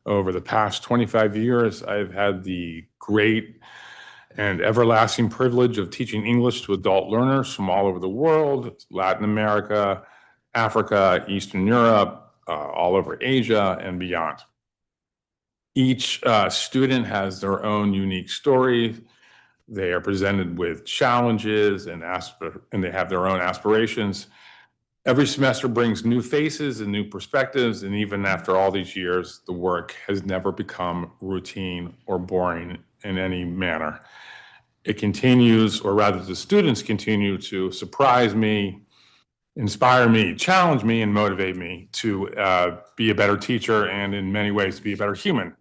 Over the past 25 years, I've had the great and everlasting privilege of teaching English to adult learners from all over the world, Latin America, Africa, Eastern Europe, all over Asia, and beyond. Each student has their own unique story. They are presented with challenges and they have their own aspirations. Every semester brings new faces and new perspectives, and even after all these years, the work has never become routine or boring in any manner. It continues, or rather the students continue to surprise me, inspire me, challenge me, and motivate me to be a better teacher and in many ways to be a better human.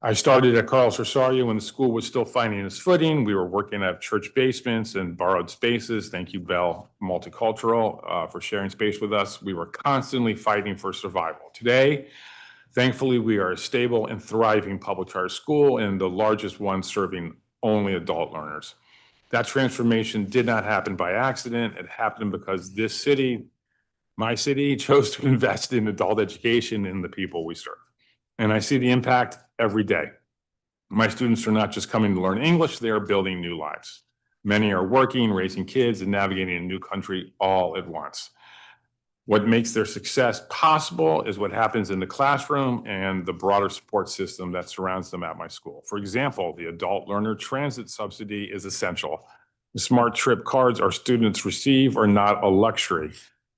I started at Carlos Rosario when the school was still finding its footing. We were working at church basements and borrowed spaces. Thank you, Bell Multicultural, for sharing space with us. We were constantly fighting for survival. Today, thankfully, we are a stable and thriving public charter school and the largest one serving only adult learners. That transformation did not happen by accident. It happened because this city, my city, chose to invest in adult education and the people we serve. And I see the impact every day. My students are not just coming to learn English, they are building new lives. Many are working, raising kids, and navigating a new country all at once. What makes their success possible is what happens in the classroom and the broader support system that surrounds them at my school. For example, the adult learner transit subsidy is essential. The smart trip cards our students receive are not a luxury.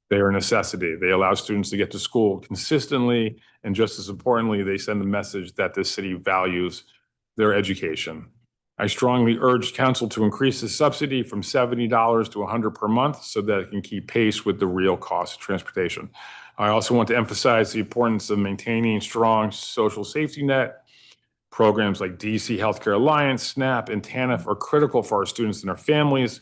They are a necessity. They allow students to get to school consistently, and just as importantly, they send a message that this city values their education. I strongly urge council to increase the subsidy from $70 to $100 per month so that it can keep pace with the real cost of transportation. I also want to emphasize the importance of maintaining strong social safety net. Programs like DC Healthcare Alliance, SNAP, and TANF are critical for our students and their families.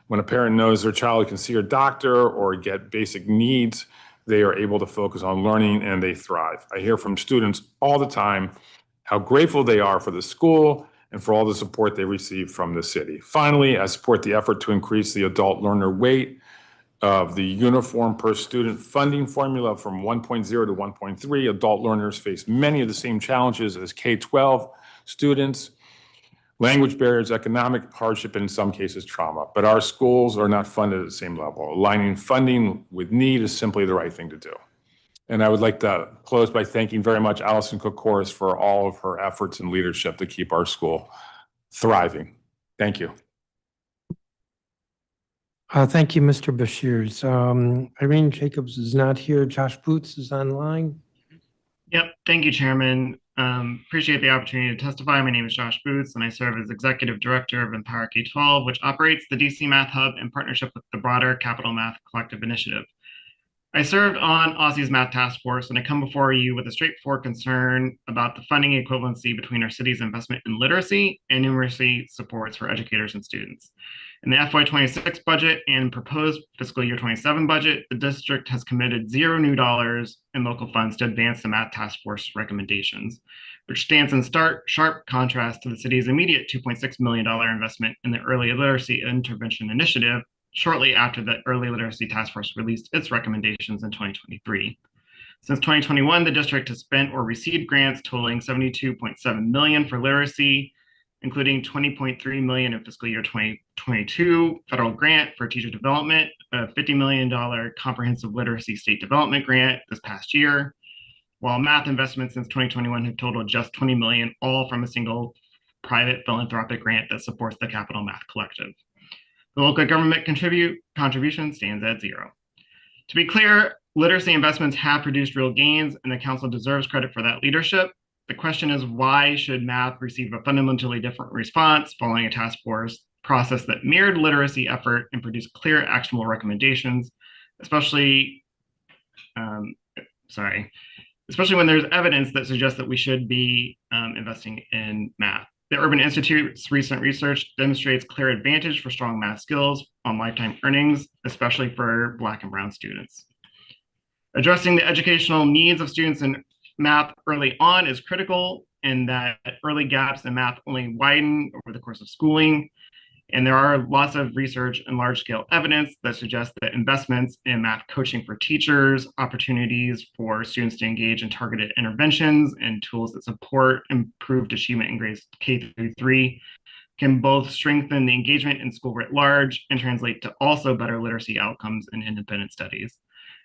When a parent knows their child can see a doctor or get basic needs, they are able to focus on learning and they thrive. I hear from students all the time how grateful they are for the school and for all the support they receive from the city. Finally, I support the effort to increase the adult learner weight of the uniform per student funding formula from 1.0 to 1.3. Adult learners face many of the same challenges as K-12 students: language barriers, economic hardship, and in some cases trauma. But our schools are not funded at the same level. Aligning funding with need is simply the right thing to do. And I would like to close by thanking very much Allison Kokoris for all of her efforts and leadership to keep our school thriving. Thank you. Thank you, Mr. Bashirs. Irene Jacobs is not here. Josh Boots is online. Yep. Thank you, Chairman. Appreciate the opportunity to testify. My name is Josh Boots, and I serve as Executive Director of Empower K-12, which operates the DC Math Hub in partnership with the broader Capital Math Collective Initiative. I served on OSSI's Math Task Force, and I come before you with a straightforward concern about the funding equivalency between our city's investment in literacy and numeracy supports for educators and students. In the FY26 budget and proposed fiscal year 27 budget, the district has committed $0 new in local funds to advance the Math Task Force recommendations, which stands in sharp contrast to the city's immediate $2.6 million investment in the Early Literacy Intervention Initiative shortly after the Early Literacy Task Force released its recommendations in 2023. Since 2021, the district has spent or received grants totaling $72.7 million for literacy, including $20.3 million in fiscal year 2022 federal grant for teacher development, a $50 million comprehensive literacy state development grant this past year, while math investments since 2021 have totaled just $20 million, all from a single private philanthropic grant that supports the Capital Math Collective. The local government contribution stands at $0. To be clear, literacy investments have produced real gains, and the council deserves credit for that leadership. The question is, why should math receive a fundamentally different response following a task force process that mirrored literacy effort and produced clear, actionable recommendations, especially when there's evidence that suggests that we should be investing in math. The Urban Institute's recent research demonstrates clear advantage for strong math skills on lifetime earnings, especially for Black and Brown students. Addressing the educational needs of students in math early on is critical, in that early gaps in math only widen over the course of schooling. And there are lots of research and large-scale evidence that suggests that investments in math coaching for teachers, opportunities for students to engage in targeted interventions, and tools that support improved achievement in grades K-3 can both strengthen the engagement in school writ large and translate to also better literacy outcomes in independent studies.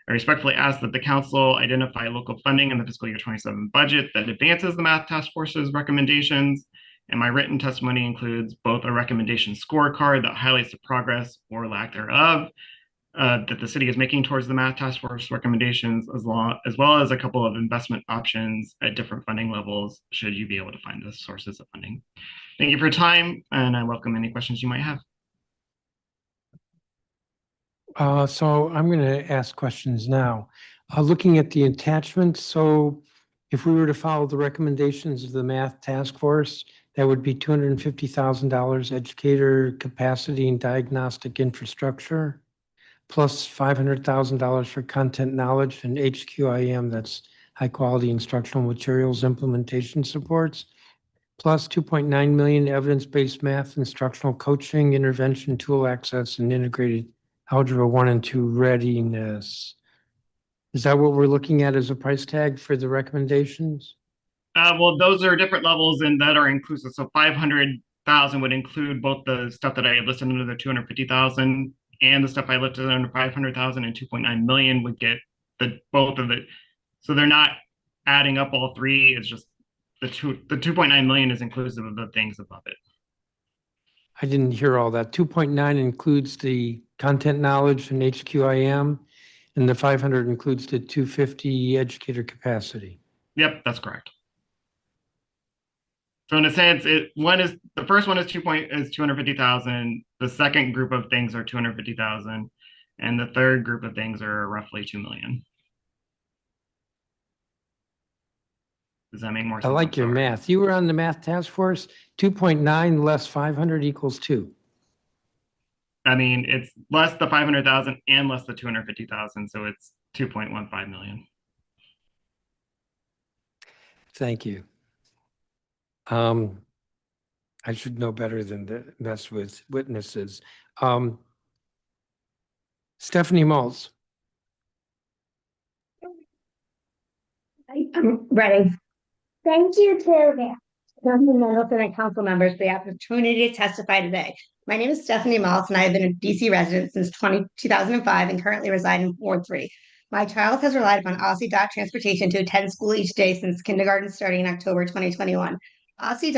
I respectfully ask that the council identify local funding in the fiscal year 27 budget that advances the Math Task Force's recommendations. And my written testimony includes both a recommendation scorecard that highlights the progress or lack thereof that the city is making towards the Math Task Force recommendations, as well as a couple of investment options at different funding levels, should you be able to find the sources of funding. Thank you for your time, and I welcome any questions you might have. So I'm going to ask questions now. Looking at the attachment, so if we were to follow the recommendations of the Math Task Force, that would be $250,000 educator capacity and diagnostic infrastructure, plus $500,000 for content knowledge and HQIM, that's high quality instructional materials implementation supports, plus $2.9 million evidence-based math instructional coaching, intervention tool access, and integrated Algebra 1 and 2 readiness. Is that what we're looking at as a price tag for the recommendations? Well, those are different levels and that are inclusive. So 500,000 would include both the stuff that I listed under the 250,000 and the stuff I listed under 500,000, and 2.9 million would get both of it. So they're not adding up all three. It's just the 2.9 million is inclusive of the things above it. I didn't hear all that. 2.9 includes the content knowledge and HQIM, and the 500 includes the 250 educator capacity. Yep, that's correct. So in a sense, the first one is 250,000. The second group of things are 250,000, and the third group of things are roughly 2 million. Does that make more I sense? like your math. You were on the math task force. 2.9 less 500 equals 2. I mean, it's less the 500,000 and less the 250,000, so it's 2.15 million. Thank you. I should know better than to mess with witnesses. Stephanie Maltz. I'm ready. Thank you, Chairman Mendelson and council members for the opportunity to testify today. My name is Stephanie Maltz, and I have been a DC resident since 2005 and currently reside in Ward 3. My child has relied upon Aussie transportation to attend school each day since kindergarten starting in October 2021. Aussie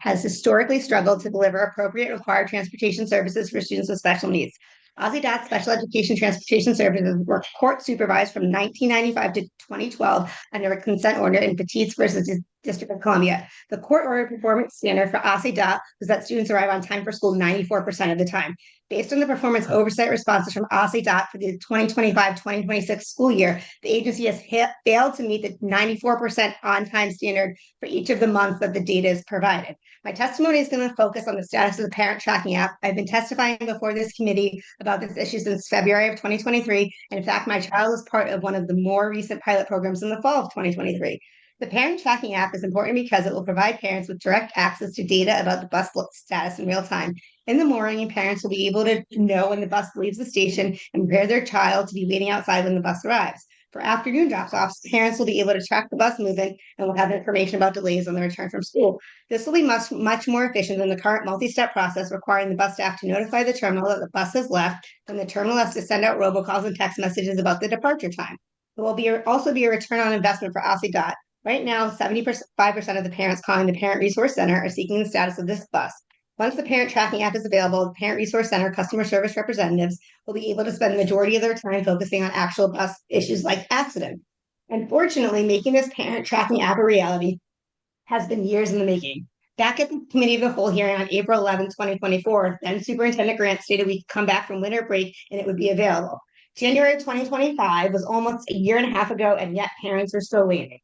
has historically struggled to deliver appropriate required transportation services for students with special needs. Aussie Special Education Transportation Services were court supervised from 1995 to 2012 under a consent order in Petites versus the District of Columbia. The court order performance standard for Aussie was that students arrive on time for school 94% of the time. Based on the performance oversight responses from Aussie for the 2025-2026 school year, the agency has failed to meet the 94% on-time standard for each of the months that the data is provided. My testimony is going to focus on the status of the parent tracking app. I've been testifying before this committee about this issue since February of 2023. And in fact, my child was part of one of the more recent pilot programs in the fall of 2023. The parent tracking app is important because it will provide parents with direct access to data about the bus status in real time. In the morning, parents will be able to know when the bus leaves the station and prepare their child to be waiting outside when the bus arrives. For afternoon drops-offs, parents will be able to track the bus movement and will have information about delays on the return from school. This will be much more efficient than the current multi-step process requiring the bus staff to notify the terminal that the bus has left, and the terminal has to send out robocalls and text messages about the departure time. There will also be a return on investment for Aussie. Right now, 75% of the parents calling the Parent Resource Center are seeking the status of this bus. Once the parent tracking app is available, the Parent Resource Center customer service representatives will be able to spend the majority of their time focusing on actual bus issues like accidents. Unfortunately, making this parent tracking app a reality has been years in the making. Back at the Committee of the Whole hearing on April 11, 2024, then Superintendent Grant stated we could come back from winter break and it would be available. January of 2025 was almost a year and a half ago, and yet parents are still waiting.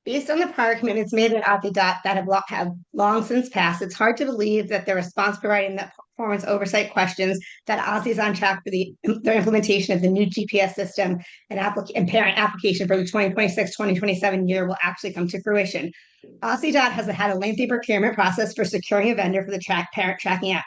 Based on the prior commitments made at API that have long since passed, it's hard to believe that the response providing that performance oversight questions that OSSI is on track for the implementation of the new GPS system and parent application for the 2026-2027 year will actually come to fruition. OSSI has had a lengthy procurement process for securing a vendor for the parent tracking app.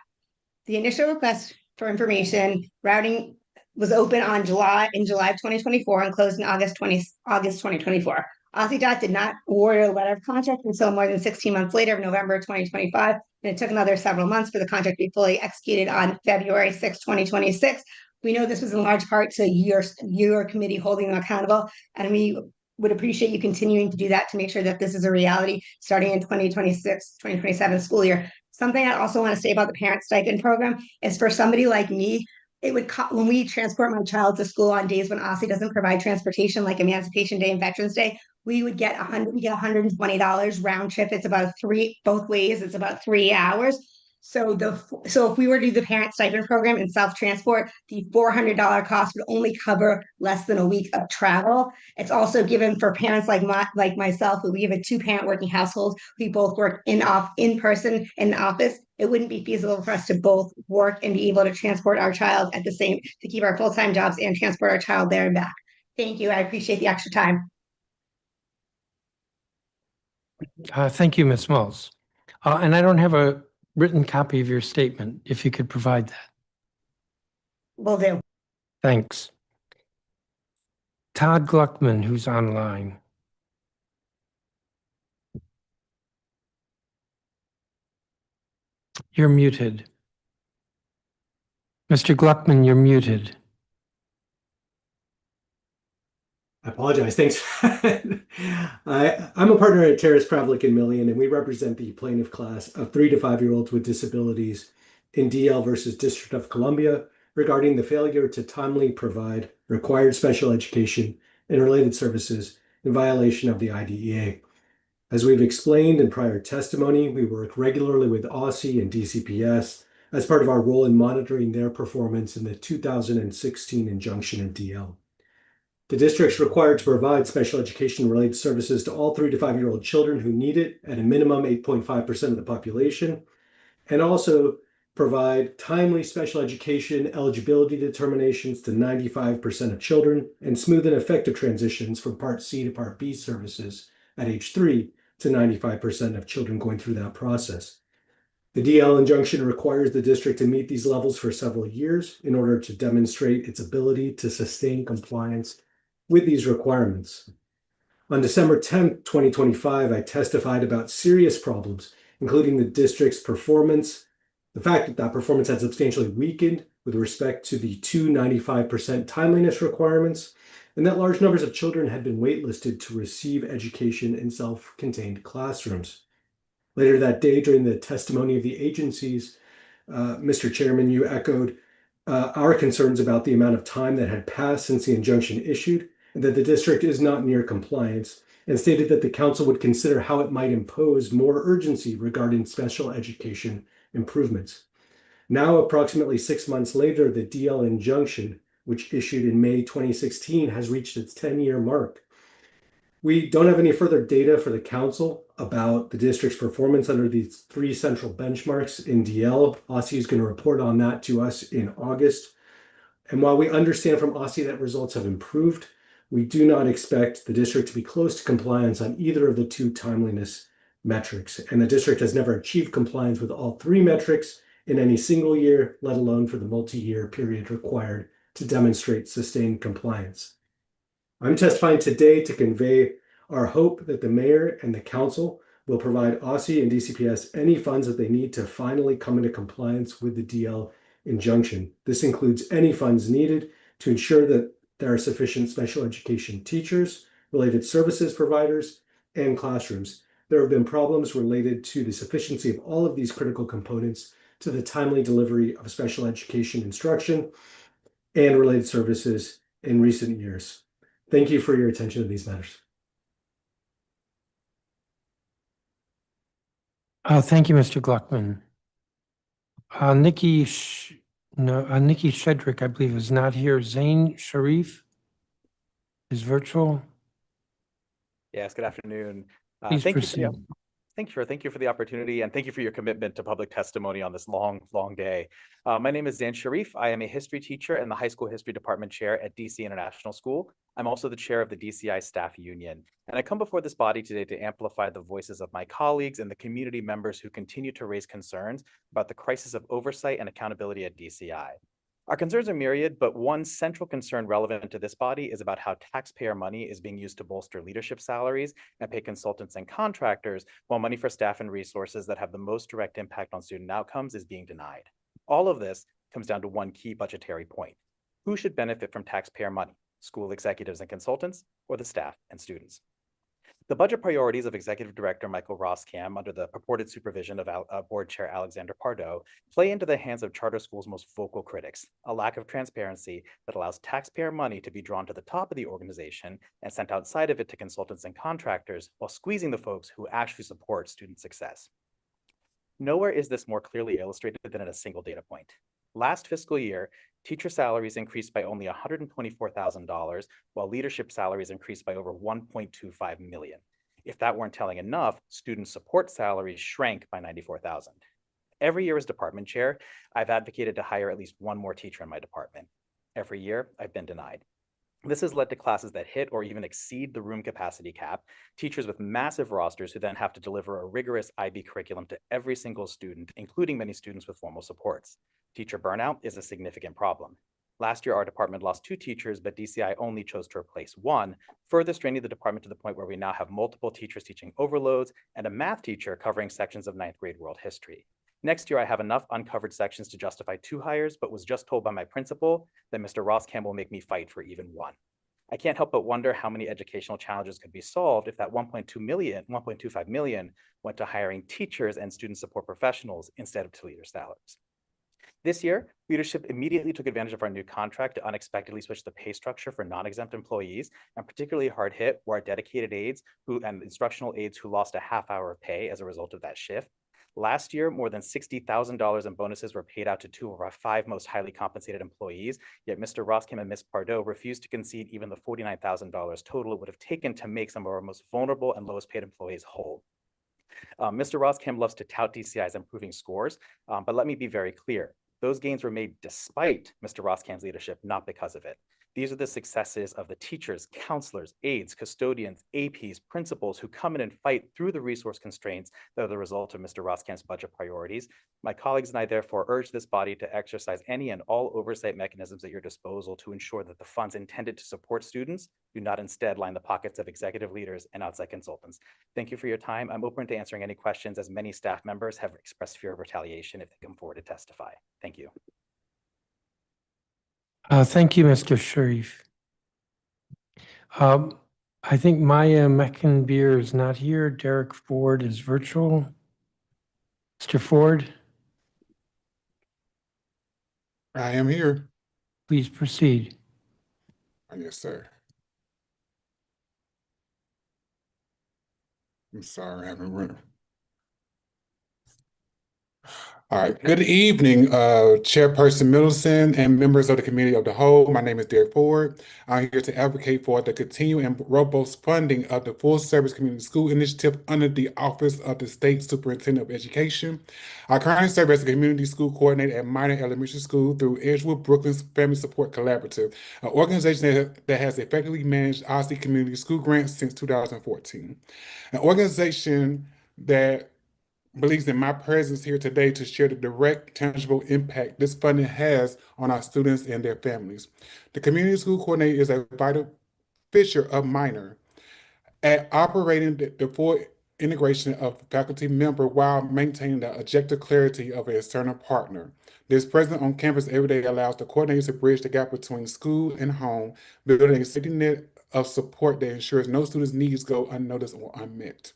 The initial request for information routing was open in July of 2024 and closed in August 2024. Aussie did not award a letter of contract until more than 16 months later, November 2025, and it took another several months for the contract to be fully executed on February 6, 2026. We know this was in large part to your committee holding them accountable, and we would appreciate you continuing to do that to make sure that this is a reality starting in 2026-2027 school year. Something I also want to say about the parent stipend program is for somebody like me, it would when we transport my child to school on days when OSSI doesn't provide transportation, like Emancipation Day and Veterans Day, we would get $120 round trip. It's about both ways. It's about 3 hours. So if we were to do the parent stipend program and self-transport, the $400 cost would only cover less than a week of travel. It's also given for parents like myself, who we have a 2-parent working household. We both work in person in the office. It wouldn't be feasible for us to both work and be able to transport our child to keep our full-time jobs and transport our child there and back. Thank you. I appreciate the extra time. Thank you, Ms. Maltz. And I don't have a written copy of your statement, if you could provide that. Will do. Thanks. Todd Gluckman, who's online. You're muted. Mr. Gluckman, you're muted. I apologize. Thanks. I'm a partner at Terrace Pravlik and Millian, and we represent the plaintiff class of 3 to 5-year-olds with disabilities in DL versus District of Columbia regarding the failure to timely provide required special education and related services in violation of the IDEA. As we've explained in prior testimony, we work regularly with OSSI and DCPS as part of our role in monitoring their performance in the 2016 injunction in DL. The district's required to provide special education related services to all 3 to 5-year-old children who need it at a minimum 8.5% of the population, and also provide timely special education eligibility determinations to 95% of children and smooth and effective transitions from Part C to Part B services at age 3 to 95% of children going through that process. The DL injunction requires the district to meet these levels for several years in order to demonstrate its ability to sustain compliance with these requirements. On December 10th, 2025, I testified about serious problems, including the district's performance, the fact that that performance had substantially weakened with respect to the 295% timeliness requirements, and that large numbers of children had been waitlisted to receive education in self-contained classrooms. Later that day, during the testimony of the agencies, Mr. Chairman, you echoed our concerns about the amount of time that had passed since the injunction issued, and that the district is not near compliance, and stated that the council would consider how it might impose more urgency regarding special education improvements. Now, approximately 6 months later, the DL injunction, which issued in May 2016, has reached its 10-year mark. We don't have any further data for the council about the district's performance under these 3 central benchmarks in DL. OSSI is going to report on that to us in August. And while we understand from OSSI that results have improved, we do not expect the district to be close to compliance on either of the 2 timeliness metrics. And the district has never achieved compliance with all 3 metrics in any single year, let alone for the multi-year period required to demonstrate sustained compliance. I'm testifying today to convey our hope that the mayor and the council will provide OSSI and DCPS any funds that they need to finally come into compliance with the DL injunction. This includes any funds needed to ensure that there are sufficient special education teachers, related services providers, and classrooms. There have been problems related to the sufficiency of all of these critical components to the timely delivery of special education instruction and related services in recent years. Thank you for your attention to these matters. Thank you, Mr. Gluckman. Nikki Shedrick, I believe, is not here. Zain Sharif is virtual. Yes, good afternoon. Please Thank proceed. you for the opportunity, and thank you for your commitment to public testimony on this long day. My name is Zain Sharif. I am a history teacher and the high school history department chair at DC International School. I'm also the chair of the DCI Staff Union, and I come before this body today to amplify the voices of my colleagues and the community members who continue to raise concerns about the crisis of oversight and accountability at DCI. Our concerns are myriad, but one central concern relevant to this body is about how taxpayer money is being used to bolster leadership salaries and pay consultants and contractors, while money for staff and resources that have the most direct impact on student outcomes is being denied. All of this comes down to one key budgetary point. Who should benefit from taxpayer money? School executives and consultants, or the staff and students? The budget priorities of Executive Director Michael Roskam, under the purported supervision of Board Chair Alexander Pardo, play into the hands of charter schools' most vocal critics, a lack of transparency that allows taxpayer money to be drawn to the top of the organization and sent outside of it to consultants and contractors, while squeezing the folks who actually support student success. Nowhere is this more clearly illustrated than in a single data point. Last fiscal year, teacher salaries increased by only $124,000, while leadership salaries increased by over $1.25 million. If that weren't telling enough, student support salaries shrank by $94,000. Every year as department chair, I've advocated to hire at least one more teacher in my department. Every year, I've been denied. This has led to classes that hit or even exceed the room capacity cap, teachers with massive rosters who then have to deliver a rigorous IB curriculum to every single student, including many students with formal supports. Teacher burnout is a significant problem. Last year, our department lost 2 teachers, but DCI only chose to replace 1, further straining the department to the point where we now have multiple teachers teaching overloads and a math teacher covering sections of 9th grade world history. Next year, I have enough uncovered sections to justify 2 hires, but was just told by my principal that Mr. Roskam will make me fight for even 1. I can't help but wonder how many educational challenges could be solved if that $1.25 million went to hiring teachers and student support professionals instead of to leader salaries. This year, leadership immediately took advantage of our new contract to unexpectedly switch the pay structure for non-exempt employees, and particularly hard hit were our dedicated aides and instructional aides who lost a half hour of pay as a result of that shift. Last year, more than $60,000 in bonuses were paid out to 2 of our 5 most highly compensated employees, yet Mr. Roskim and Ms. Pardo refused to concede even the $49,000 total it would have taken to make some of our most vulnerable and lowest paid employees whole. Mr. Roskim loves to tout DCI's improving scores, but let me be very clear. Those gains were made despite Mr. Roskim's leadership, not because of it. These are the successes of the teachers, counselors, aides, custodians, APs, principals who come in and fight through the resource constraints that are the result of Mr. Roskim's budget priorities. My colleagues and I therefore urge this body to exercise any and all oversight mechanisms at your disposal to ensure that the funds intended to support students do not instead line the pockets of executive leaders and outside consultants. Thank you for your time. I'm open to answering any questions, as many staff members have expressed fear of retaliation if they come forward to testify. Thank you. Thank you, Mr. Sharif. I think Maya Meckenbeer is not here. Derek Ford is virtual. Mr. Ford, I am here. please proceed. Yes, sir. I'm sorry, I haven't run. All right. Good evening, Chairperson Middleton and members of the Committee of the Whole. My name is Derek Ford. I'm here to advocate for the continued and robust funding of the Full Service Community School Initiative under the Office of the State Superintendent of Education. I currently serve as a community school coordinator at Minor Elementary School through Edgewood Brooklyn's Family Support Collaborative, an organization that has effectively managed OSSI community school grants since 2014. An organization that believes in my presence here today to share the direct, tangible impact this funding has on our students and their families. The community school coordinator is a vital feature of Minor at operating the full integration of faculty member while maintaining the objective clarity of an external partner. This presence on campus every day allows the coordinator to bridge the gap between school and home, building a safety net of support that ensures no student's needs go unnoticed or unmet.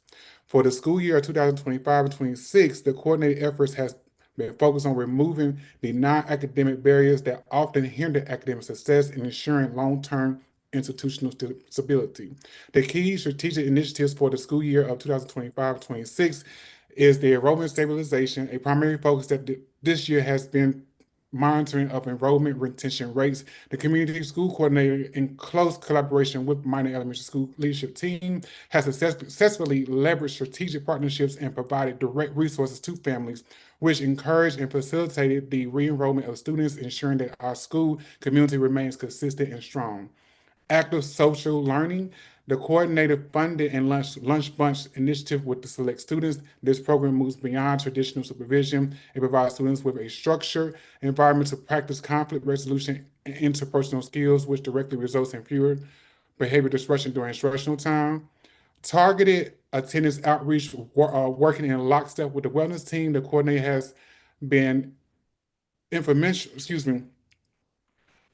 For the school year 2025 and 26, the coordinated efforts has been focused on removing the non-academic barriers that often hinder academic success and ensuring long-term institutional stability. The key strategic initiatives for the school year of 2025-26 is the enrollment stabilization. A primary focus that this year has been monitoring of enrollment retention rates. The community school coordinator, in close collaboration with Minor Elementary School leadership team, has successfully leveraged strategic partnerships and provided direct resources to families, which encouraged and facilitated the re-enrollment of students, ensuring that our school community remains consistent and strong. Active social learning. The coordinator funded and lunch bunch initiative with the select students. This program moves beyond traditional supervision. It provides students with a structured environment to practice conflict resolution and interpersonal skills, which directly results in fewer behavior disruption during instructional time. Targeted attendance outreach, working in lockstep with the wellness team. The coordinator has been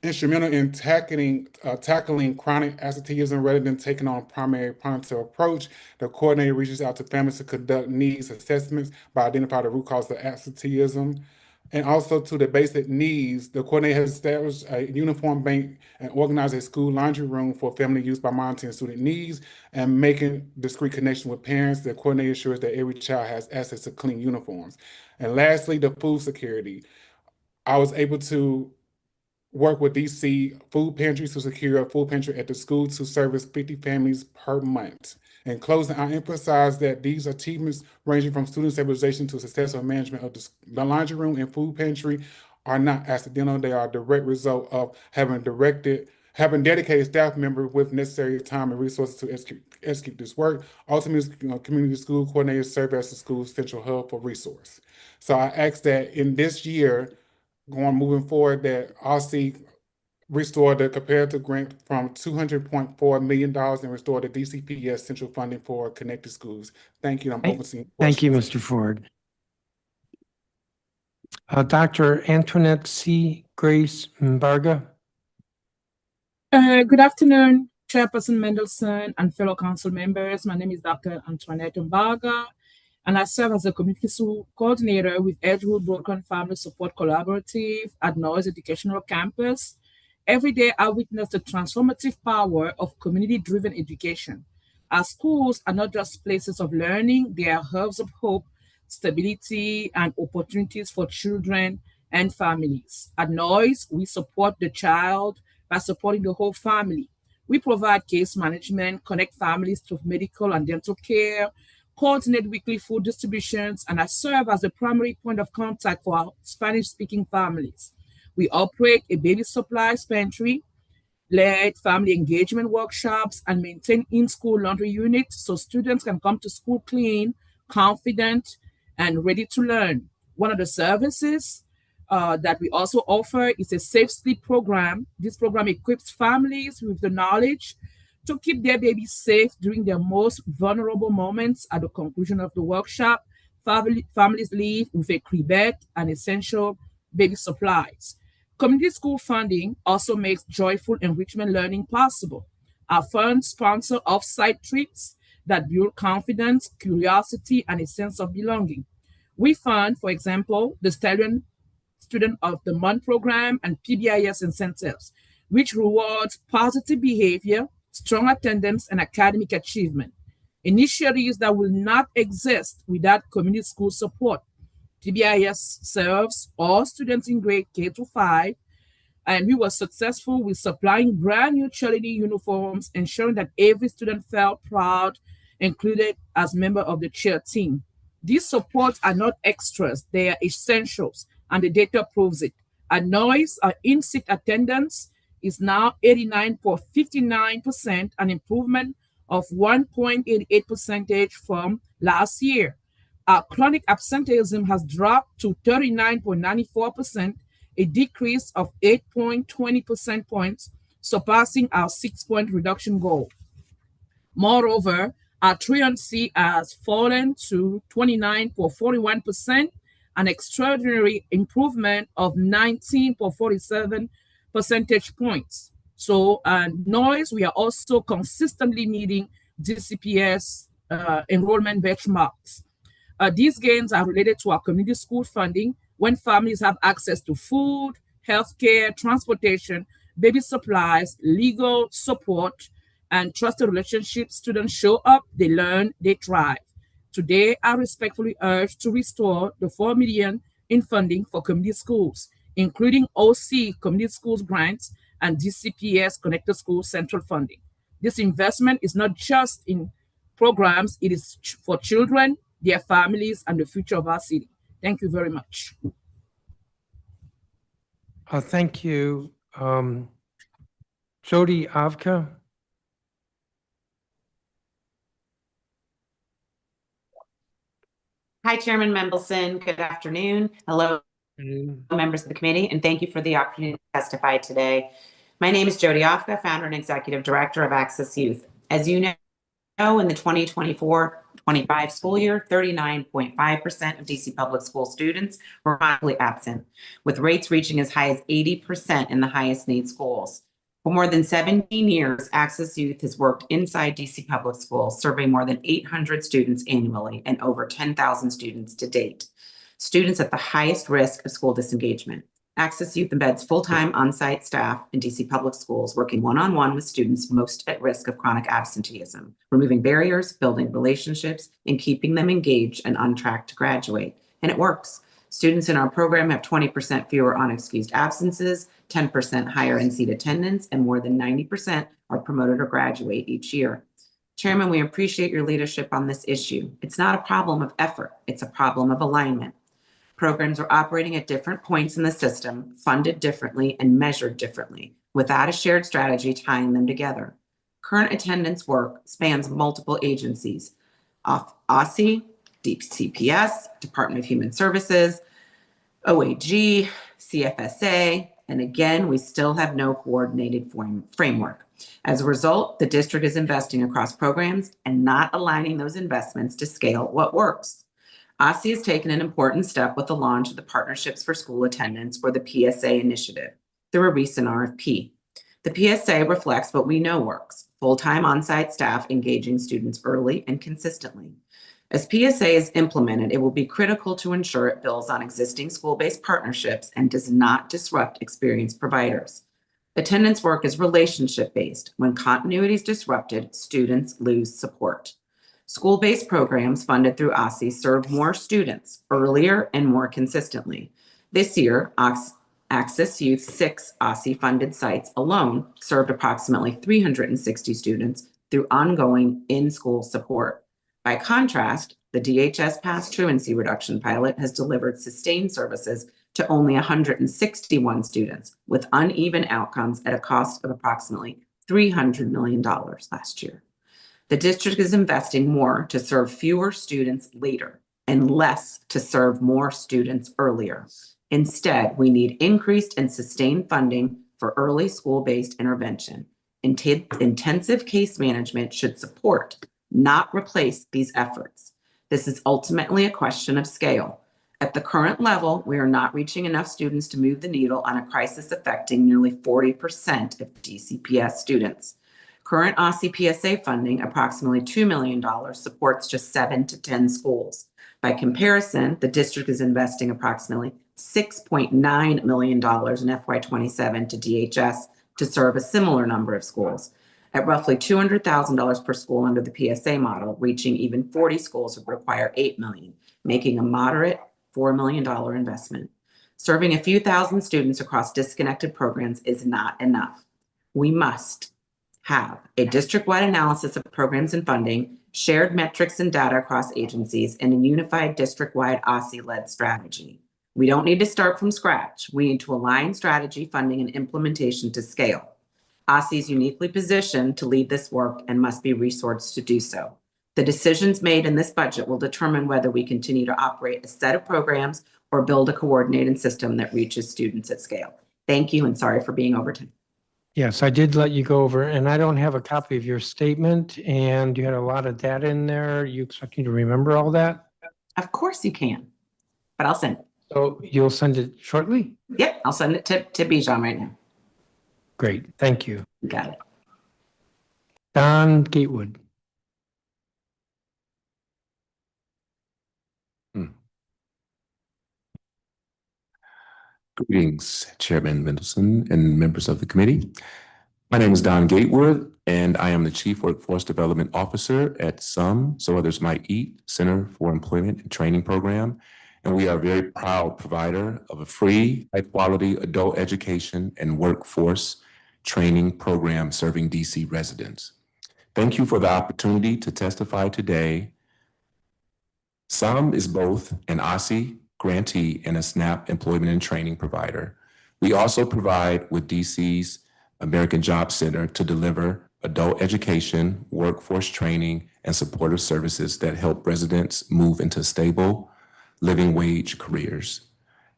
instrumental in tackling chronic absenteeism rather than taking on a primary preventive approach. The coordinator reaches out to families to conduct needs assessments by identifying the root cause of absenteeism. And also to the basic needs, the coordinator has established a uniform bank and organized a school laundry room for family use by monitoring student needs and making discrete connection with parents. The coordinator ensures that every child has access to clean uniforms. And lastly, the food security. I was able to work with DC food pantries to secure a food pantry at the school to service 50 families per month. In closing, I emphasize that these achievements, ranging from student stabilization to successful management of the laundry room and food pantry, are not accidental. They are a direct result of having dedicated staff members with necessary time and resources to execute this work. Ultimately, community school coordinators serve as the school's central hub for resource. So I ask that in this year, moving forward, that OSSI restore the comparative grant from $200.4 million and restore the DCPS central funding for connected schools. Thank you. I'm open to questions. Thank you, Mr. Ford. Dr. Antoinette C. Grace Mbarga. Good afternoon, Chairperson Mendelssohn and fellow council members. My name is Dr. Antoinette Mbarga, and I serve as a community school coordinator with Edgewood Broken Family Support Collaborative at Noise Educational Campus. Every day, I witness the transformative power of community-driven education. Our schools are not just places of learning, they are hubs of hope, stability, and opportunities for children and families. At Noise, we support the child by supporting the whole family. We provide case management, connect families to medical and dental care, coordinate weekly food distributions, and I serve as the primary point of contact for our Spanish-speaking families. We operate a baby supplies pantry, lead family engagement workshops, and maintain in-school laundry units so students can come to school clean, confident, and ready to learn. One of the services that we also offer is a safe sleep program. This program equips families with the knowledge to keep their babies safe during their most vulnerable moments. At the conclusion of the workshop, families leave with a cribette and essential baby supplies. Community school funding also makes joyful enrichment learning possible. Our funds sponsor off-site trips that build confidence, curiosity, and a sense of belonging. We fund, for example, the Stallion Student of the Month program and PBIS incentives, which rewards positive behavior, strong attendance, and academic achievement. Initiatives that will not exist without community school support. PBIS serves all students in grade K to 5, and we were successful with supplying brand new cheerleading uniforms, ensuring that every student felt proud, included as member of the cheer team. These supports are not extras, they are essentials, and the data proves it. At Noise, our in-seat attendance is now 89.59%, an improvement of 1.88 percentage from last year. Our chronic absenteeism has dropped to 39.94%, a decrease of 8.20 percent points, surpassing our 6-point reduction goal. Moreover, our truancy has fallen to 29.41%, an extraordinary improvement of 19.47 percentage points. So, Noise, we are also consistently meeting DCPS enrollment benchmarks. These gains are related to our community school funding when families have access to food, healthcare, transportation, baby supplies, legal support, and trusted relationships. Students show up, they learn, they thrive. Today, I respectfully urge to restore the $4 million in funding for community schools, including OC community schools grants and DCPS Connected Schools Central funding. This investment is not just in programs, it is for children, their families, and the future of our city. Thank you very much. Thank you. Jody Avka. Hi, Chairman Mendelson. Good afternoon. Hello, members of the committee, and thank you for the opportunity to testify today. My name is Jody Ofka, founder and executive director of Access Youth. As you know, in the 2024-25 school year, 39.5% of DC public school students were chronically absent, with rates reaching as high as 80% in the highest need schools. For more than 17 years, Access Youth has worked inside DC public schools, serving more than 800 students annually and over 10,000 students to date. Students at the highest risk of school disengagement. Access Youth embeds full-time on-site staff in DC public schools, working one-on-one with students most at risk of chronic absenteeism, removing barriers, building relationships, and keeping them engaged and on track to graduate. And it works. Students in our program have 20% fewer unexcused absences, 10% higher in-seat attendance, and more than 90% are promoted or graduate each year. Chairman, we appreciate your leadership on this issue. It's not a problem of effort, it's a problem of alignment. Programs are operating at different points in the system, funded differently and measured differently, without a shared strategy tying them together. Current attendance work spans multiple agencies, OSSI, DCPS, Department of Human Services, OAG, CFSA, and again, we still have no coordinated framework. As a result, the district is investing across programs and not aligning those investments to scale what works. OSSI has taken an important step with the launch of the Partnerships for School Attendance, or the PSA initiative, through a recent RFP. The PSA reflects what we know works: full-time on-site staff engaging students early and consistently. As PSA is implemented, it will be critical to ensure it builds on existing school-based partnerships and does not disrupt experienced providers. Attendance work is relationship-based. When continuity is disrupted, students lose support. School-based programs funded through OSSI serve more students earlier and more consistently. This year, Access Youth 6 OSSI-funded sites alone served approximately 360 students through ongoing in-school support. By contrast, the DHS Past Truancy Reduction Pilot has delivered sustained services to only 161 students with uneven outcomes at a cost of approximately $300 million last year. The district is investing more to serve fewer students later and less to serve more students earlier. Instead, we need increased and sustained funding for early school-based intervention. Intensive case management should support, not replace, these efforts. This is ultimately a question of scale. At the current level, we are not reaching enough students to move the needle on a crisis affecting nearly 40% of DCPS students. Current OSSI PSA funding, approximately $2 million, supports just 7 to 10 schools. By comparison, the district is investing approximately $6.9 million in FY27 to DHS to serve a similar number of schools. At roughly $200,000 per school under the PSA model, reaching even 40 schools would require $8 million, making a moderate $4 million investment. Serving a few thousand students across disconnected programs is not enough. We must have a district-wide analysis of programs and funding, shared metrics and data across agencies, and a unified district-wide OSSI-led strategy. We don't need to start from scratch. We need to align strategy, funding, and implementation to scale. OSSI is uniquely positioned to lead this work and must be resourced to do so. The decisions made in this budget will determine whether we continue to operate a set of programs or build a coordinated system that reaches students at scale. Thank you, and sorry for being over time. Yes, I did let you go over, and I don't have a copy of your statement, and you had a lot of data in there. You expect me to remember all that? Of course you can, but I'll send it. So you'll send it shortly? Yep, I'll send it to Bijan right now. Great, thank you. You got it. Don Gatewood. Greetings, Chairman Mendelson and members of the committee. My name is Don Gatewood, and I am the Chief Workforce Development Officer at SUM, So Others Might Eat, Center for Employment and Training Program. And we are a very proud provider of a free, high-quality adult education and workforce training program serving DC residents. Thank you for the opportunity to testify today. SUM is both an OSSI grantee and a SNAP employment and training provider. We also provide with DC's American Job Center to deliver adult education, workforce training, and supportive services that help residents move into stable, living wage careers.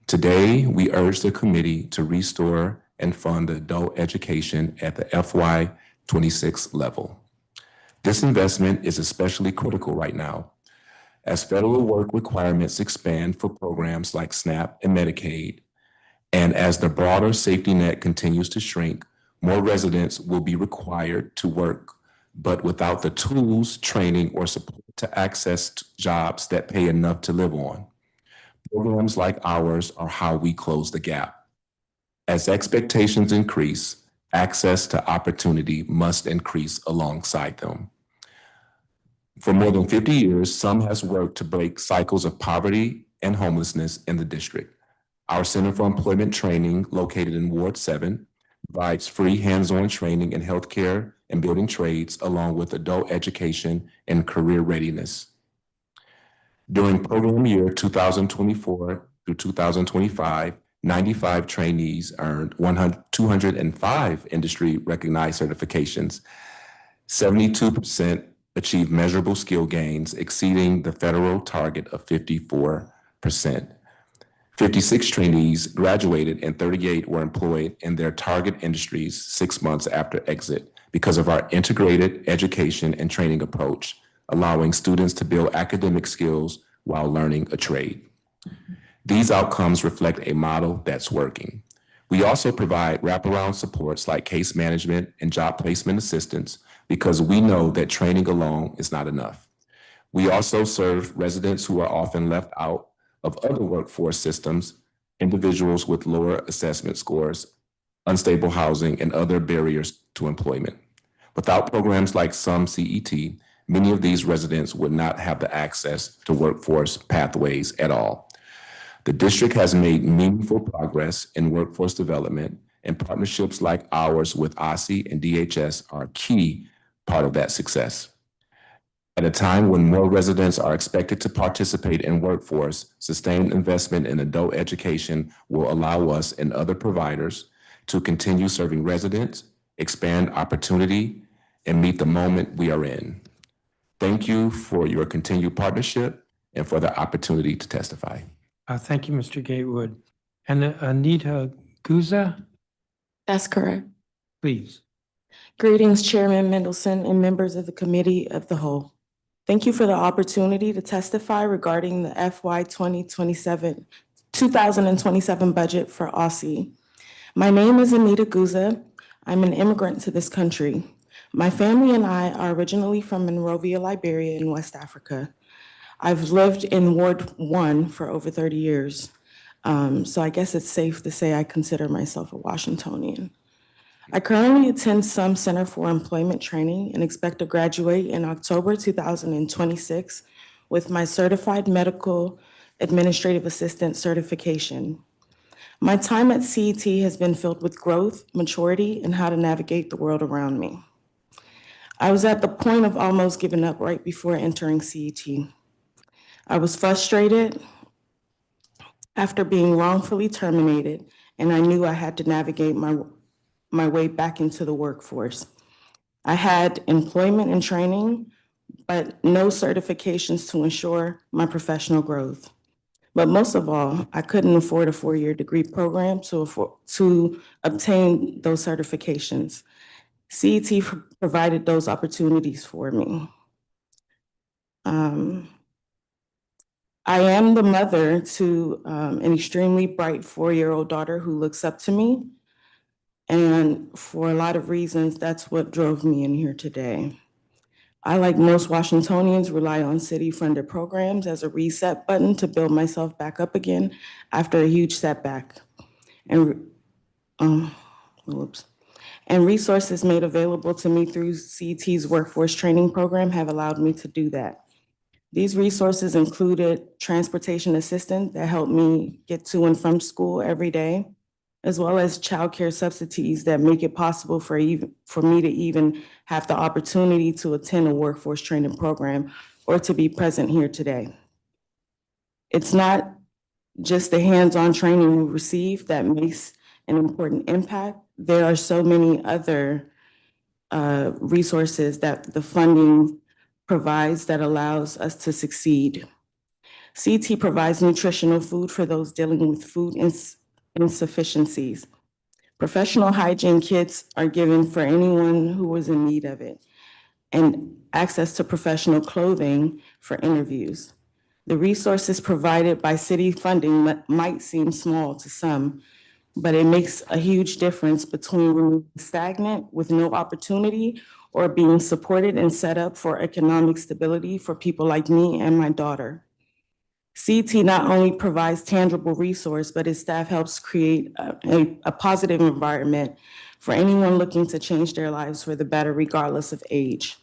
Today, we urge the committee to restore and fund adult education at the FY26 level. This investment is especially critical right now, as federal work requirements expand for programs like SNAP and Medicaid, and as the broader safety net continues to shrink, more residents will be required to work, but without the tools, training, or support to access jobs that pay enough to live on. Programs like ours are how we close the gap. As expectations increase, access to opportunity must increase alongside them. For more than 50 years, SUM has worked to break cycles of poverty and homelessness in the district. Our Center for Employment Training, located in Ward 7, provides free hands-on training in healthcare and building trades, along with adult education and career readiness. During program year 2024 through 2025, 95 trainees earned 205 industry-recognized certifications. 72% achieved measurable skill gains, exceeding the federal target of 54%. 56 trainees graduated and 38 were employed in their target industries 6 months after exit because of our integrated education and training approach, allowing students to build academic skills while learning a trade. These outcomes reflect a model that's working. We also provide wraparound supports like case management and job placement assistance because we know that training alone is not enough. We also serve residents who are often left out of other workforce systems, individuals with lower assessment scores, unstable housing, and other barriers to employment. Without programs like Some CET, many of these residents would not have the access to workforce pathways at all. The district has made meaningful progress in workforce development, and partnerships like ours with OSSI and DHS are a key part of that success. At a time when more residents are expected to participate in workforce, sustained investment in adult education will allow us and other providers to continue serving residents, expand opportunity, and meet the moment we are in. Thank you for your continued partnership and for the opportunity to testify. Thank you, Mr. Gatewood. And Anita Guza, That's correct. please. Greetings, Chairman Mendelson and members of the Committee of the Whole. Thank you for the opportunity to testify regarding the FY 2027 budget for OSSI. My name is Anita Guza. I'm an immigrant to this country. My family and I are originally from Monrovia, Liberia in West Africa. I've lived in Ward 1 for over 30 years. So I guess it's safe to say I consider myself a Washingtonian. I currently attend Some Center for Employment Training and expect to graduate in October 2026 with my Certified Medical Administrative Assistant certification. My time at CET has been filled with growth, maturity, and how to navigate the world around me. I was at the point of almost giving up right before entering CET. I was frustrated after being wrongfully terminated, and I knew I had to navigate my way back into the workforce. I had employment and training, but no certifications to ensure my professional growth. But most of all, I couldn't afford a 4-year degree program to obtain those certifications. CET provided those opportunities for me. I am the mother to an extremely bright 4-year-old daughter who looks up to me. And for a lot of reasons, that's what drove me in here today. I, like most Washingtonians, rely on city-funded programs as a reset button to build myself back up again after a huge setback. And resources made available to me through CET's workforce training program have allowed me to do that. These resources included transportation assistance that helped me get to and from school every day, as well as childcare subsidies that make it possible for me to even have the opportunity to attend a workforce training program or to be present here today. It's not just the hands-on training we receive that makes an important impact. There are so many other resources that the funding provides that allows us to succeed. CET provides nutritional food for those dealing with food insufficiencies. Professional hygiene kits are given for anyone who is in need of it, and access to professional clothing for interviews. The resources provided by city funding might seem small to some, but it makes a huge difference between remaining stagnant with no opportunity or being supported and set up for economic stability for people like me and my daughter. CET not only provides tangible resource, but its staff helps create a positive environment for anyone looking to change their lives for the better, regardless of age.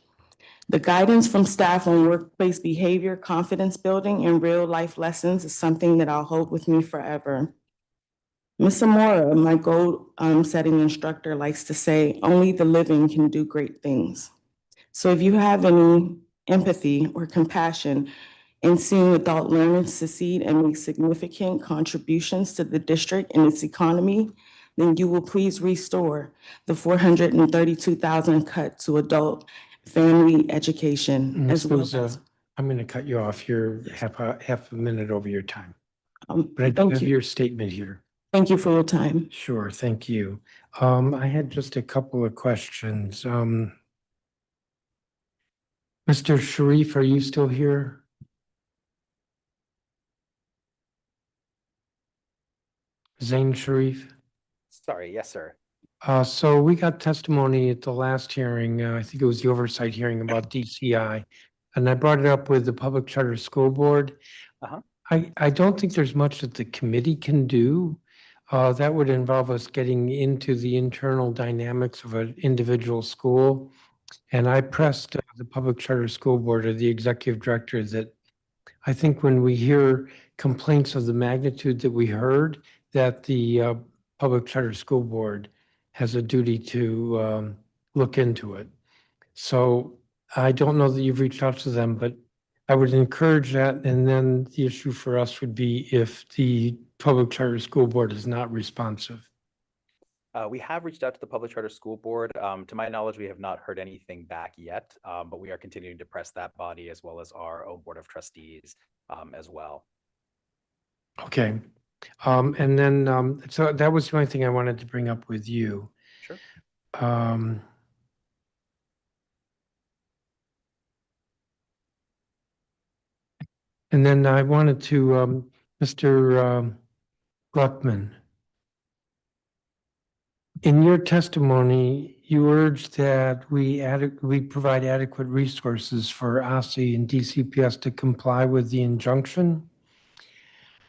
The guidance from staff on workplace behavior, confidence building, and real life lessons is something that I'll hold with me forever. Ms. Amora, my goal-setting instructor, likes to say, only the living can do great things. So if you have any empathy or compassion in seeing adult learners succeed and make significant contributions to the district and its economy, then you will please restore the $432,000 cut to adult family education. Ms. Guza, I'm going to cut you off. You're half a minute over your time. But I do have your statement here. Thank you for your time. Sure, thank you. I had just a couple of questions. Mr. Sharif, are you still here? Zain Sharif? Sorry, yes, sir. So we got testimony at the last hearing, I think it was the oversight hearing about DCI. and I brought it up with the Public Charter School Board. Uh-huh. I don't think there's much that the committee can do. That would involve us getting into the internal dynamics of an individual school. And I pressed the Public Charter School Board or the executive director that I think when we hear complaints of the magnitude that we heard, that the Public Charter School Board has a duty to look into it. So I don't know that you've reached out to them, but I would encourage that. And then the issue for us would be if the Public Charter School Board is not responsive. We have reached out to the Public Charter School Board. To my knowledge, we have not heard anything back yet, but we are continuing to press that body as well as our own Board of Trustees as well. Okay. And then, so that was the only thing I wanted to bring up with you. Sure. And then I wanted to, Mr. Gluckman, in your testimony, you urged that we provide adequate resources for OSSI and DCPS to comply with the injunction.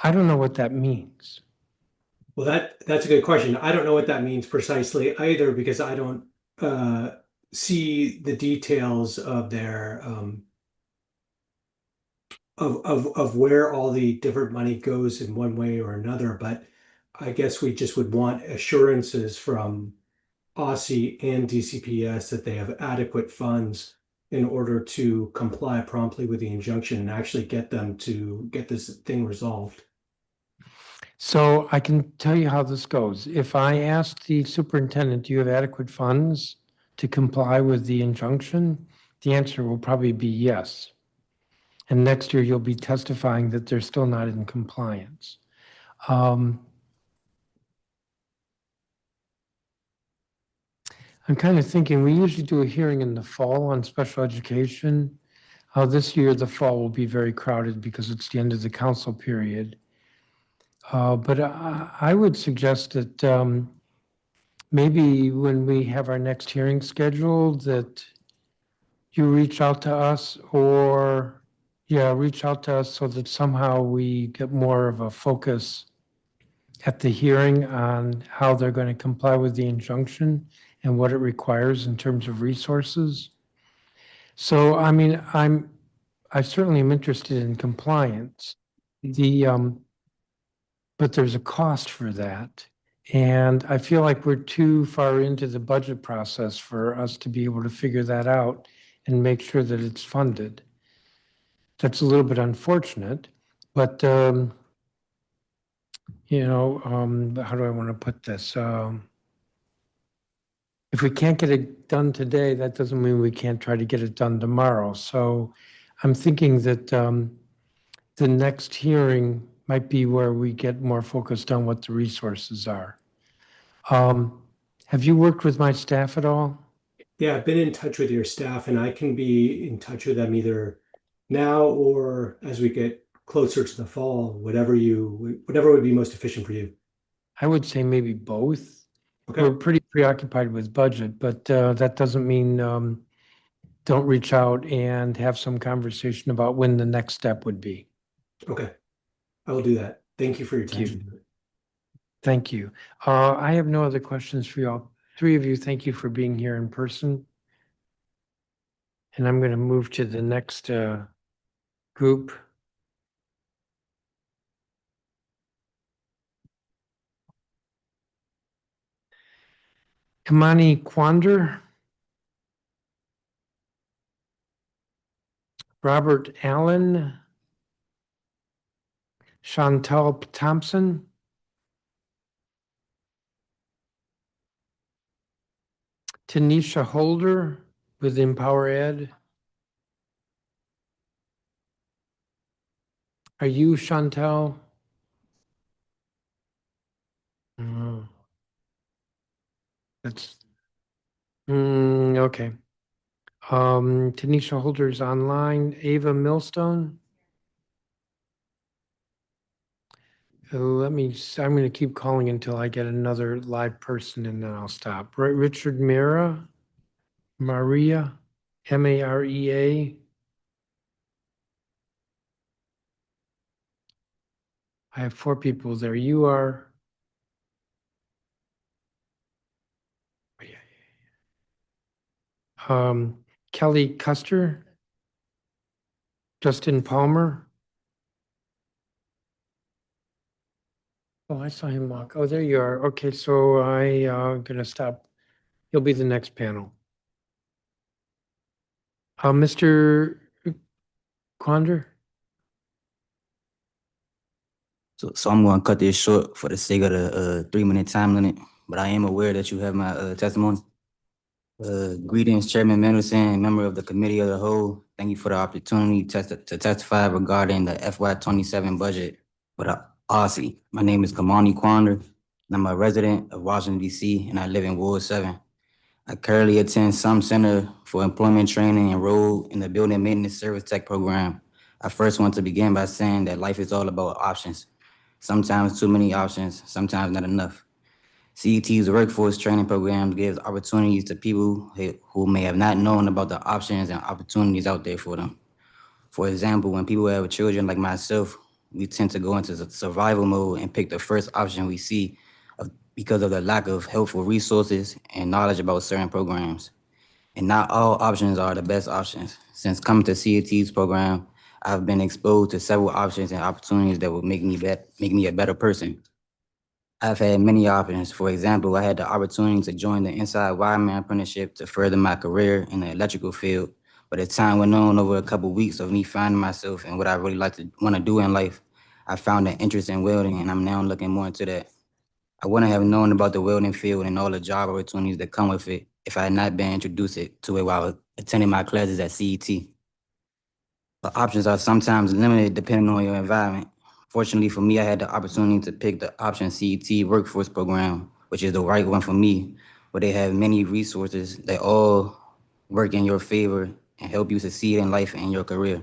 I don't know what that means. Well, that's a good question. I don't know what that means precisely either because I don't see the details of their of where all the different money goes in one way or another. But I guess we just would want assurances from OSSI and DCPS that they have adequate funds in order to comply promptly with the injunction and actually get them to get this thing resolved. So I can tell you how this goes. If I ask the superintendent, do you have adequate funds to comply with the injunction? The answer will probably be yes. And next year you'll be testifying that they're still not in compliance. I'm kind of thinking, we usually do a hearing in the fall on special education. This year, the fall will be very crowded because it's the end of the council period. But I would suggest that maybe when we have our next hearing scheduled, that you reach out to us reach out to us so that somehow we get more of a focus at the hearing on how they're going to comply with the injunction and what it requires in terms of resources. So, I mean, I certainly am interested in compliance. But there's a cost for that. And I feel like we're too far into the budget process for us to be able to figure that out and make sure that it's funded. That's a little bit unfortunate, but how do I want to put this? If we can't get it done today, that doesn't mean we can't try to get it done tomorrow. So I'm thinking that the next hearing might be where we get more focused on what the resources are. Have you worked with my staff at all? Yeah, I've been in touch with your staff and I can be in touch with them either now or as we get closer to the fall, whatever would be most efficient for you. I would say maybe both. Okay. We're pretty preoccupied with budget, but that doesn't mean don't reach out and have some conversation about when the next step would be. Okay. I will do that. Thank you for your attention to it. Thank you. I have no other questions for you all. Three of you, thank you for being here in person. And I'm going to move to the next group. Kamani Quander, Robert Allen, Chantal Thompson, Tanisha Holder with Empower Ed. Are you Chantal? No. That's okay. Tanisha Holder's online. Ava Millstone. I'm going to keep calling until I get another live person and then I'll stop. Right, Richard Maria, Marea, Marea. I have 4 people there. You are? Kelly Custer? Justin Palmer? Oh, I saw him walk. Oh, there you are. Okay, so I'm gonna stop. You'll be the next panel. Mr. Quander? So I'm going to cut this short for the sake of the 3-minute time limit, but I am aware that you have my testimony. Greetings, Chairman Mendelson, member of the Committee of the Whole. Thank you for the opportunity to testify regarding the FY27 budget for the OSSI. My name is Kamani Quander, and I'm a resident of Washington, D.C., and I live in Ward 7. I currently attend some Center for Employment Training enrolled in the Building Maintenance Service Tech program. I first want to begin by saying that life is all about options. Sometimes too many options, sometimes not enough. CET's workforce training program gives opportunities to people who may have not known about the options and opportunities out there for them. For example, when people have children like myself, we tend to go into survival mode and pick the first option we see because of the lack of helpful resources and knowledge about certain programs. And not all options are the best options. Since coming to CET's program, I've been exposed to several options and opportunities that will make me a better person. I've had many options. For example, I had the opportunity to join the Inside Wireman apprenticeship to further my career in the electrical field. But as time went on, over a couple of weeks of me finding myself and what I really want to do in life, I found an interest in welding, and I'm now looking more into that. I wouldn't have known about the welding field and all the job opportunities that come with it if I had not been introduced to it while attending my classes at CET. The options are sometimes limited depending on your environment. Fortunately for me, I had the opportunity to pick the option CET workforce program, which is the right one for me, where they have many resources that all work in your favor and help you succeed in life and your career.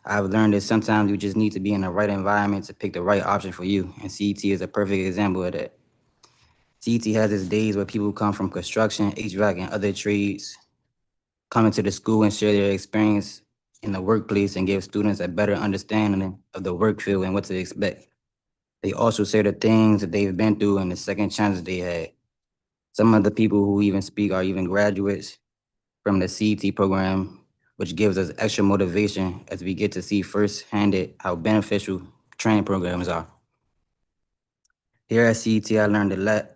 I've learned that sometimes you just need to be in the right environment to pick the right option for you, and CET is a perfect example of that. CET has its days where people come from construction, HVAC, and other trades come into the school and share their experience in the workplace and give students a better understanding of the work field and what to expect. They also share the things that they've been through and the second chances they had. Some of the people who even speak are even graduates from the CET program, which gives us extra motivation as we get to see firsthand how beneficial training programs are. Here at CET, I learned a lot.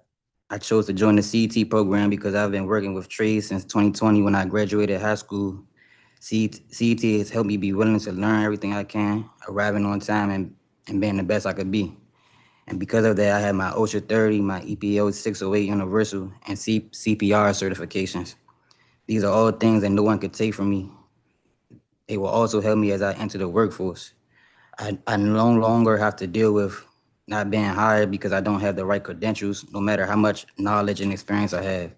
I chose to join the CET program because I've been working with trades since 2020 when I graduated high school. CET has helped me be willing to learn everything I can, arriving on time and being the best I could be. And because of that, I have my OSHA 30, my EPO 608 Universal, and CPR certifications. These are all things that no one could take from me. They will also help me as I enter the workforce. I no longer have to deal with not being hired because I don't have the right credentials, no matter how much knowledge and experience I have.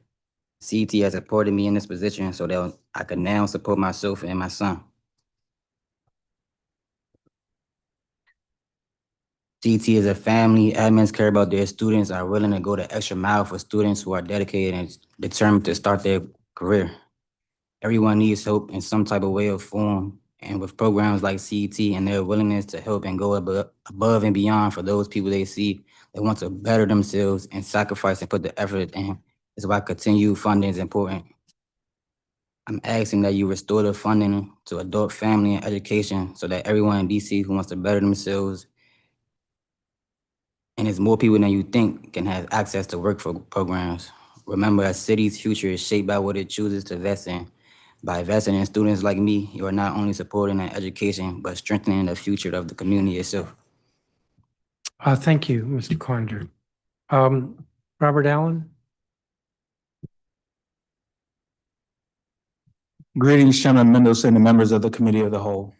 CET has supported me in this position so that I can now support myself and my son. CET is a family. Admins care about their students, are willing to go the extra mile for students who are dedicated and determined to start their career. Everyone needs help in some type of way or form, and with programs like CET and their willingness to help and go above and beyond for those people they see that want to better themselves and sacrifice and put the effort in, is why continued funding is important. I'm asking that you restore the funding to adult family and education so that everyone in DC who wants to better themselves, and it's more people than you think, can have access to work for programs. Remember, a city's future is shaped by what it chooses to invest in. By investing in students like me, you are not only supporting an education, but strengthening the future of the community itself. Thank you, Mr. Conder. Robert Allen? Greetings, Chairman Mendelson and members of the Committee of the Whole.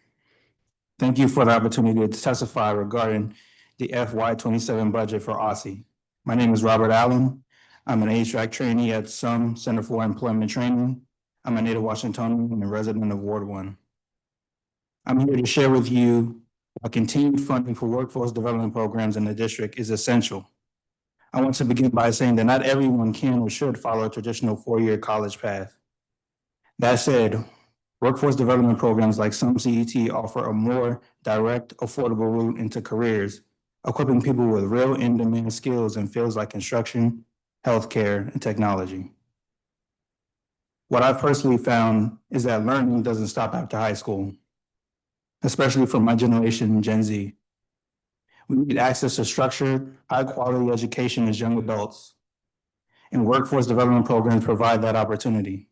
Thank you for the opportunity to testify regarding the FY27 budget for OSSI. My name is Robert Allen. I'm an HVAC trainee at SUM Center for Employment Training. I'm a native Washingtonian and a resident of Ward 1. I'm here to share with you why continued funding for workforce development programs in the district is essential. I want to begin by saying that not everyone can or should follow a traditional four-year college path. That said, workforce development programs like some CET offer a more direct, affordable route into careers, equipping people with real in-demand skills in fields like construction, healthcare, and technology. What I've personally found is that learning doesn't stop after high school, especially for my generation, Gen Z. We need access to structured, high-quality education as young adults, and workforce development programs provide that opportunity,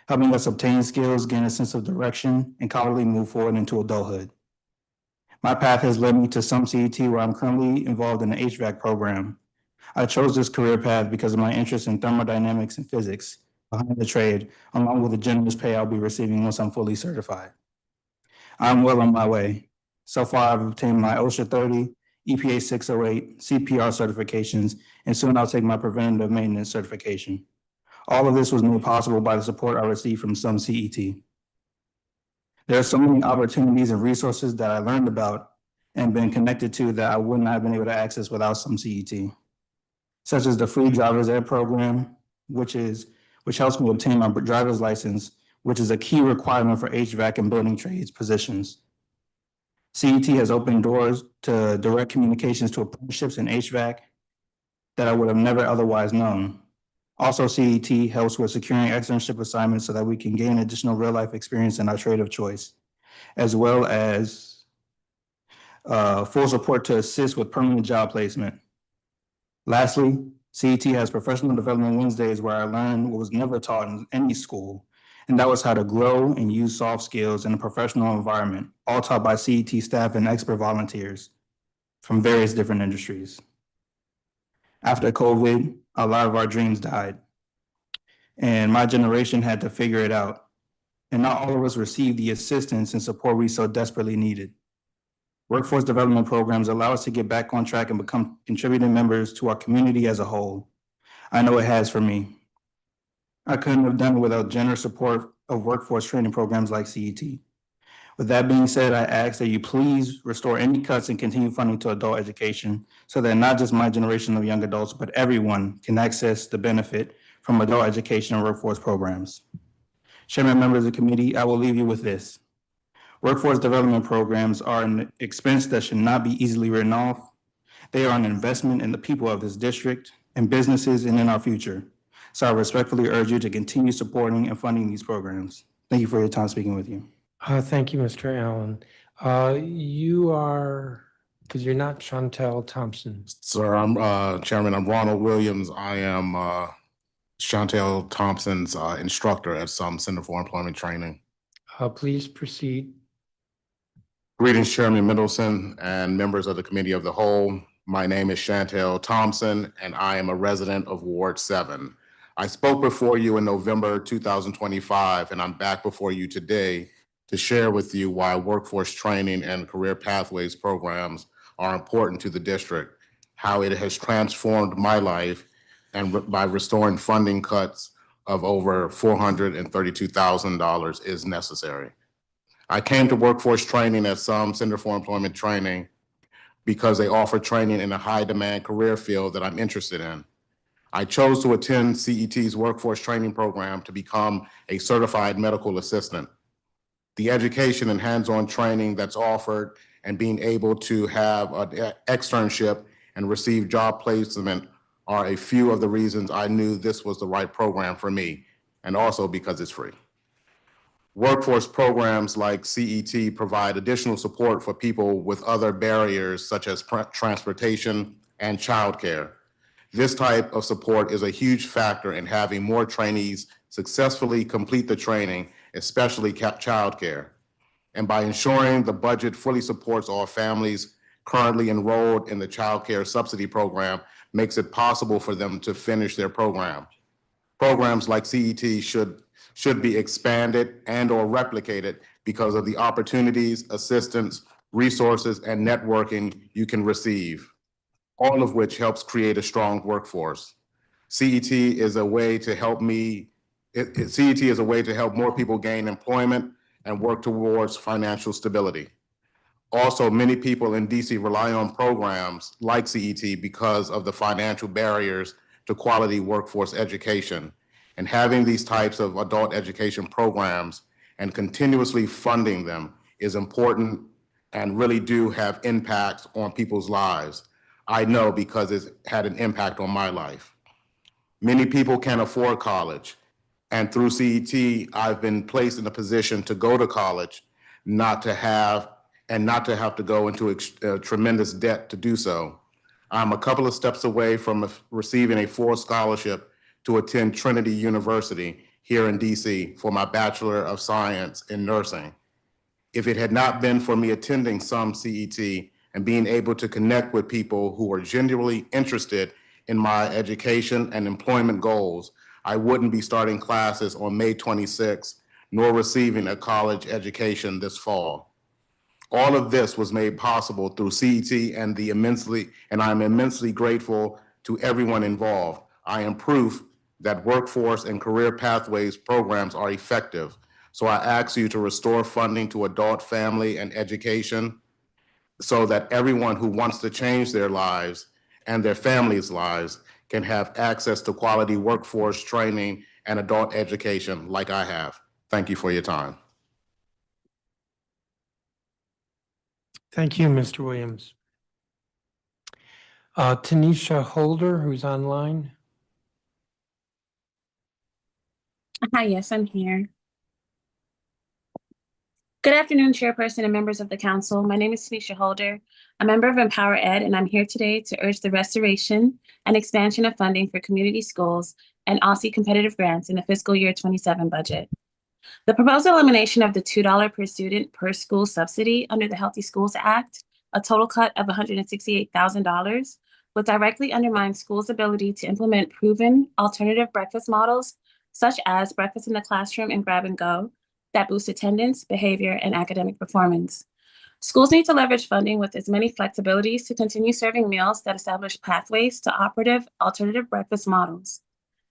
helping us obtain skills, gain a sense of direction, and confidently move forward into adulthood. My path has led me to some CET, where I'm currently involved in the HVAC program. I chose this career path because of my interest in thermodynamics and physics behind the trade, along with the generous pay I'll be receiving once I'm fully certified. I'm well on my way. So far, I've obtained my OSHA 30, EPA 608, CPR certifications, and soon I'll take my preventative maintenance certification. All of this was made possible by the support I received from some CET. There are so many opportunities and resources that I learned about and been connected to that I would not have been able to access without some CET, such as the free driver's ed program, which helps me obtain my driver's license, which is a key requirement for HVAC and building trades positions. CET has opened doors to direct communications to apprenticeships in HVAC that I would have never otherwise known. Also, CET helps with securing externship assignments so that we can gain additional real-life experience in our trade of choice, as well as full support to assist with permanent job placement. Lastly, CET has professional development Wednesdays where I learn what was never taught in any school, and that was how to grow and use soft skills in a professional environment, all taught by CET staff and expert volunteers from various different industries. After COVID, a lot of our dreams died, and my generation had to figure it out, and not all of us received the assistance and support we so desperately needed. Workforce development programs allow us to get back on track and become contributing members to our community as a whole. I know it has for me. I couldn't have done it without generous support of workforce training programs like CET. With that being said, I ask that you please restore any cuts and continue funding to adult education so that not just my generation of young adults, but everyone can access the benefit from adult education and workforce programs. Chairman, members of the committee, I will leave you with this. Workforce development programs are an expense that should not be easily written off. They are an investment in the people of this district and businesses and in our future. So I respectfully urge you to continue supporting and funding these programs. Thank you for your time speaking with you. Thank you, Mr. Allen. You are, because you're not Chantel Thompson. Sir, I'm Chairman, I'm Ronald Williams. I am Chantel Thompson's instructor at some Center for Employment Training. Please proceed. Greetings, Chairman Middleton and members of the Committee of the Whole. My name is Chantel Thompson, and I am a resident of Ward 7. I spoke before you in November 2025, and I'm back before you today to share with you why workforce training and career pathways programs are important to the district, how it has transformed my life, and by restoring funding cuts of over $432,000 is necessary. I came to workforce training at some Center for Employment Training because they offer training in a high demand career field that I'm interested in. I chose to attend CET's workforce training program to become a certified medical assistant. The education and hands-on training that's offered and being able to have an externship and receive job placement are a few of the reasons I knew this was the right program for me, and also because it's free. Workforce programs like CET provide additional support for people with other barriers such as transportation and childcare. This type of support is a huge factor in having more trainees successfully complete the training, especially childcare. And by ensuring the budget fully supports all families currently enrolled in the childcare subsidy program makes it possible for them to finish their program. Programs like CET should be expanded and or replicated because of the opportunities, assistance, resources, and networking you can receive, all of which helps create a strong workforce. CET is a way to help CET is a way to help more people gain employment and work towards financial stability. Also, many people in DC rely on programs like CET because of the financial barriers to quality workforce education. And having these types of adult education programs and continuously funding them is important and really do have impacts on people's lives. I know because it's had an impact on my life. Many people can't afford college, and through CET, I've been placed in a position to go to college, not to have to go into tremendous debt to do so. I'm a couple of steps away from receiving a full scholarship to attend Trinity University here in DC for my Bachelor of Science in Nursing. If it had not been for me attending some CET and being able to connect with people who are genuinely interested in my education and employment goals, I wouldn't be starting classes on May 26th, nor receiving a college education this fall. All of this was made possible through CET and I'm immensely grateful to everyone involved. I am proof that workforce and career pathways programs are effective. So I ask you to restore funding to adult, family, and education so that everyone who wants to change their lives and their families' lives can have access to quality workforce training and adult education like I have. Thank you for your time. Thank you, Mr. Williams. Tanisha Holder, who's online. Hi, yes, I'm here. Good afternoon, Chairperson and members of the Council. My name is Tanisha Holder, a member of Empower Ed, and I'm here today to urge the restoration and expansion of funding for community schools and OSSE competitive grants in the fiscal year 27 budget. The proposed elimination of the $2 per student per school subsidy under the Healthy Schools Act, a total cut of $168,000, would directly undermine schools' ability to implement proven alternative breakfast models, such as breakfast in the classroom and grab and go, that boost attendance, behavior, and academic performance. Schools need to leverage funding with as many flexibilities to continue serving meals that establish pathways to operative alternative breakfast models.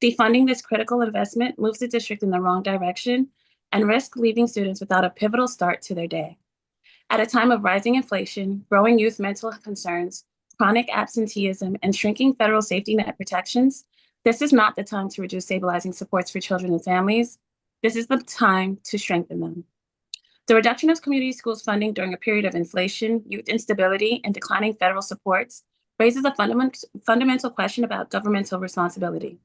Defunding this critical investment moves the district in the wrong direction and risks leaving students without a pivotal start to their day. At a time of rising inflation, growing youth mental concerns, chronic absenteeism, and shrinking federal safety net protections, this is not the time to reduce stabilizing supports for children and families. This is the time to strengthen them. The reduction of community schools funding during a period of inflation, youth instability, and declining federal supports raises a fundamental question about governmental responsibility.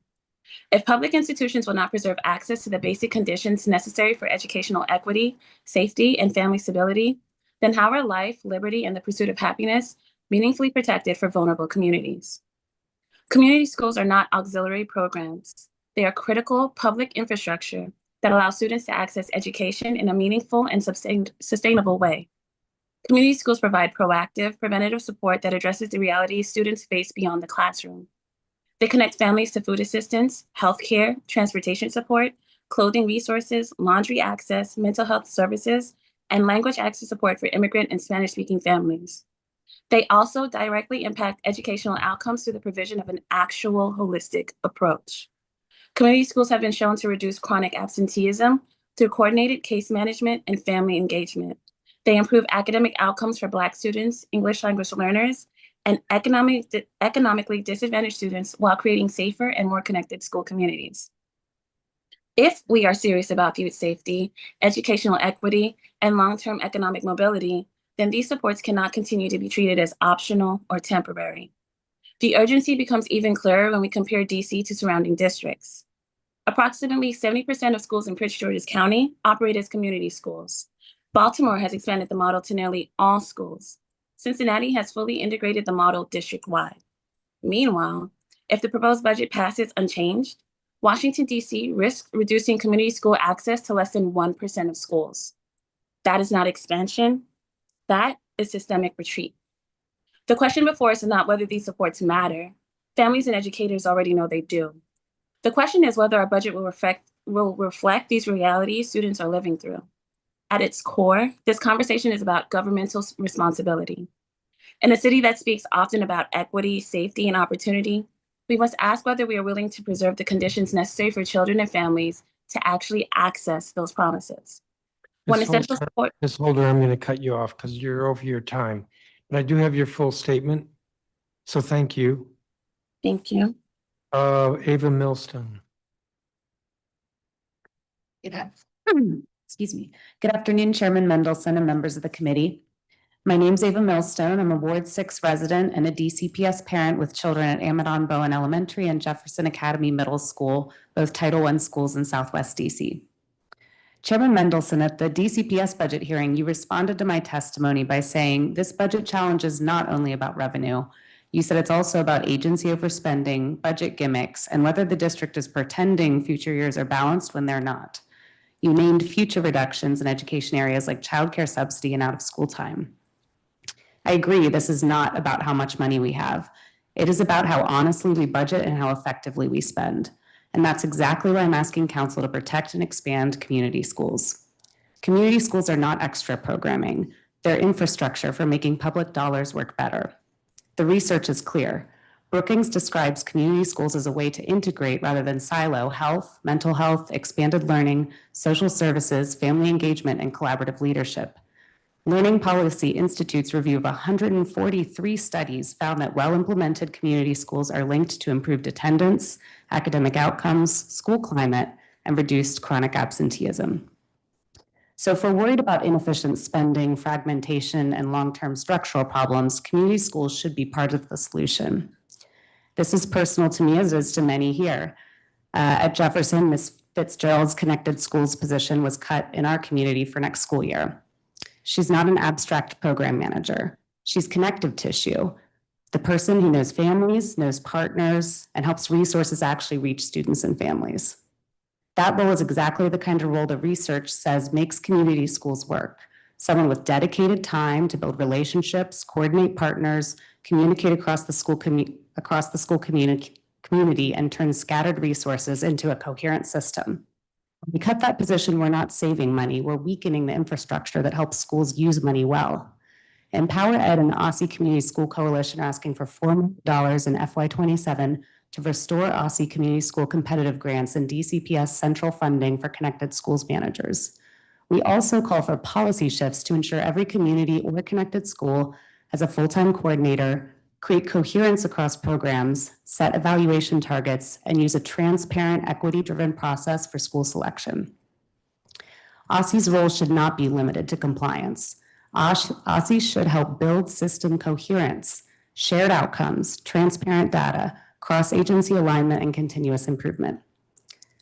If public institutions will not preserve access to the basic conditions necessary for educational equity, safety, and family stability, then how are life, liberty, and the pursuit of happiness meaningfully protected for vulnerable communities? Community schools are not auxiliary programs. They are critical public infrastructure that allows students to access education in a meaningful and sustainable way. Community schools provide proactive, preventative support that addresses the realities students face beyond the classroom. They connect families to food assistance, healthcare, transportation support, clothing resources, laundry access, mental health services, and language access support for immigrant and Spanish-speaking families. They also directly impact educational outcomes through the provision of an actual holistic approach. Community schools have been shown to reduce chronic absenteeism through coordinated case management and family engagement. They improve academic outcomes for Black students, English language learners, and economically disadvantaged students while creating safer and more connected school communities. If we are serious about youth safety, educational equity, and long-term economic mobility, then these supports cannot continue to be treated as optional or temporary. The urgency becomes even clearer when we compare DC to surrounding districts. Approximately 70% of schools in Prince George's County operate as community schools. Baltimore has expanded the model to nearly all schools. Cincinnati has fully integrated the model district-wide. Meanwhile, if the proposed budget passes unchanged, Washington, D.C. risks reducing community school access to less than 1% of schools. That is not expansion. That is systemic retreat. The question before us is not whether these supports matter. Families and educators already know they do. The question is whether our budget will reflect these realities students are living through. At its core, this conversation is about governmental responsibility. In a city that speaks often about equity, safety, and opportunity, we must ask whether we are willing to preserve the conditions necessary for children and families to actually access those promises. When essential support. Ms. Holder, I'm going to cut you off because you're over your time, but I do have your full statement. So thank you. Thank you. Ava Milston. Excuse me. Good afternoon, Chairman Mendelson and members of the committee. My name's Ava Millstone. I'm a Ward 6 resident and a DCPS parent with children at Amadon Bowen Elementary and Jefferson Academy Middle School, both Title I schools in Southwest DC. Chairman Mendelson, at the DCPS budget hearing, you responded to my testimony by saying this budget challenge is not only about revenue. You said it's also about agency overspending, budget gimmicks, and whether the district is pretending future years are balanced when they're not. You named future reductions in education areas like childcare subsidy and out of school time. I agree, this is not about how much money we have. It is about how honestly we budget and how effectively we spend. And that's exactly why I'm asking council to protect and expand community schools. Community schools are not extra programming. They're infrastructure for making public dollars work better. The research is clear. Brookings describes community schools as a way to integrate rather than silo health, mental health, expanded learning, social services, family engagement, and collaborative leadership. Learning Policy Institute's review of 143 studies found that well-implemented community schools are linked to improved attendance, academic outcomes, school climate, and reduced chronic absenteeism. So if we're worried about inefficient spending, fragmentation, and long-term structural problems, community schools should be part of the solution. This is personal to me as it is to many here. At Jefferson, Ms. Fitzgerald's Connected Schools position was cut in our community for next school year. She's not an abstract program manager. She's connective tissue, the person who knows families, knows partners, and helps resources actually reach students and families. That role is exactly the kind of role the research says makes community schools work. Someone with dedicated time to build relationships, coordinate partners, communicate across the school community, and turn scattered resources into a coherent system. When we cut that position, we're not saving money, we're weakening the infrastructure that helps schools use money well. Empower Ed and the Aussie Community School Coalition are asking for $4 million in FY27 to restore Aussie Community School competitive grants and DCPS central funding for connected schools managers. We also call for policy shifts to ensure every community or connected school has a full-time coordinator, create coherence across programs, set evaluation targets, and use a transparent, equity-driven process for school selection. OSSI's role should not be limited to compliance. OSSI should help build system coherence, shared outcomes, transparent data, cross-agency alignment, and continuous improvement.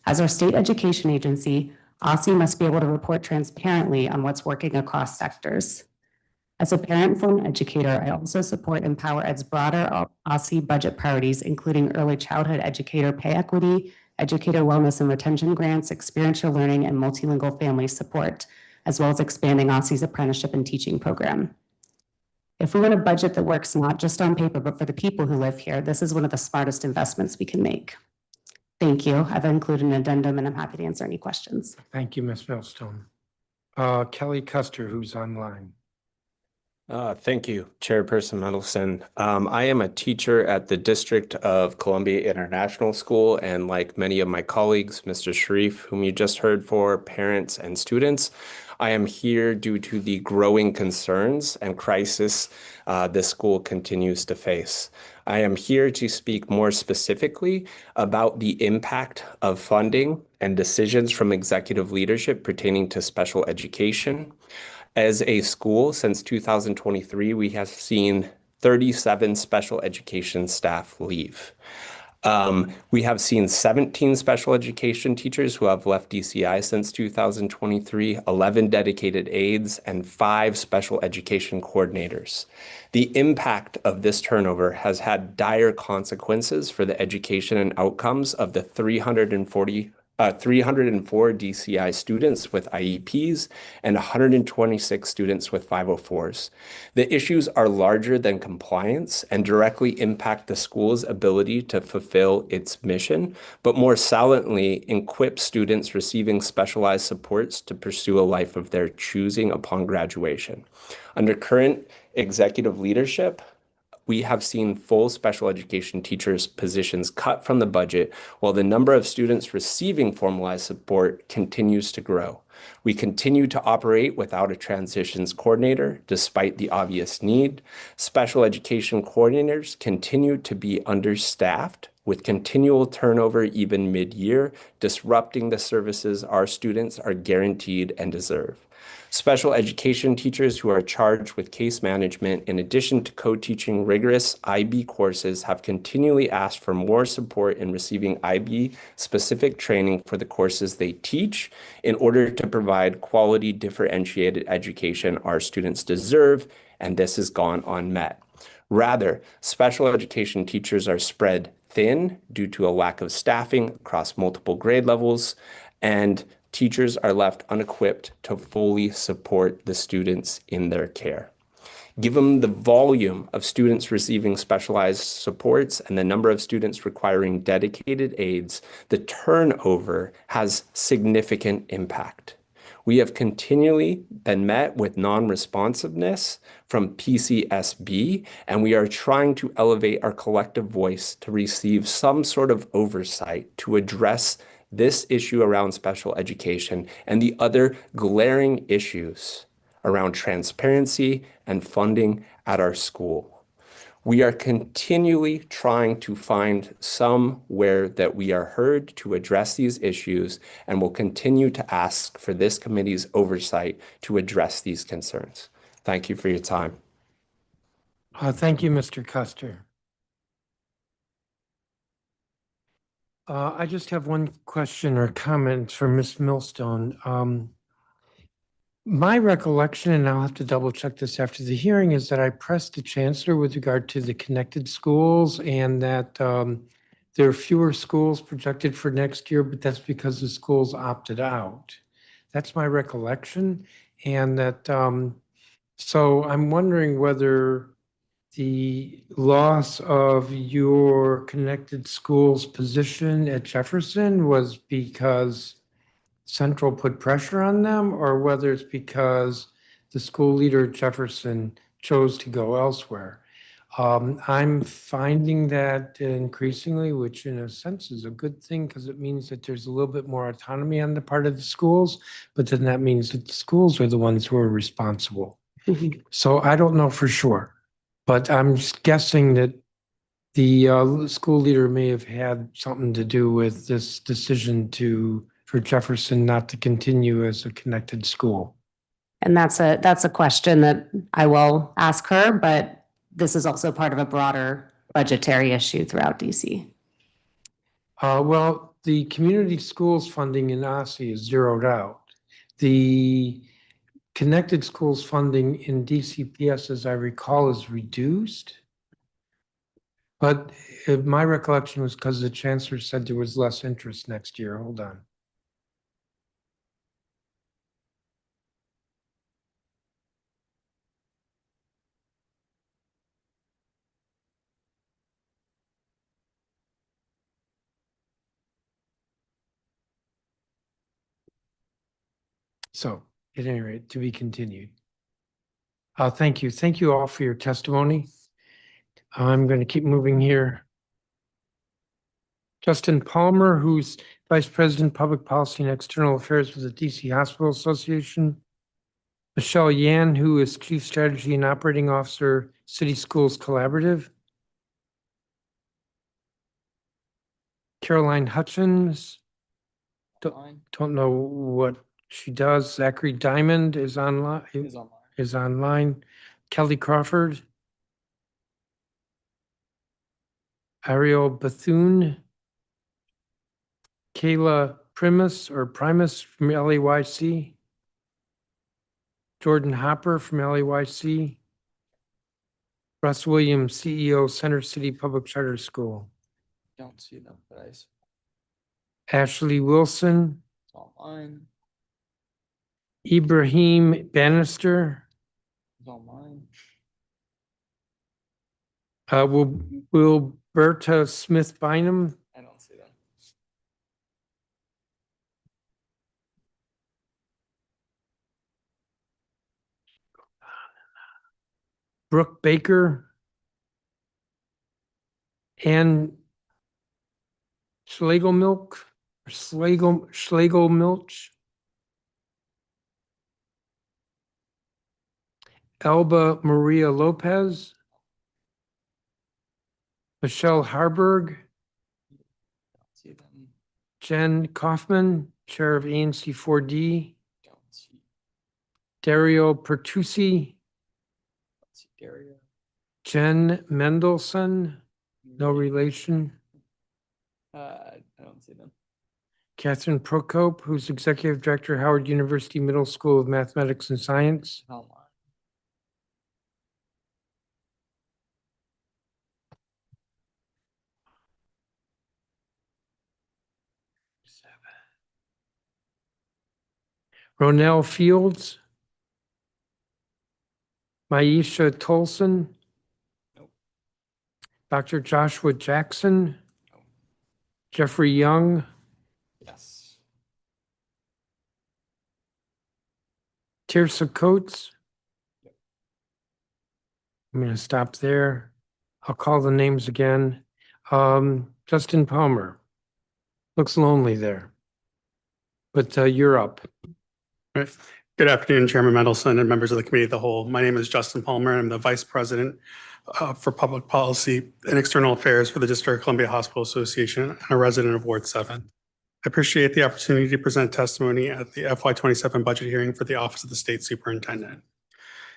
As our state education agency, OSSI must be able to report transparently on what's working across sectors. As a parent-informed educator, I also support Empower Ed's broader OSSI budget priorities, including early childhood educator pay equity, educator wellness and retention grants, experiential learning, and multilingual family support, as well as expanding OSSI's apprenticeship and teaching program. If we want a budget that works not just on paper, but for the people who live here, this is one of the smartest investments we can make. Thank you. I've included an addendum and I'm happy to answer any questions. Thank you, Ms. Millstone. Kelly Custer, who's online. Thank you, Chairperson Mendelson. I am a teacher at the District of Columbia International School, and like many of my colleagues, Mr. Sharif, whom you just heard, for parents and students, I am here due to the growing concerns and crisis this school continues to face. I am here to speak more specifically about the impact of funding and decisions from executive leadership pertaining to special education. As a school, since 2023, we have seen 37 special education staff leave. We have seen 17 special education teachers who have left DCI since 2023, 11 dedicated aides, and 5 special education coordinators. The impact of this turnover has had dire consequences for the education and outcomes of the 304 DCI students with IEPs and 126 students with 504s. The issues are larger than compliance and directly impact the school's ability to fulfill its mission, but more saliently equip students receiving specialized supports to pursue a life of their choosing upon graduation. Under current executive leadership, we have seen full special education teachers' positions cut from the budget, while the number of students receiving formalized support continues to grow. We continue to operate without a transitions coordinator, despite the obvious need. Special education coordinators continue to be understaffed, with continual turnover even mid-year, disrupting the services our students are guaranteed and deserve. Special education teachers who are charged with case management, in addition to co-teaching rigorous IB courses, have continually asked for more support in receiving IB-specific training for the courses they teach in order to provide quality differentiated education our students deserve, and this has gone unmet. Rather, special education teachers are spread thin due to a lack of staffing across multiple grade levels, and teachers are left unequipped to fully support the students in their care. Given the volume of students receiving specialized supports and the number of students requiring dedicated aides, the turnover has significant impact. We have continually been met with non-responsiveness from PCSB, and we are trying to elevate our collective voice to receive some sort of oversight to address this issue around special education and the other glaring issues around transparency and funding at our school. We are continually trying to find somewhere that we are heard to address these issues, and will continue to ask for this committee's oversight to address these concerns. Thank you for your time. Thank you, Mr. Custer. I just have one question or comment for Ms. Millstone. My recollection, and I'll have to double check this after the hearing, is that I pressed the chancellor with regard to the connected schools and that there are fewer schools projected for next year, but that's because the schools opted out. That's my recollection. And that, so I'm wondering whether the loss of your connected schools position at Jefferson was because Central put pressure on them, or whether it's because the school leader at Jefferson chose to go elsewhere. I'm finding that increasingly, which in a sense is a good thing because it means that there's a little bit more autonomy on the part of the schools, but then that means that the schools are the ones who are responsible. So I don't know for sure, but I'm just guessing that the school leader may have had something to do with this decision for Jefferson not to continue as a connected school. And that's a question that I will ask her, but this is also part of a broader budgetary issue throughout DC. Well, the community schools funding in OSSI is zeroed out. The connected schools funding in DCPS, as I recall, is reduced. But my recollection was because the chancellor said there was less interest next year. Hold on. So at any rate, to be continued. Thank you. Thank you all for your testimony. I'm going to keep moving here. Justin Palmer, who's Vice President, Public Policy and External Affairs with the DC Hospital Association. Michelle Yan, who is Chief Strategy and Operating Officer, City Schools Collaborative. Caroline Hutchins. Don't know what she does. Zachary Diamond is online. Kelly Crawford. Ariel Bethune. Kayla Primus from LAYC. Jordan Hopper from LAYC. Russ Williams, CEO, Center City Public Charter School. Don't see them, but I see Ashley Wilson. it's online. Ibrahim Bannister. It's online. Wilberta Smith Bynum. I don't see them. Brooke Baker. Ann Schlegel Milch. Elba Maria Lopez. Michelle Harburg. see them. Jen Kaufman, Chair of ANC 4D. Don't see. Dario Pertusi, Don't see Dario. Jen Mendelson, no relation. I don't see them. Catherine Procope, who's Executive Director, Howard University Middle School of Mathematics and Science. Online. Ronell Fields. Maisha Tolson. Nope. Dr. Joshua Jackson. Jeffrey Young. Yes. Tirsa Coates. I'm going to stop there. I'll call the names again. Justin Palmer. Looks lonely there. But you're up. Right. Good afternoon, Chairman Mendelson and members of the Committee of the Whole. My name is Justin Palmer. I'm the Vice President for Public Policy and External Affairs for the District of Columbia Hospital Association and a resident of Ward 7. I appreciate the opportunity to present testimony at the FY27 budget hearing for the Office of the State Superintendent.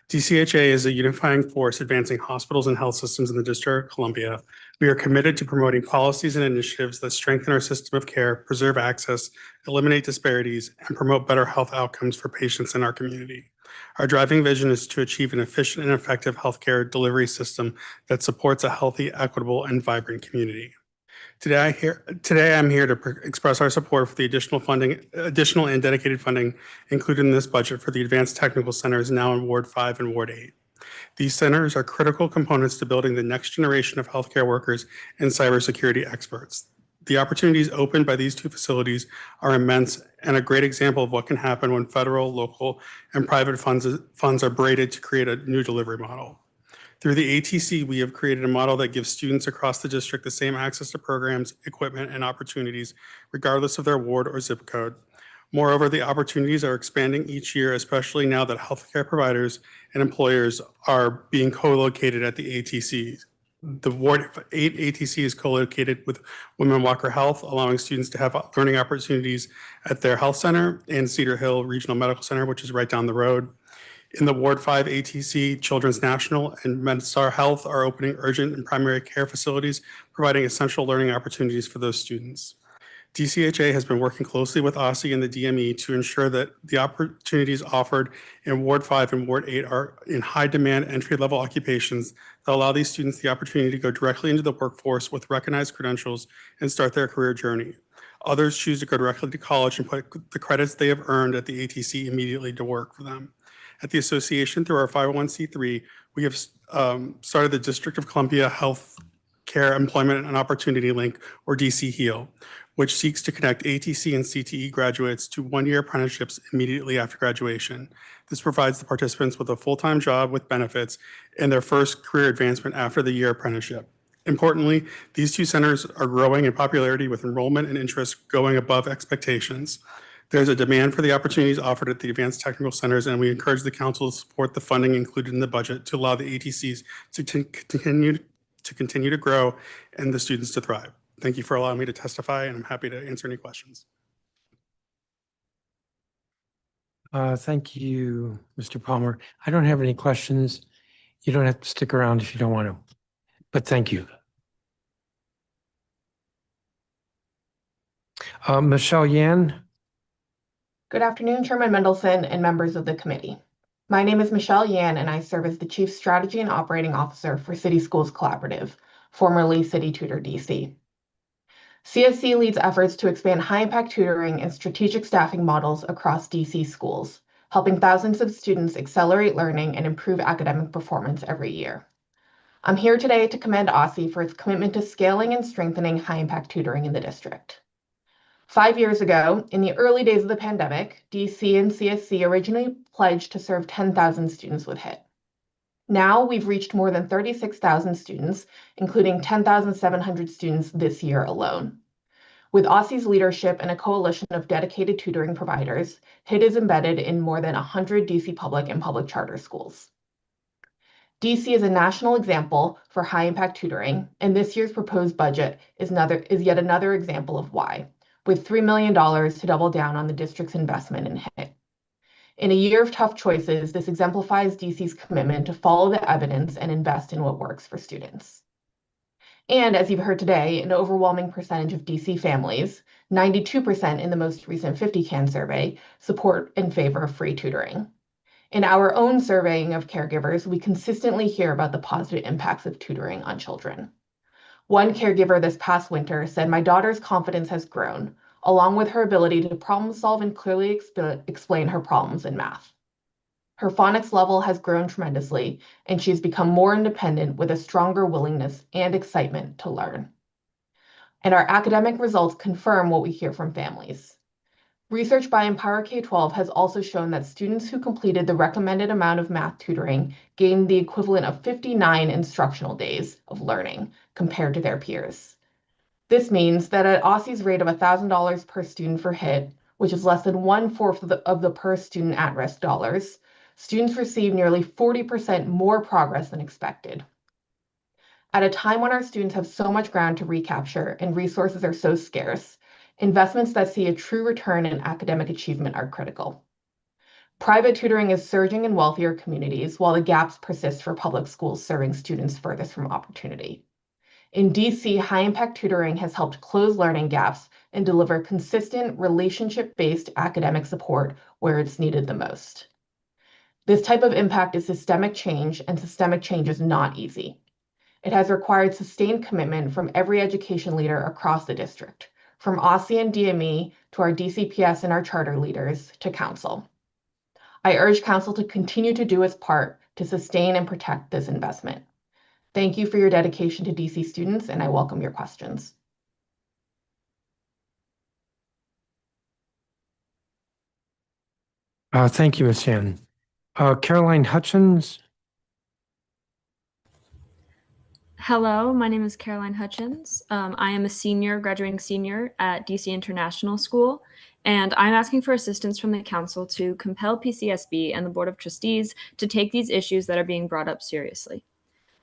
DCHA is a unifying force advancing hospitals and health systems in the District of Columbia. We are committed to promoting policies and initiatives that strengthen our system of care, preserve access, eliminate disparities, and promote better health outcomes for patients in our community. Our driving vision is to achieve an efficient and effective healthcare delivery system that supports a healthy, equitable, and vibrant community. Today, I'm here to express our support for the additional and dedicated funding included in this budget for the Advanced Technical Centers now in Ward 5 and Ward 8. These centers are critical components to building the next generation of healthcare workers and cybersecurity experts. The opportunities opened by these two facilities are immense and a great example of what can happen when federal, local, and private funds are braided to create a new delivery model. Through the ATC, we have created a model that gives students across the district the same access to programs, equipment, and opportunities, regardless of their ward or zip code. Moreover, the opportunities are expanding each year, especially now that healthcare providers and employers are being co-located at the ATC. The Ward 8 ATC is co-located with Women Walker Health, allowing students to have learning opportunities at their health center and Cedar Hill Regional Medical Center, which is right down the road. In the Ward 5 ATC, Children's National and MedStar Health are opening urgent and primary care facilities, providing essential learning opportunities for those students. DCHA has been working closely with OSSI and the DME to ensure that the opportunities offered in Ward 5 and Ward 8 are in high-demand entry-level occupations that allow these students the opportunity to go directly into the workforce with recognized credentials and start their career journey. Others choose to go directly to college and put the credits they have earned at the ATC immediately to work for them. At the association, through our 501c3, we have started the District of Columbia Health Care Employment and Opportunity Link, or DC HEAL, which seeks to connect ATC and CTE graduates to one-year apprenticeships immediately after graduation. This provides the participants with a full-time job with benefits and their first career advancement after the year apprenticeship. Importantly, these two centers are growing in popularity with enrollment and interest going above expectations. There's a demand for the opportunities offered at the Advanced Technical Centers, and we encourage the council to support the funding included in the budget to allow the ATCs to continue to grow and the students to thrive. Thank you for allowing me to testify, and I'm happy to answer any questions. Thank you, Mr. Palmer. I don't have any questions. You don't have to stick around if you don't want to, but thank you. Michelle Yan. Good afternoon, Chairman Mendelson and members of the committee. My name is Michelle Yan, and I serve as the Chief Strategy and Operating Officer for City Schools Collaborative, formerly City Tutor DC. CSC leads efforts to expand high-impact tutoring and strategic staffing models across DC schools, helping thousands of students accelerate learning and improve academic performance every year. I'm here today to commend OSSI for its commitment to scaling and strengthening high-impact tutoring in the district. 5 years ago, in the early days of the pandemic, DC and CSC originally pledged to serve 10,000 students with HIT. Now we've reached more than 36,000 students, including 10,700 students this year alone. With OSSI's leadership and a coalition of dedicated tutoring providers, HIT is embedded in more than 100 DC public and public charter schools. DC is a national example for high impact tutoring, and this year's proposed budget is yet another example of why, with $3 million to double down on the district's investment in HIT. In a year of tough choices, this exemplifies DC's commitment to follow the evidence and invest in what works for students. And as you've heard today, an overwhelming percentage of DC families, 92% in the most recent 50CAN survey, support in favor of free tutoring. In our own surveying of caregivers, we consistently hear about the positive impacts of tutoring on children. One caregiver this past winter said, "My daughter's confidence has grown, along with her ability to problem solve and clearly explain her problems in math. Her phonics level has grown tremendously, and she's become more independent with a stronger willingness and excitement to learn." And our academic results confirm what we hear from families. Research by Empower K-12 has also shown that students who completed the recommended amount of math tutoring gained the equivalent of 59 instructional days of learning compared to their peers. This means that at OSSI's rate of $1,000 per student for HIT, which is less than 1/4 of the per student at-risk dollars, students receive nearly 40% more progress than expected. At a time when our students have so much ground to recapture and resources are so scarce, investments that see a true return in academic achievement are critical. Private tutoring is surging in wealthier communities, while the gaps persist for public schools serving students furthest from opportunity. In DC, high-impact tutoring has helped close learning gaps and deliver consistent, relationship-based academic support where it's needed the most. This type of impact is systemic change, and systemic change is not easy. It has required sustained commitment from every education leader across the district, from OSSI and DME to our DCPS and our charter leaders to council. I urge council to continue to do its part to sustain and protect this investment. Thank you for your dedication to DC students, and I welcome your questions. Thank you, Ms. Yan. Caroline Hutchins. Hello, my name is Caroline Hutchins. I am a senior, graduating senior at DC International School, and I'm asking for assistance from the council to compel PCSB and the Board of Trustees to take these issues that are being brought up seriously.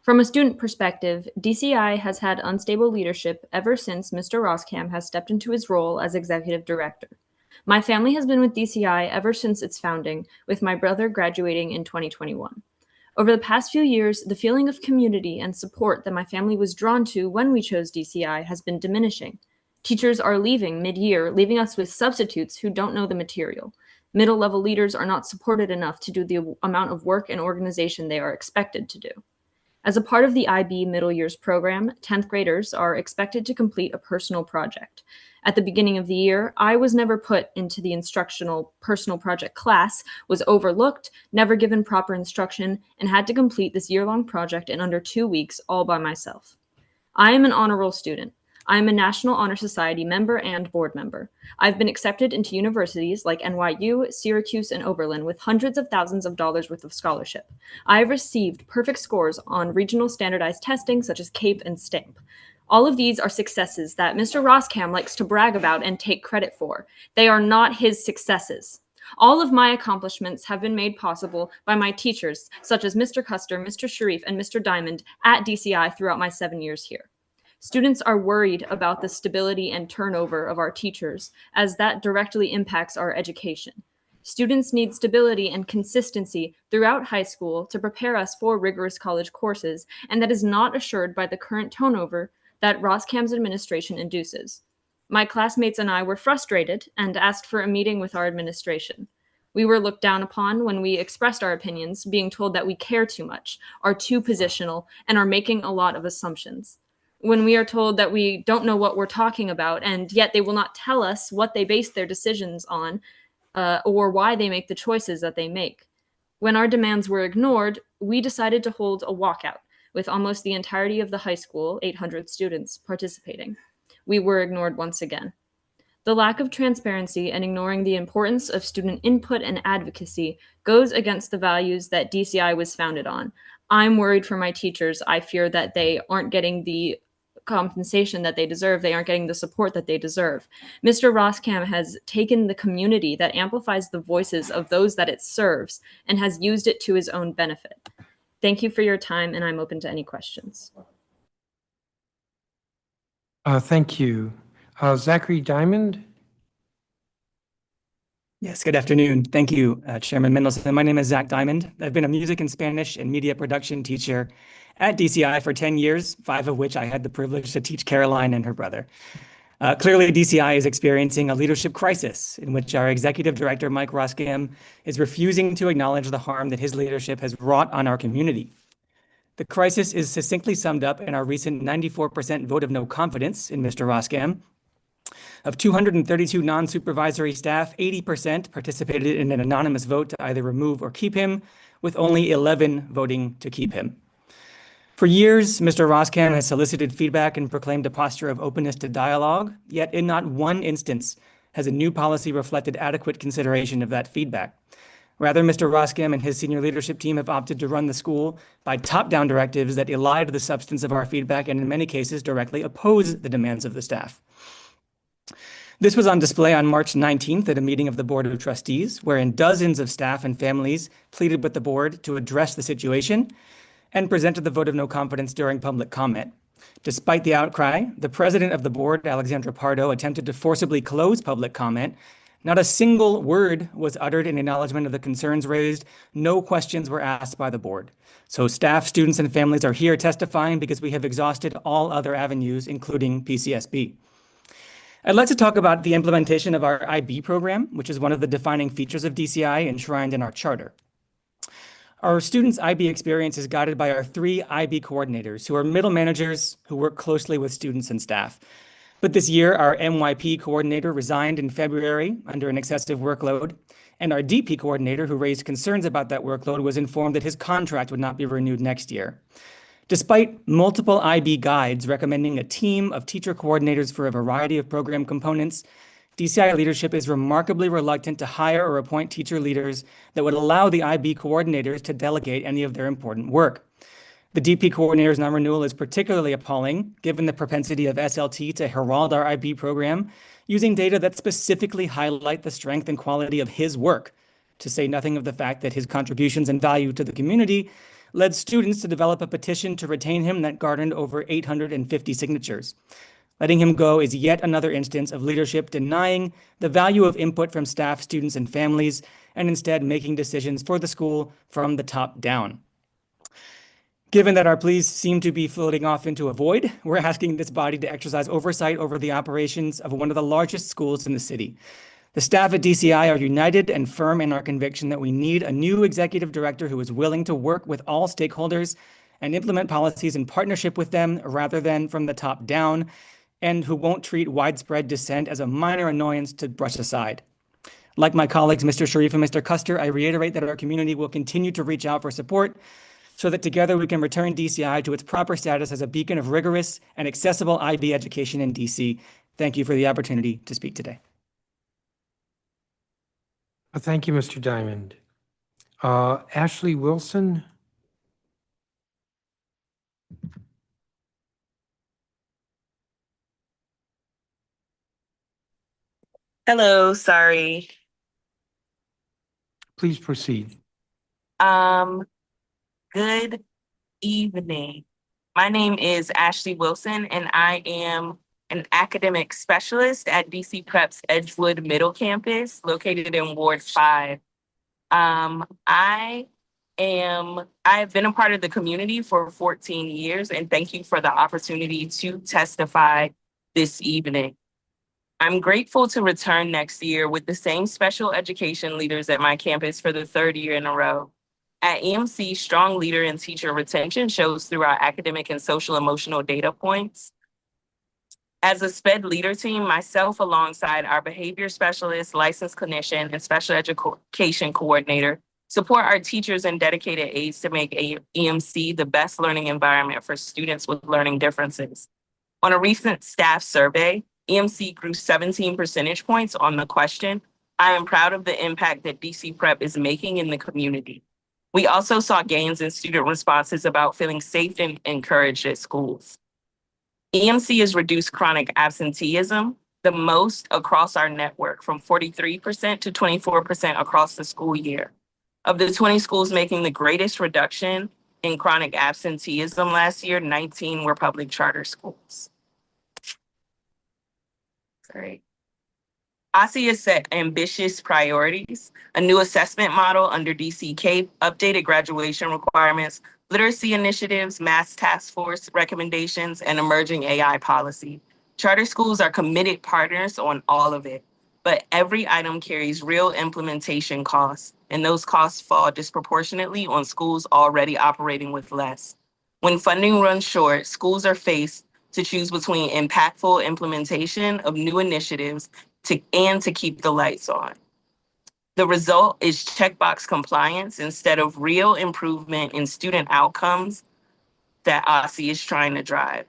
From a student perspective, DCI has had unstable leadership ever since Mr. Roskam has stepped into his role as executive director. My family has been with DCI ever since its founding, with my brother graduating in 2021. Over the past few years, the feeling of community and support that my family was drawn to when we chose DCI has been diminishing. Teachers are leaving mid-year, leaving us with substitutes who don't know the material. Middle-level leaders are not supported enough to do the amount of work and organization they are expected to do. As a part of the IB Middle Years program, 10th graders are expected to complete a personal project. At the beginning of the year, I was never put into the instructional personal project class, was overlooked, never given proper instruction, and had to complete this year-long project in under 2 weeks all by myself. I am an honor roll student. I am a National Honor Society member and board member. I've been accepted into universities like NYU, Syracuse, and Oberlin with hundreds of thousands of dollars worth of scholarship. I have received perfect scores on regional standardized testing such as CAPE and STAMP. All of these are successes that Mr. Roskam likes to brag about and take credit for. They are not his successes. All of my accomplishments have been made possible by my teachers, such as Mr. Custer, Mr. Sharif, and Mr. Diamond at DCI throughout my 7 years here. Students are worried about the stability and turnover of our teachers, as that directly impacts our education. Students need stability and consistency throughout high school to prepare us for rigorous college courses, and that is not assured by the current turnover that Roskam's administration induces. My classmates and I were frustrated and asked for a meeting with our administration. We were looked down upon when we expressed our opinions, being told that we care too much, are too positional, and are making a lot of assumptions. When we are told that we don't know what we're talking about, and yet they will not tell us what they base their decisions on, or why they make the choices that they make. When our demands were ignored, we decided to hold a walkout, with almost the entirety of the high school, 800 students, participating. We were ignored once again. The lack of transparency and ignoring the importance of student input and advocacy goes against the values that DCI was founded on. I'm worried for my teachers. I fear that they aren't getting the compensation that they deserve. They aren't getting the support that they deserve. Mr. Roskam has taken the community that amplifies the voices of those that it serves and has used it to his own benefit. Thank you for your time, and I'm open to any questions. Thank you. Zachary Diamond? Yes, good afternoon. Thank you, Chairman Mendelson. My name is Zach Diamond. I've been a music and Spanish and media production teacher at DCI for 10 years, 5 of which I had the privilege to teach Caroline and her brother. Clearly, DCI is experiencing a leadership crisis in which our executive director, Mike Roskam, is refusing to acknowledge the harm that his leadership has wrought on our community. The crisis is succinctly summed up in our recent 94% vote of no confidence in Mr. Roskam. Of 232 non-supervisory staff, 80% participated in an anonymous vote to either remove or keep him, with only 11 voting to keep him. For years, Mr. Roskam has solicited feedback and proclaimed a posture of openness to dialogue, yet in not one instance has a new policy reflected adequate consideration of that feedback. Rather, Mr. Roskam and his senior leadership team have opted to run the school by top-down directives that elide the substance of our feedback and in many cases directly oppose the demands of the staff. This was on display on March 19th at a meeting of the Board of Trustees, wherein dozens of staff and families pleaded with the board to address the situation and presented the vote of no confidence during public comment. Despite the outcry, the president of the board, Alexandra Pardo, attempted to forcibly close public comment. Not a single word was uttered in acknowledgement of the concerns raised. No questions were asked by the board. So staff, students, and families are here testifying because we have exhausted all other avenues, including PCSB. I'd like to talk about the implementation of our IB program, which is one of the defining features of DCI enshrined in our charter. Our students' IB experience is guided by our 3 IB coordinators, who are middle managers who work closely with students and staff. But this year, our MYP coordinator resigned in February under an excessive workload, and our DP coordinator, who raised concerns about that workload, was informed that his contract would not be renewed next year. Despite multiple IB guides recommending a team of teacher coordinators for a variety of program components, DCI leadership is remarkably reluctant to hire or appoint teacher leaders that would allow the IB coordinators to delegate any of their important work. The DP coordinator's non-renewal is particularly appalling, given the propensity of SLT to herald our IB program, using data that specifically highlight the strength and quality of his work, to say nothing of the fact that his contributions and value to the community led students to develop a petition to retain him that garnered over 850 signatures. Letting him go is yet another instance of leadership denying the value of input from staff, students, and families, and instead making decisions for the school from the top down. Given that our pleas seem to be floating off into a void, we're asking this body to exercise oversight over the operations of one of the largest schools in the city. The staff at DCI are united and firm in our conviction that we need a new executive director who is willing to work with all stakeholders and implement policies in partnership with them rather than from the top down, and who won't treat widespread dissent as a minor annoyance to brush aside. Like my colleagues, Mr. Sharif and Mr. Custer, I reiterate that our community will continue to reach out for support so that together we can return DCI to its proper status as a beacon of rigorous and accessible IB education in DC. Thank you for the opportunity to speak today. Thank you, Mr. Diamond. Ashley Wilson? Hello, sorry. Please proceed. Good evening. My name is Ashley Wilson, and I am an academic specialist at DC Prep's Edgewood Middle Campus, located in Ward 5. I have been a part of the community for 14 years, and thank you for the opportunity to testify this evening. I'm grateful to return next year with the same special education leaders at my campus for the 3rd year in a row. At EMC, strong leader and teacher retention shows through our academic and social emotional data points. As a SPED leader team, myself alongside our behavior specialist, licensed clinician, and special education coordinator support our teachers and dedicated aides to make EMC the best learning environment for students with learning differences. On a recent staff survey, EMC grew 17 percentage points on the question, I am proud of the impact that DC Prep is making in the community. We also saw gains in student responses about feeling safe and encouraged at schools. EMC has reduced chronic absenteeism the most across our network, from 43% to 24% across the school year. Of the 20 schools making the greatest reduction in chronic absenteeism last year. 19 were public charter schools. Great. OSSI has set ambitious priorities, a new assessment model under DC CAPE, updated graduation requirements, literacy initiatives, mass task force recommendations, and emerging AI policy. Charter schools are committed partners on all of it, but every item carries real implementation costs, and those costs fall disproportionately on schools already operating with less. When funding runs short, schools are faced to choose between impactful implementation of new initiatives to keep the lights on. The result is checkbox compliance instead of real improvement in student outcomes that OSSI is trying to drive.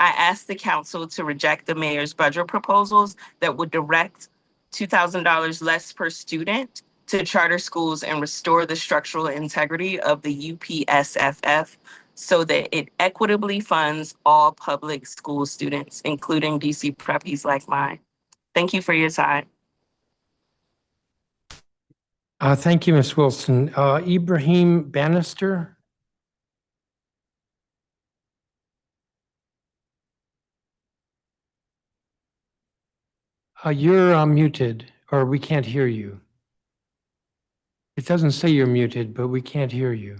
I asked the council to reject the mayor's budget proposals that would direct $2,000 less per student to charter schools and restore the structural integrity of the UPSFF so that it equitably funds all public school students, including DC preppies like mine. Thank you for your time. Thank you, Ms. Wilson. Ibrahim Bannister? You're muted, or we can't hear you. It doesn't say you're muted, but we can't hear you.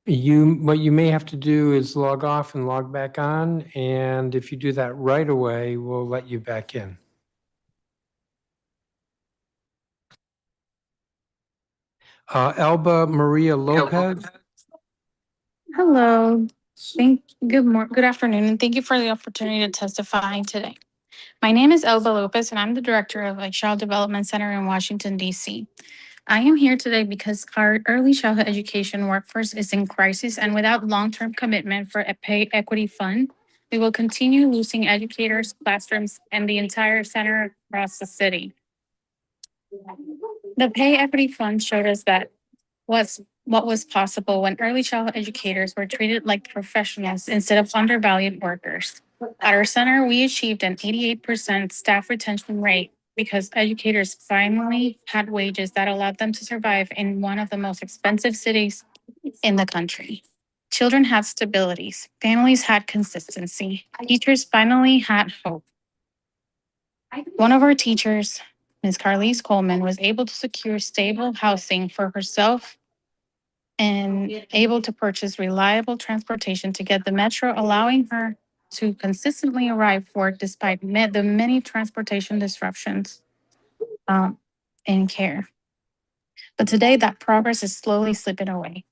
What you may have to do is log off and log back on, and if you do that right away, we'll let you back in. Elba Maria Lopez? Hello. Good afternoon, and thank you for the opportunity to testify today. My name is Elba Lopez, and I'm the director of a Child Development Center in Washington, D.C. I am here today because our early childhood education workforce is in crisis, and without long-term commitment for a pay equity fund, we will continue losing educators, classrooms, and the entire center across the city. The pay equity fund showed us that what was possible when early childhood educators were treated like professionals instead of undervalued workers. At our center, we achieved an 88% staff retention rate because educators finally had wages that allowed them to survive in one of the most expensive cities in the country. Children had stabilities, families had consistency, teachers finally had hope. One of our teachers, Ms. Carlise Coleman, was able to secure stable housing for herself and able to purchase reliable transportation to get the metro, allowing her to consistently arrive for work despite the many transportation disruptions in care. But today, that progress is slowly slipping away.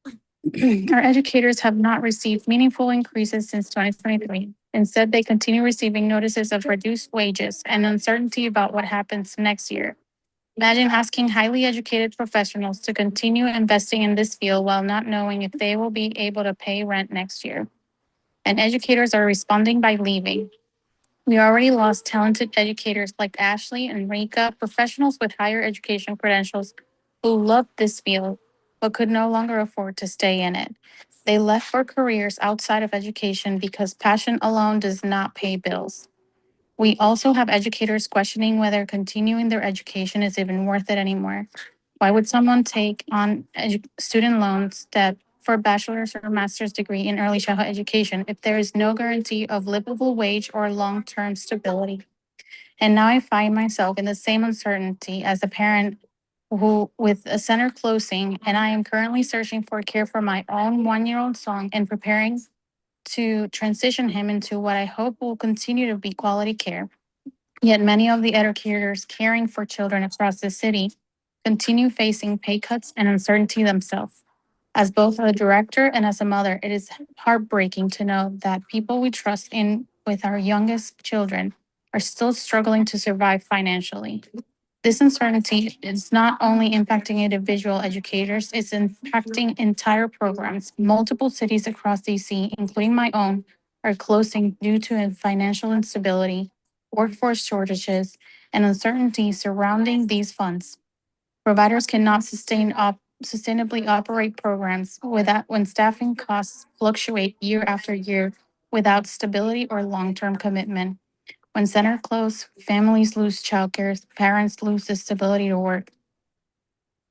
Our educators have not received meaningful increases since 2023. Instead, they continue receiving notices of reduced wages and uncertainty about what happens next year. Imagine asking highly educated professionals to continue investing in this field while not knowing if they will be able to pay rent next year. And educators are responding by leaving. We already lost talented educators like Ashley and Rika, professionals with higher education credentials who loved this field but could no longer afford to stay in it. They left for careers outside of education because passion alone does not pay bills. We also have educators questioning whether continuing their education is even worth it anymore. Why would someone take on student loans debt for a bachelor's or master's degree in early childhood education if there is no guarantee of livable wage or long-term stability? And now I find myself in the same uncertainty as a parent who, with a center closing, and I am currently searching for care for my own one-year-old son and preparing to transition him into what I hope will continue to be quality care. Yet many of the educators caring for children across the city continue facing pay cuts and uncertainty themselves. As both a director and as a mother, it is heartbreaking to know that people we trust in with our youngest children are still struggling to survive financially. This uncertainty is not only impacting individual educators, it's impacting entire programs. Multiple cities across DC, including my own, are closing due to financial instability, workforce shortages, and uncertainty surrounding these funds. Providers cannot sustainably operate programs when staffing costs fluctuate year after year without stability or long-term commitment. When centers close, families lose childcare, parents lose the stability to work.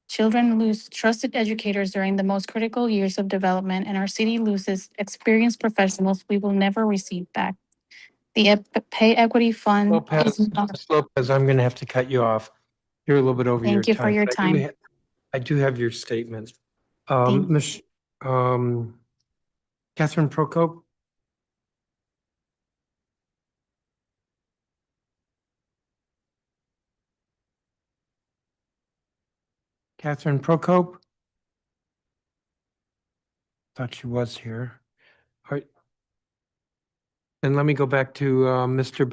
Children lose trusted educators during the most critical years of development, and our city loses experienced professionals we will never receive back. The Pay Equity Fund Lopez, is not. Ms. Lopez, I'm going to have to cut you off. You're a little bit over your Thank you for time. your but time. I do have your statement. Thank Catherine Prokop? Catherine Prokop? Thought she was here. All right. Then let me go back to Mr.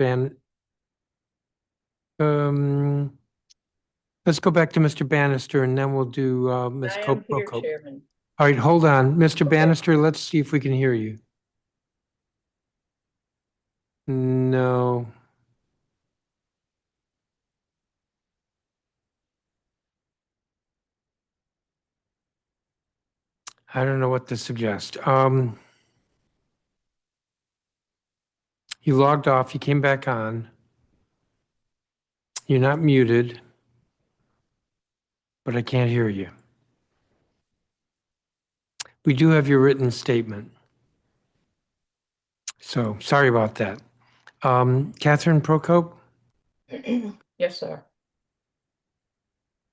Let's go back to Mr. Bannister and then we'll do Ms. I am here, Prokop. Chairman. All right, hold on. Mr. Bannister, let's see if we can hear you. No. I don't know what to suggest. You logged off, you came back on. You're not muted, but I can't hear you. We do have your written statement. So sorry about that. Catherine Prokop? Yes, sir.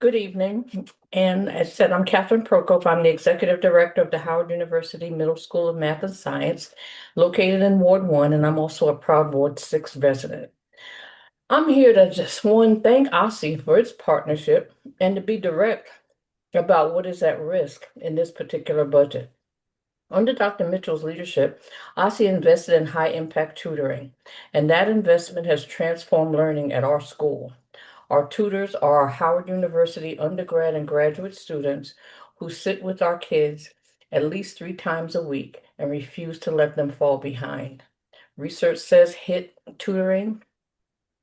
Good evening. And as said, I'm Catherine Prokop. I'm the Executive Director of the Howard University Middle School of Math and Science, located in Ward 1, and I'm also a proud Ward 6 resident. I'm here to just, one, thank OSSI for its partnership and to be direct about what is at risk in this particular budget. Under Dr. Mitchell's leadership, OSSI invested in high-impact tutoring, and that investment has transformed learning at our school. Our tutors are our Howard University undergrad and graduate students who sit with our kids at least 3 times a week and refuse to let them fall behind. Research says HIT tutoring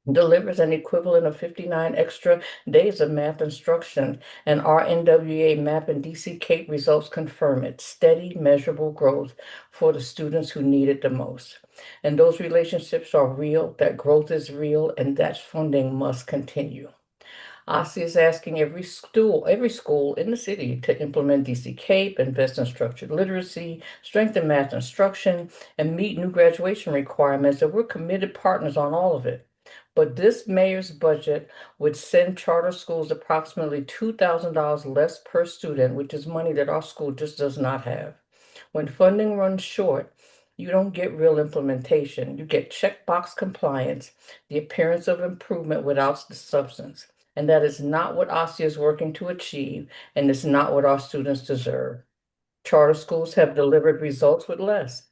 delivers an equivalent of 59 extra days of math instruction, and our NWA MAP and DC CAPE results confirm it. Steady, measurable growth for the students who need it the most. And those relationships are real, that growth is real, and that funding must continue. OSSI is asking every school in the city to implement DC CAPE, invest in structured literacy, strengthen math instruction, and meet new graduation requirements, and we're committed partners on all of it. But this mayor's budget would send charter schools approximately $2,000 less per student, which is money that our school just does not have. When funding runs short, you don't get real implementation. You get checkbox compliance, the appearance of improvement without the substance. And that is not what OSSI is working to achieve, and it's not what our students deserve. Charter schools have delivered results with less.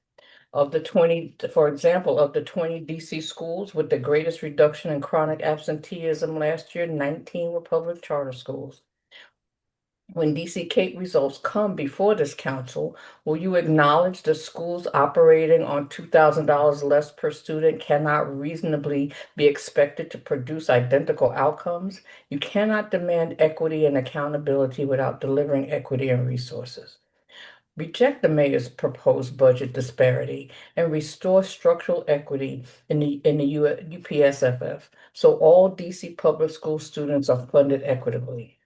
Of the 20, for example, of the 20 DC schools with the greatest reduction in chronic absenteeism last year, 19 were public charter schools. When DC CAPE results come before this council, will you acknowledge the schools operating on $2,000 less per student cannot reasonably be expected to produce identical outcomes? You cannot demand equity and accountability without delivering equity and resources. Reject the mayor's proposed budget disparity and restore structural equity in the UPSFF so all DC public school students are funded equitably.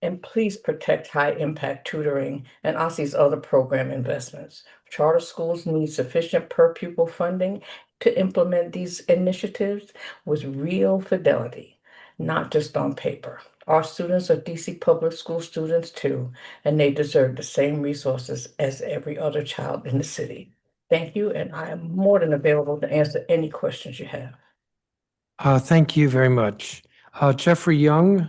And please protect high-impact tutoring and OSSI's other program investments. Charter schools need sufficient per-pupil funding to implement these initiatives with real fidelity, not just on paper. Our students are DC public school students too, and they deserve the same resources as every other child in the city. Thank you, and I am more than available to answer any questions you have. Thank you very much. Jeffrey Young?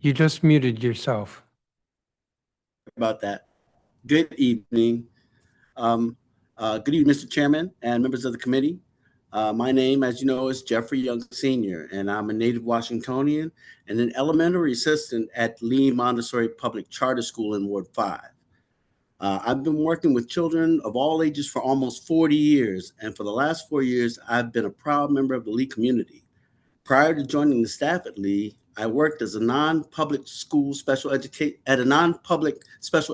You just muted yourself. About that. Good evening. Good evening, Mr. Chairman and members of the committee. My name, as you know, is Jeffrey Young Sr., and I'm a native Washingtonian and an elementary assistant at Lee Montessori Public Charter School in Ward 5. I've been working with children of all ages for almost 40 years, and for the last 4 years, I've been a proud member of the Lee community. Prior to joining the staff at Lee, I worked as a non-public special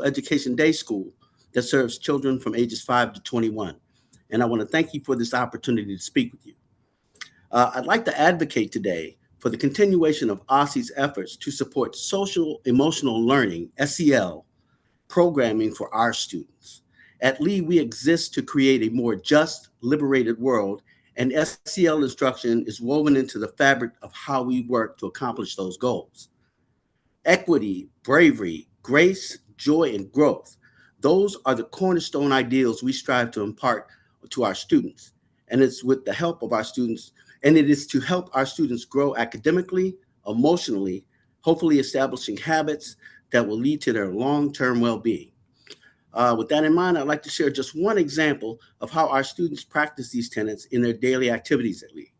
education day school that serves children from ages 5 to 21. and I want to thank you for this opportunity to speak with you. I'd like to advocate today for the continuation of OSSI's efforts to support social emotional learning, SEL, programming for our students. At Lee, we exist to create a more just, liberated world, and SEL instruction is woven into the fabric of how we work to accomplish those goals. Equity, bravery, grace, joy, and growth. Those are the cornerstone ideals we strive to impart to our students. And it's with the help of our students, and it is to help our students grow academically, emotionally, hopefully establishing habits that will lead to their long-term well-being. With that in mind, I'd like to share just one example of how our students practice these tenets in their daily activities at Lee.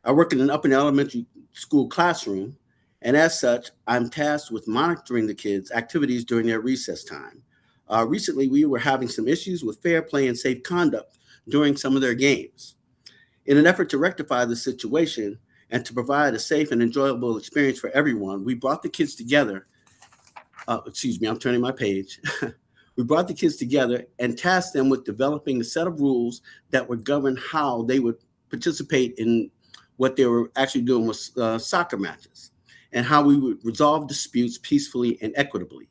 I work in an upper elementary school classroom, and as such, I'm tasked with monitoring the kids' activities during their recess time. Recently, we were having some issues with fair play and safe conduct during some of their games. In an effort to rectify the situation and to provide a safe and enjoyable experience for everyone, we brought the kids together. Excuse me, I'm turning my page. We brought the kids together and tasked them with developing a set of rules that would govern how they would participate in what they were actually doing with soccer matches, and how we would resolve disputes peacefully and equitably.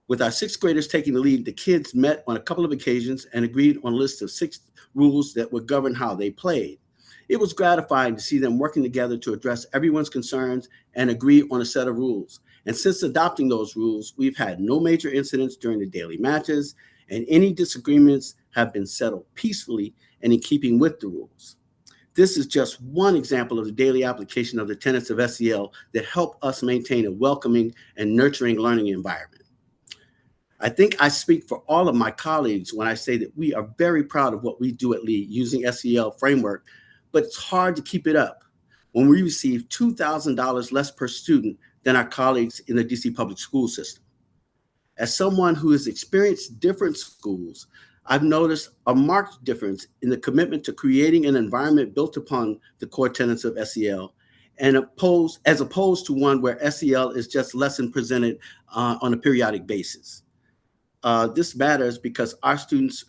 With our sixth graders taking the lead, the kids met on a couple of occasions and agreed on a list of 6 rules that would govern how they played. It was gratifying to see them working together to address everyone's concerns and agree on a set of rules. And since adopting those rules, we've had no major incidents during the daily matches, and any disagreements have been settled peacefully and in keeping with the rules. This is just one example of the daily application of the tenets of SEL that help us maintain a welcoming and nurturing learning environment. I think I speak for all of my colleagues when I say that we are very proud of what we do at Lee using SEL framework, but it's hard to keep it up when we receive $2,000 less per student than our colleagues in the DC public school system. As someone who has experienced different schools, I've noticed a marked difference in the commitment to creating an environment built upon the core tenets of SEL, and as opposed to one where SEL is just lesson presented on a periodic basis. This matters because our students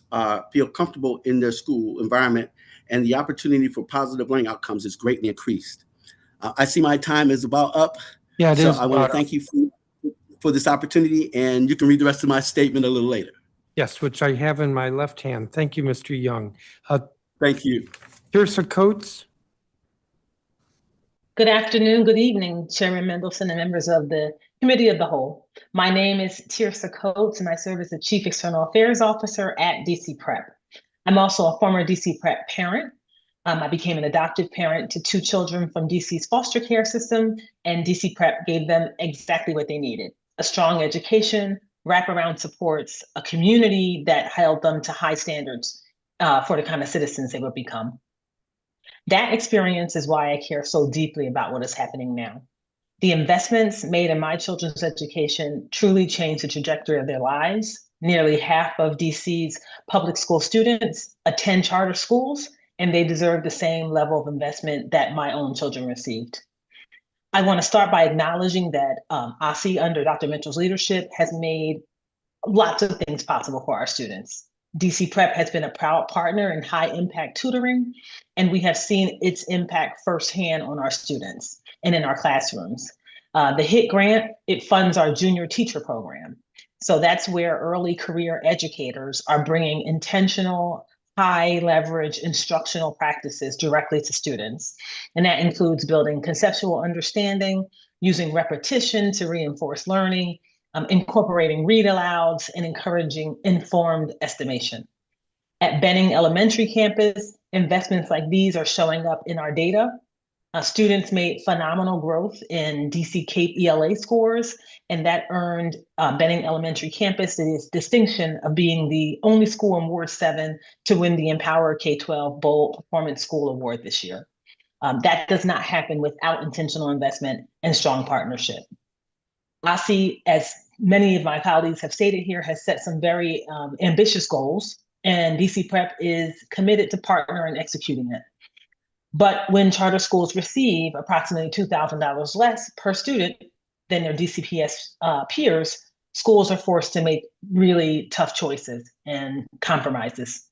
feel comfortable in their school environment, and the opportunity for positive learning outcomes is greatly increased. I see my time is about up. Yeah, it so is I want about to thank you for this opportunity, and you can read the rest of my statement a little later. Yes, which I have in my left hand. Thank you, Mr. Young. Thank you. Tirsa Coates. Good afternoon, good evening, Chairman Mendelson and members of the Committee of the Whole. My name is Tirsa Coates, and I serve as the Chief External Affairs Officer at DC Prep. I'm also a former DC Prep parent. I became an adoptive parent to 2 children from DC's foster care system, and DC Prep gave them exactly what they needed: a strong education, wraparound supports, a community that held them to high standards for the kind of citizens they would become. That experience is why I care so deeply about what is happening now. The investments made in my children's education truly changed the trajectory of their lives. Nearly half of DC's public school students attend charter schools, and they deserve the same level of investment that my own children received. I want to start by acknowledging that OSSI, under Dr. Mitchell's leadership, has made lots of things possible for our students. DC Prep has been a proud partner in high impact tutoring, and we have seen its impact firsthand on our students and in our classrooms. The HIT grant, it funds our junior teacher program. So that's where early career educators are bringing intentional, high leverage instructional practices directly to students. And that includes building conceptual understanding, using repetition to reinforce learning, incorporating read alouds, and encouraging informed estimation. At Benning Elementary Campus, investments like these are showing up in our data. Students made phenomenal growth in DC CAPE ELA scores, and that earned Benning Elementary Campus the distinction of being the only school in Ward 7 to win the Empower K-12 Bold Performance School Award this year. That does not happen without intentional investment and strong partnership. OSSI, as many of my colleagues have stated here, has set some very ambitious goals, and DC Prep is committed to partner in executing it. But when charter schools receive approximately $2,000 less per student than their DCPS peers, schools are forced to make really tough choices and compromises.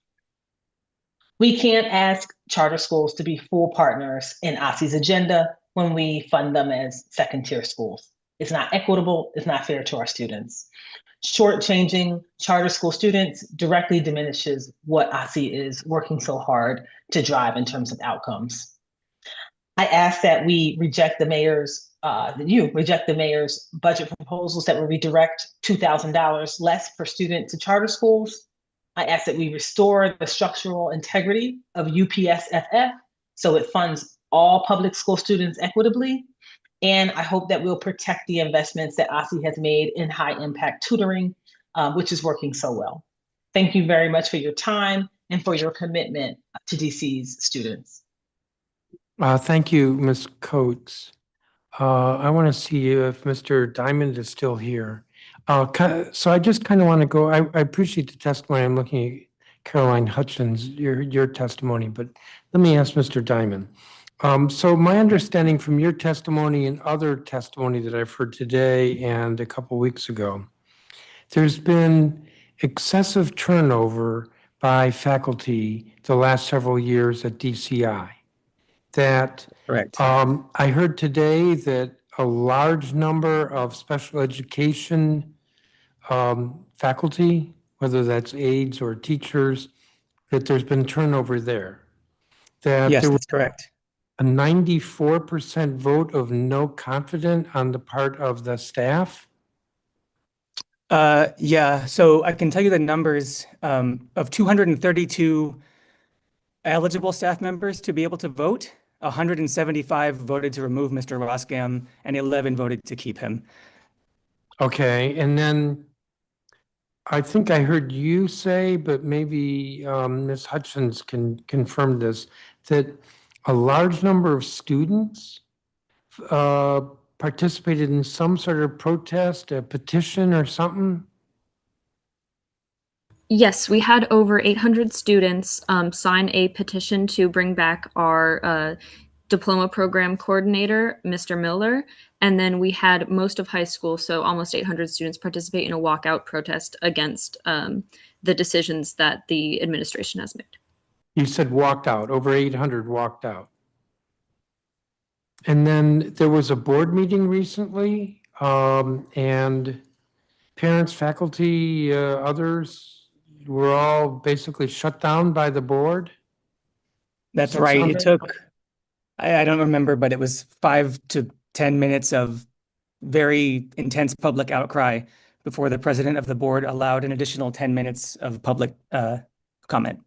We can't ask charter schools to be full partners in OSSI's agenda when we fund them as second-tier schools. It's not equitable, it's not fair to our students. Shortchanging charter school students directly diminishes what OSSI is working so hard to drive in terms of outcomes. I ask that we reject the mayor's, that you reject the mayor's budget proposals that will redirect $2,000 less per student to charter schools. I ask that we restore the structural integrity of UPSFF so it funds all public school students equitably. And I hope that we'll protect the investments that OSSI has made in high impact tutoring, which is working so well. Thank you very much for your time and for your commitment to DC's students. Thank you, Ms. Coates. I want to see if Mr. Diamond is still here. So I just kind of want to go, I appreciate the testimony. I'm looking at Caroline Hutchins, your testimony, but let me ask Mr. Diamond. So my understanding from your testimony and other testimony that I've heard today and a couple weeks ago, there's been excessive turnover by faculty the last several years at DCI. That Correct. I heard today that a large number of special education faculty, whether that's aides or teachers, that there's been turnover there. That Yes, there was that's correct. a 94% vote of no confident on the part of the staff. Yeah, so I can tell you the numbers of 232 eligible staff members to be able to vote. 175 voted to remove Mr. Rosgam and 11 voted to keep him. Okay, and then I think I heard you say, but maybe Ms. Hutchins can confirm this, that a large number of students participated in some sort of protest, a petition or something? Yes, we had over 800 students sign a petition to bring back our diploma program coordinator, Mr. Miller. And then we had most of high school, so almost 800 students participate in a walkout protest against the decisions that the administration has made. You said walked out, over 800 walked out. And then there was a board meeting recently, and parents, faculty, others were all basically shut down by the board? That's Does that right. sound It right? took, I don't remember, but it was 5 to 10 minutes of very intense public outcry before the president of the board allowed an additional 10 minutes of public comment.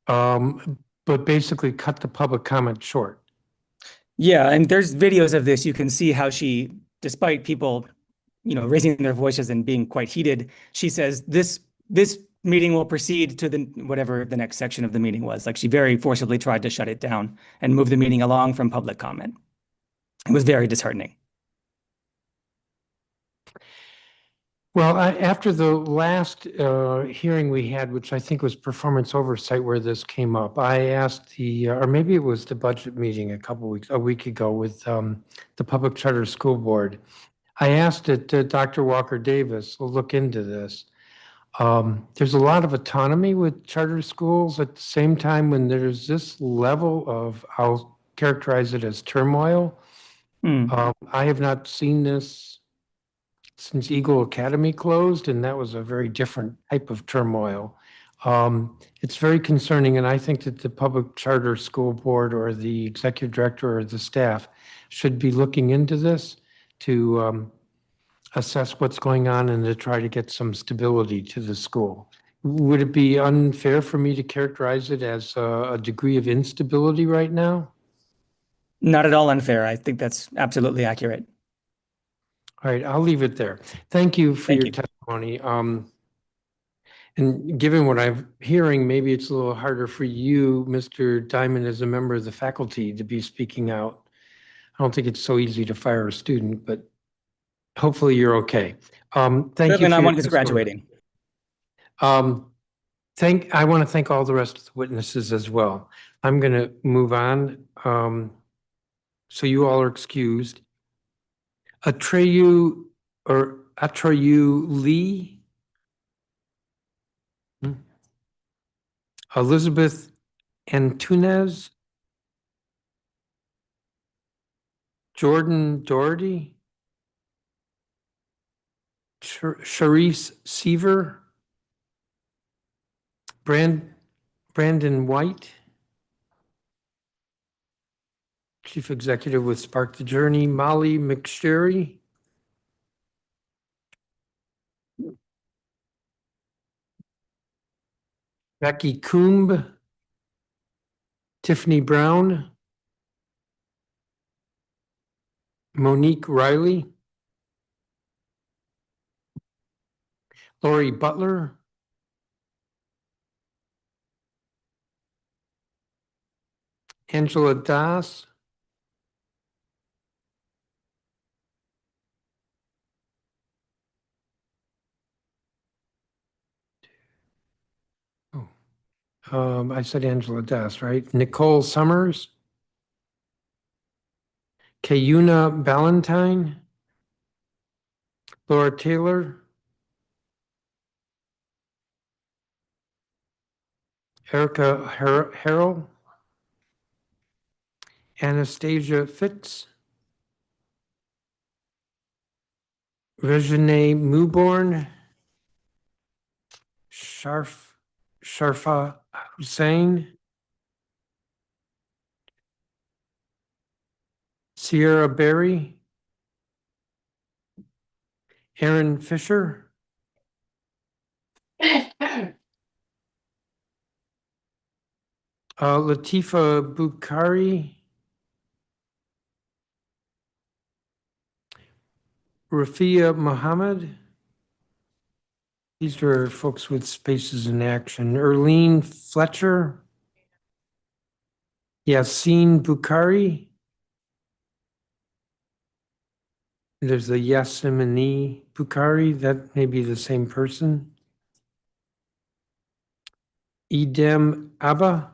But basically cut the public comment short. Yeah, and there's videos of this. You can see how she, despite people, raising their voices and being quite heated, she says this meeting will proceed to the whatever the next section of the meeting was. Like she very forcibly tried to shut it down and move the meeting along from public comment. It was very disheartening. Well, after the last hearing we had, which I think was performance oversight where this came up, I asked or maybe it was the budget meeting a week ago with the Public Charter School Board. I asked that Dr. Walker Davis will look into this. There's a lot of autonomy with charter schools at the same time when there's this level of, I'll characterize it as turmoil. I have not seen this since Eagle Academy closed, and that was a very different type of turmoil. It's very concerning, and I think that the Public Charter School Board or the executive director or the staff should be looking into this to assess what's going on and to try to get some stability to the school. Would it be unfair for me to characterize it as a degree of instability right now? Not at all unfair. I think that's absolutely accurate. All right, I'll leave it there. Thank you for your testimony. And given what I'm hearing, maybe it's a little harder for you, Mr. Diamond, as a member of the faculty to be speaking out. I don't think it's so easy to fire a student, but hopefully you're okay. Thank you. Certainly not for one your who's testimony. graduating. I want to thank all the rest of the witnesses as well. I'm going to move on. So you all are excused. Atreyu Lee. Elizabeth Antunes, Jordan Doherty, Charisse Seaver, Brandon White, Chief Executive with Spark the Journey, Molly McSherry, Becky Coombe, Tiffany Brown, Monique Riley, Lori Butler, Angela Das, I said Angela Das, right? Nicole Summers, Kayuna Ballantyne, Laura Taylor, Erica Harrell, Anastasia Fitz, Regine Mewborn, Sharfa Hussein, Sierra Berry, Aaron Fisher, Latifa Bukhari, Rafia Muhammad. These are folks with spaces in action. Erlene Fletcher, Yassine Bukhari. There's the Yasimini Bukhari, that may be the same person. Idem Abba.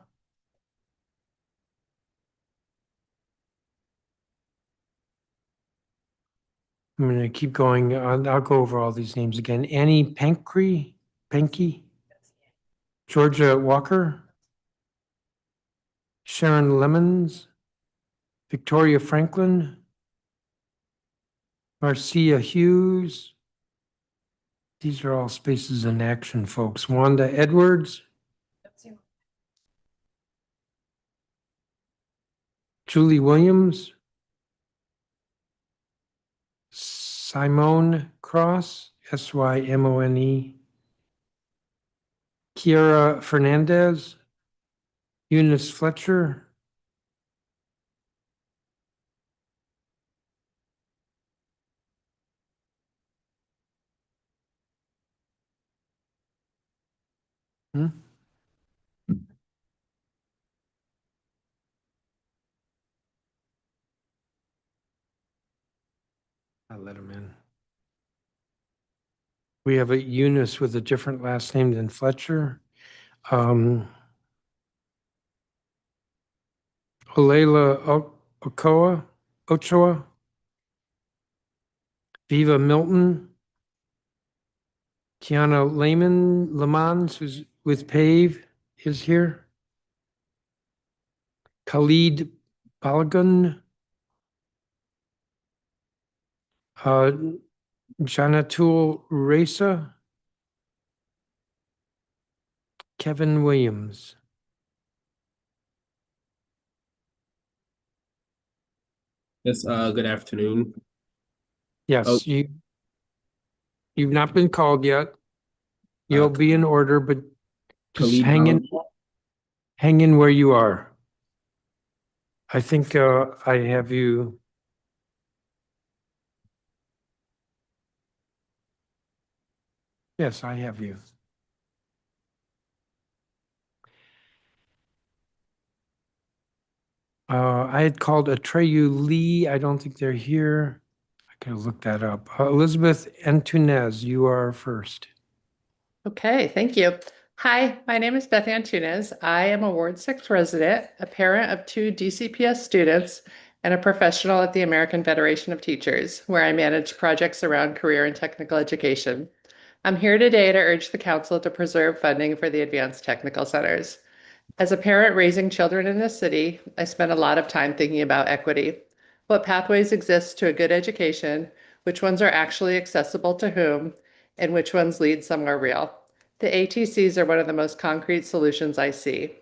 I'm going to keep going. I'll go over all these names again. Annie Pankey, Georgia Walker, Sharon Lemons, Victoria Franklin, Marcia Hughes. These are all spaces in action, folks. Wanda Edwards, Julie Williams, Simone Cross, Symone, Kiara Fernandez, Eunice Fletcher, I'll let him in. We have a Eunice with a different last name than Fletcher. Olayla Ochoa, Viva Milton, Tiana Lamons, who's with PAVE, is here. Khalid Balagun, Janatul Reza, Kevin Williams. Yes, good afternoon. Yes, Oh. you've not been called yet. You'll be in order, but just Khalid hang in where you are. I think I have you. Yes, I have you. I had called Atreyu Lee. I don't think they're here. I could have looked that up. Elizabeth Antunes, you are first. Okay, thank you. Hi, my name is Beth Antunes. I am a Ward 6 resident, a parent of 2 DCPS students, and a professional at the American Federation of Teachers, where I manage projects around career and technical education. I'm here today to urge the council to preserve funding for the advanced technical centers. As a parent raising children in this city, I spend a lot of time thinking about equity. What pathways exist to a good education, which ones are actually accessible to whom, and which ones lead somewhere real. The ATCs are one of the most concrete solutions I see.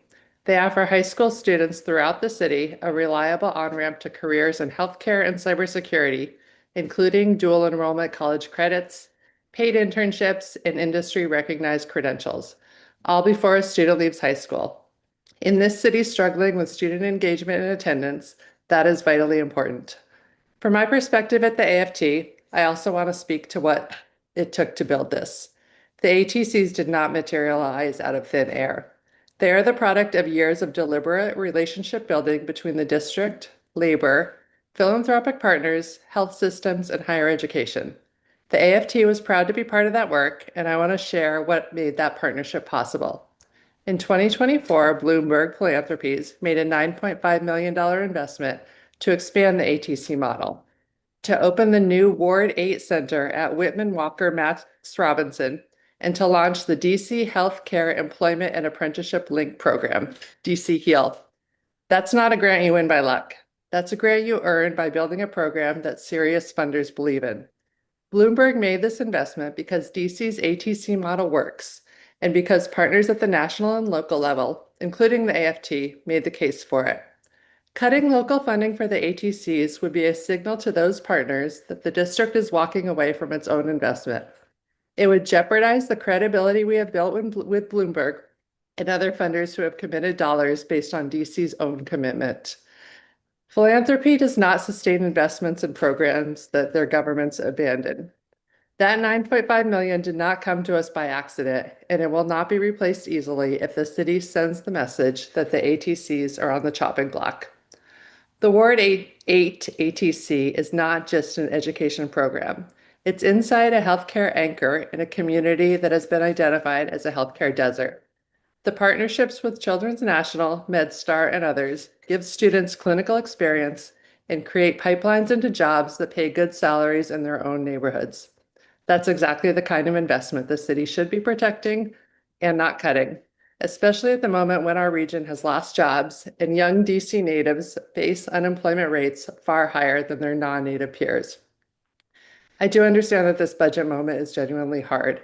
They offer high school students throughout the city a reliable on-ramp to careers in healthcare and cybersecurity, including dual enrollment college credits, paid internships, and industry-recognized credentials, all before a student leaves high school. In this city struggling with student engagement and attendance, that is vitally important. From my perspective at the AFT, I also want to speak to what it took to build this. The ATCs did not materialize out of thin air. They are the product of years of deliberate relationship building between the district, labor, philanthropic partners, health systems, and higher education. The AFT was proud to be part of that work, and I want to share what made that partnership possible. In 2024, Bloomberg Philanthropies made a $9.5 million investment to expand the ATC model, to open the new Ward 8 Center at Whitman Walker Max Robinson, and to launch the DC Healthcare Employment and Apprenticeship Link Program, DC HEAL. That's not a grant you win by luck. That's a grant you earn by building a program that serious funders believe in. Bloomberg made this investment because DC's ATC model works, and because partners at the national and local level, including the AFT, made the case for it. Cutting local funding for the ATCs would be a signal to those partners that the district is walking away from its own investment. It would jeopardize the credibility we have built with Bloomberg and other funders who have committed dollars based on DC's own commitment. Philanthropy does not sustain investments in programs that their governments abandon. That $9.5 million did not come to us by accident, and it will not be replaced easily if the city sends the message that the ATCs are on the chopping block. The Ward 8 ATC is not just an education program. It's inside a healthcare anchor in a community that has been identified as a healthcare desert. The partnerships with Children's National, MedStar, and others give students clinical experience and create pipelines into jobs that pay good salaries in their own neighborhoods. That's exactly the kind of investment the city should be protecting and not cutting, especially at the moment when our region has lost jobs and young DC natives face unemployment rates far higher than their non-native peers. I do understand that this budget moment is genuinely hard,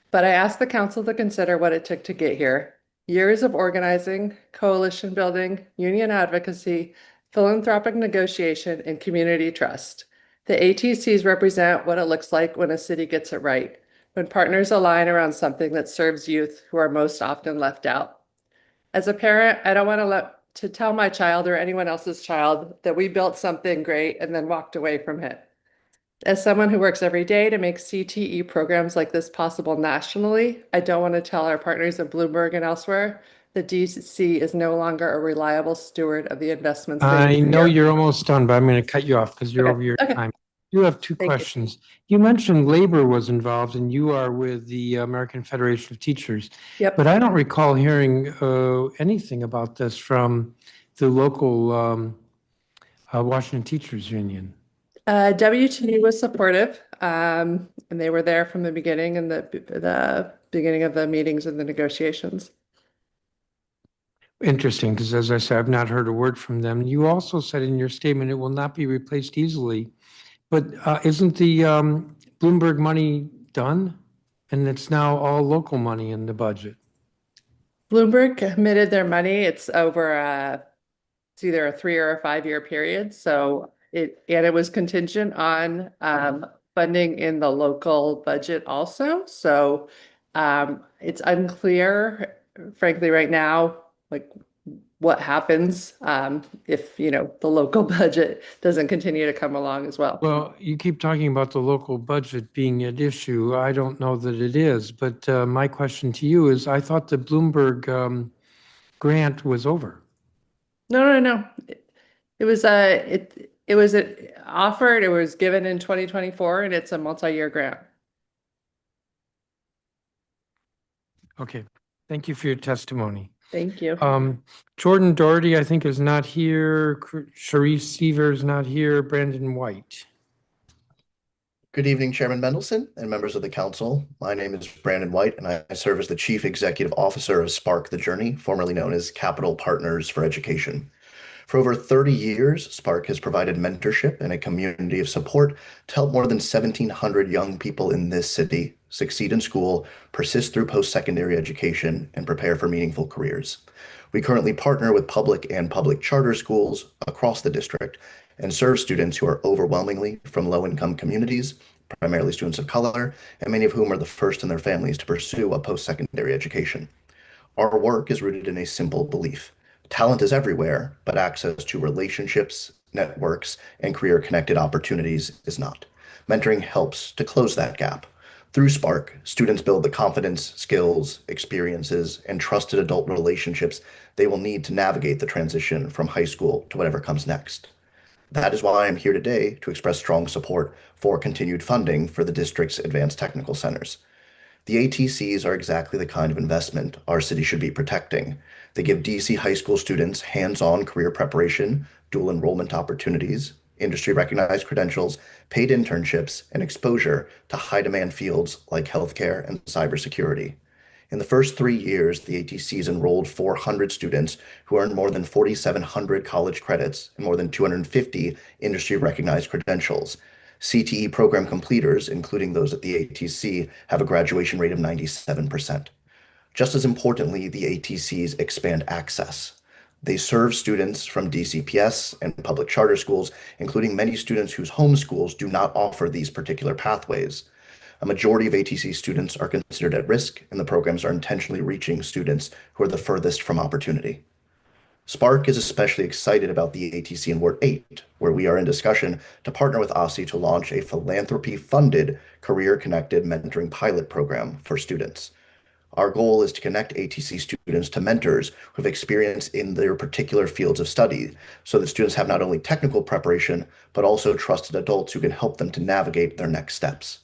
but I ask the council to consider what it took to get here. Years of organizing, coalition building, union advocacy, philanthropic negotiation, and community trust. The ATCs represent what it looks like when a city gets it right, when partners align around something that serves youth who are most often left out. As a parent, I don't want to tell my child or anyone else's child that we built something great and then walked away from it. As someone who works every day to make CTE programs like this possible nationally, I don't want to tell our partners at Bloomberg and elsewhere that DC is no longer a reliable steward of the investments. I know you're almost done, but I'm going to cut you off because you're over your time. You have two questions. You mentioned labor was involved and you are with the American Federation of Teachers. Yep. But I don't recall hearing anything about this from the local Washington Teachers Union. WTU was supportive, and they were there from the beginning and the beginning of the meetings and the negotiations. Interesting, because as I said, I've not heard a word from them. You also said in your statement it will not be replaced easily. But isn't the Bloomberg money done? And it's now all local money in the budget. Bloomberg committed their money. It's over it's either a 3 or a 5 year period. So it was contingent on funding in the local budget also. So it's unclear, frankly, right now, like what happens if the local budget doesn't continue to come along as well. Well, you keep talking about the local budget being at issue. I don't know that it is, but my question to you is, I thought the Bloomberg grant was over. No. It was offered, it was given in 2024, and it's a multi-year grant. Okay, thank you for your testimony. Thank you. Jordan Doherty, I think, is not here. Sharif Seaver is not here. Brandon White. Good evening, Chairman Mendelson and members of the council. My name is Brandon White, and I serve as the Chief Executive Officer of Spark the Journey, formerly known as Capital Partners for Education. For over 30 years, Spark has provided mentorship and a community of support to help more than 1,700 young people in this city succeed in school, persist through post-secondary education, and prepare for meaningful careers. We currently partner with public and public charter schools across the district and serve students who are overwhelmingly from low-income communities, primarily students of color, and many of whom are the first in their families to pursue a post-secondary education. Our work is rooted in a simple belief. Talent is everywhere, but access to relationships, networks, and career-connected opportunities is not. Mentoring helps to close that gap. Through Spark, students build the confidence, skills, experiences, and trusted adult relationships they will need to navigate the transition from high school to whatever comes next. That is why I'm here today to express strong support for continued funding for the district's advanced technical centers. The ATCs are exactly the kind of investment our city should be protecting. They give DC high school students hands-on career preparation, dual enrollment opportunities, industry-recognized credentials, paid internships, and exposure to high-demand fields like healthcare and cybersecurity. In the first 3 years, the ATCs enrolled 400 students who earned more than 4,700 college credits and more than 250 industry-recognized credentials. CTE program completers, including those at the ATC, have a graduation rate of 97%. Just as importantly, the ATCs expand access. They serve students from DCPS and public charter schools, including many students whose home schools do not offer these particular pathways. A majority of ATC students are considered at risk, and the programs are intentionally reaching students who are the furthest from opportunity. Spark is especially excited about the ATC in Ward 8, where we are in discussion to partner with OSSI to launch a philanthropy-funded, career-connected mentoring pilot program for students. Our goal is to connect ATC students to mentors who have experience in their particular fields of study, so that students have not only technical preparation, but also trusted adults who can help them to navigate their next steps.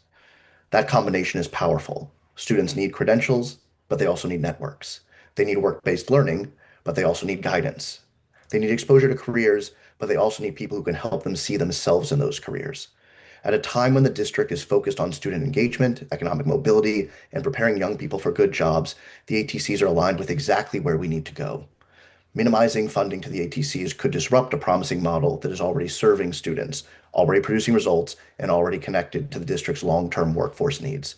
That combination is powerful. Students need credentials, but they also need networks. They need work-based learning, but they also need guidance. They need exposure to careers, but they also need people who can help them see themselves in those careers. At a time when the district is focused on student engagement, economic mobility, and preparing young people for good jobs, the ATCs are aligned with exactly where we need to go. Minimizing funding to the ATCs could disrupt a promising model that is already serving students, already producing results, and already connected to the district's long-term workforce needs.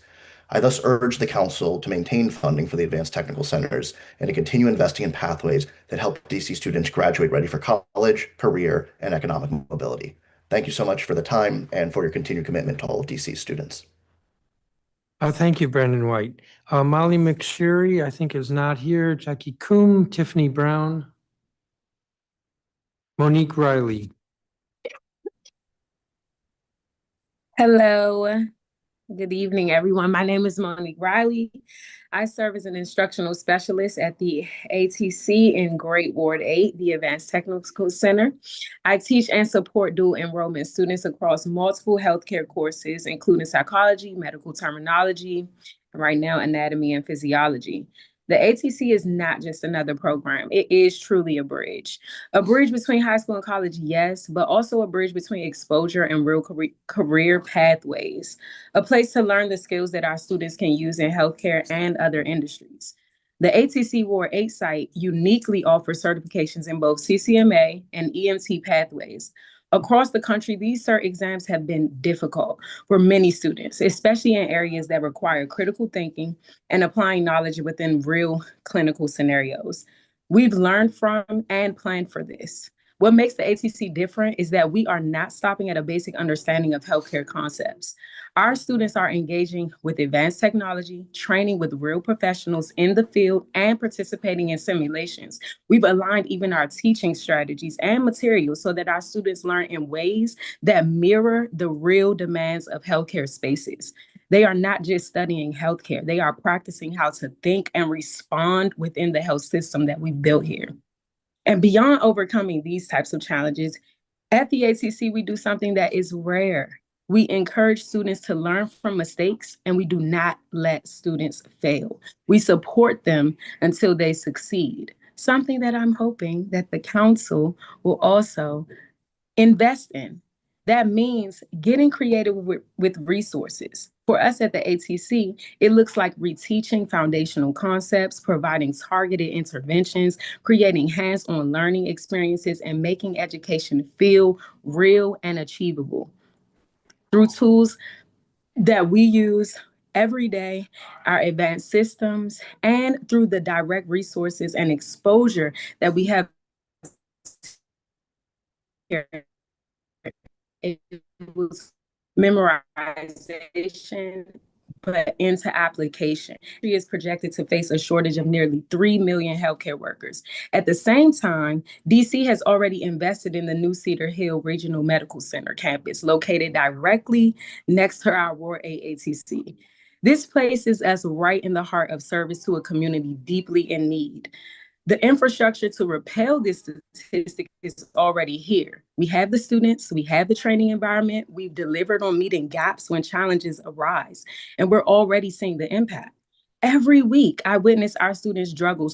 I thus urge the council to maintain funding for the advanced technical centers and to continue investing in pathways that help DC students graduate ready for college, career, and economic mobility. Thank you so much for the time and for your continued commitment to all of DC students. Thank you, Brandon White. Molly McSherry, I think, is not here. Jackie Coombe, Tiffany Brown, Monique Riley. Hello. Good evening, everyone. My name is Monique Riley. I serve as an instructional specialist at the ATC in Great Ward 8, the Advanced Technical Center. I teach and support dual enrollment students across multiple healthcare courses, including psychology, medical terminology, and right now, anatomy and physiology. The ATC is not just another program. It is truly a bridge. A bridge between high school and college, yes, but also a bridge between exposure and real career pathways. A place to learn the skills that our students can use in healthcare and other industries. The ATC Ward 8 site uniquely offers certifications in both CCMA and EMT pathways. Across the country, these CERT exams have been difficult for many students, especially in areas that require critical thinking and applying knowledge within real clinical scenarios. We've learned from and planned for this. What makes the ATC different is that we are not stopping at a basic understanding of healthcare concepts. Our students are engaging with advanced technology, training with real professionals in the field, and participating in simulations. We've aligned even our teaching strategies and materials so that our students learn in ways that mirror the real demands of healthcare spaces. They are not just studying healthcare, they are practicing how to think and respond within the health system that we've built here. And beyond overcoming these types of challenges, at the ATC, we do something that is rare. We encourage students to learn from mistakes, and we do not let students fail. We support them until they succeed, something that I'm hoping that the council will also invest in. That means getting creative with resources. For us at the ATC, it looks like reteaching foundational concepts, providing targeted interventions, creating hands-on learning experiences, and making education feel real and achievable through tools that we use every day, our advanced systems, and through the direct resources and exposure that we have here. It was memorization, but into application. It is projected to face a shortage of nearly 3 million healthcare workers. At the same time, DC has already invested in the new Cedar Hill Regional Medical Center campus, located directly next to our Ward 8 ATC. This places us right in the heart of service to a community deeply in need. The infrastructure to repel this statistic is already here. We have the students, we have the training environment, we've delivered on meeting gaps when challenges arise, and we're already seeing the impact. Every week, I witness our students juggle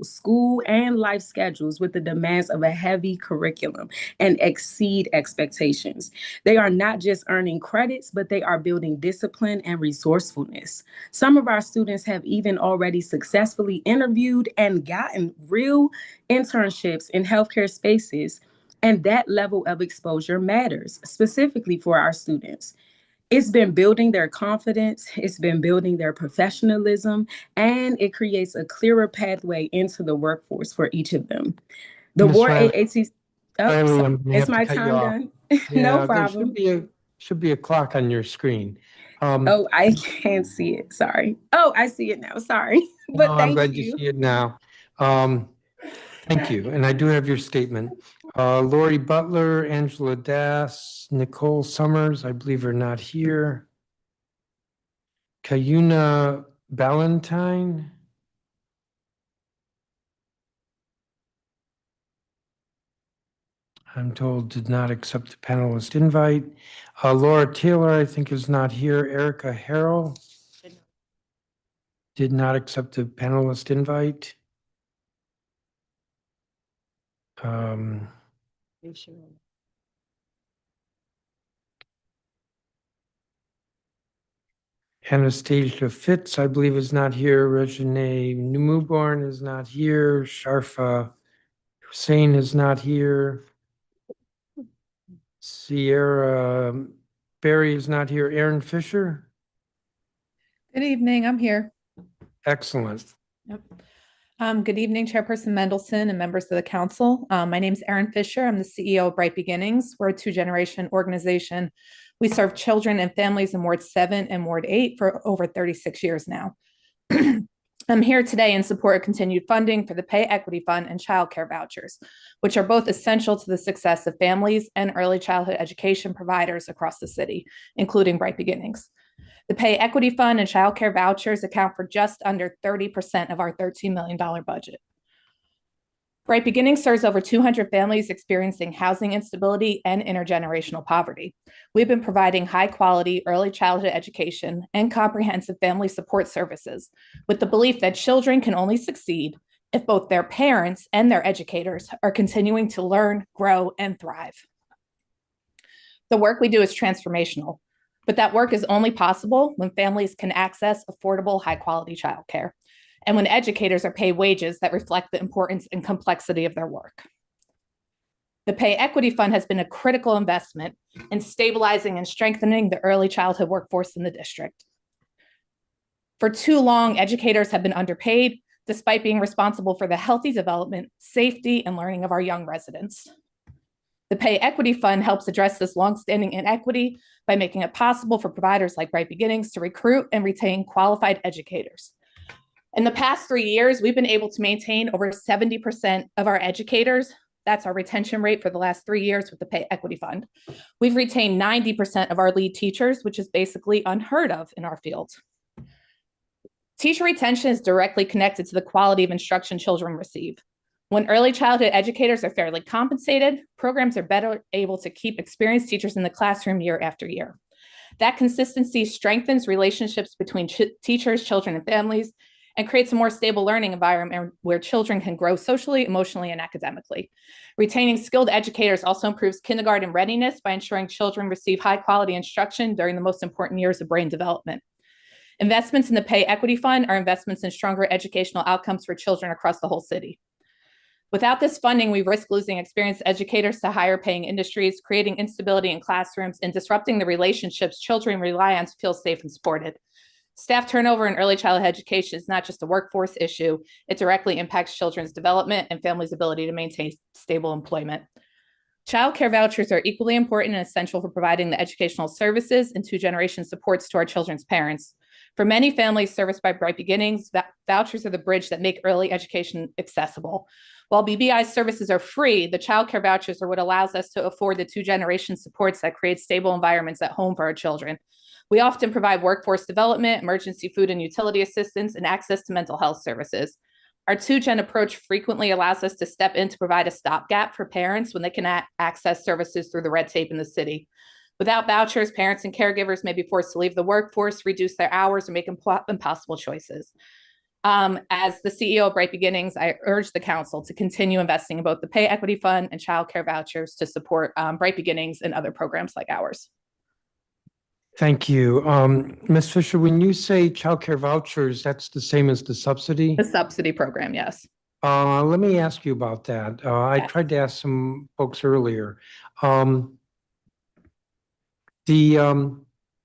school and life schedules with the demands of a heavy curriculum and exceed expectations. They are not just earning credits, but they are building discipline and resourcefulness. Some of our students have even already successfully interviewed and gotten real internships in healthcare spaces, and that level of exposure matters, specifically for our students. It's been building their confidence, it's been building their professionalism, and it creates a clearer pathway into the workforce for each of them. The Ms. Ward Riley, 8 ATC, Riley, I'm gonna is have to my cut you time off. done? Yeah, No there problem. should be a clock on your screen. Oh, I can't see it. Sorry. Oh, I see it now. Sorry. No, But I'm thank glad you you. see it now. Thank you, and I do have your statement. Lori Butler, Angela Das, Nicole Summers, I believe are not here. Kayuna Ballantyne. I'm told did not accept the panelist invite. Laura Taylor, I think, is not here. Erica Harrell did not accept the panelist invite. Anastasia Fitz, I believe, is not here. Regine Newborn is not here. Sharfa Hussein is not here. Sierra Berry is not here. Aaron Fisher? Good evening, I'm here. Excellent. Yep. Good evening, Chairperson Mendelson and members of the council. My name is Erin Fisher. I'm the CEO of Bright Beginnings. We're a two-generation organization. We serve children and families in Ward 7 and Ward 8 for over 36 years now. I'm here today in support of continued funding for the Pay Equity Fund and child care vouchers, which are both essential to the success of families and early childhood education providers across the city, including Bright Beginnings. The Pay Equity Fund and child care vouchers account for just under 30% of our $13 million budget. Bright Beginnings serves over 200 families experiencing housing instability and intergenerational poverty. We've been providing high-quality early childhood education and comprehensive family support services with the belief that children can only succeed if both their parents and their educators are continuing to learn, grow, and thrive. The work we do is transformational, but that work is only possible when families can access affordable, high-quality childcare, and when educators are paid wages that reflect the importance and complexity of their work. The Pay Equity Fund has been a critical investment in stabilizing and strengthening the early childhood workforce in the district. For too long, educators have been underpaid, despite being responsible for the healthy development, safety, and learning of our young residents. The Pay Equity Fund helps address this longstanding inequity by making it possible for providers like Bright Beginnings to recruit and retain qualified educators. In the past 3 years, we've been able to maintain over 70% of our educators. That's our retention rate for the last 3 years with the Pay Equity Fund. We've retained 90% of our lead teachers, which is basically unheard of in our field. Teacher retention is directly connected to the quality of instruction children receive. When early childhood educators are fairly compensated, programs are better able to keep experienced teachers in the classroom year after year. That consistency strengthens relationships between teachers, children, and families, and creates a more stable learning environment where children can grow socially, emotionally, and academically. Retaining skilled educators also improves kindergarten readiness by ensuring children receive high-quality instruction during the most important years of brain development. Investments in the Pay Equity Fund are investments in stronger educational outcomes for children across the whole city. Without this funding, we risk losing experienced educators to higher paying industries, creating instability in classrooms, and disrupting the relationships children rely on to feel safe and supported. Staff turnover in early childhood education is not just a workforce issue, it directly impacts children's development and families' ability to maintain stable employment. Child care vouchers are equally important and essential for providing the educational services and two-generation supports to our children's parents. For many families serviced by Bright Beginnings, vouchers are the bridge that make early education accessible. While BBI's services are free, the child care vouchers are what allows us to afford the two-generation supports that create stable environments at home for our children. We often provide workforce development, emergency food and utility assistance, and access to mental health services. Our two-gen approach frequently allows us to step in to provide a stopgap for parents when they can access services through the red tape in the city. Without vouchers, parents and caregivers may be forced to leave the workforce, reduce their hours, or make impossible choices. As the CEO of Bright Beginnings, I urge the council to continue investing in both the Pay Equity Fund and child care vouchers to support Bright Beginnings and other programs like ours. Thank you. Ms. Fisher, when you say child care vouchers, that's the same as the subsidy? The subsidy program, yes. Let me ask you about that. I tried to ask some folks earlier.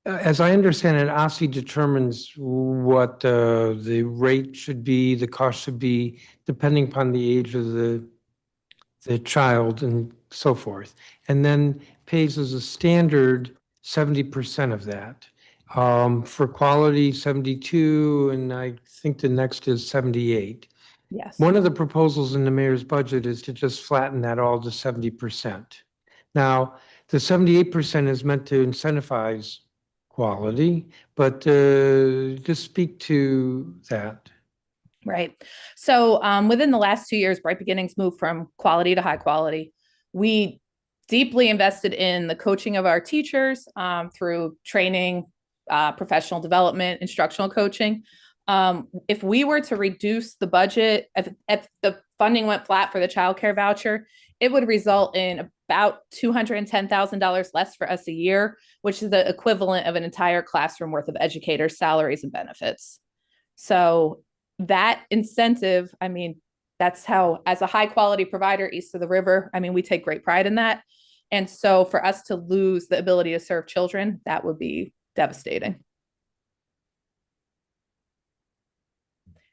As I understand it, OSSI determines what the rate should be, the cost should be, depending upon the age of the child and so forth, and then pays as a standard 70% of that. For quality, 72, and I think the next is 78. Yes. One of the proposals in the mayor's budget is to just flatten that all to 70%. Now, the 78% is meant to incentivize quality, but just speak to that. Right. So within the last 2 years, Bright Beginnings moved from quality to high quality. We deeply invested in the coaching of our teachers through training, professional development, instructional coaching. If we were to reduce the budget, if the funding went flat for the child care voucher, it would result in about $210,000 less for us a year, which is the equivalent of an entire classroom worth of educators' salaries and benefits. So that incentive, I mean, that's how, as a high quality provider east of the river, I mean, we take great pride in that. And so for us to lose the ability to serve children, that would be devastating.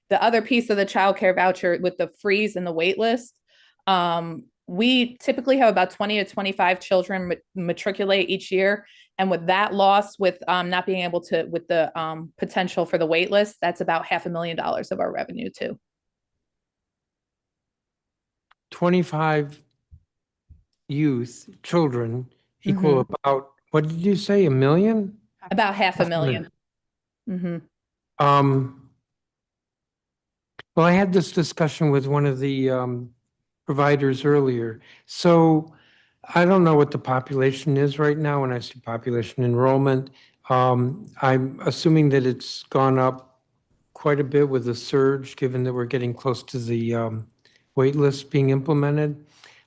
The other piece of the child care voucher with the freeze and the wait list, we typically have about 20 to 25 children matriculate each year. And with that loss, with not being able to, with the potential for the wait list, that's about $500,000 of our revenue too. 25 children equal about, what did you say, 1 million? About $500,000. Well, I had this discussion with one of the providers earlier. So I don't know what the population is right now when I see population enrollment. I'm assuming that it's gone up quite a bit with the surge, given that we're getting close to the wait list being implemented.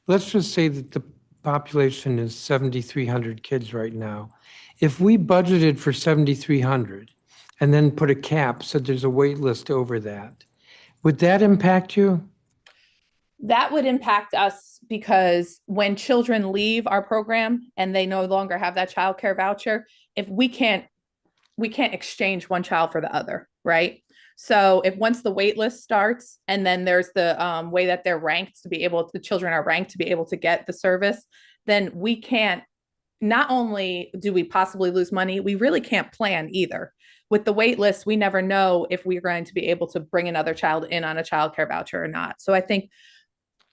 Let's just say that the population is 7,300 kids right now. If we budgeted for 7,300 and then put a cap, so there's a wait list over that, would that impact you? That would impact us because when children leave our program and they no longer have that child care voucher, if we can't exchange one child for the other, right? So if once the wait list starts and then there's the way that they're ranked to be able, the children are ranked to be able to get the service, then we can't, not only do we possibly lose money, we really can't plan either. With the wait list, we never know if we're going to be able to bring another child in on a child care voucher or not. So I think,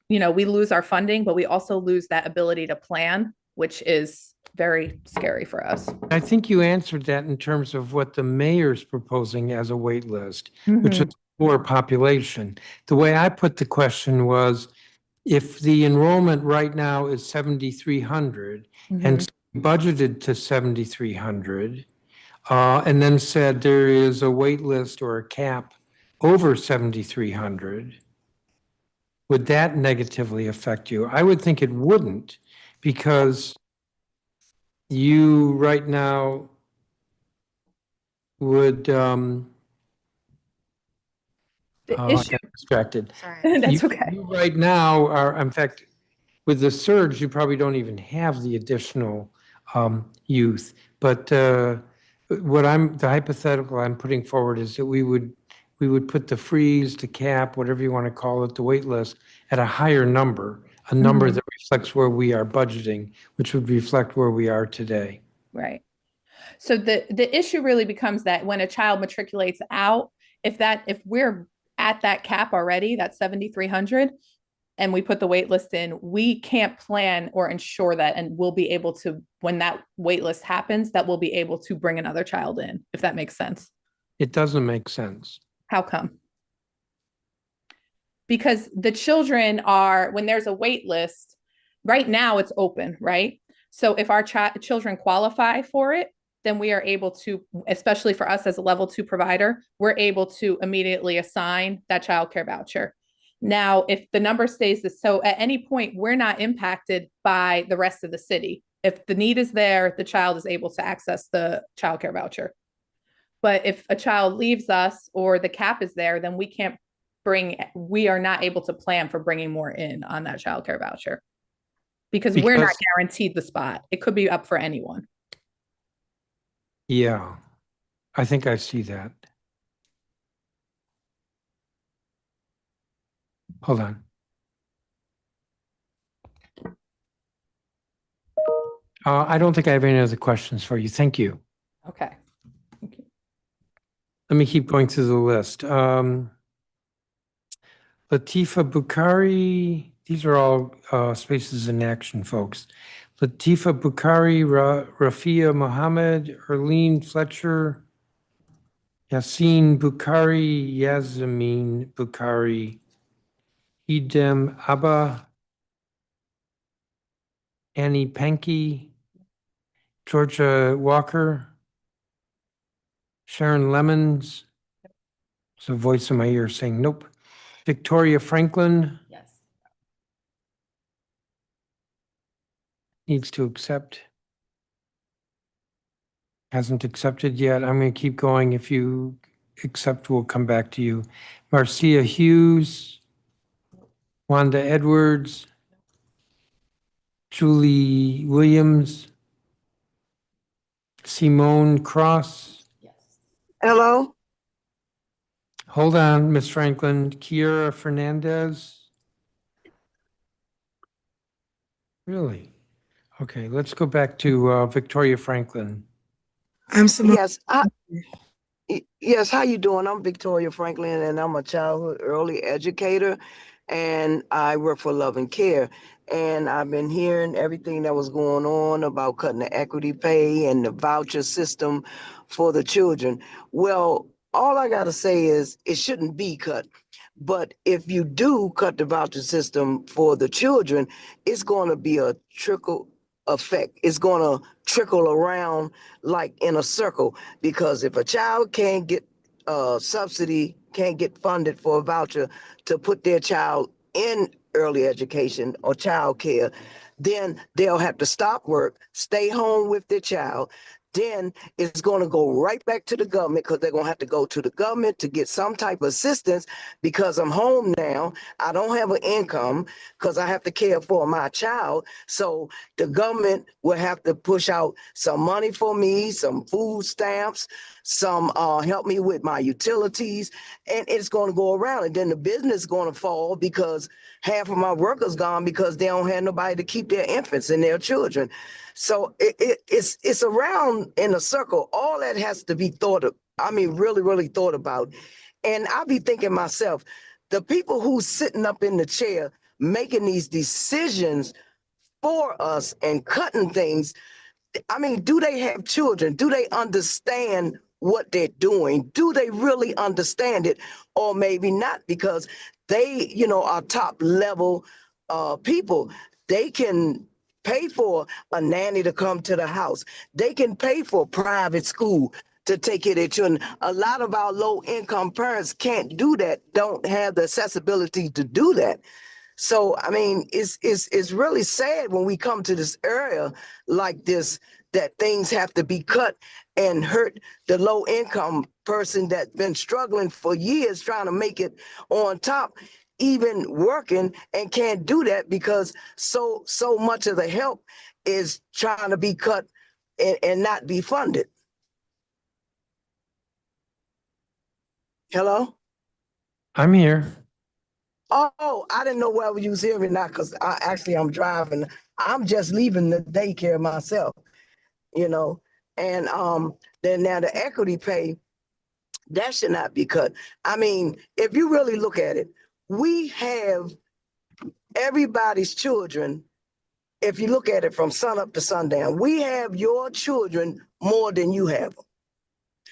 you know, we lose our funding, but we also lose that ability to plan, which is very scary for us. I think you answered that in terms of what the mayor's proposing as a wait list, which is more population. The way I put the question was, if the enrollment right now is 7,300 and budgeted to 7,300, and then said there is a wait list or a cap over 7,300, would that negatively affect you? I would think it wouldn't, because you right now would, The I issue, got distracted. that's okay. You right now are, in fact, with the surge, you probably don't even have the additional youth. But the hypothetical I'm putting forward is that we would put the freeze, the cap, whatever you want to call it, the wait list, at a higher number, a number Mhm. that reflects where we are budgeting, which would reflect where we are today. Right. So the issue really becomes that when a child matriculates out, if we're at that cap already, that 7,300, and we put the wait list in, we can't plan or ensure that, and we'll be able to, when that wait list happens, that we'll be able to bring another child in, if that makes sense. It doesn't make sense. How come? Because the children are, when there's a wait list, right now it's open, right? So if our children qualify for it, then we are able to, especially for us as a level 2 provider, we're able to immediately assign that child care voucher. Now, if the number stays so at any point, we're not impacted by the rest of the city. If the need is there, the child is able to access the child care voucher. But if a child leaves us or the cap is there, then we are not able to plan for bringing more in on that child care voucher, because we're not guaranteed the spot. It could be up for anyone. Yeah, I think I see that. Hold on. I don't think I have any other questions for you. Thank you. Okay. Let me keep going through the list. Latifa Bukhari, these are all spaces in action, folks. Latifa Bukhari, Rafia Mohammed, Erlene Fletcher, Yassine Bukhari, Yazmin Bukhari, Idem Abba, Annie Penke, Georgia Walker, Sharon Lemons. It's a voice in my ear saying nope. Victoria Franklin. Yes. Needs to accept. Hasn't accepted yet. I'm going to keep going. If you accept, we'll come back to you. Marcia Hughes, Wanda Edwards, Julie Williams, Simone Cross. Hello? Hold on, Ms. Franklin. Kiera Fernandez. Really? Okay, let's go back to Victoria Franklin. Yes, yes, how you doing? I'm Victoria Franklin, and I'm a childhood early educator, and I work for Love and Care. And I've been hearing everything that was going on about cutting the equity pay and the voucher system for the children. Well, all I got to say is it shouldn't be cut. But if you do cut the voucher system for the children, it's going to be a trickle effect. It's going to trickle around like in a circle, because if a child can't get subsidy, can't get funded for a voucher to put their child in early education or child care, then they'll have to stop work, stay home with their child. Then it's going to go right back to the government, because they're going to have to go to the government to get some type of assistance, because I'm home now. I don't have an income because I have to care for my child. So the government will have to push out some money for me, some food stamps, some help me with my utilities, and it's going to go around. And then the business is going to fall because half of my workers gone because they don't have nobody to keep their infants and their children. So it's around in a circle. All that has to be thought of. I mean, really, really thought about. And I be thinking myself, the people who's sitting up in the chair making these decisions for us and cutting things, I mean, do they have children? Do they understand what they're doing? Do they really understand it? Or maybe not, because they, are top level people. They can pay for a nanny to come to the house. They can pay for private school. to take care of their children. A lot of our low income parents can't do that, don't have the accessibility to do that. So I mean, it's really sad when we come to this area like this, that things have to be cut and hurt the low income person that's been struggling for years trying to make it on top, even working, and can't do that because so much of the help is trying to be cut and not be funded. Hello? I'm here. Oh, I didn't know whether you was hearing me now because I'm driving. I'm just leaving the daycare myself, you know. And then now the equity pay, that should not be cut. I mean, if you really look at it, we have everybody's children. If you look at it from sun up to sundown, we have your children more than you have them.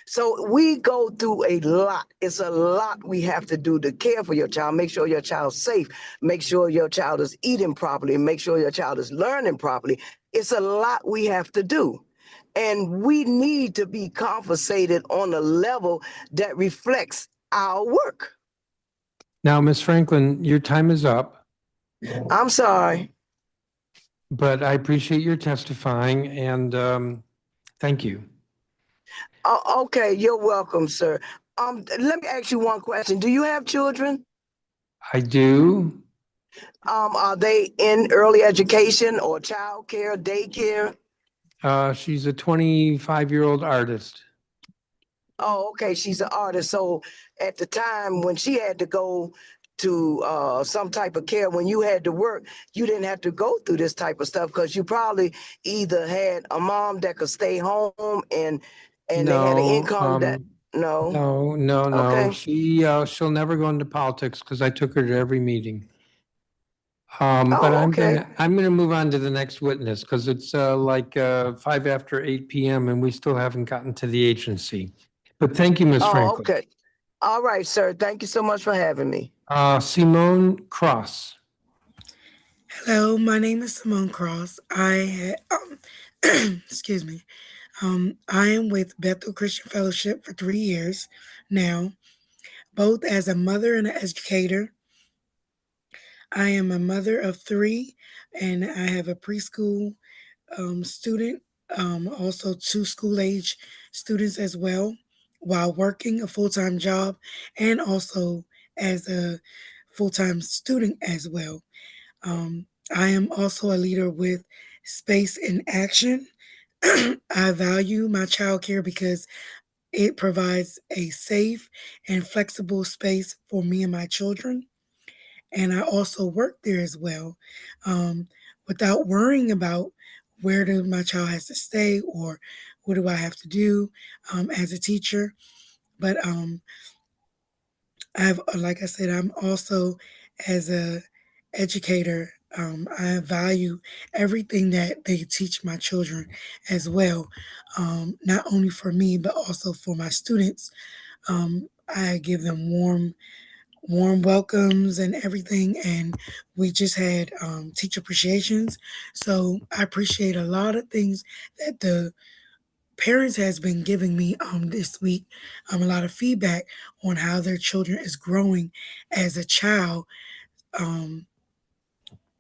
So we go through a lot. It's a lot we have to do to care for your child, make sure your child's safe, make sure your child is eating properly, make sure your child is learning properly. It's a lot we have to do. And we need to be compensated on a level that reflects our work. Now, Ms. Franklin, your time is up, I'm sorry. but I appreciate your testifying and thank you. Okay, you're welcome, sir. Let me ask you one question. Do you have children? I do. Are they in early education or child care, daycare? She's a 25-year-old artist. Oh, okay. She's an artist. So at the time when she had to go to some type of care, when you had to work, you didn't have to go through this type of stuff because you probably either had a mom that could stay home and they had an income that No. Okay. She'll never go into politics because I took her to every meeting. But Oh, okay. I'm gonna move on to the next witness because it's like 5 after 8 p.m. and we still haven't gotten to the agency. But thank you, Ms. Oh, Franklin. okay. All right, sir. Thank you so much for having me. Simone Cross. Hello, my name is Simone Cross. Excuse me. I am with Bethel Christian Fellowship for 3 years now, both as a mother and an educator. I am a mother of 3, and I have a preschool student, also 2 school-age students as well, while working a full-time job and also as a full-time student as well. I am also a leader with Space in Action. I value my childcare because it provides a safe and flexible space for me and my children. And I also work there as well, without worrying about where my child has to stay or what do I have to do as a teacher. But like I said, I'm also as a educator. I value everything that they teach my children as well, not only for me but also for my students. I give them warm welcomes and everything, and we just had teacher appreciations. So I appreciate a lot of things that the parents has been giving me this week, a lot of feedback on how their children is growing as a child,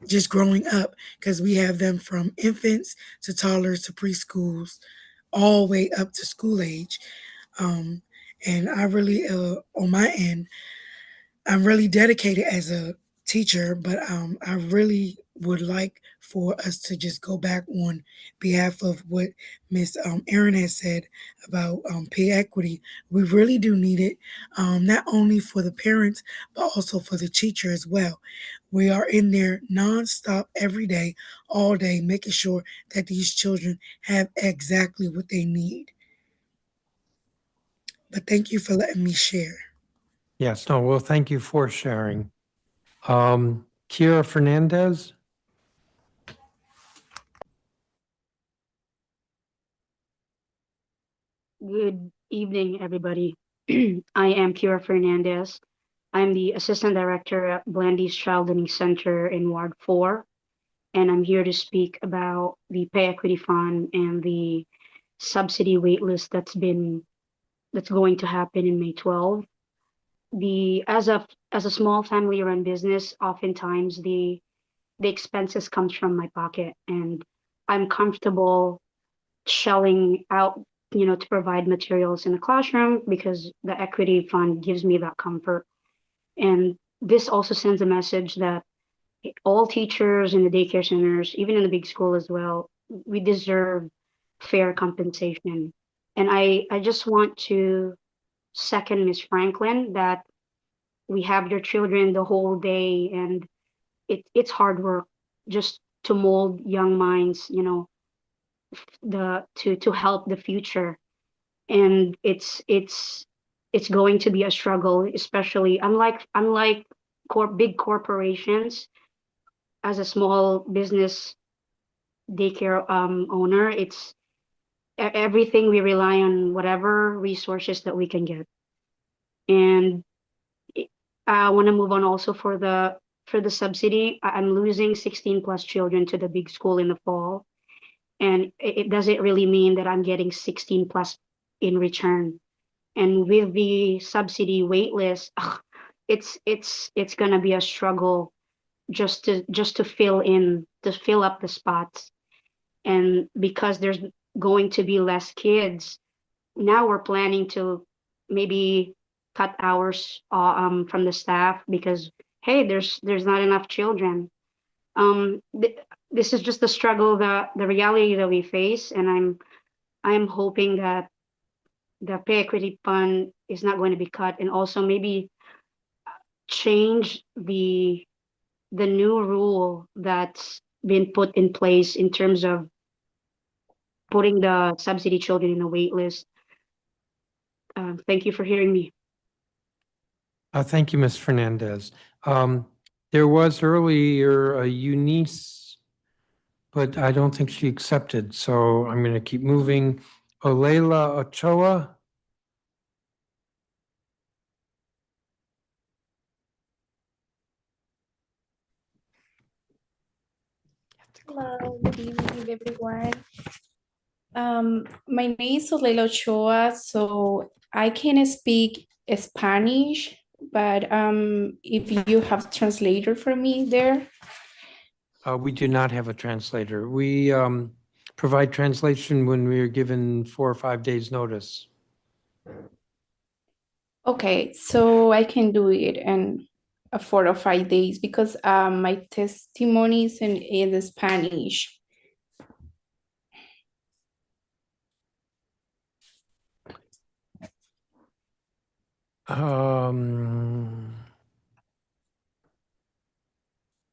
just growing up, because we have them from infants to toddlers to preschools all the way up to school age. And I really on my end, I'm really dedicated as a teacher, but I really would like for us to just go back on behalf of what Miss Erin has said about pay equity. We really do need it, not only for the parents, but also for the teacher as well. We are in there nonstop every day, all day, making sure that these children have exactly what they need. But thank you for letting me share. Yes, no, well, thank you for sharing. Kira Fernandez. Good evening, everybody. I am Kira Fernandez. I'm the Assistant Director at Blandy's Child Learning Center in Ward 4, and I'm here to speak about the Pay Equity Fund and the subsidy waitlist that's been that's going to happen in May 12. As a small family-run business, oftentimes the expenses comes from my pocket, and I'm comfortable shelling out, to provide materials in the classroom because the equity fund gives me that comfort. And this also sends a message that all teachers in the daycare centers, even in the big school as well, we deserve fair compensation. And I just want to second Ms. Franklin that we have your children the whole day, and it's hard work just to mold young minds, to help the future. And it's going to be a struggle, especially unlike big corporations. As a small business daycare owner, it's everything we rely on whatever resources that we can get. And I want to move on also for the subsidy. I'm losing 16 plus children to the big school in the fall, and it doesn't really mean that I'm getting 16 plus in return. And with the subsidy wait list, it's gonna be a struggle just to fill up the spots. And because there's going to be less kids, now we're planning to maybe cut hours from the staff because hey, there's not enough children. This is just the struggle, the reality that we face, and I'm hoping that the pay equity fund is not going to be cut, and also maybe change the new rule that's been put in place in terms of putting the subsidy children in the wait list. Thank you for hearing me. Thank you, Ms. Fernandez. There was earlier a Eunice, but I don't think she accepted, so I'm going to keep moving. Olela Ochoa. Hello, good evening, everyone. My name is Leila Ochoa, so I can speak Spanish, but if you have translator for me there. We do not have a translator. We provide translation when we are given 4 or 5 days notice. Okay, so I can do it in 4 or 5 days because my testimony is in the Spanish.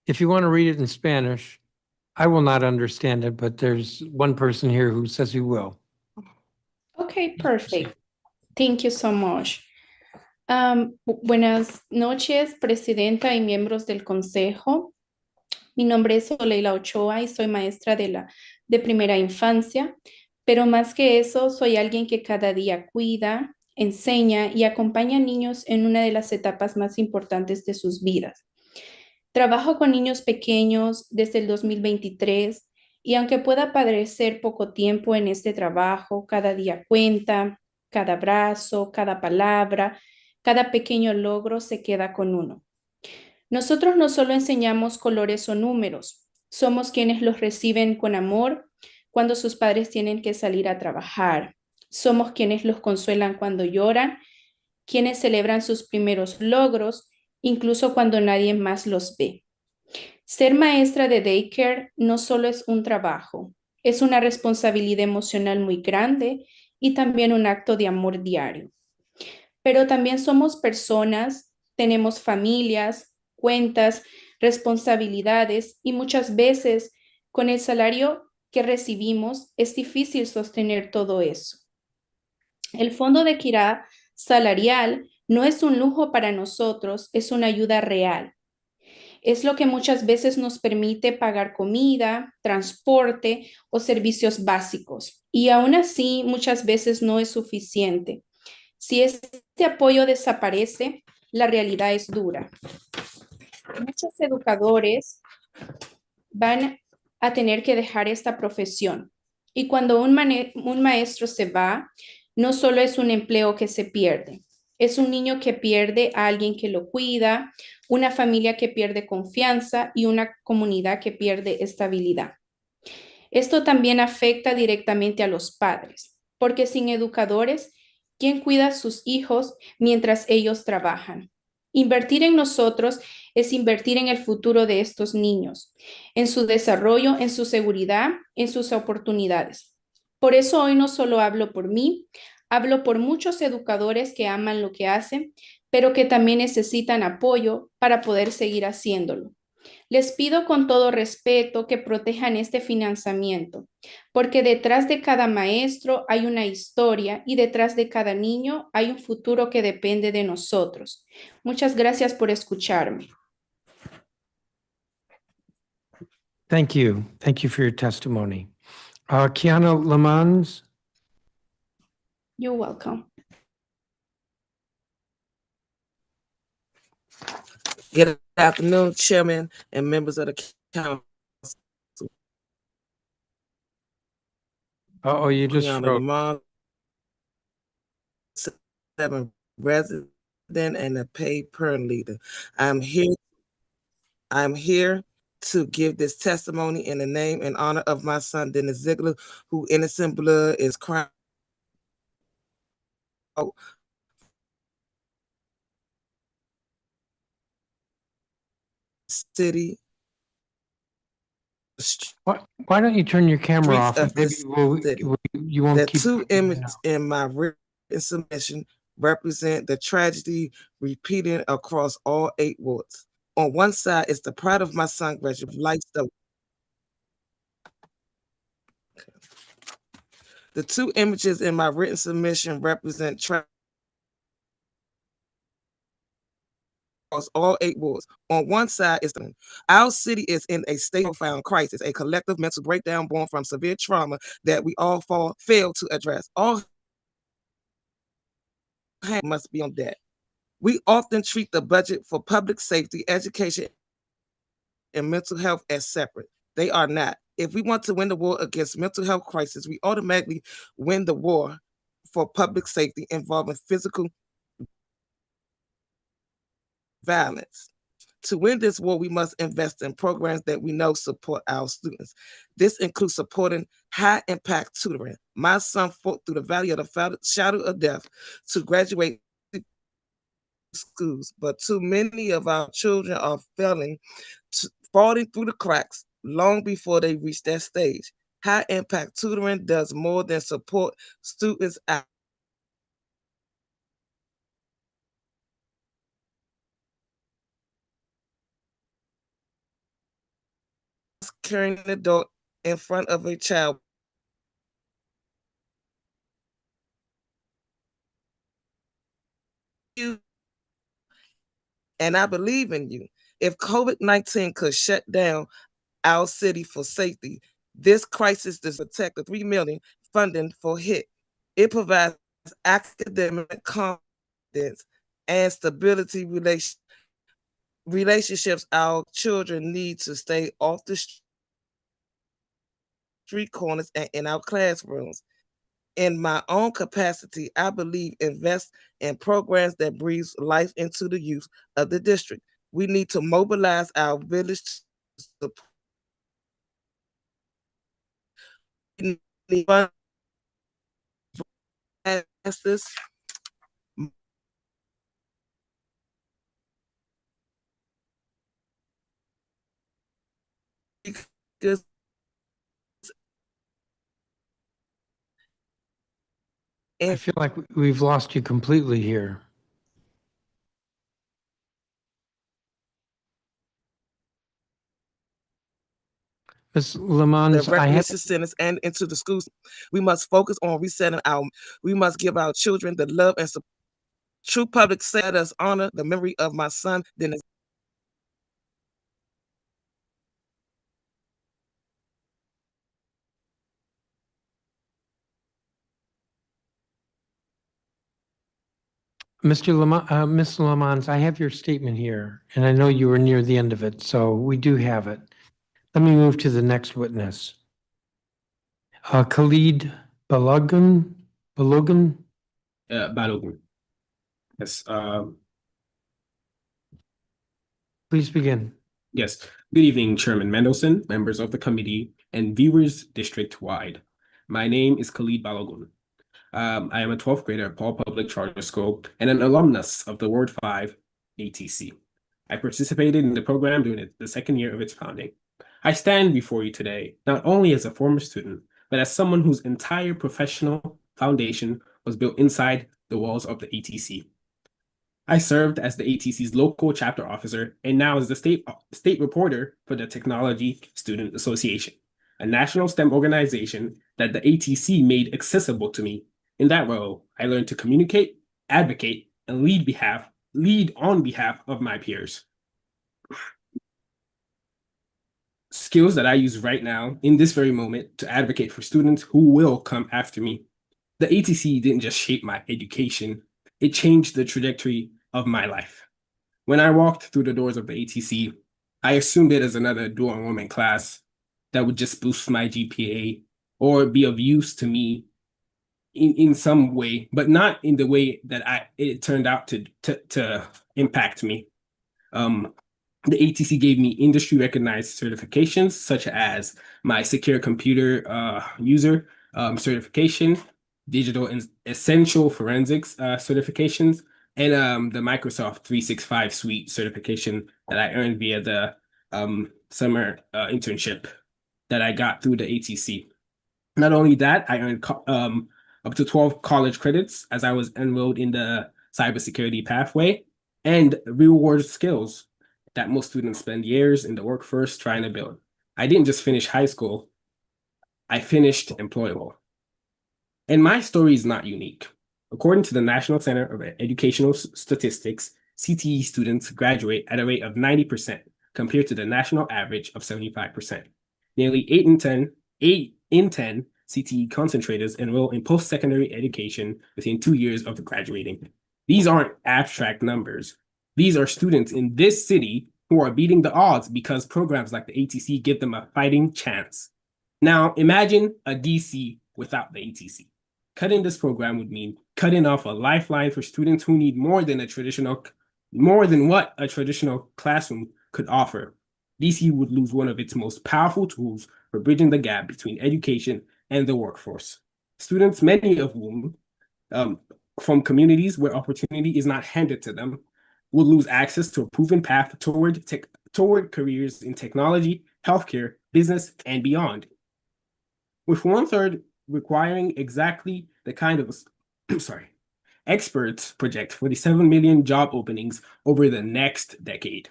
If you want to read it in Spanish, I will not understand it, but there's one person here who says he will. Okay, perfect. Thank you so much. Buenas noches, presidenta y miembros del consejo. Mi nombre es Oleila Ochoa y soy maestra de primera infancia, pero más que eso, soy alguien que cada día cuida, enseña y acompaña a niños en una de las etapas más importantes de sus vidas. Trabajo con niños pequeños desde el 2023 y aunque pueda parecer poco tiempo en este trabajo, cada día cuenta, cada abrazo, cada palabra, cada pequeño logro se queda con uno. Nosotros no solo enseñamos colores o números, somos quienes los reciben con amor cuando sus padres tienen que salir a trabajar. Somos quienes los consuelan cuando lloran, quienes celebran sus primeros logros, incluso cuando nadie más los ve. Ser maestra de daycare no solo es un trabajo, es una responsabilidad emocional muy grande y también un acto de amor diario. Pero también somos personas, tenemos familias, cuentas, responsabilidades y muchas veces con el salario que recibimos es difícil sostener todo eso. El fondo de equidad salarial no es un lujo para nosotros, es una ayuda real. Es lo que muchas veces nos permite pagar comida, transporte o servicios básicos. Y aún así, muchas veces no es suficiente. Si este apoyo desaparece, la realidad es dura. Muchos educadores van a tener que dejar esta profesión. Y cuando un maestro se va, no solo es un empleo que se pierde, es un niño que pierde a alguien que lo cuida, una familia que pierde confianza y una comunidad que pierde estabilidad. Esto también afecta directamente a los padres, porque sin educadores, ¿quién cuida a sus hijos mientras ellos trabajan? Invertir en nosotros es invertir en el futuro de estos niños, en su desarrollo, en su seguridad, en sus oportunidades. Por eso hoy no solo hablo por mí, hablo por muchos educadores que aman lo que hacen, pero que también necesitan apoyo para poder seguir haciéndolo. Les pido con todo respeto que protejan este financiamiento, porque detrás de cada maestro hay una historia y detrás de cada niño hay un futuro que depende de nosotros. Muchas gracias por escucharme. Thank you. Thank you for your testimony. Kiana Lamans. You're welcome. Good afternoon, Chairman and members of the council. Oh, you just Kiana wrote. Lamont, 7 resident and a paid parent leader. I'm here to give this testimony in the name and honor of my son, Dennis Ziegler, who innocent blood is crying out city. Why don't you turn your camera Streets off? of Maybe the you won't The keep. two images in my written submission represent the tragedy repeating across all 8 wards. On one side is the pride of my son, graduate life. The two images in my written submission represent across all 8 wards. On one side is our city is in a state of profound crisis, a collective mental breakdown born from severe trauma that we all fail to address. All hands must be on deck. We often treat the budget for public safety, education, and mental health as separate. They are not. If we want to win the war against mental health crisis, we automatically win the war for public safety involving physical violence. To win this war, we must invest in programs that we know support our students. This includes supporting high impact tutoring. My son fought through the valley of the shadow of death to graduate schools, but too many of our children are falling through the cracks long before they reach that stage. High impact tutoring does more than support students out. Carrying an adult in front of a child. And I believe in you. If COVID-19 could shut down our city for safety, this crisis does protect the $3 million funding for HIT. It provides academic confidence and stability relationships our children need to stay off the street corners and in our classrooms. In my own capacity, I believe invest in programs that breathe life into the youth of the district. We need to mobilize our village to support this. Because I feel like we've lost you completely here. Ms. Lamont, the recognition centers and into the schools. We must focus on resetting we must give our children the love and support. True public let us honor the memory of my son, Dennis. Mr. Lamont, Ms. Lamont, I have your statement here, and I know you were near the end of it, so we do have it. Let me move to the next witness. Khalid Balogun. Balogun. Yes. Please begin. Yes. Good evening, Chairman Mendelson, members of the committee, and viewers district-wide. My name is Khalid Balogun. I am a 12th grader at Paul Public Charter School and an alumnus of the Ward 5 ATC. I participated in the program during the second year of its founding. I stand before you today not only as a former student, but as someone whose entire professional foundation was built inside the walls of the ATC. I served as the ATC's local chapter officer and now as the state reporter for the Technology Student Association, a national STEM organization that the ATC made accessible to me. In that role, I learned to communicate, advocate, and lead on behalf of my peers. Skills that I use right now in this very moment to advocate for students who will come after me. The ATC didn't just shape my education, it changed the trajectory of my life. When I walked through the doors of the ATC, I assumed it as another dual enrollment class that would just boost my GPA or be of use to me in some way, but not in the way that it turned out to impact me. The ATC gave me industry recognized certifications such as my secure computer user certification, digital essential forensics certifications, and the Microsoft 365 suite certification that I earned via the summer internship that I got through the ATC. Not only that, I earned up to 12 college credits as I was enrolled in the cybersecurity pathway and real-world skills that most students spend years in the workforce trying to build. I didn't just finish high school, I finished employable. And my story is not unique. According to the National Center of Educational Statistics, CTE students graduate at a rate of 90% compared to the national average of 75%. Nearly 8 in 10 CTE concentrators enroll in post-secondary education within 2 years of graduating. These aren't abstract numbers. These are students in this city who are beating the odds because programs like the ATC give them a fighting chance. Now, imagine a DC without the ATC. Cutting this program would mean cutting off a lifeline for students who need more than what a traditional classroom could offer. DC would lose one of its most powerful tools for bridging the gap between education and the workforce. Students, many of whom from communities where opportunity is not handed to them, will lose access to a proven path toward careers in technology, healthcare, business, and beyond. With 1/3 requiring exactly the kind of experts project 47 million job openings over the next decade.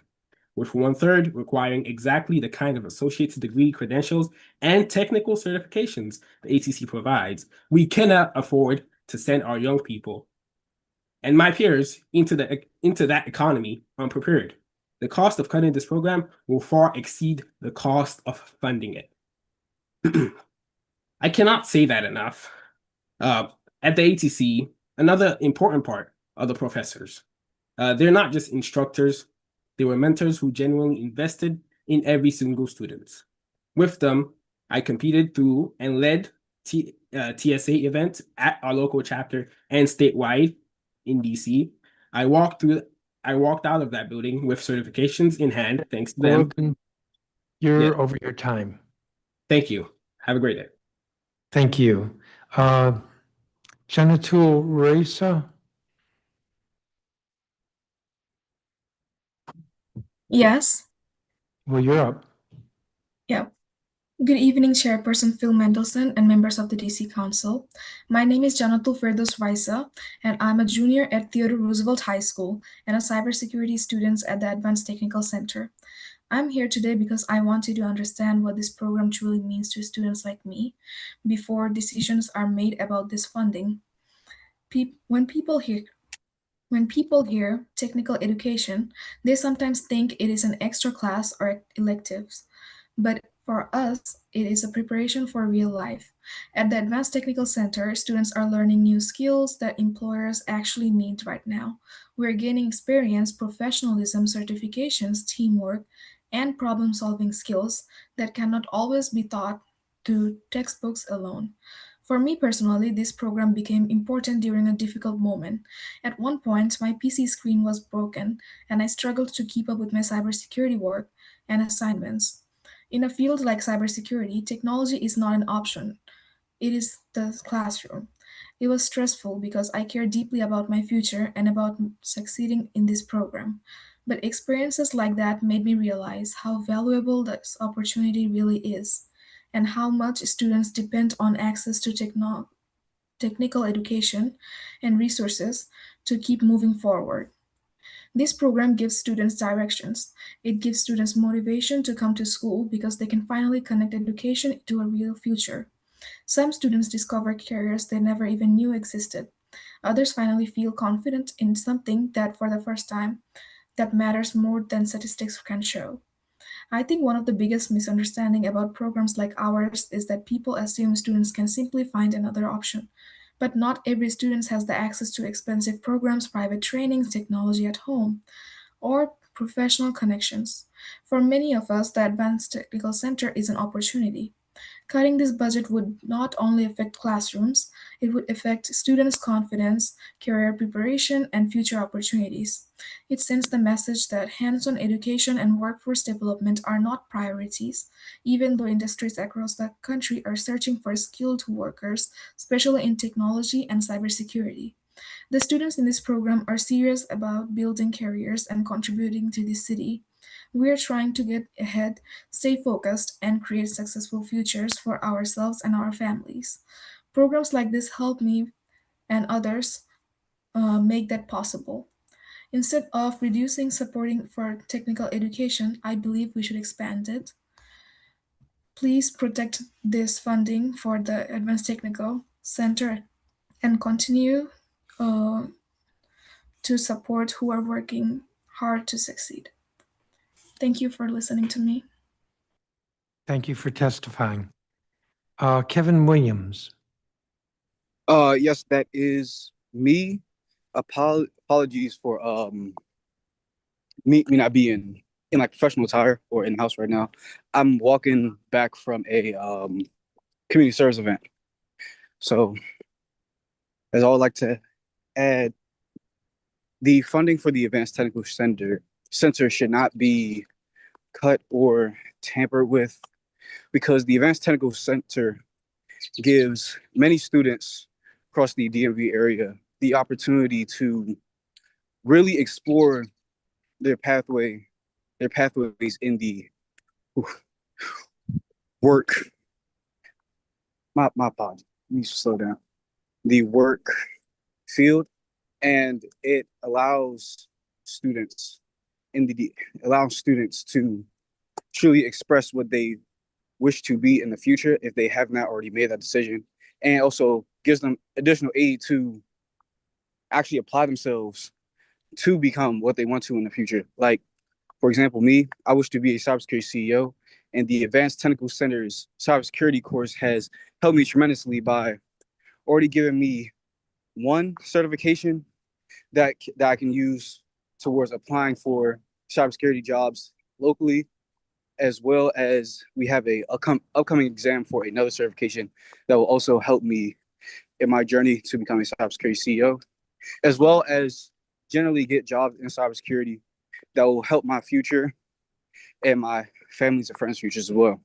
With 1/3 requiring exactly the kind of associate's degree credentials and technical certifications the ATC provides, we cannot afford to send our young people and my peers into that economy unprepared. The cost of cutting this program will far exceed the cost of funding it. I cannot say that enough. At the ATC, another important part are the professors. They're not just instructors, they were mentors who genuinely invested in every single student. With them, I competed through and led TSA events at our local chapter and statewide in DC. I walked out of that building with certifications in hand, thanks to them. Logan, you're over your time. Thank you. Have a great day. Thank you. Janatul Raisa? Yes. Well, you're up. Yeah. Good evening, Chairperson Phil Mendelson and members of the DC Council. My name is Janatul Firdos Raisa, and I'm a junior at Theodore Roosevelt High School and a cybersecurity student at the Advanced Technical Center. I'm here today because I want you to understand what this program truly means to students like me before decisions are made about this funding. When people hear technical education, they sometimes think it is an extra class or electives. But for us, it is a preparation for real life. At the Advanced Technical Center, students are learning new skills that employers actually need right now. We're gaining experience, professionalism, certifications, teamwork, and problem-solving skills that cannot always be taught through textbooks alone. For me personally, this program became important during a difficult moment. At one point, my PC screen was broken, and I struggled to keep up with my cybersecurity work and assignments. In a field like cybersecurity, technology is not an option, it is the classroom. It was stressful because I care deeply about my future and about succeeding in this program. But experiences like that made me realize how valuable this opportunity really is and how much students depend on access to technical education and resources to keep moving forward. This program gives students directions. It gives students motivation to come to school because they can finally connect education to a real future. Some students discover careers they never even knew existed. Others finally feel confident in something that, for the first time, that matters more than statistics can show. I think one of the biggest misunderstanding about programs like ours is that people assume students can simply find another option. But not every student has the access to expensive programs, private trainings, technology at home, or professional connections. For many of us, the Advanced Technical Center is an opportunity. Cutting this budget would not only affect classrooms, it would affect students' confidence, career preparation, and future opportunities. It sends the message that hands on education and workforce development are not priorities, even though industries across the country are searching for skilled workers, especially in technology and cybersecurity. The students in this program are serious about building careers and contributing to the city. We are trying to get ahead, stay focused, and create successful futures for ourselves and our families. Programs like this help me and others make that possible. Instead of reducing supporting for technical education, I believe we should expand it. Please protect this funding for the Advanced Technical Center and continue uh, to support who are working hard to succeed. Thank you for listening to me. Thank you for testifying. Kevin Williams. Yes, that is me. Apologies for me not being in like professional attire or in the house right now. I'm walking back from a community service event. So as I would like to add, the funding for the Advanced Technical Center should not be cut or tampered with because the Advanced Technical Center gives many students across the DMV area the opportunity to really explore their pathways in the work. My apologies. Let me slow down. The work field, and it allows students to truly express what they wish to be in the future if they have not already made that decision, and also gives them additional aid to actually apply themselves to become what they want to in the future. Like, for example, me, I wish to be a cybersecurity CEO, and the Advanced Technical Center's cybersecurity course has helped me tremendously by already giving me one certification that I can use towards applying for cybersecurity jobs locally, as well as we have a upcoming exam for another certification that will also help me in my journey to become a cybersecurity CEO, as well as generally get jobs in cybersecurity that will help my future and my family's and friends' futures as well.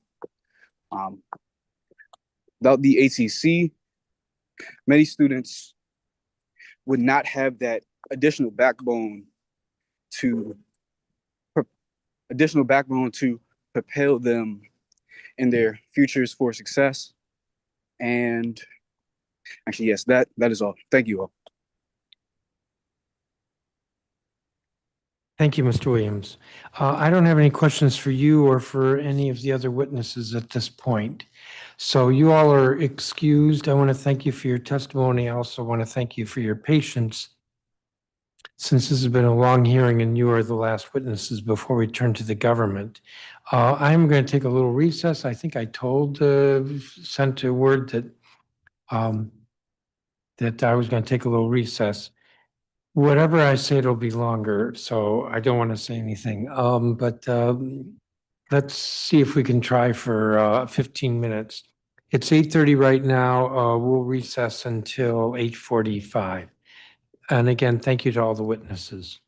Without the ATC, many students would not have that additional backbone to propel them in their futures for success. And actually, yes, that is all. Thank you all. Thank you, Mr. Williams. I don't have any questions for you or for any of the other witnesses at this point. So you all are excused. I want to thank you for your testimony. I also want to thank you for your patience. Since this has been a long hearing and you are the last witnesses before we turn to the government, I'm going to take a little recess. I think I sent a word that I was going to take a little recess. Whatever I say, it'll be longer, so I don't want to say anything. But let's see if we can try for 15 minutes. It's 8:30 right now. We'll recess until 8:45. And again, thank you to all the witnesses.